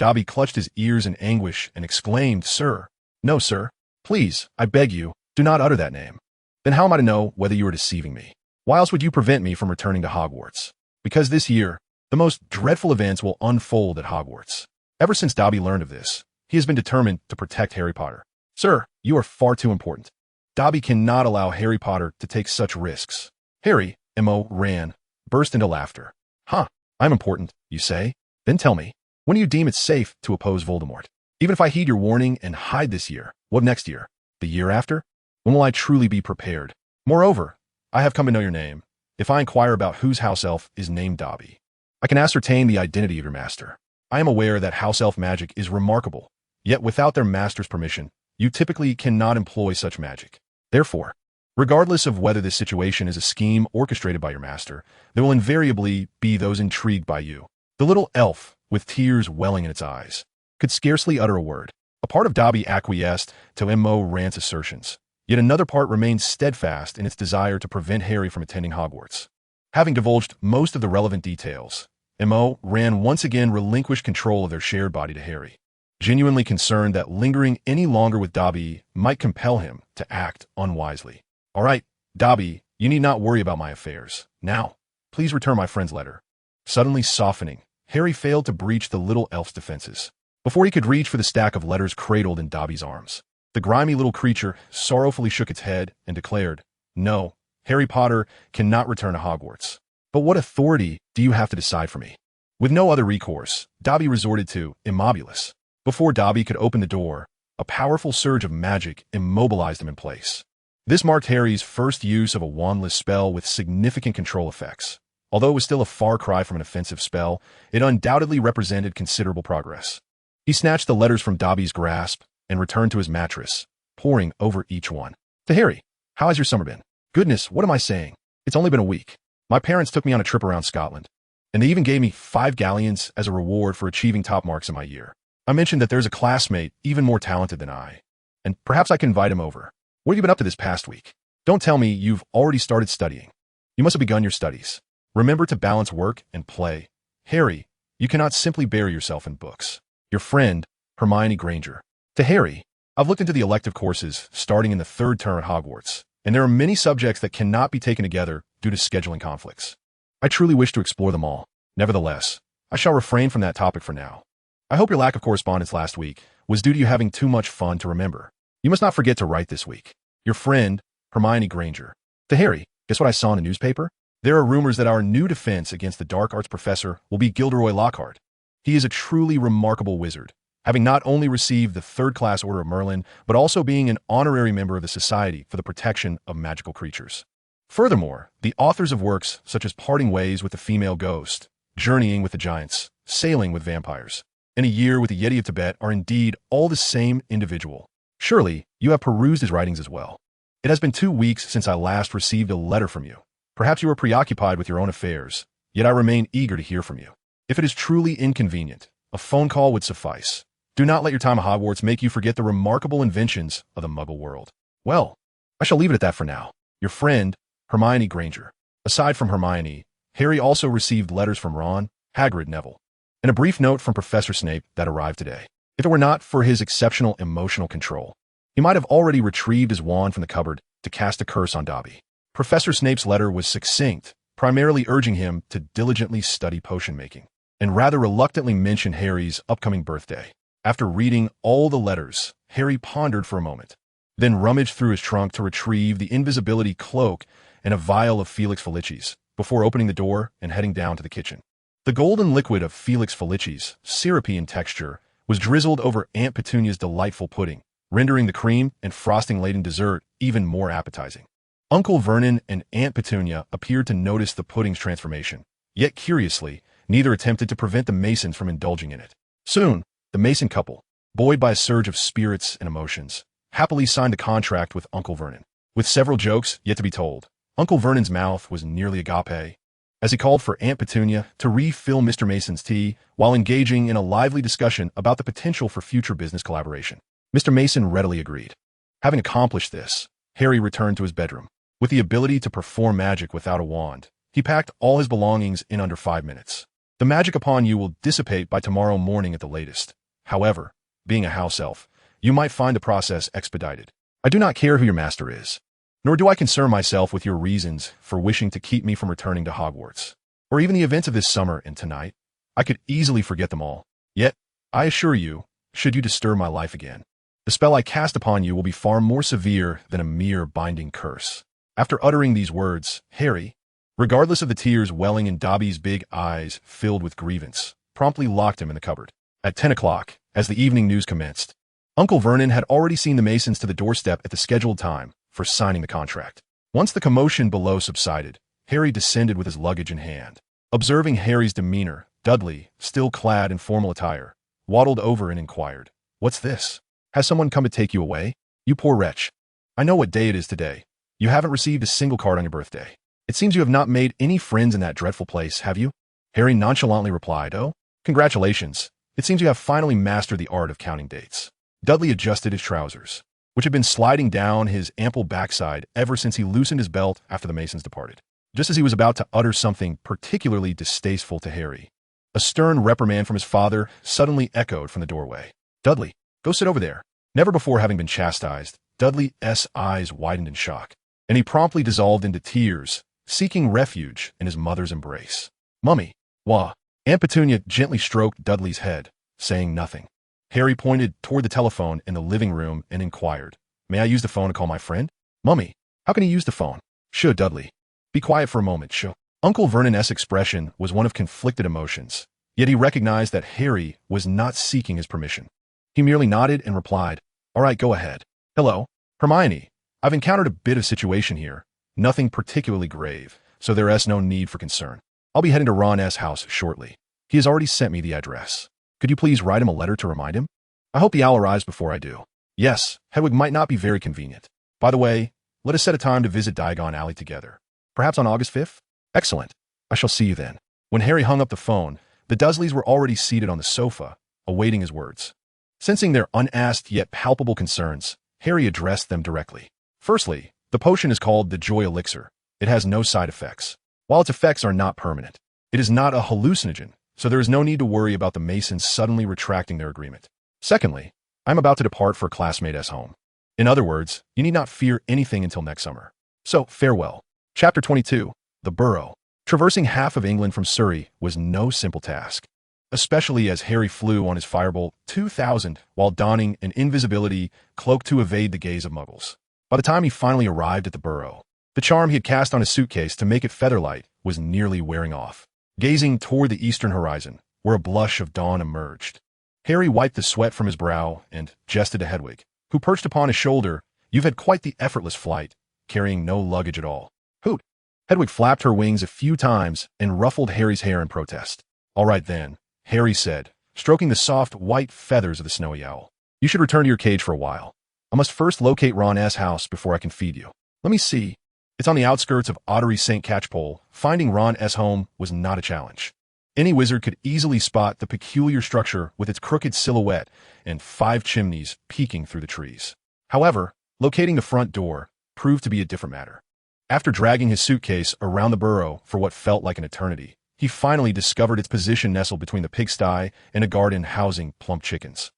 Dobby clutched his ears in anguish and exclaimed, Sir. No, sir. Please, I beg you, do not utter that name. Then how am I to know whether you are deceiving me? Why else would you prevent me from returning to Hogwarts? Because this year, the most dreadful events will unfold at Hogwarts. Ever since Dobby learned of this, he has been determined to protect Harry Potter. Sir, you are far too important. Dobby cannot allow Harry Potter to take such risks. Harry, M.O. Ran, burst into laughter. Huh, I'm important, you say? Then tell me, when do you deem it safe to oppose Voldemort? Even if I heed your warning and hide this year, what next year? The year after? When will I truly be prepared? Moreover, I have come to know your name. If I inquire about whose house elf is named Dobby, I can ascertain the identity of your master. I am aware that house elf magic is remarkable, yet without their master's permission, you typically cannot employ such magic. Therefore, regardless of whether this situation is a scheme orchestrated by your master, there will invariably be those intrigued by you. The little elf, with tears welling in its eyes, could scarcely utter a word. A part of Dobby acquiesced to M.O. Ran's assertions, yet another part remained steadfast in its desire to prevent Harry from attending Hogwarts. Having divulged most of the relevant details, M.O. Ran once again relinquished control of their shared body to Harry, genuinely concerned that lingering any longer with Dobby might compel him to act unwisely. All right, Dobby, you need not worry about my affairs. Now, please return my friend's letter. Suddenly softening, Harry failed to breach the little elf's defenses. Before he could reach for the stack of letters cradled in Dobby's arms, the grimy little creature sorrowfully shook its head and declared, No, Harry Potter cannot return to Hogwarts. But what authority do you have to decide for me? With no other recourse, Dobby resorted to Immobulus. Before Dobby could open the door, a powerful surge of magic immobilized him in place. This marked Harry's first use of a wandless spell with significant control effects. Although it was still a far cry from an offensive spell, it undoubtedly represented considerable progress. He snatched the letters from Dobby's grasp and returned to his mattress, poring over each one. To Harry, how has your summer been? Goodness, what am I saying? It's only been a week. My parents took me on a trip around Scotland, and they even gave me 5 galleons as a reward for achieving top marks in my year. I mentioned that there's a classmate even more talented than I, and perhaps I can invite him over. What have you been up to this past week? Don't tell me you've already started studying. You must have begun your studies. Remember to balance work and play. Harry, you cannot simply bury yourself in books. Your friend, Hermione Granger. To Harry, I've looked into the elective courses starting in the 3rd term at Hogwarts, and there are many subjects that cannot be taken together due to scheduling conflicts. I truly wish to explore them all. Nevertheless, I shall refrain from that topic for now. I hope your lack of correspondence last week was due to you having too much fun to remember. You must not forget to write this week. Your friend, Hermione Granger. To Harry, guess what I saw in the newspaper? There are rumors that our new defense against the dark arts professor will be Gilderoy Lockhart. He is a truly remarkable wizard, having not only received the third-class Order of Merlin, but also being an honorary member of the Society for the Protection of Magical Creatures. Furthermore, the authors of works such as Parting Ways with the Female Ghost, Journeying with the Giants, Sailing with Vampires, and A Year with the Yeti of Tibet are indeed all the same individual. Surely, you have perused his writings as well. It has been 2 weeks since I last received a letter from you. Perhaps you are preoccupied with your own affairs, yet I remain eager to hear from you. If it is truly inconvenient, a phone call would suffice. Do not let your time at Hogwarts make you forget the remarkable inventions of the Muggle world. Well, I shall leave it at that for now. Your friend, Hermione Granger. Aside from Hermione, Harry also received letters from Ron, Hagrid, Neville, and a brief note from Professor Snape that arrived today. If it were not for his exceptional emotional control, he might have already retrieved his wand from the cupboard to cast a curse on Dobby. Professor Snape's letter was succinct, primarily urging him to diligently study potion making, and rather reluctantly mention Harry's upcoming birthday. After reading all the letters, Harry pondered for a moment, then rummaged through his trunk to retrieve the invisibility cloak and a vial of Felix Felicis, before opening the door and heading down to the kitchen. The golden liquid of Felix Felicis, syrupy in texture, was drizzled over Aunt Petunia's delightful pudding, rendering the cream and frosting-laden dessert even more appetizing. Uncle Vernon and Aunt Petunia appeared to notice the pudding's transformation, yet curiously, neither attempted to prevent the Masons from indulging in it. Soon, the Mason couple, buoyed by a surge of spirits and emotions, happily signed a contract with Uncle Vernon. With several jokes yet to be told, Uncle Vernon's mouth was nearly agape, as he called for Aunt Petunia to refill Mr. Mason's tea while engaging in a lively discussion about the potential for future business collaboration. Mr. Mason readily agreed. Having accomplished this, Harry returned to his bedroom. With the ability to perform magic without a wand, he packed all his belongings in under 5 minutes. The magic upon you will dissipate by tomorrow morning at the latest. However, being a house elf, you might find the process expedited. I do not care who your master is, nor do I concern myself with your reasons for wishing to keep me from returning to Hogwarts, or even the events of this summer and tonight. I could easily forget them all. Yet, I assure you, should you disturb my life again, the spell I cast upon you will be far more severe than a mere binding curse. After uttering these words, Harry, regardless of the tears welling in Dobby's big eyes filled with grievance, promptly locked him in the cupboard. At 10 o'clock, as the evening news commenced, Uncle Vernon had already seen the Masons to the doorstep at the scheduled time for signing the contract. Once the commotion below subsided, Harry descended with his luggage in hand. Observing Harry's demeanor, Dudley, still clad in formal attire, waddled over and inquired, "What's this? Has someone come to take you away? You poor wretch. I know what day it is today. You haven't received a single card on your birthday. It seems you have not made any friends in that dreadful place, have you?" Harry nonchalantly replied, "Oh, congratulations. It seems you have finally mastered the art of counting dates." Dudley adjusted his trousers, which had been sliding down his ample backside ever since he loosened his belt after the Masons departed. Just as he was about to utter something particularly distasteful to Harry, a stern reprimand from his father suddenly echoed from the doorway. "Dudley, go sit over there." Never before having been chastised, Dudley's eyes widened in shock, and he promptly dissolved into tears, seeking refuge in his mother's embrace. "Mummy, wah." Aunt Petunia gently stroked Dudley's head, saying nothing. Harry pointed toward the telephone in the living room and inquired, "May I use the phone to call my friend?" "Mummy, how can he use the phone?" "Sure, Dudley. Be quiet for a moment, sure." Uncle Vernon's expression was one of conflicted emotions, yet he recognized that Harry was not seeking his permission. He merely nodded and replied, "All right, go ahead." "Hello, Hermione. I've encountered a bit of situation here. Nothing particularly grave, so there is no need for concern. I'll be heading to Ron's house shortly. He has already sent me the address. Could you please write him a letter to remind him? I hope the owl arrives before I do." "Yes, Hedwig might not be very convenient. By the way, let us set a time to visit Diagon Alley together. Perhaps on August 5th? Excellent. I shall see you then." When Harry hung up the phone, the Dursleys were already seated on the sofa, awaiting his words. Sensing their unasked yet palpable concerns, Harry addressed them directly. "Firstly, the potion is called the Joy Elixir. It has no side effects. While its effects are not permanent, it is not a hallucinogen, so there is no need to worry about the Masons suddenly retracting their agreement. Secondly, I am about to depart for a classmate's home. In other words, you need not fear anything until next summer. So, farewell." Chapter 22, The Burrow. Traversing half of England from Surrey was no simple task, especially as Harry flew on his Firebolt 2000 while donning an invisibility cloak to evade the gaze of Muggles. By the time he finally arrived at the Burrow, The charm he had cast on his suitcase to make it featherlight was nearly wearing off. Gazing toward the eastern horizon, where a blush of dawn emerged, Harry wiped the sweat from his brow and gestured to Hedwig, who perched upon his shoulder. "You've had quite the effortless flight, carrying no luggage at all." "Hoot!" Hedwig flapped her wings a few times and ruffled Harry's hair in protest. "All right then," Harry said, stroking the soft white feathers of the snowy owl. "You should return to your cage for a while. I must first locate Ron S. house before I can feed you. Let me see. It's on the outskirts of Ottery St. Catchpole. Finding Ron S. home was not a challenge. Any wizard could easily spot the peculiar structure with its crooked silhouette and 5 chimneys peeking through the trees. However, locating the front door proved to be a different matter. After dragging his suitcase around the burrow for what felt like an eternity, he finally discovered its position nestled between the pigsty and a garden housing plump chickens.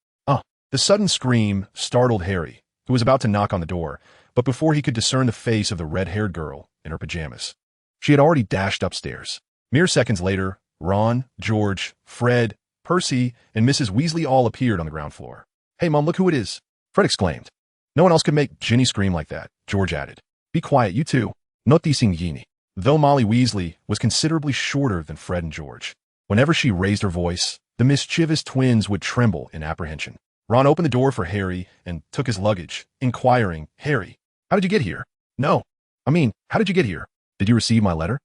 The sudden scream startled Harry, who was about to knock on the door, but before he could discern the face of the red-haired girl in her pajamas, she had already dashed upstairs. Mere seconds later, Ron, George, Fred, Percy, and Mrs. Weasley all appeared on the ground floor. "Hey, Mom, look who it is!" Fred exclaimed. "No one else could make Ginny scream like that," George added. "Be quiet, you two. Not dissing Ginny." Though Molly Weasley was considerably shorter than Fred and George, whenever she raised her voice, the mischievous twins would tremble in apprehension. Ron opened the door for Harry and took his luggage, inquiring, "Harry, how did you get here?" "No. How did you get here? Did you receive my letter?"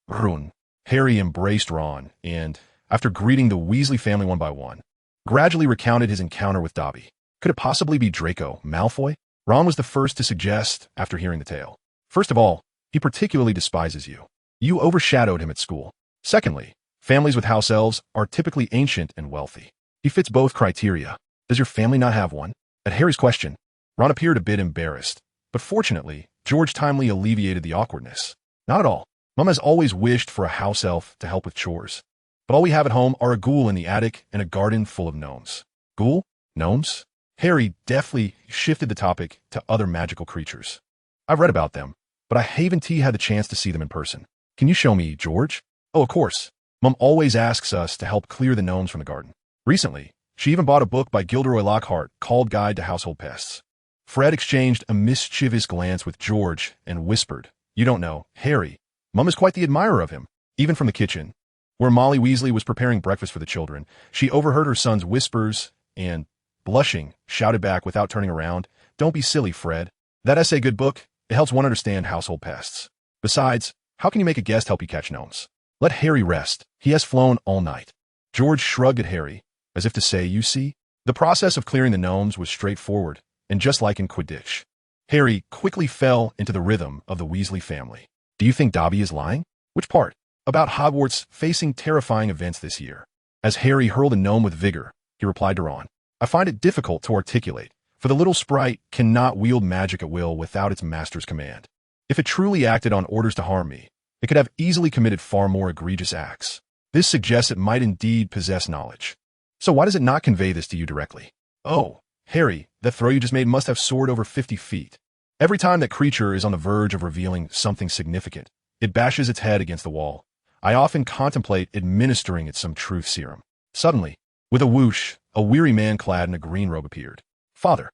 Run. Harry embraced Ron and, after greeting the Weasley family one by one, gradually recounted his encounter with Dobby. Could it possibly be Draco Malfoy? Ron was the first to suggest after hearing the tale. "First of all, he particularly despises you. You overshadowed him at school. Secondly, families with house elves are typically ancient and wealthy. He fits both criteria. Does your family not have one?" At Harry's question, Ron appeared a bit embarrassed, but fortunately, George timely alleviated the awkwardness. "Not at all. Mom has always wished for a house elf to help with chores. But all we have at home are a ghoul in the attic and a garden full of gnomes." "Ghoul? Gnomes?" Harry deftly shifted the topic to other magical creatures. "I've read about them, but I haven't had the chance to see them in person. Can you show me, George?" "Oh, of course. Mom always asks us to help clear the gnomes from the garden. Recently, she even bought a book by Gilderoy Lockhart called Guide to Household Pests." Fred exchanged a mischievous glance with George and whispered, "You don't know, Harry. Mom is quite the admirer of him." Even from the kitchen, where Molly Weasley was preparing breakfast for the children, she overheard her son's whispers and, blushing, shouted back without turning around, "Don't be silly, Fred. That essay good book. It helps one understand household pests. Besides, how can you make a guest help you catch gnomes? Let Harry rest. He has flown all night." George shrugged at Harry, as if to say, "You see?" The process of clearing the gnomes was straightforward, and just like in Quidditch, Harry quickly fell into the rhythm of the Weasley family. "Do you think Dobby is lying?" "Which part?" "About Hogwarts facing terrifying events this year." As Harry hurled a gnome with vigor, he replied to Ron, "I find it difficult to articulate, for the little sprite cannot wield magic at will without its master's command. If it truly acted on orders to harm me, it could have easily committed far more egregious acts. This suggests it might indeed possess knowledge. So why does it not convey this to you directly?" "Oh, Harry, that throw you just made must have soared over 50 feet. Every time that creature is on the verge of revealing something significant, it bashes its head against the wall. I often contemplate administering it some truth serum." Suddenly, with a whoosh, a weary man clad in a green robe appeared. Father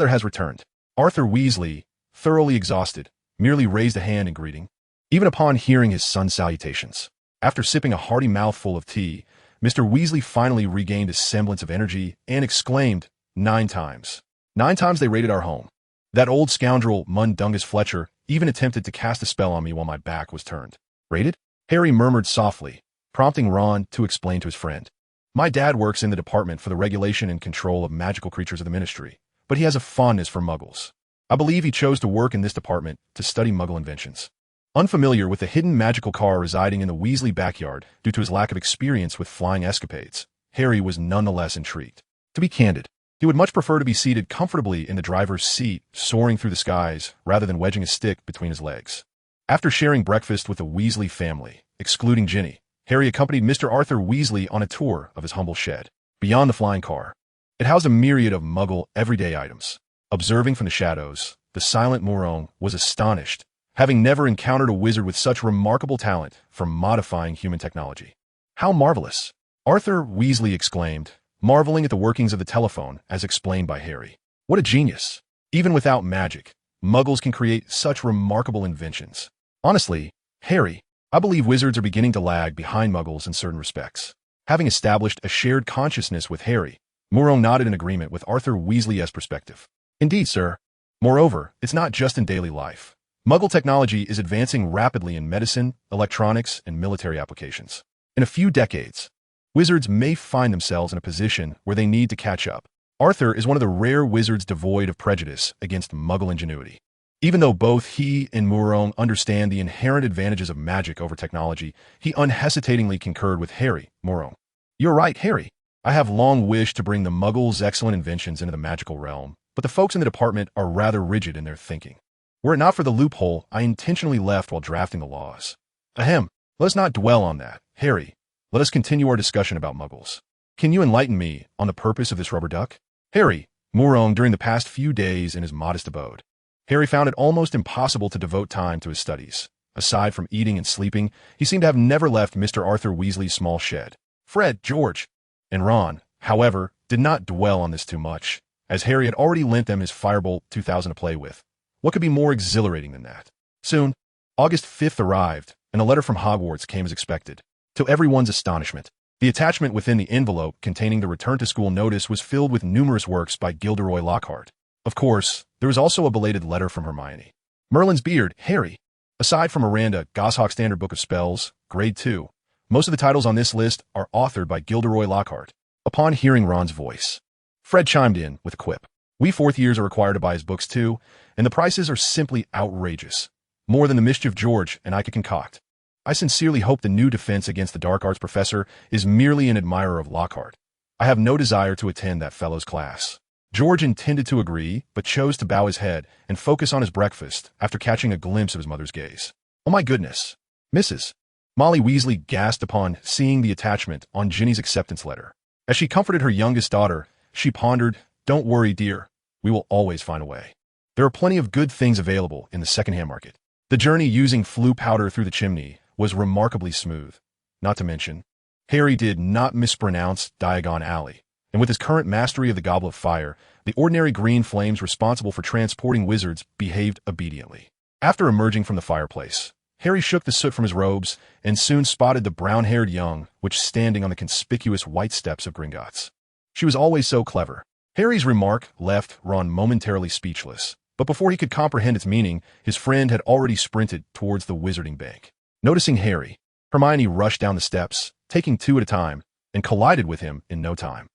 has returned." Arthur Weasley, thoroughly exhausted, merely raised a hand in greeting, even upon hearing his son's salutations. After sipping a hearty mouthful of tea, Mr. Weasley finally regained a semblance of energy and exclaimed, 9 times. 9 times they raided our home. That old scoundrel Mundungus Fletcher even attempted to cast a spell on me while my back was turned." "Raided?" Harry murmured softly, prompting Ron to explain to his friend. "My dad works in the Department for the Regulation and Control of Magical Creatures of the Ministry, but he has a fondness for muggles. I believe he chose to work in this department to study muggle inventions." Unfamiliar with the hidden magical car residing in the Weasley backyard due to his lack of experience with flying escapades, Harry was nonetheless intrigued. To be candid, he would much prefer to be seated comfortably in the driver's seat, soaring through the skies, rather than wedging a stick between his legs. After sharing breakfast with the Weasley family, excluding Ginny, Harry accompanied Mr. Arthur Weasley on a tour of his humble shed. Beyond the flying car, it housed a myriad of muggle everyday items. Observing from the shadows, the silent Morone was astonished, having never encountered a wizard with such remarkable talent for modifying human technology. "How marvelous!" Arthur Weasley exclaimed, marveling at the workings of the telephone as explained by Harry. "What a genius! Even without magic, Muggles can create such remarkable inventions. Honestly, Harry, I believe wizards are beginning to lag behind Muggles in certain respects. Having established a shared consciousness with Harry, Muro nodded in agreement with Arthur Weasley's perspective. Indeed, sir. Moreover, it's not just in daily life. Muggle technology is advancing rapidly in medicine, electronics, and military applications. In a few decades, wizards may find themselves in a position where they need to catch up. Arthur is one of the rare wizards devoid of prejudice against Muggle ingenuity. Even though both he and Muro understand the inherent advantages of magic over technology, he unhesitatingly concurred with Harry, Muro. You're right, Harry. I have long wished to bring the Muggles' excellent inventions into the magical realm, but the folks in the department are rather rigid in their thinking. Were it not for the loophole I intentionally left while drafting the laws. Ahem, let us not dwell on that. Harry, let us continue our discussion about Muggles. Can you enlighten me on the purpose of this rubber duck? Harry, Muro during the past few days in his modest abode. Harry found it almost impossible to devote time to his studies. Aside from eating and sleeping, he seemed to have never left Mr. Arthur Weasley's small shed. Fred, George, and Ron, however, did not dwell on this too much, as Harry had already lent them his Firebolt 2000 to play with. What could be more exhilarating than that? Soon, August 5th arrived, and a letter from Hogwarts came as expected. To everyone's astonishment, the attachment within the envelope containing the return-to-school notice was filled with numerous works by Gilderoy Lockhart. Of course, there was also a belated letter from Hermione. Merlin's Beard, Harry. Aside from Miranda, Goshawk's Standard Book of Spells, Grade 2, most of the titles on this list are authored by Gilderoy Lockhart. Upon hearing Ron's voice, Fred chimed in with a quip. We fourth years are required to buy his books too, and the prices are simply outrageous. More than the mischief George and I could concoct. I sincerely hope the new defense against the dark arts professor is merely an admirer of Lockhart. I have no desire to attend that fellow's class. George intended to agree, but chose to bow his head and focus on his breakfast after catching a glimpse of his mother's gaze. Oh my goodness. Mrs. Molly Weasley gasped upon seeing the attachment on Ginny's acceptance letter. As she comforted her youngest daughter, she pondered, "Don't worry, dear. We will always find a way. There are plenty of good things available in the secondhand market." The journey using flue powder through the chimney was remarkably smooth. Not to mention, Harry did not mispronounce Diagon Alley, and with his current mastery of the Goblet of Fire, the ordinary green flames responsible for transporting wizards behaved obediently. After emerging from the fireplace, Harry shook the soot from his robes and soon spotted the brown-haired young witch standing on the conspicuous white steps of Gringotts. She was always so clever. Harry's remark left Ron momentarily speechless, but before he could comprehend its meaning, his friend had already sprinted towards the wizarding bank. Noticing Harry, Hermione rushed down the steps, taking two at a time, and collided with him in no time.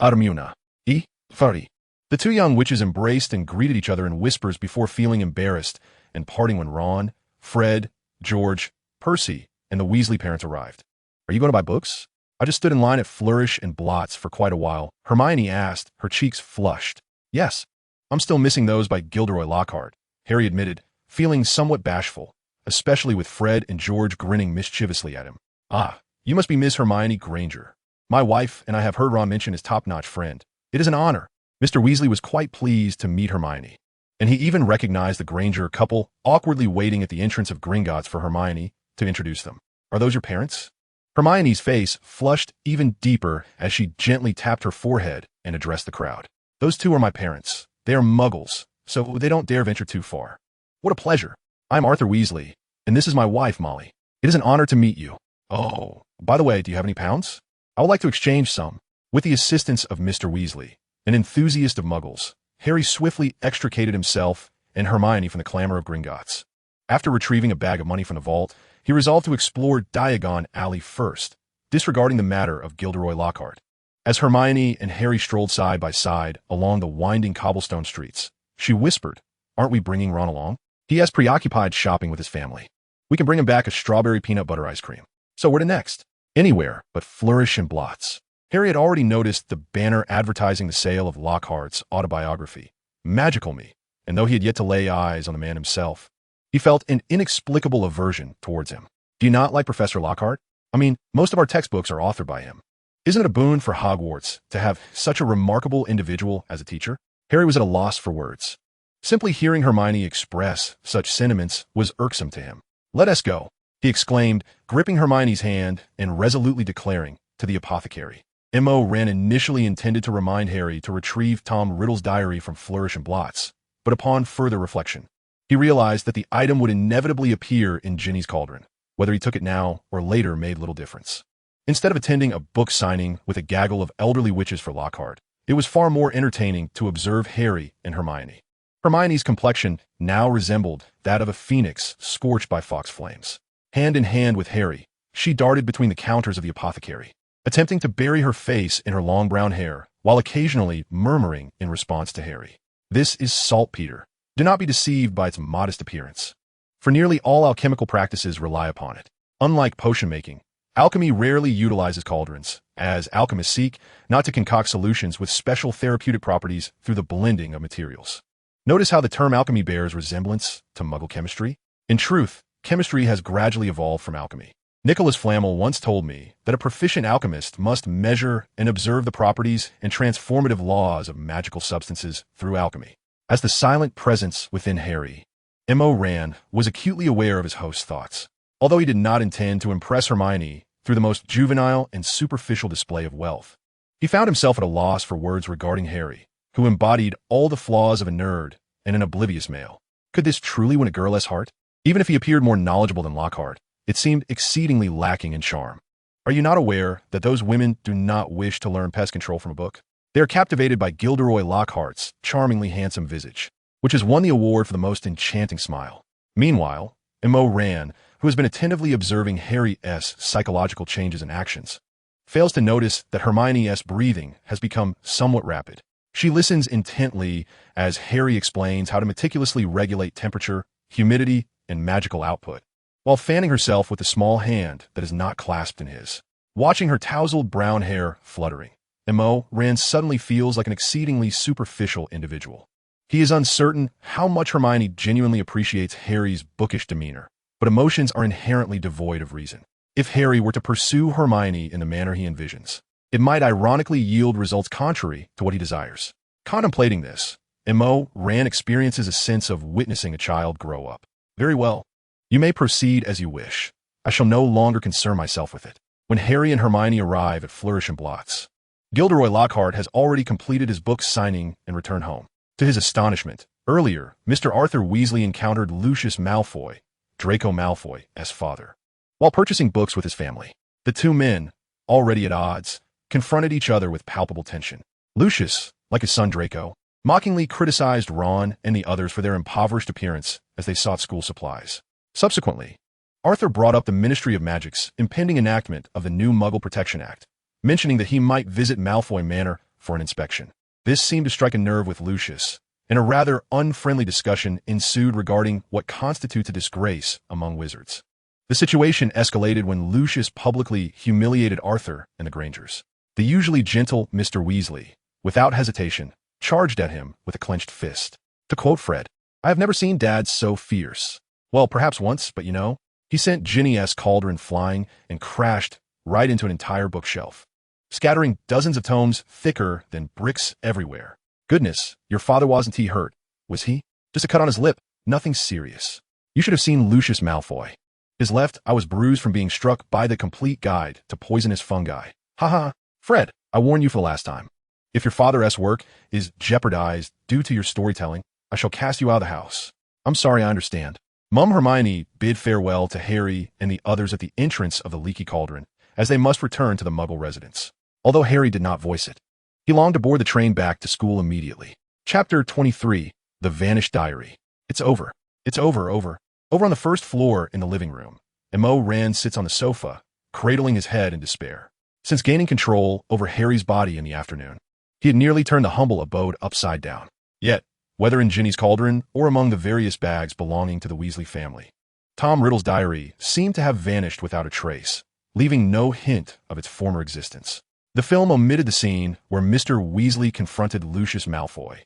Armuna. Fari. The two young witches embraced and greeted each other in whispers before feeling embarrassed and parting when Ron, Fred, George, Percy, and the Weasley parents arrived. Are you going to buy books? I just stood in line at Flourish and Blots for quite a while, Hermione asked, her cheeks flushed. Yes, I'm still missing those by Gilderoy Lockhart, Harry admitted, feeling somewhat bashful, especially with Fred and George grinning mischievously at him. Ah, you must be Miss Hermione Granger. My wife and I have heard Ron mention his top-notch friend. It is an honor. Mr. Weasley was quite pleased to meet Hermione, and he even recognized the Granger couple awkwardly waiting at the entrance of Gringotts for Hermione to introduce them. Are those your parents? Hermione's face flushed even deeper as she gently tapped her forehead and addressed the crowd. Those two are my parents. They are muggles, so they don't dare venture too far. What a pleasure. I'm Arthur Weasley, and this is my wife, Molly. It is an honor to meet you. Oh, by the way, do you have any pounds? I would like to exchange some. With the assistance of Mr. Weasley, an enthusiast of muggles, Harry swiftly extricated himself and Hermione from the clamor of Gringotts. After retrieving a bag of money from the vault, he resolved to explore Diagon Alley first, disregarding the matter of Gilderoy Lockhart. As Hermione and Harry strolled side by side along the winding cobblestone streets, she whispered, "Aren't we bringing Ron along? He has preoccupied shopping with his family. We can bring him back a strawberry peanut butter ice cream. So where to next? Anywhere but Flourish and Blots." Harry had already noticed the banner advertising the sale of Lockhart's autobiography, Magical Me, and though he had yet to lay eyes on the man himself, he felt an inexplicable aversion towards him. Do you not like Professor Lockhart? I mean, most of our textbooks are authored by him. Isn't it a boon for Hogwarts to have such a remarkable individual as a teacher? Harry was at a loss for words. Simply hearing Hermione express such sentiments was irksome to him. "Let us go," he exclaimed, gripping Hermione's hand and resolutely declaring to the apothecary. M.O. Wren initially intended to remind Harry to retrieve Tom Riddle's diary from Flourish and Blots, but upon further reflection, he realized that the item would inevitably appear in Ginny's cauldron. Whether he took it now or later made little difference. Instead of attending a book signing with a gaggle of elderly witches for Lockhart, it was far more entertaining to observe Harry and Hermione. Hermione's complexion now resembled that of a phoenix scorched by fox flames. Hand in hand with Harry, she darted between the counters of the apothecary, attempting to bury her face in her long brown hair, while occasionally murmuring in response to Harry. This is saltpeter. Do not be deceived by its modest appearance. For nearly all alchemical practices rely upon it. Unlike potion making, alchemy rarely utilizes cauldrons, as alchemists seek not to concoct solutions with special therapeutic properties through the blending of materials. Notice how the term alchemy bears resemblance to Muggle chemistry? In truth, chemistry has gradually evolved from alchemy. Nicholas Flamel once told me that a proficient alchemist must measure and observe the properties and transformative laws of magical substances through alchemy. As the silent presence within Harry, M.O. Rand was acutely aware of his host's thoughts. Although he did not intend to impress Hermione through the most juvenile and superficial display of wealth, he found himself at a loss for words regarding Harry, who embodied all the flaws of a nerd and an oblivious male. Could this truly win a girl's heart? Even if he appeared more knowledgeable than Lockhart, it seemed exceedingly lacking in charm. Are you not aware that those women do not wish to learn pest control from a book? They are captivated by Gilderoy Lockhart's charmingly handsome visage, which has won the award for the most enchanting smile. Meanwhile, M.O. Rand, who has been attentively observing Harry's psychological changes and actions, fails to notice that Hermione's breathing has become somewhat rapid. She listens intently as Harry explains how to meticulously regulate temperature, humidity, and magical output, while fanning herself with the small hand that is not clasped in his. Watching her tousled brown hair fluttering, M.O. Rand suddenly feels like an exceedingly superficial individual. He is uncertain how much Hermione genuinely appreciates Harry's bookish demeanor, but emotions are inherently devoid of reason. If Harry were to pursue Hermione in the manner he envisions, it might ironically yield results contrary to what he desires. Contemplating this, M.O. Rand experiences a sense of witnessing a child grow up. Very well. You may proceed as you wish. I shall no longer concern myself with it. When Harry and Hermione arrive at Flourish and Blots, Gilderoy Lockhart has already completed his book signing and returned home. To his astonishment, earlier, Mr. Arthur Weasley encountered Lucius Malfoy, Draco Malfoy's father, while purchasing books with his family. The two men, already at odds, confronted each other with palpable tension. Lucius, like his son Draco, mockingly criticized Ron and the others for their impoverished appearance as they sought school supplies. Subsequently, Arthur brought up the Ministry of Magic's impending enactment of the new Muggle Protection Act, mentioning that he might visit Malfoy Manor for an inspection. This seemed to strike a nerve with Lucius, and a rather unfriendly discussion ensued regarding what constitutes a disgrace among wizards. The situation escalated when Lucius publicly humiliated Arthur and the Grangers. The usually gentle Mr. Weasley, without hesitation, charged at him with a clenched fist. To quote Fred, "I have never seen Dad so fierce. Well, perhaps once, but you know." He sent Ginny's cauldron flying and crashed right into an entire bookshelf, scattering dozens of tomes thicker than bricks everywhere. Goodness, your father wasn't he hurt, was he? Just a cut on his lip, nothing serious. You should have seen Lucius Malfoy. His left eye was bruised from being struck by the complete guide to poisonous fungi. Haha, Fred, I warn you for the last time. If your father's work is jeopardized due to your storytelling, I shall cast you out of the house. I'm sorry, I understand. Mum Hermione bid farewell to Harry and the others at the entrance of the leaky cauldron, as they must return to the Muggle residence. Although Harry did not voice it, he longed to board the train back to school immediately. Chapter 23, The Vanished Diary. It's over. It's over. Over on the first floor in the living room, M.O. Rand sits on the sofa, cradling his head in despair. Since gaining control over Harry's body in the afternoon, he had nearly turned the humble abode upside down. Yet, whether in Ginny's cauldron or among the various bags belonging to the Weasley family, Tom Riddle's diary seemed to have vanished without a trace, leaving no hint of its former existence. The film omitted the scene where Mr. Weasley confronted Lucius Malfoy.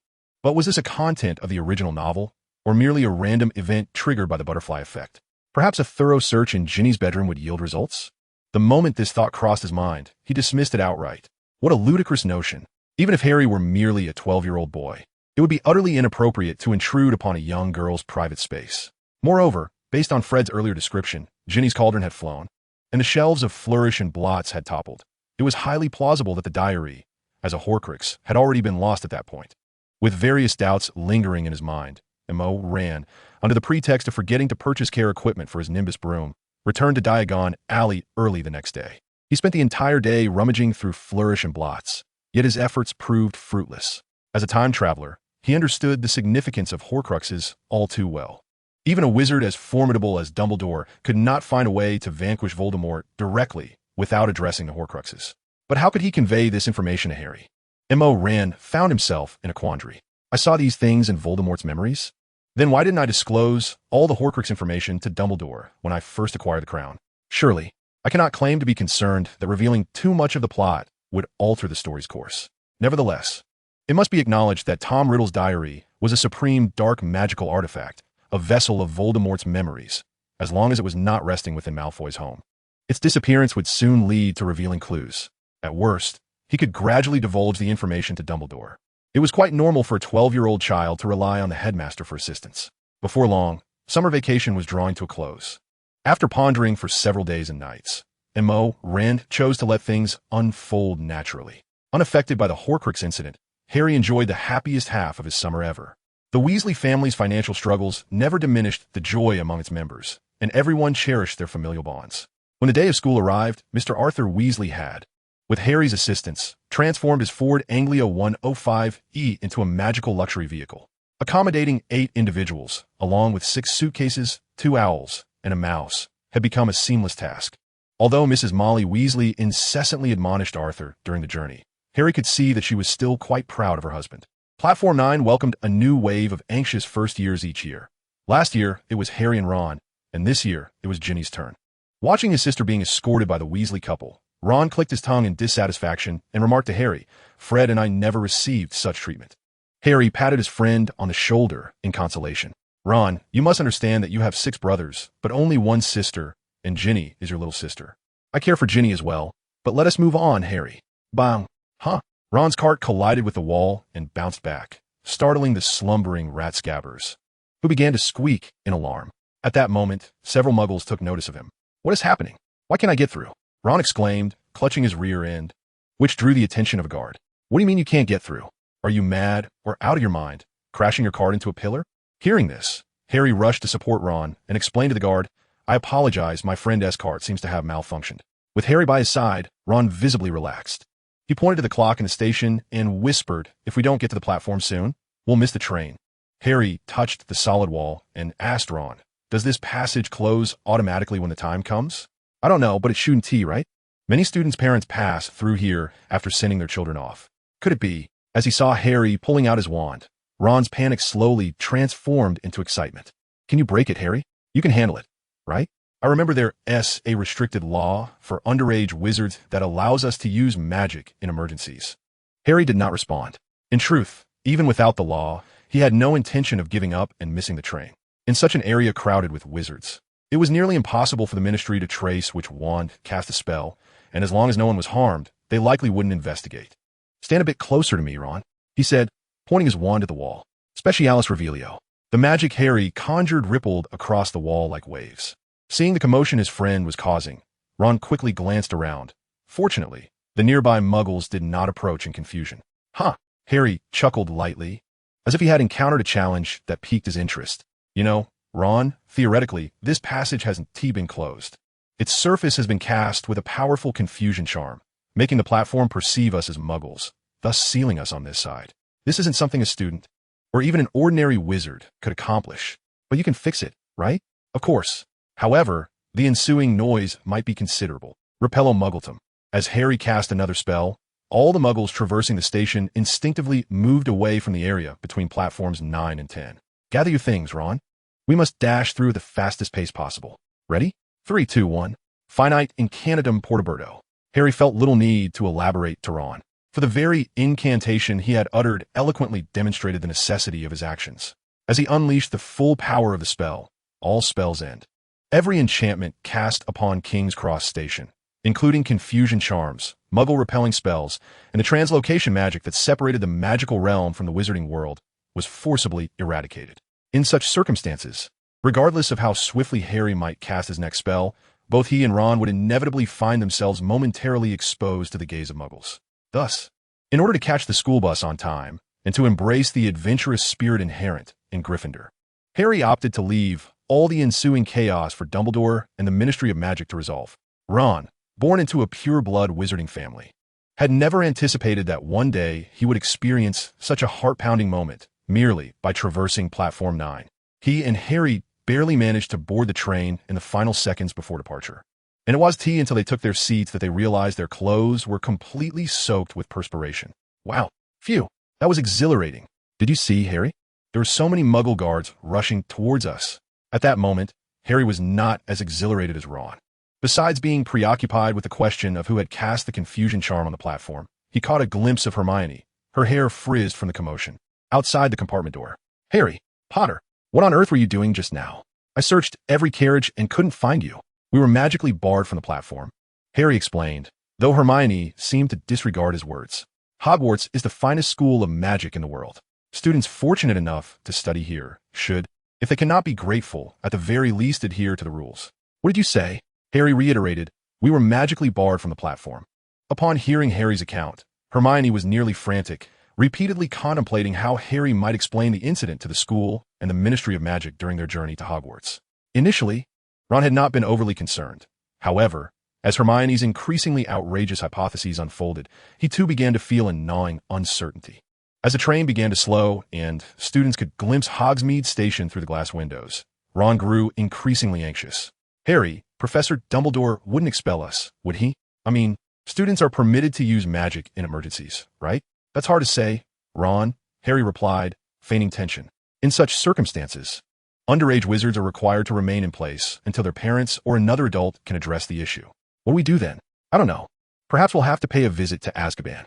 But was this a content of the original novel, or merely a random event triggered by the butterfly effect? Perhaps a thorough search in Ginny's bedroom would yield results? The moment this thought crossed his mind, he dismissed it outright. What a ludicrous notion. Even if Harry were merely a 12-year-old boy, it would be utterly inappropriate to intrude upon a young girl's private space. Moreover, based on Fred's earlier description, Ginny's cauldron had flown, and the shelves of Flourish and Blots had toppled. It was highly plausible that the diary, as a Horcrux, had already been lost at that point. With various doubts lingering in his mind, Mo ran, under the pretext of forgetting to purchase care equipment for his Nimbus broom, returned to Diagon Alley early the next day. He spent the entire day rummaging through flourish and blots, yet his efforts proved fruitless. As a time traveler, he understood the significance of Horcruxes all too well. Even a wizard as formidable as Dumbledore could not find a way to vanquish Voldemort directly without addressing the Horcruxes. But how could he convey this information to Harry? Mo Ran found himself in a quandary. I saw these things in Voldemort's memories? Then why didn't I disclose all the Horcrux information to Dumbledore when I first acquired the crown? Surely, I cannot claim to be concerned that revealing too much of the plot would alter the story's course. Nevertheless, it must be acknowledged that Tom Riddle's diary was a supreme dark magical artifact, a vessel of Voldemort's memories, as long as it was not resting within Malfoy's home. Its disappearance would soon lead to revealing clues. At worst, he could gradually divulge the information to Dumbledore. It was quite normal for a 12-year-old child to rely on the headmaster for assistance. Before long, summer vacation was drawing to a close. After pondering for several days and nights, Mo Ran chose to let things unfold naturally. Unaffected by the Horcrux incident, Harry enjoyed the happiest half of his summer ever. The Weasley family's financial struggles never diminished the joy among its members, and everyone cherished their familial bonds. When the day of school arrived, Mr. Arthur Weasley had, with Harry's assistance, transformed his Ford Anglia 105E into a magical luxury vehicle. Accommodating 8 individuals, along with 6 suitcases, 2 owls, and a mouse, had become a seamless task. Although Mrs. Molly Weasley incessantly admonished Arthur during the journey, Harry could see that she was still quite proud of her husband. Platform 9 welcomed a new wave of anxious first years each year. Last year, it was Harry and Ron, and this year, it was Ginny's turn. Watching his sister being escorted by the Weasley couple, Ron clicked his tongue in dissatisfaction and remarked to Harry, "Fred and I never received such treatment." Harry patted his friend on the shoulder in consolation. "Ron, you must understand that you have 6 brothers, but only 1 sister, and Ginny is your little sister. I care for Ginny as well, but let us move on, Harry." Bang! Huh? Ron's cart collided with the wall and bounced back, startling the slumbering rat-scabbers, who began to squeak in alarm. At that moment, several muggles took notice of him. "What is happening? Why can't I get through?" Ron exclaimed, clutching his rear end, which drew the attention of a guard. "What do you mean you can't get through? Are you mad or out of your mind, crashing your cart into a pillar?" Hearing this, Harry rushed to support Ron and explained to the guard, "I apologize, my friend S. cart seems to have malfunctioned." With Harry by his side, Ron visibly relaxed. He pointed to the clock in the station and whispered, "If we don't get to the platform soon, we'll miss the train." Harry touched the solid wall and asked Ron, "Does this passage close automatically when the time comes?" "I don't know, but it's shooting T, right? Many students' parents pass through here after sending their children off. Could it be?" As he saw Harry pulling out his wand, Ron's panic slowly transformed into excitement. "Can you break it, Harry? You can handle it, right? I remember there's a restricted law for underage wizards that allows us to use magic in emergencies." Harry did not respond. In truth, even without the law, he had no intention of giving up and missing the train. In such an area crowded with wizards, it was nearly impossible for the Ministry to trace which wand cast a spell, and as long as no one was harmed, they likely wouldn't investigate. "Stand a bit closer to me, Ron," he said, pointing his wand at the wall. "Specialis Revelio." The magic Harry conjured rippled across the wall like waves. Seeing the commotion his friend was causing, Ron quickly glanced around. Fortunately, the nearby muggles did not approach in confusion. "Huh," Harry chuckled lightly, as if he had encountered a challenge that piqued his interest. "You know, Ron, theoretically, this passage hasn't been closed. Its surface has been cast with a powerful confusion charm, making the platform perceive us as muggles, thus sealing us on this side. This isn't something a student, or even an ordinary wizard, could accomplish, but you can fix it, right? Of course. However, the ensuing noise might be considerable." Repello Muggletum. As Harry cast another spell, all the muggles traversing the station instinctively moved away from the area between platforms 9 and 10. "Gather your things, Ron. We must dash through the fastest pace possible. Ready? 3, 2, 1. Finite incantum portaberto." Harry felt little need to elaborate to Ron, for the very incantation he had uttered eloquently demonstrated the necessity of his actions. As he unleashed the full power of the spell, all spells end. Every enchantment cast upon King's Cross Station, including confusion charms, muggle-repelling spells, and the translocation magic that separated the magical realm from the wizarding world, was forcibly eradicated. In such circumstances, regardless of how swiftly Harry might cast his next spell, both he and Ron would inevitably find themselves momentarily exposed to the gaze of muggles. Thus, in order to catch the school bus on time, and to embrace the adventurous spirit inherent in Gryffindor. Harry opted to leave all the ensuing chaos for Dumbledore and the Ministry of Magic to resolve. Ron, born into a pure-blood wizarding family, had never anticipated that one day he would experience such a heart-pounding moment merely by traversing Platform 9. He and Harry barely managed to board the train in the final seconds before departure. And it wasn't until they took their seats that they realized their clothes were completely soaked with perspiration. Wow, phew, that was exhilarating. Did you see, Harry? There were so many Muggle guards rushing towards us. At that moment, Harry was not as exhilarated as Ron. Besides being preoccupied with the question of who had cast the confusion charm on the platform, he caught a glimpse of Hermione, her hair frizzed from the commotion, outside the compartment door. Harry, Potter, what on earth were you doing just now? I searched every carriage and couldn't find you. We were magically barred from the platform. Harry explained, though Hermione seemed to disregard his words. Hogwarts is the finest school of magic in the world. Students fortunate enough to study here should, if they cannot be grateful, at the very least adhere to the rules. What did you say? Harry reiterated, we were magically barred from the platform. Upon hearing Harry's account, Hermione was nearly frantic, repeatedly contemplating how Harry might explain the incident to the school and the Ministry of Magic during their journey to Hogwarts. Initially, Ron had not been overly concerned. However, as Hermione's increasingly outrageous hypotheses unfolded, he too began to feel a gnawing uncertainty. As the train began to slow and students could glimpse Hogsmeade Station through the glass windows, Ron grew increasingly anxious. Harry, Professor Dumbledore wouldn't expel us, would he? I mean, students are permitted to use magic in emergencies, right? That's hard to say, Ron, Harry replied, feigning tension. In such circumstances, underage wizards are required to remain in place until their parents or another adult can address the issue. What do we do then? I don't know. Perhaps we'll have to pay a visit to Azkaban.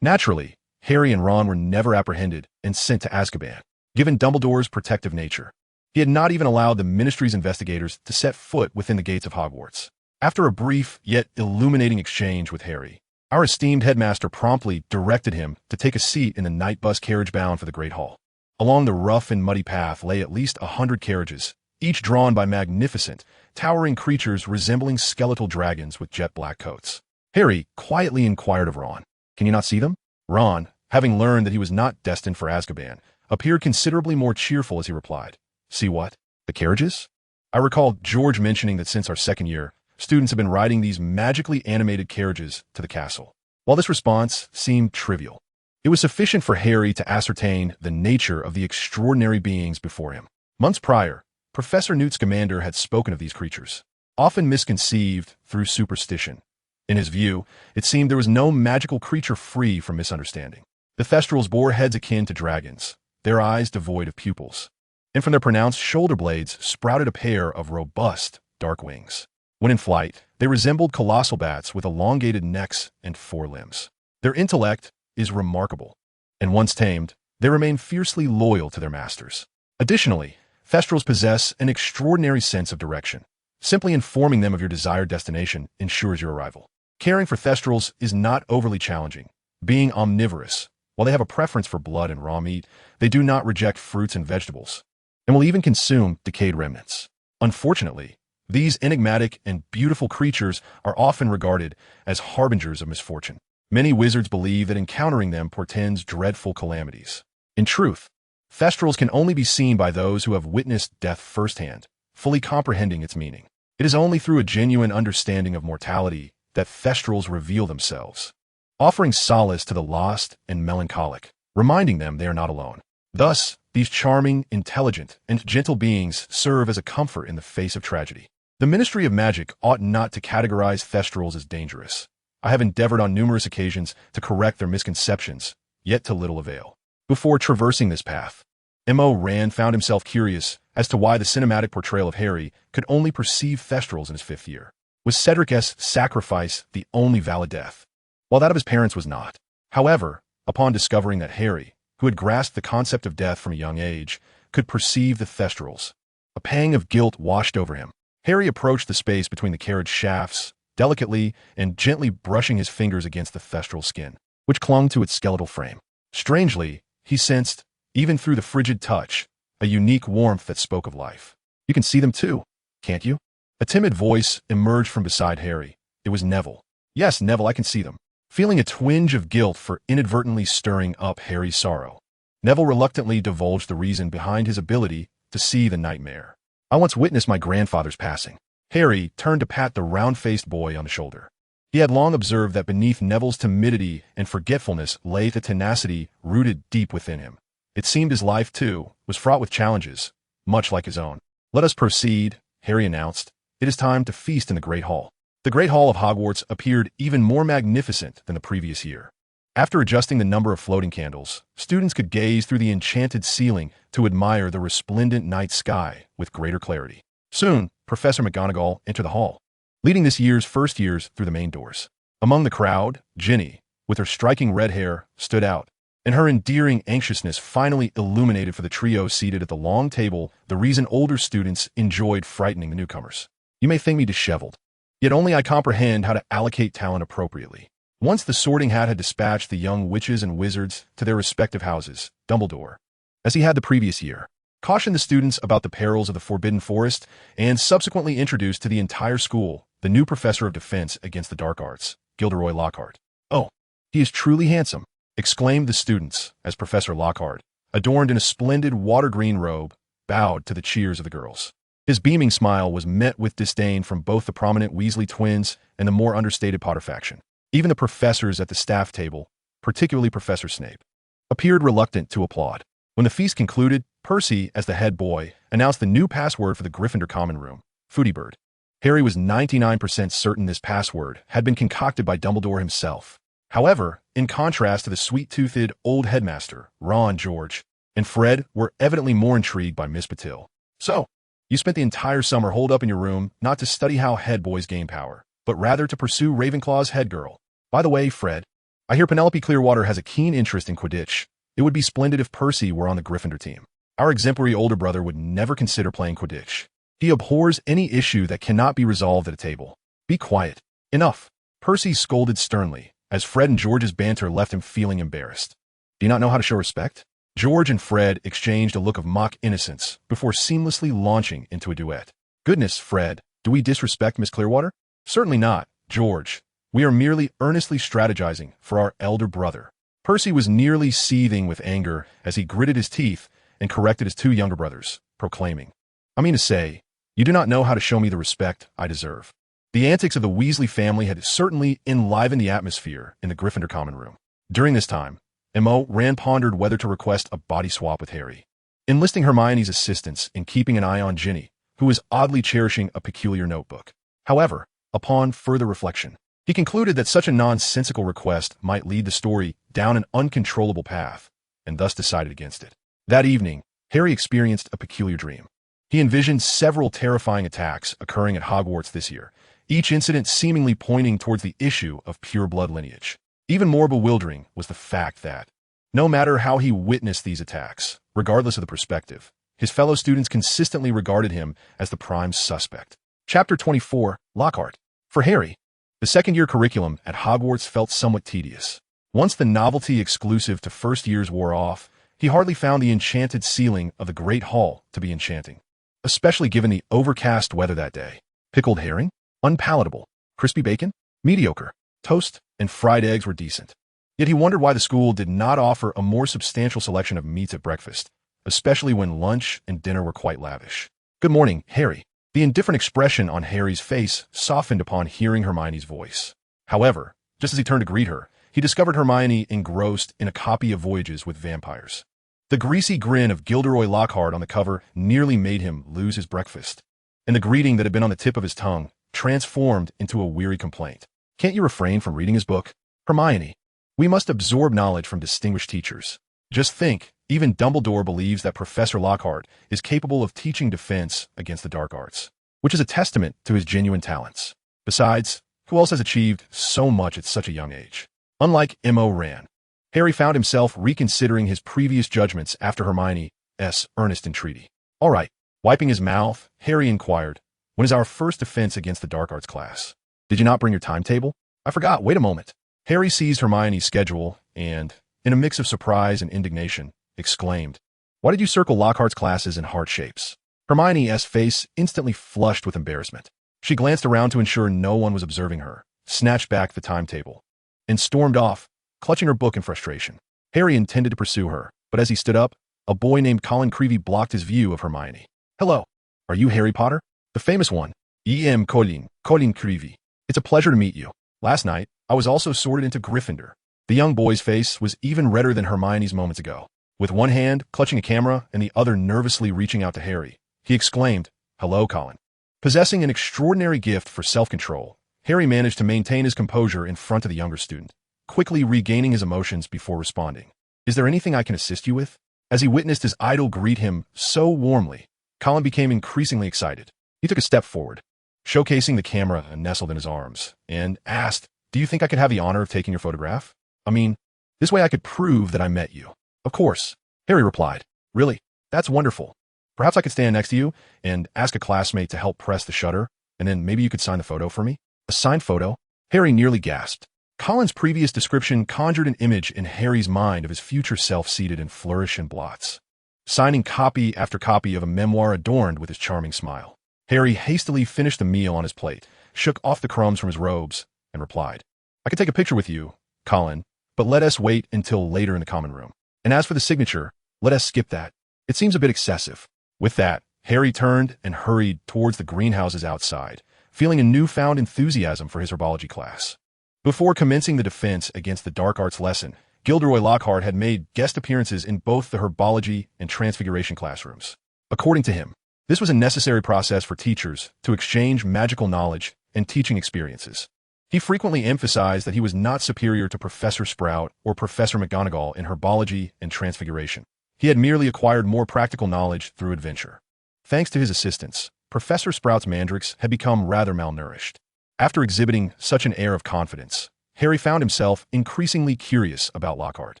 Naturally, Harry and Ron were never apprehended and sent to Azkaban, given Dumbledore's protective nature. He had not even allowed the Ministry's investigators to set foot within the gates of Hogwarts. After a brief yet illuminating exchange with Harry, our esteemed headmaster promptly directed him to take a seat in the night bus carriage bound for the Great Hall. Along the rough and muddy path lay at least 100 carriages, each drawn by magnificent, towering creatures resembling skeletal dragons with jet black coats. Harry quietly inquired of Ron, "Can you not see them?" Ron, having learned that he was not destined for Azkaban, appeared considerably more cheerful as he replied, "See what? The carriages?" I recalled George mentioning that since our second year, students have been riding these magically animated carriages to the castle. While this response seemed trivial, it was sufficient for Harry to ascertain the nature of the extraordinary beings before him. Months prior, Professor Newt Scamander had spoken of these creatures, often misconceived through superstition. In his view, it seemed there was no magical creature free from misunderstanding. The Thestrals bore heads akin to dragons, their eyes devoid of pupils, and from their pronounced shoulder blades sprouted a pair of robust, dark wings. When in flight, they resembled colossal bats with elongated necks and forelimbs. Their intellect is remarkable, and once tamed, they remain fiercely loyal to their masters. Additionally, Thestrals possess an extraordinary sense of direction. Simply informing them of your desired destination ensures your arrival. Caring for Thestrals is not overly challenging. Being omnivorous, while they have a preference for blood and raw meat, they do not reject fruits and vegetables, and will even consume decayed remnants. Unfortunately, these enigmatic and beautiful creatures are often regarded as harbingers of misfortune. Many wizards believe that encountering them portends dreadful calamities. In truth, Thestrals can only be seen by those who have witnessed death firsthand, fully comprehending its meaning. It is only through a genuine understanding of mortality that Thestrals reveal themselves, offering solace to the lost and melancholic, reminding them they are not alone. Thus, these charming, intelligent, and gentle beings serve as a comfort in the face of tragedy. The Ministry of Magic ought not to categorize Thestrals as dangerous. I have endeavored on numerous occasions to correct their misconceptions, yet to little avail. Before traversing this path, M.O. Rand found himself curious as to why the cinematic portrayal of Harry could only perceive Thestrals in his 5th year. Was Cedric S.'s sacrifice the only valid death, while that of his parents was not? However, upon discovering that Harry, who had grasped the concept of death from a young age, could perceive the Thestrals, a pang of guilt washed over him. Harry approached the space between the carriage shafts, delicately and gently brushing his fingers against the Thestral skin, which clung to its skeletal frame. Strangely, he sensed, even through the frigid touch, a unique warmth that spoke of life. "You can see them too, can't you?" A timid voice emerged from beside Harry. It was Neville. "Yes, Neville, I can see them. feeling a twinge of guilt for inadvertently stirring up Harry's sorrow. Neville reluctantly divulged the reason behind his ability to see the nightmare. I once witnessed my grandfather's passing. Harry turned to pat the round-faced boy on the shoulder. He had long observed that beneath Neville's timidity and forgetfulness lay the tenacity rooted deep within him. It seemed his life, too, was fraught with challenges, much like his own. "Let us proceed," Harry announced. "It is time to feast in the Great Hall." The Great Hall of Hogwarts appeared even more magnificent than the previous year. After adjusting the number of floating candles, students could gaze through the enchanted ceiling to admire the resplendent night sky with greater clarity. Soon, Professor McGonagall entered the hall, leading this year's first years through the main doors. Among the crowd, Ginny, with her striking red hair, stood out, and her endearing anxiousness finally illuminated for the trio seated at the long table the reason older students enjoyed frightening the newcomers. "You may think me disheveled, yet only I comprehend how to allocate talent appropriately." Once the Sorting Hat had dispatched the young witches and wizards to their respective houses, Dumbledore, as he had the previous year, cautioned the students about the perils of the Forbidden Forest and subsequently introduced to the entire school the new professor of defense against the dark arts, Gilderoy Lockhart. "Oh, he is truly handsome," exclaimed the students as Professor Lockhart, adorned in a splendid water-green robe, bowed to the cheers of the girls. His beaming smile was met with disdain from both the prominent Weasley twins and the more understated Potter faction. Even the professors at the staff table, particularly Professor Snape, appeared reluctant to applaud. When the feast concluded, Percy, as the head boy, announced the new password for the Gryffindor common room, Foodie-Bird. Harry was 99% certain this password had been concocted by Dumbledore himself. However, in contrast to the sweet-toothed old headmaster, Ron, George, and Fred were evidently more intrigued by Miss Patil. "So, you spent the entire summer holed up in your room not to study how head boys gain power, but rather to pursue Ravenclaw's head girl. By the way, Fred, I hear Penelope Clearwater has a keen interest in Quidditch. It would be splendid if Percy were on the Gryffindor team. Our exemplary older brother would never consider playing Quidditch. He abhors any issue that cannot be resolved at a table. Be quiet." "Enough," Percy scolded sternly, as Fred and George's banter left him feeling embarrassed. "Do you not know how to show respect?" George and Fred exchanged a look of mock innocence before seamlessly launching into a duet. "Goodness, Fred, do we disrespect Miss Clearwater?" "Certainly not, George. We are merely earnestly strategizing for our elder brother." Percy was nearly seething with anger as he gritted his teeth and corrected his two younger brothers, proclaiming, "I mean to say, you do not know how to show me the respect I deserve." The antics of the Weasley family had certainly enlivened the atmosphere in the Gryffindor common room. During this time, Rand pondered whether to request a body swap with Harry, enlisting Hermione's assistance in keeping an eye on Ginny, who was oddly cherishing a peculiar notebook. However, upon further reflection, he concluded that such a nonsensical request might lead the story down an uncontrollable path, and thus decided against it. That evening, Harry experienced a peculiar dream. He envisioned several terrifying attacks occurring at Hogwarts this year, each incident seemingly pointing towards the issue of pure-blood lineage. Even more bewildering was the fact that, no matter how he witnessed these attacks, regardless of the perspective, his fellow students consistently regarded him as the prime suspect. Chapter 24, Lockhart. For Harry, the second-year curriculum at Hogwarts felt somewhat tedious. Once the novelty exclusive to first years wore off, he hardly found the enchanted ceiling of the Great Hall to be enchanting, especially given the overcast weather that day. Pickled herring? Unpalatable. Crispy bacon? Mediocre. Toast and fried eggs were decent. Yet he wondered why the school did not offer a more substantial selection of meats at breakfast, especially when lunch and dinner were quite lavish. "Good morning, Harry." The indifferent expression on Harry's face softened upon hearing Hermione's voice. However, just as he turned to greet her, he discovered Hermione engrossed in a copy of Voyages with Vampires. The greasy grin of Gilderoy Lockhart on the cover nearly made him lose his breakfast, and the greeting that had been on the tip of his tongue transformed into a weary complaint. "Can't you refrain from reading his book? Hermione, we must absorb knowledge from distinguished teachers. Just think, even Dumbledore believes that Professor Lockhart is capable of teaching defense against the dark arts, which is a testament to his genuine talents. Besides, who else has achieved so much at such a young age?" Unlike Rand, Harry found himself reconsidering his previous judgments after Hermione's earnest entreaty. "All right." Wiping his mouth, Harry inquired, "When is our first defense against the dark arts class? Did you not bring your timetable?" "I forgot. Wait a moment." Harry seized Hermione's schedule and, in a mix of surprise and indignation, exclaimed, "Why did you circle Lockhart's classes in heart shapes?" Hermione's face instantly flushed with embarrassment. She glanced around to ensure no one was observing her, snatched back the timetable, and stormed off, clutching her book in frustration. Harry intended to pursue her, but as he stood up, a boy named Colin Creevey blocked his view of Hermione. "Hello. Are you Harry Potter? The famous one. Colin Creevey. It's a pleasure to meet you. Last night, I was also sorted into Gryffindor." The young boy's face was even redder than Hermione's moments ago. With one hand clutching a camera and the other nervously reaching out to Harry, he exclaimed, "Hello, Colin." Possessing an extraordinary gift for self-control, Harry managed to maintain his composure in front of the younger student, quickly regaining his emotions before responding. "Is there anything I can assist you with?" As he witnessed his idol greet him so warmly, Colin became increasingly excited. He took a step forward, showcasing the camera and nestled in his arms, and asked, "Do you think I could have the honor of taking your photograph? I mean, this way I could prove that I met you." "Of course," Harry replied. "Really? That's wonderful. Perhaps I could stand next to you and ask a classmate to help press the shutter, and then maybe you could sign the photo for me?" "A signed photo?" Harry nearly gasped. Colin's previous description conjured an image in Harry's mind of his future self seated in flourish and blots, signing copy after copy of a memoir adorned with his charming smile. Harry hastily finished the meal on his plate, shook off the crumbs from his robes, and replied, "I could take a picture with you, Colin, but let us wait until later in the common room. And as for the signature, let us skip that. It seems a bit excessive." With that, Harry turned and hurried towards the greenhouses outside, feeling a newfound enthusiasm for his herbology class. Before commencing the defense against the dark arts lesson, Gilderoy Lockhart had made guest appearances in both the herbology and transfiguration classrooms. According to him, this was a necessary process for teachers to exchange magical knowledge and teaching experiences. He frequently emphasized that he was not superior to Professor Sprout or Professor McGonagall in herbology and transfiguration. He had merely acquired more practical knowledge through adventure. Thanks to his assistance, Professor Sprout's mandrakes had become rather malnourished. After exhibiting such an air of confidence, Harry found himself increasingly curious about Lockhart.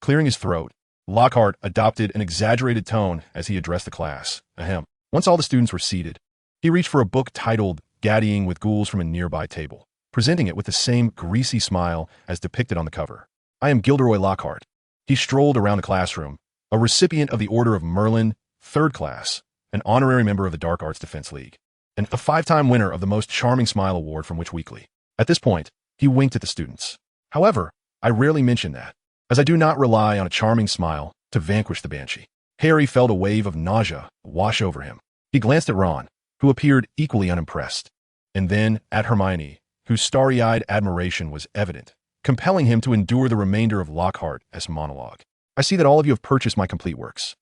Clearing his throat, Lockhart adopted an exaggerated tone as he addressed the class. Ahem. Once all the students were seated, he reached for a book titled Gaddying with Ghouls from a nearby table, presenting it with the same greasy smile as depicted on the cover. "I am Gilderoy Lockhart." He strolled around the classroom, a recipient of the Order of Merlin, 3rd class, an honorary member of the Dark Arts Defense League, and a 5-time winner of the Most Charming Smile Award from Witch Weekly. At this point, he winked at the students. "However, I rarely mention that, as I do not rely on a charming smile to vanquish the banshee." Harry felt a wave of nausea wash over him. He glanced at Ron, who appeared equally unimpressed, and then at Hermione, whose starry-eyed admiration was evident, compelling him to endure the remainder of Lockhart's monologue. "I see that all of you have purchased my complete works.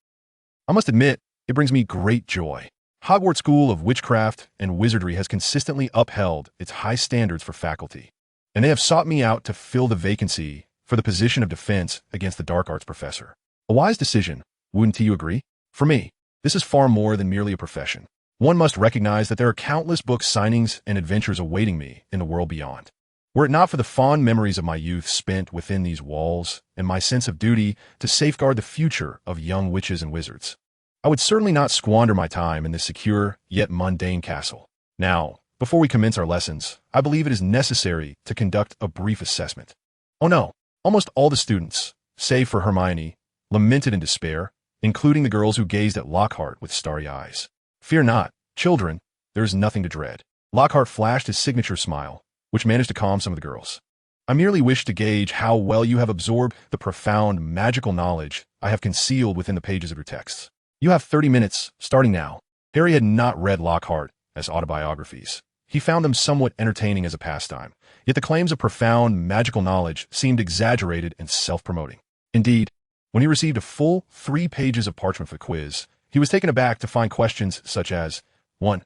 I must admit, it brings me great joy. Hogwarts School of Witchcraft and Wizardry has consistently upheld its high standards for faculty, and they have sought me out to fill the vacancy for the position of defense against the dark arts professor. A wise decision, wouldn't you agree? For me, this is far more than merely a profession. One must recognize that there are countless book signings and adventures awaiting me in the world beyond. Were it not for the fond memories of my youth spent within these walls and my sense of duty to safeguard the future of young witches and wizards, I would certainly not squander my time in this secure yet mundane castle. Now, before we commence our lessons, I believe it is necessary to conduct a brief assessment." Oh no, almost all the students, save for Hermione, lamented in despair, including the girls who gazed at Lockhart with starry eyes. "Fear not, children, there is nothing to dread." Lockhart flashed his signature smile, which managed to calm some of the girls. "I merely wish to gauge how well you have absorbed the profound magical knowledge I have concealed within the pages of your texts. You have 30 minutes, starting now." Harry had not read Lockhart as autobiographies. He found them somewhat entertaining as a pastime, yet the claims of profound magical knowledge seemed exaggerated and self-promoting. Indeed, when he received a full 3 pages of parchment for the quiz, he was taken aback to find questions such as 1.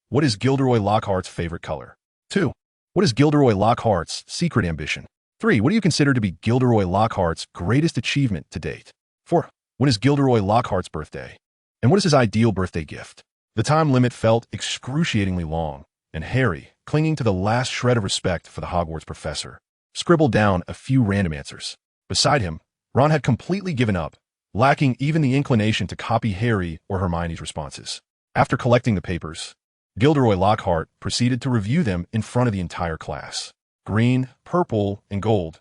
What is Gilderoy Lockhart's favorite color? 2. What is Gilderoy Lockhart's secret ambition? 3. What do you consider to be Gilderoy Lockhart's greatest achievement to date? 4. When is Gilderoy Lockhart's birthday? And what is his ideal birthday gift? The time limit felt excruciatingly long, and Harry, clinging to the last shred of respect for the Hogwarts professor, scribbled down a few random answers. Beside him, Ron had completely given up, lacking even the inclination to copy Harry or Hermione's responses. After collecting the papers, Gilderoy Lockhart proceeded to review them in front of the entire class. "Green, purple, and gold.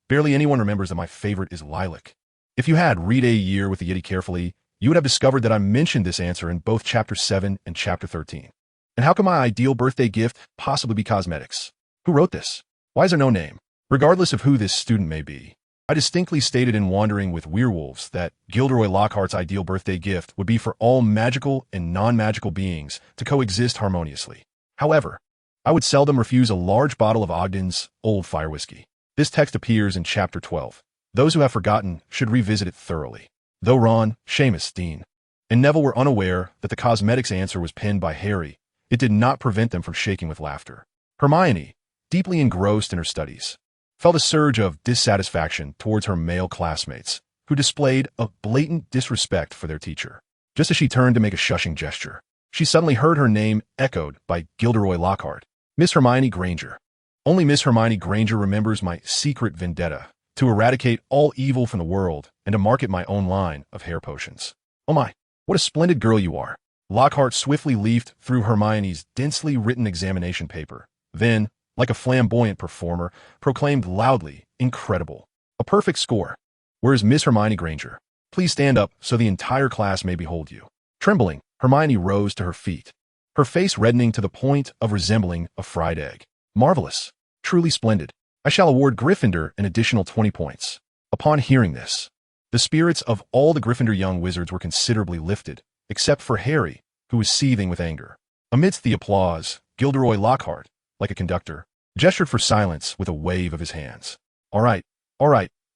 Barely anyone remembers that my favorite is lilac. If you had read a year with the Yeti carefully, you would have discovered that I mentioned this answer in both Chapter 7 and Chapter 13. And how can my ideal birthday gift possibly be cosmetics? Who wrote this? Why is there no name? Regardless of who this student may be, I distinctly stated in Wandering with Werewolves that Gilderoy Lockhart's ideal birthday gift would be for all magical and non-magical beings to coexist harmoniously. However, I would seldom refuse a large bottle of Ogden's Old Fire Whiskey. This text appears in Chapter 12. Those who have forgotten should revisit it thoroughly. Though Ron, Seamus, Dean, and Neville were unaware that the cosmetics answer was penned by Harry, it did not prevent them from shaking with laughter. Hermione, deeply engrossed in her studies, felt a surge of dissatisfaction towards her male classmates, who displayed a blatant disrespect for their teacher. Just as she turned to make a shushing gesture, she suddenly heard her name echoed by Gilderoy Lockhart. Miss Hermione Granger. Only Miss Hermione Granger remembers my secret vendetta to eradicate all evil from the world and to market my own line of hair potions. Oh my, what a splendid girl you are. Lockhart swiftly leafed through Hermione's densely written examination paper, then, like a flamboyant performer, proclaimed loudly, incredible. A perfect score. Where is Miss Hermione Granger? Please stand up so the entire class may behold you. Trembling, Hermione rose to her feet, her face reddening to the point of resembling a fried egg. Marvelous. Truly splendid. I shall award Gryffindor an additional 20 points. Upon hearing this, the spirits of all the Gryffindor young wizards were considerably lifted, except for Harry, who was seething with anger. Amidst the applause, Gilderoy Lockhart, like a conductor, gestured for silence with a wave of his hands. All right,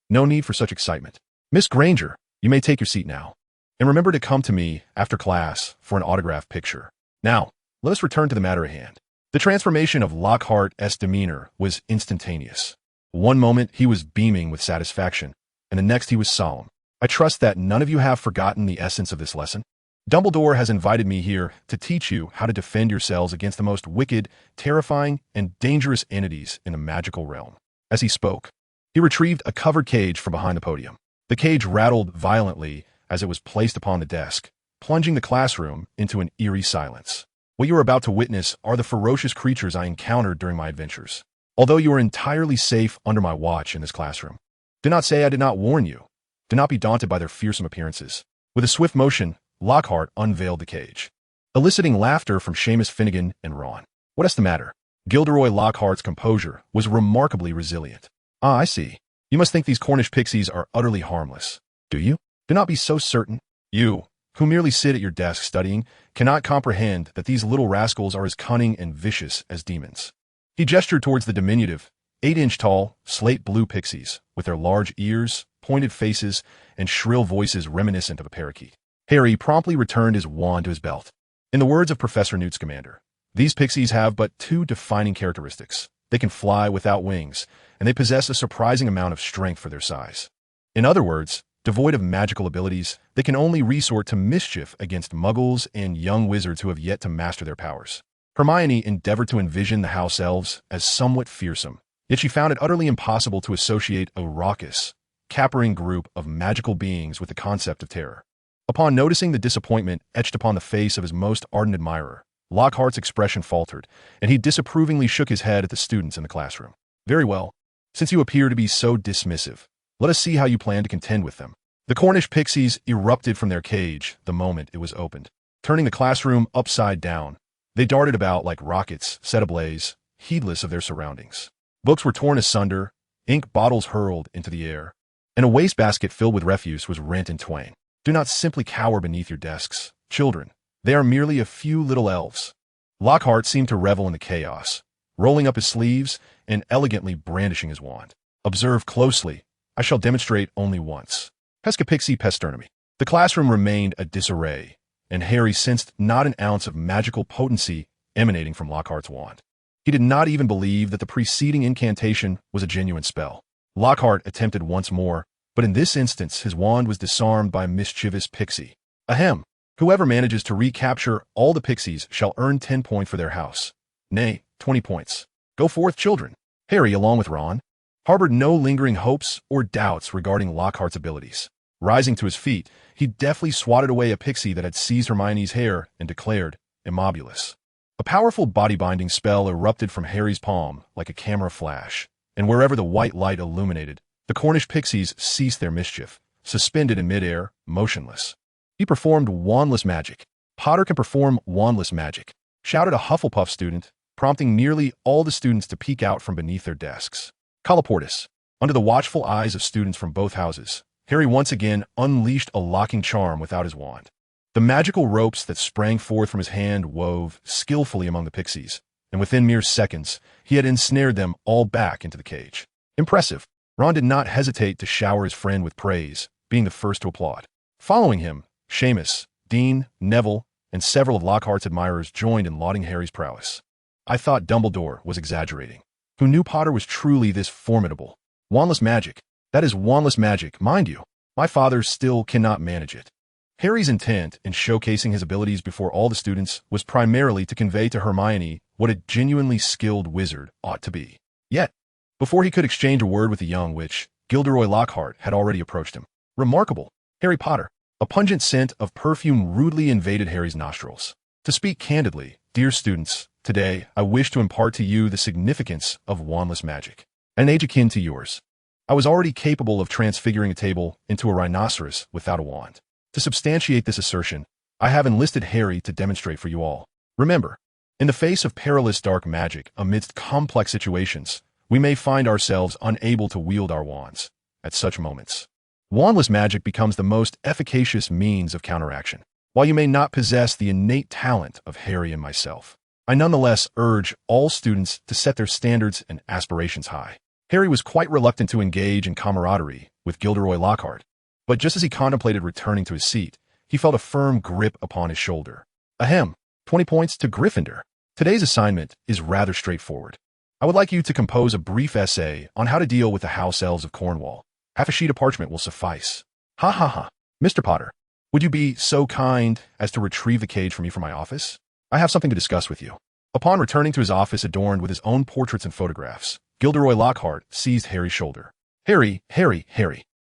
no need for such excitement. Miss Granger, you may take your seat now. And remember to come to me after class for an autograph picture. Now, let us return to the matter at hand. The transformation of Lockhart's demeanor was instantaneous. One moment he was beaming with satisfaction, and the next he was solemn. I trust that none of you have forgotten the essence of this lesson. Dumbledore has invited me here to teach you how to defend yourselves against the most wicked, terrifying, and dangerous entities in the magical realm. As he spoke, he retrieved a covered cage from behind the podium. The cage rattled violently as it was placed upon the desk, plunging the classroom into an eerie silence. What you are about to witness are the ferocious creatures I encountered during my adventures. Although you are entirely safe under my watch in this classroom, do not say I did not warn you. Do not be daunted by their fearsome appearances. With a swift motion, Lockhart unveiled the cage, eliciting laughter from Seamus, Finnegan, and Ron. What is the matter? Gilderoy Lockhart's composure was remarkably resilient. Ah, I see. You must think these Cornish pixies are utterly harmless. Do you? Do not be so certain. You, who merely sit at your desk studying, cannot comprehend that these little rascals are as cunning and vicious as demons. He gestured towards the diminutive, 8-inch-tall, slate-blue pixies, with their large ears, pointed faces, and shrill voices reminiscent of a parakeet. Harry promptly returned his wand to his belt. In the words of Professor Newt Scamander, these pixies have but two defining characteristics. They can fly without wings, and they possess a surprising amount of strength for their size. In other words, devoid of magical abilities, they can only resort to mischief against muggles and young wizards who have yet to master their powers. Hermione endeavored to envision the house elves as somewhat fearsome, yet she found it utterly impossible to associate a raucous, capering group of magical beings with the concept of terror. Upon noticing the disappointment etched upon the face of his most ardent admirer, Lockhart's expression faltered, and he disapprovingly shook his head at the students in the classroom. Very well. Since you appear to be so dismissive, let us see how you plan to contend with them. The Cornish pixies erupted from their cage the moment it was opened. Turning the classroom upside down, they darted about like rockets set ablaze, heedless of their surroundings. Books were torn asunder, ink bottles hurled into the air, and a wastebasket filled with refuse was rent in twain. Do not simply cower beneath your desks, children. They are merely a few little elves. Lockhart seemed to revel in the chaos, rolling up his sleeves and elegantly brandishing his wand. Observe closely. I shall demonstrate only once. Pesca pixie pesternami. The classroom remained a disarray, and Harry sensed not an ounce of magical potency emanating from Lockhart's wand. He did not even believe that the preceding incantation was a genuine spell. Lockhart attempted once more, but in this instance his wand was disarmed by a mischievous pixie. Ahem! Whoever manages to recapture all the pixies shall earn 10 points for their house. Nay, 20 points. Go forth, children. Harry, along with Ron, harbored no lingering hopes or doubts regarding Lockhart's abilities. Rising to his feet, he deftly swatted away a pixie that had seized Hermione's hair and declared, Immobulus. A powerful body-binding spell erupted from Harry's palm like a camera flash, and wherever the white light illuminated, the Cornish pixies ceased their mischief, suspended in midair, motionless. He performed wandless magic. Potter can perform wandless magic, shouted a Hufflepuff student, prompting nearly all the students to peek out from beneath their desks. Colloportus. Under the watchful eyes of students from both houses, Harry once again unleashed a locking charm without his wand. The magical ropes that sprang forth from his hand wove skillfully among the pixies, and within mere seconds, he had ensnared them all back into the cage. Impressive. Ron did not hesitate to shower his friend with praise, being the first to applaud. Following him, Seamus, Dean, Neville, and several of Lockhart's admirers joined in lauding Harry's prowess. I thought Dumbledore was exaggerating. Who knew Potter was truly this formidable? Wandless magic. That is wandless magic, mind you. My father still cannot manage it. Harry's intent in showcasing his abilities before all the students was primarily to convey to Hermione what a genuinely skilled wizard ought to be. Yet, before he could exchange a word with the young witch, Gilderoy Lockhart had already approached him. Remarkable. Harry Potter. A pungent scent of perfume rudely invaded Harry's nostrils. To speak candidly, dear students, today I wish to impart to you the significance of wandless magic. At an age akin to yours, I was already capable of transfiguring a table into a rhinoceros without a wand. To substantiate this assertion, I have enlisted Harry to demonstrate for you all. Remember, in the face of perilous dark magic amidst complex situations, we may find ourselves unable to wield our wands. At such moments, wandless magic becomes the most efficacious means of counteraction. While you may not possess the innate talent of Harry and myself, I nonetheless urge all students to set their standards and aspirations high. Harry was quite reluctant to engage in camaraderie with Gilderoy Lockhart, but just as he contemplated returning to his seat, he felt a firm grip upon his shoulder. Ahem, 20 points to Gryffindor. Today's assignment is rather straightforward. I would like you to compose a brief essay on how to deal with the house elves of Cornwall. Half a sheet of parchment will suffice. Ha ha ha. Mr. Potter, would you be so kind as to retrieve the cage for me from my office? I have something to discuss with you. Upon returning to his office adorned with his own portraits and photographs, Gilderoy Lockhart seized Harry's shoulder. Harry,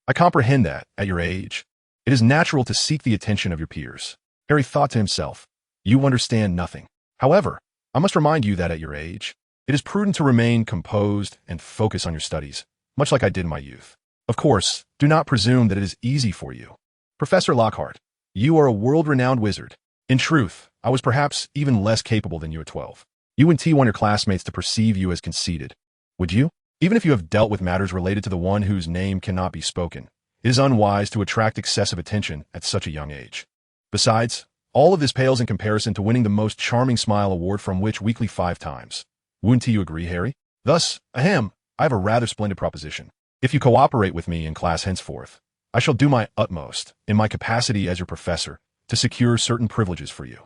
I comprehend that, at your age, it is natural to seek the attention of your peers. Harry thought to himself, you understand nothing. However, I must remind you that at your age, it is prudent to remain composed and focus on your studies, much like I did in my youth. Of course, do not presume that it is easy for you. Professor Lockhart, you are a world-renowned wizard. In truth, I was perhaps even less capable than you at 12. You and T want your classmates to perceive you as conceited. Would you? Even if you have dealt with matters related to the one whose name cannot be spoken, it is unwise to attract excessive attention at such a young age. Besides, all of this pales in comparison to winning the Most Charming Smile award from Witch Weekly 5 times. Wouldn't you agree, Harry? Thus, I have a rather splendid proposition. If you cooperate with me in class henceforth, I shall do my utmost, in my capacity as your professor, to secure certain privileges for you.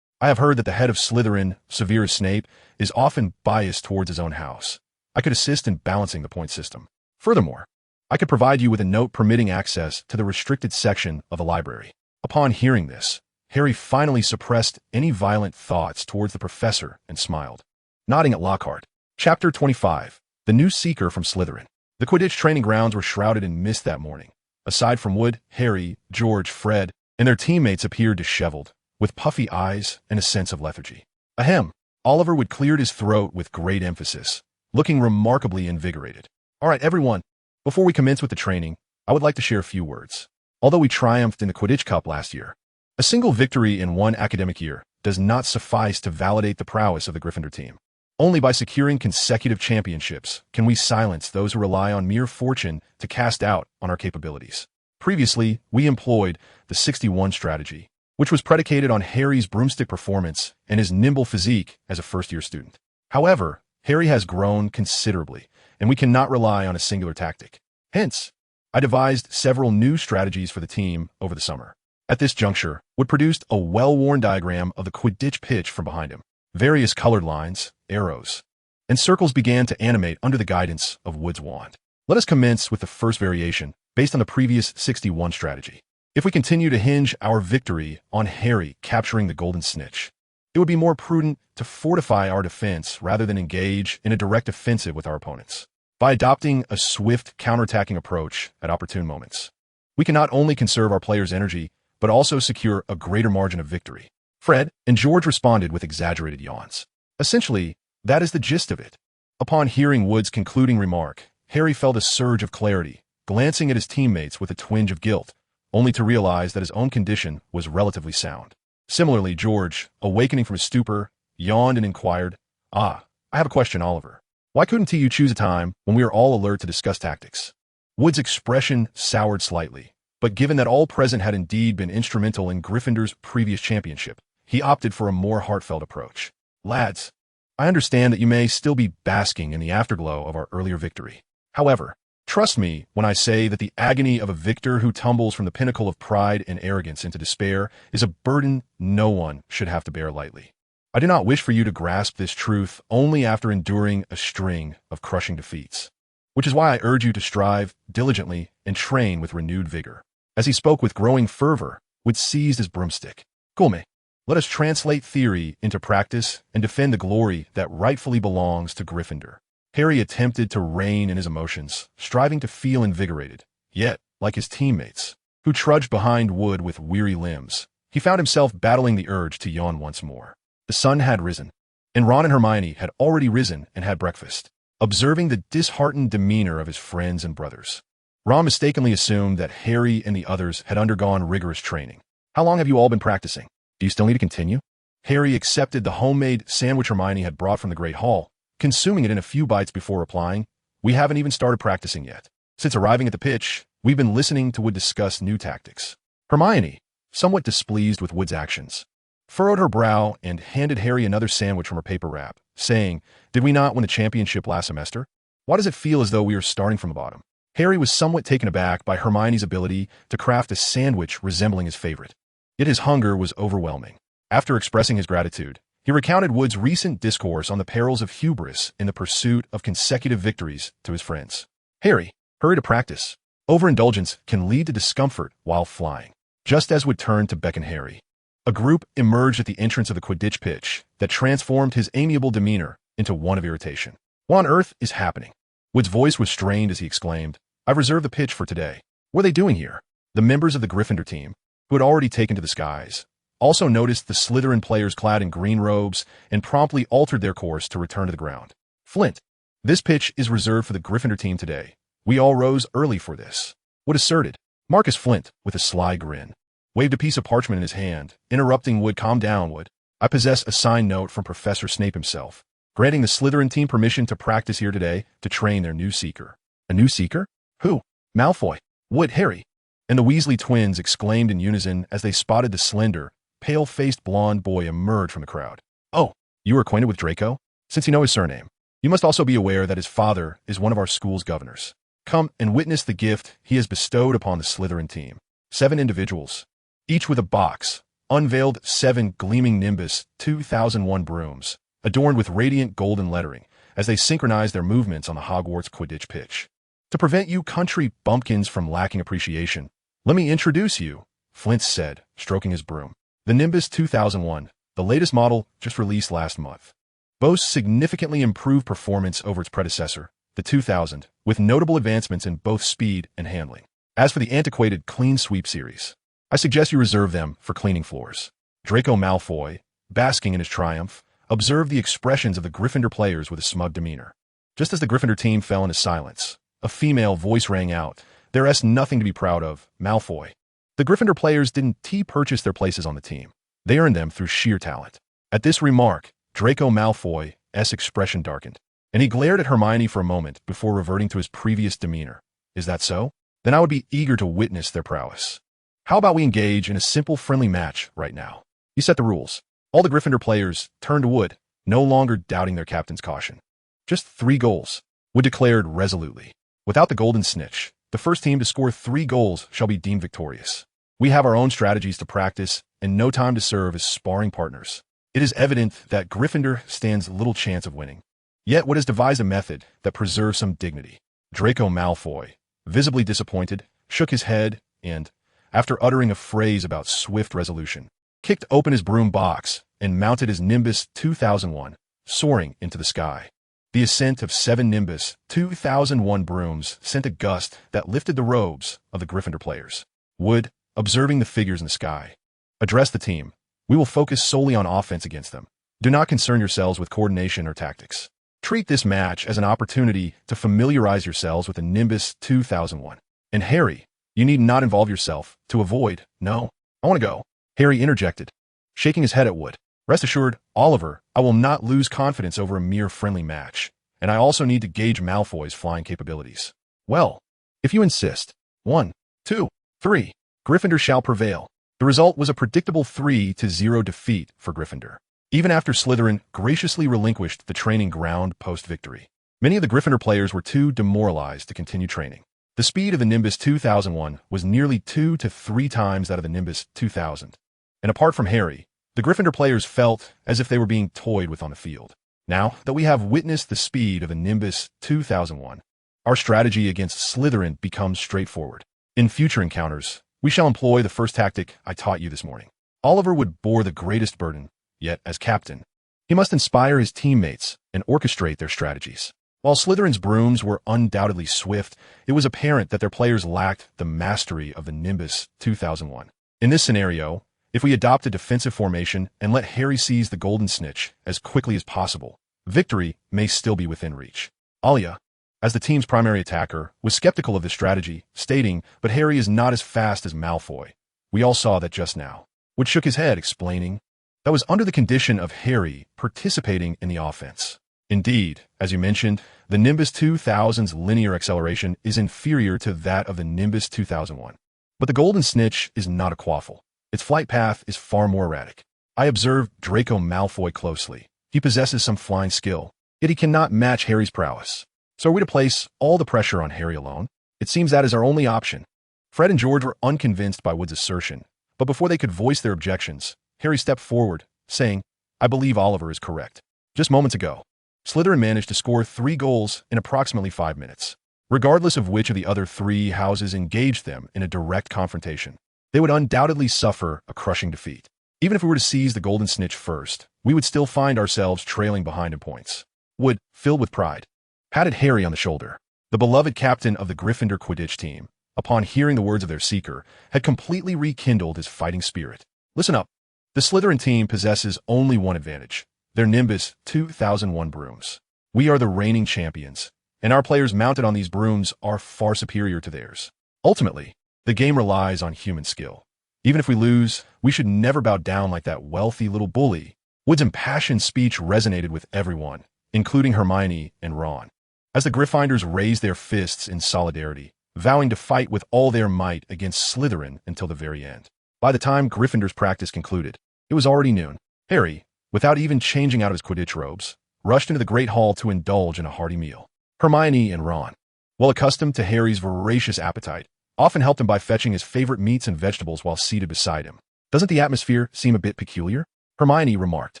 I have heard that the head of Slytherin, Severus Snape, is often biased towards his own house. I could assist in balancing the point system. Furthermore, I could provide you with a note permitting access to the restricted section of the library. Upon hearing this, Harry finally suppressed any violent thoughts towards the professor and smiled, nodding at Lockhart. Chapter 25. The New Seeker from Slytherin. The Quidditch training grounds were shrouded in mist that morning. Aside from Wood, Harry, George, Fred, and their teammates appeared disheveled, with puffy eyes and a sense of lethargy. Ahem. Oliver Wood cleared his throat with great emphasis, looking remarkably invigorated. All right, everyone. Before we commence with the training, I would like to share a few words. Although we triumphed in the Quidditch Cup last year, a single victory in one academic year does not suffice to validate the prowess of the Gryffindor team. Only by securing consecutive championships can we silence those who rely on mere fortune to cast doubt on our capabilities. Previously, we employed the 61 strategy, which was predicated on Harry's broomstick performance and his nimble physique as a first-year student. However, Harry has grown considerably, and we cannot rely on a singular tactic. Hence, I devised several new strategies for the team over the summer. At this juncture, Wood produced a well-worn diagram of the Quidditch pitch from behind him. Various colored lines, arrows, and circles began to animate under the guidance of Wood's wand. Let us commence with the first variation, based on the previous 61 strategy. If we continue to hinge our victory on Harry capturing the golden snitch, it would be more prudent to fortify our defense rather than engage in a direct offensive with our opponents. By adopting a swift counterattacking approach at opportune moments, we can not only conserve our players' energy, but also secure a greater margin of victory. Fred and George responded with exaggerated yawns. Essentially, that is the gist of it. Upon hearing Wood's concluding remark, Harry felt a surge of clarity, glancing at his teammates with a twinge of guilt, only to realize that his own condition was relatively sound. Similarly, George, awakening from his stupor, yawned and inquired, I have a question, Oliver. Why couldn't you choose a time when we are all alert to discuss tactics? Wood's expression soured slightly, but given that all present had indeed been instrumental in Gryffindor's previous championship, he opted for a more heartfelt approach. Lads, I understand that you may still be basking in the afterglow of our earlier victory. However, trust me when I say that the agony of a victor who tumbles from the pinnacle of pride and arrogance into despair is a burden no one should have to bear lightly. I do not wish for you to grasp this truth only after enduring a string of crushing defeats, which is why I urge you to strive diligently and train with renewed vigor. As he spoke with growing fervor, Wood seized his broomstick. Come, let us translate theory into practice and defend the glory that rightfully belongs to Gryffindor. Harry attempted to rein in his emotions, striving to feel invigorated. Yet, like his teammates, who trudged behind Wood with weary limbs, he found himself battling the urge to yawn once more. The sun had risen, and Ron and Hermione had already risen and had breakfast, observing the disheartened demeanor of his friends and brothers. Ron mistakenly assumed that Harry and the others had undergone rigorous training. How long have you all been practicing? Do you still need to continue? Harry accepted the homemade sandwich Hermione had brought from the Great Hall, consuming it in a few bites before replying, We haven't even started practicing yet. Since arriving at the pitch, we've been listening to Wood discuss new tactics. Hermione, somewhat displeased with Wood's actions, furrowed her brow and handed Harry another sandwich from her paper wrap, saying, Did we not win the championship last semester? Why does it feel as though we are starting from the bottom? Harry was somewhat taken aback by Hermione's ability to craft a sandwich resembling his favorite. Yet his hunger was overwhelming. After expressing his gratitude, he recounted Wood's recent discourse on the perils of hubris in the pursuit of consecutive victories to his friends. Harry, hurry to practice. Overindulgence can lead to discomfort while flying. Just as Wood turned to beckon Harry, a group emerged at the entrance of the Quidditch pitch that transformed his amiable demeanor into one of irritation. What on earth is happening? Wood's voice was strained as he exclaimed, I've reserved the pitch for today. What are they doing here? The members of the Gryffindor team, who had already taken to the skies, also noticed the Slytherin players clad in green robes and promptly altered their course to return to the ground. Flint, this pitch is reserved for the Gryffindor team today. We all rose early for this. Wood asserted. Marcus Flint, with a sly grin, waved a piece of parchment in his hand, interrupting Wood. Calm down, Wood. I possess a signed note from Professor Snape himself, granting the Slytherin team permission to practice here today to train their new seeker. A new seeker? Who? Malfoy, Wood, Harry, and the Weasley twins exclaimed in unison as they spotted the slender, pale-faced blonde boy emerge from the crowd. Oh, you are acquainted with Draco? Since you know his surname, you must also be aware that his father is one of our school's governors. Come and witness the gift he has bestowed upon the Slytherin team. 7 individuals, each with a box, unveiled 7 gleaming Nimbus 2001 brooms, adorned with radiant golden lettering, as they synchronized their movements on the Hogwarts Quidditch pitch. To prevent you country bumpkins from lacking appreciation, let me introduce you, Flint said, stroking his broom. The Nimbus 2001, the latest model just released last month, boasts significantly improved performance over its predecessor, the 2000, with notable advancements in both speed and handling. As for the antiquated Clean Sweep series, I suggest you reserve them for cleaning floors. Draco Malfoy, basking in his triumph, observed the expressions of the Gryffindor players with a smug demeanor. Just as the Gryffindor team fell into silence, a female voice rang out, There's nothing to be proud of, Malfoy. The Gryffindor players didn't purchase their places on the team. They earned them through sheer talent. At this remark, Draco Malfoy's expression darkened, and he glared at Hermione for a moment before reverting to his previous demeanor. Is that so? Then I would be eager to witness their prowess. How about we engage in a simple friendly match right now? You set the rules. All the Gryffindor players turned to Wood, no longer doubting their captain's caution. Just 3 goals, Wood declared resolutely. Without the golden snitch, the first team to score 3 goals shall be deemed victorious. We have our own strategies to practice and no time to serve as sparring partners. It is evident that Gryffindor stands little chance of winning. Yet Wood has devised a method that preserves some dignity. Draco Malfoy, visibly disappointed, shook his head and, after uttering a phrase about swift resolution, kicked open his broom box and mounted his Nimbus 2001, soaring into the sky. The ascent of 7 Nimbus 2001 brooms sent a gust that lifted the robes of the Gryffindor players. Wood, observing the figures in the sky, addressed the team. We will focus solely on offense against them. Do not concern yourselves with coordination or tactics. Treat this match as an opportunity to familiarize yourselves with the Nimbus 2001. And Harry, you need not involve yourself to avoid. No, I want to go. Harry interjected, shaking his head at Wood. Rest assured, Oliver, I will not lose confidence over a mere friendly match, and I also need to gauge Malfoy's flying capabilities. Well, if you insist. 1, 2, 3. Gryffindor shall prevail. The result was a predictable 3-0 defeat for Gryffindor, even after Slytherin graciously relinquished the training ground post-victory. Many of the Gryffindor players were too demoralized to continue training. The speed of the Nimbus 2001 was nearly 2 to 3 times that of the Nimbus 2000. And apart from Harry, the Gryffindor players felt as if they were being toyed with on the field. Now that we have witnessed the speed of the Nimbus 2001, our strategy against Slytherin becomes straightforward. In future encounters, we shall employ the first tactic I taught you this morning. Oliver would bore the greatest burden, yet as captain, he must inspire his teammates and orchestrate their strategies. While Slytherin's brooms were undoubtedly swift, it was apparent that their players lacked the mastery of the Nimbus 2001. In this scenario, if we adopt a defensive formation and let Harry seize the golden snitch as quickly as possible, victory may still be within reach. Alia, as the team's primary attacker, was skeptical of this strategy, stating, "But Harry is not as fast as Malfoy. We all saw that just now." Wood shook his head, explaining, "That was under the condition of Harry participating in the offense. Indeed, as you mentioned, the Nimbus 2000's linear acceleration is inferior to that of the Nimbus 2001. But the golden snitch is not a quaffle. Its flight path is far more erratic. I observed Draco Malfoy closely. He possesses some flying skill, yet he cannot match Harry's prowess. So are we to place all the pressure on Harry alone? It seems that is our only option." Fred and George were unconvinced by Wood's assertion, but before they could voice their objections, Harry stepped forward, saying, "I believe Oliver is correct. Just moments ago, Slytherin managed to score 3 goals in approximately 5 minutes. Regardless of which of the other 3 houses engaged them in a direct confrontation, they would undoubtedly suffer a crushing defeat. Even if we were to seize the golden snitch first, we would still find ourselves trailing behind in points." Wood, filled with pride, patted Harry on the shoulder. The beloved captain of the Gryffindor Quidditch team, upon hearing the words of their seeker, had completely rekindled his fighting spirit. "Listen up. The Slytherin team possesses only one advantage: their Nimbus 2001 brooms. We are the reigning champions, and our players mounted on these brooms are far superior to theirs. Ultimately, the game relies on human skill. Even if we lose, we should never bow down like that wealthy little bully." Wood's impassioned speech resonated with everyone, including Hermione and Ron, as the Gryffindors raised their fists in solidarity, vowing to fight with all their might against Slytherin until the very end. By the time Gryffindor's practice concluded, it was already noon. Harry, without even changing out of his Quidditch robes, rushed into the Great Hall to indulge in a hearty meal. Hermione and Ron, well accustomed to Harry's voracious appetite, often helped him by fetching his favorite meats and vegetables while seated beside him. "Doesn't the atmosphere seem a bit peculiar?" Hermione remarked.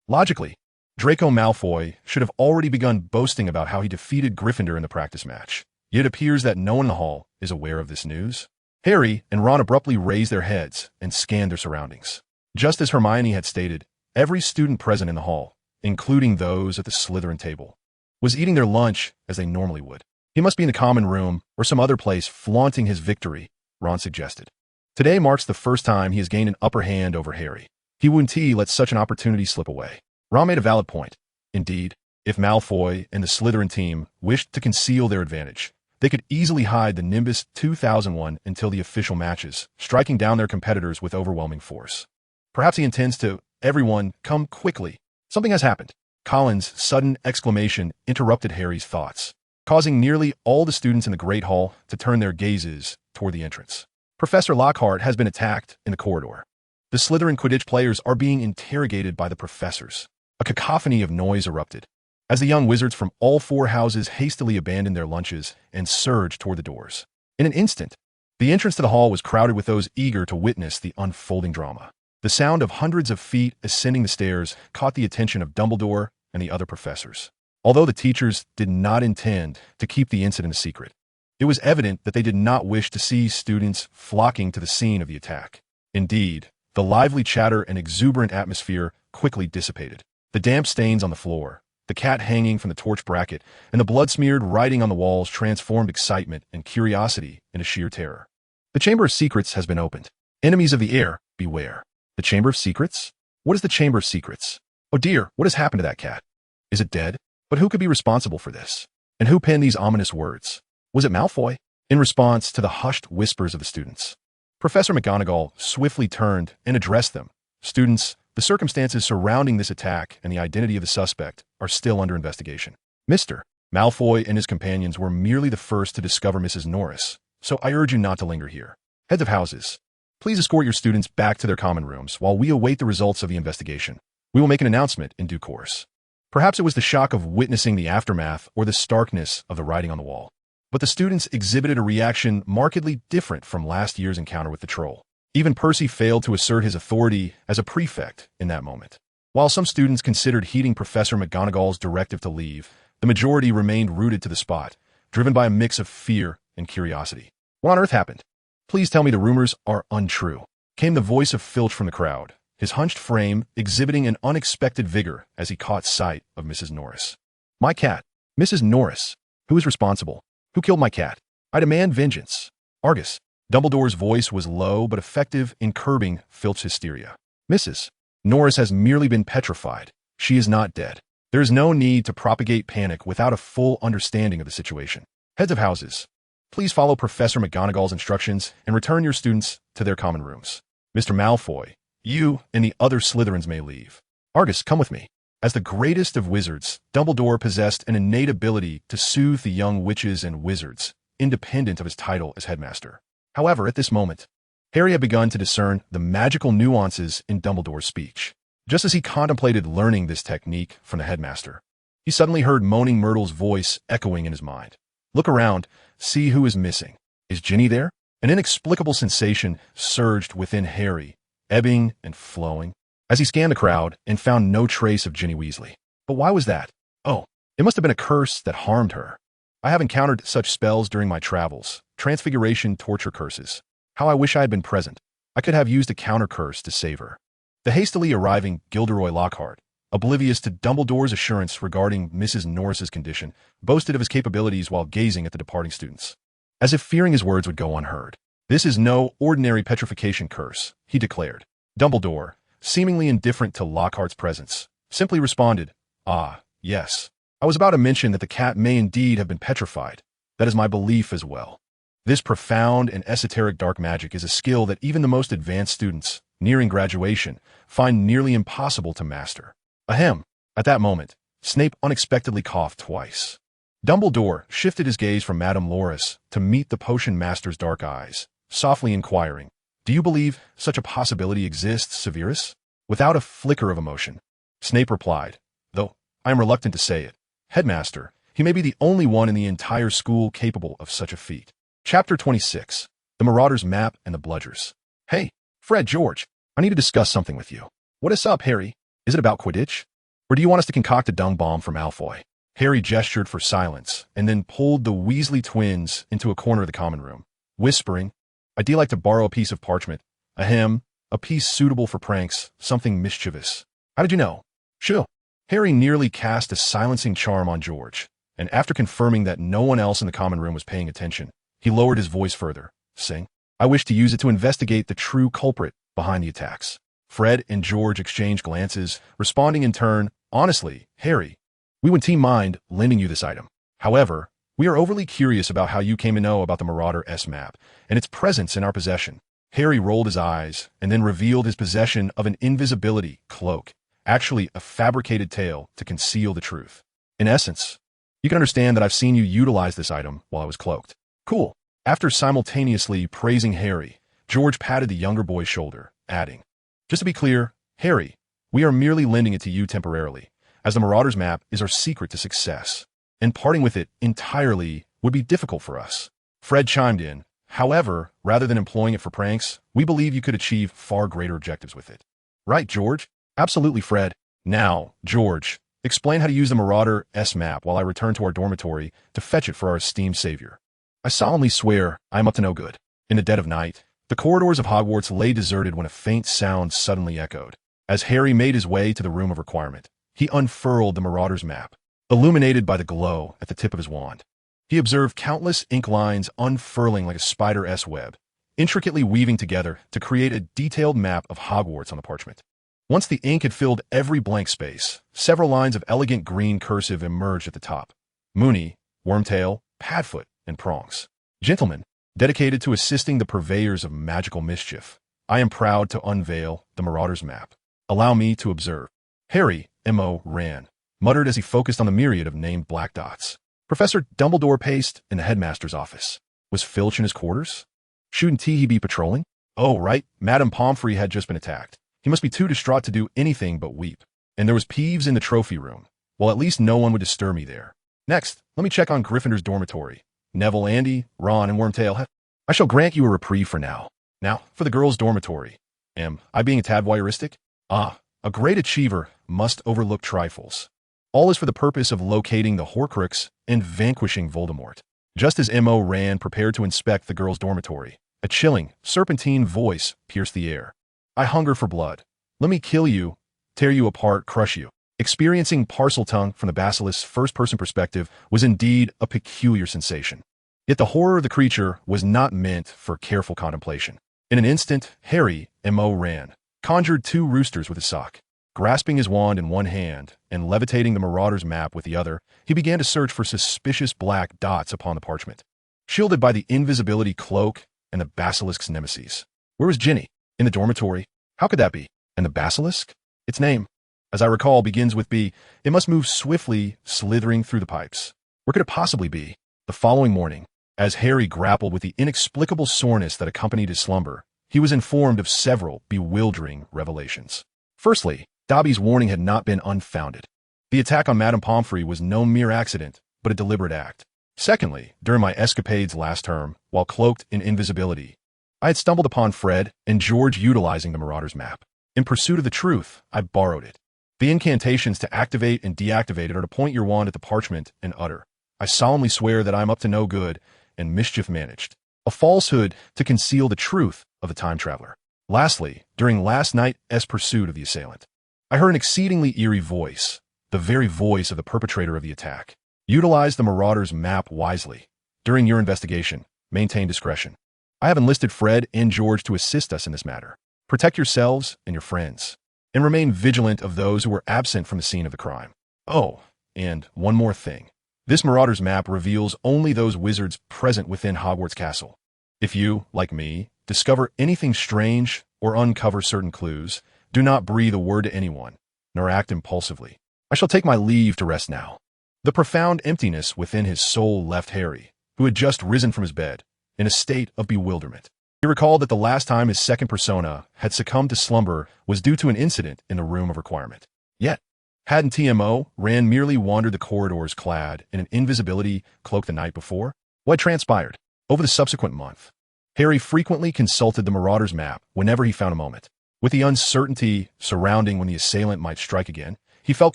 Logically, Draco Malfoy should have already begun boasting about how he defeated Gryffindor in the practice match. Yet it appears that no one in the hall is aware of this news. Harry and Ron abruptly raised their heads and scanned their surroundings. Just as Hermione had stated, every student present in the hall, including those at the Slytherin table, was eating their lunch as they normally would. "He must be in the common room or some other place flaunting his victory," Ron suggested. "Today marks the first time he has gained an upper hand over Harry. He wouldn't let such an opportunity slip away." Ron made a valid point. Indeed, if Malfoy and the Slytherin team wished to conceal their advantage, they could easily hide the Nimbus 2001 until the official matches, striking down their competitors with overwhelming force. Perhaps he intends to, "Everyone, come quickly. Something has happened." Colin's sudden exclamation interrupted Harry's thoughts, causing nearly all the students in the Great Hall to turn their gazes toward the entrance. "Professor Lockhart has been attacked in the corridor. The Slytherin Quidditch players are being interrogated by the professors." A cacophony of noise erupted, as the young wizards from all 4 houses hastily abandoned their lunches and surged toward the doors. In an instant, the entrance to the hall was crowded with those eager to witness the unfolding drama. The sound of hundreds of feet ascending the stairs caught the attention of Dumbledore and the other professors. Although the teachers did not intend to keep the incident a secret, it was evident that they did not wish to see students flocking to the scene of the attack. Indeed, the lively chatter and exuberant atmosphere quickly dissipated. The damp stains on the floor, the cat hanging from the torch bracket, and the blood-smeared writing on the walls transformed excitement and curiosity into sheer terror. "The Chamber of Secrets has been opened. Enemies of the air, beware." "The Chamber of Secrets? What is the Chamber of Secrets? Oh dear, what has happened to that cat? Is it dead? But who could be responsible for this? And who penned these ominous words? Was it Malfoy?" In response to the hushed whispers of the students, Professor McGonagall swiftly turned and addressed them. "Students, the circumstances surrounding this attack and the identity of the suspect are still under investigation. Mr. Malfoy and his companions were merely the first to discover Mrs. Norris, so I urge you not to linger here. Heads of houses, please escort your students back to their common rooms while we await the results of the investigation. We will make an announcement in due course. Perhaps it was the shock of witnessing the aftermath or the starkness of the writing on the wall. But the students exhibited a reaction markedly different from last year's encounter with the troll. Even Percy failed to assert his authority as a prefect in that moment. While some students considered heeding Professor McGonagall's directive to leave, the majority remained rooted to the spot, driven by a mix of fear and curiosity. What on earth happened? Please tell me the rumors are untrue. Came the voice of Filch from the crowd, his hunched frame exhibiting an unexpected vigor as he caught sight of Mrs. Norris. My cat. Mrs. Norris. Who is responsible? Who killed my cat? I demand vengeance. Argus. Dumbledore's voice was low but effective in curbing Filch's hysteria. Mrs. Norris has merely been petrified. She is not dead. There is no need to propagate panic without a full understanding of the situation. Heads of houses, please follow Professor McGonagall's instructions and return your students to their common rooms. Mr. Malfoy, you and the other Slytherins may leave. Argus, come with me. As the greatest of wizards, Dumbledore possessed an innate ability to soothe the young witches and wizards, independent of his title as headmaster. However, at this moment, Harry had begun to discern the magical nuances in Dumbledore's speech. Just as he contemplated learning this technique from the headmaster, he suddenly heard Moaning Myrtle's voice echoing in his mind. Look around, see who is missing. Is Ginny there? An inexplicable sensation surged within Harry, ebbing and flowing, as he scanned the crowd and found no trace of Ginny Weasley. But why was that? Oh, it must have been a curse that harmed her. I have encountered such spells during my travels, transfiguration torture curses. How I wish I had been present. I could have used a counter curse to save her. The hastily arriving Gilderoy Lockhart, oblivious to Dumbledore's assurance regarding Mrs. Norris's condition, boasted of his capabilities while gazing at the departing students, as if fearing his words would go unheard. This is no ordinary petrification curse, he declared. Dumbledore, seemingly indifferent to Lockhart's presence, simply responded, Ah, yes. I was about to mention that the cat may indeed have been petrified. That is my belief as well. This profound and esoteric dark magic is a skill that even the most advanced students, nearing graduation, find nearly impossible to master. Ahem. At that moment, Snape unexpectedly coughed twice. Dumbledore shifted his gaze from Madame Loris to meet the potion master's dark eyes, softly inquiring, Do you believe such a possibility exists, Severus? Without a flicker of emotion, Snape replied, Though I am reluctant to say it, Headmaster, he may be the only one in the entire school capable of such a feat. Chapter 26. The Marauder's Map and the Bludgers. Hey, Fred, George, I need to discuss something with you. What is up, Harry? Is it about Quidditch? Or do you want us to concoct a dung bomb for Malfoy? Harry gestured for silence and then pulled the Weasley twins into a corner of the common room, whispering, I'd like to borrow a piece of parchment, a piece suitable for pranks, something mischievous. How did you know? Shoo. Harry nearly cast a silencing charm on George, and after confirming that no one else in the common room was paying attention, he lowered his voice further, saying, I wish to use it to investigate the true culprit behind the attacks. Fred and George exchanged glances, responding in turn, Honestly, Harry, we would mind lending you this item. However, we are overly curious about how you came to know about the Marauder's map and its presence in our possession. Harry rolled his eyes and then revealed his possession of an invisibility cloak, actually a fabricated tale to conceal the truth. In essence, you can understand that I've seen you utilize this item while I was cloaked. Cool. After simultaneously praising Harry, George patted the younger boy's shoulder, adding, Just to be clear, Harry, we are merely lending it to you temporarily, as the Marauder's map is our secret to success, and parting with it entirely would be difficult for us. Fred chimed in, However, rather than employing it for pranks, we believe you could achieve far greater objectives with it. Right, George? Absolutely, Fred. Now, George, explain how to use the Marauder's map while I return to our dormitory to fetch it for our esteemed savior. I solemnly swear I am up to no good. In the dead of night, the corridors of Hogwarts lay deserted when a faint sound suddenly echoed. As Harry made his way to the room of requirement, he unfurled the Marauder's map, illuminated by the glow at the tip of his wand. He observed countless ink lines unfurling like a spider's web, intricately weaving together to create a detailed map of Hogwarts on the parchment. Once the ink had filled every blank space, several lines of elegant green cursive emerged at the top. Moony, Wormtail, Padfoot, and Prongs. Gentlemen, dedicated to assisting the purveyors of magical mischief, I am proud to unveil the Marauder's map. Allow me to observe. Harry, M.O. Ran, muttered as he focused on the myriad of named black dots. Professor Dumbledore paced in the headmaster's office. Was Filch in his quarters? Shouldn't he be patrolling? Oh, right, Madame Pomfrey had just been attacked. He must be too distraught to do anything but weep. And there was Peeves in the trophy room. Well, at least no one would disturb me there. Next, let me check on Gryffindor's dormitory. Neville, Andy, Ron, and Wormtail. I shall grant you a reprieve for now. Now, for the girls' dormitory. Am I being a tad voyeuristic? Ah, a great achiever must overlook trifles. All is for the purpose of locating the Horcrux and vanquishing Voldemort. Just as M.O. ran prepared to inspect the girls' dormitory, a chilling, serpentine voice pierced the air. I hunger for blood. Let me kill you, tear you apart, crush you. Experiencing Parseltongue from the basilisk's first-person perspective was indeed a peculiar sensation. Yet the horror of the creature was not meant for careful contemplation. In an instant, Harry, M.O. ran, conjured 2 roosters with his sock. Grasping his wand in one hand and levitating the Marauder's map with the other, he began to search for suspicious black dots upon the parchment. Shielded by the invisibility cloak and the basilisk's nemesis. Where was Ginny? In the dormitory? How could that be? And the basilisk? Its name, as I recall, begins with B. It must move swiftly, slithering through the pipes. Where could it possibly be? The following morning, as Harry grappled with the inexplicable soreness that accompanied his slumber, he was informed of several bewildering revelations. Firstly, Dobby's warning had not been unfounded. The attack on Madame Pomfrey was no mere accident, but a deliberate act. Secondly, during my escapades last term, while cloaked in invisibility, I had stumbled upon Fred and George utilizing the Marauder's map. In pursuit of the truth, I borrowed it. The incantations to activate and deactivate it are to point your wand at the parchment and utter, I solemnly swear that I am up to no good and mischief managed. A falsehood to conceal the truth of the time traveler. Lastly, during last night's pursuit of the assailant, I heard an exceedingly eerie voice, the very voice of the perpetrator of the attack. Utilize the Marauder's map wisely. During your investigation, maintain discretion. I have enlisted Fred and George to assist us in this matter. Protect yourselves and your friends, and remain vigilant of those who were absent from the scene of the crime. Oh, and one more thing. This Marauder's map reveals only those wizards present within Hogwarts Castle. If you, like me, discover anything strange or uncover certain clues, do not breathe a word to anyone, nor act impulsively. I shall take my leave to rest now. The profound emptiness within his soul left Harry, who had just risen from his bed, in a state of bewilderment. He recalled that the last time his second persona had succumbed to slumber was due to an incident in the room of requirement. Yet, hadn't TMO ran merely wandered the corridors clad in an invisibility cloak the night before? What transpired? Over the subsequent month, Harry frequently consulted the Marauder's map whenever he found a moment. With the uncertainty surrounding when the assailant might strike again, he felt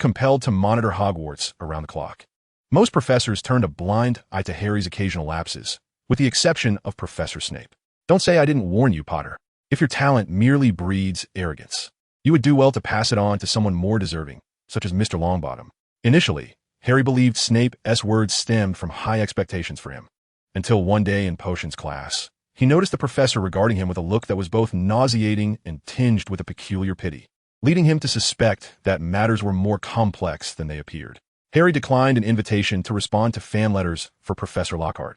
compelled to monitor Hogwarts around the clock. Most professors turned a blind eye to Harry's occasional lapses, with the exception of Professor Snape. Don't say I didn't warn you, Potter. If your talent merely breeds arrogance, you would do well to pass it on to someone more deserving, such as Mr. Longbottom. Initially, Harry believed Snape's words stemmed from high expectations for him, until one day in potions class, he noticed the professor regarding him with a look that was both nauseating and tinged with a peculiar pity, leading him to suspect that matters were more complex than they appeared. Harry declined an invitation to respond to fan letters for Professor Lockhart,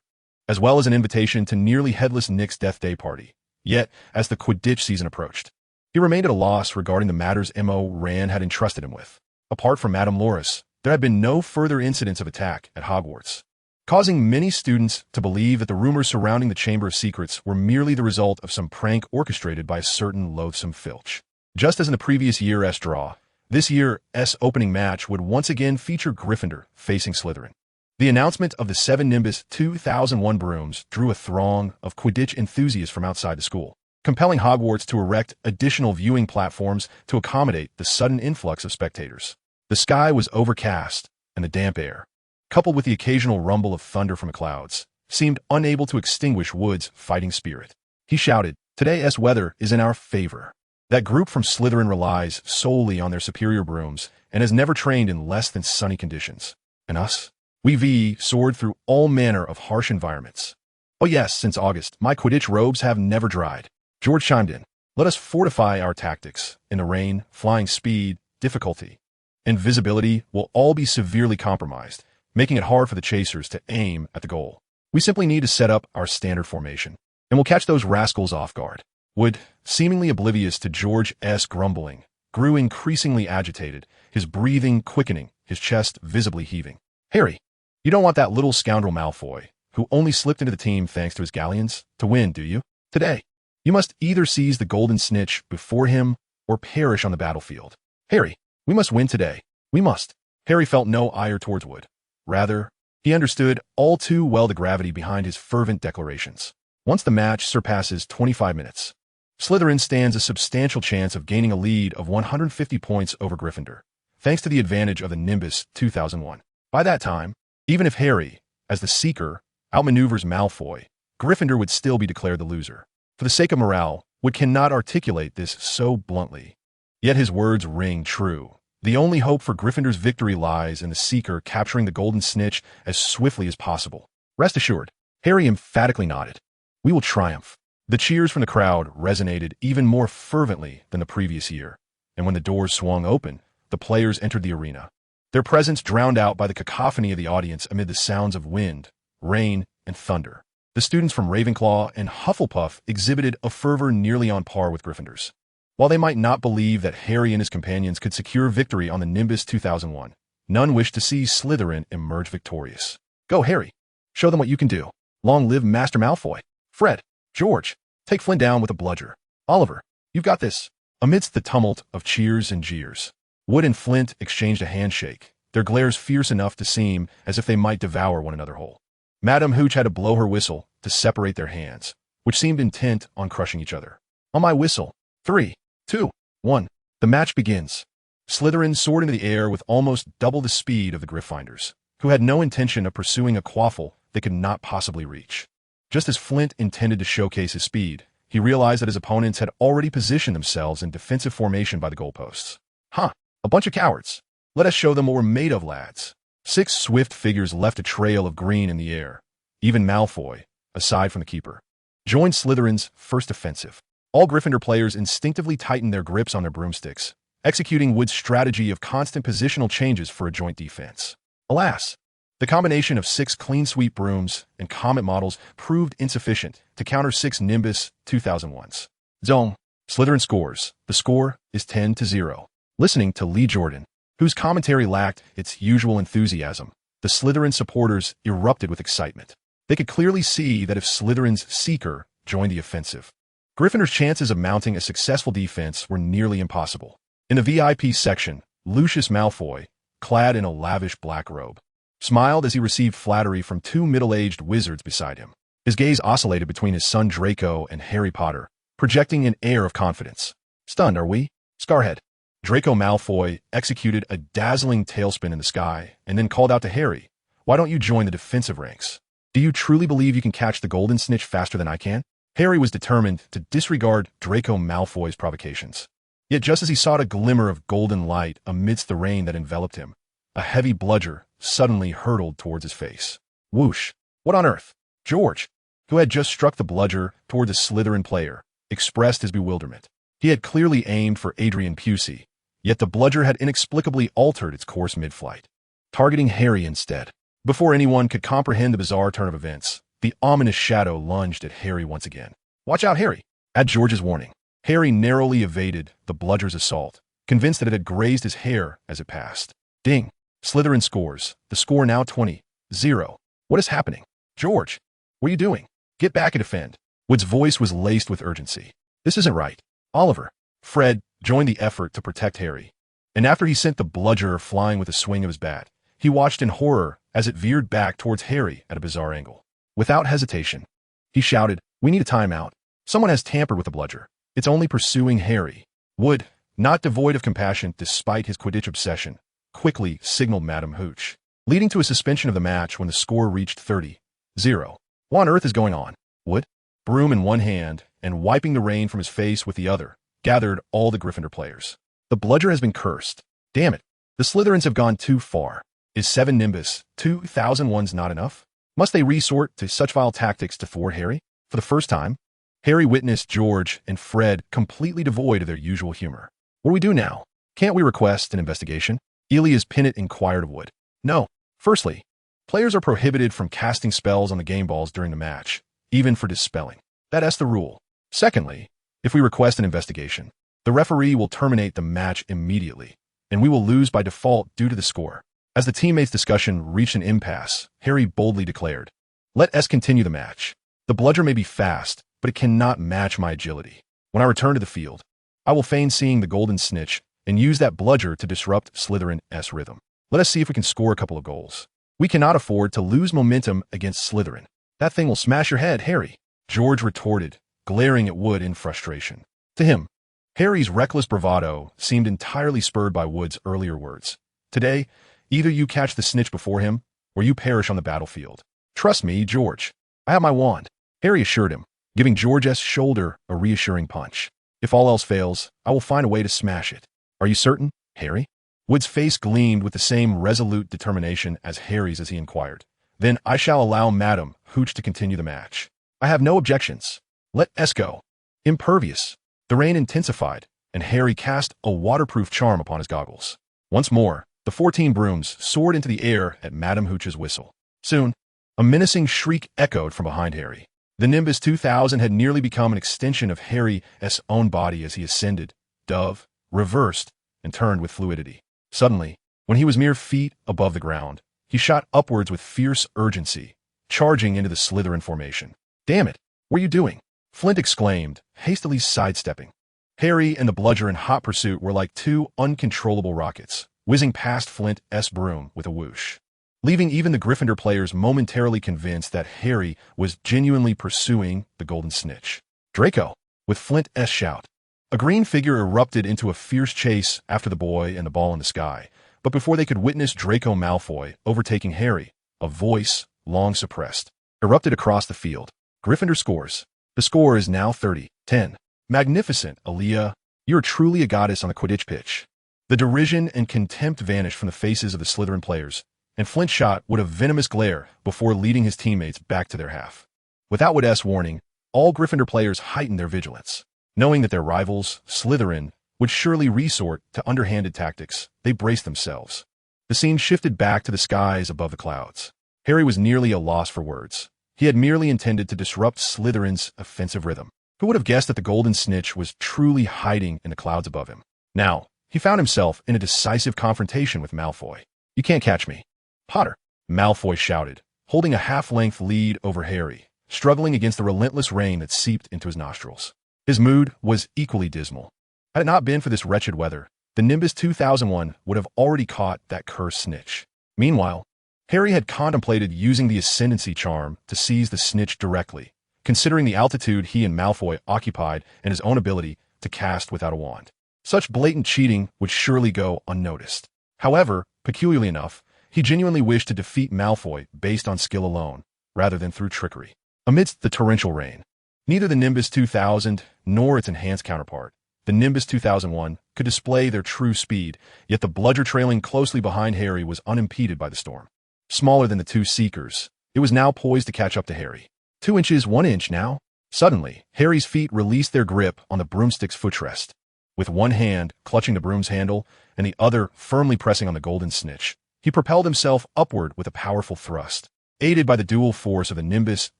as well as an invitation to nearly headless Nick's Death Day party. Yet, as the Quidditch season approached, he remained at a loss regarding the matters M.O. Rand had entrusted him with. Apart from Madame Loris, there had been no further incidents of attack at Hogwarts, causing many students to believe that the rumors surrounding the Chamber of Secrets were merely the result of some prank orchestrated by a certain loathsome Filch. Just as in the previous year's draw, this year's opening match would once again feature Gryffindor facing Slytherin. The announcement of the 7 Nimbus 2001 brooms drew a throng of Quidditch enthusiasts from outside the school, compelling Hogwarts to erect additional viewing platforms to accommodate the sudden influx of spectators. The sky was overcast, and the damp air, coupled with the occasional rumble of thunder from the clouds, seemed unable to extinguish Wood's fighting spirit. He shouted, "Today's weather is in our favor." That group from Slytherin relies solely on their superior brooms and has never trained in less than sunny conditions. And us? We soared through all manner of harsh environments. Oh yes, since August, my Quidditch robes have never dried. George chimed in. Let us fortify our tactics. In the rain, flying speed, difficulty, and visibility will all be severely compromised, making it hard for the chasers to aim at the goal. We simply need to set up our standard formation, and we'll catch those rascals off guard. Wood, seemingly oblivious to George's grumbling, grew increasingly agitated, his breathing quickening, his chest visibly heaving. Harry, You don't want that little scoundrel Malfoy, who only slipped into the team thanks to his galleons, to win, do you? Today, you must either seize the golden snitch before him or perish on the battlefield. Harry, we must win today. We must. Harry felt no ire towards Wood. Rather, he understood all too well the gravity behind his fervent declarations. Once the match surpasses 25 minutes, Slytherin stands a substantial chance of gaining a lead of 150 points over Gryffindor, thanks to the advantage of the Nimbus 2001. By that time, even if Harry, as the Seeker, outmaneuvers Malfoy, Gryffindor would still be declared the loser. For the sake of morale, Wood cannot articulate this so bluntly. Yet his words ring true. The only hope for Gryffindor's victory lies in the Seeker capturing the golden snitch as swiftly as possible. Rest assured, Harry emphatically nodded. We will triumph. The cheers from the crowd resonated even more fervently than the previous year, and when the doors swung open, the players entered the arena. Their presence drowned out by the cacophony of the audience amid the sounds of wind, rain, and thunder. The students from Ravenclaw and Hufflepuff exhibited a fervor nearly on par with Gryffindor's. While they might not believe that Harry and his companions could secure victory on the Nimbus 2001, none wished to see Slytherin emerge victorious. Go, Harry. Show them what you can do. Long live Master Malfoy. Fred, George, take Flynn down with a bludger. Oliver, you've got this. Amidst the tumult of cheers and jeers, Wood and Flint exchanged a handshake, their glares fierce enough to seem as if they might devour one another whole. Madame Hooch had to blow her whistle to separate their hands, which seemed intent on crushing each other. On my whistle. 3, 2, 1. The match begins. Slytherin soared into the air with almost double the speed of the Gryffindors, who had no intention of pursuing a quaffle they could not possibly reach. Just as Flint intended to showcase his speed, he realized that his opponents had already positioned themselves in defensive formation by the goalposts. Huh, a bunch of cowards. Let us show them what we're made of, lads. 6 swift figures left a trail of green in the air. Even Malfoy, aside from the keeper, joined Slytherin's first offensive. All Gryffindor players instinctively tightened their grips on their broomsticks, executing Wood's strategy of constant positional changes for a joint defense. Alas, the combination of 6 clean sweep brooms and comet models proved insufficient to counter 6 Nimbus 2001s. Zone. Slytherin scores. The score is 10-0. Listening to Lee Jordan, whose commentary lacked its usual enthusiasm, the Slytherin supporters erupted with excitement. They could clearly see that if Slytherin's Seeker joined the offensive, Gryffindor's chances of mounting a successful defense were nearly impossible. In the VIP section, Lucius Malfoy, clad in a lavish black robe, smiled as he received flattery from 2 middle-aged wizards beside him. His gaze oscillated between his son Draco and Harry Potter, projecting an air of confidence. Stunned, are we? Scarhead. Draco Malfoy executed a dazzling tailspin in the sky and then called out to Harry, "Why don't you join the defensive ranks? Do you truly believe you can catch the golden snitch faster than I can?" Harry was determined to disregard Draco Malfoy's provocations. Yet just as he sought a glimmer of golden light amidst the rain that enveloped him, a heavy bludger suddenly hurtled towards his face. Whoosh! What on earth? George, who had just struck the bludger toward the Slytherin player, expressed his bewilderment. He had clearly aimed for Adrian Pusey, yet the bludger had inexplicably altered its course mid-flight, targeting Harry instead. Before anyone could comprehend the bizarre turn of events, the ominous shadow lunged at Harry once again. Watch out, Harry! At George's warning, Harry narrowly evaded the bludger's assault, convinced that it had grazed his hair as it passed. Ding! Slytherin scores. The score now 20-0. What is happening? George, what are you doing? Get back and defend. Wood's voice was laced with urgency. This isn't right. Oliver. Fred joined the effort to protect Harry, and after he sent the bludger flying with a swing of his bat, he watched in horror as it veered back towards Harry at a bizarre angle. Without hesitation, he shouted, "We need a timeout. Someone has tampered with the bludger. It's only pursuing Harry." Wood, not devoid of compassion despite his Quidditch obsession, quickly signaled Madame Hooch, leading to a suspension of the match when the score reached 30-0. What on earth is going on? Wood, broom in one hand and wiping the rain from his face with the other, gathered all the Gryffindor players. The bludger has been cursed. Damn it. The Slytherins have gone too far. Is 7 Nimbus 2001s not enough? Must they resort to such vile tactics to thwart Harry? For the first time, Harry witnessed George and Fred completely devoid of their usual humor. What do we do now? Can't we request an investigation? Elias Pinnett inquired of Wood. No. Firstly, players are prohibited from casting spells on the game balls during the match, even for dispelling. That's the rule. Secondly, if we request an investigation, the referee will terminate the match immediately, and we will lose by default due to the score. As the teammates' discussion reached an impasse, Harry boldly declared, "Let us continue the match. The bludger may be fast, but it cannot match my agility. When I return to the field, I will feign seeing the golden snitch and use that bludger to disrupt Slytherin's rhythm. Let us see if we can score a couple of goals. We cannot afford to lose momentum against Slytherin. That thing will smash your head, Harry," George retorted, glaring at Wood in frustration. To him, Harry's reckless bravado seemed entirely spurred by Wood's earlier words. "Today, either you catch the snitch before him, or you perish on the battlefield. Trust me, George. I have my wand," Harry assured him, giving George's shoulder a reassuring punch. "If all else fails, I will find a way to smash it. Are you certain, Harry?" Wood's face gleamed with the same resolute determination as Harry's as he inquired. "Then I shall allow Madam Hooch to continue the match. I have no objections. Let us go." Impervious. The rain intensified, and Harry cast a waterproof charm upon his goggles. Once more, the 14 brooms soared into the air at Madam Hooch's whistle. Soon, a menacing shriek echoed from behind Harry. The Nimbus 2000 had nearly become an extension of Harry's own body as he ascended, dove, reversed, and turned with fluidity. Suddenly, when he was mere feet above the ground, he shot upwards with fierce urgency, charging into the Slytherin formation. "Damn it! What are you doing?" Flint exclaimed, hastily sidestepping. Harry and the bludger in hot pursuit were like two uncontrollable rockets, whizzing past Flint's broom with a whoosh, leaving even the Gryffindor players momentarily convinced that Harry was genuinely pursuing the golden snitch. "Draco!" With Flint's shout, a green figure erupted into a fierce chase after the boy and the ball in the sky, but before they could witness Draco Malfoy overtaking Harry, a voice, long suppressed, erupted across the field. "Gryffindor scores. The score is now 30-10. Magnificent, Aaliyah. You're truly a goddess on the Quidditch pitch." The derision and contempt vanished from the faces of the Slytherin players, and Flint shot with a venomous glare before leading his teammates back to their half. Without Wood's warning, all Gryffindor players heightened their vigilance. Knowing that their rivals, Slytherin, would surely resort to underhanded tactics, they braced themselves. The scene shifted back to the skies above the clouds. Harry was nearly a loss for words. He had merely intended to disrupt Slytherin's offensive rhythm. Who would have guessed that the golden snitch was truly hiding in the clouds above him? Now, he found himself in a decisive confrontation with Malfoy. "You can't catch me, Potter," Malfoy shouted, holding a half-length lead over Harry, struggling against the relentless rain that seeped into his nostrils. His mood was equally dismal. Had it not been for this wretched weather, the Nimbus 2001 would have already caught that cursed snitch. Meanwhile, Harry had contemplated using the Ascendancy charm to seize the snitch directly, considering the altitude he and Malfoy occupied and his own ability to cast without a wand. Such blatant cheating would surely go unnoticed. However, peculiarly enough, he genuinely wished to defeat Malfoy based on skill alone, rather than through trickery. Amidst the torrential rain, neither the Nimbus 2000 nor its enhanced counterpart, the Nimbus 2001, could display their true speed, yet the bludger trailing closely behind Harry was unimpeded by the storm. Smaller than the two seekers, it was now poised to catch up to Harry. 2 inches, 1 inch now. Suddenly, Harry's feet released their grip on the broomstick's footrest. With one hand clutching the broom's handle and the other firmly pressing on the golden snitch, he propelled himself upward with a powerful thrust. Aided by the dual force of the Nimbus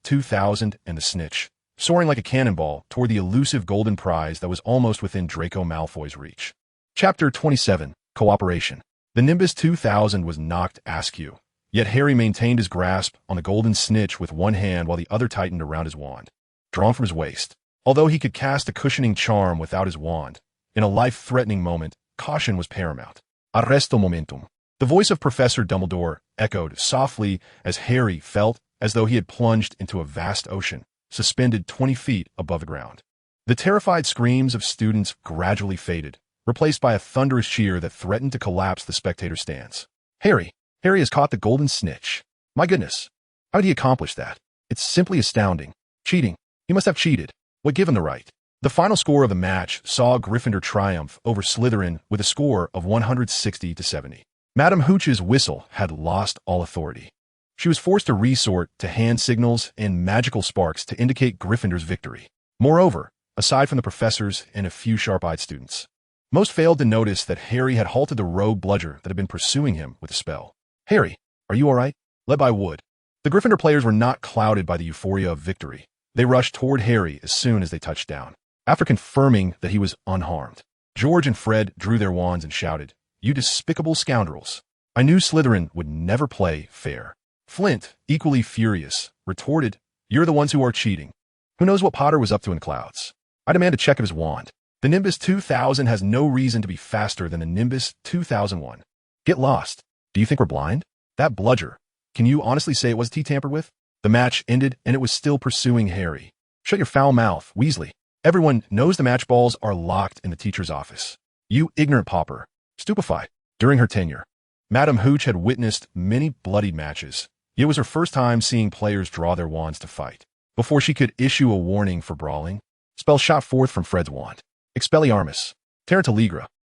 2000 and the snitch, soaring like a cannonball toward the elusive golden prize that was almost within Draco Malfoy's reach. Chapter 27, Cooperation. The Nimbus 2000 was knocked askew, yet Harry maintained his grasp on the golden snitch with one hand while the other tightened around his wand, drawn from his waist. Although he could cast a cushioning charm without his wand, in a life-threatening moment, caution was paramount. Arresto momentum. The voice of Professor Dumbledore echoed softly as Harry felt as though he had plunged into a vast ocean, suspended 20 feet above the ground. The terrified screams of students gradually faded, replaced by a thunderous cheer that threatened to collapse the spectator stands. Harry has caught the golden snitch. My goodness. How did he accomplish that? It's simply astounding. Cheating. He must have cheated. What gave him the right? The final score of the match saw Gryffindor triumph over Slytherin with a score of 160-70. Madam Hooch's whistle had lost all authority. She was forced to resort to hand signals and magical sparks to indicate Gryffindor's victory. Moreover, aside from the professors and a few sharp-eyed students, most failed to notice that Harry had halted the rogue bludger that had been pursuing him with a spell. "Harry, are you all right?" Led by Wood, the Gryffindor players were not clouded by the euphoria of victory. They rushed toward Harry as soon as they touched down. After confirming that he was unharmed, George and Fred drew their wands and shouted, "You despicable scoundrels! I knew Slytherin would never play fair. Flint, equally furious, retorted, "You're the ones who are cheating. Who knows what Potter was up to in clouds? I demand a check of his wand. The Nimbus 2000 has no reason to be faster than the Nimbus 2001. Get lost. Do you think we're blind? That bludger. Can you honestly say it was tea tampered with?" The match ended and it was still pursuing Harry. "Shut your foul mouth, Weasley. Everyone knows the match balls are locked in the teacher's office. You ignorant pauper." Stupefied. During her tenure, Madame Hooch had witnessed many bloodied matches. It was her first time seeing players draw their wands to fight. Before she could issue a warning for brawling, spells shot forth from Fred's wand. Expelliarmus, Terra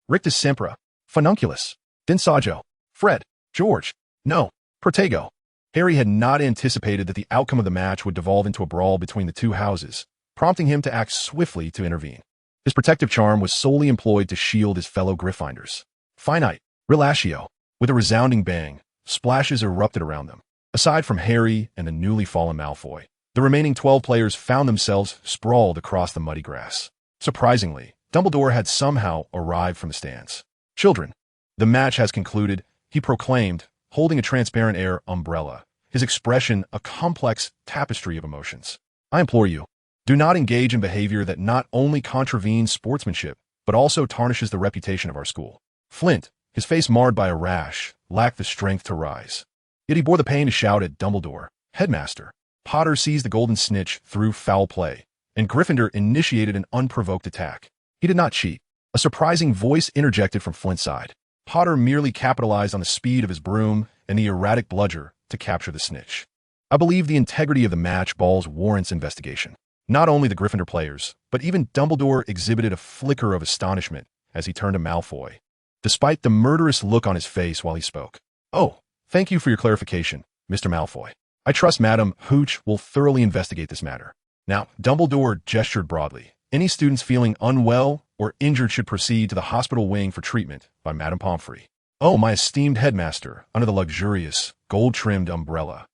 Rictus Sempra, Fununculus, Dinsajo, Fred, George, no, Protego. Harry had not anticipated that the outcome of the match would devolve into a brawl between the two houses, prompting him to act swiftly to intervene. His protective charm was solely employed to shield his fellow Gryffindors. Finite, Relatio. With a resounding bang, splashes erupted around them. Aside from Harry and the newly fallen Malfoy, the remaining 12 players found themselves sprawled across the muddy grass. Surprisingly, Dumbledore had somehow arrived from the stands. "Children, the match has concluded," he proclaimed, holding a transparent air umbrella, his expression a complex tapestry of emotions. "I implore you, do not engage in behavior that not only contravenes sportsmanship, but also tarnishes the reputation of our school." Flint, his face marred by a rash, lacked the strength to rise. Yet he bore the pain to shout at Dumbledore, "Headmaster." Potter seized the golden snitch through foul play, and Gryffindor initiated an unprovoked attack. He did not cheat. A surprising voice interjected from Flint's side. Potter merely capitalized on the speed of his broom and the erratic bludger to capture the snitch. "I believe the integrity of the match balls warrants investigation." Not only the Gryffindor players, but even Dumbledore exhibited a flicker of astonishment as he turned to Malfoy, despite the murderous look on his face while he spoke. "Oh, thank you for your clarification, Mr. Malfoy. I trust Madame Hooch will thoroughly investigate this matter." Now, Dumbledore gestured broadly. "Any students feeling unwell or injured should proceed to the hospital wing for treatment by Madame Pomfrey." "Oh, my esteemed headmaster," under the luxurious, gold-trimmed umbrella.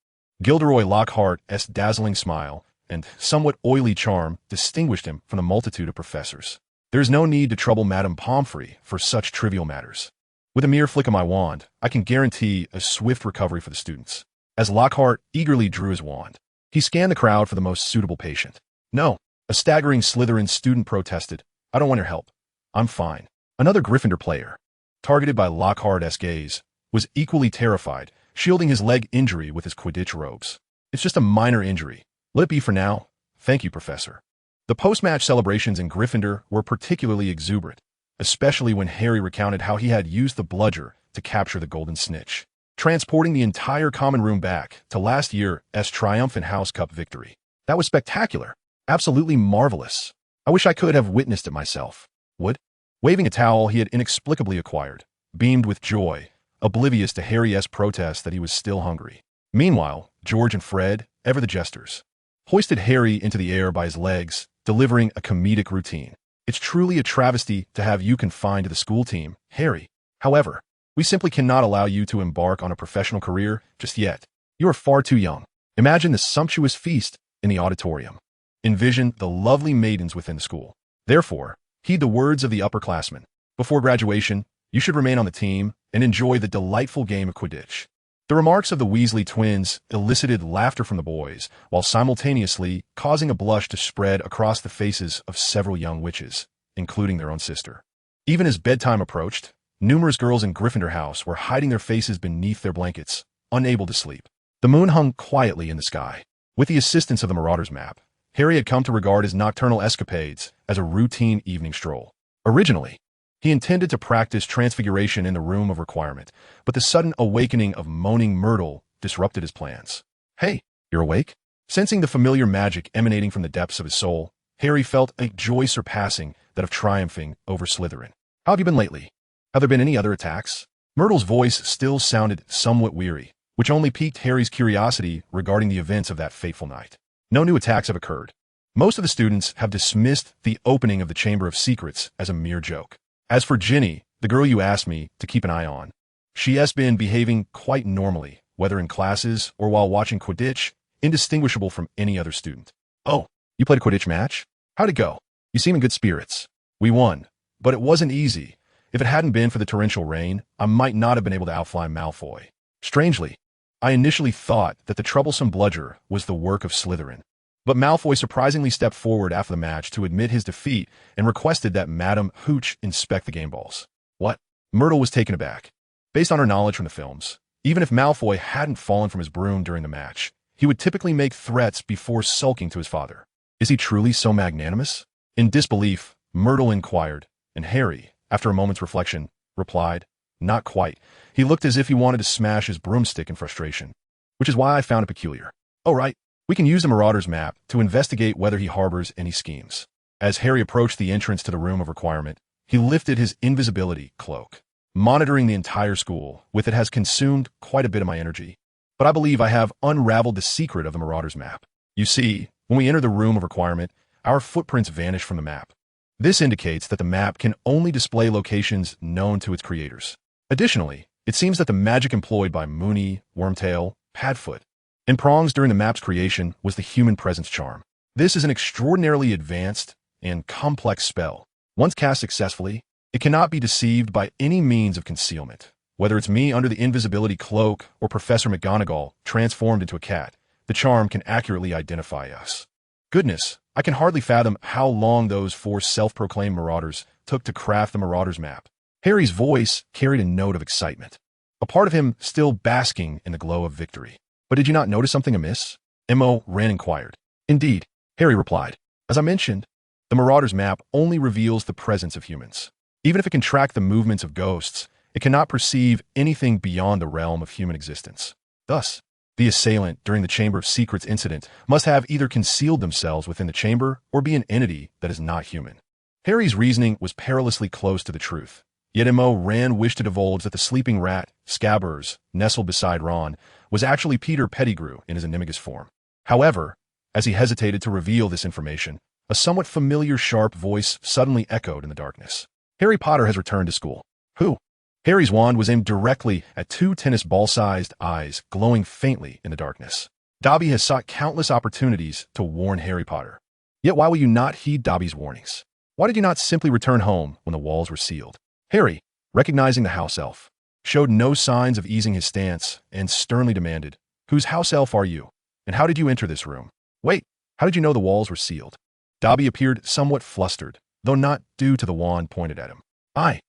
Gilderoy Lockhart's dazzling smile and somewhat oily charm distinguished him from the multitude of professors. "There is no need to trouble Madame Pomfrey for such trivial matters. With a mere flick of my wand, I can guarantee a swift recovery for the students." As Lockhart eagerly drew his wand, he scanned the crowd for the most suitable patient. "No," a staggering Slytherin student protested. "I don't want your help. I'm fine." Another Gryffindor player, targeted by Lockhart's gaze, was equally terrified, shielding his leg injury with his Quidditch robes. "It's just a minor injury. Let it be for now. Thank you, Professor." The post-match celebrations in Gryffindor were particularly exuberant, especially when Harry recounted how he had used the bludger to capture the golden snitch, transporting the entire common room back to last year's triumphant House Cup victory. "That was spectacular. Absolutely marvelous. I wish I could have witnessed it myself." Wood, waving a towel he had inexplicably acquired, beamed with joy, oblivious to Harry's protest that he was still hungry. Meanwhile, George and Fred, ever the jesters, hoisted Harry into the air by his legs, delivering a comedic routine. "It's truly a travesty to have you confined to the school team, Harry. However, we simply cannot allow you to embark on a professional career just yet. You are far too young. Imagine the sumptuous feast in the auditorium. Envision the lovely maidens within the school. Therefore, heed the words of the upperclassmen. Before graduation, you should remain on the team and enjoy the delightful game of Quidditch." The remarks of the Weasley twins elicited laughter from the boys, while simultaneously causing a blush to spread across the faces of several young witches, including their own sister. Even as bedtime approached, numerous girls in Gryffindor House were hiding their faces beneath their blankets, unable to sleep. The moon hung quietly in the sky. With the assistance of the Marauder's map, Harry had come to regard his nocturnal escapades as a routine evening stroll. Originally, he intended to practice transfiguration in the Room of Requirement, but the sudden awakening of Moaning Myrtle disrupted his plans. "Hey, you're awake?" Sensing the familiar magic emanating from the depths of his soul, Harry felt a joy surpassing that of triumphing over Slytherin. "How have you been lately? Have there been any other attacks?" Myrtle's voice still sounded somewhat weary, which only piqued Harry's curiosity regarding the events of that fateful night. "No new attacks have occurred. Most of the students have dismissed the opening of the Chamber of Secrets as a mere joke. As for Ginny, the girl you asked me to keep an eye on, she has been behaving quite normally, whether in classes or while watching Quidditch, indistinguishable from any other student." "Oh, you played a Quidditch match? How'd it go? You seem in good spirits." "We won, but it wasn't easy. If it hadn't been for the torrential rain, I might not have been able to outfly Malfoy. Strangely, I initially thought that the troublesome bludger was the work of Slytherin. But Malfoy surprisingly stepped forward after the match to admit his defeat and requested that Madame Hooch inspect the game balls. What? Myrtle was taken aback. Based on her knowledge from the films, even if Malfoy hadn't fallen from his broom during the match, he would typically make threats before sulking to his father. Is he truly so magnanimous? In disbelief, Myrtle inquired, and Harry, after a moment's reflection, replied, "Not quite. He looked as if he wanted to smash his broomstick in frustration, which is why I found it peculiar. Oh, right. We can use the Marauder's map to investigate whether he harbors any schemes." As Harry approached the entrance to the Room of Requirement, he lifted his invisibility cloak. Monitoring the entire school with it has consumed quite a bit of my energy, but I believe I have unraveled the secret of the Marauder's map. You see, when we enter the Room of Requirement, our footprints vanish from the map. This indicates that the map can only display locations known to its creators. Additionally, it seems that the magic employed by Moony, Wormtail, Padfoot, and Prongs during the map's creation was the human presence charm. This is an extraordinarily advanced and complex spell. Once cast successfully, it cannot be deceived by any means of concealment. Whether it's me under the invisibility cloak or Professor McGonagall transformed into a cat, the charm can accurately identify us. Goodness, I can hardly fathom how long those 4 self-proclaimed marauders took to craft the Marauder's map. Harry's voice carried a note of excitement, a part of him still basking in the glow of victory. "But did you not notice something amiss?" M.O. Wren inquired. "Indeed," Harry replied. "As I mentioned, the Marauder's map only reveals the presence of humans. Even if it can track the movements of ghosts, it cannot perceive anything beyond the realm of human existence. Thus, the assailant during the Chamber of Secrets incident must have either concealed themselves within the chamber or be an entity that is not human." Harry's reasoning was perilously close to the truth. Yet M.O. Wren wished to divulge that the sleeping rat, Scabbers, nestled beside Ron, was actually Peter Pettigrew in his animagus form. However, as he hesitated to reveal this information, a somewhat familiar sharp voice suddenly echoed in the darkness. "Harry Potter has returned to school." "Who?" Harry's wand was aimed directly at 2 tennis ball-sized eyes glowing faintly in the darkness. "Dobby has sought countless opportunities to warn Harry Potter. Yet why will you not heed Dobby's warnings? Why did you not simply return home when the walls were sealed?" Harry, recognizing the house elf, showed no signs of easing his stance and sternly demanded, "Whose house elf are you? And how did you enter this room? Wait, how did you know the walls were sealed?" Dobby appeared somewhat flustered, though not due to the wand pointed at him. I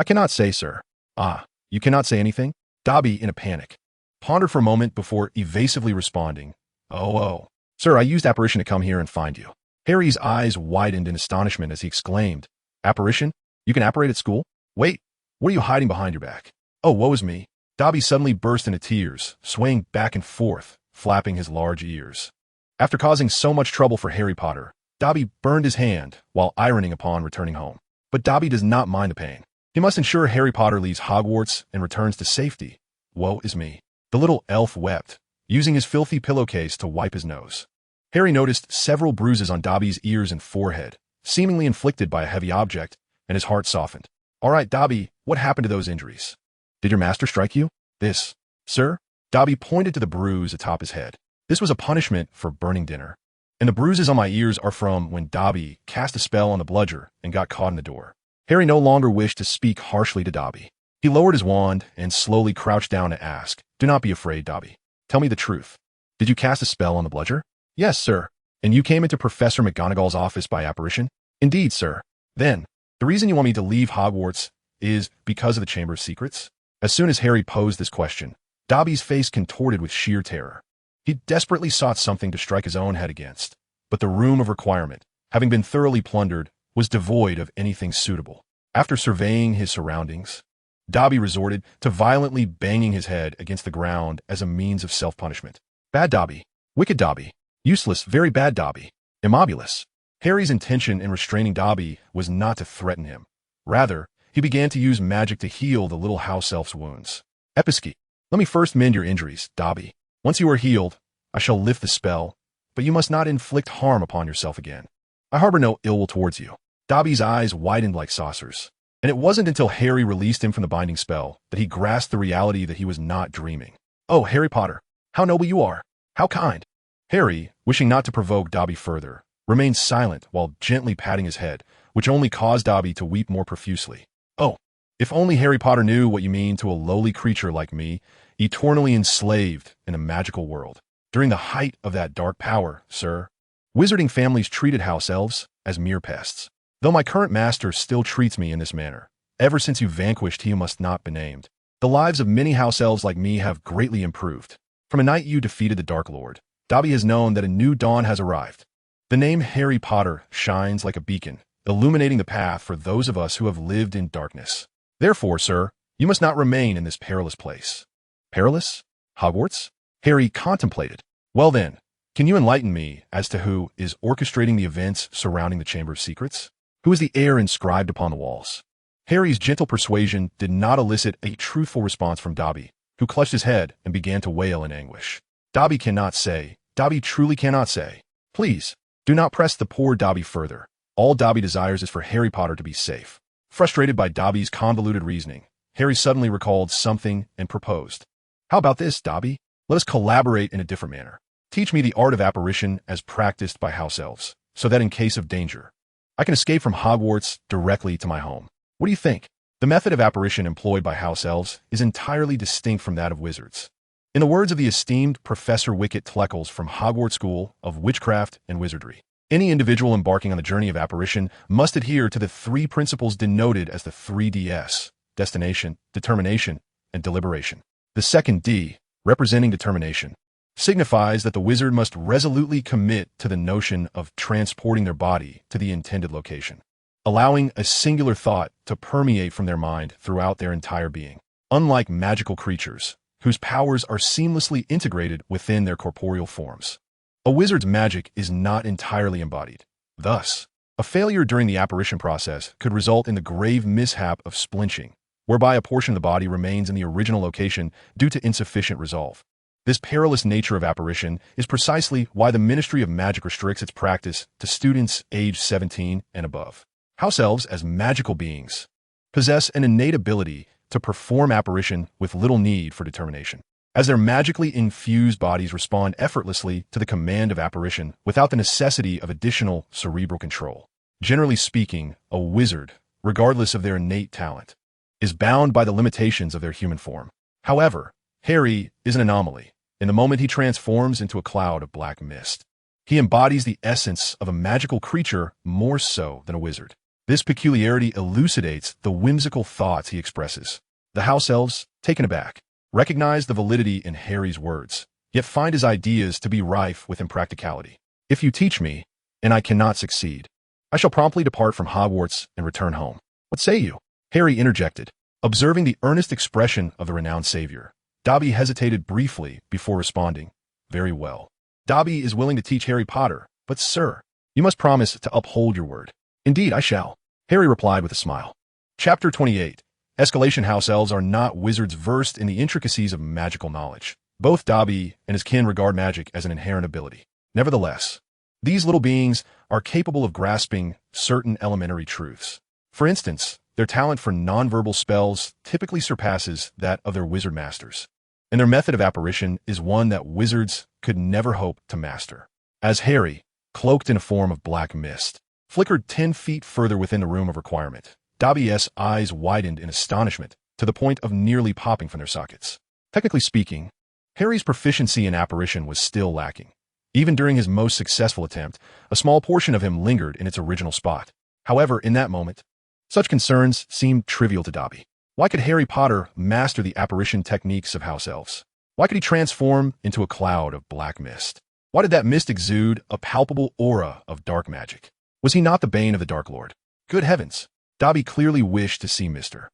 cannot say, sir." "Ah, you cannot say anything?" Dobby, in a panic, pondered for a moment before evasively responding, Oh. Sir, I used apparition to come here and find you." Harry's eyes widened in astonishment as he exclaimed, "Apparition? You can apparate at school? Wait, what are you hiding behind your back?" "Oh, woe is me." Dobby suddenly burst into tears, swaying back and forth, flapping his large ears. After causing so much trouble for Harry Potter, Dobby burned his hand while ironing upon returning home. But Dobby does not mind the pain. He must ensure Harry Potter leaves Hogwarts and returns to safety. Woe is me. The little elf wept, using his filthy pillowcase to wipe his nose. Harry noticed several bruises on Dobby's ears and forehead, seemingly inflicted by a heavy object, and his heart softened. "All right, Dobby, what happened to those injuries? Did your master strike you?" "This, sir?" Dobby pointed to the bruise atop his head. "This was a punishment for burning dinner. And the bruises on my ears are from when Dobby cast a spell on the bludger and got caught in the door." Harry no longer wished to speak harshly to Dobby. He lowered his wand and slowly crouched down to ask, "Do not be afraid, Dobby. Tell me the truth. Did you cast a spell on the bludger?" "Yes, sir." "And you came into Professor McGonagall's office by apparition?" "Indeed, sir." "Then, the reason you want me to leave Hogwarts is because of the Chamber of Secrets?" As soon as Harry posed this question, Dobby's face contorted with sheer terror. He desperately sought something to strike his own head against, but the Room of Requirement, having been thoroughly plundered, was devoid of anything suitable. After surveying his surroundings, Dobby resorted to violently banging his head against the ground as a means of self-punishment. Bad Dobby. Wicked Dobby. Useless, very bad Dobby. Immobulus. Harry's intention in restraining Dobby was not to threaten him. Rather, he began to use magic to heal the little house elf's wounds. "Episky, let me first mend your injuries, Dobby. Once you are healed, I shall lift the spell, but you must not inflict harm upon yourself again. I harbor no ill will towards you." Dobby's eyes widened like saucers, and it wasn't until Harry released him from the binding spell that he grasped the reality that he was not dreaming. "Oh, Harry Potter, how noble you are! How kind!" Harry, wishing not to provoke Dobby further, remained silent while gently patting his head, which only caused Dobby to weep more profusely. "Oh, If only Harry Potter knew what you mean to a lowly creature like me, eternally enslaved in a magical world. During the height of that dark power, sir, wizarding families treated house elves as mere pests. Though my current master still treats me in this manner, ever since you vanquished he who must not be named, the lives of many house elves like me have greatly improved. From a night you defeated the Dark Lord, Dobby has known that a new dawn has arrived. The name Harry Potter shines like a beacon, illuminating the path for those of us who have lived in darkness. Therefore, sir, you must not remain in this perilous place. Perilous? Hogwarts? Harry contemplated. Well then, can you enlighten me as to who is orchestrating the events surrounding the Chamber of Secrets? Who is the heir inscribed upon the walls? Harry's gentle persuasion did not elicit a truthful response from Dobby, who clutched his head and began to wail in anguish. Dobby cannot say. Dobby truly cannot say. Please, do not press the poor Dobby further. All Dobby desires is for Harry Potter to be safe. Frustrated by Dobby's convoluted reasoning, Harry suddenly recalled something and proposed. How about this, Dobby? Let us collaborate in a different manner. Teach me the art of apparition as practiced by house elves, so that in case of danger, I can escape from Hogwarts directly to my home. What do you think? The method of apparition employed by house elves is entirely distinct from that of wizards. In the words of the esteemed Professor Wicket Tleckles from Hogwarts School of Witchcraft and Wizardry, any individual embarking on the journey of apparition must adhere to the 3 principles denoted as the 3 Ds: destination, determination, and deliberation. The second D, representing determination, signifies that the wizard must resolutely commit to the notion of transporting their body to the intended location, allowing a singular thought to permeate from their mind throughout their entire being. Unlike magical creatures, whose powers are seamlessly integrated within their corporeal forms, a wizard's magic is not entirely embodied. Thus, a failure during the apparition process could result in the grave mishap of splinching, whereby a portion of the body remains in the original location due to insufficient resolve. This perilous nature of apparition is precisely why the Ministry of Magic restricts its practice to students aged 17 and above. House elves, as magical beings, possess an innate ability to perform apparition with little need for determination, as their magically infused bodies respond effortlessly to the command of apparition without the necessity of additional cerebral control. Generally speaking, a wizard, regardless of their innate talent, is bound by the limitations of their human form. However, Harry is an anomaly. In the moment he transforms into a cloud of black mist, he embodies the essence of a magical creature more so than a wizard. This peculiarity elucidates the whimsical thoughts he expresses. The house elves, taken aback, recognize the validity in Harry's words, yet find his ideas to be rife with impracticality. If you teach me, and I cannot succeed, I shall promptly depart from Hogwarts and return home. What say you? Harry interjected. Observing the earnest expression of the renowned savior, Dobby hesitated briefly before responding. Very well. Dobby is willing to teach Harry Potter, but sir, you must promise to uphold your word. Indeed, I shall, Harry replied with a smile. Chapter 28. Escalation house elves are not wizards versed in the intricacies of magical knowledge. Both Dobby and his kin regard magic as an inherent ability. Nevertheless, these little beings are capable of grasping certain elementary truths. For instance, their talent for nonverbal spells typically surpasses that of their wizard masters, and their method of apparition is one that wizards could never hope to master. As Harry, cloaked in a form of black mist, flickered 10 feet further within the room of requirement, Dobby's eyes widened in astonishment to the point of nearly popping from their sockets. Technically speaking, Harry's proficiency in apparition was still lacking. Even during his most successful attempt, a small portion of him lingered in its original spot. However, in that moment, such concerns seemed trivial to Dobby. Why could Harry Potter master the apparition techniques of house elves? Why could he transform into a cloud of black mist? Why did that mist exude a palpable aura of dark magic? Was he not the bane of the Dark Lord? Good heavens! Dobby clearly wished to see Mr.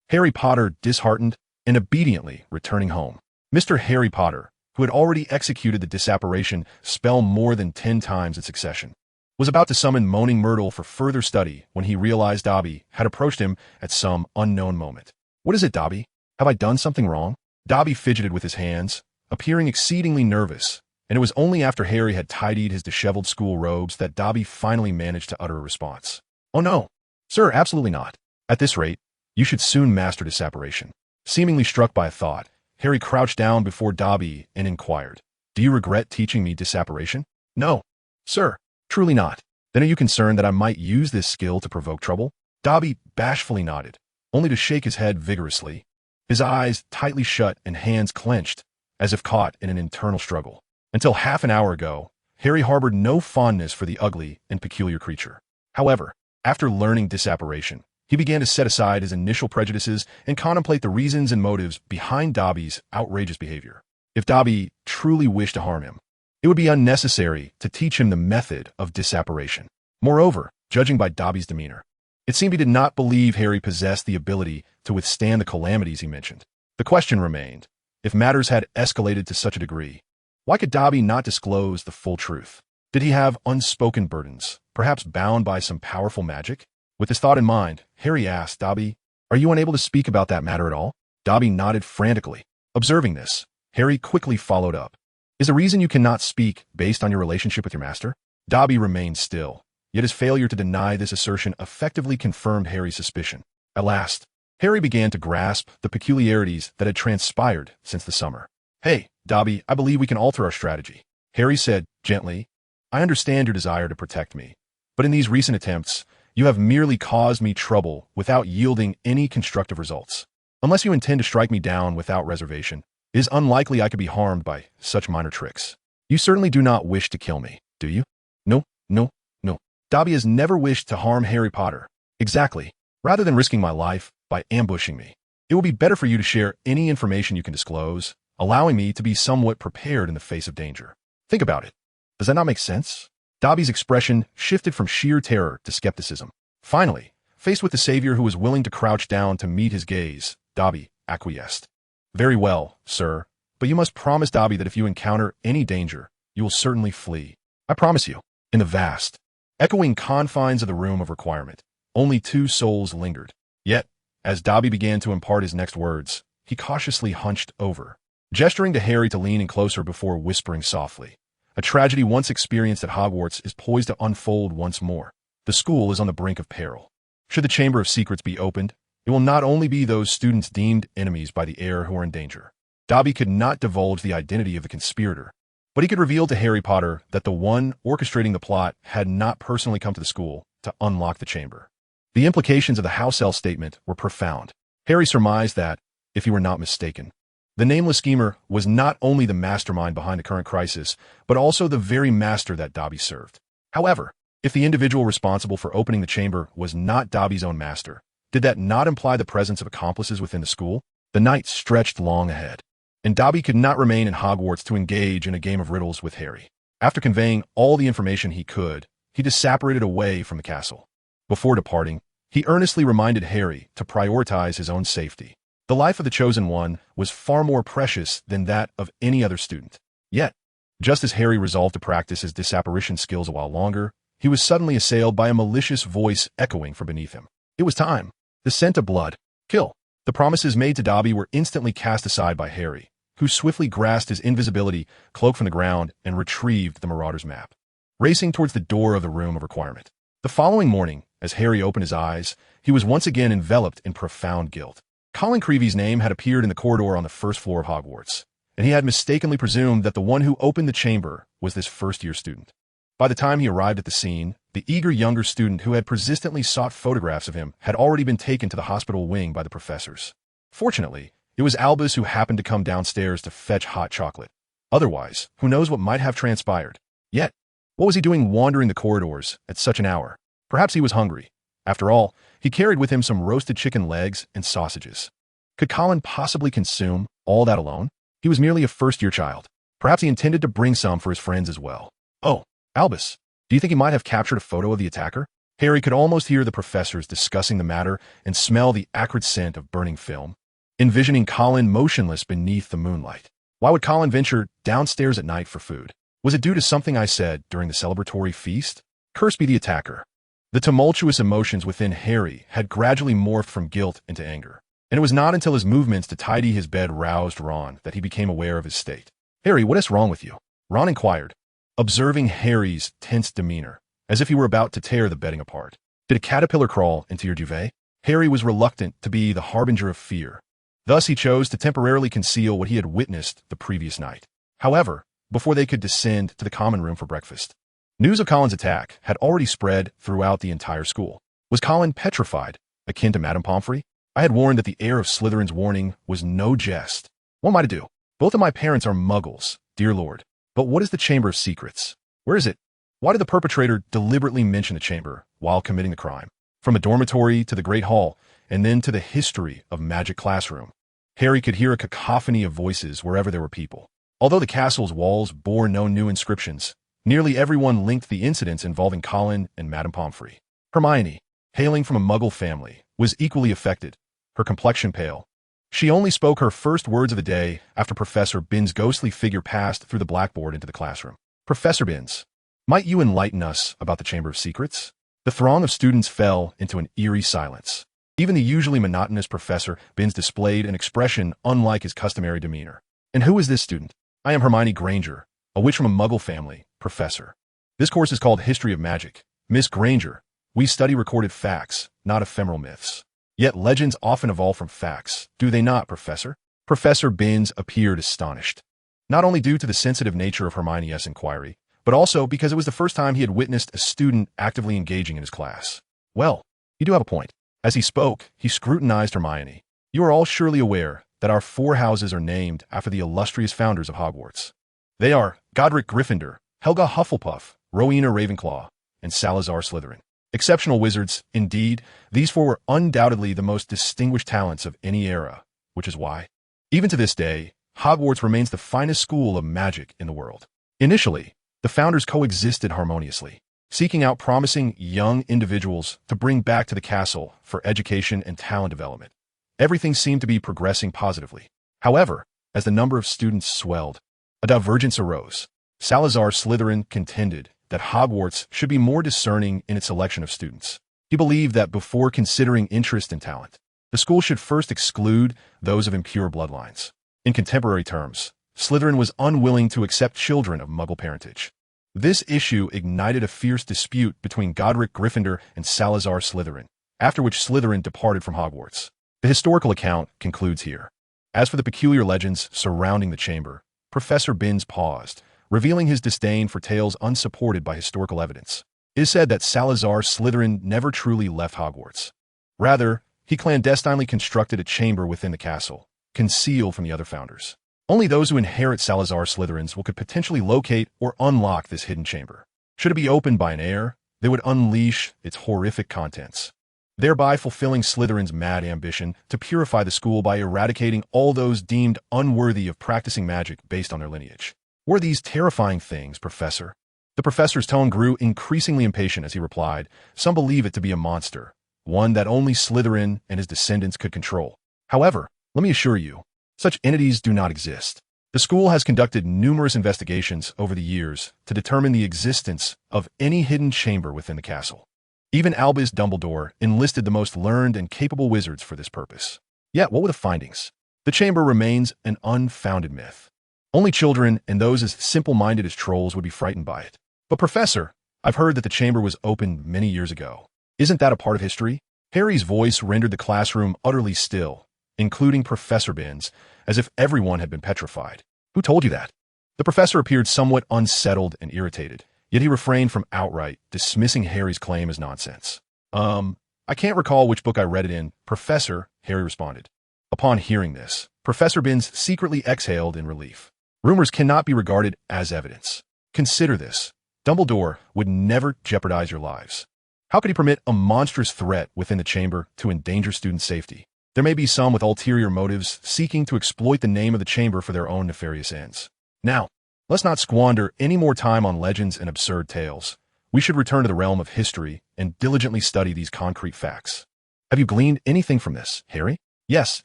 Harry Potter disheartened and obediently returning home. Mr. Harry Potter, who had already executed the disapparation spell more than 10 times in succession, was about to summon Moaning Myrtle for further study when he realized Dobby had approached him at some unknown moment. What is it, Dobby? Have I done something wrong? Dobby fidgeted with his hands, appearing exceedingly nervous, and it was only after Harry had tidied his disheveled school robes that Dobby finally managed to utter a response. Oh no, sir, absolutely not. At this rate, you should soon master disapparation. Seemingly struck by a thought, Harry crouched down before Dobby and inquired, Do you regret teaching me disapparation? No, sir, truly not. Then are you concerned that I might use this skill to provoke trouble? Dobby bashfully nodded. only to shake his head vigorously, his eyes tightly shut and hands clenched, as if caught in an internal struggle. Until half an hour ago, Harry harbored no fondness for the ugly and peculiar creature. However, after learning disapprobation, he began to set aside his initial prejudices and contemplate the reasons and motives behind Dobby's outrageous behavior. If Dobby truly wished to harm him, it would be unnecessary to teach him the method of disapprobation. Moreover, judging by Dobby's demeanor, it seemed he did not believe Harry possessed the ability to withstand the calamities he mentioned. The question remained, if matters had escalated to such a degree, why could Dobby not disclose the full truth? Did he have unspoken burdens, perhaps bound by some powerful magic? With this thought in mind, Harry asked Dobby, "Are you unable to speak about that matter at all?" Dobby nodded frantically. Observing this, Harry quickly followed up. "Is the reason you cannot speak based on your relationship with your master?" Dobby remained still, yet his failure to deny this assertion effectively confirmed Harry's suspicion. At last, Harry began to grasp the peculiarities that had transpired since the summer. "Hey, Dobby, I believe we can alter our strategy," Harry said gently. "I understand your desire to protect me, but in these recent attempts, you have merely caused me trouble without yielding any constructive results. Unless you intend to strike me down without reservation, it is unlikely I could be harmed by such minor tricks. You certainly do not wish to kill me, do you?" "No, no, no." Dobby has never wished to harm Harry Potter. "Exactly. Rather than risking my life by ambushing me, it will be better for you to share any information you can disclose, allowing me to be somewhat prepared in the face of danger. Think about it. Does that not make sense?" Dobby's expression shifted from sheer terror to skepticism. Finally, faced with the savior who was willing to crouch down to meet his gaze, Dobby acquiesced. "Very well, sir, but you must promise Dobby that if you encounter any danger, you will certainly flee. I promise you." In the vast, echoing confines of the room of requirement, only two souls lingered. Yet, as Dobby began to impart his next words, he cautiously hunched over, gesturing to Harry to lean in closer before whispering softly. "A tragedy once experienced at Hogwarts is poised to unfold once more. The school is on the brink of peril. Should the Chamber of Secrets be opened, it will not only be those students deemed enemies by the heir who are in danger." Dobby could not divulge the identity of the conspirator, but he could reveal to Harry Potter that the one orchestrating the plot had not personally come to the school to unlock the chamber. The implications of the house elf statement were profound. Harry surmised that, if he were not mistaken, the nameless schemer was not only the mastermind behind the current crisis, but also the very master that Dobby served. However, if the individual responsible for opening the chamber was not Dobby's own master, did that not imply the presence of accomplices within the school? The night stretched long ahead, and Dobby could not remain in Hogwarts to engage in a game of riddles with Harry. After conveying all the information he could, he disapparated away from the castle. Before departing, he earnestly reminded Harry to prioritize his own safety. The life of the Chosen One was far more precious than that of any other student. Yet, just as Harry resolved to practice his disapparition skills a while longer, he was suddenly assailed by a malicious voice echoing from beneath him. It was time. The scent of blood. Kill. The promises made to Dobby were instantly cast aside by Harry, who swiftly grasped his invisibility cloak from the ground and retrieved the Marauder's map, racing towards the door of the room of requirement. The following morning, as Harry opened his eyes, he was once again enveloped in profound guilt. Colin Creevy's name had appeared in the corridor on the first floor of Hogwarts, and he had mistakenly presumed that the one who opened the chamber was this first-year student. By the time he arrived at the scene, the eager younger student who had persistently sought photographs of him had already been taken to the hospital wing by the professors. Fortunately, it was Albus who happened to come downstairs to fetch hot chocolate. Otherwise, who knows what might have transpired. Yet, what was he doing wandering the corridors at such an hour? Perhaps he was hungry. After all, he carried with him some roasted chicken legs and sausages. Could Colin possibly consume all that alone? He was merely a first-year child. Perhaps he intended to bring some for his friends as well. "Oh, Albus, do you think he might have captured a photo of the attacker?" Harry could almost hear the professors discussing the matter and smell the acrid scent of burning film, envisioning Colin motionless beneath the moonlight. Why would Colin venture downstairs at night for food? Was it due to something I said during the celebratory feast? Curse be the attacker. The tumultuous emotions within Harry had gradually morphed from guilt into anger, and it was not until his movements to tidy his bed roused Ron that he became aware of his state. "Harry, what is wrong with you?" Ron inquired, observing Harry's tense demeanor, as if he were about to tear the bedding apart. "Did a caterpillar crawl into your duvet?" Harry was reluctant to be the harbinger of fear. Thus he chose to temporarily conceal what he had witnessed the previous night. However, before they could descend to the common room for breakfast, news of Colin's attack had already spread throughout the entire school. Was Colin petrified, akin to Madame Pomfrey? I had warned that the heir of Slytherin's warning was no jest. What am I to do? Both of my parents are muggles, dear lord. But what is the Chamber of Secrets? Where is it? Why did the perpetrator deliberately mention the chamber while committing the crime? From a dormitory to the Great Hall, and then to the history of Magic Classroom. Harry could hear a cacophony of voices wherever there were people. Although the castle's walls bore no new inscriptions, nearly everyone linked the incidents involving Colin and Madame Pomfrey. Hermione, hailing from a muggle family, was equally affected, her complexion pale. She only spoke her first words of the day after Professor Binns' ghostly figure passed through the blackboard into the classroom. Professor Binns, might you enlighten us about the Chamber of Secrets? The throng of students fell into an eerie silence. Even the usually monotonous Professor Binns displayed an expression unlike his customary demeanor. And who is this student? I am Hermione Granger, a witch from a muggle family, Professor. This course is called History of Magic. Miss Granger, we study recorded facts, not ephemeral myths. Yet legends often evolve from facts, do they not, Professor? Professor Binns appeared astonished. Not only due to the sensitive nature of Hermione's inquiry, but also because it was the first time he had witnessed a student actively engaging in his class. Well, you do have a point. As he spoke, he scrutinized Hermione. You are all surely aware that our 4 houses are named after the illustrious founders of Hogwarts. They are Godric Gryffindor, Helga Hufflepuff, Rowena Ravenclaw, and Salazar Slytherin. Exceptional wizards, indeed, these 4 were undoubtedly the most distinguished talents of any era, which is why, even to this day, Hogwarts remains the finest school of magic in the world. Initially, the founders coexisted harmoniously, seeking out promising young individuals to bring back to the castle for education and talent development. Everything seemed to be progressing positively. However, as the number of students swelled, a divergence arose. Salazar Slytherin contended that Hogwarts should be more discerning in its selection of students. He believed that before considering interest and talent, the school should first exclude those of impure bloodlines. In contemporary terms, Slytherin was unwilling to accept children of Muggle parentage. This issue ignited a fierce dispute between Godric Gryffindor and Salazar Slytherin, after which Slytherin departed from Hogwarts. The historical account concludes here. As for the peculiar legends surrounding the chamber, Professor Binns paused, revealing his disdain for tales unsupported by historical evidence. It is said that Salazar Slytherin never truly left Hogwarts. Rather, he clandestinely constructed a chamber within the castle, concealed from the other founders. Only those who inherit Salazar Slytherins could potentially locate or unlock this hidden chamber. Should it be opened by an heir, they would unleash its horrific contents, thereby fulfilling Slytherin's mad ambition to purify the school by eradicating all those deemed unworthy of practicing magic based on their lineage. What are these terrifying things, Professor? The professor's tone grew increasingly impatient as he replied, some believe it to be a monster, one that only Slytherin and his descendants could control. However, let me assure you, such entities do not exist. The school has conducted numerous investigations over the years to determine the existence of any hidden chamber within the castle. Even Albus Dumbledore enlisted the most learned and capable wizards for this purpose. Yet, what were the findings? The chamber remains an unfounded myth. Only children and those as simple-minded as trolls would be frightened by it. But Professor, I've heard that the chamber was opened many years ago. Isn't that a part of history? Harry's voice rendered the classroom utterly still, including Professor Binns, as if everyone had been petrified. Who told you that? The professor appeared somewhat unsettled and irritated, yet he refrained from outright dismissing Harry's claim as nonsense. I can't recall which book I read it in, Professor, Harry responded. Upon hearing this, Professor Binns secretly exhaled in relief. Rumors cannot be regarded as evidence. Consider this. Dumbledore would never jeopardize your lives. How could he permit a monstrous threat within the chamber to endanger student safety? There may be some with ulterior motives seeking to exploit the name of the chamber for their own nefarious ends. Now, let's not squander any more time on legends and absurd tales. We should return to the realm of history and diligently study these concrete facts. Have you gleaned anything from this, Harry? Yes,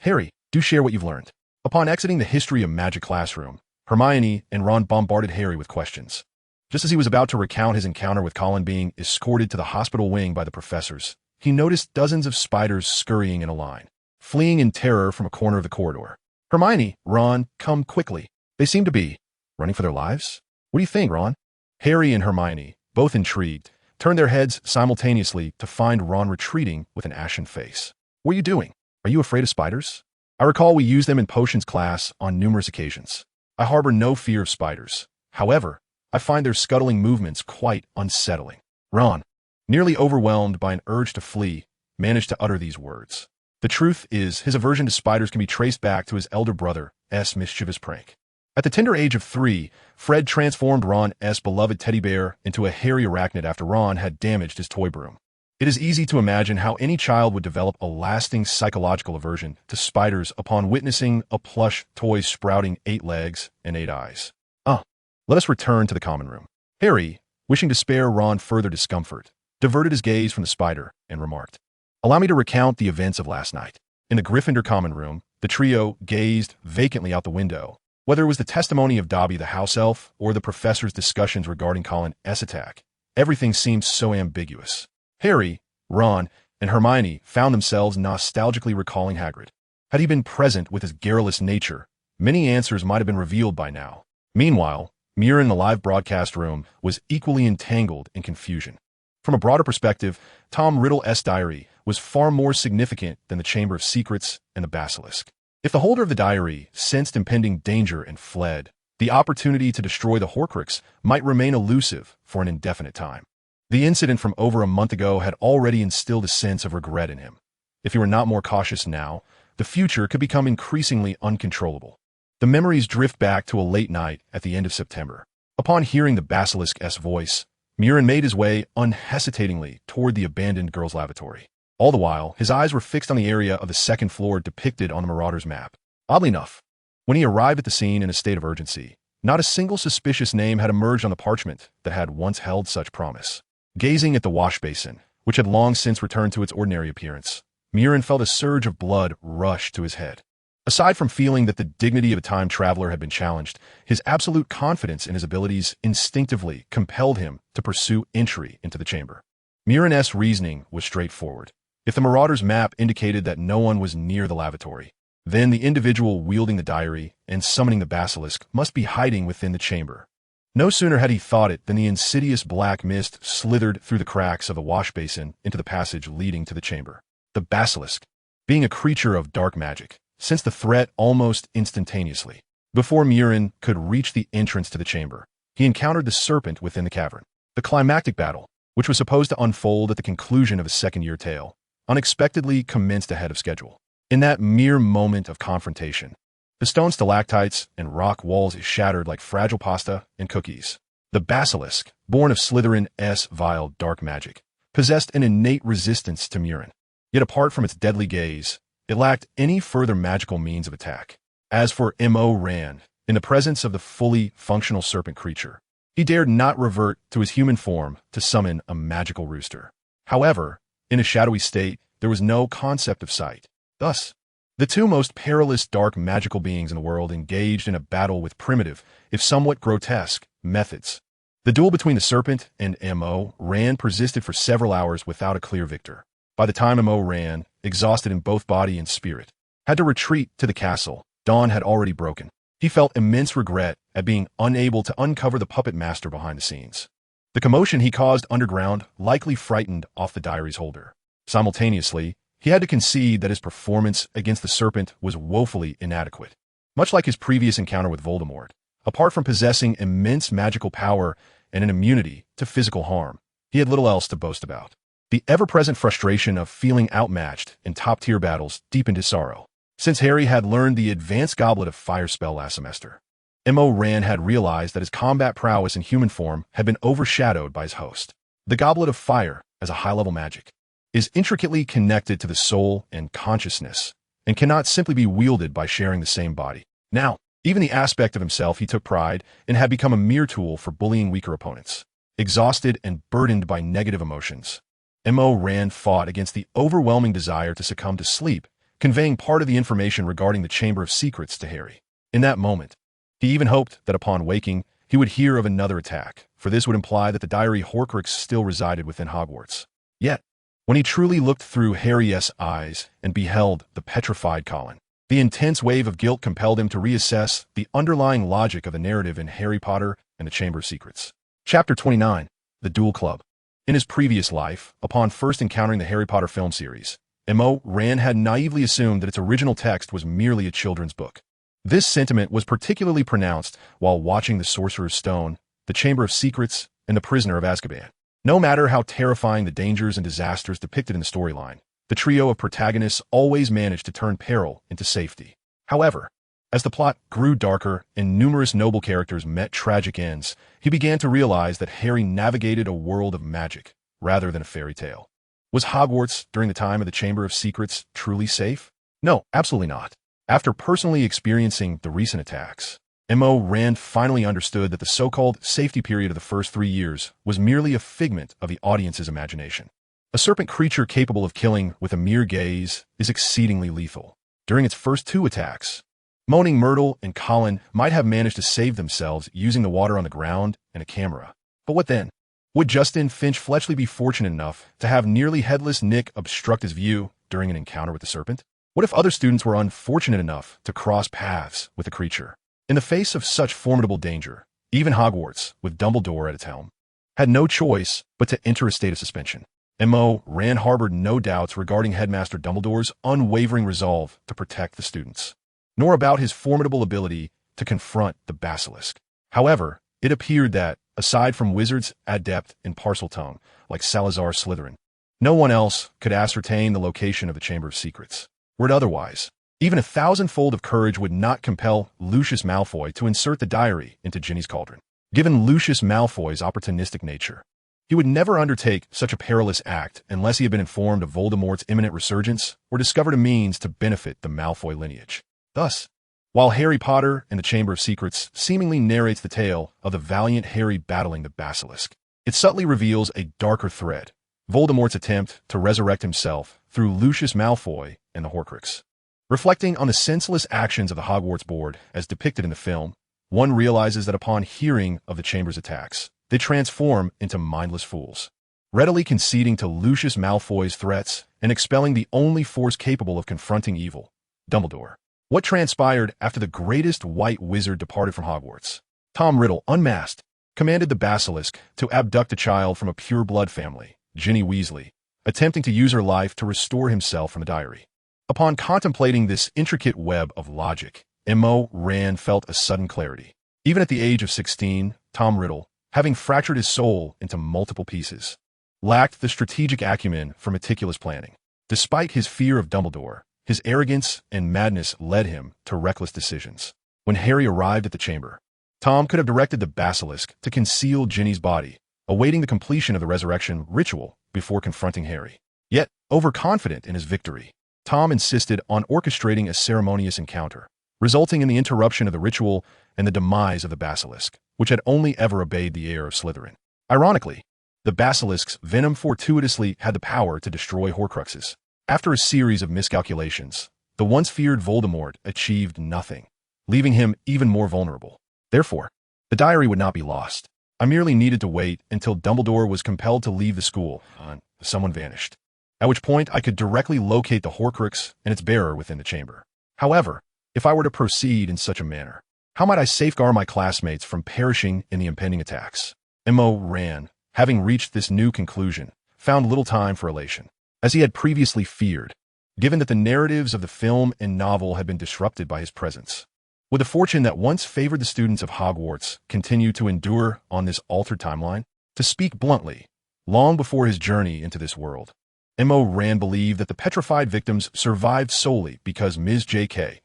Harry, do share what you've learned. Upon exiting the History of Magic classroom, Hermione and Ron bombarded Harry with questions. Just as he was about to recount his encounter with Colin being escorted to the hospital wing by the professors, he noticed dozens of spiders scurrying in a line, fleeing in terror from a corner of the corridor. Hermione, Ron, come quickly. They seem to be running for their lives. What do you think, Ron? Harry and Hermione, both intrigued, turned their heads simultaneously to find Ron retreating with an ashen face. What are you doing? Are you afraid of spiders? I recall we used them in potions class on numerous occasions. I harbor no fear of spiders. However, I find their scuttling movements quite unsettling. Ron, nearly overwhelmed by an urge to flee, managed to utter these words. The truth is, his aversion to spiders can be traced back to his elder brother's mischievous prank. At the tender age of 3, Fred transformed Ron's beloved teddy bear into a hairy arachnid after Ron had damaged his toy broom. It is easy to imagine how any child would develop a lasting psychological aversion to spiders upon witnessing a plush toy sprouting 8 legs and 8 eyes. Let us return to the common room. Harry, wishing to spare Ron further discomfort, diverted his gaze from the spider and remarked, "Allow me to recount the events of last night." In the Gryffindor common room, the trio gazed vacantly out the window. Whether it was the testimony of Dobby the house elf or the professor's discussions regarding Colin's attack, everything seemed so ambiguous. Harry, Ron, and Hermione found themselves nostalgically recalling Hagrid. Had he been present with his garrulous nature, many answers might have been revealed by now. Meanwhile, Mira in the live broadcast room was equally entangled in confusion. From a broader perspective, Tom Riddle's diary was far more significant than the Chamber of Secrets and the Basilisk. If the holder of the diary sensed impending danger and fled, the opportunity to destroy the Horcrux might remain elusive for an indefinite time. The incident from over a month ago had already instilled a sense of regret in him. If he were not more cautious now, the future could become increasingly uncontrollable. The memories drift back to a late night at the end of September. Upon hearing the Basilisk's voice, Murin made his way unhesitatingly toward the abandoned girls' lavatory. All the while, his eyes were fixed on the area of the second floor depicted on the Marauder's map. Oddly enough, when he arrived at the scene in a state of urgency, not a single suspicious name had emerged on the parchment that had once held such promise. Gazing at the wash basin, which had long since returned to its ordinary appearance, Murin felt a surge of blood rush to his head. Aside from feeling that the dignity of a time traveler had been challenged, his absolute confidence in his abilities instinctively compelled him to pursue entry into the chamber. Murin's reasoning was straightforward. If the Marauder's map indicated that no one was near the lavatory, then the individual wielding the diary and summoning the basilisk must be hiding within the chamber. No sooner had he thought it than the insidious black mist slithered through the cracks of the wash basin into the passage leading to the chamber. The basilisk, being a creature of dark magic, sensed the threat almost instantaneously. Before Murin could reach the entrance to the chamber, he encountered the serpent within the cavern. The climactic battle, which was supposed to unfold at the conclusion of his second-year tale, unexpectedly commenced ahead of schedule. In that mere moment of confrontation, the stone stalactites and rock walls shattered like fragile pasta and cookies. The basilisk, born of Slytherin's vile dark magic, possessed an innate resistance to Murin. Yet apart from its deadly gaze, it lacked any further magical means of attack. As for M.O. Rand, in the presence of the fully functional serpent creature, he dared not revert to his human form to summon a magical rooster. However, in a shadowy state, there was no concept of sight. Thus, the two most perilous dark magical beings in the world engaged in a battle with primitive, if somewhat grotesque, methods. The duel between the serpent and M.O. Rand persisted for several hours without a clear victor. By the time M.O. Rand, exhausted in both body and spirit, had to retreat to the castle, dawn had already broken. He felt immense regret at being unable to uncover the puppet master behind the scenes. The commotion he caused underground likely frightened off the diary's holder. Simultaneously, he had to concede that his performance against the serpent was woefully inadequate. Much like his previous encounter with Voldemort, apart from possessing immense magical power and an immunity to physical harm, he had little else to boast about. The ever-present frustration of feeling outmatched in top-tier battles deepened his sorrow. Since Harry had learned the advanced Goblet of Fire spell last semester, M.O. Rand had realized that his combat prowess in human form had been overshadowed by his host. The Goblet of Fire, as a high-level magic, is intricately connected to the soul and consciousness, and cannot simply be wielded by sharing the same body. Now, even the aspect of himself he took pride in had become a mere tool for bullying weaker opponents. Exhausted and burdened by negative emotions, M.O. Rand fought against the overwhelming desire to succumb to sleep, conveying part of the information regarding the Chamber of Secrets to Harry. In that moment, he even hoped that upon waking, he would hear of another attack, for this would imply that the diary Horcrux still resided within Hogwarts. Yet, when he truly looked through Harry's eyes and beheld the petrified Colin, the intense wave of guilt compelled him to reassess the underlying logic of the narrative in Harry Potter and the Chamber of Secrets. Chapter 29, The Duel Club. In his previous life, upon first encountering the Harry Potter film series, M.O. Rand had naively assumed that its original text was merely a children's book. This sentiment was particularly pronounced while watching The Sorcerer's Stone, The Chamber of Secrets, and The Prisoner of Azkaban. No matter how terrifying the dangers and disasters depicted in the storyline, The trio of protagonists always managed to turn peril into safety. However, as the plot grew darker and numerous noble characters met tragic ends, he began to realize that Harry navigated a world of magic rather than a fairy tale. Was Hogwarts, during the time of the Chamber of Secrets, truly safe? No, absolutely not. After personally experiencing the recent attacks, M.O. Rand finally understood that the so-called safety period of the first 3 years was merely a figment of the audience's imagination. A serpent creature capable of killing with a mere gaze is exceedingly lethal. During its first 2 attacks, Moaning Myrtle and Colin might have managed to save themselves using the water on the ground and a camera. But what then? Would Justin Finch Fletchley be fortunate enough to have nearly headless Nick obstruct his view during an encounter with the serpent? What if other students were unfortunate enough to cross paths with the creature? In the face of such formidable danger, even Hogwarts, with Dumbledore at its helm, had no choice but to enter a state of suspension. M.O. Rand harbored no doubts regarding Headmaster Dumbledore's unwavering resolve to protect the students, nor about his formidable ability to confront the basilisk. However, it appeared that, aside from wizards adept in Parseltongue, like Salazar Slytherin, no one else could ascertain the location of the Chamber of Secrets. Were it otherwise, even 1,000-fold of courage would not compel Lucius Malfoy to insert the diary into Ginny's cauldron. Given Lucius Malfoy's opportunistic nature, he would never undertake such a perilous act unless he had been informed of Voldemort's imminent resurgence or discovered a means to benefit the Malfoy lineage. Thus, while Harry Potter and the Chamber of Secrets seemingly narrates the tale of the valiant Harry battling the basilisk, it subtly reveals a darker thread: Voldemort's attempt to resurrect himself through Lucius Malfoy and the Horcrux. Reflecting on the senseless actions of the Hogwarts board as depicted in the film, one realizes that upon hearing of the Chamber's attacks, they transform into mindless fools, readily conceding to Lucius Malfoy's threats and expelling the only force capable of confronting evil, Dumbledore. What transpired after the greatest white wizard departed from Hogwarts? Tom Riddle, unmasked, commanded the basilisk to abduct a child from a pure-blood family, Ginny Weasley, attempting to use her life to restore himself from the diary. Upon contemplating this intricate web of logic, M.O. Rand felt a sudden clarity. Even at the age of 16, Tom Riddle, having fractured his soul into multiple pieces, lacked the strategic acumen for meticulous planning. Despite his fear of Dumbledore, his arrogance and madness led him to reckless decisions. When Harry arrived at the chamber, Tom could have directed the basilisk to conceal Ginny's body, awaiting the completion of the resurrection ritual before confronting Harry. Yet, overconfident in his victory, Tom insisted on orchestrating a ceremonious encounter, resulting in the interruption of the ritual and the demise of the basilisk, which had only ever obeyed the heir of Slytherin. Ironically, the basilisk's venom fortuitously had the power to destroy Horcruxes. After a series of miscalculations, the once feared Voldemort achieved nothing, leaving him even more vulnerable. Therefore, the diary would not be lost. I merely needed to wait until Dumbledore was compelled to leave the school, and someone vanished, at which point I could directly locate the Horcrux and its bearer within the chamber. However, if I were to proceed in such a manner, how might I safeguard my classmates from perishing in the impending attacks? M.O. Rand, having reached this new conclusion, found little time for elation, as he had previously feared, given that the narratives of the film and novel had been disrupted by his presence. Would the fortune that once favored the students of Hogwarts continue to endure on this altered timeline? To speak bluntly, long before his journey into this world, M.O. Rand believed that the petrified victims survived solely because Ms. J.K.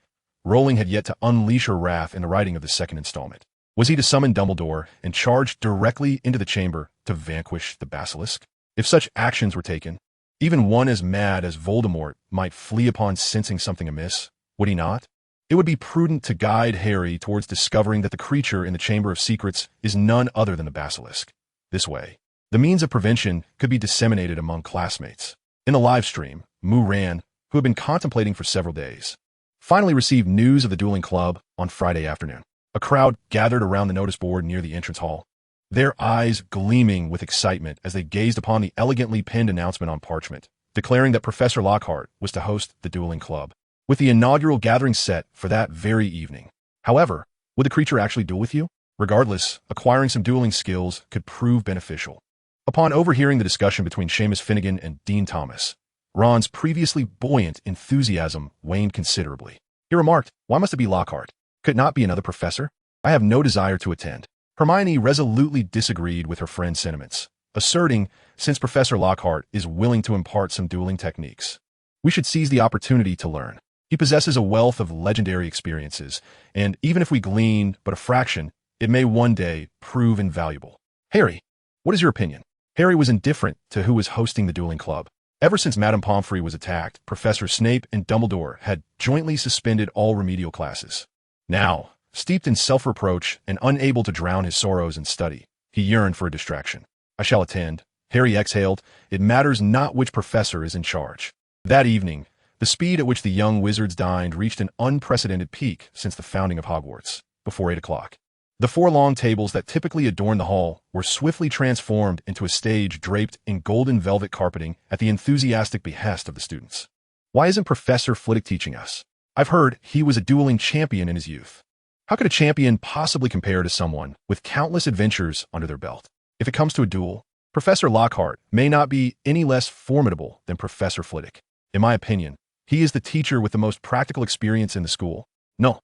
Rowling had yet to unleash her wrath in the writing of the second installment. Was he to summon Dumbledore and charge directly into the chamber to vanquish the basilisk? If such actions were taken, even one as mad as Voldemort might flee upon sensing something amiss, would he not? It would be prudent to guide Harry towards discovering that the creature in the Chamber of Secrets is none other than the basilisk. This way, the means of prevention could be disseminated among classmates. In the live stream, Rand, who had been contemplating for several days, finally received news of the dueling club on Friday afternoon. A crowd gathered around the notice board near the entrance hall, their eyes gleaming with excitement as they gazed upon the elegantly penned announcement on parchment, declaring that Professor Lockhart was to host the dueling club, with the inaugural gathering set for that very evening. However, would the creature actually duel with you? Regardless, acquiring some dueling skills could prove beneficial. Upon overhearing the discussion between Seamus Finnegan and Dean Thomas, Ron's previously buoyant enthusiasm waned considerably. He remarked, "Why must it be Lockhart? Could it not be another professor? I have no desire to attend." Hermione resolutely disagreed with her friend's sentiments, asserting, since Professor Lockhart is willing to impart some dueling techniques, We should seize the opportunity to learn. He possesses a wealth of legendary experiences, and even if we glean but a fraction, it may one day prove invaluable. Harry, what is your opinion? Harry was indifferent to who was hosting the dueling club. Ever since Madame Pomfrey was attacked, Professor Snape and Dumbledore had jointly suspended all remedial classes. Now, steeped in self-reproach and unable to drown his sorrows in study, he yearned for a distraction. I shall attend, Harry exhaled. It matters not which professor is in charge. That evening, the speed at which the young wizards dined reached an unprecedented peak since the founding of Hogwarts, before 8 o'clock. The 4 long tables that typically adorned the hall were swiftly transformed into a stage draped in golden velvet carpeting at the enthusiastic behest of the students. Why isn't Professor Flitwick teaching us? I've heard he was a dueling champion in his youth. How could a champion possibly compare to someone with countless adventures under their belt? If it comes to a duel, Professor Lockhart may not be any less formidable than Professor Flitwick. In my opinion, he is the teacher with the most practical experience in the school. No,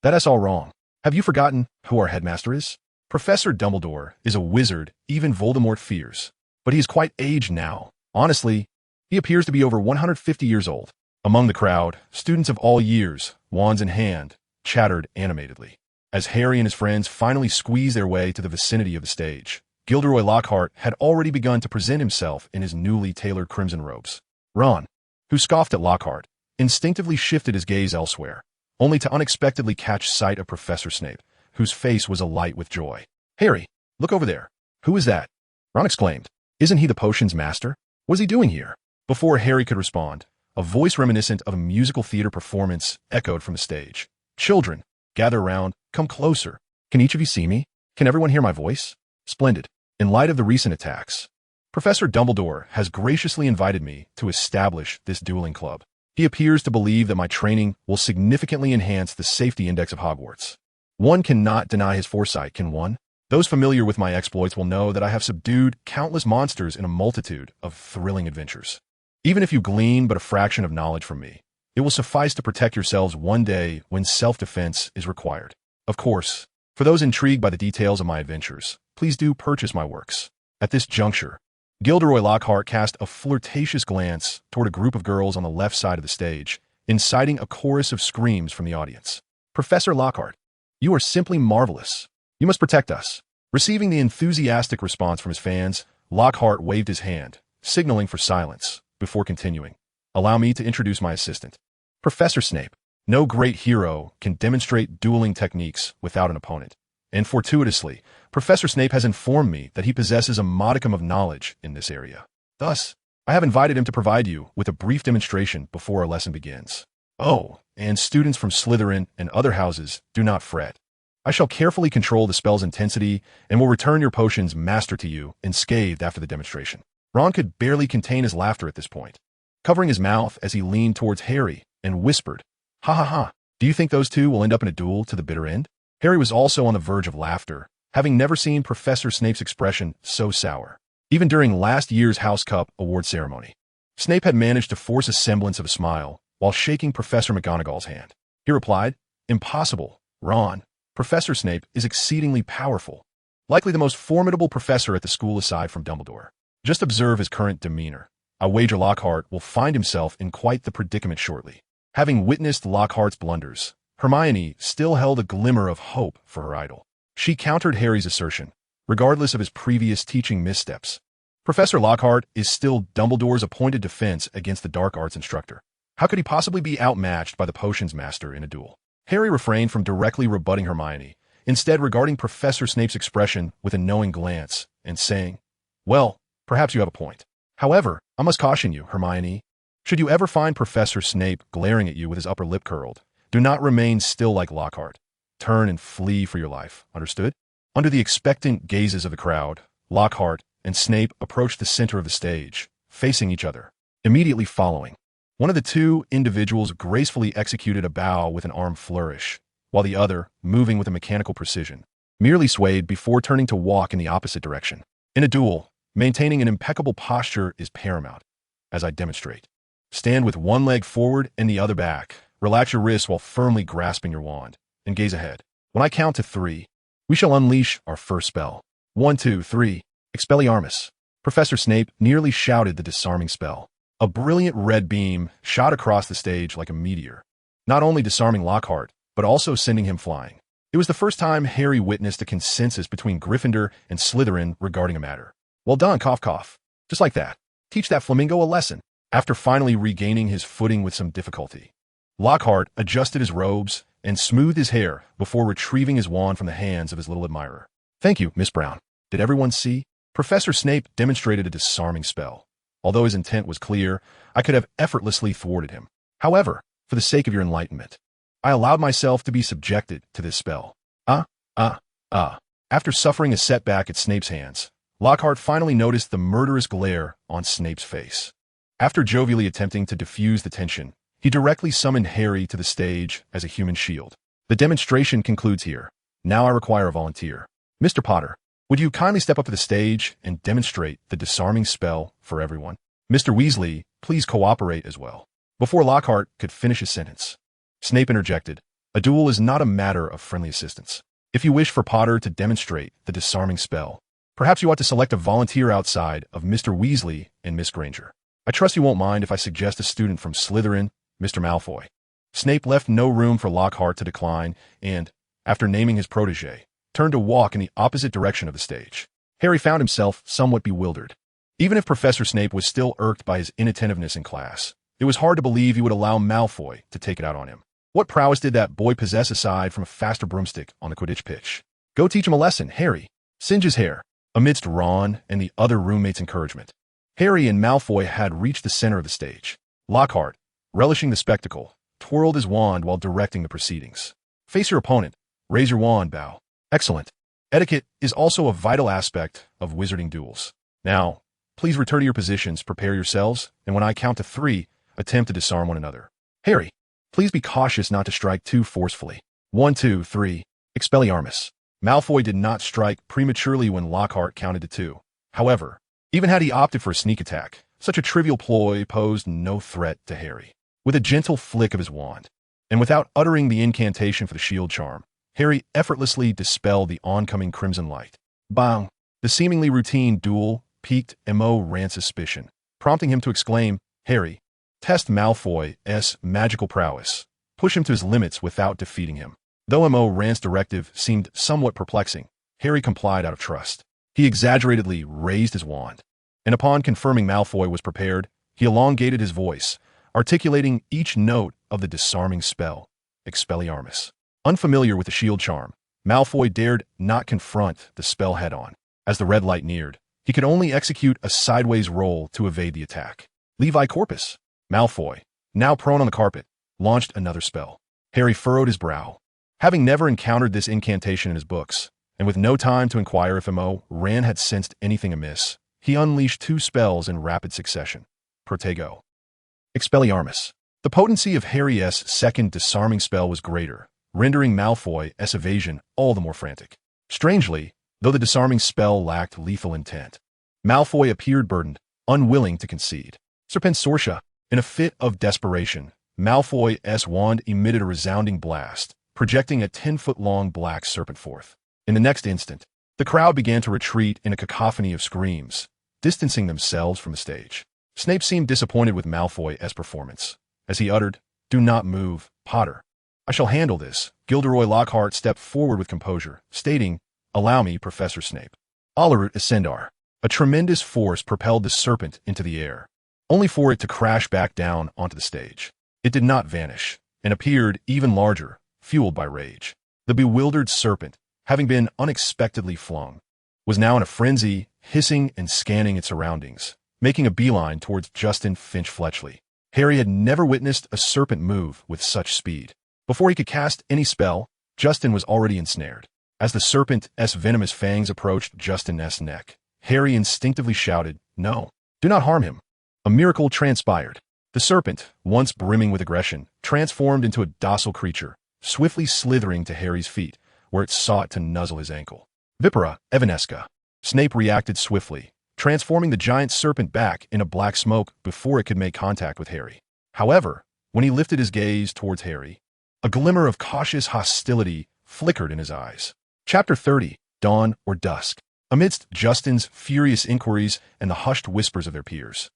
that is all wrong. Have you forgotten who our headmaster is? Professor Dumbledore is a wizard even Voldemort fears, but he is quite aged now. Honestly, he appears to be over 150 years old. Among the crowd, students of all years, wands in hand, chattered animatedly. As Harry and his friends finally squeezed their way to the vicinity of the stage, Gilderoy Lockhart had already begun to present himself in his newly tailored crimson robes. Ron, who scoffed at Lockhart, instinctively shifted his gaze elsewhere, only to unexpectedly catch sight of Professor Snape, whose face was alight with joy. Harry, look over there. Who is that? Ron exclaimed. Isn't he the potions master? What is he doing here? Before Harry could respond, a voice reminiscent of a musical theater performance echoed from the stage. Children, gather around, come closer. Can each of you see me? Can everyone hear my voice? Splendid. In light of the recent attacks, Professor Dumbledore has graciously invited me to establish this dueling club. He appears to believe that my training will significantly enhance the safety index of Hogwarts. One cannot deny his foresight, can one? Those familiar with my exploits will know that I have subdued countless monsters in a multitude of thrilling adventures. Even if you glean but a fraction of knowledge from me, it will suffice to protect yourselves one day when self-defense is required. Of course, for those intrigued by the details of my adventures, please do purchase my works. At this juncture, Gilderoy Lockhart cast a flirtatious glance toward a group of girls on the left side of the stage, inciting a chorus of screams from the audience. Professor Lockhart, you are simply marvelous. You must protect us. Receiving the enthusiastic response from his fans, Lockhart waved his hand, signaling for silence, before continuing. Allow me to introduce my assistant. Professor Snape. No great hero can demonstrate dueling techniques without an opponent. And fortuitously, Professor Snape has informed me that he possesses a modicum of knowledge in this area. Thus, I have invited him to provide you with a brief demonstration before our lesson begins. Oh, and students from Slytherin and other houses, do not fret. I shall carefully control the spell's intensity and will return your potions master to you unscathed after the demonstration. Ron could barely contain his laughter at this point, covering his mouth as he leaned towards Harry and whispered, "Ha ha ha, do you think those two will end up in a duel to the bitter end?" Harry was also on the verge of laughter, having never seen Professor Snape's expression so sour. Even during last year's House Cup award ceremony, Snape had managed to force a semblance of a smile while shaking Professor McGonagall's hand. He replied, "Impossible, Ron. Professor Snape is exceedingly powerful, likely the most formidable professor at the school aside from Dumbledore. Just observe his current demeanor. I wager Lockhart will find himself in quite the predicament shortly." Having witnessed Lockhart's blunders, Hermione still held a glimmer of hope for her idol. She countered Harry's assertion, regardless of his previous teaching missteps. Professor Lockhart is still Dumbledore's appointed defense against the dark arts instructor. How could he possibly be outmatched by the potions master in a duel? Harry refrained from directly rebutting Hermione, instead regarding Professor Snape's expression with a knowing glance and saying, "Well, perhaps you have a point. However, I must caution you, Hermione. Should you ever find Professor Snape glaring at you with his upper lip curled, do not remain still like Lockhart. Turn and flee for your life, understood?" Under the expectant gazes of the crowd, Lockhart and Snape approached the center of the stage, facing each other. Immediately following, one of the two individuals gracefully executed a bow with an arm flourish, while the other, moving with a mechanical precision, merely swayed before turning to walk in the opposite direction. In a duel, maintaining an impeccable posture is paramount, as I demonstrate. Stand with one leg forward and the other back. Relax your wrists while firmly grasping your wand, and gaze ahead. When I count to 3, we shall unleash our first spell. 1, 2, 3, Expelliarmus. Professor Snape nearly shouted the disarming spell. A brilliant red beam shot across the stage like a meteor, not only disarming Lockhart, but also sending him flying. It was the first time Harry witnessed a consensus between Gryffindor and Slytherin regarding a matter. Well done, cough cough. Just like that. Teach that flamingo a lesson. After finally regaining his footing with some difficulty, Lockhart adjusted his robes and smoothed his hair before retrieving his wand from the hands of his little admirer. Thank you, Miss Brown. Did everyone see? Professor Snape demonstrated a disarming spell. Although his intent was clear, I could have effortlessly thwarted him. However, for the sake of your enlightenment, I allowed myself to be subjected to this spell. After suffering a setback at Snape's hands, Lockhart finally noticed the murderous glare on Snape's face. After jovially attempting to diffuse the tension, he directly summoned Harry to the stage as a human shield. The demonstration concludes here. Now I require a volunteer. Mr. Potter, would you kindly step up to the stage and demonstrate the disarming spell for everyone? Mr. Weasley, please cooperate as well. Before Lockhart could finish his sentence, Snape interjected, a duel is not a matter of friendly assistance. If you wish for Potter to demonstrate the disarming spell, perhaps you ought to select a volunteer outside of Mr. Weasley and Miss Granger. I trust you won't mind if I suggest a student from Slytherin, Mr. Malfoy. Snape left no room for Lockhart to decline and, after naming his protégé, turned to walk in the opposite direction of the stage. Harry found himself somewhat bewildered. Even if Professor Snape was still irked by his inattentiveness in class, it was hard to believe he would allow Malfoy to take it out on him. What prowess did that boy possess aside from a faster broomstick on the Quidditch pitch? Go teach him a lesson, Harry. Singe his hair. Amidst Ron and the other roommates' encouragement, Harry and Malfoy had reached the center of the stage. Lockhart, relishing the spectacle, twirled his wand while directing the proceedings. Face your opponent. Raise your wand, bow. Excellent. Etiquette is also a vital aspect of wizarding duels. Now, please return to your positions, prepare yourselves, and when I count to 3, attempt to disarm one another. Harry, please be cautious not to strike too forcefully. 1, 2, 3. Expelliarmus. Malfoy did not strike prematurely when Lockhart counted to 2. However, even had he opted for a sneak attack, such a trivial ploy posed no threat to Harry. With a gentle flick of his wand, and without uttering the incantation for the shield charm, Harry effortlessly dispelled the oncoming crimson light. Bang! The seemingly routine duel piqued M.O. Rand's suspicion, prompting him to exclaim, Harry, test Malfoy's magical prowess. Push him to his limits without defeating him. Though M.O. Rand's directive seemed somewhat perplexing, Harry complied out of trust. He exaggeratedly raised his wand, and upon confirming Malfoy was prepared, he elongated his voice, articulating each note of the disarming spell, Expelliarmus. Unfamiliar with the shield charm, Malfoy dared not confront the spell head-on. As the red light neared, he could only execute a sideways roll to evade the attack. Levi Corpus. Malfoy, now prone on the carpet, launched another spell. Harry furrowed his brow. Having never encountered this incantation in his books, and with no time to inquire if M.O. Rand had sensed anything amiss, he unleashed 2 spells in rapid succession. Protego. Expelliarmus. The potency of Harry's second disarming spell was greater, rendering Malfoy's evasion all the more frantic. Strangely, though the disarming spell lacked lethal intent, Malfoy appeared burdened, unwilling to concede. Serpensortia. In a fit of desperation, Malfoy's wand emitted a resounding blast, projecting a 10-foot-long black serpent forth. In the next instant, the crowd began to retreat in a cacophony of screams, distancing themselves from the stage. Snape seemed disappointed with Malfoy's performance, as he uttered, "Do not move, Potter. I shall handle this." Gilderoy Lockhart stepped forward with composure, stating, "Allow me, Professor Snape." Alarut Ascendar. A tremendous force propelled the serpent into the air, only for it to crash back down onto the stage. It did not vanish, and appeared even larger, fueled by rage. The bewildered serpent, having been unexpectedly flung, was now in a frenzy, hissing and scanning its surroundings, making a beeline towards Justin Finch-Fletchley. Harry had never witnessed a serpent move with such speed. Before he could cast any spell, Justin was already ensnared. As the serpent's venomous fangs approached Justin's neck, Harry instinctively shouted, "No, do not harm him." A miracle transpired. The serpent, once brimming with aggression, transformed into a docile creature, swiftly slithering to Harry's feet, where it sought to nuzzle his ankle. Vipera Evanesca. Snape reacted swiftly, transforming the giant serpent back into black smoke before it could make contact with Harry. However, when he lifted his gaze towards Harry, a glimmer of cautious hostility flickered in his eyes. Chapter 30, Dawn or Dusk. Amidst Justin's furious inquiries and the hushed whispers of their peers,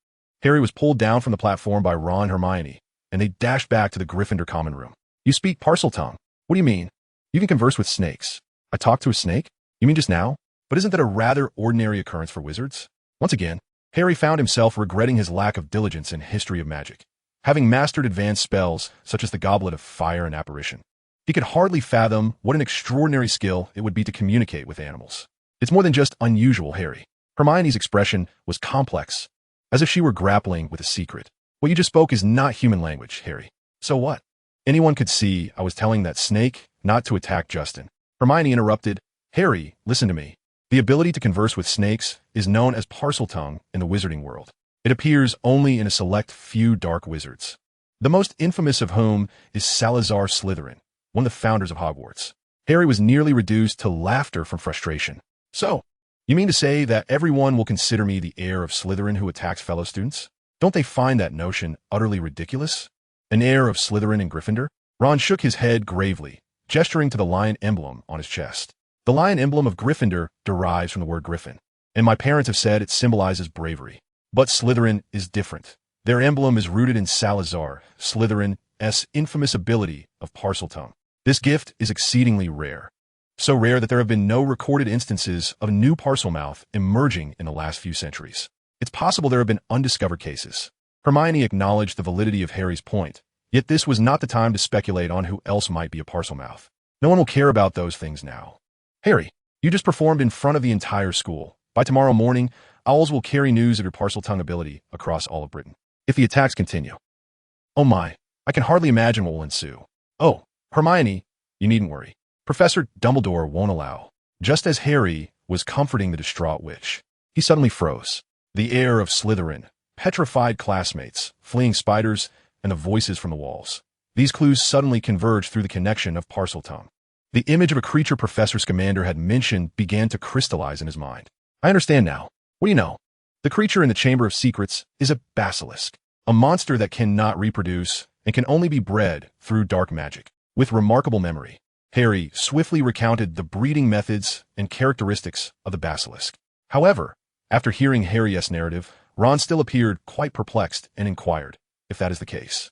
Harry was pulled down from the platform by Ron and Hermione, and they dashed back to the Gryffindor common room. You speak parcel tongue. What do you mean? You can converse with snakes. I talked to a snake? You mean just now? But isn't that a rather ordinary occurrence for wizards? Once again, Harry found himself regretting his lack of diligence in history of magic. Having mastered advanced spells, such as the Goblet of Fire and Apparition, he could hardly fathom what an extraordinary skill it would be to communicate with animals. It's more than just unusual, Harry. Hermione's expression was complex, as if she were grappling with a secret. What you just spoke is not human language, Harry. So what? Anyone could see I was telling that snake not to attack Justin. Hermione interrupted. Harry, listen to me. The ability to converse with snakes is known as parseltongue in the wizarding world. It appears only in a select few dark wizards, the most infamous of whom is Salazar Slytherin, one of the founders of Hogwarts. Harry was nearly reduced to laughter from frustration. So, you mean to say that everyone will consider me the heir of Slytherin who attacks fellow students? Don't they find that notion utterly ridiculous? An heir of Slytherin and Gryffindor? Ron shook his head gravely, gesturing to the lion emblem on his chest. The lion emblem of Gryffindor derives from the word griffin, and my parents have said it symbolizes bravery. But Slytherin is different. Their emblem is rooted in Salazar Slytherin's infamous ability of parseltongue. This gift is exceedingly rare. So rare that there have been no recorded instances of a new Parselmouth emerging in the last few centuries. It's possible there have been undiscovered cases. Hermione acknowledged the validity of Harry's point, yet this was not the time to speculate on who else might be a Parselmouth. No one will care about those things now. Harry, you just performed in front of the entire school. By tomorrow morning, owls will carry news of your parseltongue ability across all of Britain. If the attacks continue. Oh my, I can hardly imagine what will ensue. Oh, Hermione, you needn't worry. Professor Dumbledore won't allow. Just as Harry was comforting the distraught witch, he suddenly froze. The air of Slytherin, petrified classmates, fleeing spiders, and the voices from the walls. These clues suddenly converged through the connection of parseltongue. The image of a creature Professor Scamander had mentioned began to crystallize in his mind. I understand now. What do you know? The creature in the Chamber of Secrets is a basilisk, a monster that cannot reproduce and can only be bred through dark magic. With remarkable memory, Harry swiftly recounted the breeding methods and characteristics of the basilisk. However, after hearing Harry's narrative, Ron still appeared quite perplexed and inquired, if that is the case.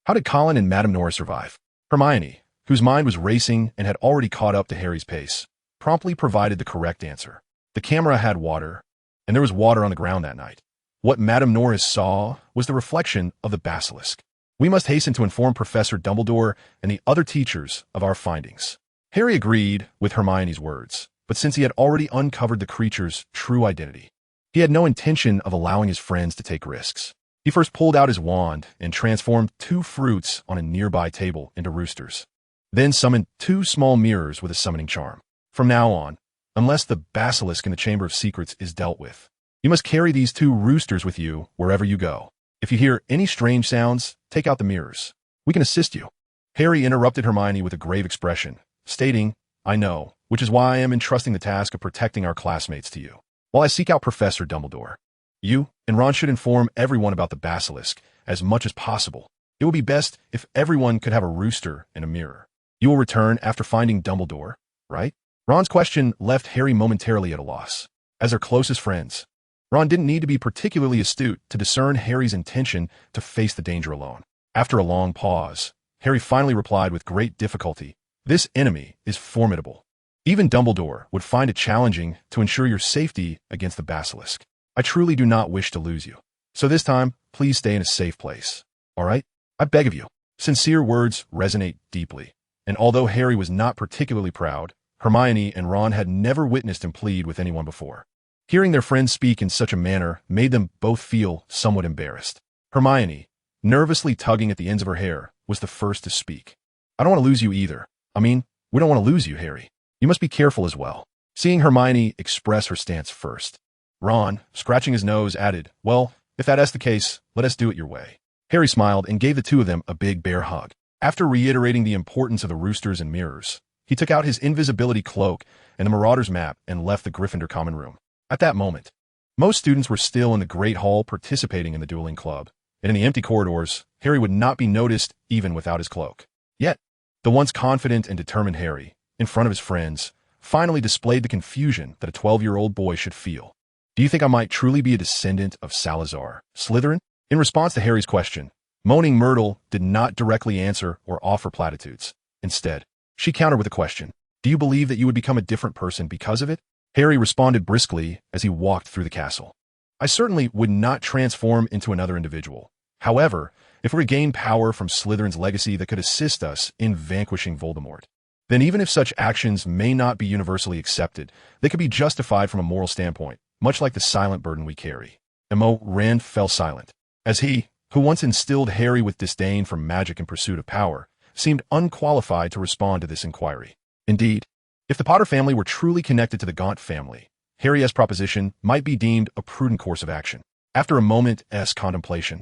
How did Colin and Madame Nora survive? Hermione, whose mind was racing and had already caught up to Harry's pace, promptly provided the correct answer. The camera had water, and there was water on the ground that night. What Madame Norris saw was the reflection of the basilisk. We must hasten to inform Professor Dumbledore and the other teachers of our findings. Harry agreed with Hermione's words, but since he had already uncovered the creature's true identity, he had no intention of allowing his friends to take risks. He first pulled out his wand and transformed 2 fruits on a nearby table into roosters, then summoned 2 small mirrors with a summoning charm. From now on, unless the basilisk in the Chamber of Secrets is dealt with, you must carry these 2 roosters with you wherever you go. If you hear any strange sounds, take out the mirrors. We can assist you. Harry interrupted Hermione with a grave expression, stating, I know, which is why I am entrusting the task of protecting our classmates to you, while I seek out Professor Dumbledore. You and Ron should inform everyone about the basilisk as much as possible. It would be best if everyone could have a rooster and a mirror. You will return after finding Dumbledore, right? Ron's question left Harry momentarily at a loss. As their closest friends, Ron didn't need to be particularly astute to discern Harry's intention to face the danger alone. After a long pause, Harry finally replied with great difficulty, This enemy is formidable. Even Dumbledore would find it challenging to ensure your safety against the basilisk. I truly do not wish to lose you. So this time, please stay in a safe place. All right? I beg of you. Sincere words resonate deeply. And although Harry was not particularly proud, Hermione and Ron had never witnessed him plead with anyone before. Hearing their friend speak in such a manner made them both feel somewhat embarrassed. Hermione, nervously tugging at the ends of her hair, was the first to speak. I don't want to lose you either. I mean, we don't want to lose you, Harry. You must be careful as well. Seeing Hermione express her stance first, Ron, scratching his nose, added, Well, if that is the case, let us do it your way. Harry smiled and gave the 2 of them a big bear hug. After reiterating the importance of the roosters and mirrors, he took out his invisibility cloak and the Marauder's map and left the Gryffindor common room. At that moment, most students were still in the Great Hall participating in the dueling club, and in the empty corridors, Harry would not be noticed even without his cloak. Yet, the once confident and determined Harry, in front of his friends, finally displayed the confusion that a 12-year-old boy should feel. Do you think I might truly be a descendant of Salazar Slytherin? In response to Harry's question, Moaning Myrtle did not directly answer or offer platitudes. Instead, she countered with a question. Do you believe that you would become a different person because of it? Harry responded briskly as he walked through the castle. I certainly would not transform into another individual. However, if we regain power from Slytherin's legacy that could assist us in vanquishing Voldemort, then even if such actions may not be universally accepted, they could be justified from a moral standpoint, much like the silent burden we carry. Mo Rand fell silent, as he, who once instilled Harry with disdain for magic in pursuit of power, seemed unqualified to respond to this inquiry. Indeed, if the Potter family were truly connected to the Gaunt family, Harry's proposition might be deemed a prudent course of action. After a moment's contemplation,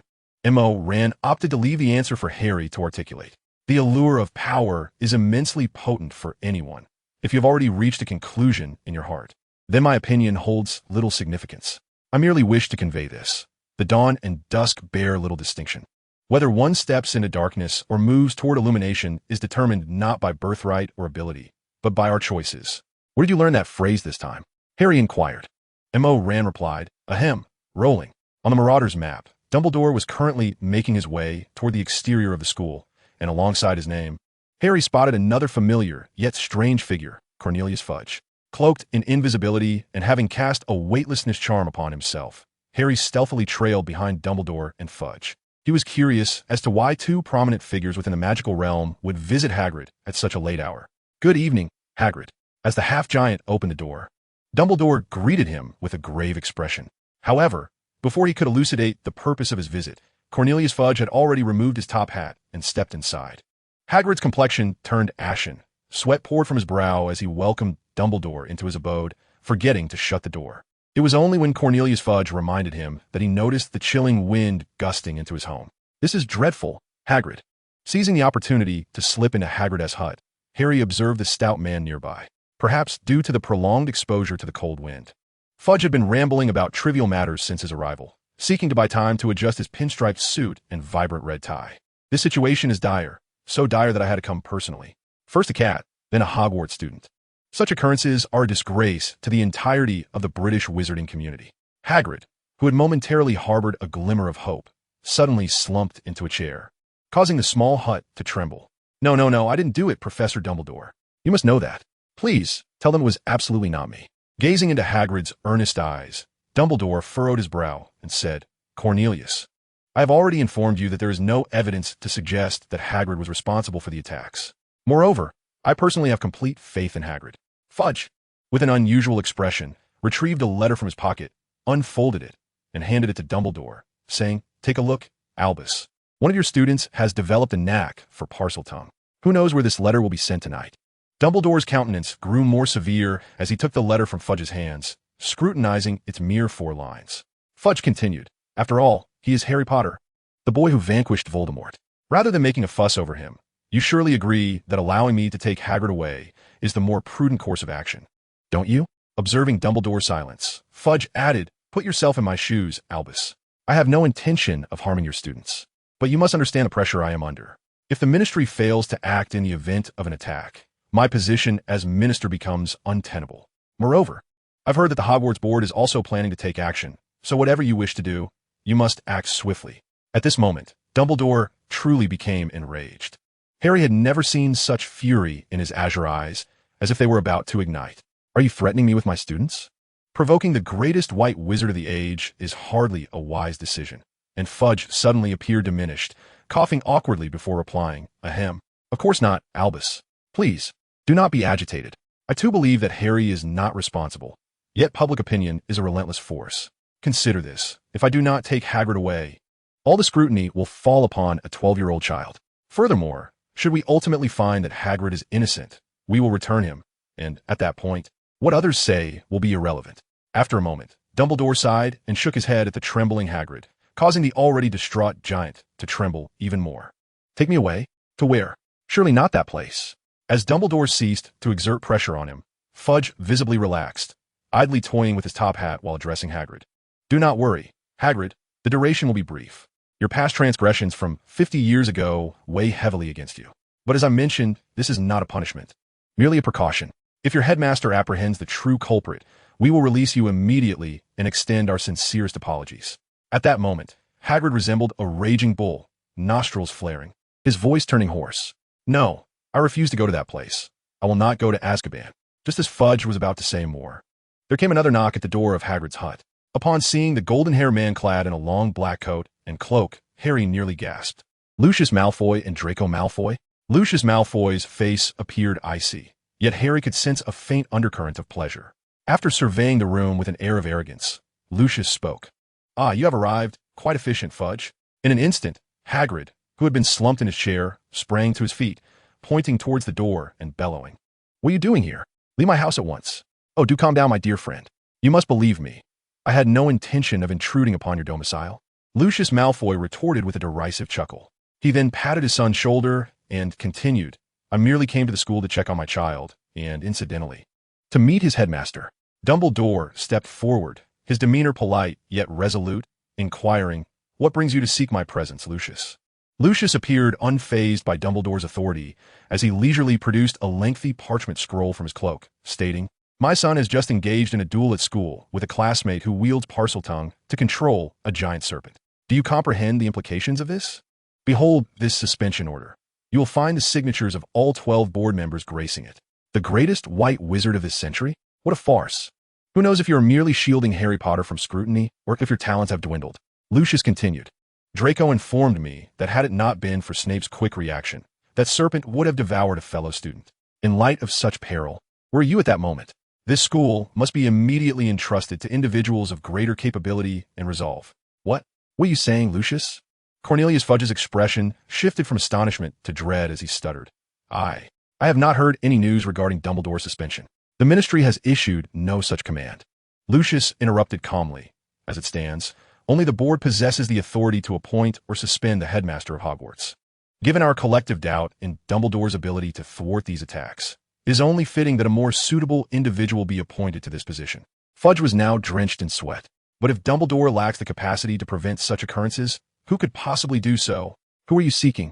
Mo Rand opted to leave the answer for Harry to articulate. The allure of power is immensely potent for anyone. If you've already reached a conclusion in your heart, then my opinion holds little significance. I merely wish to convey this. The dawn and dusk bear little distinction. Whether one steps into darkness or moves toward illumination is determined not by birthright or ability, but by our choices. Where did you learn that phrase this time? Harry inquired. Mo Rand replied, Ahem, rolling. On the Marauder's map, Dumbledore was currently making his way toward the exterior of the school, and alongside his name, Harry spotted another familiar yet strange figure, Cornelius Fudge. Cloaked in invisibility and having cast a weightlessness charm upon himself, Harry stealthily trailed behind Dumbledore and Fudge. He was curious as to why two prominent figures within the magical realm would visit Hagrid at such a late hour. Good evening, Hagrid. As the half-giant opened the door, Dumbledore greeted him with a grave expression. However, before he could elucidate the purpose of his visit, Cornelius Fudge had already removed his top hat and stepped inside. Hagrid's complexion turned ashen. Sweat poured from his brow as he welcomed Dumbledore into his abode, forgetting to shut the door. It was only when Cornelius Fudge reminded him that he noticed the chilling wind gusting into his home. This is dreadful, Hagrid. Seizing the opportunity to slip into Hagrid's hut, Harry observed the stout man nearby, perhaps due to the prolonged exposure to the cold wind. Fudge had been rambling about trivial matters since his arrival, seeking to buy time to adjust his pinstriped suit and vibrant red tie. This situation is dire, so dire that I had to come personally. First a cat, then a Hogwarts student. Such occurrences are a disgrace to the entirety of the British wizarding community. Hagrid, who had momentarily harbored a glimmer of hope, suddenly slumped into a chair, causing the small hut to tremble. No, I didn't do it, Professor Dumbledore. You must know that. Please, tell them it was absolutely not me. Gazing into Hagrid's earnest eyes, Dumbledore furrowed his brow and said, Cornelius, I have already informed you that there is no evidence to suggest that Hagrid was responsible for the attacks. Moreover, I personally have complete faith in Hagrid. Fudge, with an unusual expression, retrieved a letter from his pocket, unfolded it, and handed it to Dumbledore, saying, Take a look, Albus. One of your students has developed a knack for Parseltongue. Who knows where this letter will be sent tonight? Dumbledore's countenance grew more severe as he took the letter from Fudge's hands, scrutinizing its mere 4 lines. Fudge continued, After all, he is Harry Potter, the boy who vanquished Voldemort. Rather than making a fuss over him, you surely agree that allowing me to take Hagrid away is the more prudent course of action, don't you? Observing Dumbledore's silence, Fudge added, Put yourself in my shoes, Albus. I have no intention of harming your students, but you must understand the pressure I am under. If the Ministry fails to act in the event of an attack, my position as Minister becomes untenable. Moreover, I've heard that the Hogwarts Board is also planning to take action, so whatever you wish to do, you must act swiftly. At this moment, Dumbledore truly became enraged. Harry had never seen such fury in his azure eyes, as if they were about to ignite. Are you threatening me with my students? Provoking the greatest white wizard of the age is hardly a wise decision. And Fudge suddenly appeared diminished, coughing awkwardly before replying, Ahem. Of course not, Albus. Please, do not be agitated. I too believe that Harry is not responsible. Yet public opinion is a relentless force. Consider this. If I do not take Hagrid away, all the scrutiny will fall upon a 12-year-old child. Furthermore, should we ultimately find that Hagrid is innocent, we will return him, and, at that point, what others say will be irrelevant. After a moment, Dumbledore sighed and shook his head at the trembling Hagrid, causing the already distraught giant to tremble even more. Take me away? To where? Surely not that place. As Dumbledore ceased to exert pressure on him, Fudge visibly relaxed, idly toying with his top hat while addressing Hagrid. Do not worry, Hagrid, the duration will be brief. Your past transgressions from 50 years ago weigh heavily against you. But as I mentioned, this is not a punishment, merely a precaution. If your headmaster apprehends the true culprit, we will release you immediately and extend our sincerest apologies. At that moment, Hagrid resembled a raging bull, nostrils flaring, his voice turning hoarse. "No, I refuse to go to that place. I will not go to Azkaban." Just as Fudge was about to say more, there came another knock at the door of Hagrid's hut. Upon seeing the golden-haired man clad in a long black coat and cloak, Harry nearly gasped. Lucius Malfoy and Draco Malfoy? Lucius Malfoy's face appeared icy, yet Harry could sense a faint undercurrent of pleasure. After surveying the room with an air of arrogance, Lucius spoke. "Ah, you have arrived. Quite efficient, Fudge." In an instant, Hagrid, who had been slumped in his chair, sprang to his feet, pointing towards the door and bellowing. "What are you doing here? Leave my house at once. Oh, do calm down, my dear friend. You must believe me. I had no intention of intruding upon your domicile." Lucius Malfoy retorted with a derisive chuckle. He then patted his son's shoulder and continued, "I merely came to the school to check on my child, and incidentally, to meet his headmaster." Dumbledore stepped forward, his demeanor polite yet resolute, inquiring, "What brings you to seek my presence, Lucius?" Lucius appeared unfazed by Dumbledore's authority as he leisurely produced a lengthy parchment scroll from his cloak, stating, "My son has just engaged in a duel at school with a classmate who wields Parseltongue to control a giant serpent. Do you comprehend the implications of this? Behold this suspension order. You will find the signatures of all 12 board members gracing it. The greatest white wizard of this century? What a farce. Who knows if you are merely shielding Harry Potter from scrutiny or if your talents have dwindled?" Lucius continued, "Draco informed me that had it not been for Snape's quick reaction, that serpent would have devoured a fellow student. In light of such peril, were you at that moment? This school must be immediately entrusted to individuals of greater capability and resolve." What are you saying, Lucius?" Cornelius Fudge's expression shifted from astonishment to dread as he stuttered. I have not heard any news regarding Dumbledore's suspension. The Ministry has issued no such command." Lucius interrupted calmly. "As it stands, only the board possesses the authority to appoint or suspend the headmaster of Hogwarts. Given our collective doubt in Dumbledore's ability to thwart these attacks, it is only fitting that a more suitable individual be appointed to this position." Fudge was now drenched in sweat. But if Dumbledore lacks the capacity to prevent such occurrences, who could possibly do so? Who are you seeking?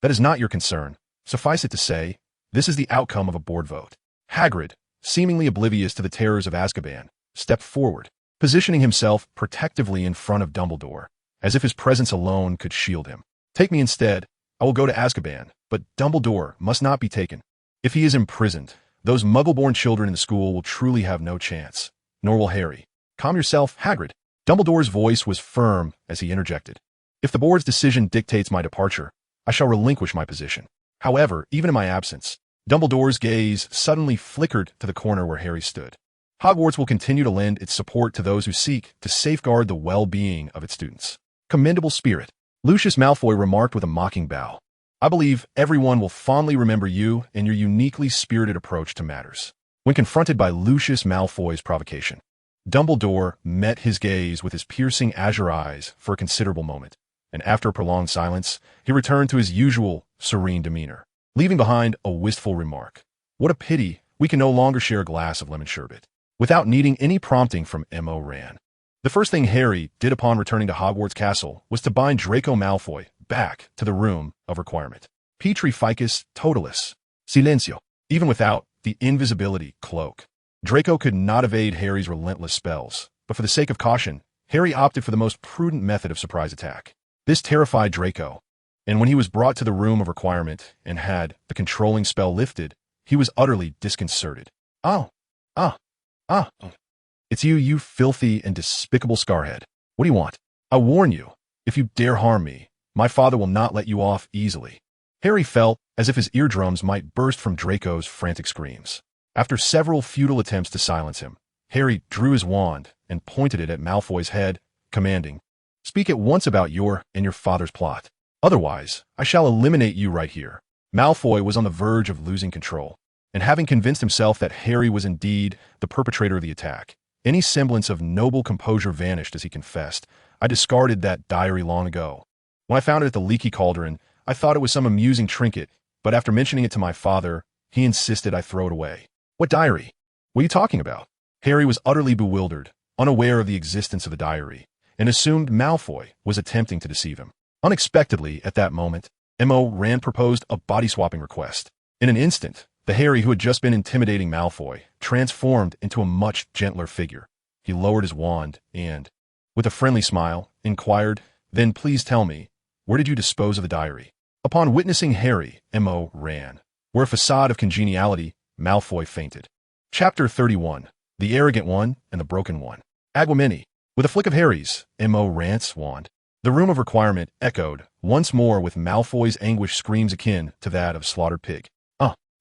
That is not your concern. Suffice it to say, this is the outcome of a board vote. Hagrid, seemingly oblivious to the terrors of Azkaban, stepped forward, positioning himself protectively in front of Dumbledore, as if his presence alone could shield him. "Take me instead. I will go to Azkaban, but Dumbledore must not be taken. If he is imprisoned, those Muggle-born children in the school will truly have no chance, nor will Harry." "Calm yourself, Hagrid." Dumbledore's voice was firm as he interjected. "If the board's decision dictates my departure, I shall relinquish my position. However, even in my absence," Dumbledore's gaze suddenly flickered to the corner where Harry stood. "Hogwarts will continue to lend its support to those who seek to safeguard the well-being of its students." "Commendable spirit," Lucius Malfoy remarked with a mocking bow. "I believe everyone will fondly remember you and your uniquely spirited approach to matters." When confronted by Lucius Malfoy's provocation, Dumbledore met his gaze with his piercing azure eyes for a considerable moment, and after a prolonged silence, he returned to his usual serene demeanor, leaving behind a wistful remark. "What a pity we can no longer share a glass of lemon sherbet." Without needing any prompting from M.O. Ran, the first thing Harry did upon returning to Hogwarts Castle was to bind Draco Malfoy back to the room of requirement. Petri ficus totalis. Silencio. Even without the invisibility cloak, Draco could not evade Harry's relentless spells, but for the sake of caution, Harry opted for the most prudent method of surprise attack. This terrified Draco, and when he was brought to the room of requirement and had the controlling spell lifted, he was utterly disconcerted. Oh, it's you, you filthy and despicable scarhead. What do you want? I warn you, if you dare harm me, my father will not let you off easily." Harry felt as if his eardrums might burst from Draco's frantic screams. After several futile attempts to silence him, Harry drew his wand and pointed it at Malfoy's head, commanding, "Speak at once about your and your father's plot. Otherwise, I shall eliminate you right here." Malfoy was on the verge of losing control, and having convinced himself that Harry was indeed the perpetrator of the attack, any semblance of noble composure vanished as he confessed, "I discarded that diary long ago. When I found it at the leaky cauldron, I thought it was some amusing trinket, but after mentioning it to my father, he insisted I throw it away." "What diary? What are you talking about?" Harry was utterly bewildered, unaware of the existence of the diary, and assumed Malfoy was attempting to deceive him. Unexpectedly, at that moment, M.O. Ran proposed a body-swapping request. In an instant, the Harry who had just been intimidating Malfoy transformed into a much gentler figure. He lowered his wand and, with a friendly smile, inquired, Then please tell me, where did you dispose of the diary? Upon witnessing Harry, M.O. ran. Where a facade of congeniality, Malfoy fainted. Chapter 31. The Arrogant One and the Broken One. Agwamini. With a flick of Harry's, M.O. Rant's wand, the room of requirement echoed once more with Malfoy's anguished screams akin to that of slaughtered pig.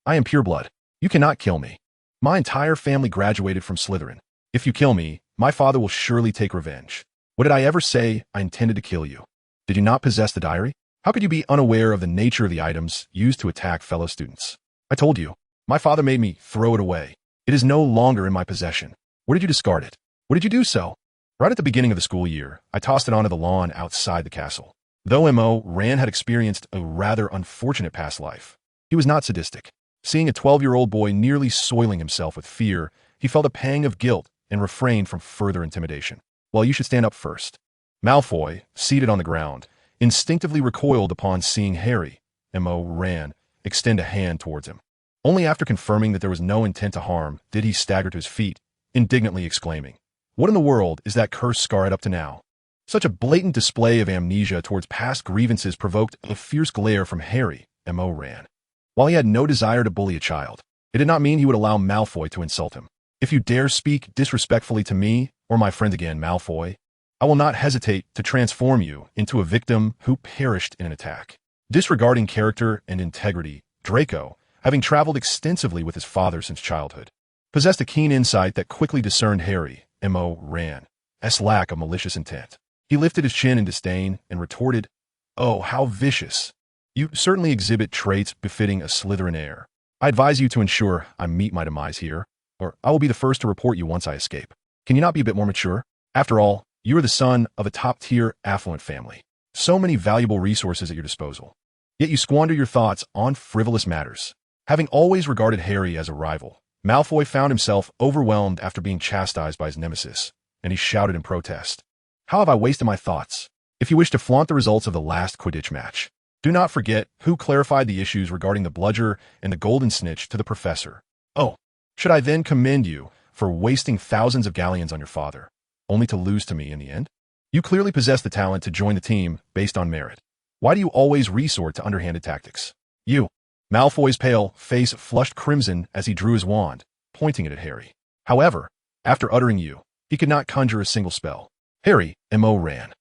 I am pureblood. You cannot kill me. My entire family graduated from Slytherin. If you kill me, my father will surely take revenge. What did I ever say I intended to kill you? Did you not possess the diary? How could you be unaware of the nature of the items used to attack fellow students? I told you. My father made me throw it away. It is no longer in my possession. Where did you discard it? What did you do so? Right at the beginning of the school year, I tossed it onto the lawn outside the castle. Though M.O. Ran had experienced a rather unfortunate past life, he was not sadistic. Seeing a 12-year-old boy nearly soiling himself with fear, he felt a pang of guilt and refrained from further intimidation. Well, you should stand up first. Malfoy, seated on the ground, instinctively recoiled upon seeing Harry, M.O. Ran, extend a hand towards him. Only after confirming that there was no intent to harm did he stagger to his feet, indignantly exclaiming, "What in the world is that cursed scar up to now?" Such a blatant display of amnesia towards past grievances provoked a fierce glare from Harry, M.O. Ran. While he had no desire to bully a child, it did not mean he would allow Malfoy to insult him. If you dare speak disrespectfully to me or my friend again, Malfoy, I will not hesitate to transform you into a victim who perished in an attack. Disregarding character and integrity, Draco, having traveled extensively with his father since childhood, possessed a keen insight that quickly discerned Harry, M.O. Ran's lack of malicious intent. He lifted his chin in disdain and retorted, "Oh, how vicious. You certainly exhibit traits befitting a Slytherin heir. I advise you to ensure I meet my demise here, or I will be the first to report you once I escape. Can you not be a bit more mature? After all, you are the son of a top-tier affluent family. So many valuable resources at your disposal. Yet you squander your thoughts on frivolous matters." Having always regarded Harry as a rival, Malfoy found himself overwhelmed after being chastised by his nemesis, and he shouted in protest, "How have I wasted my thoughts? If you wish to flaunt the results of the last Quidditch match, do not forget who clarified the issues regarding the bludger and the golden snitch to the professor. Oh, should I then commend you for wasting thousands of galleons on your father, only to lose to me in the end? You clearly possess the talent to join the team based on merit. Why do you always resort to underhanded tactics? You." Malfoy's pale face flushed crimson as he drew his wand, pointing it at Harry. However, after uttering "you," he could not conjure a single spell. Harry, M.O. Ran,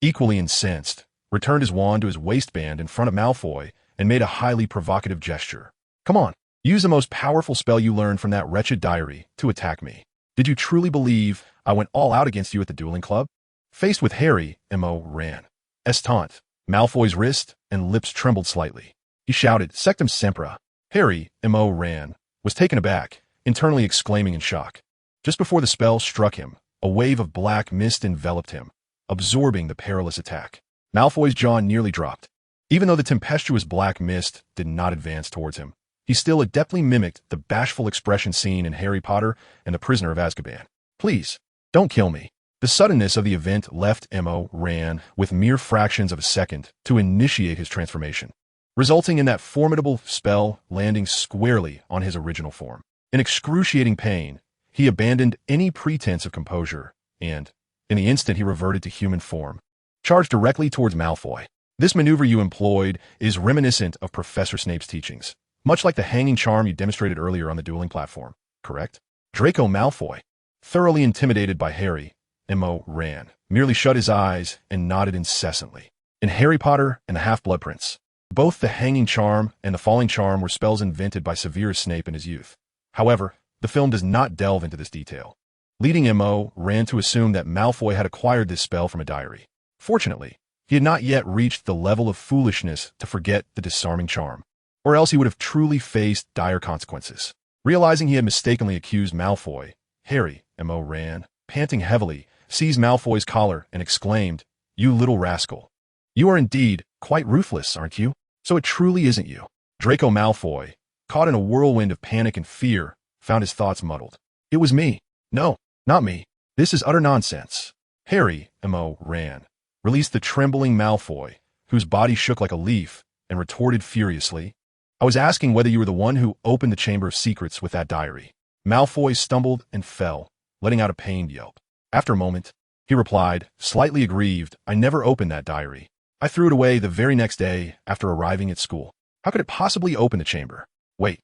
equally incensed, returned his wand to his waistband in front of Malfoy and made a highly provocative gesture. "Come on, use the most powerful spell you learned from that wretched diary to attack me. Did you truly believe I went all out against you at the dueling club?" Faced with Harry, M.O. Ran's taunt, Malfoy's wrist and lips trembled slightly. He shouted, "Sectum Sempra." Harry, M.O. Ran, was taken aback, internally exclaiming in shock. Just before the spell struck him, a wave of black mist enveloped him, absorbing the perilous attack. Malfoy's jaw nearly dropped. Even though the tempestuous black mist did not advance towards him, he still adeptly mimicked the bashful expression seen in Harry Potter and the Prisoner of Azkaban. "Please, don't kill me." The suddenness of the event left M.O. Ran with mere fractions of a second to initiate his transformation, resulting in that formidable spell landing squarely on his original form. In excruciating pain, he abandoned any pretense of composure and, in the instant he reverted to human form, charged directly towards Malfoy. This maneuver you employed is reminiscent of Professor Snape's teachings, much like the hanging charm you demonstrated earlier on the dueling platform, correct? Draco Malfoy, thoroughly intimidated by Harry, M.O. Ran, merely shut his eyes and nodded incessantly. In Harry Potter and the Half-Blood Prince, both the hanging charm and the falling charm were spells invented by Severus Snape in his youth. However, the film does not delve into this detail, leading M.O. Ran to assume that Malfoy had acquired this spell from a diary. Fortunately, he had not yet reached the level of foolishness to forget the disarming charm, or else he would have truly faced dire consequences. Realizing he had mistakenly accused Malfoy, Harry, M.O. Ran, panting heavily, seized Malfoy's collar and exclaimed, "You little rascal. You are indeed quite ruthless, aren't you? So it truly isn't you." Draco Malfoy, caught in a whirlwind of panic and fear, found his thoughts muddled. "It was me. No, not me. This is utter nonsense." Harry, M.O. Ran, released the trembling Malfoy, whose body shook like a leaf, and retorted furiously, "I was asking whether you were the one who opened the Chamber of Secrets with that diary." Malfoy stumbled and fell, letting out a pained yelp. After a moment, he replied, slightly aggrieved. I never opened that diary. I threw it away the very next day after arriving at school. How could it possibly open the chamber? Wait,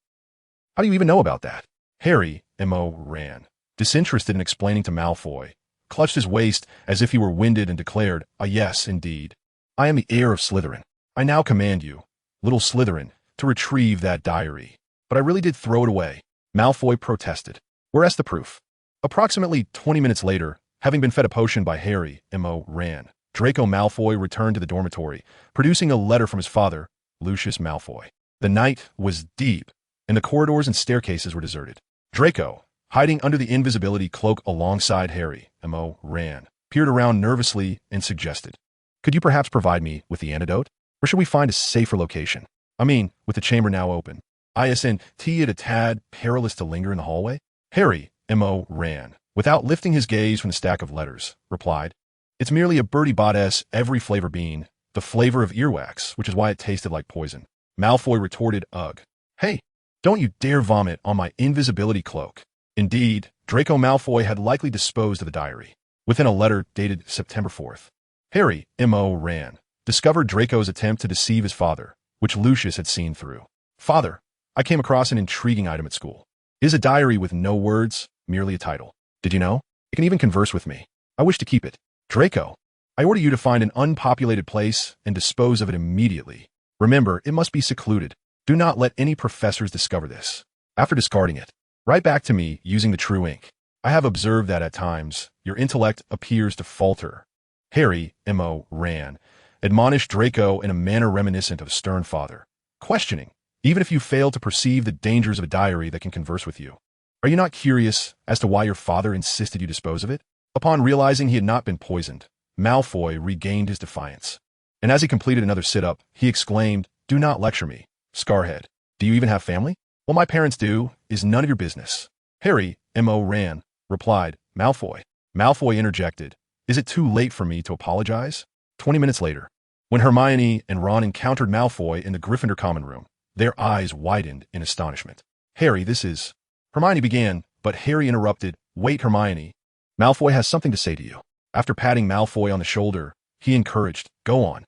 how do you even know about that? Harry, M.O. ran, disinterested in explaining to Malfoy, clutched his waist as if he were winded and declared, yes, indeed. I am the heir of Slytherin. I now command you, little Slytherin, to retrieve that diary. But I really did throw it away. Malfoy protested. Where's the proof? Approximately 20 minutes later, having been fed a potion by Harry, M.O. ran, Draco Malfoy returned to the dormitory, producing a letter from his father, Lucius Malfoy. The night was deep, and the corridors and staircases were deserted. Draco, hiding under the invisibility cloak alongside Harry, M.O. ran, peered around nervously and suggested, could you perhaps provide me with the antidote? Or should we find a safer location? I mean, with the chamber now open. ISNT it a tad perilous to linger in the hallway? Harry, M.O. ran, without lifting his gaze from the stack of letters, replied, it's merely a Bertie Bott's every flavor bean, the flavor of earwax, which is why it tasted like poison. Malfoy retorted, ugh. Hey, don't you dare vomit on my invisibility cloak. Indeed, Draco Malfoy had likely disposed of the diary. Within a letter dated September 4th, Harry, M.O. ran, discovered Draco's attempt to deceive his father, which Lucius had seen through. Father, I came across an intriguing item at school. It is a diary with no words, merely a title. Did you know? It can even converse with me. I wish to keep it. Draco, I order you to find an unpopulated place and dispose of it immediately. Remember, it must be secluded. Do not let any professors discover this. After discarding it, write back to me using the true ink. I have observed that at times, your intellect appears to falter. Harry, M.O. ran, admonished Draco in a manner reminiscent of a stern father, questioning, even if you fail to perceive the dangers of a diary that can converse with you. Are you not curious as to why your father insisted you dispose of it? Upon realizing he had not been poisoned, Malfoy regained his defiance. And as he completed another sit-up, he exclaimed, do not lecture me, Scarhead. Do you even have family? What my parents do is none of your business. Harry, M.O. ran, replied, Malfoy. Malfoy interjected, is it too late for me to apologize? 20 minutes later, when Hermione and Ron encountered Malfoy in the Gryffindor common room, their eyes widened in astonishment. Harry, this is... Hermione began, but Harry interrupted, wait, Hermione. Malfoy has something to say to you. After patting Malfoy on the shoulder, he encouraged, go on.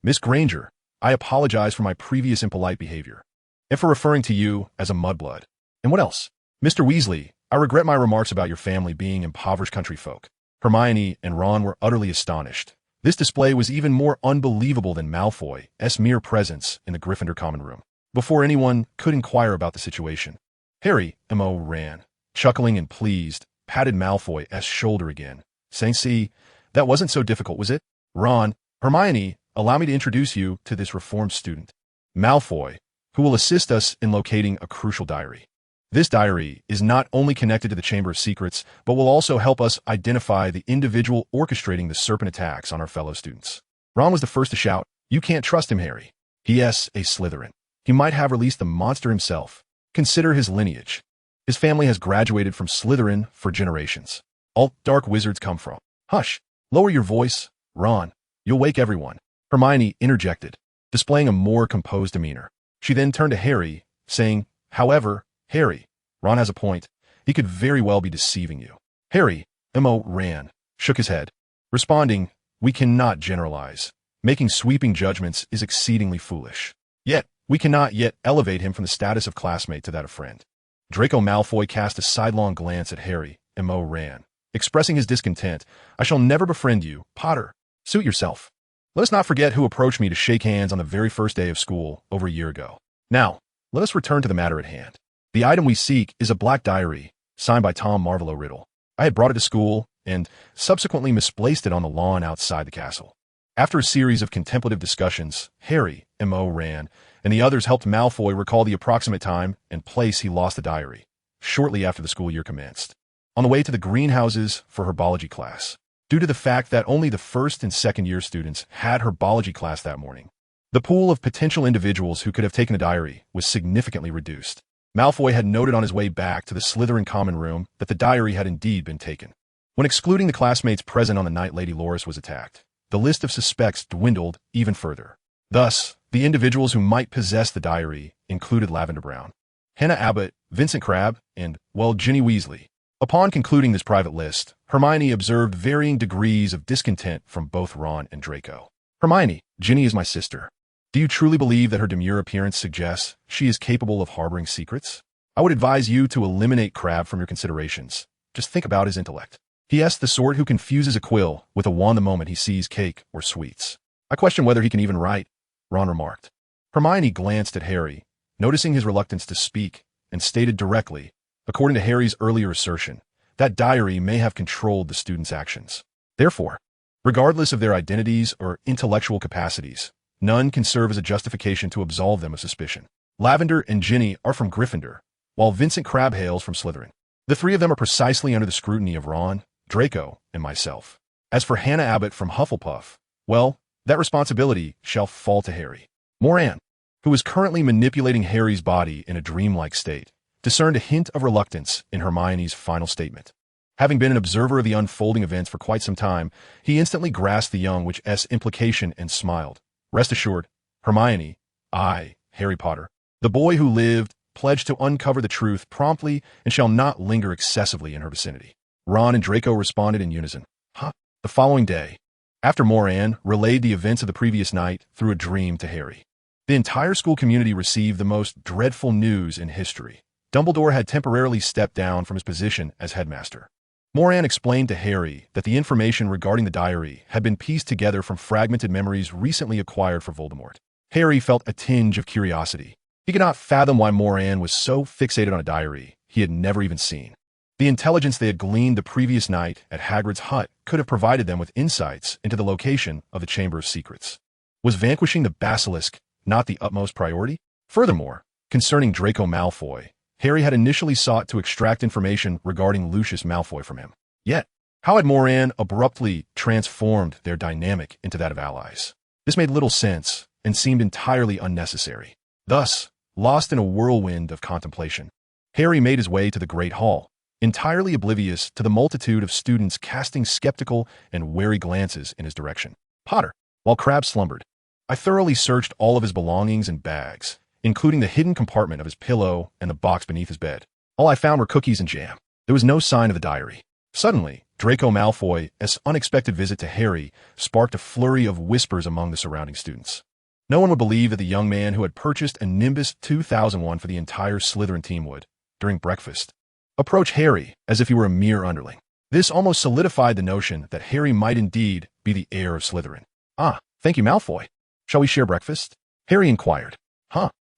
Miss Granger, I apologize for my previous impolite behavior, and for referring to you as a mudblood. And what else? Mr. Weasley, I regret my remarks about your family being impoverished country folk. Hermione and Ron were utterly astonished. This display was even more unbelievable than Malfoy's mere presence in the Gryffindor common room. Before anyone could inquire about the situation, Harry, M.O. ran, chuckling and pleased, patted Malfoy's shoulder again, saying, see, that wasn't so difficult, was it? Ron, Hermione, allow me to introduce you to this reformed student, Malfoy, who will assist us in locating a crucial diary. This diary is not only connected to the Chamber of Secrets, but will also help us identify the individual orchestrating the serpent attacks on our fellow students. Ron was the first to shout, you can't trust him, Harry. He is a Slytherin. He might have released the monster himself. Consider his lineage. His family has graduated from Slytherin for generations. All dark wizards come from. Hush, lower your voice, Ron. You'll wake everyone. Hermione interjected, displaying a more composed demeanor. She then turned to Harry, saying, however, Harry, Ron has a point. He could very well be deceiving you. Harry, M.O. ran, shook his head, responding, we cannot generalize. Making sweeping judgments is exceedingly foolish. Yet, we cannot yet elevate him from the status of classmate to that of friend. Draco Malfoy cast a sidelong glance at Harry, M.O. ran, expressing his discontent. I shall never befriend you, Potter. Suit yourself. Let us not forget who approached me to shake hands on the very first day of school over a year ago. Now, let us return to the matter at hand. The item we seek is a black diary, signed by Tom Marvolo Riddle. I had brought it to school and subsequently misplaced it on the lawn outside the castle. After a series of contemplative discussions, Harry, M.O. ran, and the others helped Malfoy recall the approximate time and place he lost the diary, shortly after the school year commenced, on the way to the greenhouses for herbology class. Due to the fact that only the first and second year students had herbology class that morning, the pool of potential individuals who could have taken a diary was significantly reduced. Malfoy had noted on his way back to the Slytherin common room that the diary had indeed been taken. When excluding the classmates present on the night Lady Loris was attacked, the list of suspects dwindled even further. Thus, the individuals who might possess the diary included Lavender Brown, Hannah Abbott, Vincent Crabbe, and, well, Ginny Weasley. Upon concluding this private list, Hermione observed varying degrees of discontent from both Ron and Draco. Hermione, Ginny is my sister. Do you truly believe that her demure appearance suggests she is capable of harboring secrets? I would advise you to eliminate Crabbe from your considerations. Just think about his intellect. He is the sort who confuses a quill with a wand the moment he sees cake or sweets. I question whether he can even write, Ron remarked. Hermione glanced at Harry, noticing his reluctance to speak, and stated directly, according to Harry's earlier assertion, that diary may have controlled the students' actions. Therefore, regardless of their identities or intellectual capacities, none can serve as a justification to absolve them of suspicion. Lavender and Ginny are from Gryffindor, while Vincent Crabbe hails from Slytherin. The three of them are precisely under the scrutiny of Ron, Draco, and myself. As for Hannah Abbott from Hufflepuff, well, that responsibility shall fall to Harry. Moran, who is currently manipulating Harry's body in a dreamlike state, discerned a hint of reluctance in Hermione's final statement. Having been an observer of the unfolding events for quite some time, he instantly grasped the young witch's implication and smiled. Rest assured, Hermione, I, Harry Potter, the boy who lived, pledged to uncover the truth promptly and shall not linger excessively in her vicinity. Ron and Draco responded in unison. The following day, after Moran relayed the events of the previous night through a dream to Harry, the entire school community received the most dreadful news in history. Dumbledore had temporarily stepped down from his position as headmaster. Moran explained to Harry that the information regarding the diary had been pieced together from fragmented memories recently acquired for Voldemort. Harry felt a tinge of curiosity. He could not fathom why Moran was so fixated on a diary he had never even seen. The intelligence they had gleaned the previous night at Hagrid's hut could have provided them with insights into the location of the Chamber of Secrets. Was vanquishing the basilisk not the utmost priority? Furthermore, concerning Draco Malfoy, Harry had initially sought to extract information regarding Lucius Malfoy from him. Yet, how had Moran abruptly transformed their dynamic into that of allies? This made little sense and seemed entirely unnecessary. Thus, lost in a whirlwind of contemplation, Harry made his way to the Great Hall, entirely oblivious to the multitude of students casting skeptical and wary glances in his direction. Potter, while Crabbe slumbered, I thoroughly searched all of his belongings and bags, including the hidden compartment of his pillow and the box beneath his bed. All I found were cookies and jam. There was no sign of the diary. Suddenly, Draco Malfoy's unexpected visit to Harry sparked a flurry of whispers among the surrounding students. No one would believe that the young man who had purchased a Nimbus 2001 for the entire Slytherin team would, during breakfast, approach Harry as if he were a mere underling. This almost solidified the notion that Harry might indeed be the heir of Slytherin. Thank you, Malfoy. Shall we share breakfast? Harry inquired.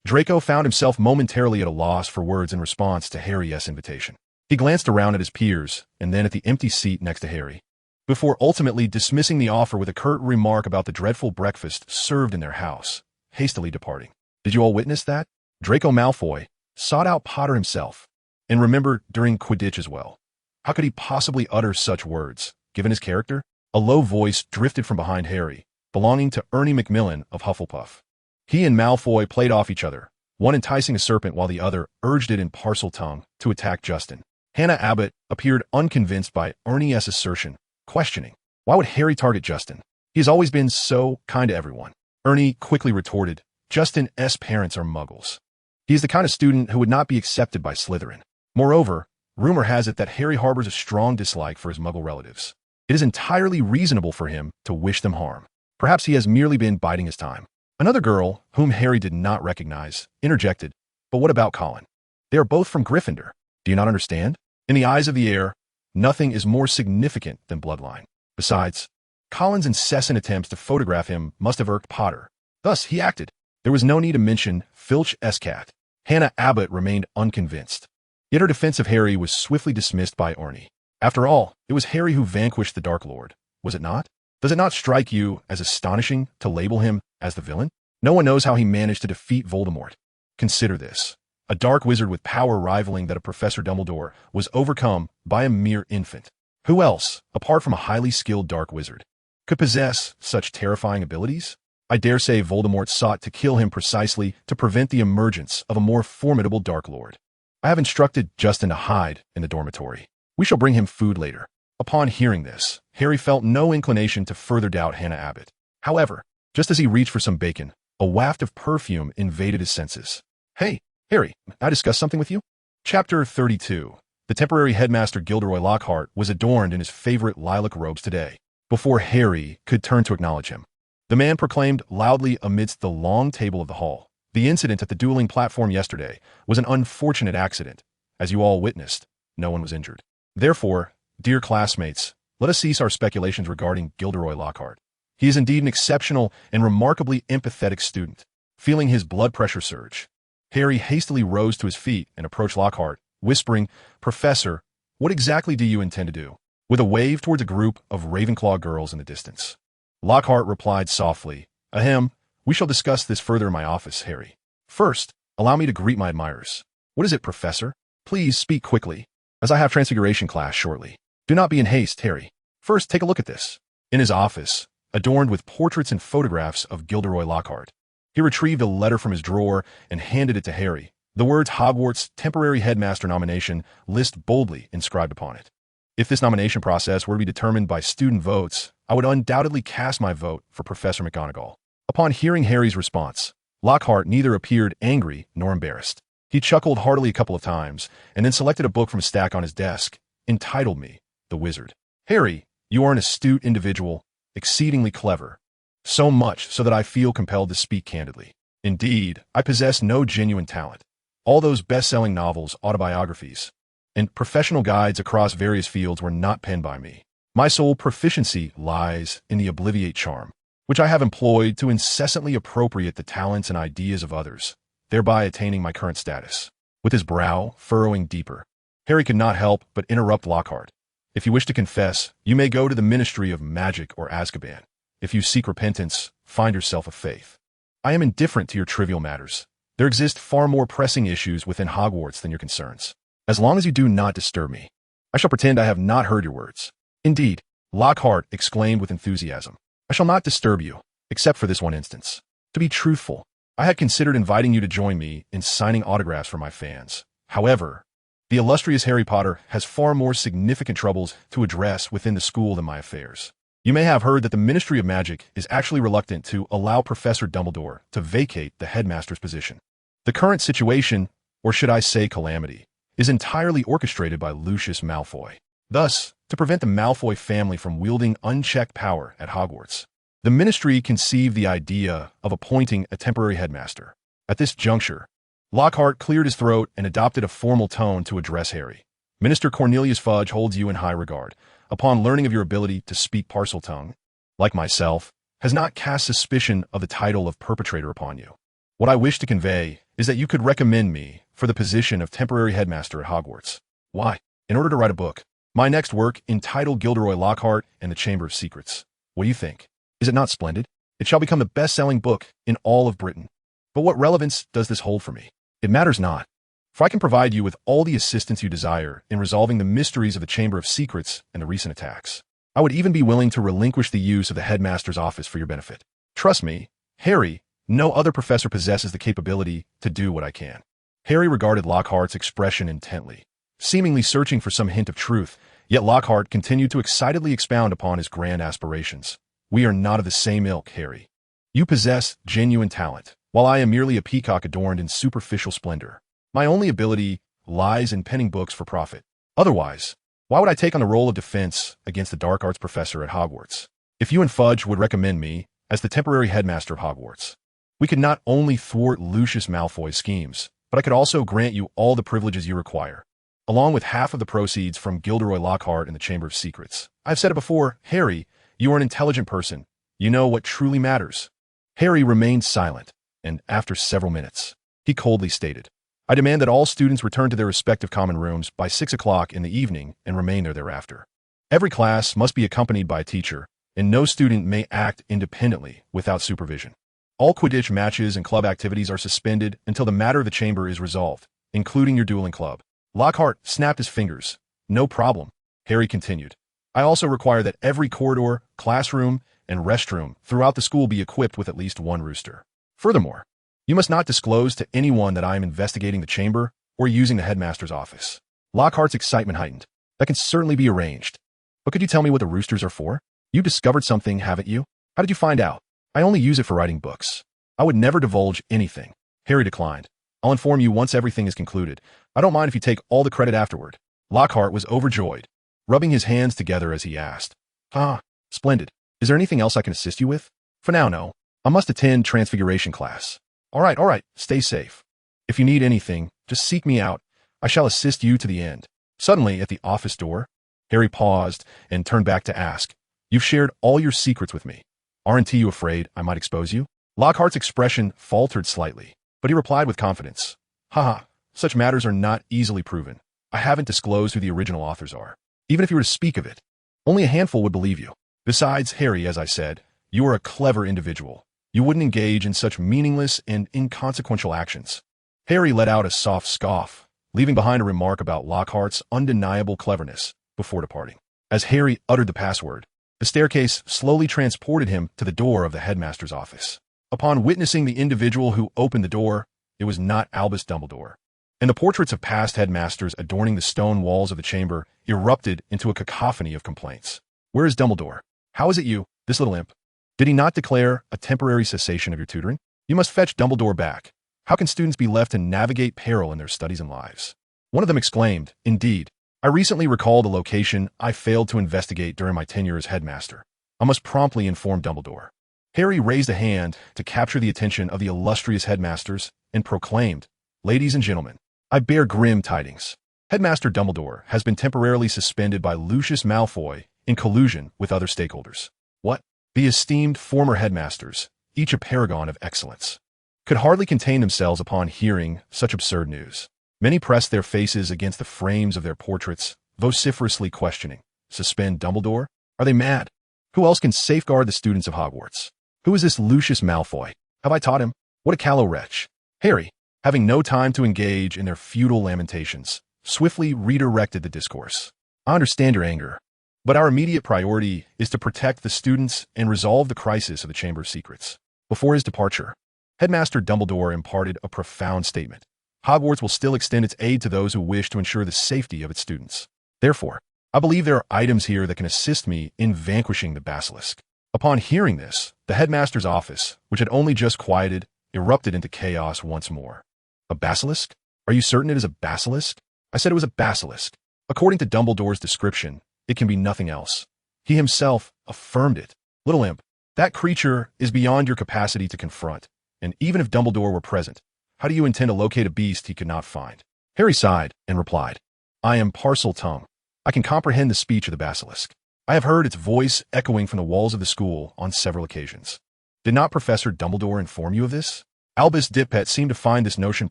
Draco found himself momentarily at a loss for words in response to Harry's invitation. He glanced around at his peers and then at the empty seat next to Harry, before ultimately dismissing the offer with a curt remark about the dreadful breakfast served in their house, hastily departing. Did you all witness that? Draco Malfoy sought out Potter himself, and remember during Quidditch as well. How could he possibly utter such words, given his character? A low voice drifted from behind Harry, belonging to Ernie Macmillan of Hufflepuff. He and Malfoy played off each other, one enticing a serpent while the other urged it in Parseltongue to attack Justin. Hannah Abbott appeared unconvinced by Ernie's assertion, questioning, why would Harry target Justin? He has always been so kind to everyone. Ernie quickly retorted, Justin's parents are muggles. He is the kind of student who would not be accepted by Slytherin. Moreover, rumor has it that Harry harbors a strong dislike for his muggle relatives. It is entirely reasonable for him to wish them harm. Perhaps he has merely been biding his time. Another girl, whom Harry did not recognize, interjected, but what about Colin? They are both from Gryffindor. Do you not understand? In the eyes of the heir, nothing is more significant than bloodline. Besides, Colin's incessant attempts to photograph him must have irked Potter. Thus, he acted. There was no need to mention Filch's cat. Hannah Abbott remained unconvinced. Yet her defense of Harry was swiftly dismissed by Ernie. After all, it was Harry who vanquished the Dark Lord, was it not? Does it not strike you as astonishing to label him as the villain? No one knows how he managed to defeat Voldemort. Consider this. A dark wizard with power rivaling that of Professor Dumbledore was overcome by a mere infant. Who else, apart from a highly skilled dark wizard, could possess such terrifying abilities? I dare say Voldemort sought to kill him precisely to prevent the emergence of a more formidable Dark Lord. I have instructed Justin to hide in the dormitory. We shall bring him food later. Upon hearing this, Harry felt no inclination to further doubt Hannah Abbott. However, just as he reached for some bacon, a waft of perfume invaded his senses. Hey, Harry, may I discuss something with you? Chapter 32. The temporary headmaster Gilderoy Lockhart was adorned in his favorite lilac robes today, before Harry could turn to acknowledge him. The man proclaimed loudly amidst the long table of the hall. The incident at the dueling platform yesterday was an unfortunate accident. As you all witnessed, no one was injured. Therefore, dear classmates, let us cease our speculations regarding Gilderoy Lockhart. He is indeed an exceptional and remarkably empathetic student. Feeling his blood pressure surge, Harry hastily rose to his feet and approached Lockhart, whispering, "Professor, what exactly do you intend to do?" with a wave towards a group of Ravenclaw girls in the distance. Lockhart replied softly, "Ahem, we shall discuss this further in my office, Harry. First, allow me to greet my admirers." "What is it, Professor? Please speak quickly, as I have Transfiguration class shortly." "Do not be in haste, Harry. First, take a look at this." In his office, adorned with portraits and photographs of Gilderoy Lockhart, he retrieved a letter from his drawer and handed it to Harry. The words Hogwarts Temporary Headmaster Nomination list boldly inscribed upon it. If this nomination process were to be determined by student votes, I would undoubtedly cast my vote for Professor McGonagall. Upon hearing Harry's response, Lockhart neither appeared angry nor embarrassed. He chuckled heartily a couple of times, and then selected a book from a stack on his desk, entitled Me, the Wizard. "Harry, you are an astute individual, exceedingly clever. So much so that I feel compelled to speak candidly. Indeed, I possess no genuine talent. All those best-selling novels, autobiographies, and professional guides across various fields were not penned by me. My sole proficiency lies in the obliviate charm, which I have employed to incessantly appropriate the talents and ideas of others, thereby attaining my current status." With his brow furrowing deeper, Harry could not help but interrupt Lockhart. "If you wish to confess, you may go to the Ministry of Magic or Azkaban. If you seek repentance, find yourself a faith. I am indifferent to your trivial matters. There exist far more pressing issues within Hogwarts than your concerns. As long as you do not disturb me, I shall pretend I have not heard your words." "Indeed," Lockhart exclaimed with enthusiasm, "I shall not disturb you, except for this one instance. To be truthful, I had considered inviting you to join me in signing autographs for my fans. However, the illustrious Harry Potter has far more significant troubles to address within the school than my affairs. You may have heard that the Ministry of Magic is actually reluctant to allow Professor Dumbledore to vacate the headmaster's position. The current situation, or should I say calamity, is entirely orchestrated by Lucius Malfoy. Thus, to prevent the Malfoy family from wielding unchecked power at Hogwarts, the Ministry conceived the idea of appointing a temporary headmaster. At this juncture, Lockhart cleared his throat and adopted a formal tone to address Harry. "Minister Cornelius Fudge holds you in high regard. Upon learning of your ability to speak Parseltongue, like myself, has not cast suspicion of the title of perpetrator upon you. What I wish to convey is that you could recommend me for the position of temporary headmaster at Hogwarts. Why? In order to write a book. My next work, entitled Gilderoy Lockhart and the Chamber of Secrets. What do you think? Is it not splendid? It shall become the best-selling book in all of Britain. But what relevance does this hold for me? It matters not, for I can provide you with all the assistance you desire in resolving the mysteries of the Chamber of Secrets and the recent attacks. I would even be willing to relinquish the use of the headmaster's office for your benefit. Trust me, Harry, no other professor possesses the capability to do what I can." Harry regarded Lockhart's expression intently, seemingly searching for some hint of truth, yet Lockhart continued to excitedly expound upon his grand aspirations. "We are not of the same ilk, Harry. You possess genuine talent, while I am merely a peacock adorned in superficial splendor. My only ability lies in penning books for profit. Otherwise, why would I take on the role of defense against the dark arts professor at Hogwarts? If you and Fudge would recommend me as the temporary headmaster of Hogwarts, we could not only thwart Lucius Malfoy's schemes, but I could also grant you all the privileges you require, along with half of the proceeds from Gilderoy Lockhart and the Chamber of Secrets. I've said it before, Harry, you are an intelligent person. You know what truly matters." Harry remained silent, and after several minutes, he coldly stated, "I demand that all students return to their respective common rooms by 6 o'clock in the evening and remain there thereafter. Every class must be accompanied by a teacher, and no student may act independently without supervision. All Quidditch matches and club activities are suspended until the matter of the chamber is resolved, including your dueling club." Lockhart snapped his fingers. "No problem," Harry continued. "I also require that every corridor, classroom, and restroom throughout the school be equipped with at least one rooster. Furthermore, you must not disclose to anyone that I am investigating the chamber or using the headmaster's office." Lockhart's excitement heightened. "That can certainly be arranged. But could you tell me what the roosters are for? You discovered something, haven't you? How did you find out?" "I only use it for writing books. I would never divulge anything." Harry declined. "I'll inform you once everything is concluded. I don't mind if you take all the credit afterward." Lockhart was overjoyed, rubbing his hands together as he asked, "Ah, splendid. Is there anything else I can assist you with?" "For now, no. I must attend Transfiguration class." All right. Stay safe. If you need anything, just seek me out. I shall assist you to the end." Suddenly, at the office door, Harry paused and turned back to ask, "You've shared all your secrets with me. Aren't you afraid I might expose you?" Lockhart's expression faltered slightly, but he replied with confidence, "Haha, such matters are not easily proven. I haven't disclosed who the original authors are. Even if you were to speak of it, only a handful would believe you. Besides, Harry, as I said, you are a clever individual. You wouldn't engage in such meaningless and inconsequential actions." Harry let out a soft scoff, leaving behind a remark about Lockhart's undeniable cleverness before departing. As Harry uttered the password, the staircase slowly transported him to the door of the headmaster's office. Upon witnessing the individual who opened the door, it was not Albus Dumbledore, and the portraits of past headmasters adorning the stone walls of the chamber erupted into a cacophony of complaints. "Where is Dumbledore? How is it you, this little imp? Did he not declare a temporary cessation of your tutoring? You must fetch Dumbledore back. How can students be left to navigate peril in their studies and lives?" One of them exclaimed, "Indeed, I recently recalled a location I failed to investigate during my tenure as headmaster. I must promptly inform Dumbledore." Harry raised a hand to capture the attention of the illustrious headmasters and proclaimed, "Ladies and gentlemen, I bear grim tidings. Headmaster Dumbledore has been temporarily suspended by Lucius Malfoy in collusion with other stakeholders." What? The esteemed former headmasters, each a paragon of excellence, could hardly contain themselves upon hearing such absurd news. Many pressed their faces against the frames of their portraits, vociferously questioning, "Suspend Dumbledore? Are they mad? Who else can safeguard the students of Hogwarts? Who is this Lucius Malfoy? Have I taught him? What a callow wretch." Harry, having no time to engage in their futile lamentations, swiftly redirected the discourse. "I understand your anger, but our immediate priority is to protect the students and resolve the crisis of the Chamber of Secrets." Before his departure, Headmaster Dumbledore imparted a profound statement. "Hogwarts will still extend its aid to those who wish to ensure the safety of its students. Therefore, I believe there are items here that can assist me in vanquishing the basilisk." Upon hearing this, the headmaster's office, which had only just quieted, erupted into chaos once more. "A basilisk? Are you certain it is a basilisk?" "I said it was a basilisk. According to Dumbledore's description, it can be nothing else. He himself affirmed it." "Little imp, that creature is beyond your capacity to confront, and even if Dumbledore were present, how do you intend to locate a beast he could not find?" Harry sighed and replied, "I am parcel-tongued. I can comprehend the speech of the basilisk. I have heard its voice echoing from the walls of the school on several occasions." "Did not Professor Dumbledore inform you of this?" Albus Dippet seemed to find this notion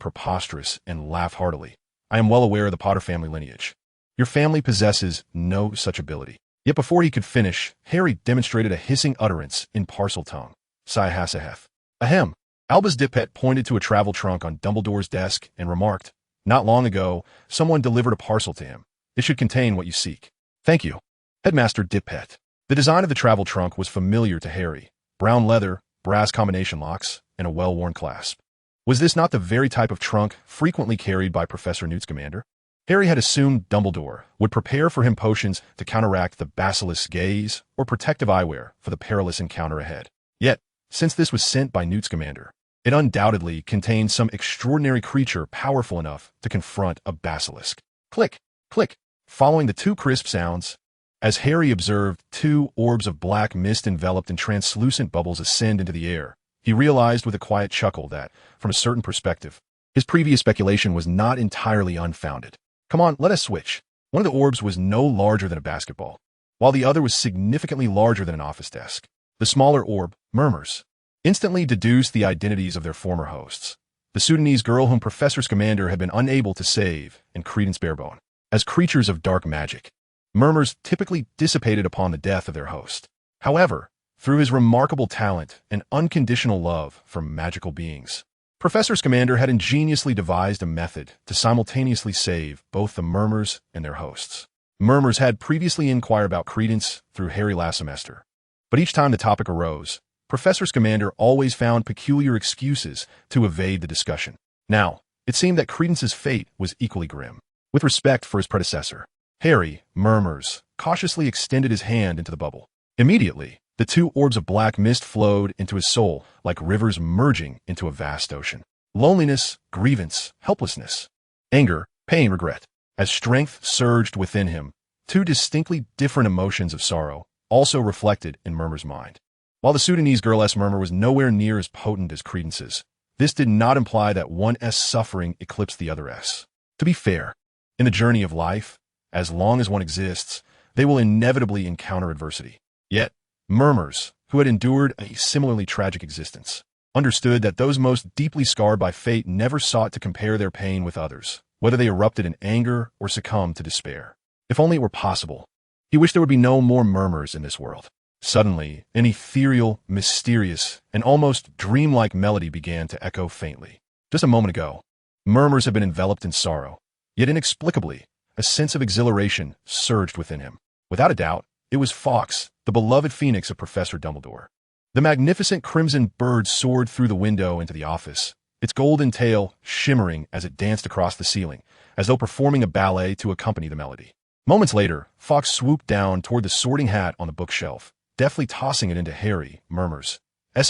preposterous and laughed heartily. "I am well aware of the Potter family lineage. Your family possesses no such ability." Yet before he could finish, Harry demonstrated a hissing utterance in parcel tongue. "Sihasaheth." "Ahem." Albus Dippet pointed to a travel trunk on Dumbledore's desk and remarked, "Not long ago, someone delivered a parcel to him. It should contain what you seek." "Thank you, Headmaster Dippet." The design of the travel trunk was familiar to Harry. Brown leather, brass combination locks, and a well-worn clasp. Was this not the very type of trunk frequently carried by Professor Newt Scamander? Harry had assumed Dumbledore would prepare for him potions to counteract the basilisk's gaze or protective eyewear for the perilous encounter ahead. Yet, since this was sent by Newt Scamander, it undoubtedly contained some extraordinary creature powerful enough to confront a basilisk. Click, click, following the two crisp sounds, as Harry observed two orbs of black mist enveloped in translucent bubbles ascend into the air, he realized with a quiet chuckle that, from a certain perspective, his previous speculation was not entirely unfounded. "Come on, let us switch." One of the orbs was no larger than a basketball, while the other was significantly larger than an office desk. The smaller orb, Murmurs, instantly deduced the identities of their former hosts. The Sudanese girl whom Professor Scamander had been unable to save, and Credence Barebone. As creatures of dark magic, Murmurs typically dissipated upon the death of their host. However, through his remarkable talent and unconditional love for magical beings, Professor Scamander had ingeniously devised a method to simultaneously save both the Murmurs and their hosts. Murmurs had previously inquired about Credence through Harry last semester, but each time the topic arose, Professor Scamander always found peculiar excuses to evade the discussion. Now, it seemed that Credence's fate was equally grim. With respect for his predecessor, Harry, Murmurs, cautiously extended his hand into the bubble. Immediately, the two orbs of black mist flowed into his soul like rivers merging into a vast ocean. Loneliness, grievance, helplessness, anger, pain, regret. As strength surged within him, two distinctly different emotions of sorrow also reflected in Murmur's mind. While the Sudanese girl's murmur was nowhere near as potent as Credence's, this did not imply that one's suffering eclipsed the other's. To be fair, in the journey of life, as long as one exists, they will inevitably encounter adversity. Yet, Murmurs, who had endured a similarly tragic existence, understood that those most deeply scarred by fate never sought to compare their pain with others, whether they erupted in anger or succumbed to despair. If only it were possible. He wished there would be no more murmurs in this world. Suddenly, an ethereal, mysterious, and almost dreamlike melody began to echo faintly. Just a moment ago, murmurs had been enveloped in sorrow, yet inexplicably, a sense of exhilaration surged within him. Without a doubt, it was Fawkes, the beloved phoenix of Professor Dumbledore. The magnificent crimson bird soared through the window into the office, its golden tail shimmering as it danced across the ceiling, as though performing a ballet to accompany the melody. Moments later, Fawkes swooped down toward the sorting hat on the bookshelf, deftly tossing it into Harry, Murmur's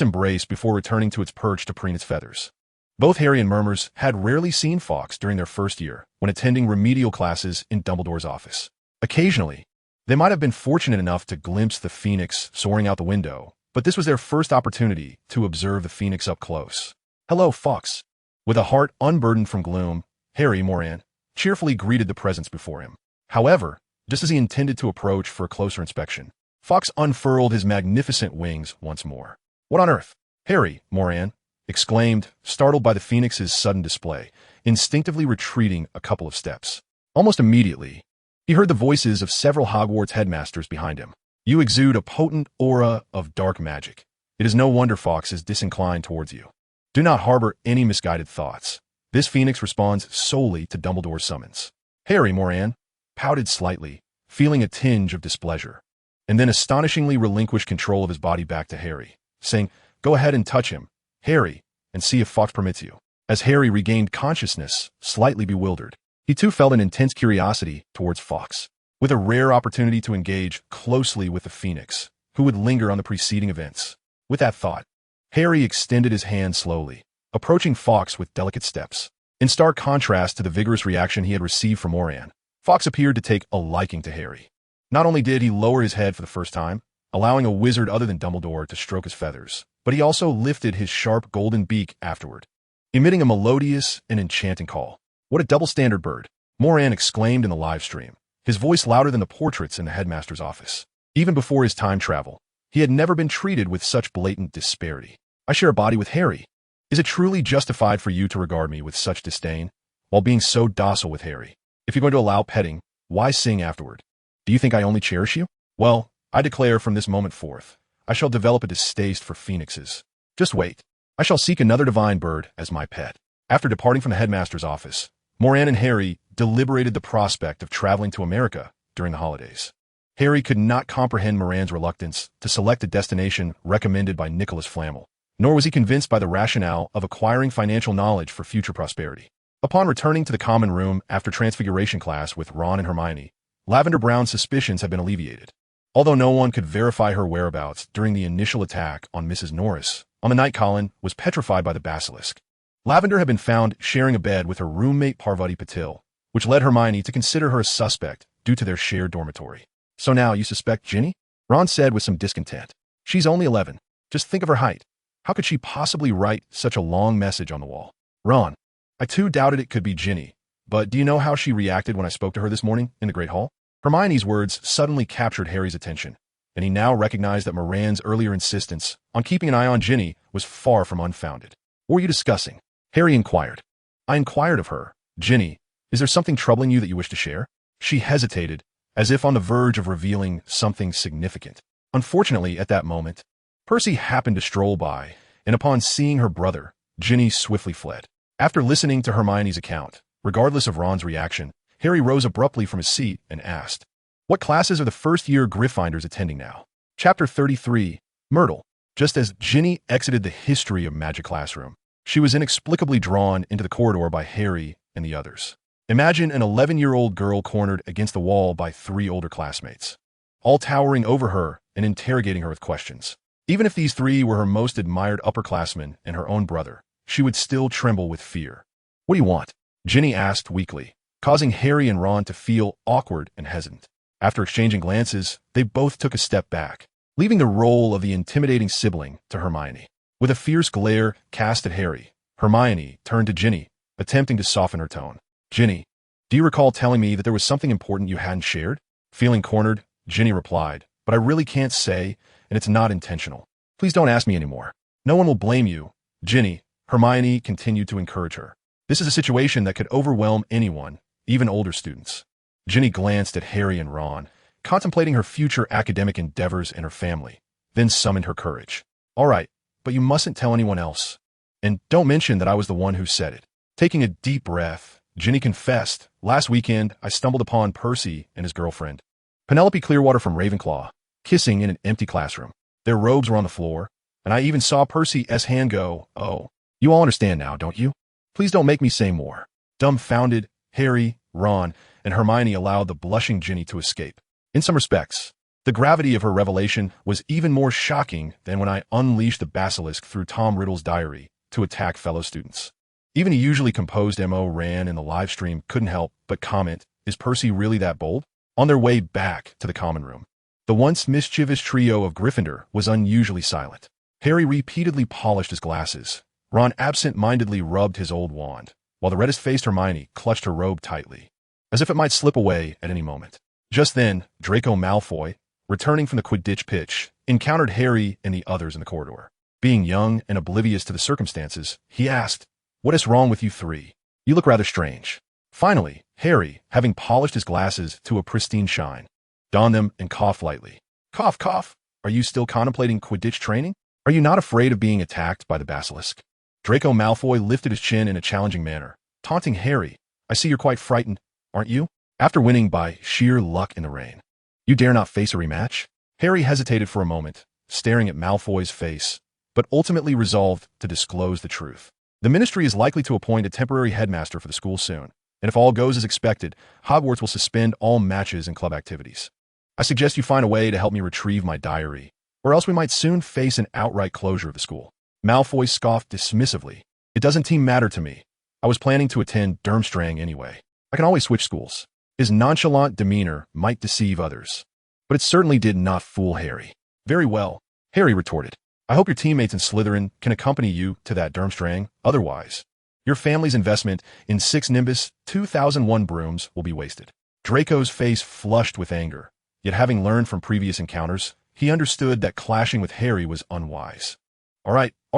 embrace before returning to its perch to preen its feathers. Both Harry and Murmurs had rarely seen Fawkes during their first year when attending remedial classes in Dumbledore's office. Occasionally, they might have been fortunate enough to glimpse the phoenix soaring out the window, but this was their first opportunity to observe the phoenix up close. "Hello, Fawkes." With a heart unburdened from gloom, Harry Moran cheerfully greeted the presence before him. However, just as he intended to approach for a closer inspection, Fawkes unfurled his magnificent wings once more. "What on earth?" Harry Moran exclaimed, startled by the phoenix's sudden display, instinctively retreating a couple of steps. Almost immediately, he heard the voices of several Hogwarts headmasters behind him. "You exude a potent aura of dark magic. It is no wonder Fawkes is disinclined towards you. Do not harbor any misguided thoughts. This phoenix responds solely to Dumbledore's summons." Harry Moran pouted slightly, feeling a tinge of displeasure, and then astonishingly relinquished control of his body back to Harry, saying, "Go ahead and touch him, Harry, and see if Fawkes permits you." As Harry regained consciousness, slightly bewildered, he too felt an intense curiosity towards Fawkes. With a rare opportunity to engage closely with the phoenix, who would linger on the preceding events. With that thought, Harry extended his hand slowly, approaching Fawkes with delicate steps. In stark contrast to the vigorous reaction he had received from Moran, Fawkes appeared to take a liking to Harry. Not only did he lower his head for the first time, allowing a wizard other than Dumbledore to stroke his feathers, but he also lifted his sharp golden beak afterward, emitting a melodious and enchanting call. "What a double-standard bird," Moran exclaimed in the live stream, his voice louder than the portraits in the headmaster's office. Even before his time travel, he had never been treated with such blatant disparity. "I share a body with Harry. Is it truly justified for you to regard me with such disdain, while being so docile with Harry? If you're going to allow petting, why sing afterward? Do you think I only cherish you? Well, I declare from this moment forth, I shall develop a distaste for phoenixes. Just wait. I shall seek another divine bird as my pet." After departing from the headmaster's office, Moran and Harry deliberated the prospect of traveling to America during the holidays. Harry could not comprehend Moran's reluctance to select a destination recommended by Nicholas Flamel, nor was he convinced by the rationale of acquiring financial knowledge for future prosperity. Upon returning to the common room after Transfiguration class with Ron and Hermione, Lavender Brown's suspicions had been alleviated. Although no one could verify her whereabouts during the initial attack on Mrs. Norris, on the night Colin was petrified by the basilisk, Lavender had been found sharing a bed with her roommate Parvati Patil, which led Hermione to consider her a suspect due to their shared dormitory. "So now you suspect Ginny?" Ron said with some discontent. "She's only 11. Just think of her height. How could she possibly write such a long message on the wall?" "Ron, I too doubted it could be Ginny, but do you know how she reacted when I spoke to her this morning in the Great Hall?" Hermione's words suddenly captured Harry's attention, and he now recognized that Moran's earlier insistence on keeping an eye on Ginny was far from unfounded. "What were you discussing?" Harry inquired. "I inquired of her, 'Ginny, is there something troubling you that you wish to share?'" She hesitated, as if on the verge of revealing something significant. Unfortunately, at that moment, Percy happened to stroll by, and upon seeing her brother, Ginny swiftly fled. After listening to Hermione's account, regardless of Ron's reaction, Harry rose abruptly from his seat and asked, "What classes are the first-year Gryffindors attending now?" Chapter 33, Myrtle. Just as Ginny exited the history of magic classroom, she was inexplicably drawn into the corridor by Harry and the others. Imagine an 11-year-old girl cornered against the wall by 3 older classmates, all towering over her and interrogating her with questions. Even if these 3 were her most admired upperclassmen and her own brother, she would still tremble with fear. "What do you want?" Ginny asked weakly, causing Harry and Ron to feel awkward and hesitant. After exchanging glances, they both took a step back, leaving the role of the intimidating sibling to Hermione. With a fierce glare cast at Harry, Hermione turned to Ginny, attempting to soften her tone. "Ginny, do you recall telling me that there was something important you hadn't shared?" Feeling cornered, Ginny replied, "But I really can't say, and it's not intentional. Please don't ask me anymore. No one will blame you." "Ginny," Hermione continued to encourage her. "This is a situation that could overwhelm anyone, even older students." Ginny glanced at Harry and Ron, contemplating her future academic endeavors and her family, then summoned her courage. "All right, but you mustn't tell anyone else. And don't mention that I was the one who said it." Taking a deep breath, Ginny confessed, "Last weekend, I stumbled upon Percy and his girlfriend, Penelope Clearwater from Ravenclaw, kissing in an empty classroom. Their robes were on the floor, and I even saw Percy's hand go, oh. You all understand now, don't you? Please don't make me say more." Dumbfounded, Harry, Ron, and Hermione allowed the blushing Ginny to escape. In some respects, the gravity of her revelation was even more shocking than when I unleashed the basilisk through Tom Riddle's diary to attack fellow students. Even a usually composed M.O. Ran in the live stream couldn't help but comment, "Is Percy really that bold?" On their way back to the common room, the once mischievous trio of Gryffindor was unusually silent. Harry repeatedly polished his glasses. Ron absent-mindedly rubbed his old wand, while the reddest-faced Hermione clutched her robe tightly, as if it might slip away at any moment. Just then, Draco Malfoy, returning from the Quidditch pitch, encountered Harry and the others in the corridor. Being young and oblivious to the circumstances, he asked, "What is wrong with you three? You look rather strange." Finally, Harry, having polished his glasses to a pristine shine, donned them and coughed lightly. "Cough, cough. Are you still contemplating Quidditch training? Are you not afraid of being attacked by the basilisk?" Draco Malfoy lifted his chin in a challenging manner, taunting Harry. "I see you're quite frightened, aren't you? After winning by sheer luck in the rain, you dare not face a rematch?" Harry hesitated for a moment, staring at Malfoy's face, but ultimately resolved to disclose the truth. "The Ministry is likely to appoint a temporary headmaster for the school soon, and if all goes as expected, Hogwarts will suspend all matches and club activities. I suggest you find a way to help me retrieve my diary, or else we might soon face an outright closure of the school." Malfoy scoffed dismissively. "It doesn't matter to me. I was planning to attend Durmstrang anyway. I can always switch schools." His nonchalant demeanor might deceive others, but it certainly did not fool Harry. "Very well," Harry retorted. "I hope your teammates in Slytherin can accompany you to that Durmstrang. Otherwise, your family's investment in 6 Nimbus 2001 brooms will be wasted." Draco's face flushed with anger, yet having learned from previous encounters, he understood that clashing with Harry was unwise. All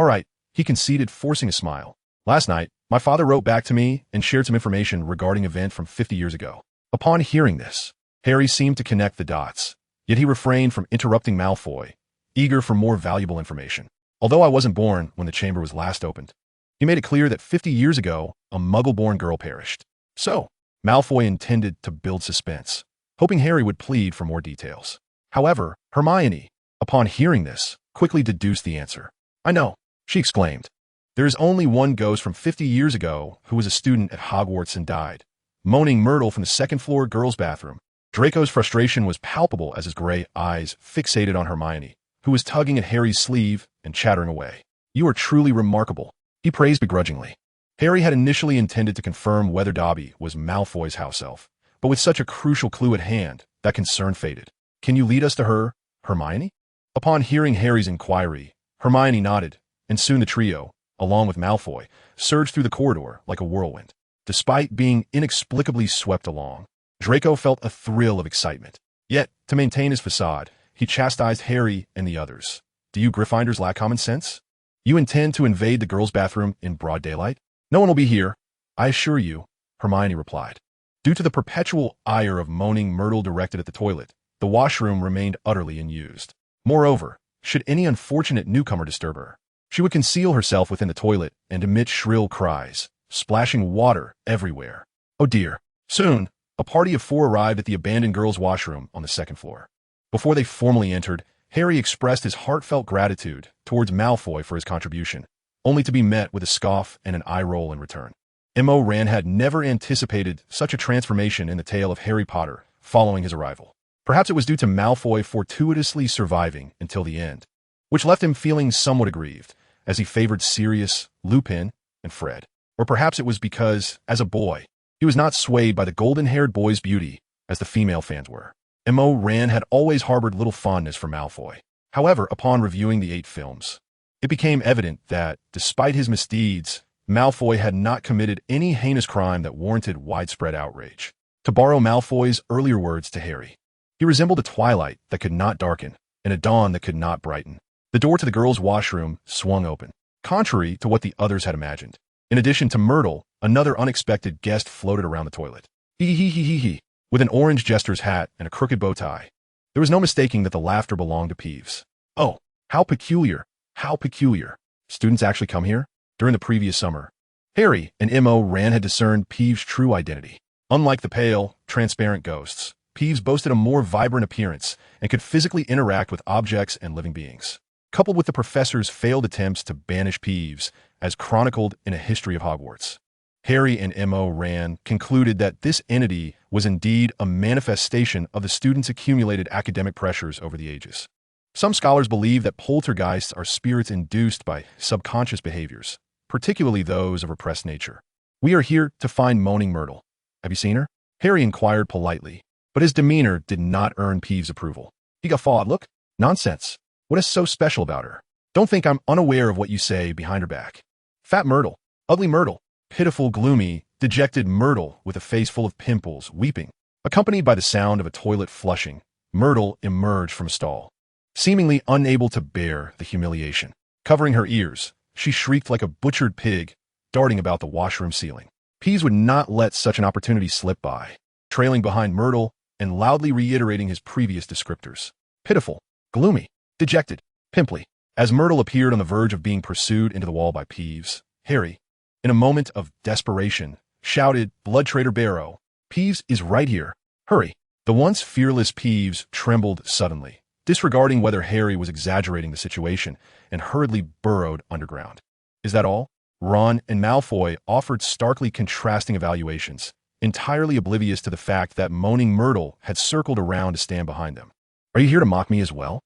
right, he conceded, forcing a smile. "Last night, my father wrote back to me and shared some information regarding an event from 50 years ago." Upon hearing this, Harry seemed to connect the dots, yet he refrained from interrupting Malfoy, eager for more valuable information. "Although I wasn't born when the chamber was last opened, he made it clear that 50 years ago, a Muggle-born girl perished." So, Malfoy intended to build suspense, hoping Harry would plead for more details. However, Hermione, upon hearing this, quickly deduced the answer. "I know," she exclaimed. "There is only one ghost from 50 years ago who was a student at Hogwarts and died. Moaning Myrtle from the second-floor girls' bathroom." Draco's frustration was palpable as his gray eyes fixated on Hermione, who was tugging at Harry's sleeve and chattering away. "You are truly remarkable," he praised begrudgingly. Harry had initially intended to confirm whether Dobby was Malfoy's house elf, but with such a crucial clue at hand, that concern faded. "Can you lead us to her, Hermione?" Upon hearing Harry's inquiry, Hermione nodded, and soon the trio, along with Malfoy, surged through the corridor like a whirlwind. Despite being inexplicably swept along, Draco felt a thrill of excitement. Yet, to maintain his facade, he chastised Harry and the others. "Do you Gryffindors lack common sense? You intend to invade the girls' bathroom in broad daylight?" "No one will be here, I assure you," Hermione replied. Due to the perpetual ire of Moaning Myrtle directed at the toilet, the washroom remained utterly unused. Moreover, should any unfortunate newcomer disturb her, she would conceal herself within the toilet and emit shrill cries, splashing water everywhere. Oh dear. Soon, a party of 4 arrived at the abandoned girls' washroom on the 2nd floor. Before they formally entered, Harry expressed his heartfelt gratitude towards Malfoy for his contribution, only to be met with a scoff and an eye roll in return. M.O. Ran had never anticipated such a transformation in the tale of Harry Potter following his arrival. Perhaps it was due to Malfoy fortuitously surviving until the end, which left him feeling somewhat aggrieved, as he favored Sirius, Lupin, and Fred. Or perhaps it was because, as a boy, He was not swayed by the golden-haired boy's beauty, as the female fans were. Ran had always harbored little fondness for Malfoy. However, upon reviewing the 8 films, it became evident that, despite his misdeeds, Malfoy had not committed any heinous crime that warranted widespread outrage. To borrow Malfoy's earlier words to Harry, he resembled a twilight that could not darken and a dawn that could not brighten. The door to the girls' washroom swung open, contrary to what the others had imagined. In addition to Myrtle, another unexpected guest floated around the toilet. He, with an orange jester's hat and a crooked bow tie. There was no mistaking that the laughter belonged to Peeves. Oh, how peculiar, how peculiar. Students actually come here? During the previous summer, Harry and Ran had discerned Peeves' true identity. Unlike the pale, transparent ghosts, Peeves boasted a more vibrant appearance and could physically interact with objects and living beings. Coupled with the professor's failed attempts to banish Peeves, as chronicled in A History of Hogwarts, Harry and Ran concluded that this entity was indeed a manifestation of the students' accumulated academic pressures over the ages. Some scholars believe that poltergeists are spirits induced by subconscious behaviors, particularly those of repressed nature. We are here to find Moaning Myrtle. Have you seen her? Harry inquired politely, but his demeanor did not earn Peeves' approval. He guffawed. Look, nonsense. What is so special about her? Don't think I'm unaware of what you say behind her back. Fat Myrtle, ugly Myrtle, pitiful, gloomy, dejected Myrtle with a face full of pimples, weeping. Accompanied by the sound of a toilet flushing, Myrtle emerged from a stall. Seemingly unable to bear the humiliation. Covering her ears, she shrieked like a butchered pig, darting about the washroom ceiling. Peeves would not let such an opportunity slip by, trailing behind Myrtle and loudly reiterating his previous descriptors. Pitiful, gloomy, dejected, pimply. As Myrtle appeared on the verge of being pursued into the wall by Peeves, Harry, in a moment of desperation, shouted, Blood Traitor Barrow, Peeves is right here. Hurry. The once fearless Peeves trembled suddenly, disregarding whether Harry was exaggerating the situation, and hurriedly burrowed underground. Is that all? Ron and Malfoy offered starkly contrasting evaluations, entirely oblivious to the fact that Moaning Myrtle had circled around to stand behind them. Are you here to mock me as well?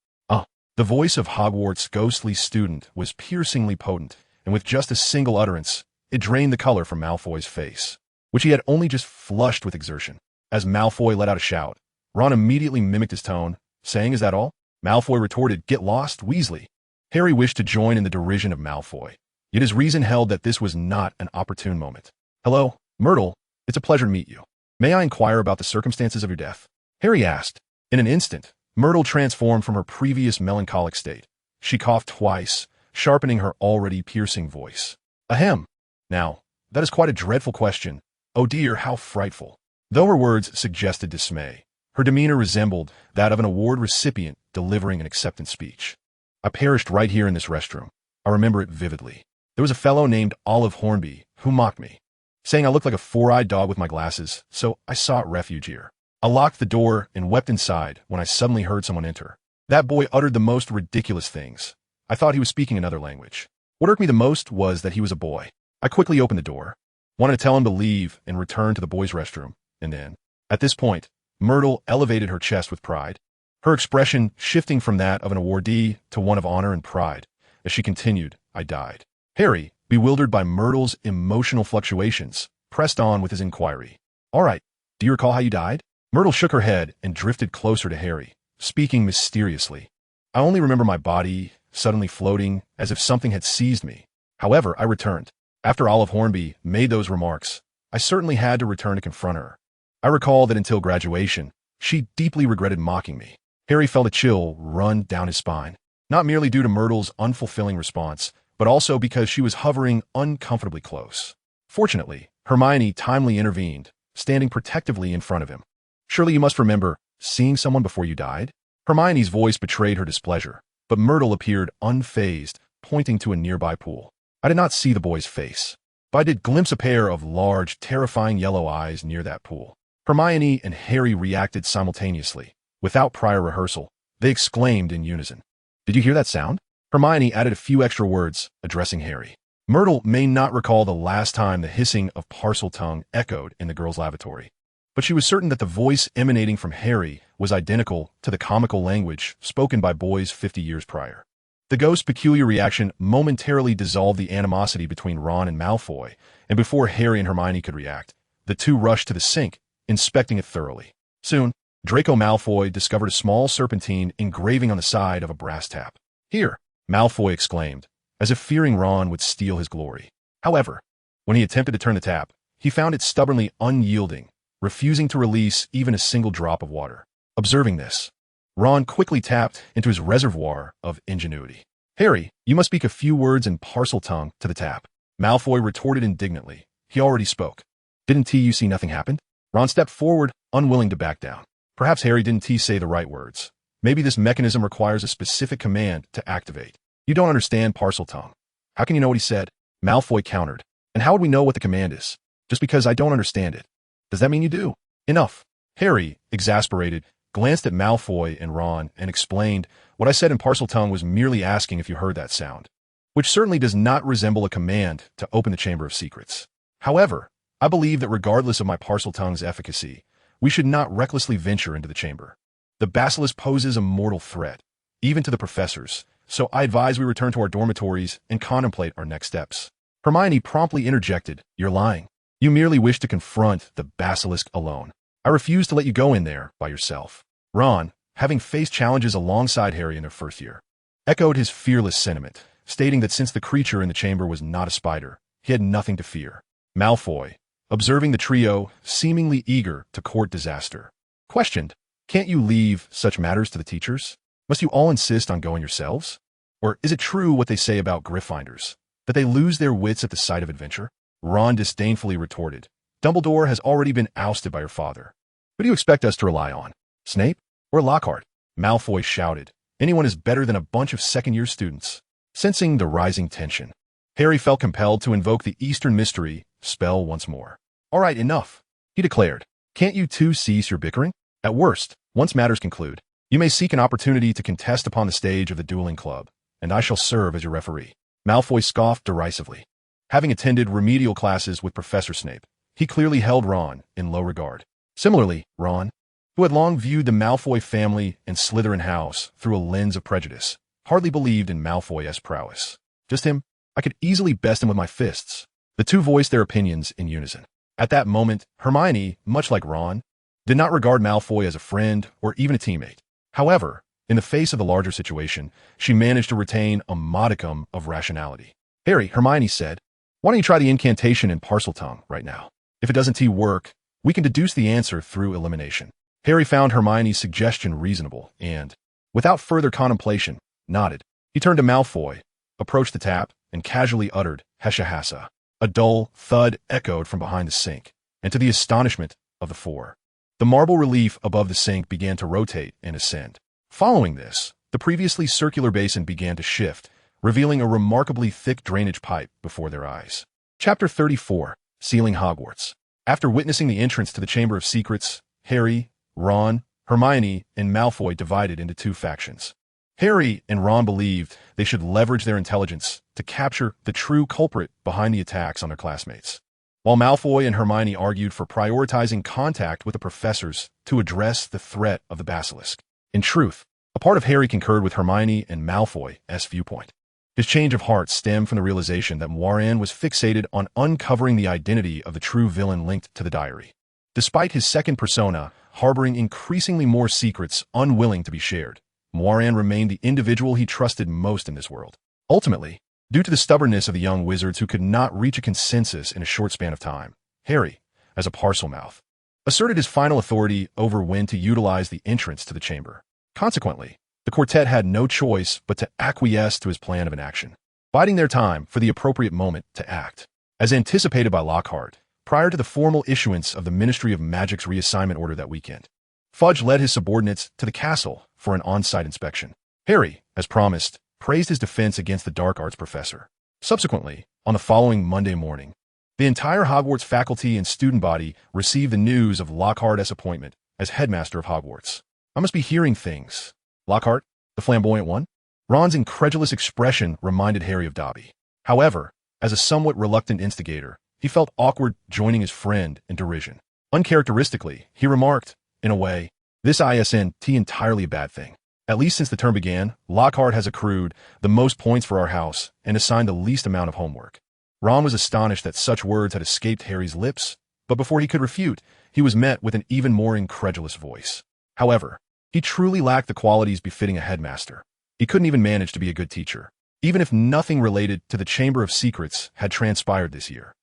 The voice of Hogwarts' ghostly student was piercingly potent, and with just a single utterance, it drained the color from Malfoy's face, which he had only just flushed with exertion. As Malfoy let out a shout, Ron immediately mimicked his tone, saying, Is that all? Malfoy retorted, Get lost, Weasley. Harry wished to join in the derision of Malfoy, yet his reason held that this was not an opportune moment. Hello, Myrtle, it's a pleasure to meet you. May I inquire about the circumstances of your death? Harry asked. In an instant, Myrtle transformed from her previous melancholic state. She coughed twice, sharpening her already piercing voice. Ahem. Now, that is quite a dreadful question. Oh dear, how frightful. Though her words suggested dismay, her demeanor resembled that of an award recipient delivering an acceptance speech. I perished right here in this restroom. I remember it vividly. There was a fellow named Olive Hornby who mocked me, saying I looked like a four-eyed dog with my glasses, so I sought refuge here. I locked the door and wept inside when I suddenly heard someone enter. That boy uttered the most ridiculous things. I thought he was speaking another language. What irked me the most was that he was a boy. I quickly opened the door, wanted to tell him to leave and return to the boys' restroom, and then, at this point, Myrtle elevated her chest with pride, her expression shifting from that of an awardee to one of honor and pride. As she continued, I died. Harry, bewildered by Myrtle's emotional fluctuations, pressed on with his inquiry. All right, do you recall how you died? Myrtle shook her head and drifted closer to Harry, speaking mysteriously. I only remember my body suddenly floating as if something had seized me. However, I returned. After Olive Hornby made those remarks, I certainly had to return to confront her. I recall that until graduation, she deeply regretted mocking me. Harry felt a chill run down his spine, not merely due to Myrtle's unfulfilling response, but also because she was hovering uncomfortably close. Fortunately, Hermione timely intervened, standing protectively in front of him. Surely you must remember seeing someone before you died? Hermione's voice betrayed her displeasure, but Myrtle appeared unfazed, pointing to a nearby pool. I did not see the boy's face, but I did glimpse a pair of large, terrifying yellow eyes near that pool. Hermione and Harry reacted simultaneously. Without prior rehearsal, they exclaimed in unison. Did you hear that sound? Hermione added a few extra words, addressing Harry. Myrtle may not recall the last time the hissing of Parseltongue echoed in the girls' lavatory, but she was certain that the voice emanating from Harry was identical to the comical language spoken by boys 50 years prior. The ghost's peculiar reaction momentarily dissolved the animosity between Ron and Malfoy, and before Harry and Hermione could react, The two rushed to the sink, inspecting it thoroughly. Soon, Draco Malfoy discovered a small serpentine engraving on the side of a brass tap. "Here," Malfoy exclaimed, as if fearing Ron would steal his glory. However, when he attempted to turn the tap, he found it stubbornly unyielding, refusing to release even a single drop of water. Observing this, Ron quickly tapped into his reservoir of ingenuity. "Harry, you must speak a few words in parcel tongue to the tap." Malfoy retorted indignantly. He already spoke. "Didn't you see nothing happened?" Ron stepped forward, unwilling to back down. Perhaps Harry didn't say the right words. Maybe this mechanism requires a specific command to activate. "You don't understand parcel tongue. How can you know what he said?" Malfoy countered. "And how would we know what the command is? Just because I don't understand it. Does that mean you do?" "Enough." Harry, exasperated, glanced at Malfoy and Ron and explained, "What I said in parcel tongue was merely asking if you heard that sound, which certainly does not resemble a command to open the Chamber of Secrets. However, I believe that regardless of my parcel tongue's efficacy, we should not recklessly venture into the chamber. The basilisk poses a mortal threat, even to the professors, so I advise we return to our dormitories and contemplate our next steps." Hermione promptly interjected, "You're lying. You merely wish to confront the basilisk alone. I refuse to let you go in there by yourself." Ron, having faced challenges alongside Harry in their first year, echoed his fearless sentiment, stating that since the creature in the chamber was not a spider, he had nothing to fear. Malfoy, observing the trio, seemingly eager to court disaster, questioned, "Can't you leave such matters to the teachers? Must you all insist on going yourselves? Or is it true what they say about Gryffindors, that they lose their wits at the sight of adventure?" Ron disdainfully retorted, "Dumbledore has already been ousted by your father. Who do you expect us to rely on? Snape or Lockhart?" Malfoy shouted, "Anyone is better than a bunch of second-year students." Sensing the rising tension, Harry felt compelled to invoke the Eastern Mystery spell once more. "All right, enough," he declared. "Can't you two cease your bickering? At worst, once matters conclude, you may seek an opportunity to contest upon the stage of the dueling club, and I shall serve as your referee." Malfoy scoffed derisively. Having attended remedial classes with Professor Snape, he clearly held Ron in low regard. Similarly, Ron, who had long viewed the Malfoy family and Slytherin house through a lens of prejudice, hardly believed in Malfoy's prowess. "Just him. I could easily best him with my fists." The two voiced their opinions in unison. At that moment, Hermione, much like Ron, did not regard Malfoy as a friend or even a teammate. However, in the face of the larger situation, she managed to retain a modicum of rationality. "Harry," Hermione said, "why don't you try the incantation in parcel tongue right now? If it doesn't work, we can deduce the answer through elimination." Harry found Hermione's suggestion reasonable and, without further contemplation, nodded. He turned to Malfoy, approached the tap, and casually uttered, "Hesha-hassa." A dull thud echoed from behind the sink, and to the astonishment of the four, the marble relief above the sink began to rotate and ascend. Following this, the previously circular basin began to shift, revealing a remarkably thick drainage pipe before their eyes. Chapter 34, Sealing Hogwarts. After witnessing the entrance to the Chamber of Secrets, Harry, Ron, Hermione, and Malfoy divided into two factions. Harry and Ron believed they should leverage their intelligence to capture the true culprit behind the attacks on their classmates, while Malfoy and Hermione argued for prioritizing contact with the professors to address the threat of the basilisk. In truth, a part of Harry concurred with Hermione and Malfoy's viewpoint. His change of heart stemmed from the realization that Moiraine was fixated on uncovering the identity of the true villain linked to the diary. Despite his second persona harboring increasingly more secrets unwilling to be shared, Moiraine remained the individual he trusted most in this world. Ultimately, due to the stubbornness of the young wizards who could not reach a consensus in a short span of time, Harry, as a Parselmouth, asserted his final authority over when to utilize the entrance to the chamber. Consequently, the quartet had no choice but to acquiesce to his plan of inaction, biding their time for the appropriate moment to act. As anticipated by Lockhart, prior to the formal issuance of the Ministry of Magic's reassignment order that weekend, Fudge led his subordinates to the castle for an on-site inspection. Harry, as promised, praised his defense against the dark arts professor. Subsequently, on the following Monday morning, the entire Hogwarts faculty and student body received the news of Lockhart's appointment as headmaster of Hogwarts. "I must be hearing things. Lockhart, the flamboyant one?" Ron's incredulous expression reminded Harry of Dobby. However, as a somewhat reluctant instigator, he felt awkward joining his friend in derision. Uncharacteristically, he remarked, "In a way, this isn't entirely a bad thing. At least since the term began, Lockhart has accrued the most points for our house and assigned the least amount of homework." Ron was astonished that such words had escaped Harry's lips, But before he could refute, he was met with an even more incredulous voice. However, he truly lacked the qualities befitting a headmaster. He couldn't even manage to be a good teacher, even if nothing related to the Chamber of Secrets had transpired this year.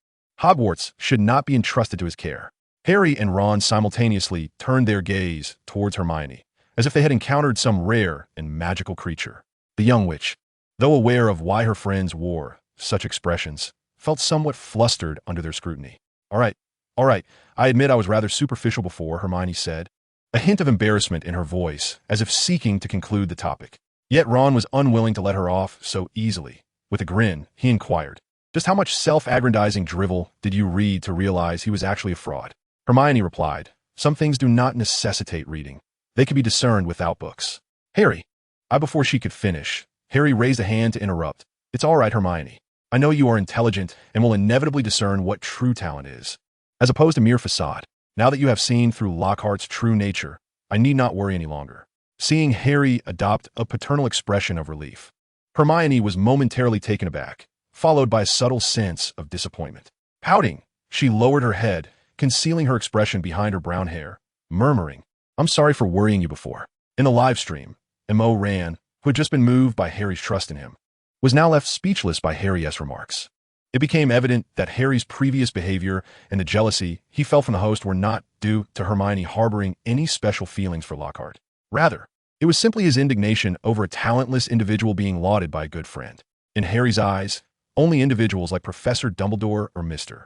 Hogwarts should not be entrusted to his care. Harry and Ron simultaneously turned their gaze towards Hermione, as if they had encountered some rare and magical creature. The young witch, though aware of why her friends wore such expressions, felt somewhat flustered under their scrutiny. All right, I admit I was rather superficial before," Hermione said, a hint of embarrassment in her voice, as if seeking to conclude the topic. Yet Ron was unwilling to let her off so easily. With a grin, he inquired, "Just how much self-aggrandizing drivel did you read to realize he was actually a fraud?" Hermione replied, "Some things do not necessitate reading. They can be discerned without books." Harry. Before she could finish, Harry raised a hand to interrupt. "It's all right, Hermione. I know you are intelligent and will inevitably discern what true talent is, as opposed to mere facade. Now that you have seen through Lockhart's true nature, I need not worry any longer." Seeing Harry adopt a paternal expression of relief, Hermione was momentarily taken aback, followed by a subtle sense of disappointment. Pouting, she lowered her head, concealing her expression behind her brown hair, murmuring, "I'm sorry for worrying you before." In the live stream, Mo Ran, who had just been moved by Harry's trust in him, was now left speechless by Harry's remarks. It became evident that Harry's previous behavior and the jealousy he felt from the host were not due to Hermione harboring any special feelings for Lockhart. Rather, it was simply his indignation over a talentless individual being lauded by a good friend. In Harry's eyes, only individuals like Professor Dumbledore or Mr.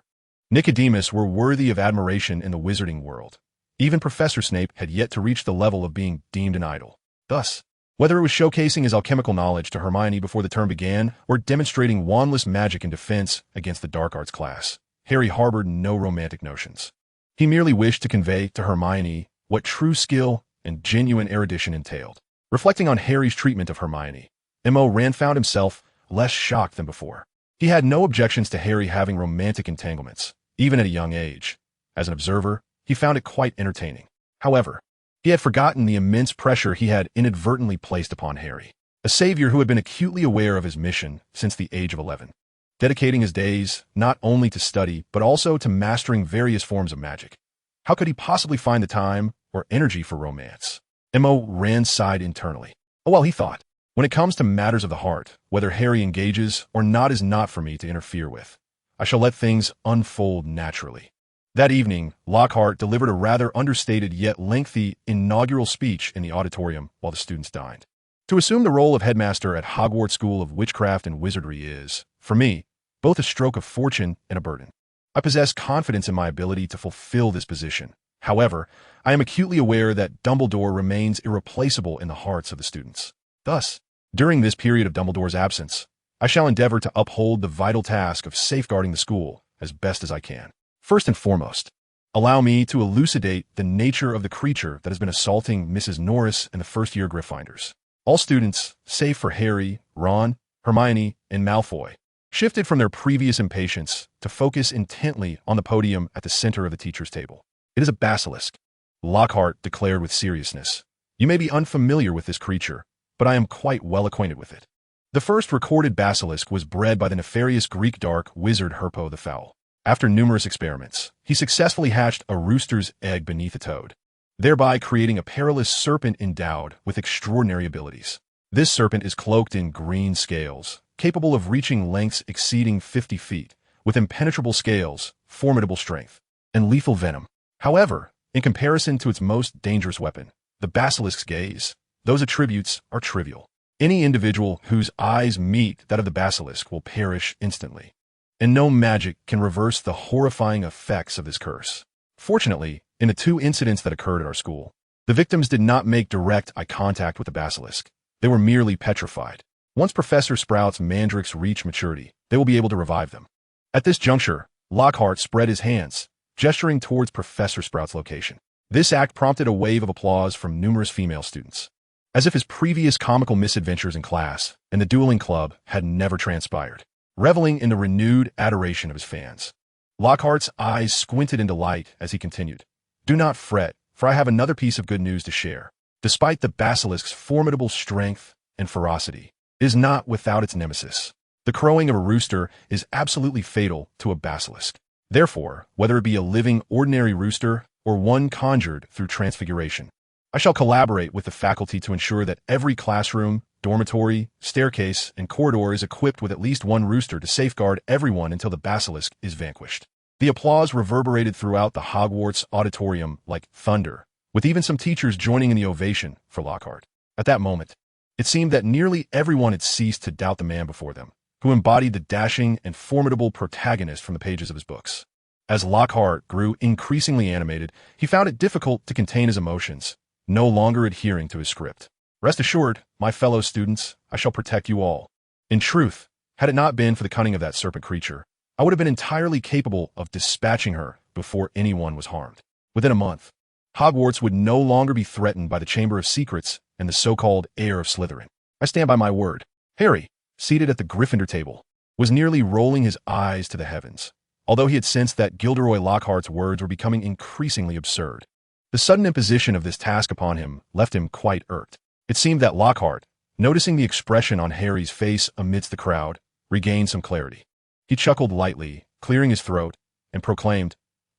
Nicodemus were worthy of admiration in the wizarding world. Even Professor Snape had yet to reach the level of being deemed an idol. Thus, whether it was showcasing his alchemical knowledge to Hermione before the term began or demonstrating wandless magic in defense against the dark arts class, Harry harbored no romantic notions. He merely wished to convey to Hermione what true skill and genuine erudition entailed. Reflecting on Harry's treatment of Hermione, Mo Ran found himself less shocked than before. He had no objections to Harry having romantic entanglements, even at a young age. As an observer, he found it quite entertaining. However, he had forgotten the immense pressure he had inadvertently placed upon Harry, a savior who had been acutely aware of his mission since the age of 11, dedicating his days not only to study but also to mastering various forms of magic. How could he possibly find the time or energy for romance? Mo Ran sighed internally. Oh well, he thought. When it comes to matters of the heart, whether Harry engages or not is not for me to interfere with. I shall let things unfold naturally. That evening, Lockhart delivered a rather understated yet lengthy inaugural speech in the auditorium while the students dined. To assume the role of headmaster at Hogwarts School of Witchcraft and Wizardry is, for me, both a stroke of fortune and a burden. I possess confidence in my ability to fulfill this position. However, I am acutely aware that Dumbledore remains irreplaceable in the hearts of the students. Thus, during this period of Dumbledore's absence, I shall endeavor to uphold the vital task of safeguarding the school as best as I can. First and foremost, allow me to elucidate the nature of the creature that has been assaulting Mrs. Norris and the first-year Gryffindors. All students, save for Harry, Ron, Hermione, and Malfoy, shifted from their previous impatience to focus intently on the podium at the center of the teacher's table. It is a basilisk, Lockhart declared with seriousness. You may be unfamiliar with this creature, but I am quite well acquainted with it. The first recorded basilisk was bred by the nefarious Greek dark wizard Herpo the Foul. After numerous experiments, he successfully hatched a rooster's egg beneath a toad, thereby creating a perilous serpent endowed with extraordinary abilities. This serpent is cloaked in green scales, capable of reaching lengths exceeding 50 feet, with impenetrable scales, formidable strength, and lethal venom. However, in comparison to its most dangerous weapon, the basilisk's gaze, those attributes are trivial. Any individual whose eyes meet that of the basilisk will perish instantly, and no magic can reverse the horrifying effects of this curse. Fortunately, in the 2 incidents that occurred at our school, the victims did not make direct eye contact with the basilisk. They were merely petrified. Once Professor Sprout's mandrakes reach maturity, they will be able to revive them. At this juncture, Lockhart spread his hands, gesturing towards Professor Sprout's location. This act prompted a wave of applause from numerous female students, as if his previous comical misadventures in class and the dueling club had never transpired. Reveling in the renewed adoration of his fans, Lockhart's eyes squinted in delight as he continued, "Do not fret, for I have another piece of good news to share. Despite the basilisk's formidable strength and ferocity, it is not without its nemesis. The crowing of a rooster is absolutely fatal to a basilisk. Therefore, whether it be a living, ordinary rooster or one conjured through transfiguration, I shall collaborate with the faculty to ensure that every classroom, dormitory, staircase, and corridor is equipped with at least one rooster to safeguard everyone until the basilisk is vanquished. The applause reverberated throughout the Hogwarts auditorium like thunder, with even some teachers joining in the ovation for Lockhart. At that moment, it seemed that nearly everyone had ceased to doubt the man before them, who embodied the dashing and formidable protagonist from the pages of his books. As Lockhart grew increasingly animated, he found it difficult to contain his emotions, no longer adhering to his script. Rest assured, my fellow students, I shall protect you all. In truth, had it not been for the cunning of that serpent creature, I would have been entirely capable of dispatching her before anyone was harmed. Within a month, Hogwarts would no longer be threatened by the Chamber of Secrets and the so-called heir of Slytherin. I stand by my word. Harry, seated at the Gryffindor table, was nearly rolling his eyes to the heavens, although he had sensed that Gilderoy Lockhart's words were becoming increasingly absurd. The sudden imposition of this task upon him left him quite irked. It seemed that Lockhart, noticing the expression on Harry's face amidst the crowd, regained some clarity. He chuckled lightly, clearing his throat, and proclaimed,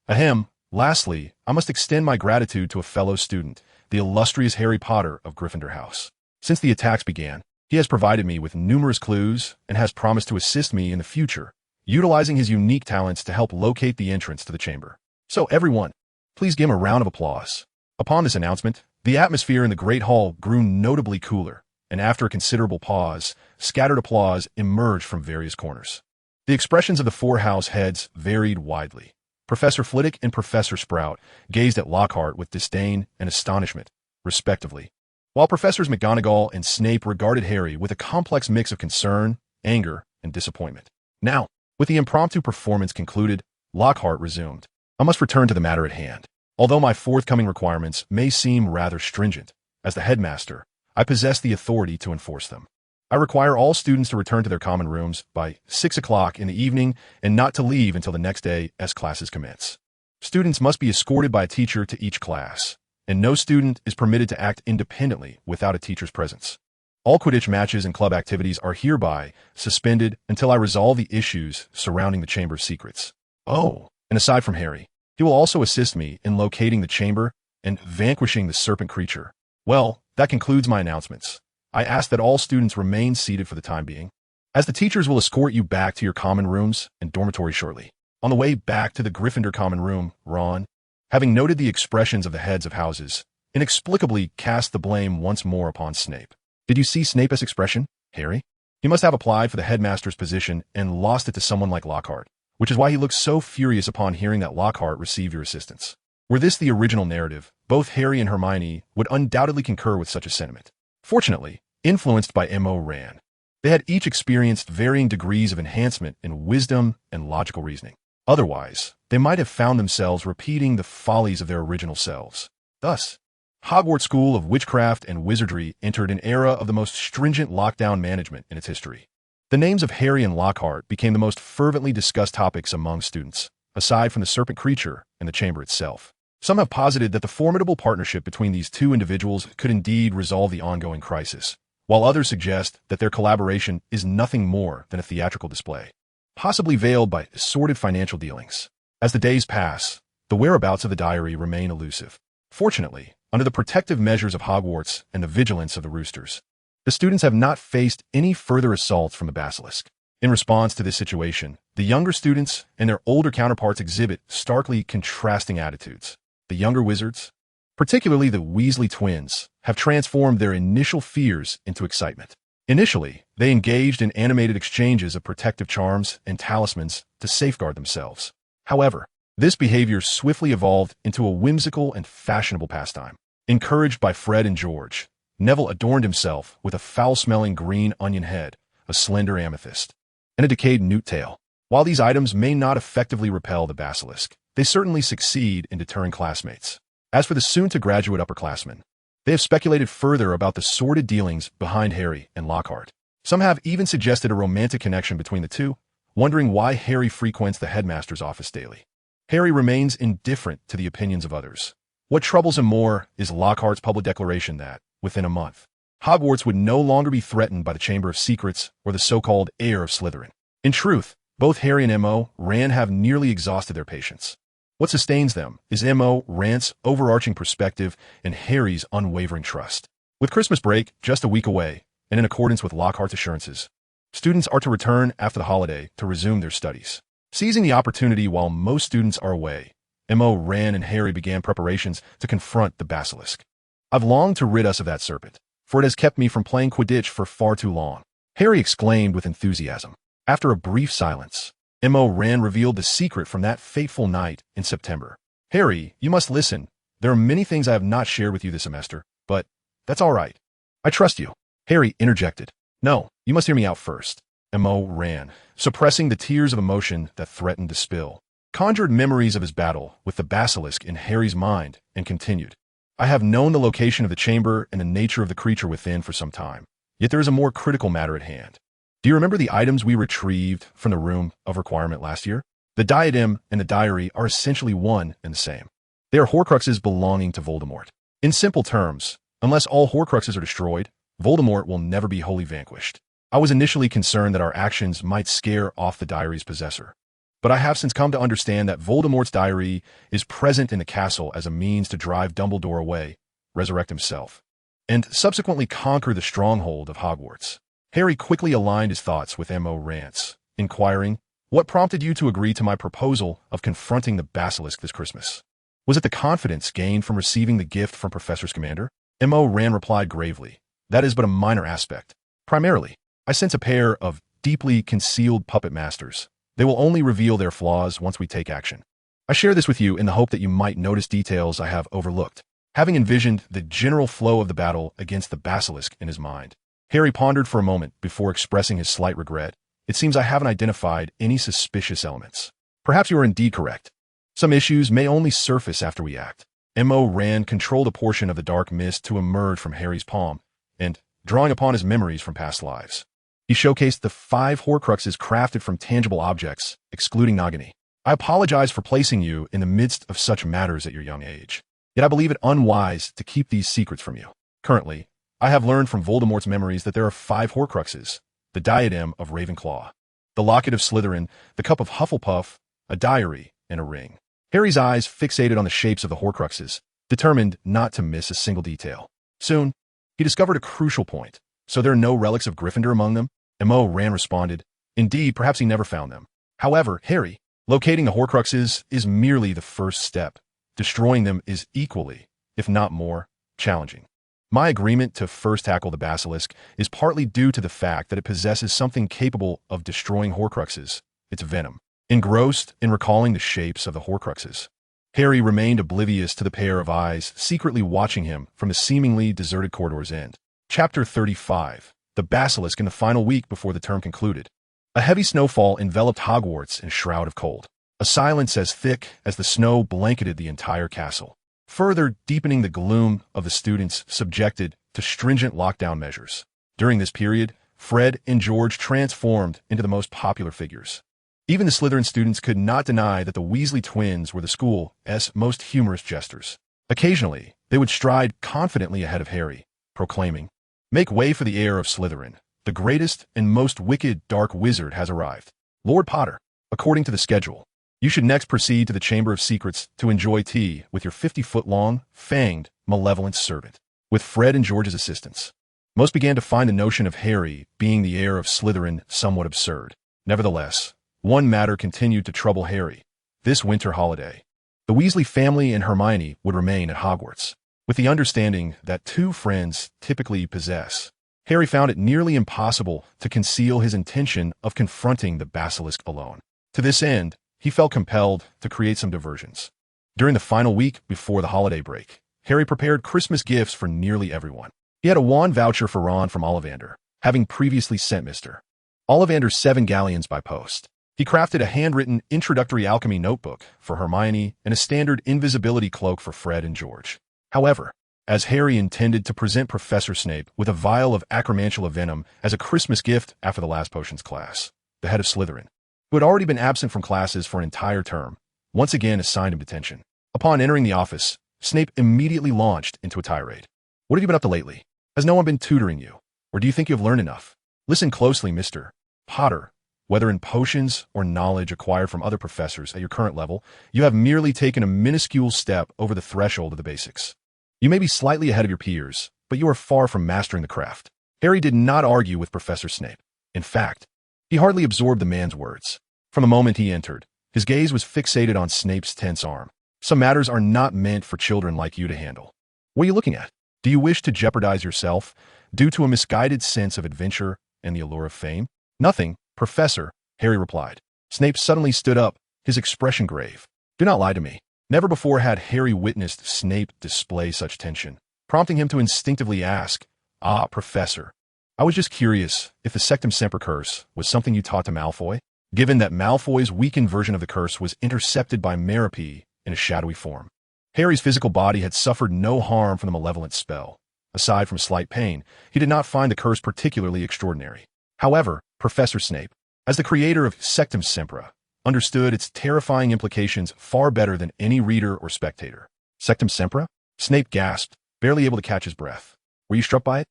"Ahem, lastly, I must extend my gratitude to a fellow student, the illustrious Harry Potter of Gryffindor House. Since the attacks began, he has provided me with numerous clues and has promised to assist me in the future, utilizing his unique talents to help locate the entrance to the chamber. So everyone, please give him a round of applause." Upon this announcement, the atmosphere in the Great Hall grew notably cooler, and after a considerable pause, scattered applause emerged from various corners. The expressions of the four house heads varied widely. Professor Flitwick and Professor Sprout gazed at Lockhart with disdain and astonishment, respectively, while Professors McGonagall and Snape regarded Harry with a complex mix of concern, anger, and disappointment. Now, with the impromptu performance concluded, Lockhart resumed. "I must return to the matter at hand. Although my forthcoming requirements may seem rather stringent, as the headmaster, I possess the authority to enforce them. I require all students to return to their common rooms by 6 o'clock in the evening and not to leave until the next day as classes commence. Students must be escorted by a teacher to each class, and no student is permitted to act independently without a teacher's presence. All Quidditch matches and club activities are hereby suspended until I resolve the issues surrounding the Chamber of Secrets. Oh, and aside from Harry, he will also assist me in locating the chamber and vanquishing the serpent creature. Well, that concludes my announcements. I ask that all students remain seated for the time being, as the teachers will escort you back to your common rooms and dormitory shortly. On the way back to the Gryffindor common room, Ron, having noted the expressions of the heads of houses, inexplicably cast the blame once more upon Snape. Did you see Snape's expression, Harry? He must have applied for the headmaster's position and lost it to someone like Lockhart, which is why he looked so furious upon hearing that Lockhart received your assistance. Were this the original narrative, both Harry and Hermione would undoubtedly concur with such a sentiment. Fortunately, influenced by M.O. Rand, they had each experienced varying degrees of enhancement in wisdom and logical reasoning. Otherwise, they might have found themselves repeating the follies of their original selves. Thus, Hogwarts School of Witchcraft and Wizardry entered an era of the most stringent lockdown management in its history. The names of Harry and Lockhart became the most fervently discussed topics among students, aside from the serpent creature and the chamber itself. Some have posited that the formidable partnership between these two individuals could indeed resolve the ongoing crisis, while others suggest that their collaboration is nothing more than a theatrical display, possibly veiled by sordid financial dealings. As the days pass, the whereabouts of the diary remain elusive. Fortunately, under the protective measures of Hogwarts and the vigilance of the roosters, the students have not faced any further assaults from the basilisk. In response to this situation, the younger students and their older counterparts exhibit starkly contrasting attitudes. The younger wizards, particularly the Weasley twins, have transformed their initial fears into excitement. Initially, they engaged in animated exchanges of protective charms and talismans to safeguard themselves. However, this behavior swiftly evolved into a whimsical and fashionable pastime. Encouraged by Fred and George, Neville adorned himself with a foul-smelling green onion head, a slender amethyst, and a decayed newt tail. While these items may not effectively repel the basilisk, they certainly succeed in deterring classmates. As for the soon-to-graduate upperclassmen, they have speculated further about the sordid dealings behind Harry and Lockhart. Some have even suggested a romantic connection between the two, wondering why Harry frequents the headmaster's office daily. Harry remains indifferent to the opinions of others. What troubles him more is Lockhart's public declaration that, within a month, Hogwarts would no longer be threatened by the Chamber of Secrets or the so-called heir of Slytherin. In truth, Both Harry and M.O. Ran have nearly exhausted their patience. What sustains them is M.O. Rand's overarching perspective and Harry's unwavering trust. With Christmas break just a week away, and in accordance with Lockhart's assurances, students are to return after the holiday to resume their studies. Seizing the opportunity while most students are away, M.O. Ran and Harry began preparations to confront the basilisk. I've longed to rid us of that serpent, for it has kept me from playing Quidditch for far too long, Harry exclaimed with enthusiasm. After a brief silence, M.O. Ran revealed the secret from that fateful night in September. Harry, you must listen. There are many things I have not shared with you this semester, but that's all right. I trust you. Harry interjected. No, you must hear me out first. M.O. Ran, suppressing the tears of emotion that threatened to spill, conjured memories of his battle with the basilisk in Harry's mind and continued. I have known the location of the chamber and the nature of the creature within for some time, yet there is a more critical matter at hand. Do you remember the items we retrieved from the room of requirement last year? The diadem and the diary are essentially one and the same. They are Horcruxes belonging to Voldemort. In simple terms, unless all Horcruxes are destroyed, Voldemort will never be wholly vanquished. I was initially concerned that our actions might scare off the diary's possessor, but I have since come to understand that Voldemort's diary is present in the castle as a means to drive Dumbledore away, resurrect himself, and subsequently conquer the stronghold of Hogwarts. Harry quickly aligned his thoughts with M.O. Rance, inquiring, what prompted you to agree to my proposal of confronting the basilisk this Christmas? Was it the confidence gained from receiving the gift from Professor Scamander? M.O. Ran replied gravely, that is but a minor aspect. Primarily, I sense a pair of deeply concealed puppet masters. They will only reveal their flaws once we take action. I share this with you in the hope that you might notice details I have overlooked. Having envisioned the general flow of the battle against the basilisk in his mind, Harry pondered for a moment before expressing his slight regret. It seems I haven't identified any suspicious elements. Perhaps you are indeed correct. Some issues may only surface after we act. M.O. Ran controlled a portion of the dark mist to emerge from Harry's palm, and, drawing upon his memories from past lives, he showcased the 5 Horcruxes crafted from tangible objects, excluding Nagini. I apologize for placing you in the midst of such matters at your young age, yet I believe it unwise to keep these secrets from you. Currently, I have learned from Voldemort's memories that there are 5 Horcruxes: the diadem of Ravenclaw, the locket of Slytherin, the cup of Hufflepuff, a diary, and a ring. Harry's eyes fixated on the shapes of the Horcruxes, determined not to miss a single detail. Soon, he discovered a crucial point. So there are no relics of Gryffindor among them? M.O. Ran responded. Indeed, perhaps he never found them. However, Harry, locating the Horcruxes is merely the first step. Destroying them is equally, if not more, challenging. My agreement to first tackle the basilisk is partly due to the fact that it possesses something capable of destroying Horcruxes, its venom. Engrossed in recalling the shapes of the Horcruxes, Harry remained oblivious to the pair of eyes secretly watching him from the seemingly deserted corridor's end. Chapter 35. The Basilisk in the final week before the term concluded. A heavy snowfall enveloped Hogwarts in a shroud of cold, a silence as thick as the snow blanketed the entire castle, further deepening the gloom of the students subjected to stringent lockdown measures. During this period, Fred and George transformed into the most popular figures. Even the Slytherin students could not deny that the Weasley twins were the school's most humorous jesters. Occasionally, they would stride confidently ahead of Harry, proclaiming, "Make way for the heir of Slytherin. The greatest and most wicked dark wizard has arrived. Lord Potter, according to the schedule, you should next proceed to the Chamber of Secrets to enjoy tea with your 50-foot-long, fanged, malevolent servant." With Fred and George's assistance, most began to find the notion of Harry being the heir of Slytherin somewhat absurd. Nevertheless, one matter continued to trouble Harry. This winter holiday, the Weasley family and Hermione would remain at Hogwarts. With the understanding that 2 friends typically possess, Harry found it nearly impossible to conceal his intention of confronting the basilisk alone. To this end, he felt compelled to create some diversions. During the final week before the holiday break, Harry prepared Christmas gifts for nearly everyone. He had a wand voucher for Ron from Ollivander, having previously sent Mr. Ollivander's 7 galleons by post. He crafted a handwritten introductory alchemy notebook for Hermione and a standard invisibility cloak for Fred and George. However, as Harry intended to present Professor Snape with a vial of acromantula venom as a Christmas gift after the last potions class, the head of Slytherin, who had already been absent from classes for an entire term, once again assigned him detention. Upon entering the office, Snape immediately launched into a tirade. "What have you been up to lately? Has no one been tutoring you? Or do you think you have learned enough? Listen closely, Mr. Potter. Whether in potions or knowledge acquired from other professors at your current level, you have merely taken a minuscule step over the threshold of the basics. You may be slightly ahead of your peers, but you are far from mastering the craft. Harry did not argue with Professor Snape. In fact, he hardly absorbed the man's words. From the moment he entered, his gaze was fixated on Snape's tense arm. Some matters are not meant for children like you to handle. What are you looking at? Do you wish to jeopardize yourself due to a misguided sense of adventure and the allure of fame? Nothing, Professor, Harry replied. Snape suddenly stood up, his expression grave. Do not lie to me. Never before had Harry witnessed Snape display such tension, prompting him to instinctively ask, "Ah, Professor, I was just curious if the Sectum Semper curse was something you taught to Malfoy, given that Malfoy's weakened version of the curse was intercepted by Merope in a shadowy form." Harry's physical body had suffered no harm from the malevolent spell. Aside from slight pain, he did not find the curse particularly extraordinary. However, Professor Snape, as the creator of Sectum Sempra, understood its terrifying implications far better than any reader or spectator. Sectum Sempra? Snape gasped, barely able to catch his breath. Were you struck by it?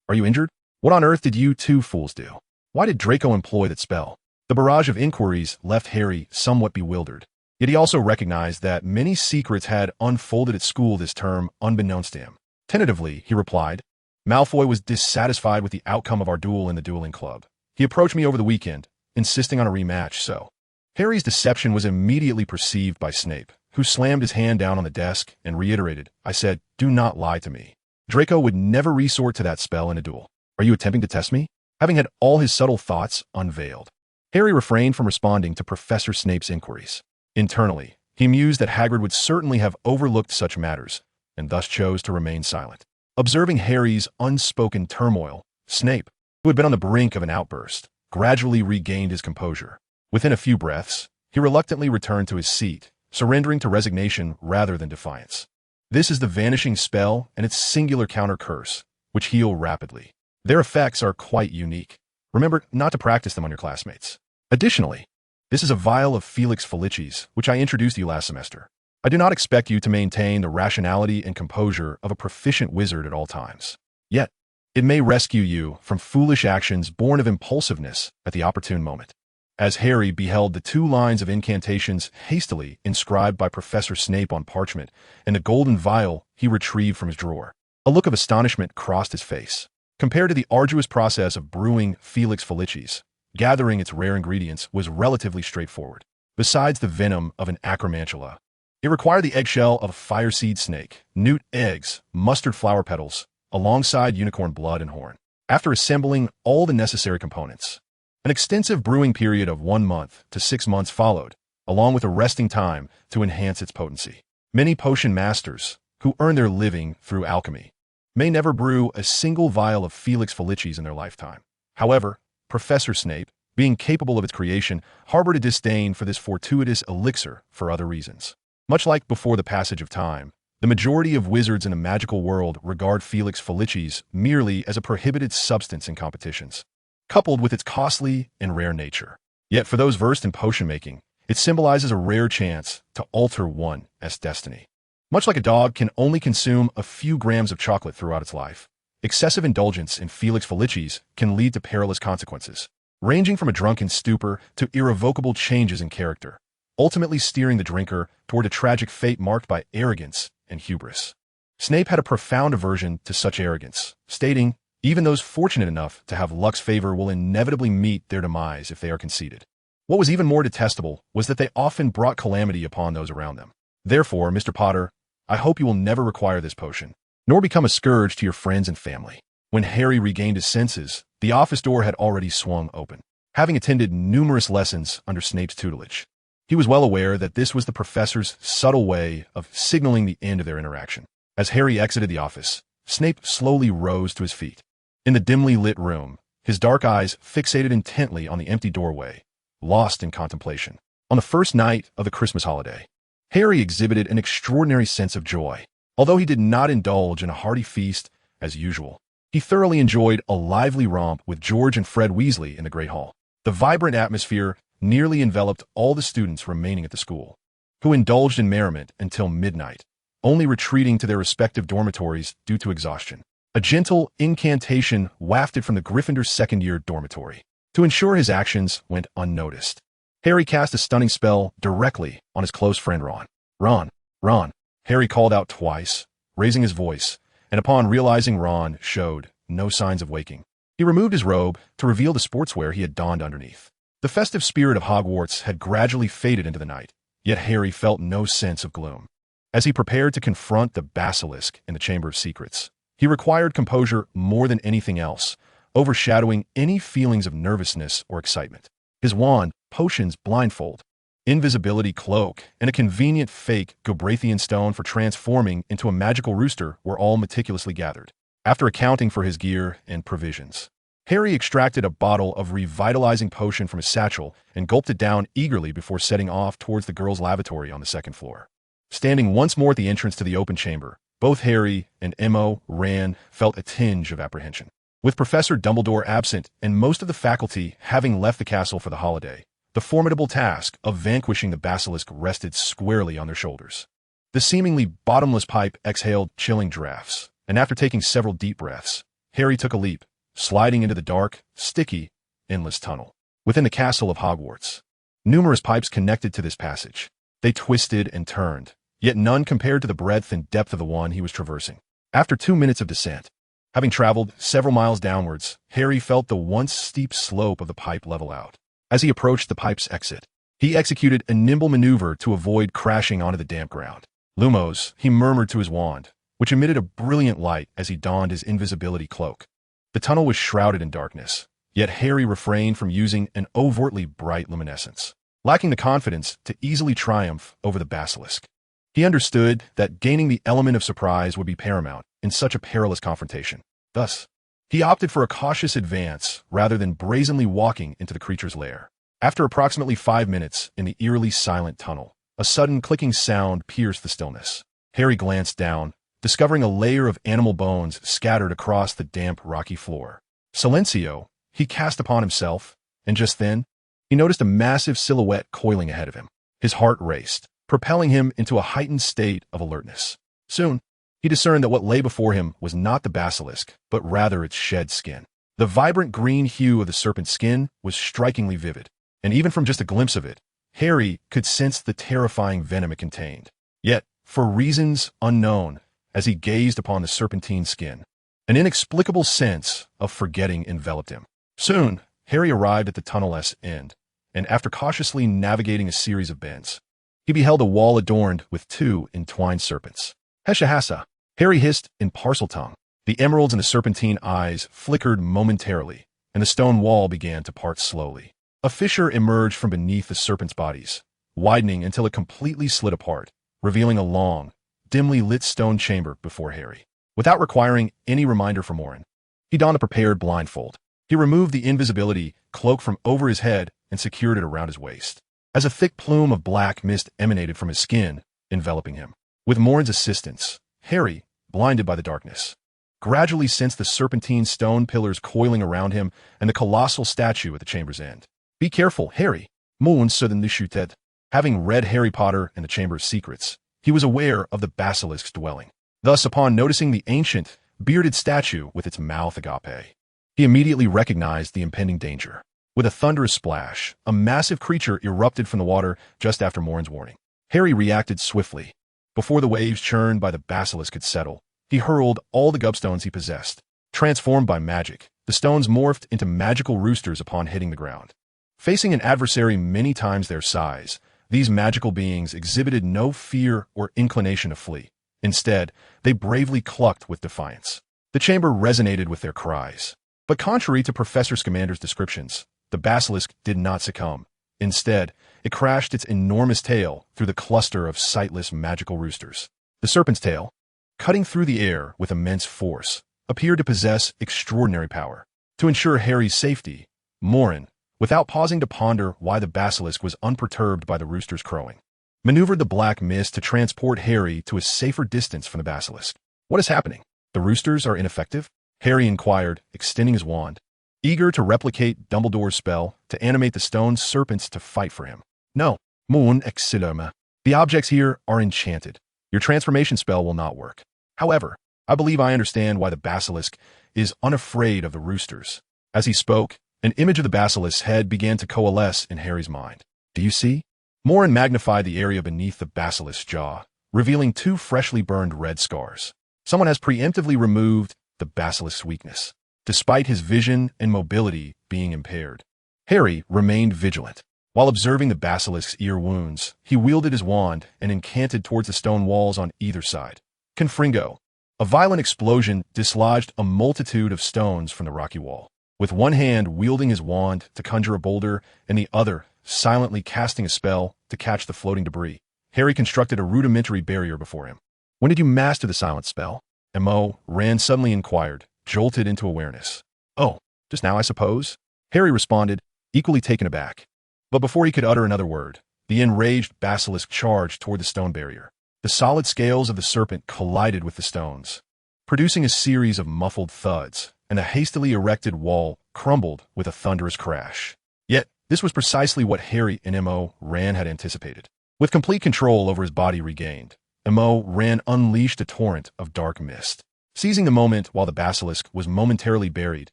Are you injured? What on earth did you two fools do? Why did Draco employ that spell? The barrage of inquiries left Harry somewhat bewildered. Yet he also recognized that many secrets had unfolded at school this term unbeknownst to him. Tentatively, he replied, Malfoy was dissatisfied with the outcome of our duel in the dueling club. He approached me over the weekend, insisting on a rematch, so. Harry's deception was immediately perceived by Snape, who slammed his hand down on the desk and reiterated, I said, do not lie to me. Draco would never resort to that spell in a duel. Are you attempting to test me? Having had all his subtle thoughts unveiled, Harry refrained from responding to Professor Snape's inquiries. Internally, he mused that Hagrid would certainly have overlooked such matters, and thus chose to remain silent. Observing Harry's unspoken turmoil, Snape, who had been on the brink of an outburst, gradually regained his composure. Within a few breaths, he reluctantly returned to his seat, surrendering to resignation rather than defiance. This is the vanishing spell and its singular counter curse, which heal rapidly. Their effects are quite unique. Remember not to practice them on your classmates. Additionally, this is a vial of Felix Felicis, which I introduced to you last semester. I do not expect you to maintain the rationality and composure of a proficient wizard at all times. Yet, it may rescue you from foolish actions born of impulsiveness at the opportune moment. As Harry beheld the 2 lines of incantations hastily inscribed by Professor Snape on parchment and the golden vial he retrieved from his drawer, a look of astonishment crossed his face. Compared to the arduous process of brewing Felix Felicis, gathering its rare ingredients was relatively straightforward. Besides the venom of an acromantula, it required the eggshell of a fireseed snake, newt eggs, mustard flower petals, alongside unicorn blood and horn. After assembling all the necessary components, an extensive brewing period of 1 month to 6 months followed, along with a resting time to enhance its potency. Many potion masters, who earn their living through alchemy, may never brew a single vial of Felix Felicis in their lifetime. However, Professor Snape, being capable of its creation, harbored a disdain for this fortuitous elixir for other reasons. Much like before the passage of time, the majority of wizards in the magical world regard Felix Felicis merely as a prohibited substance in competitions, coupled with its costly and rare nature. Yet for those versed in potion making, it symbolizes a rare chance to alter one's destiny. Much like a dog can only consume a few grams of chocolate throughout its life, excessive indulgence in Felix Felicis can lead to perilous consequences, ranging from a drunken stupor to irrevocable changes in character, ultimately steering the drinker toward a tragic fate marked by arrogance and hubris. Snape had a profound aversion to such arrogance, stating, even those fortunate enough to have luck's favor will inevitably meet their demise if they are conceited. What was even more detestable was that they often brought calamity upon those around them. Therefore, Mr. Potter, I hope you will never require this potion, nor become a scourge to your friends and family. When Harry regained his senses, the office door had already swung open. Having attended numerous lessons under Snape's tutelage, he was well aware that this was the professor's subtle way of signaling the end of their interaction. As Harry exited the office, Snape slowly rose to his feet. In the dimly lit room, his dark eyes fixated intently on the empty doorway, lost in contemplation. On the first night of the Christmas holiday, Harry exhibited an extraordinary sense of joy. Although he did not indulge in a hearty feast as usual, he thoroughly enjoyed a lively romp with George and Fred Weasley in the Great Hall. The vibrant atmosphere nearly enveloped all the students remaining at the school, who indulged in merriment until midnight, only retreating to their respective dormitories due to exhaustion. A gentle incantation wafted from the Gryffindor's second-year dormitory, to ensure his actions went unnoticed. Harry cast a stunning spell directly on his close friend Ron. Ron, Ron, Harry called out twice, raising his voice, and upon realizing Ron showed no signs of waking, he removed his robe to reveal the sportswear he had donned underneath. The festive spirit of Hogwarts had gradually faded into the night, yet Harry felt no sense of gloom. As he prepared to confront the basilisk in the Chamber of Secrets, he required composure more than anything else, overshadowing any feelings of nervousness or excitement. His wand, potions, blindfold, invisibility cloak, and a convenient fake Gobrathian stone for transforming into a magical rooster were all meticulously gathered. After accounting for his gear and provisions, Harry extracted a bottle of revitalizing potion from his satchel and gulped it down eagerly before setting off towards the girls' lavatory on the second floor. Standing once more at the entrance to the open chamber, both Harry and Mo Ran felt a tinge of apprehension. With Professor Dumbledore absent and most of the faculty having left the castle for the holiday, the formidable task of vanquishing the basilisk rested squarely on their shoulders. The seemingly bottomless pipe exhaled chilling draughts, and after taking several deep breaths, Harry took a leap, sliding into the dark, sticky, endless tunnel. Within the castle of Hogwarts, numerous pipes connected to this passage. They twisted and turned, yet none compared to the breadth and depth of the one he was traversing. After 2 minutes of descent, having traveled several miles downwards, Harry felt the once steep slope of the pipe level out. As he approached the pipe's exit, he executed a nimble maneuver to avoid crashing onto the damp ground. Lumos, he murmured to his wand, which emitted a brilliant light as he donned his invisibility cloak. The tunnel was shrouded in darkness, yet Harry refrained from using an overtly bright luminescence, lacking the confidence to easily triumph over the basilisk. He understood that gaining the element of surprise would be paramount in such a perilous confrontation. Thus, he opted for a cautious advance rather than brazenly walking into the creature's lair. After approximately 5 minutes in the eerily silent tunnel, a sudden clicking sound pierced the stillness. Harry glanced down, discovering a layer of animal bones scattered across the damp, rocky floor. Silencio, he cast upon himself, and just then, he noticed a massive silhouette coiling ahead of him. His heart raced, propelling him into a heightened state of alertness. Soon, he discerned that what lay before him was not the basilisk, but rather its shed skin. The vibrant green hue of the serpent's skin was strikingly vivid, and even from just a glimpse of it, Harry could sense the terrifying venom it contained. Yet, for reasons unknown, as he gazed upon the serpentine skin, an inexplicable sense of forgetting enveloped him. Soon, Harry arrived at the tunnel's end, and after cautiously navigating a series of bends, he beheld a wall adorned with 2 entwined serpents. Hesha, Harry hissed in Parseltongue. The emeralds in the serpentine eyes flickered momentarily, and the stone wall began to part slowly. A fissure emerged from beneath the serpents' bodies, widening until it completely slid apart, revealing a long, dimly lit stone chamber before Harry. Without requiring any reminder from Warren, he donned a prepared blindfold. He removed the invisibility cloak from over his head and secured it around his waist, as a thick plume of black mist emanated from his skin, enveloping him. With Morin's assistance, Harry, blinded by the darkness, gradually sensed the serpentine stone pillars coiling around him and the colossal statue at the chamber's end. "Be careful, Harry," Moon suddenly shouted. Having read Harry Potter and the Chamber of Secrets, he was aware of the basilisk's dwelling. Thus, upon noticing the ancient, bearded statue with its mouth agape, he immediately recognized the impending danger. With a thunderous splash, a massive creature erupted from the water just after Morin's warning. Harry reacted swiftly. Before the waves churned by the basilisk could settle, he hurled all the gubstones he possessed. Transformed by magic, the stones morphed into magical roosters upon hitting the ground. Facing an adversary many times their size, these magical beings exhibited no fear or inclination to flee. Instead, they bravely clucked with defiance. The chamber resonated with their cries. But contrary to Professor Scamander's descriptions, the basilisk did not succumb. Instead, it crashed its enormous tail through the cluster of sightless magical roosters. The serpent's tail, cutting through the air with immense force, appeared to possess extraordinary power. To ensure Harry's safety, Morin, without pausing to ponder why the basilisk was unperturbed by the rooster's crowing, maneuvered the black mist to transport Harry to a safer distance from the basilisk. "What is happening? The roosters are ineffective?" Harry inquired, extending his wand, eager to replicate Dumbledore's spell to animate the stone serpents to fight for him. "No, Moon excellent. The objects here are enchanted. Your transformation spell will not work. However, I believe I understand why the basilisk is unafraid of the roosters." As he spoke, An image of the basilisk's head began to coalesce in Harry's mind. Do you see? Morin magnified the area beneath the basilisk's jaw, revealing two freshly burned red scars. Someone has preemptively removed the basilisk's weakness, despite his vision and mobility being impaired. Harry remained vigilant. While observing the basilisk's ear wounds, he wielded his wand and incanted towards the stone walls on either side. Confringo. A violent explosion dislodged a multitude of stones from the rocky wall. With one hand wielding his wand to conjure a boulder and the other silently casting a spell to catch the floating debris, Harry constructed a rudimentary barrier before him. When did you master the silent spell? M.O. Rand suddenly inquired, jolted into awareness. Oh, just now, I suppose? Harry responded, equally taken aback. But before he could utter another word, the enraged basilisk charged toward the stone barrier. The solid scales of the serpent collided with the stones, producing a series of muffled thuds, and the hastily erected wall crumbled with a thunderous crash. Yet, this was precisely what Harry and M.O. Rand had anticipated. With complete control over his body regained, M.O. Rand unleashed a torrent of dark mist. Seizing the moment while the basilisk was momentarily buried,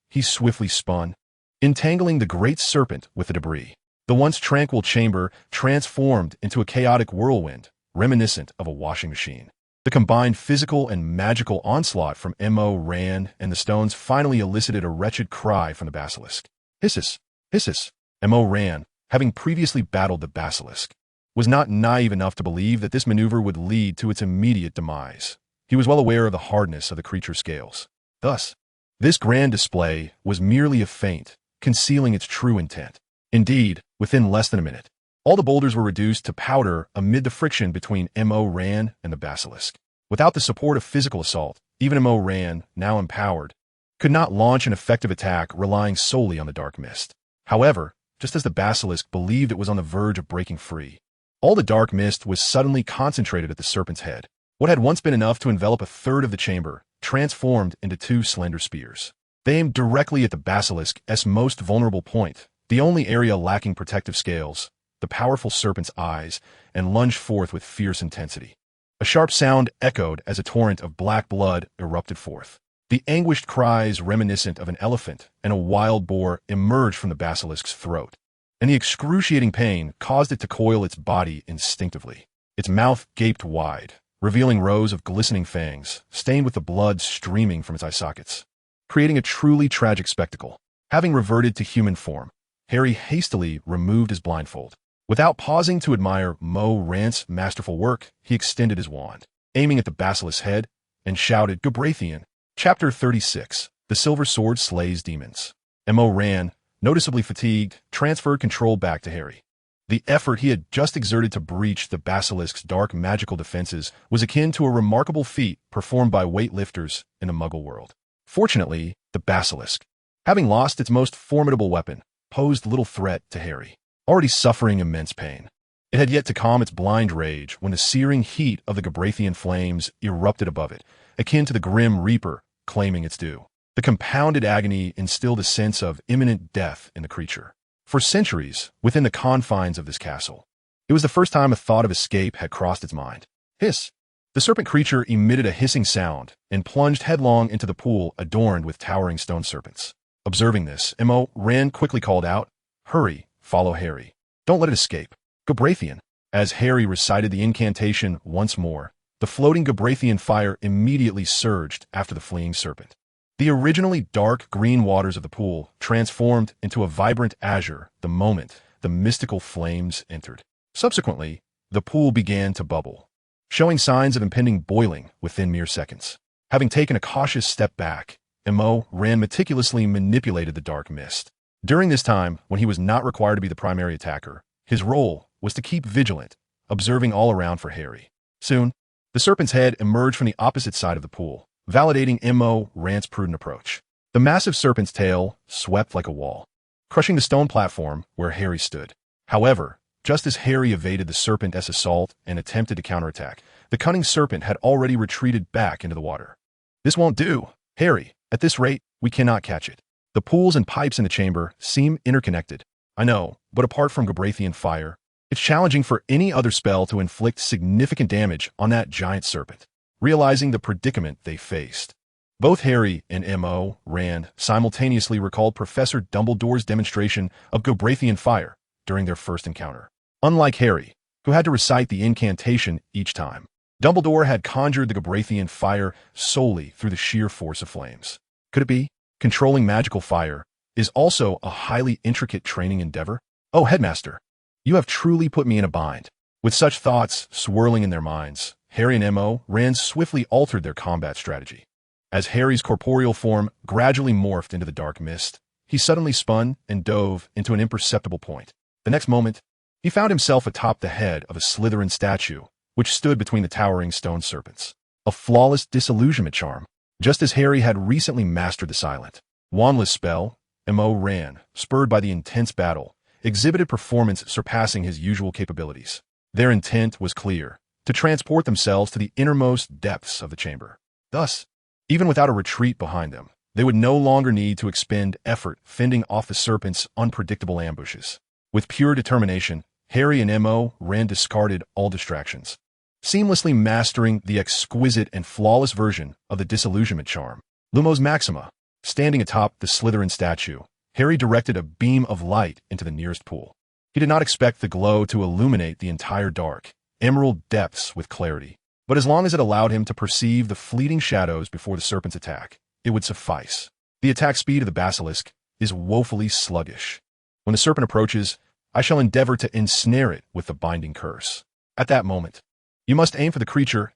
he swiftly spun, entangling the great serpent with the debris. The once tranquil chamber transformed into a chaotic whirlwind, reminiscent of a washing machine. The combined physical and magical onslaught from M.O. Rand and the stones finally elicited a wretched cry from the basilisk. Hissus! Hissus! M.O. Rand, having previously battled the basilisk, was not naive enough to believe that this maneuver would lead to its immediate demise. He was well aware of the hardness of the creature's scales. Thus, this grand display was merely a feint, concealing its true intent. Indeed, within less than a minute, all the boulders were reduced to powder amid the friction between M.O. Rand and the basilisk. Without the support of physical assault, even M.O. Rand, now empowered, could not launch an effective attack relying solely on the dark mist. However, just as the basilisk believed it was on the verge of breaking free, all the dark mist was suddenly concentrated at the serpent's head. What had once been enough to envelop a third of the chamber transformed into two slender spears. They aimed directly at the basilisk's most vulnerable point, the only area lacking protective scales, the powerful serpent's eyes, and lunged forth with fierce intensity. A sharp sound echoed as a torrent of black blood erupted forth. The anguished cries reminiscent of an elephant and a wild boar emerged from the basilisk's throat, and the excruciating pain caused it to coil its body instinctively. Its mouth gaped wide, revealing rows of glistening fangs, stained with the blood streaming from its eye sockets, creating a truly tragic spectacle. Having reverted to human form, Harry hastily removed his blindfold. Without pausing to admire M.O. Rand's masterful work, he extended his wand, aiming at the basilisk's head, and shouted, Gabrathian. Chapter 36. The Silver Sword Slays Demons. M.O. Rand, noticeably fatigued, transferred control back to Harry. The effort he had just exerted to breach the basilisk's dark magical defenses was akin to a remarkable feat performed by weightlifters in the Muggle world. Fortunately, the basilisk, having lost its most formidable weapon, posed little threat to Harry, already suffering immense pain. It had yet to calm its blind rage when the searing heat of the Gabrathian flames erupted above it, akin to the grim reaper claiming its due. The compounded agony instilled a sense of imminent death in the creature. For centuries, within the confines of this castle, it was the first time a thought of escape had crossed its mind. Hiss! The serpent creature emitted a hissing sound and plunged headlong into the pool adorned with towering stone serpents. Observing this, M.O. Rand quickly called out, Hurry, follow Harry. Don't let it escape. Gabrathian. As Harry recited the incantation once more, the floating Gabrathian fire immediately surged after the fleeing serpent. The originally dark green waters of the pool transformed into a vibrant azure the moment the mystical flames entered. Subsequently, the pool began to bubble, showing signs of impending boiling within mere seconds. Having taken a cautious step back, M.O. Rand meticulously manipulated the dark mist. During this time, when he was not required to be the primary attacker, his role was to keep vigilant, observing all around for Harry. Soon, the serpent's head emerged from the opposite side of the pool, validating M.O. Rand's prudent approach. The massive serpent's tail swept like a wall, crushing the stone platform where Harry stood. However, just as Harry evaded the serpent's assault and attempted to counterattack, the cunning serpent had already retreated back into the water. This won't do, Harry. At this rate, we cannot catch it. The pools and pipes in the chamber seem interconnected. I know, but apart from Gabrathian fire, it's challenging for any other spell to inflict significant damage on that giant serpent. Realizing the predicament they faced, Both Harry and M.O. Rand simultaneously recalled Professor Dumbledore's demonstration of Gobrathian fire during their first encounter. Unlike Harry, who had to recite the incantation each time, Dumbledore had conjured the Gobrathian fire solely through the sheer force of flames. Could it be? Controlling magical fire is also a highly intricate training endeavor? Oh, Headmaster, you have truly put me in a bind. With such thoughts swirling in their minds, Harry and M.O. Rand swiftly altered their combat strategy. As Harry's corporeal form gradually morphed into the dark mist, he suddenly spun and dove into an imperceptible point. The next moment, he found himself atop the head of a Slytherin statue, which stood between the towering stone serpents. A flawless disillusionment charm, just as Harry had recently mastered the silent, wandless spell. M.O. Rand, spurred by the intense battle, exhibited performance surpassing his usual capabilities. Their intent was clear, to transport themselves to the innermost depths of the chamber. Thus, even without a retreat behind them, they would no longer need to expend effort fending off the serpent's unpredictable ambushes. With pure determination, Harry and M.O. Rand discarded all distractions, seamlessly mastering the exquisite and flawless version of the disillusionment charm, Lumos Maxima. Standing atop the Slytherin statue, Harry directed a beam of light into the nearest pool. He did not expect the glow to illuminate the entire dark, emerald depths with clarity, but as long as it allowed him to perceive the fleeting shadows before the serpent's attack, it would suffice. The attack speed of the basilisk is woefully sluggish. When the serpent approaches, I shall endeavor to ensnare it with the binding curse. At that moment, you must aim for the creature's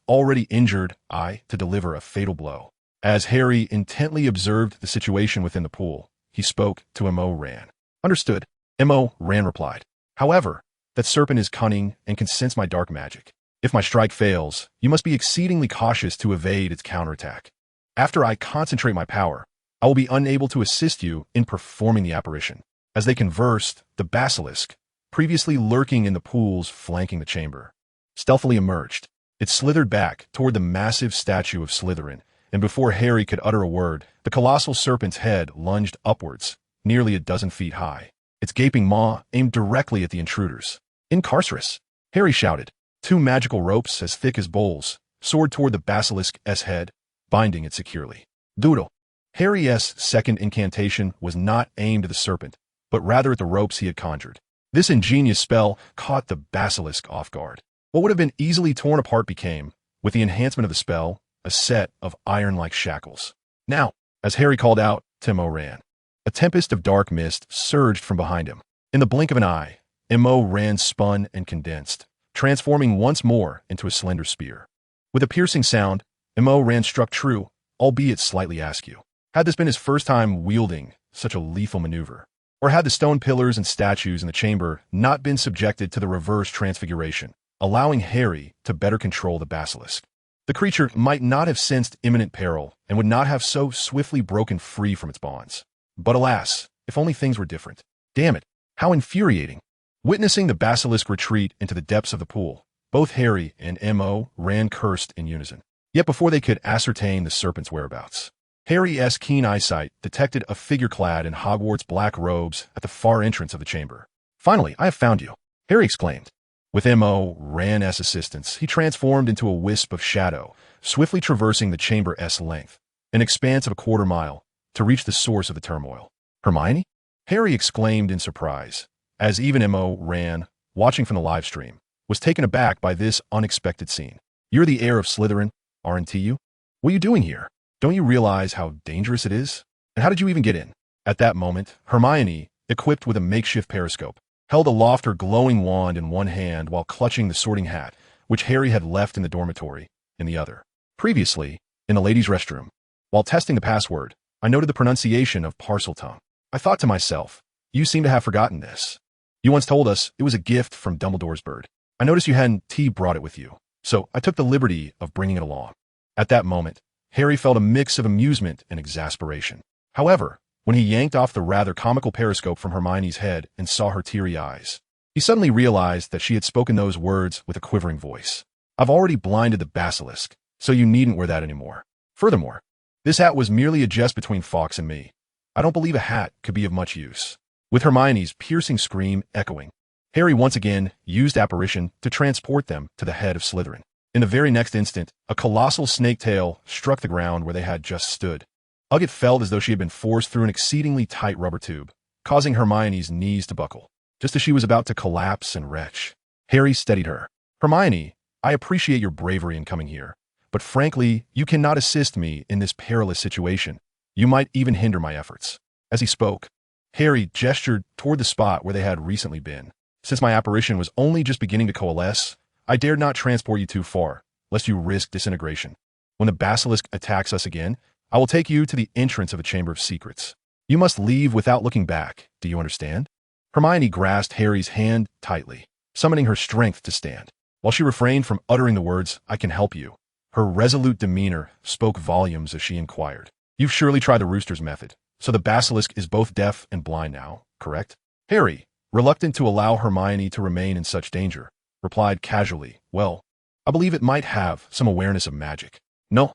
already injured eye to deliver a fatal blow. As Harry intently observed the situation within the pool, he spoke to M.O. Rand. Understood, M.O. Rand replied. However, that serpent is cunning and can sense my dark magic. If my strike fails, you must be exceedingly cautious to evade its counterattack. After I concentrate my power, I will be unable to assist you in performing the apparition. As they conversed, the basilisk, previously lurking in the pools flanking the chamber, stealthily emerged. It slithered back toward the massive statue of Slytherin, and before Harry could utter a word, the colossal serpent's head lunged upwards, nearly a dozen feet high. Its gaping maw aimed directly at the intruders. Incarcerus! Harry shouted. 2 magical ropes as thick as bowls soared toward the basilisk's head, binding it securely. Doodle. Harry's second incantation was not aimed at the serpent, but rather at the ropes he had conjured. This ingenious spell caught the basilisk off guard. What would have been easily torn apart became, with the enhancement of the spell, a set of iron-like shackles. Now, as Harry called out, M.O. Rand, a tempest of dark mist surged from behind him. In the blink of an eye, M.O. Rand spun and condensed, transforming once more into a slender spear. With a piercing sound, M.O. Rand struck true, albeit slightly askew. Had this been his first time wielding such a lethal maneuver? Or had the stone pillars and statues in the chamber not been subjected to the reverse transfiguration, allowing Harry to better control the basilisk? The creature might not have sensed imminent peril and would not have so swiftly broken free from its bonds. But alas, if only things were different. Damn it, how infuriating. Witnessing the basilisk retreat into the depths of the pool, both Harry and M.O. Rand cursed in unison. Yet before they could ascertain the serpent's whereabouts, Harry's keen eyesight detected a figure clad in Hogwarts black robes at the far entrance of the chamber. Finally, I have found you, Harry exclaimed. With M.O. Rand's assistance, he transformed into a wisp of shadow, swiftly traversing the chamber's length, an expanse of a quarter mile, to reach the source of the turmoil. Hermione? Harry exclaimed in surprise, as even M.O. Rand, watching from the live stream, was taken aback by this unexpected scene. You're the heir of Slytherin, aren't you? What are you doing here? Don't you realize how dangerous it is? And how did you even get in? At that moment, Hermione, equipped with a makeshift periscope, held aloft her glowing wand in one hand while clutching the sorting hat, which Harry had left in the dormitory, in the other. Previously, in the ladies' restroom, while testing the password, I noted the pronunciation of Parseltongue. I thought to myself, you seem to have forgotten this. You once told us it was a gift from Dumbledore's bird. I noticed you hadn't brought it with you, so I took the liberty of bringing it along. At that moment, Harry felt a mix of amusement and exasperation. However, when he yanked off the rather comical periscope from Hermione's head and saw her teary eyes, he suddenly realized that she had spoken those words with a quivering voice. I've already blinded the basilisk, so you needn't wear that anymore. Furthermore, this hat was merely a jest between Fawkes and me. I don't believe a hat could be of much use. With Hermione's piercing scream echoing, Harry once again used apparition to transport them to the head of Slytherin. In the very next instant, a colossal snake tail struck the ground where they had just stood. Uggit felt as though she had been forced through an exceedingly tight rubber tube, causing Hermione's knees to buckle. Just as she was about to collapse and retch, Harry steadied her. Hermione, I appreciate your bravery in coming here, but frankly, you cannot assist me in this perilous situation. You might even hinder my efforts. As he spoke, Harry gestured toward the spot where they had recently been. Since my apparition was only just beginning to coalesce, I dared not transport you too far, lest you risk disintegration. When the basilisk attacks us again, I will take you to the entrance of a chamber of secrets. You must leave without looking back. Do you understand? Hermione grasped Harry's hand tightly, summoning her strength to stand. While she refrained from uttering the words, I can help you, her resolute demeanor spoke volumes as she inquired. You've surely tried the rooster's method, so the basilisk is both deaf and blind now, correct? Harry, reluctant to allow Hermione to remain in such danger, replied casually, well, I believe it might have some awareness of magic. No,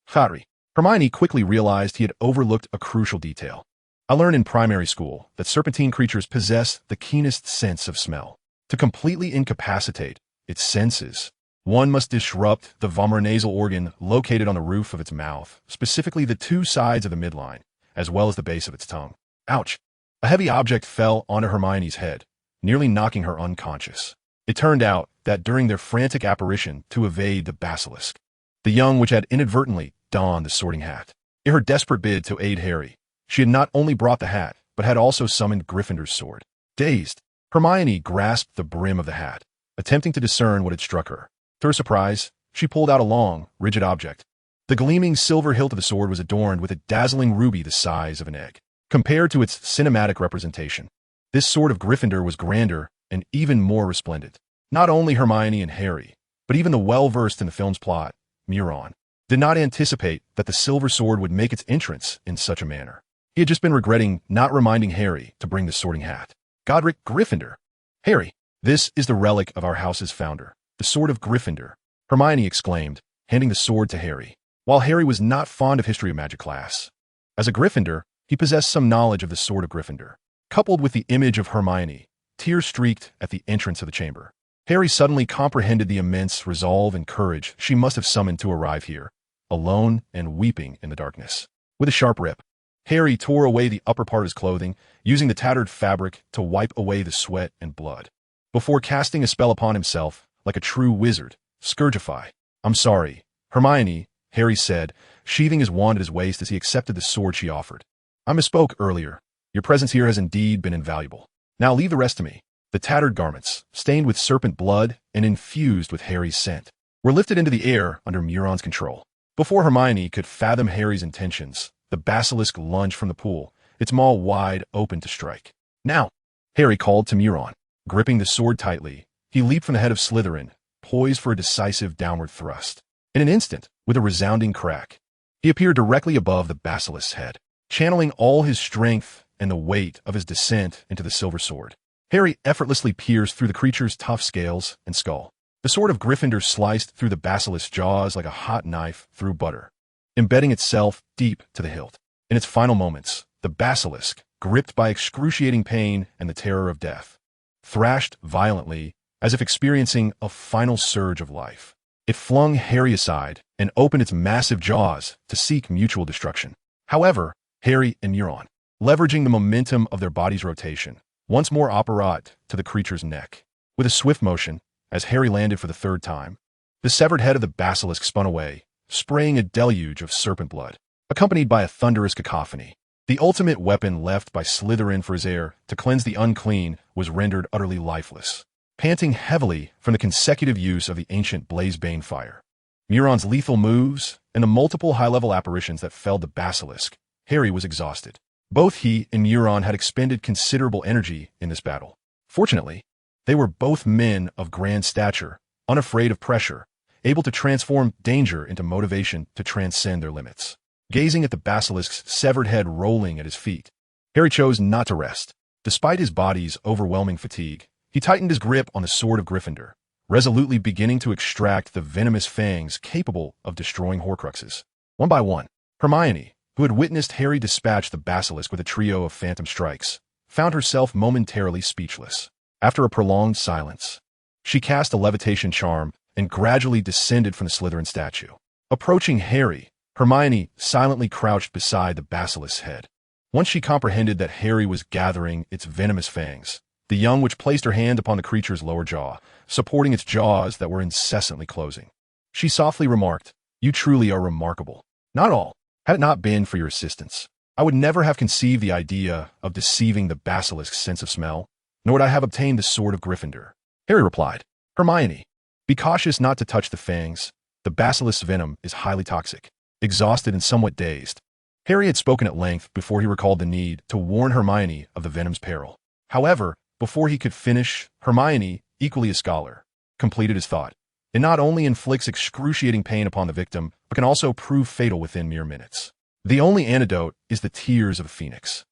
Harry. Hermione quickly realized he had overlooked a crucial detail. I learned in primary school that serpentine creatures possess the keenest sense of smell. To completely incapacitate its senses, one must disrupt the vomeronasal organ located on the roof of its mouth, specifically the two sides of the midline, as well as the base of its tongue. Ouch! A heavy object fell onto Hermione's head, nearly knocking her unconscious. It turned out that during their frantic apparition to evade the basilisk, the young witch had inadvertently donned the sorting hat. In her desperate bid to aid Harry, she had not only brought the hat, but had also summoned Gryffindor's sword. Dazed, Hermione grasped the brim of the hat, attempting to discern what had struck her. To her surprise, she pulled out a long, rigid object. The gleaming silver hilt of the sword was adorned with a dazzling ruby the size of an egg. Compared to its cinematic representation, this sword of Gryffindor was grander and even more resplendent. Not only Hermione and Harry, but even the well-versed in the film's plot, Muron, did not anticipate that the silver sword would make its entrance in such a manner. He had just been regretting not reminding Harry to bring the sorting hat. Godric Gryffindor. Harry, this is the relic of our house's founder, the sword of Gryffindor, Hermione exclaimed, handing the sword to Harry. While Harry was not fond of history of magic class, as a Gryffindor, he possessed some knowledge of the sword of Gryffindor. Coupled with the image of Hermione, tears streaked at the entrance of the chamber. Harry suddenly comprehended the immense resolve and courage she must have summoned to arrive here, alone and weeping in the darkness. With a sharp rip, Harry tore away the upper part of his clothing, using the tattered fabric to wipe away the sweat and blood. Before casting a spell upon himself, like a true wizard, Scourgify. I'm sorry, Hermione, Harry said, sheathing his wand at his waist as he accepted the sword she offered. I misspoke earlier. Your presence here has indeed been invaluable. Now leave the rest to me. The tattered garments, stained with serpent blood and infused with Harry's scent, were lifted into the air under Muron's control. Before Hermione could fathom Harry's intentions, the basilisk lunged from the pool, its maw wide open to strike. Now, Harry called to Muron. Gripping the sword tightly, he leaped from the head of Slytherin, poised for a decisive downward thrust. In an instant, with a resounding crack, he appeared directly above the basilisk's head, channeling all his strength and the weight of his descent into the silver sword. Harry effortlessly pierced through the creature's tough scales and skull. The sword of Gryffindor sliced through the basilisk's jaws like a hot knife through butter, embedding itself deep to the hilt. In its final moments, the basilisk, gripped by excruciating pain and the terror of death, thrashed violently as if experiencing a final surge of life. It flung Harry aside and opened its massive jaws to seek mutual destruction. However, Harry and Muron, leveraging the momentum of their body's rotation, once more apparat to the creature's neck. With a swift motion, as Harry landed for the third time, the severed head of the basilisk spun away, spraying a deluge of serpent blood, accompanied by a thunderous cacophony. The ultimate weapon left by Slytherin for his heir to cleanse the unclean was rendered utterly lifeless. Panting heavily from the consecutive use of the ancient Blazebane fire, Muron's lethal moves, and the multiple high-level apparitions that felled the basilisk, Harry was exhausted. Both he and Muron had expended considerable energy in this battle. Fortunately, they were both men of grand stature, unafraid of pressure, able to transform danger into motivation to transcend their limits. Gazing at the basilisk's severed head rolling at his feet, Harry chose not to rest. Despite his body's overwhelming fatigue, he tightened his grip on the sword of Gryffindor, resolutely beginning to extract the venomous fangs capable of destroying Horcruxes. One by one, Hermione, who had witnessed Harry dispatch the basilisk with a trio of phantom strikes, found herself momentarily speechless. After a prolonged silence, she cast a levitation charm and gradually descended from the Slytherin statue. Approaching Harry, Hermione silently crouched beside the basilisk's head. Once she comprehended that Harry was gathering its venomous fangs, the young witch placed her hand upon the creature's lower jaw, supporting its jaws that were incessantly closing. She softly remarked, "You truly are remarkable. Not all. Had it not been for your assistance, I would never have conceived the idea of deceiving the basilisk's sense of smell, nor would I have obtained the sword of Gryffindor." Harry replied, "Hermione, be cautious not to touch the fangs. The basilisk's venom is highly toxic." Exhausted and somewhat dazed, Harry had spoken at length before he recalled the need to warn Hermione of the venom's peril. However, before he could finish, Hermione, equally a scholar, completed his thought. It not only inflicts excruciating pain upon the victim, but can also prove fatal within mere minutes. The only antidote is the tears of a phoenix.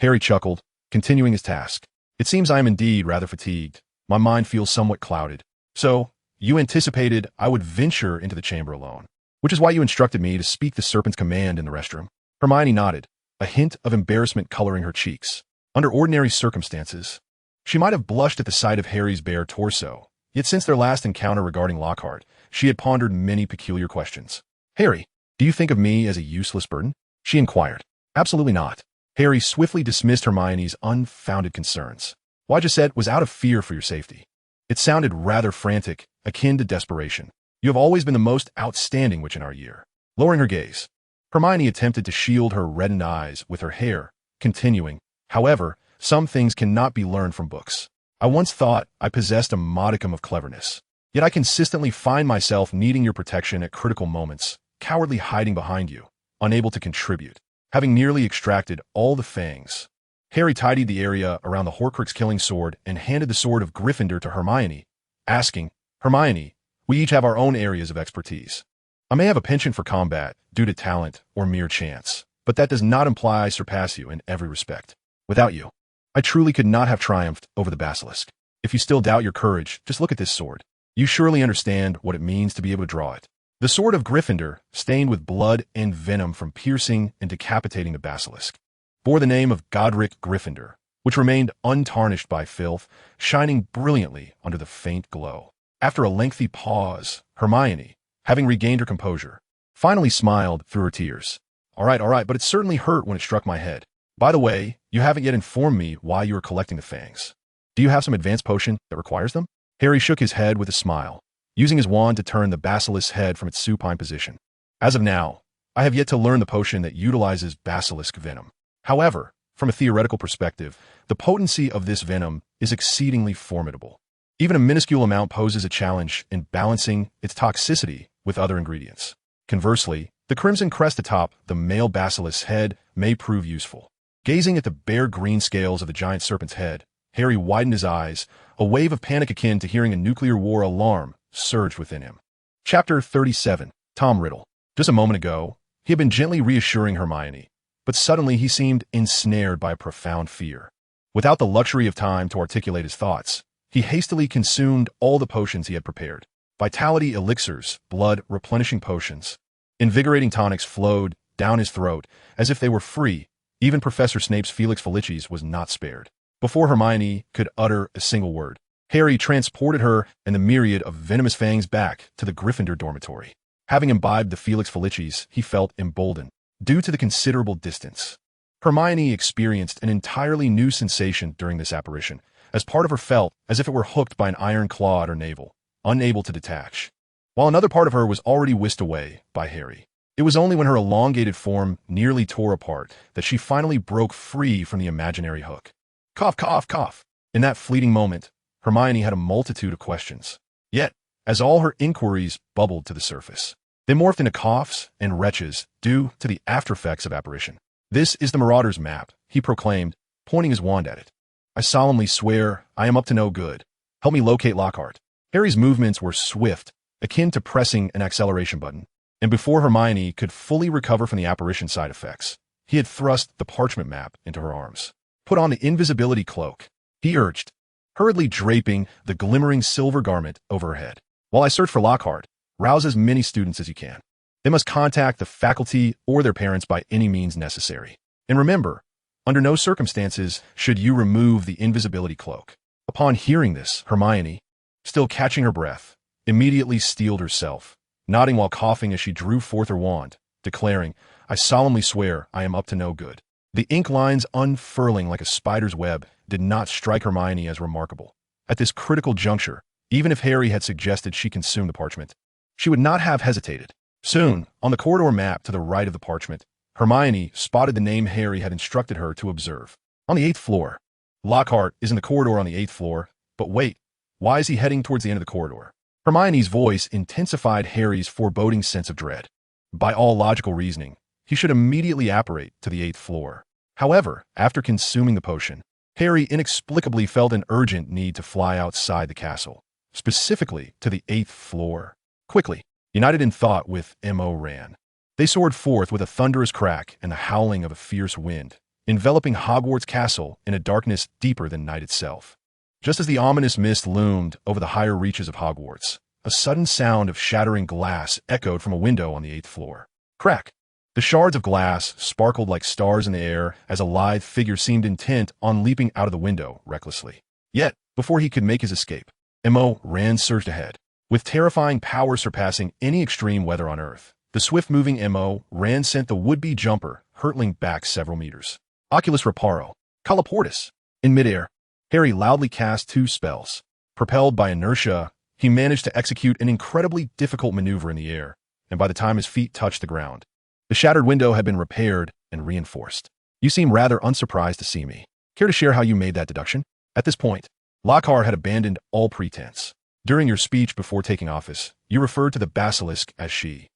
Harry chuckled, continuing his task. "It seems I am indeed rather fatigued. My mind feels somewhat clouded. So, you anticipated I would venture into the chamber alone, which is why you instructed me to speak the serpent's command in the restroom." Hermione nodded, a hint of embarrassment coloring her cheeks. Under ordinary circumstances, she might have blushed at the sight of Harry's bare torso, yet since their last encounter regarding Lockhart, she had pondered many peculiar questions. "Harry, do you think of me as a useless burden?" she inquired. "Absolutely not." Harry swiftly dismissed Hermione's unfounded concerns. "What I just said was out of fear for your safety." It sounded rather frantic, akin to desperation. "You have always been the most outstanding witch in our year." Lowering her gaze, Hermione attempted to shield her reddened eyes with her hair, continuing, "However, some things cannot be learned from books. I once thought I possessed a modicum of cleverness, yet I consistently find myself needing your protection at critical moments, cowardly hiding behind you, unable to contribute, having nearly extracted all the fangs." Harry tidied the area around the Horcrux killing sword and handed the sword of Gryffindor to Hermione, asking, "Hermione, we each have our own areas of expertise. I may have a penchant for combat due to talent or mere chance, but that does not imply I surpass you in every respect. Without you, I truly could not have triumphed over the basilisk. If you still doubt your courage, just look at this sword. You surely understand what it means to be able to draw it." The sword of Gryffindor, stained with blood and venom from piercing and decapitating the basilisk, bore the name of Godric Gryffindor, which remained untarnished by filth, shining brilliantly under the faint glow. After a lengthy pause, Hermione, having regained her composure, finally smiled through her tears. All right, but it certainly hurt when it struck my head. By the way, you haven't yet informed me why you are collecting the fangs. Do you have some advanced potion that requires them?" Harry shook his head with a smile, using his wand to turn the basilisk's head from its supine position. "As of now, I have yet to learn the potion that utilizes basilisk venom. However, from a theoretical perspective, the potency of this venom is exceedingly formidable. Even a minuscule amount poses a challenge in balancing its toxicity with other ingredients. Conversely, the crimson crest atop the male basilisk's head may prove useful." Gazing at the bare green scales of the giant serpent's head, Harry widened his eyes. A wave of panic akin to hearing a nuclear war alarm surged within him. Chapter 37. Tom Riddle. Just a moment ago, he had been gently reassuring Hermione, but suddenly he seemed ensnared by a profound fear. Without the luxury of time to articulate his thoughts, he hastily consumed all the potions he had prepared. Vitality elixirs, blood replenishing potions, invigorating tonics flowed down his throat as if they were free. Even Professor Snape's Felix Felicis was not spared. Before Hermione could utter a single word, Harry transported her and the myriad of venomous fangs back to the Gryffindor dormitory. Having imbibed the Felix Felicis, he felt emboldened. Due to the considerable distance, Hermione experienced an entirely new sensation during this apparition, as part of her felt as if it were hooked by an iron claw at her navel, unable to detach, while another part of her was already whisked away by Harry. It was only when her elongated form nearly tore apart that she finally broke free from the imaginary hook. Cough, cough, cough. In that fleeting moment, Hermione had a multitude of questions. Yet, as all her inquiries bubbled to the surface, they morphed into coughs and retches due to the aftereffects of apparition. "This is the Marauder's map," he proclaimed, pointing his wand at it. "I solemnly swear I am up to no good. Help me locate Lockhart." Harry's movements were swift, akin to pressing an acceleration button, and before Hermione could fully recover from the apparition side effects, he had thrust the parchment map into her arms. "Put on the invisibility cloak," he urged, hurriedly draping the glimmering silver garment over her head. "While I search for Lockhart, rouse as many students as you can. They must contact the faculty or their parents by any means necessary. And remember, under no circumstances should you remove the invisibility cloak." Upon hearing this, Hermione, still catching her breath, immediately steeled herself, nodding while coughing as she drew forth her wand, declaring, "I solemnly swear I am up to no good." The ink lines unfurling like a spider's web did not strike Hermione as remarkable. At this critical juncture, even if Harry had suggested she consume the parchment, she would not have hesitated. Soon, on the corridor map to the right of the parchment, Hermione spotted the name Harry had instructed her to observe. On the 8th floor. Lockhart is in the corridor on the 8th floor, but wait, why is he heading towards the end of the corridor? Hermione's voice intensified Harry's foreboding sense of dread. By all logical reasoning, he should immediately apparate to the 8th floor. However, after consuming the potion, Harry inexplicably felt an urgent need to fly outside the castle, specifically to the 8th floor. Quickly, united in thought with M.O. ran. They soared forth with a thunderous crack and the howling of a fierce wind, enveloping Hogwarts Castle in a darkness deeper than night itself. Just as the ominous mist loomed over the higher reaches of Hogwarts, a sudden sound of shattering glass echoed from a window on the 8th floor. Crack! The shards of glass sparkled like stars in the air as a lithe figure seemed intent on leaping out of the window recklessly. Yet, before he could make his escape, M.O. ran surged ahead. With terrifying power surpassing any extreme weather on Earth, the swift-moving M.O. ran sent the would-be jumper hurtling back several meters. Oculus Reparo. Colloportus. In midair, Harry loudly cast 2 spells. Propelled by inertia, he managed to execute an incredibly difficult maneuver in the air, and by the time his feet touched the ground, the shattered window had been repaired and reinforced. You seem rather unsurprised to see me. Care to share how you made that deduction? At this point, Lockhart had abandoned all pretense. During your speech before taking office, you referred to the basilisk as she.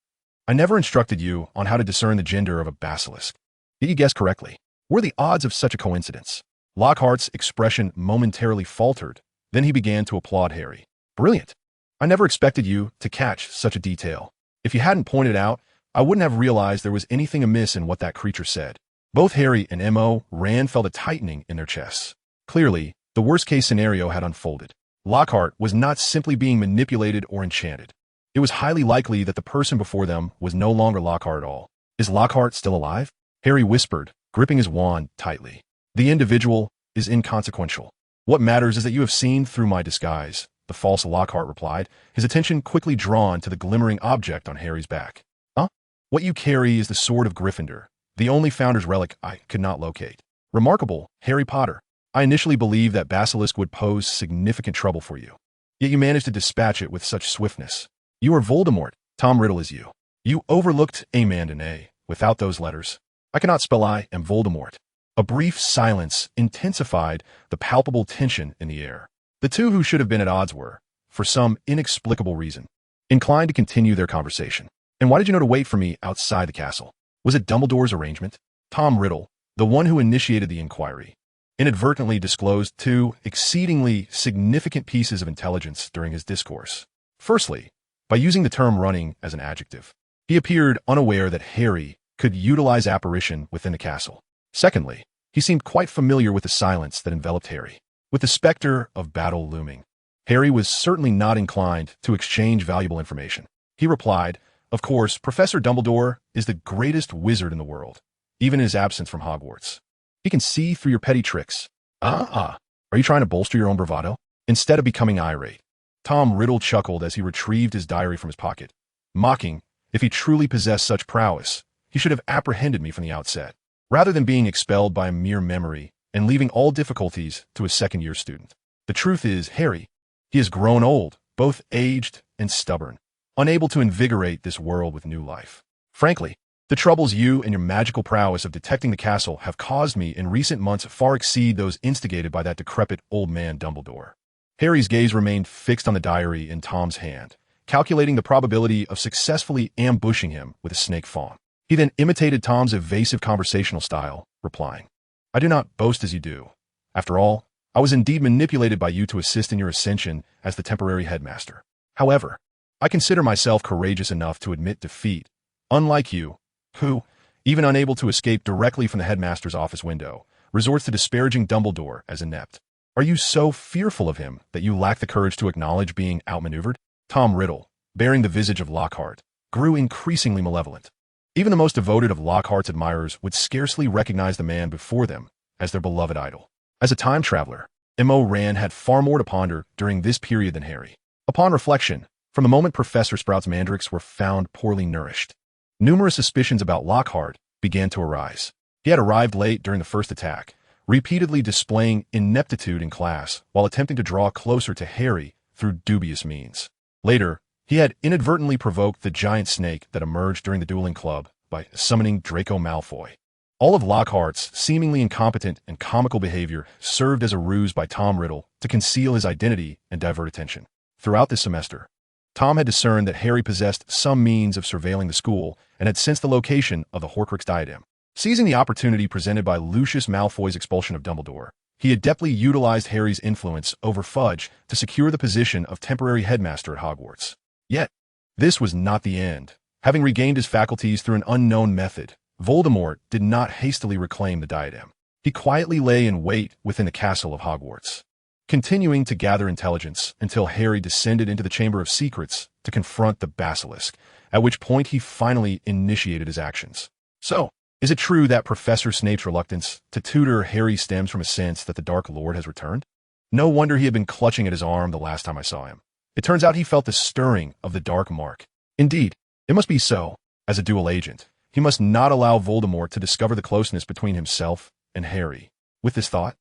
I never instructed you on how to discern the gender of a basilisk. Did you guess correctly? What are the odds of such a coincidence? Lockhart's expression momentarily faltered, then he began to applaud Harry. Brilliant. I never expected you to catch such a detail. If you hadn't pointed out, I wouldn't have realized there was anything amiss in what that creature said. Both Harry and M.O. Rand felt a tightening in their chests. Clearly, the worst-case scenario had unfolded. Lockhart was not simply being manipulated or enchanted. It was highly likely that the person before them was no longer Lockhart at all. Is Lockhart still alive? Harry whispered, gripping his wand tightly. The individual is inconsequential. What matters is that you have seen through my disguise, the false Lockhart replied, his attention quickly drawn to the glimmering object on Harry's back. Huh? What you carry is the sword of Gryffindor, the only founder's relic I could not locate. Remarkable, Harry Potter. I initially believed that basilisk would pose significant trouble for you. Yet you managed to dispatch it with such swiftness. You are Voldemort. Tom Riddle is you. You overlooked A and an A. Without those letters, I cannot spell I am Voldemort. A brief silence intensified the palpable tension in the air. The two who should have been at odds were, for some inexplicable reason, inclined to continue their conversation. And why did you know to wait for me outside the castle? Was it Dumbledore's arrangement? Tom Riddle, the one who initiated the inquiry, inadvertently disclosed 2 exceedingly significant pieces of intelligence during his discourse. Firstly, by using the term running as an adjective, he appeared unaware that Harry could utilize apparition within the castle. Secondly, he seemed quite familiar with the silence that enveloped Harry. With the specter of battle looming, Harry was certainly not inclined to exchange valuable information. He replied, "Of course, Professor Dumbledore is the greatest wizard in the world, even in his absence from Hogwarts. He can see through your petty tricks." Are you trying to bolster your own bravado? Instead of becoming irate, Tom Riddle chuckled as he retrieved his diary from his pocket, mocking, if he truly possessed such prowess, he should have apprehended me from the outset, rather than being expelled by a mere memory and leaving all difficulties to a second-year student. The truth is, Harry, he has grown old, both aged and stubborn, unable to invigorate this world with new life. Frankly, the troubles you and your magical prowess of detecting the castle have caused me in recent months far exceed those instigated by that decrepit old man Dumbledore. Harry's gaze remained fixed on the diary in Tom's hand, calculating the probability of successfully ambushing him with a snake fawn. He then imitated Tom's evasive conversational style, replying, "I do not boast as you do. After all, I was indeed manipulated by you to assist in your ascension as the temporary headmaster. However, I consider myself courageous enough to admit defeat, unlike you, who, even unable to escape directly from the headmaster's office window, resorts to disparaging Dumbledore as inept. Are you so fearful of him that you lack the courage to acknowledge being outmaneuvered?" Tom Riddle, bearing the visage of Lockhart, grew increasingly malevolent. Even the most devoted of Lockhart's admirers would scarcely recognize the man before them as their beloved idol. As a time traveler, M.O. Rand had far more to ponder during this period than Harry. Upon reflection, From the moment Professor Sprout's mandrakes were found poorly nourished, numerous suspicions about Lockhart began to arise. He had arrived late during the first attack, repeatedly displaying ineptitude in class while attempting to draw closer to Harry through dubious means. Later, he had inadvertently provoked the giant snake that emerged during the dueling club by summoning Draco Malfoy. All of Lockhart's seemingly incompetent and comical behavior served as a ruse by Tom Riddle to conceal his identity and divert attention. Throughout this semester, Tom had discerned that Harry possessed some means of surveilling the school and had sensed the location of the Horcrux diadem. Seizing the opportunity presented by Lucius Malfoy's expulsion of Dumbledore, he adeptly utilized Harry's influence over Fudge to secure the position of temporary headmaster at Hogwarts. Yet, this was not the end. Having regained his faculties through an unknown method, Voldemort did not hastily reclaim the diadem. He quietly lay in wait within the castle of Hogwarts, continuing to gather intelligence until Harry descended into the Chamber of Secrets to confront the basilisk, at which point he finally initiated his actions. So, is it true that Professor Snape's reluctance to tutor Harry stems from a sense that the Dark Lord has returned? No wonder he had been clutching at his arm the last time I saw him. It turns out he felt the stirring of the Dark Mark. Indeed, it must be so. As a dual agent, he must not allow Voldemort to discover the closeness between himself and Harry. With this thought,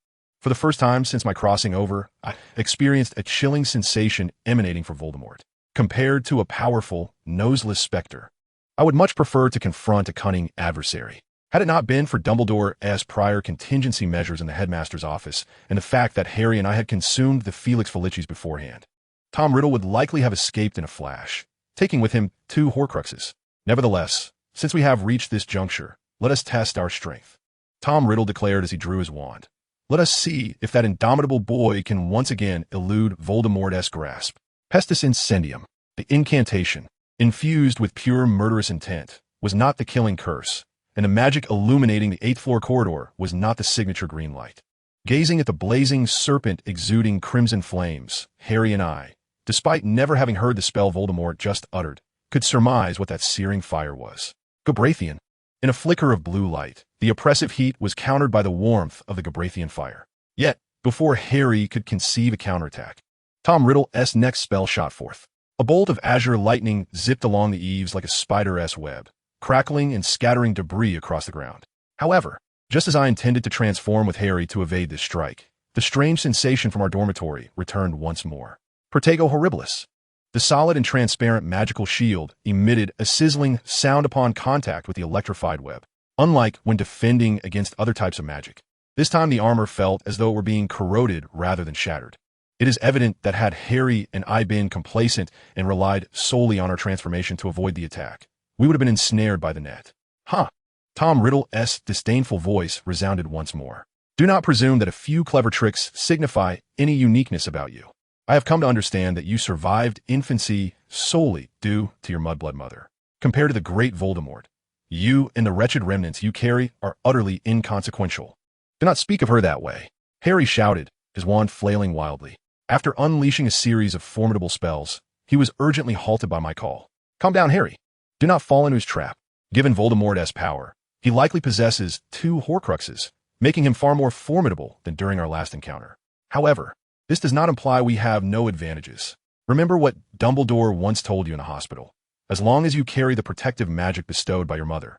for the first time since my crossing over, I experienced a chilling sensation emanating from Voldemort. Compared to a powerful, noseless specter, I would much prefer to confront a cunning adversary. Had it not been for Dumbledore's prior contingency measures in the headmaster's office and the fact that Harry and I had consumed the Felix Felicis beforehand, Tom Riddle would likely have escaped in a flash, taking with him 2 Horcruxes. Nevertheless, since we have reached this juncture, let us test our strength. Tom Riddle declared as he drew his wand. Let us see if that indomitable boy can once again elude Voldemort's grasp. Pestis Incendium, the incantation, infused with pure murderous intent, was not the killing curse, and the magic illuminating the 8th floor corridor was not the signature green light. Gazing at the blazing serpent exuding crimson flames, Harry and I, despite never having heard the spell Voldemort just uttered, could surmise what that searing fire was. Gabrathian. In a flicker of blue light, the oppressive heat was countered by the warmth of the Gabrathian fire. Yet, before Harry could conceive a counterattack, Tom Riddle's next spell shot forth. A bolt of azure lightning zipped along the eaves like a spider's web, crackling and scattering debris across the ground. However, just as I intended to transform with Harry to evade this strike, the strange sensation from our dormitory returned once more. Protego Horribilis. The solid and transparent magical shield emitted a sizzling sound upon contact with the electrified web. Unlike when defending against other types of magic, this time the armor felt as though it were being corroded rather than shattered. It is evident that had Harry and I been complacent and relied solely on our transformation to avoid the attack, we would have been ensnared by the net. Huh. Tom Riddle's disdainful voice resounded once more. Do not presume that a few clever tricks signify any uniqueness about you. I have come to understand that you survived infancy solely due to your mudblood mother. Compared to the great Voldemort, you and the wretched remnants you carry are utterly inconsequential. Do not speak of her that way. Harry shouted, his wand flailing wildly. After unleashing a series of formidable spells, he was urgently halted by my call. Calm down, Harry. Do not fall into his trap. Given Voldemort's power, he likely possesses 2 Horcruxes, making him far more formidable than during our last encounter. However, this does not imply we have no advantages. Remember what Dumbledore once told you in the hospital. As long as you carry the protective magic bestowed by your mother,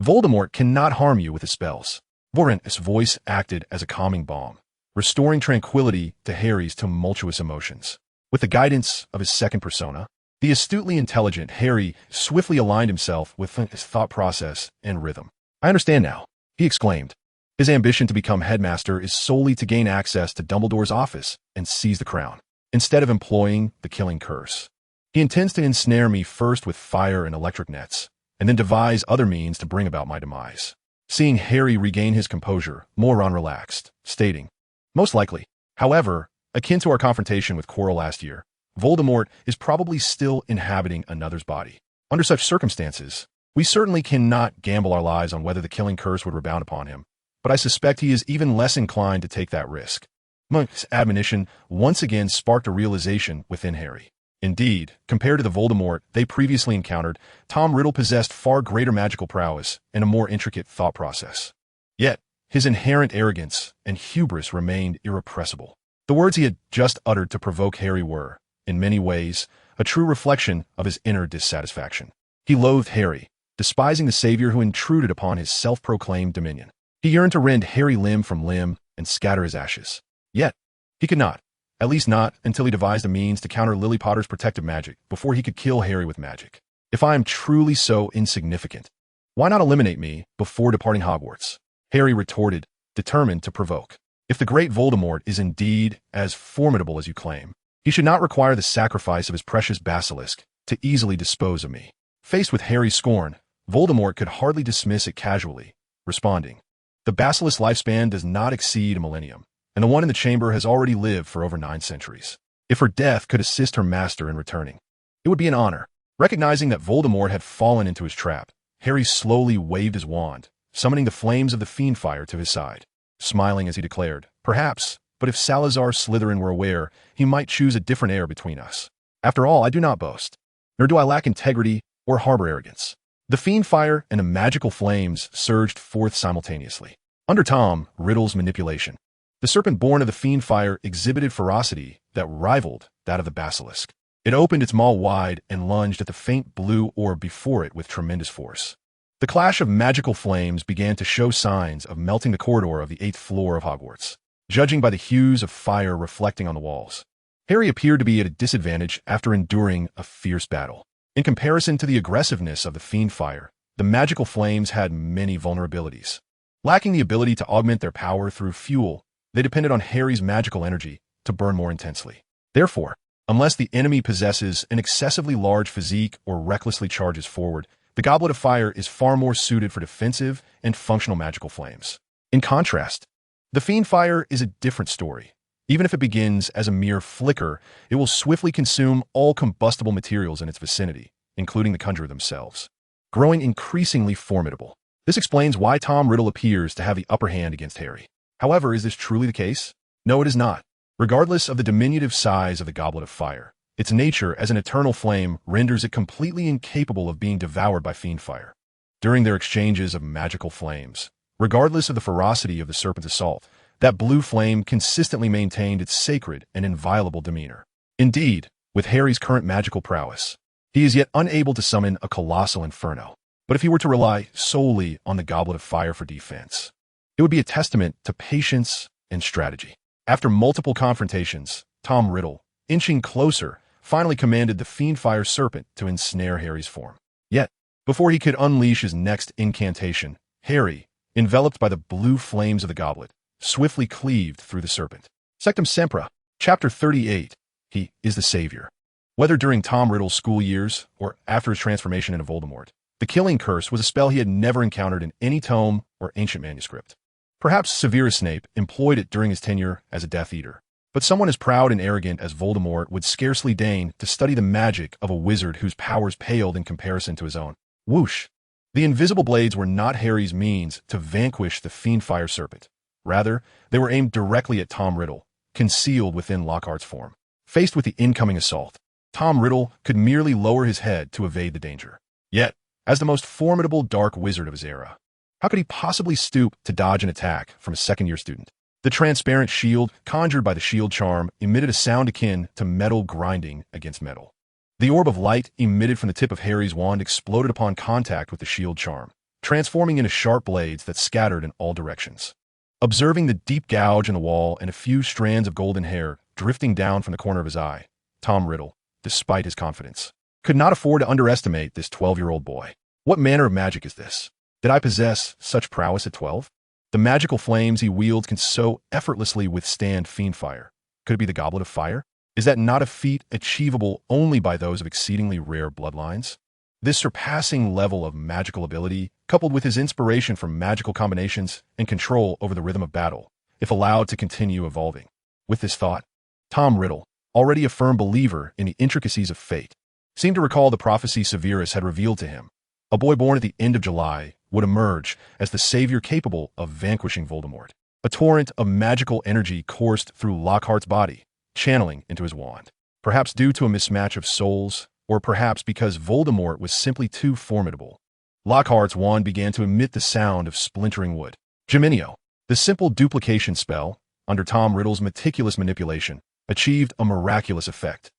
Voldemort cannot harm you with his spells. Voren's voice acted as a calming balm, restoring tranquility to Harry's tumultuous emotions. With the guidance of his second persona, the astutely intelligent Harry swiftly aligned himself with his thought process and rhythm. I understand now, he exclaimed. His ambition to become headmaster is solely to gain access to Dumbledore's office and seize the crown, instead of employing the killing curse. He intends to ensnare me first with fire and electric nets, and then devise other means to bring about my demise. Seeing Harry regain his composure, Moron relaxed, stating, most likely, however, akin to our confrontation with Quirrell last year, Voldemort is probably still inhabiting another's body. Under such circumstances, we certainly cannot gamble our lives on whether the killing curse would rebound upon him, but I suspect he is even less inclined to take that risk. Monk's admonition once again sparked a realization within Harry. Indeed, compared to the Voldemort they previously encountered, Tom Riddle possessed far greater magical prowess and a more intricate thought process. Yet, his inherent arrogance and hubris remained irrepressible. The words he had just uttered to provoke Harry were, in many ways, a true reflection of his inner dissatisfaction. He loathed Harry, despising the savior who intruded upon his self-proclaimed dominion. He yearned to rend Harry limb from limb and scatter his ashes. Yet, he could not. At least not until he devised a means to counter Lily Potter's protective magic before he could kill Harry with magic. If I am truly so insignificant, why not eliminate me before departing Hogwarts? Harry retorted, determined to provoke. If the great Voldemort is indeed as formidable as you claim, he should not require the sacrifice of his precious basilisk to easily dispose of me. Faced with Harry's scorn, Voldemort could hardly dismiss it casually, responding, "The basilisk's lifespan does not exceed a millennium, and the one in the chamber has already lived for over 9 centuries. If her death could assist her master in returning, it would be an honor." Recognizing that Voldemort had fallen into his trap, Harry slowly waved his wand, summoning the flames of the fiend-fire to his side. Smiling as he declared, "Perhaps, but if Salazar Slytherin were aware, he might choose a different heir between us. After all, I do not boast, nor do I lack integrity or harbor arrogance." The fiend-fire and the magical flames surged forth simultaneously. Under Tom Riddle's manipulation, the serpent born of the fiend-fire exhibited ferocity that rivaled that of the basilisk. It opened its maw wide and lunged at the faint blue orb before it with tremendous force. The clash of magical flames began to show signs of melting the corridor of the 8th floor of Hogwarts, judging by the hues of fire reflecting on the walls. Harry appeared to be at a disadvantage after enduring a fierce battle. In comparison to the aggressiveness of the fiend fire, the magical flames had many vulnerabilities. Lacking the ability to augment their power through fuel, they depended on Harry's magical energy to burn more intensely. Therefore, unless the enemy possesses an excessively large physique or recklessly charges forward, the Goblet of Fire is far more suited for defensive and functional magical flames. In contrast, the Fiend Fire is a different story. Even if it begins as a mere flicker, it will swiftly consume all combustible materials in its vicinity, including the conjurer themselves, growing increasingly formidable. This explains why Tom Riddle appears to have the upper hand against Harry. However, is this truly the case? No, it is not. Regardless of the diminutive size of the Goblet of Fire, its nature as an eternal flame renders it completely incapable of being devoured by fiend fire. During their exchanges of magical flames, regardless of the ferocity of the serpent's assault, that blue flame consistently maintained its sacred and inviolable demeanor. Indeed, with Harry's current magical prowess, he is yet unable to summon a colossal inferno. But if he were to rely solely on the Goblet of Fire for defense, it would be a testament to patience and strategy. After multiple confrontations, Tom Riddle, inching closer, finally commanded the Fiend-Fire Serpent to ensnare Harry's form. Yet, before he could unleash his next incantation, Harry, enveloped by the blue flames of the goblet, swiftly cleaved through the serpent. Sectum Sempra, Chapter 38, He is the Savior. Whether during Tom Riddle's school years or after his transformation into Voldemort, the Killing Curse was a spell he had never encountered in any tome or ancient manuscript. Perhaps Severus Snape employed it during his tenure as a Death Eater, but someone as proud and arrogant as Voldemort would scarcely deign to study the magic of a wizard whose powers paled in comparison to his own. Whoosh! The invisible blades were not Harry's means to vanquish the Fiend-Fire Serpent. Rather, they were aimed directly at Tom Riddle, concealed within Lockhart's form. Faced with the incoming assault, Tom Riddle could merely lower his head to evade the danger. Yet, as the most formidable dark wizard of his era, how could he possibly stoop to dodge an attack from a second-year student? The transparent shield, conjured by the shield charm, emitted a sound akin to metal grinding against metal. The orb of light emitted from the tip of Harry's wand exploded upon contact with the shield charm, transforming into sharp blades that scattered in all directions. Observing the deep gouge in the wall and a few strands of golden hair drifting down from the corner of his eye, Tom Riddle, despite his confidence, could not afford to underestimate this 12-year-old boy. What manner of magic is this? Did I possess such prowess at 12? The magical flames he wields can so effortlessly withstand fiend fire. Could it be the Goblet of Fire? Is that not a feat achievable only by those of exceedingly rare bloodlines? This surpassing level of magical ability, coupled with his inspiration from magical combinations and control over the rhythm of battle, if allowed to continue evolving. With this thought, Tom Riddle, already a firm believer in the intricacies of fate, seemed to recall the prophecy Severus had revealed to him. A boy born at the end of July would emerge as the savior capable of vanquishing Voldemort. A torrent of magical energy coursed through Lockhart's body, channeling into his wand. Perhaps due to a mismatch of souls, or perhaps because Voldemort was simply too formidable, Lockhart's wand began to emit the sound of splintering wood. Geminio, the simple duplication spell, under Tom Riddle's meticulous manipulation, achieved a miraculous effect.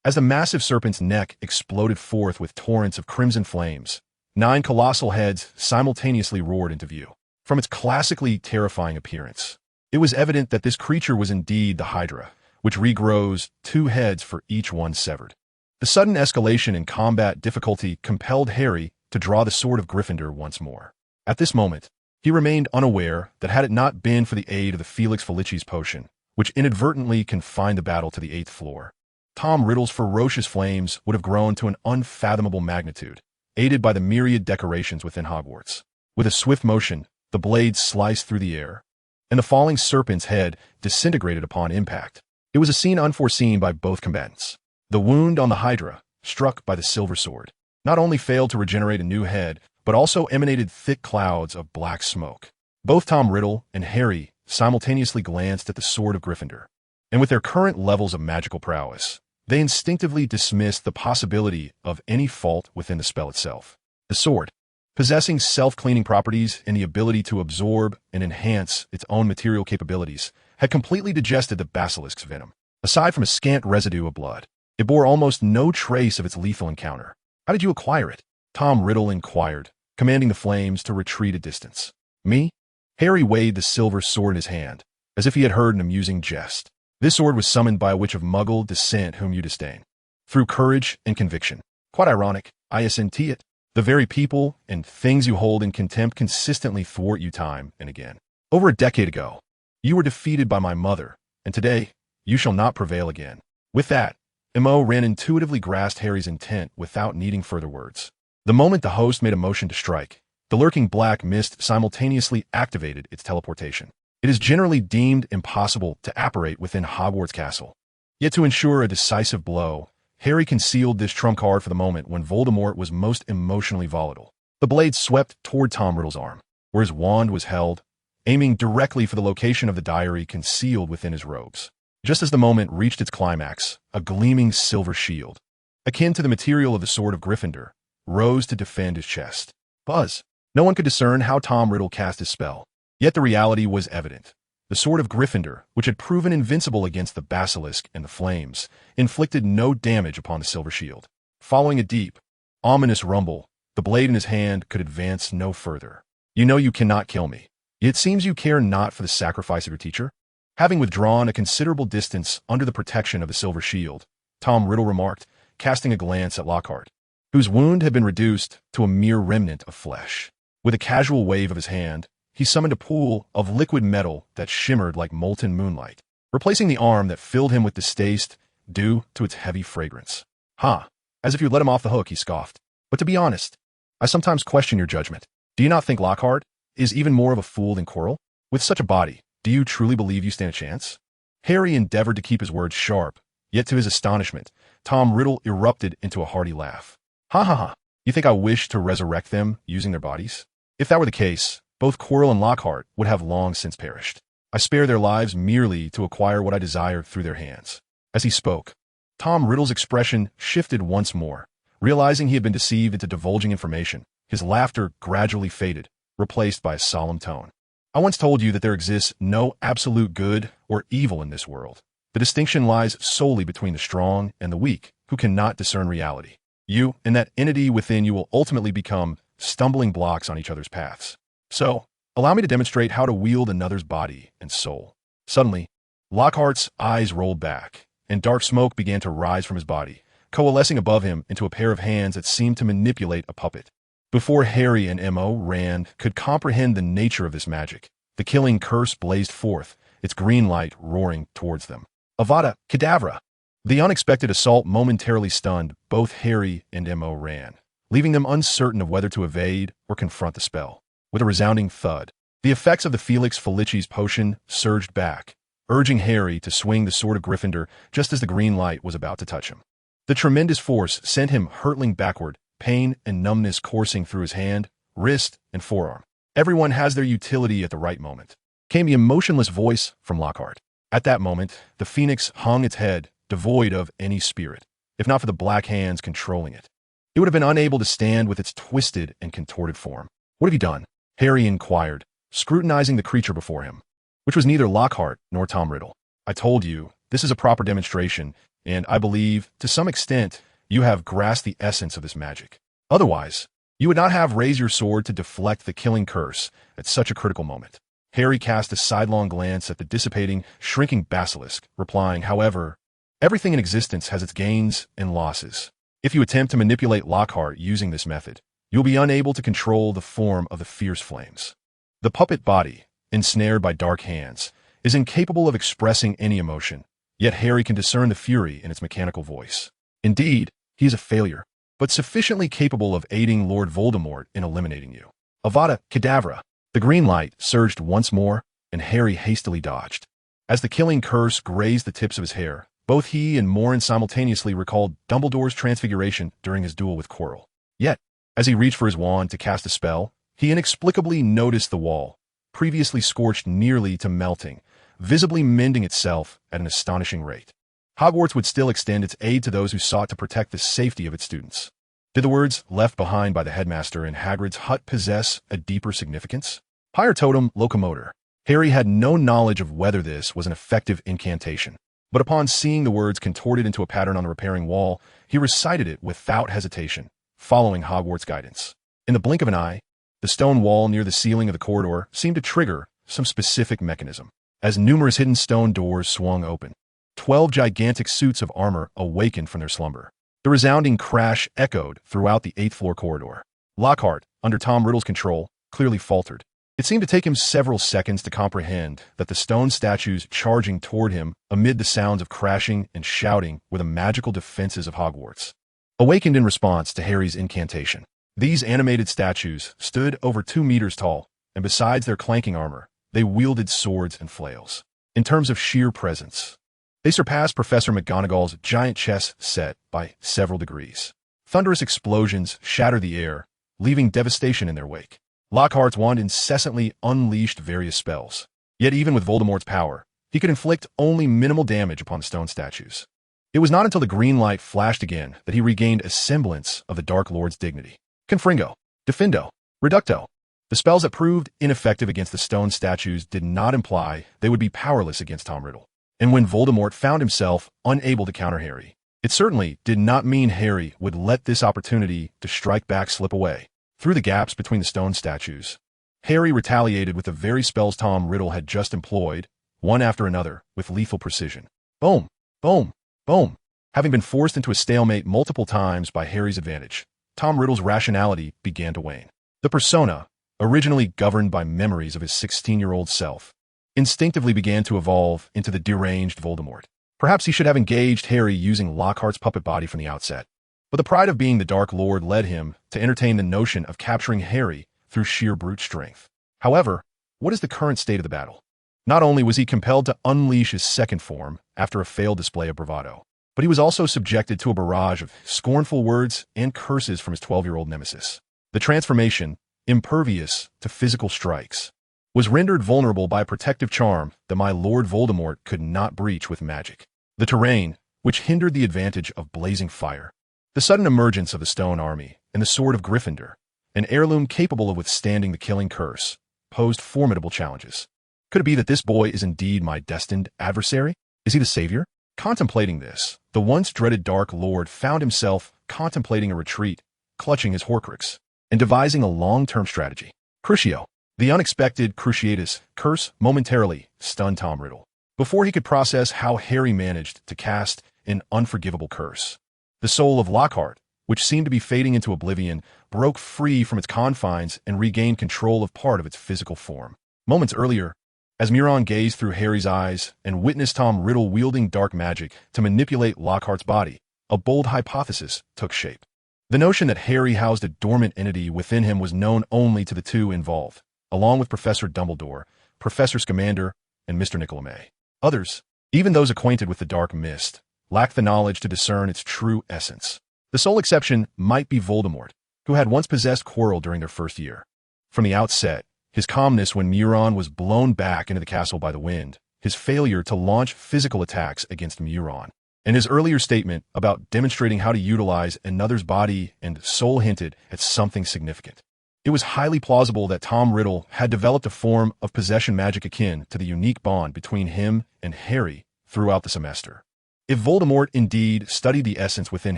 As the massive serpent's neck exploded forth with torrents of crimson flames, 9 colossal heads simultaneously roared into view. From its classically terrifying appearance, it was evident that this creature was indeed the Hydra, which regrows 2 heads for each one severed. The sudden escalation in combat difficulty compelled Harry to draw the sword of Gryffindor once more. At this moment, he remained unaware that had it not been for the aid of the Felix Felicis potion, which inadvertently confined the battle to the 8th floor, Tom Riddle's ferocious flames would have grown to an unfathomable magnitude, aided by the myriad decorations within Hogwarts. With a swift motion, the blade sliced through the air, and the falling serpent's head disintegrated upon impact. It was a scene unforeseen by both combatants. The wound on the Hydra, struck by the silver sword, not only failed to regenerate a new head, but also emanated thick clouds of black smoke. Both Tom Riddle and Harry simultaneously glanced at the sword of Gryffindor, and with their current levels of magical prowess, they instinctively dismissed the possibility of any fault within the spell itself. The sword, possessing self-cleaning properties and the ability to absorb and enhance its own material capabilities, had completely digested the basilisk's venom. Aside from a scant residue of blood, it bore almost no trace of its lethal encounter. "How did you acquire it?" Tom Riddle inquired, commanding the flames to retreat a distance. "Me?" Harry weighed the silver sword in his hand, as if he had heard an amusing jest. "This sword was summoned by a witch of Muggle descent whom you disdain. Through courage and conviction. Quite ironic, ISNT it. The very people and things you hold in contempt consistently thwart you time and again. Over a decade ago, you were defeated by my mother, and today, you shall not prevail again." With that, Mo ran intuitively grasped Harry's intent without needing further words. The moment the host made a motion to strike, the lurking black mist simultaneously activated its teleportation. It is generally deemed impossible to apparate within Hogwarts Castle. Yet to ensure a decisive blow, Harry concealed this trump card for the moment when Voldemort was most emotionally volatile. The blade swept toward Tom Riddle's arm, where his wand was held, aiming directly for the location of the diary concealed within his robes. Just as the moment reached its climax, a gleaming silver shield, akin to the material of the sword of Gryffindor, rose to defend his chest. Buzz! No one could discern how Tom Riddle cast his spell, yet the reality was evident. The sword of Gryffindor, which had proven invincible against the basilisk and the flames, inflicted no damage upon the silver shield. Following a deep, ominous rumble, the blade in his hand could advance no further. "You know you cannot kill me. Yet it seems you care not for the sacrifice of your teacher?" Having withdrawn a considerable distance under the protection of the silver shield, Tom Riddle remarked, casting a glance at Lockhart, whose wound had been reduced to a mere remnant of flesh. With a casual wave of his hand, he summoned a pool of liquid metal that shimmered like molten moonlight, replacing the arm that filled him with distaste due to its heavy fragrance. "Ha! As if you let him off the hook," he scoffed. "But to be honest, I sometimes question your judgment. Do you not think Lockhart is even more of a fool than Quirrell? With such a body, do you truly believe you stand a chance?" Harry endeavored to keep his words sharp, yet to his astonishment, Tom Riddle erupted into a hearty laugh. "Ha ha ha! You think I wish to resurrect them using their bodies? If that were the case, both Quirrell and Lockhart would have long since perished. I spare their lives merely to acquire what I desire through their hands." As he spoke, Tom Riddle's expression shifted once more. Realizing he had been deceived into divulging information, his laughter gradually faded, replaced by a solemn tone. "I once told you that there exists no absolute good or evil in this world. The distinction lies solely between the strong and the weak, who cannot discern reality. You and that entity within you will ultimately become stumbling blocks on each other's paths. So, allow me to demonstrate how to wield another's body and soul." Suddenly, Lockhart's eyes rolled back, and dark smoke began to rise from his body, coalescing above him into a pair of hands that seemed to manipulate a puppet. Before Harry and Mo Rand could comprehend the nature of this magic, the killing curse blazed forth, its green light roaring towards them. Avada Kedavra! The unexpected assault momentarily stunned both Harry and Mo Rand, leaving them uncertain of whether to evade or confront the spell. With a resounding thud, the effects of the Felix Felicis potion surged back, urging Harry to swing the sword of Gryffindor just as the green light was about to touch him. The tremendous force sent him hurtling backward, pain and numbness coursing through his hand, wrist, and forearm. "Everyone has their utility at the right moment," came the emotionless voice from Lockhart. At that moment, the phoenix hung its head, devoid of any spirit, if not for the black hands controlling it. It would have been unable to stand with its twisted and contorted form. "What have you done?" Harry inquired, scrutinizing the creature before him, which was neither Lockhart nor Tom Riddle. "I told you, this is a proper demonstration and I believe, to some extent, you have grasped the essence of this magic. Otherwise, you would not have raised your sword to deflect the killing curse at such a critical moment. Harry cast a sidelong glance at the dissipating, shrinking basilisk, replying, however, everything in existence has its gains and losses. If you attempt to manipulate Lockhart using this method, you will be unable to control the form of the fierce flames. The puppet body, ensnared by dark hands, is incapable of expressing any emotion, yet Harry can discern the fury in its mechanical voice. Indeed, he is a failure, but sufficiently capable of aiding Lord Voldemort in eliminating you. Avada Kedavra! The green light surged once more, and Harry hastily dodged. As the killing curse grazed the tips of his hair, both he and Morin simultaneously recalled Dumbledore's transfiguration during his duel with Quirrell. Yet, as he reached for his wand to cast a spell, he inexplicably noticed the wall, previously scorched nearly to melting, visibly mending itself at an astonishing rate. Hogwarts would still extend its aid to those who sought to protect the safety of its students. Did the words left behind by the headmaster in Hagrid's hut possess a deeper significance? Higher totem locomotor. Harry had no knowledge of whether this was an effective incantation, but upon seeing the words contorted into a pattern on the repairing wall, he recited it without hesitation, following Hogwarts guidance. In the blink of an eye, the stone wall near the ceiling of the corridor seemed to trigger some specific mechanism. As numerous hidden stone doors swung open, 12 gigantic suits of armor awakened from their slumber. The resounding crash echoed throughout the 8th floor corridor. Lockhart, under Tom Riddle's control, clearly faltered. It seemed to take him several seconds to comprehend that the stone statues charging toward him amid the sounds of crashing and shouting were the magical defenses of Hogwarts. Awakened in response to Harry's incantation, these animated statues stood over 2 meters tall, and besides their clanking armor, they wielded swords and flails. In terms of sheer presence, they surpassed Professor McGonagall's giant chess set by several degrees. Thunderous explosions shattered the air, leaving devastation in their wake. Lockhart's wand incessantly unleashed various spells. Yet even with Voldemort's power, he could inflict only minimal damage upon the stone statues. It was not until the green light flashed again that he regained a semblance of the Dark Lord's dignity. Confringo, Defendo, Reducto. The spells that proved ineffective against the stone statues did not imply they would be powerless against Tom Riddle. And when Voldemort found himself unable to counter Harry, it certainly did not mean Harry would let this opportunity to strike back slip away. Through the gaps between the stone statues, Harry retaliated with the very spells Tom Riddle had just employed, one after another, with lethal precision. Boom, boom, boom. Having been forced into a stalemate multiple times by Harry's advantage, Tom Riddle's rationality began to wane. The persona, originally governed by memories of his 16-year-old self, instinctively began to evolve into the deranged Voldemort. Perhaps he should have engaged Harry using Lockhart's puppet body from the outset. But the pride of being the Dark Lord led him to entertain the notion of capturing Harry through sheer brute strength. However, what is the current state of the battle? Not only was he compelled to unleash his second form after a failed display of bravado, but he was also subjected to a barrage of scornful words and curses from his 12-year-old nemesis. The transformation, impervious to physical strikes, was rendered vulnerable by a protective charm that my Lord Voldemort could not breach with magic. The terrain, which hindered the advantage of blazing fire. The sudden emergence of the Stone Army and the Sword of Gryffindor, an heirloom capable of withstanding the killing curse, posed formidable challenges. Could it be that this boy is indeed my destined adversary? Is he the savior? Contemplating this, the once dreaded Dark Lord found himself contemplating a retreat, clutching his Horcrux, and devising a long-term strategy. Crucio. The unexpected Cruciatus curse momentarily stunned Tom Riddle, before he could process how Harry managed to cast an unforgivable curse. The soul of Lockhart, which seemed to be fading into oblivion, broke free from its confines and regained control of part of its physical form. Moments earlier, as Muron gazed through Harry's eyes and witnessed Tom Riddle wielding dark magic to manipulate Lockhart's body, a bold hypothesis took shape. The notion that Harry housed a dormant entity within him was known only to the two involved, along with Professor Dumbledore, Professor Scamander, and Mr. Nicolamay. Others, even those acquainted with the dark mist, lacked the knowledge to discern its true essence. The sole exception might be Voldemort, who had once possessed Quirrell during their first year. From the outset, his calmness when Muron was blown back into the castle by the wind, his failure to launch physical attacks against Muron, and his earlier statement about demonstrating how to utilize another's body and soul hinted at something significant. It was highly plausible that Tom Riddle had developed a form of possession magic akin to the unique bond between him and Harry throughout the semester. If Voldemort indeed studied the essence within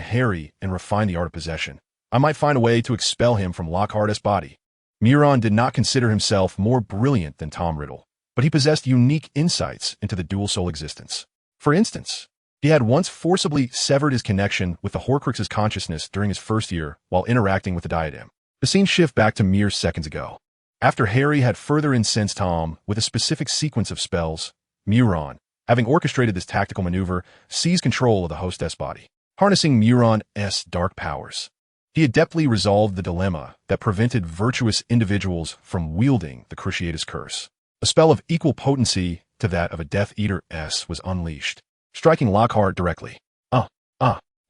Harry and refined the art of possession, I might find a way to expel him from Lockhart's body. Muron did not consider himself more brilliant than Tom Riddle, but he possessed unique insights into the dual soul existence. For instance, he had once forcibly severed his connection with the Horcrux's consciousness during his first year while interacting with the diadem. The scene shifts back to mere seconds ago. After Harry had further incensed Tom with a specific sequence of spells, Muron, having orchestrated this tactical maneuver, seized control of the hostess body, harnessing Muron's dark powers. He adeptly resolved the dilemma that prevented virtuous individuals from wielding the Cruciatus Curse. A spell of equal potency to that of a Death Eater was unleashed, striking Lockhart directly.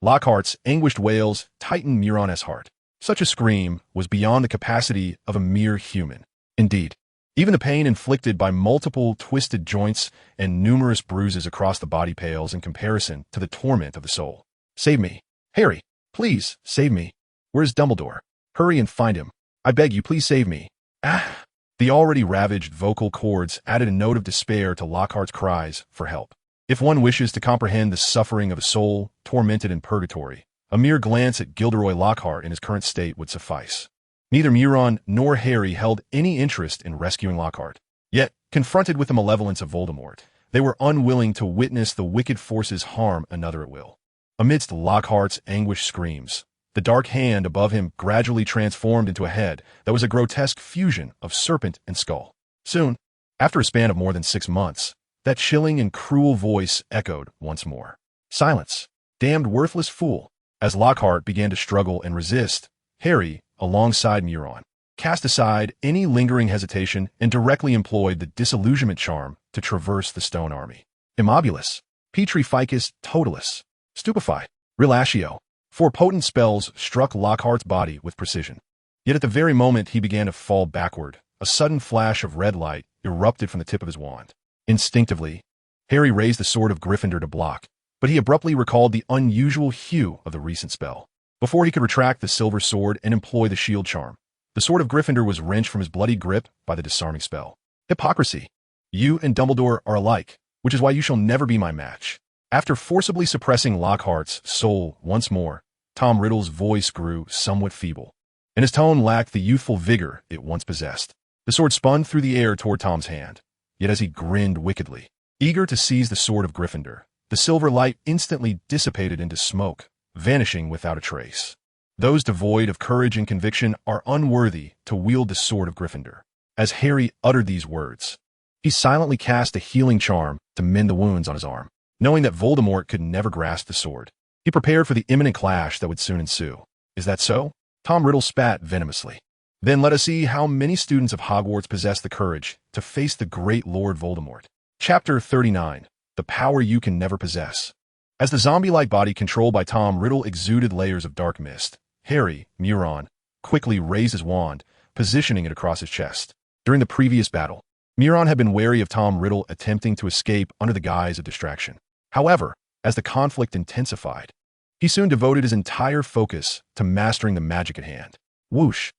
Lockhart's anguished wails tightened Muron's heart. Such a scream was beyond the capacity of a mere human. Indeed, even the pain inflicted by multiple twisted joints and numerous bruises across the body pales in comparison to the torment of the soul. Save me. Harry, please, save me. Where's Dumbledore? Hurry and find him. I beg you, please save me. The already ravaged vocal cords added a note of despair to Lockhart's cries for help. If one wishes to comprehend the suffering of a soul tormented in purgatory, a mere glance at Gilderoy Lockhart in his current state would suffice. Neither Muron nor Harry held any interest in rescuing Lockhart. Yet, confronted with the malevolence of Voldemort, they were unwilling to witness the wicked forces harm another at will. Amidst Lockhart's anguished screams, the dark hand above him gradually transformed into a head that was a grotesque fusion of serpent and skull. Soon, after a span of more than 6 months, that chilling and cruel voice echoed once more. Silence, damned worthless fool. As Lockhart began to struggle and resist, Harry, alongside Muron, cast aside any lingering hesitation and directly employed the disillusionment charm to traverse the stone army. Immobilis, Petrificus Totalis, Stupefy, Relatio. 4 potent spells struck Lockhart's body with precision. Yet at the very moment he began to fall backward, a sudden flash of red light erupted from the tip of his wand. Instinctively, Harry raised the sword of Gryffindor to block, but he abruptly recalled the unusual hue of the recent spell. Before he could retract the silver sword and employ the shield charm, the sword of Gryffindor was wrenched from his bloody grip by the disarming spell. Hypocrisy. You and Dumbledore are alike, which is why you shall never be my match. After forcibly suppressing Lockhart's soul once more, Tom Riddle's voice grew somewhat feeble, and his tone lacked the youthful vigor it once possessed. The sword spun through the air toward Tom's hand, yet as he grinned wickedly, eager to seize the sword of Gryffindor, the silver light instantly dissipated into smoke, vanishing without a trace. Those devoid of courage and conviction are unworthy to wield the sword of Gryffindor. As Harry uttered these words, he silently cast a healing charm to mend the wounds on his arm. Knowing that Voldemort could never grasp the sword, he prepared for the imminent clash that would soon ensue. Is that so? Tom Riddle spat venomously. Then let us see how many students of Hogwarts possess the courage to face the great Lord Voldemort. Chapter 39. The Power You Can Never Possess. As the zombie-like body controlled by Tom Riddle exuded layers of dark mist, Harry, Muron, quickly raised his wand, positioning it across his chest. During the previous battle, Muron had been wary of Tom Riddle attempting to escape under the guise of distraction. However, as the conflict intensified, he soon devoted his entire focus to mastering the magic at hand. Whoosh!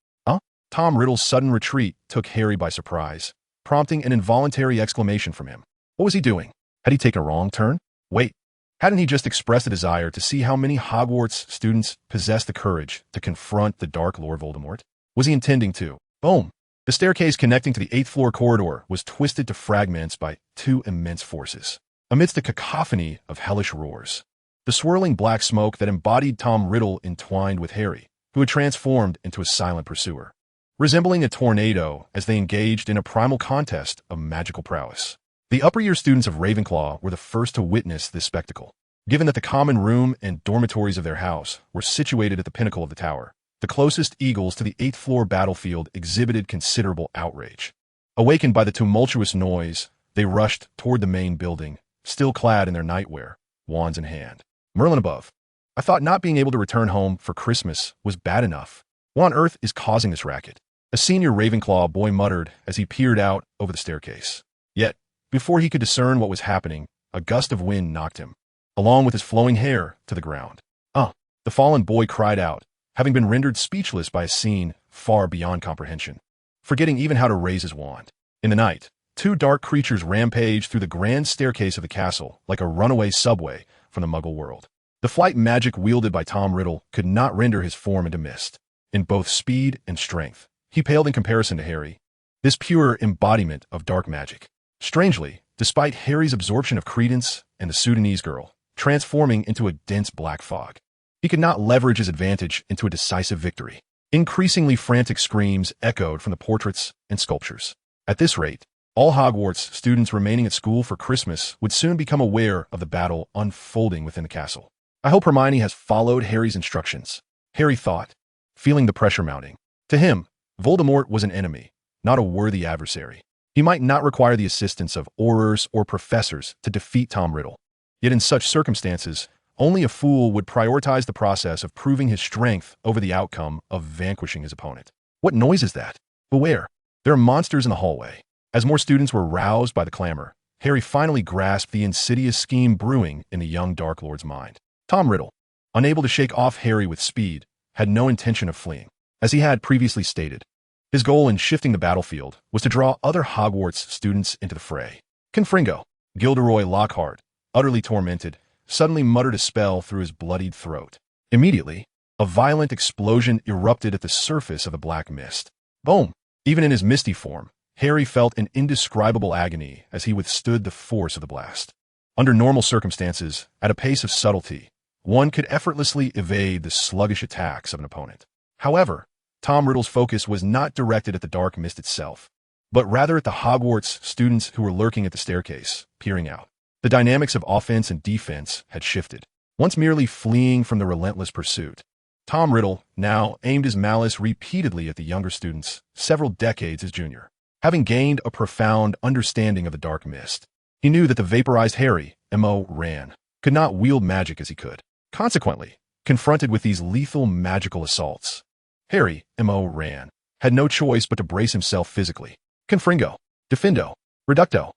Tom Riddle's sudden retreat took Harry by surprise, prompting an involuntary exclamation from him. What was he doing? Had he taken a wrong turn? Wait, hadn't he just expressed a desire to see how many Hogwarts students possessed the courage to confront the Dark Lord Voldemort? Was he intending to? Boom! The staircase connecting to the 8th floor corridor was twisted to fragments by 2 immense forces. Amidst the cacophony of hellish roars, the swirling black smoke that embodied Tom Riddle entwined with Harry, who had transformed into a silent pursuer, resembling a tornado as they engaged in a primal contest of magical prowess. The upper-year students of Ravenclaw were the first to witness this spectacle. Given that the common room and dormitories of their house were situated at the pinnacle of the tower, the closest eagles to the 8th floor battlefield exhibited considerable outrage. Awakened by the tumultuous noise, they rushed toward the main building, still clad in their nightwear, wands in hand. Merlin above. I thought not being able to return home for Christmas was bad enough. What on earth is causing this racket? A senior Ravenclaw boy muttered as he peered out over the staircase. Yet, before he could discern what was happening, a gust of wind knocked him, along with his flowing hair, to the ground. The fallen boy cried out, having been rendered speechless by a scene far beyond comprehension, forgetting even how to raise his wand. In the night, 2 dark creatures rampaged through the grand staircase of the castle like a runaway subway, from the Muggle world. The flight magic wielded by Tom Riddle could not render his form into mist. In both speed and strength, he paled in comparison to Harry, this pure embodiment of dark magic. Strangely, despite Harry's absorption of Credence and the Sudanese girl, transforming into a dense black fog, he could not leverage his advantage into a decisive victory. Increasingly frantic screams echoed from the portraits and sculptures. At this rate, all Hogwarts students remaining at school for Christmas would soon become aware of the battle unfolding within the castle. I hope Hermione has followed Harry's instructions, Harry thought, feeling the pressure mounting. To him, Voldemort was an enemy, not a worthy adversary. He might not require the assistance of aurors or professors to defeat Tom Riddle. Yet in such circumstances, only a fool would prioritize the process of proving his strength over the outcome of vanquishing his opponent. What noise is that? Beware, there are monsters in the hallway. As more students were roused by the clamor, Harry finally grasped the insidious scheme brewing in the young Dark Lord's mind. Tom Riddle, unable to shake off Harry with speed, had no intention of fleeing. As he had previously stated, his goal in shifting the battlefield was to draw other Hogwarts students into the fray. Confringo, Gilderoy Lockhart, utterly tormented, suddenly muttered a spell through his bloodied throat. Immediately, a violent explosion erupted at the surface of the black mist. Boom! Even in his misty form, Harry felt an indescribable agony as he withstood the force of the blast. Under normal circumstances, at a pace of subtlety, one could effortlessly evade the sluggish attacks of an opponent. However, Tom Riddle's focus was not directed at the dark mist itself, but rather at the Hogwarts students who were lurking at the staircase, peering out. The dynamics of offense and defense had shifted. Once merely fleeing from the relentless pursuit, Tom Riddle now aimed his malice repeatedly at the younger students, several decades his junior. Having gained a profound understanding of the dark mist, he knew that the vaporized Harry, M.O. Ran, could not wield magic as he could. Consequently, confronted with these lethal magical assaults, Harry, M.O. Ran, had no choice but to brace himself physically. Confringo, Defendo, Reducto,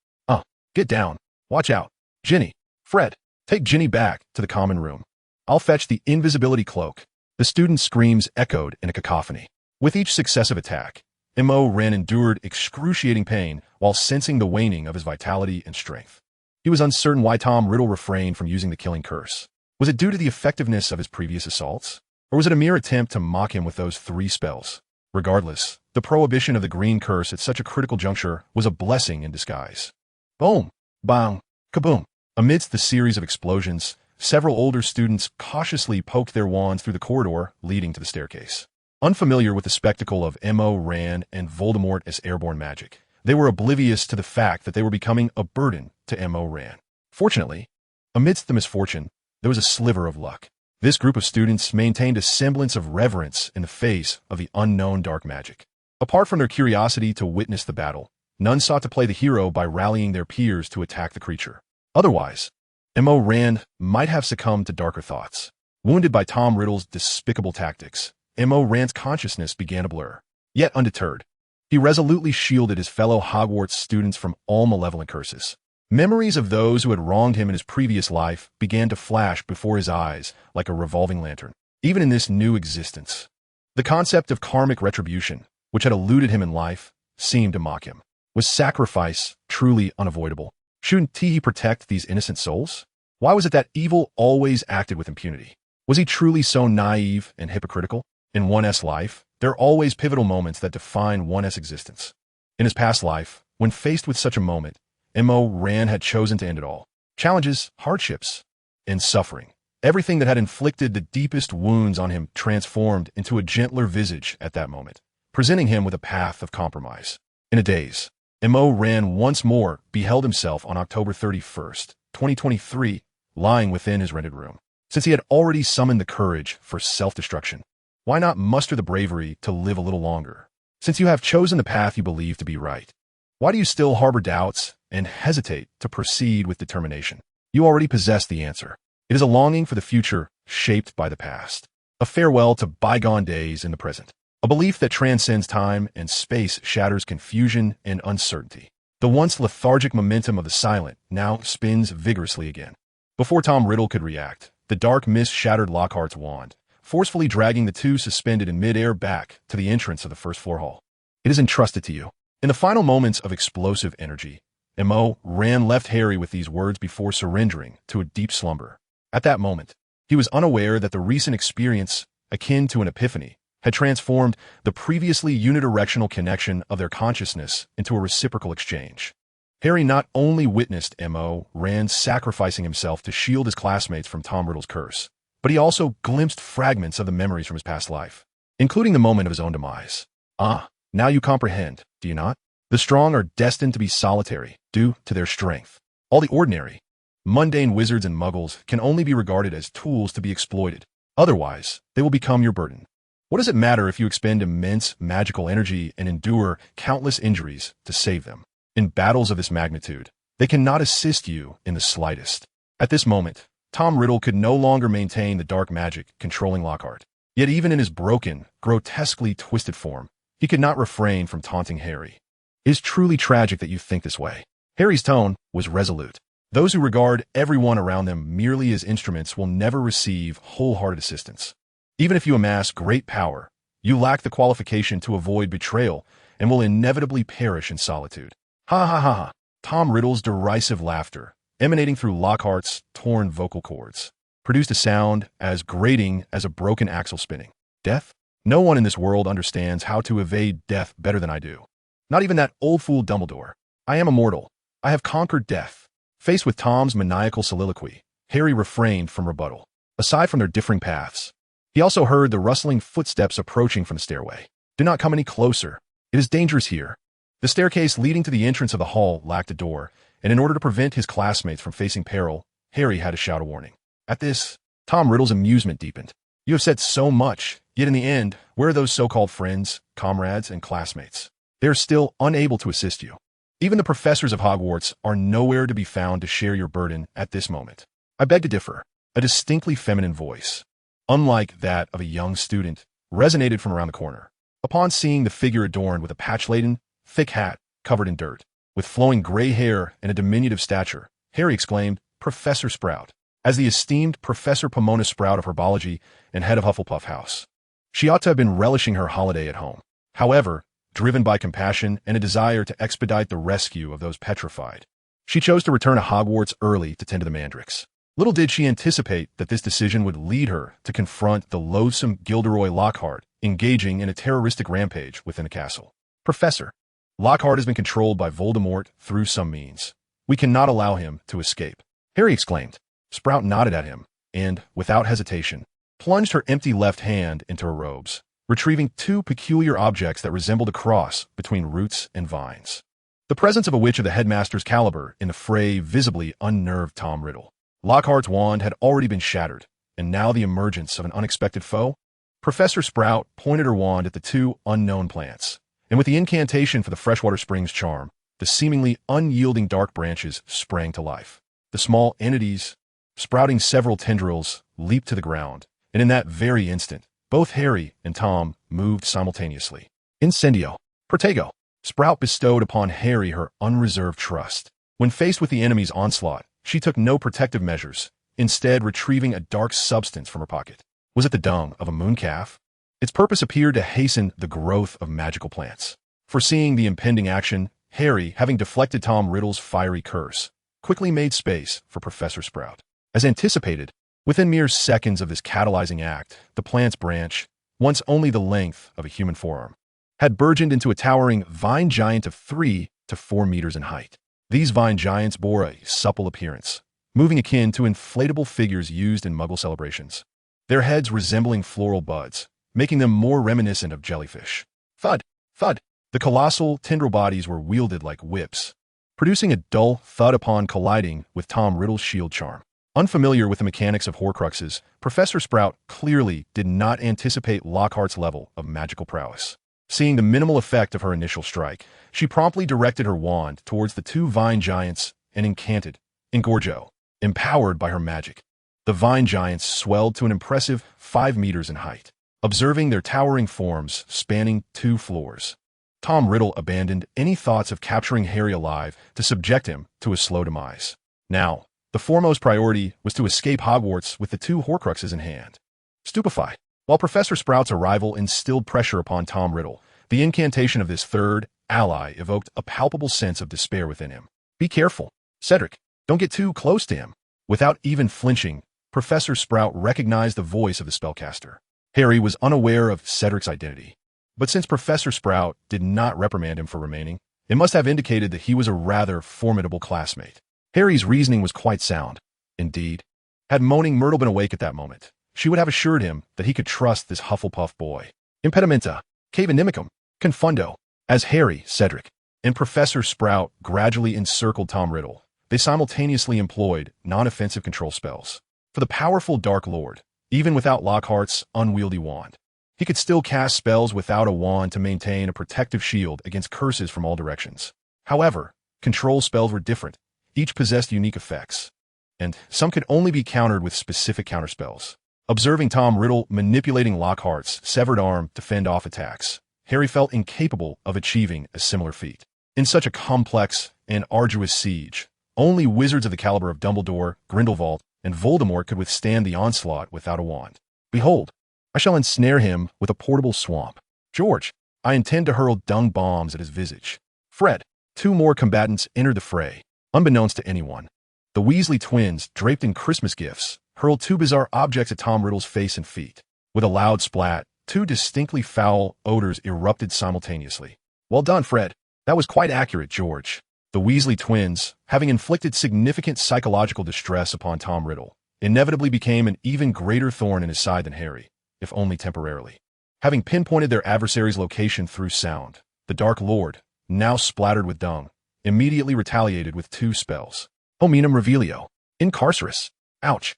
get down, watch out, Ginny, Fred, take Ginny back to the common room. I'll fetch the invisibility cloak. The students' screams echoed in a cacophony. With each successive attack, M.O. Ran endured excruciating pain while sensing the waning of his vitality and strength. He was uncertain why Tom Riddle refrained from using the killing curse. Was it due to the effectiveness of his previous assaults? Or was it a mere attempt to mock him with those 3 spells? Regardless, the prohibition of the green curse at such a critical juncture was a blessing in disguise. Boom! Bang! Kaboom! Amidst the series of explosions, several older students cautiously poked their wands through the corridor leading to the staircase. Unfamiliar with the spectacle of M.O. Ran and Voldemort as airborne magic, they were oblivious to the fact that they were becoming a burden to M.O. Ran. Fortunately, amidst the misfortune, there was a sliver of luck. This group of students maintained a semblance of reverence in the face of the unknown dark magic. Apart from their curiosity to witness the battle, none sought to play the hero by rallying their peers to attack the creature. Otherwise, M.O. Ran might have succumbed to darker thoughts. Wounded by Tom Riddle's despicable tactics, M.O. Ran's consciousness began to blur. Yet undeterred, he resolutely shielded his fellow Hogwarts students from all malevolent curses. Memories of those who had wronged him in his previous life began to flash before his eyes like a revolving lantern. Even in this new existence, the concept of karmic retribution, which had eluded him in life, seemed to mock him. Was sacrifice truly unavoidable? Shouldn't he protect these innocent souls? Why was it that evil always acted with impunity? Was he truly so naive and hypocritical? In 1S's life, there are always pivotal moments that define 1S's existence. In his past life, when faced with such a moment, M.O. Ran had chosen to end it all. Challenges, hardships, and suffering. Everything that had inflicted the deepest wounds on him transformed into a gentler visage at that moment, presenting him with a path of compromise. In a daze, M.O. Ran once more beheld himself on October 31st, 2023, lying within his rented room. Since he had already summoned the courage for self-destruction, why not muster the bravery to live a little longer? Since you have chosen the path you believe to be right, why do you still harbor doubts and hesitate to proceed with determination? You already possess the answer. It is a longing for the future shaped by the past, a farewell to bygone days in the present, a belief that transcends time and space, shatters confusion and uncertainty. The once lethargic momentum of the silent now spins vigorously again. Before Tom Riddle could react, the dark mist shattered Lockhart's wand, forcefully dragging the two suspended in midair back to the entrance of the first-floor hall. It is entrusted to you. In the final moments of explosive energy, M.O. Ran left Harry with these words before surrendering to a deep slumber. At that moment, he was unaware that the recent experience, akin to an epiphany, had transformed the previously unidirectional connection of their consciousness into a reciprocal exchange. Harry not only witnessed M.O. Rand sacrificing himself to shield his classmates from Tom Riddle's curse, but he also glimpsed fragments of the memories from his past life, including the moment of his own demise. Ah, now you comprehend, do you not? The strong are destined to be solitary, due to their strength. All the ordinary, mundane wizards and muggles can only be regarded as tools to be exploited. Otherwise, they will become your burden. What does it matter if you expend immense magical energy and endure countless injuries to save them? In battles of this magnitude, they cannot assist you in the slightest. At this moment, Tom Riddle could no longer maintain the dark magic controlling Lockhart. Yet even in his broken, grotesquely twisted form, he could not refrain from taunting Harry. It is truly tragic that you think this way. Harry's tone was resolute. Those who regard everyone around them merely as instruments will never receive wholehearted assistance. Even if you amass great power, you lack the qualification to avoid betrayal and will inevitably perish in solitude. Ha ha ha ha. Tom Riddle's derisive laughter, emanating through Lockhart's torn vocal cords, produced a sound as grating as a broken axle spinning. Death? No one in this world understands how to evade death better than I do. Not even that old fool Dumbledore. I am immortal. I have conquered death. Faced with Tom's maniacal soliloquy, Harry refrained from rebuttal. Aside from their differing paths, he also heard the rustling footsteps approaching from the stairway. Do not come any closer. It is dangerous here. The staircase leading to the entrance of the hall lacked a door, and in order to prevent his classmates from facing peril, Harry had to shout a warning. At this, Tom Riddle's amusement deepened. You have said so much, yet in the end, where are those so-called friends, comrades, and classmates? They are still unable to assist you. Even the professors of Hogwarts are nowhere to be found to share your burden at this moment. I beg to differ. A distinctly feminine voice, unlike that of a young student, resonated from around the corner. Upon seeing the figure adorned with a patch-laden, thick hat covered in dirt, with flowing gray hair and a diminutive stature, Harry exclaimed, Professor Sprout, as the esteemed Professor Pomona Sprout of Herbology and head of Hufflepuff House. She ought to have been relishing her holiday at home. However, driven by compassion and a desire to expedite the rescue of those petrified, she chose to return to Hogwarts early to tend to the Mandrakes. Little did she anticipate that this decision would lead her to confront the loathsome Gilderoy Lockhart engaging in a terroristic rampage within the castle. Professor, Lockhart has been controlled by Voldemort through some means. We cannot allow him to escape. Harry exclaimed. Sprout nodded at him and, without hesitation, plunged her empty left hand into her robes, retrieving two peculiar objects that resembled a cross between roots and vines. The presence of a witch of the headmaster's caliber in the fray visibly unnerved Tom Riddle. Lockhart's wand had already been shattered, and now the emergence of an unexpected foe? Professor Sprout pointed her wand at the two unknown plants, and with the incantation for the freshwater springs charm, the seemingly unyielding dark branches sprang to life. The small entities, sprouting several tendrils, leaped to the ground, and in that very instant, both Harry and Tom moved simultaneously. Incendio. Protego. Sprout bestowed upon Harry her unreserved trust. When faced with the enemy's onslaught, she took no protective measures, instead retrieving a dark substance from her pocket. Was it the dung of a mooncalf? Its purpose appeared to hasten the growth of magical plants. Foreseeing the impending action, Harry, having deflected Tom Riddle's fiery curse, quickly made space for Professor Sprout. As anticipated, within mere seconds of this catalyzing act, the plant's branch, once only the length of a human forearm, had burgeoned into a towering vine giant of 3 to 4 meters in height. These vine giants bore a supple appearance, moving akin to inflatable figures used in Muggle celebrations, their heads resembling floral buds, making them more reminiscent of jellyfish. Thud, thud. The colossal tendril bodies were wielded like whips, producing a dull thud upon colliding with Tom Riddle's shield charm. Unfamiliar with the mechanics of Horcruxes, Professor Sprout clearly did not anticipate Lockhart's level of magical prowess. Seeing the minimal effect of her initial strike, she promptly directed her wand towards the two vine giants and incanted, Engorgo, empowered by her magic. The vine giants swelled to an impressive 5 meters in height, observing their towering forms spanning 2 floors. Tom Riddle abandoned any thoughts of capturing Harry alive to subject him to a slow demise. Now, the foremost priority was to escape Hogwarts with the 2 Horcruxes in hand. Stupefied, while Professor Sprout's arrival instilled pressure upon Tom Riddle, the incantation of this third ally evoked a palpable sense of despair within him. Be careful, Cedric. Don't get too close to him. Without even flinching, Professor Sprout recognized the voice of the spellcaster. Harry was unaware of Cedric's identity. But since Professor Sprout did not reprimand him for remaining, it must have indicated that he was a rather formidable classmate. Harry's reasoning was quite sound. Indeed, had Moaning Myrtle been awake at that moment, she would have assured him that he could trust this Hufflepuff boy. Impedimenta, cave inimicum, confundo. As Harry, Cedric, and Professor Sprout gradually encircled Tom Riddle, they simultaneously employed non-offensive control spells. For the powerful Dark Lord, even without Lockhart's unwieldy wand, he could still cast spells without a wand to maintain a protective shield against curses from all directions. However, control spells were different. Each possessed unique effects, and some could only be countered with specific counterspells. Observing Tom Riddle manipulating Lockhart's severed arm to fend off attacks, Harry felt incapable of achieving a similar feat. In such a complex and arduous siege, only wizards of the caliber of Dumbledore, Grindelwald, and Voldemort could withstand the onslaught without a wand. Behold, I shall ensnare him with a portable swamp. George, I intend to hurl dung bombs at his visage. Fred, two more combatants entered the fray. Unbeknownst to anyone, the Weasley twins, draped in Christmas gifts, hurled two bizarre objects at Tom Riddle's face and feet. With a loud splat, two distinctly foul odors erupted simultaneously. Well done, Fred. That was quite accurate, George. The Weasley twins, having inflicted significant psychological distress upon Tom Riddle, inevitably became an even greater thorn in his side than Harry, if only temporarily. Having pinpointed their adversary's location through sound, the Dark Lord, now splattered with dung, immediately retaliated with two spells. Hominum Revelio. Incarcerus. Ouch.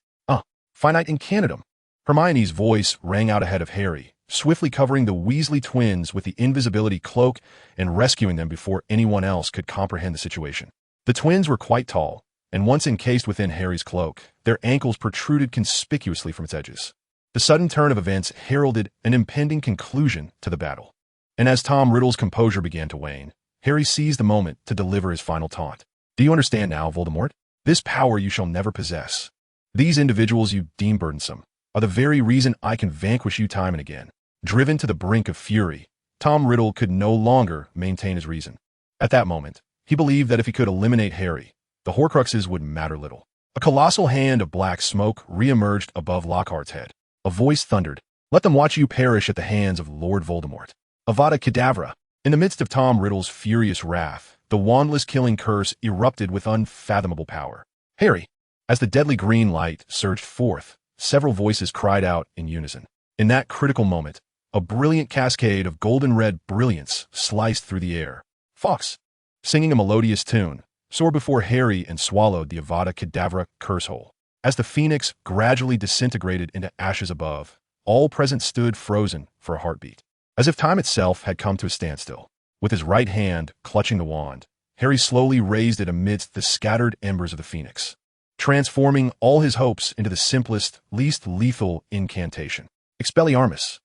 Finite Incantum. Hermione's voice rang out ahead of Harry, swiftly covering the Weasley twins with the invisibility cloak and rescuing them before anyone else could comprehend the situation. The twins were quite tall, and once encased within Harry's cloak, their ankles protruded conspicuously from its edges. The sudden turn of events heralded an impending conclusion to the battle. And as Tom Riddle's composure began to wane, Harry seized the moment to deliver his final taunt. Do you understand now, Voldemort? This power you shall never possess. These individuals you deem burdensome are the very reason I can vanquish you time and again. Driven to the brink of fury, Tom Riddle could no longer maintain his reason. At that moment, he believed that if he could eliminate Harry, the Horcruxes would matter little. A colossal hand of black smoke re-emerged above Lockhart's head. A voice thundered, "Let them watch you perish at the hands of Lord Voldemort." Avada Kedavra. In the midst of Tom Riddle's furious wrath, the wandless killing curse erupted with unfathomable power. Harry! As the deadly green light surged forth, several voices cried out in unison. In that critical moment, a brilliant cascade of golden-red brilliance sliced through the air. Fox, singing a melodious tune, soared before Harry and swallowed the Avada Kedavra curse hole. As the phoenix gradually disintegrated into ashes above, all present stood frozen for a heartbeat. As if time itself had come to a standstill. With his right hand clutching the wand, Harry slowly raised it amidst the scattered embers of the phoenix, transforming all his hopes into the simplest, least lethal incantation. Expelliarmus.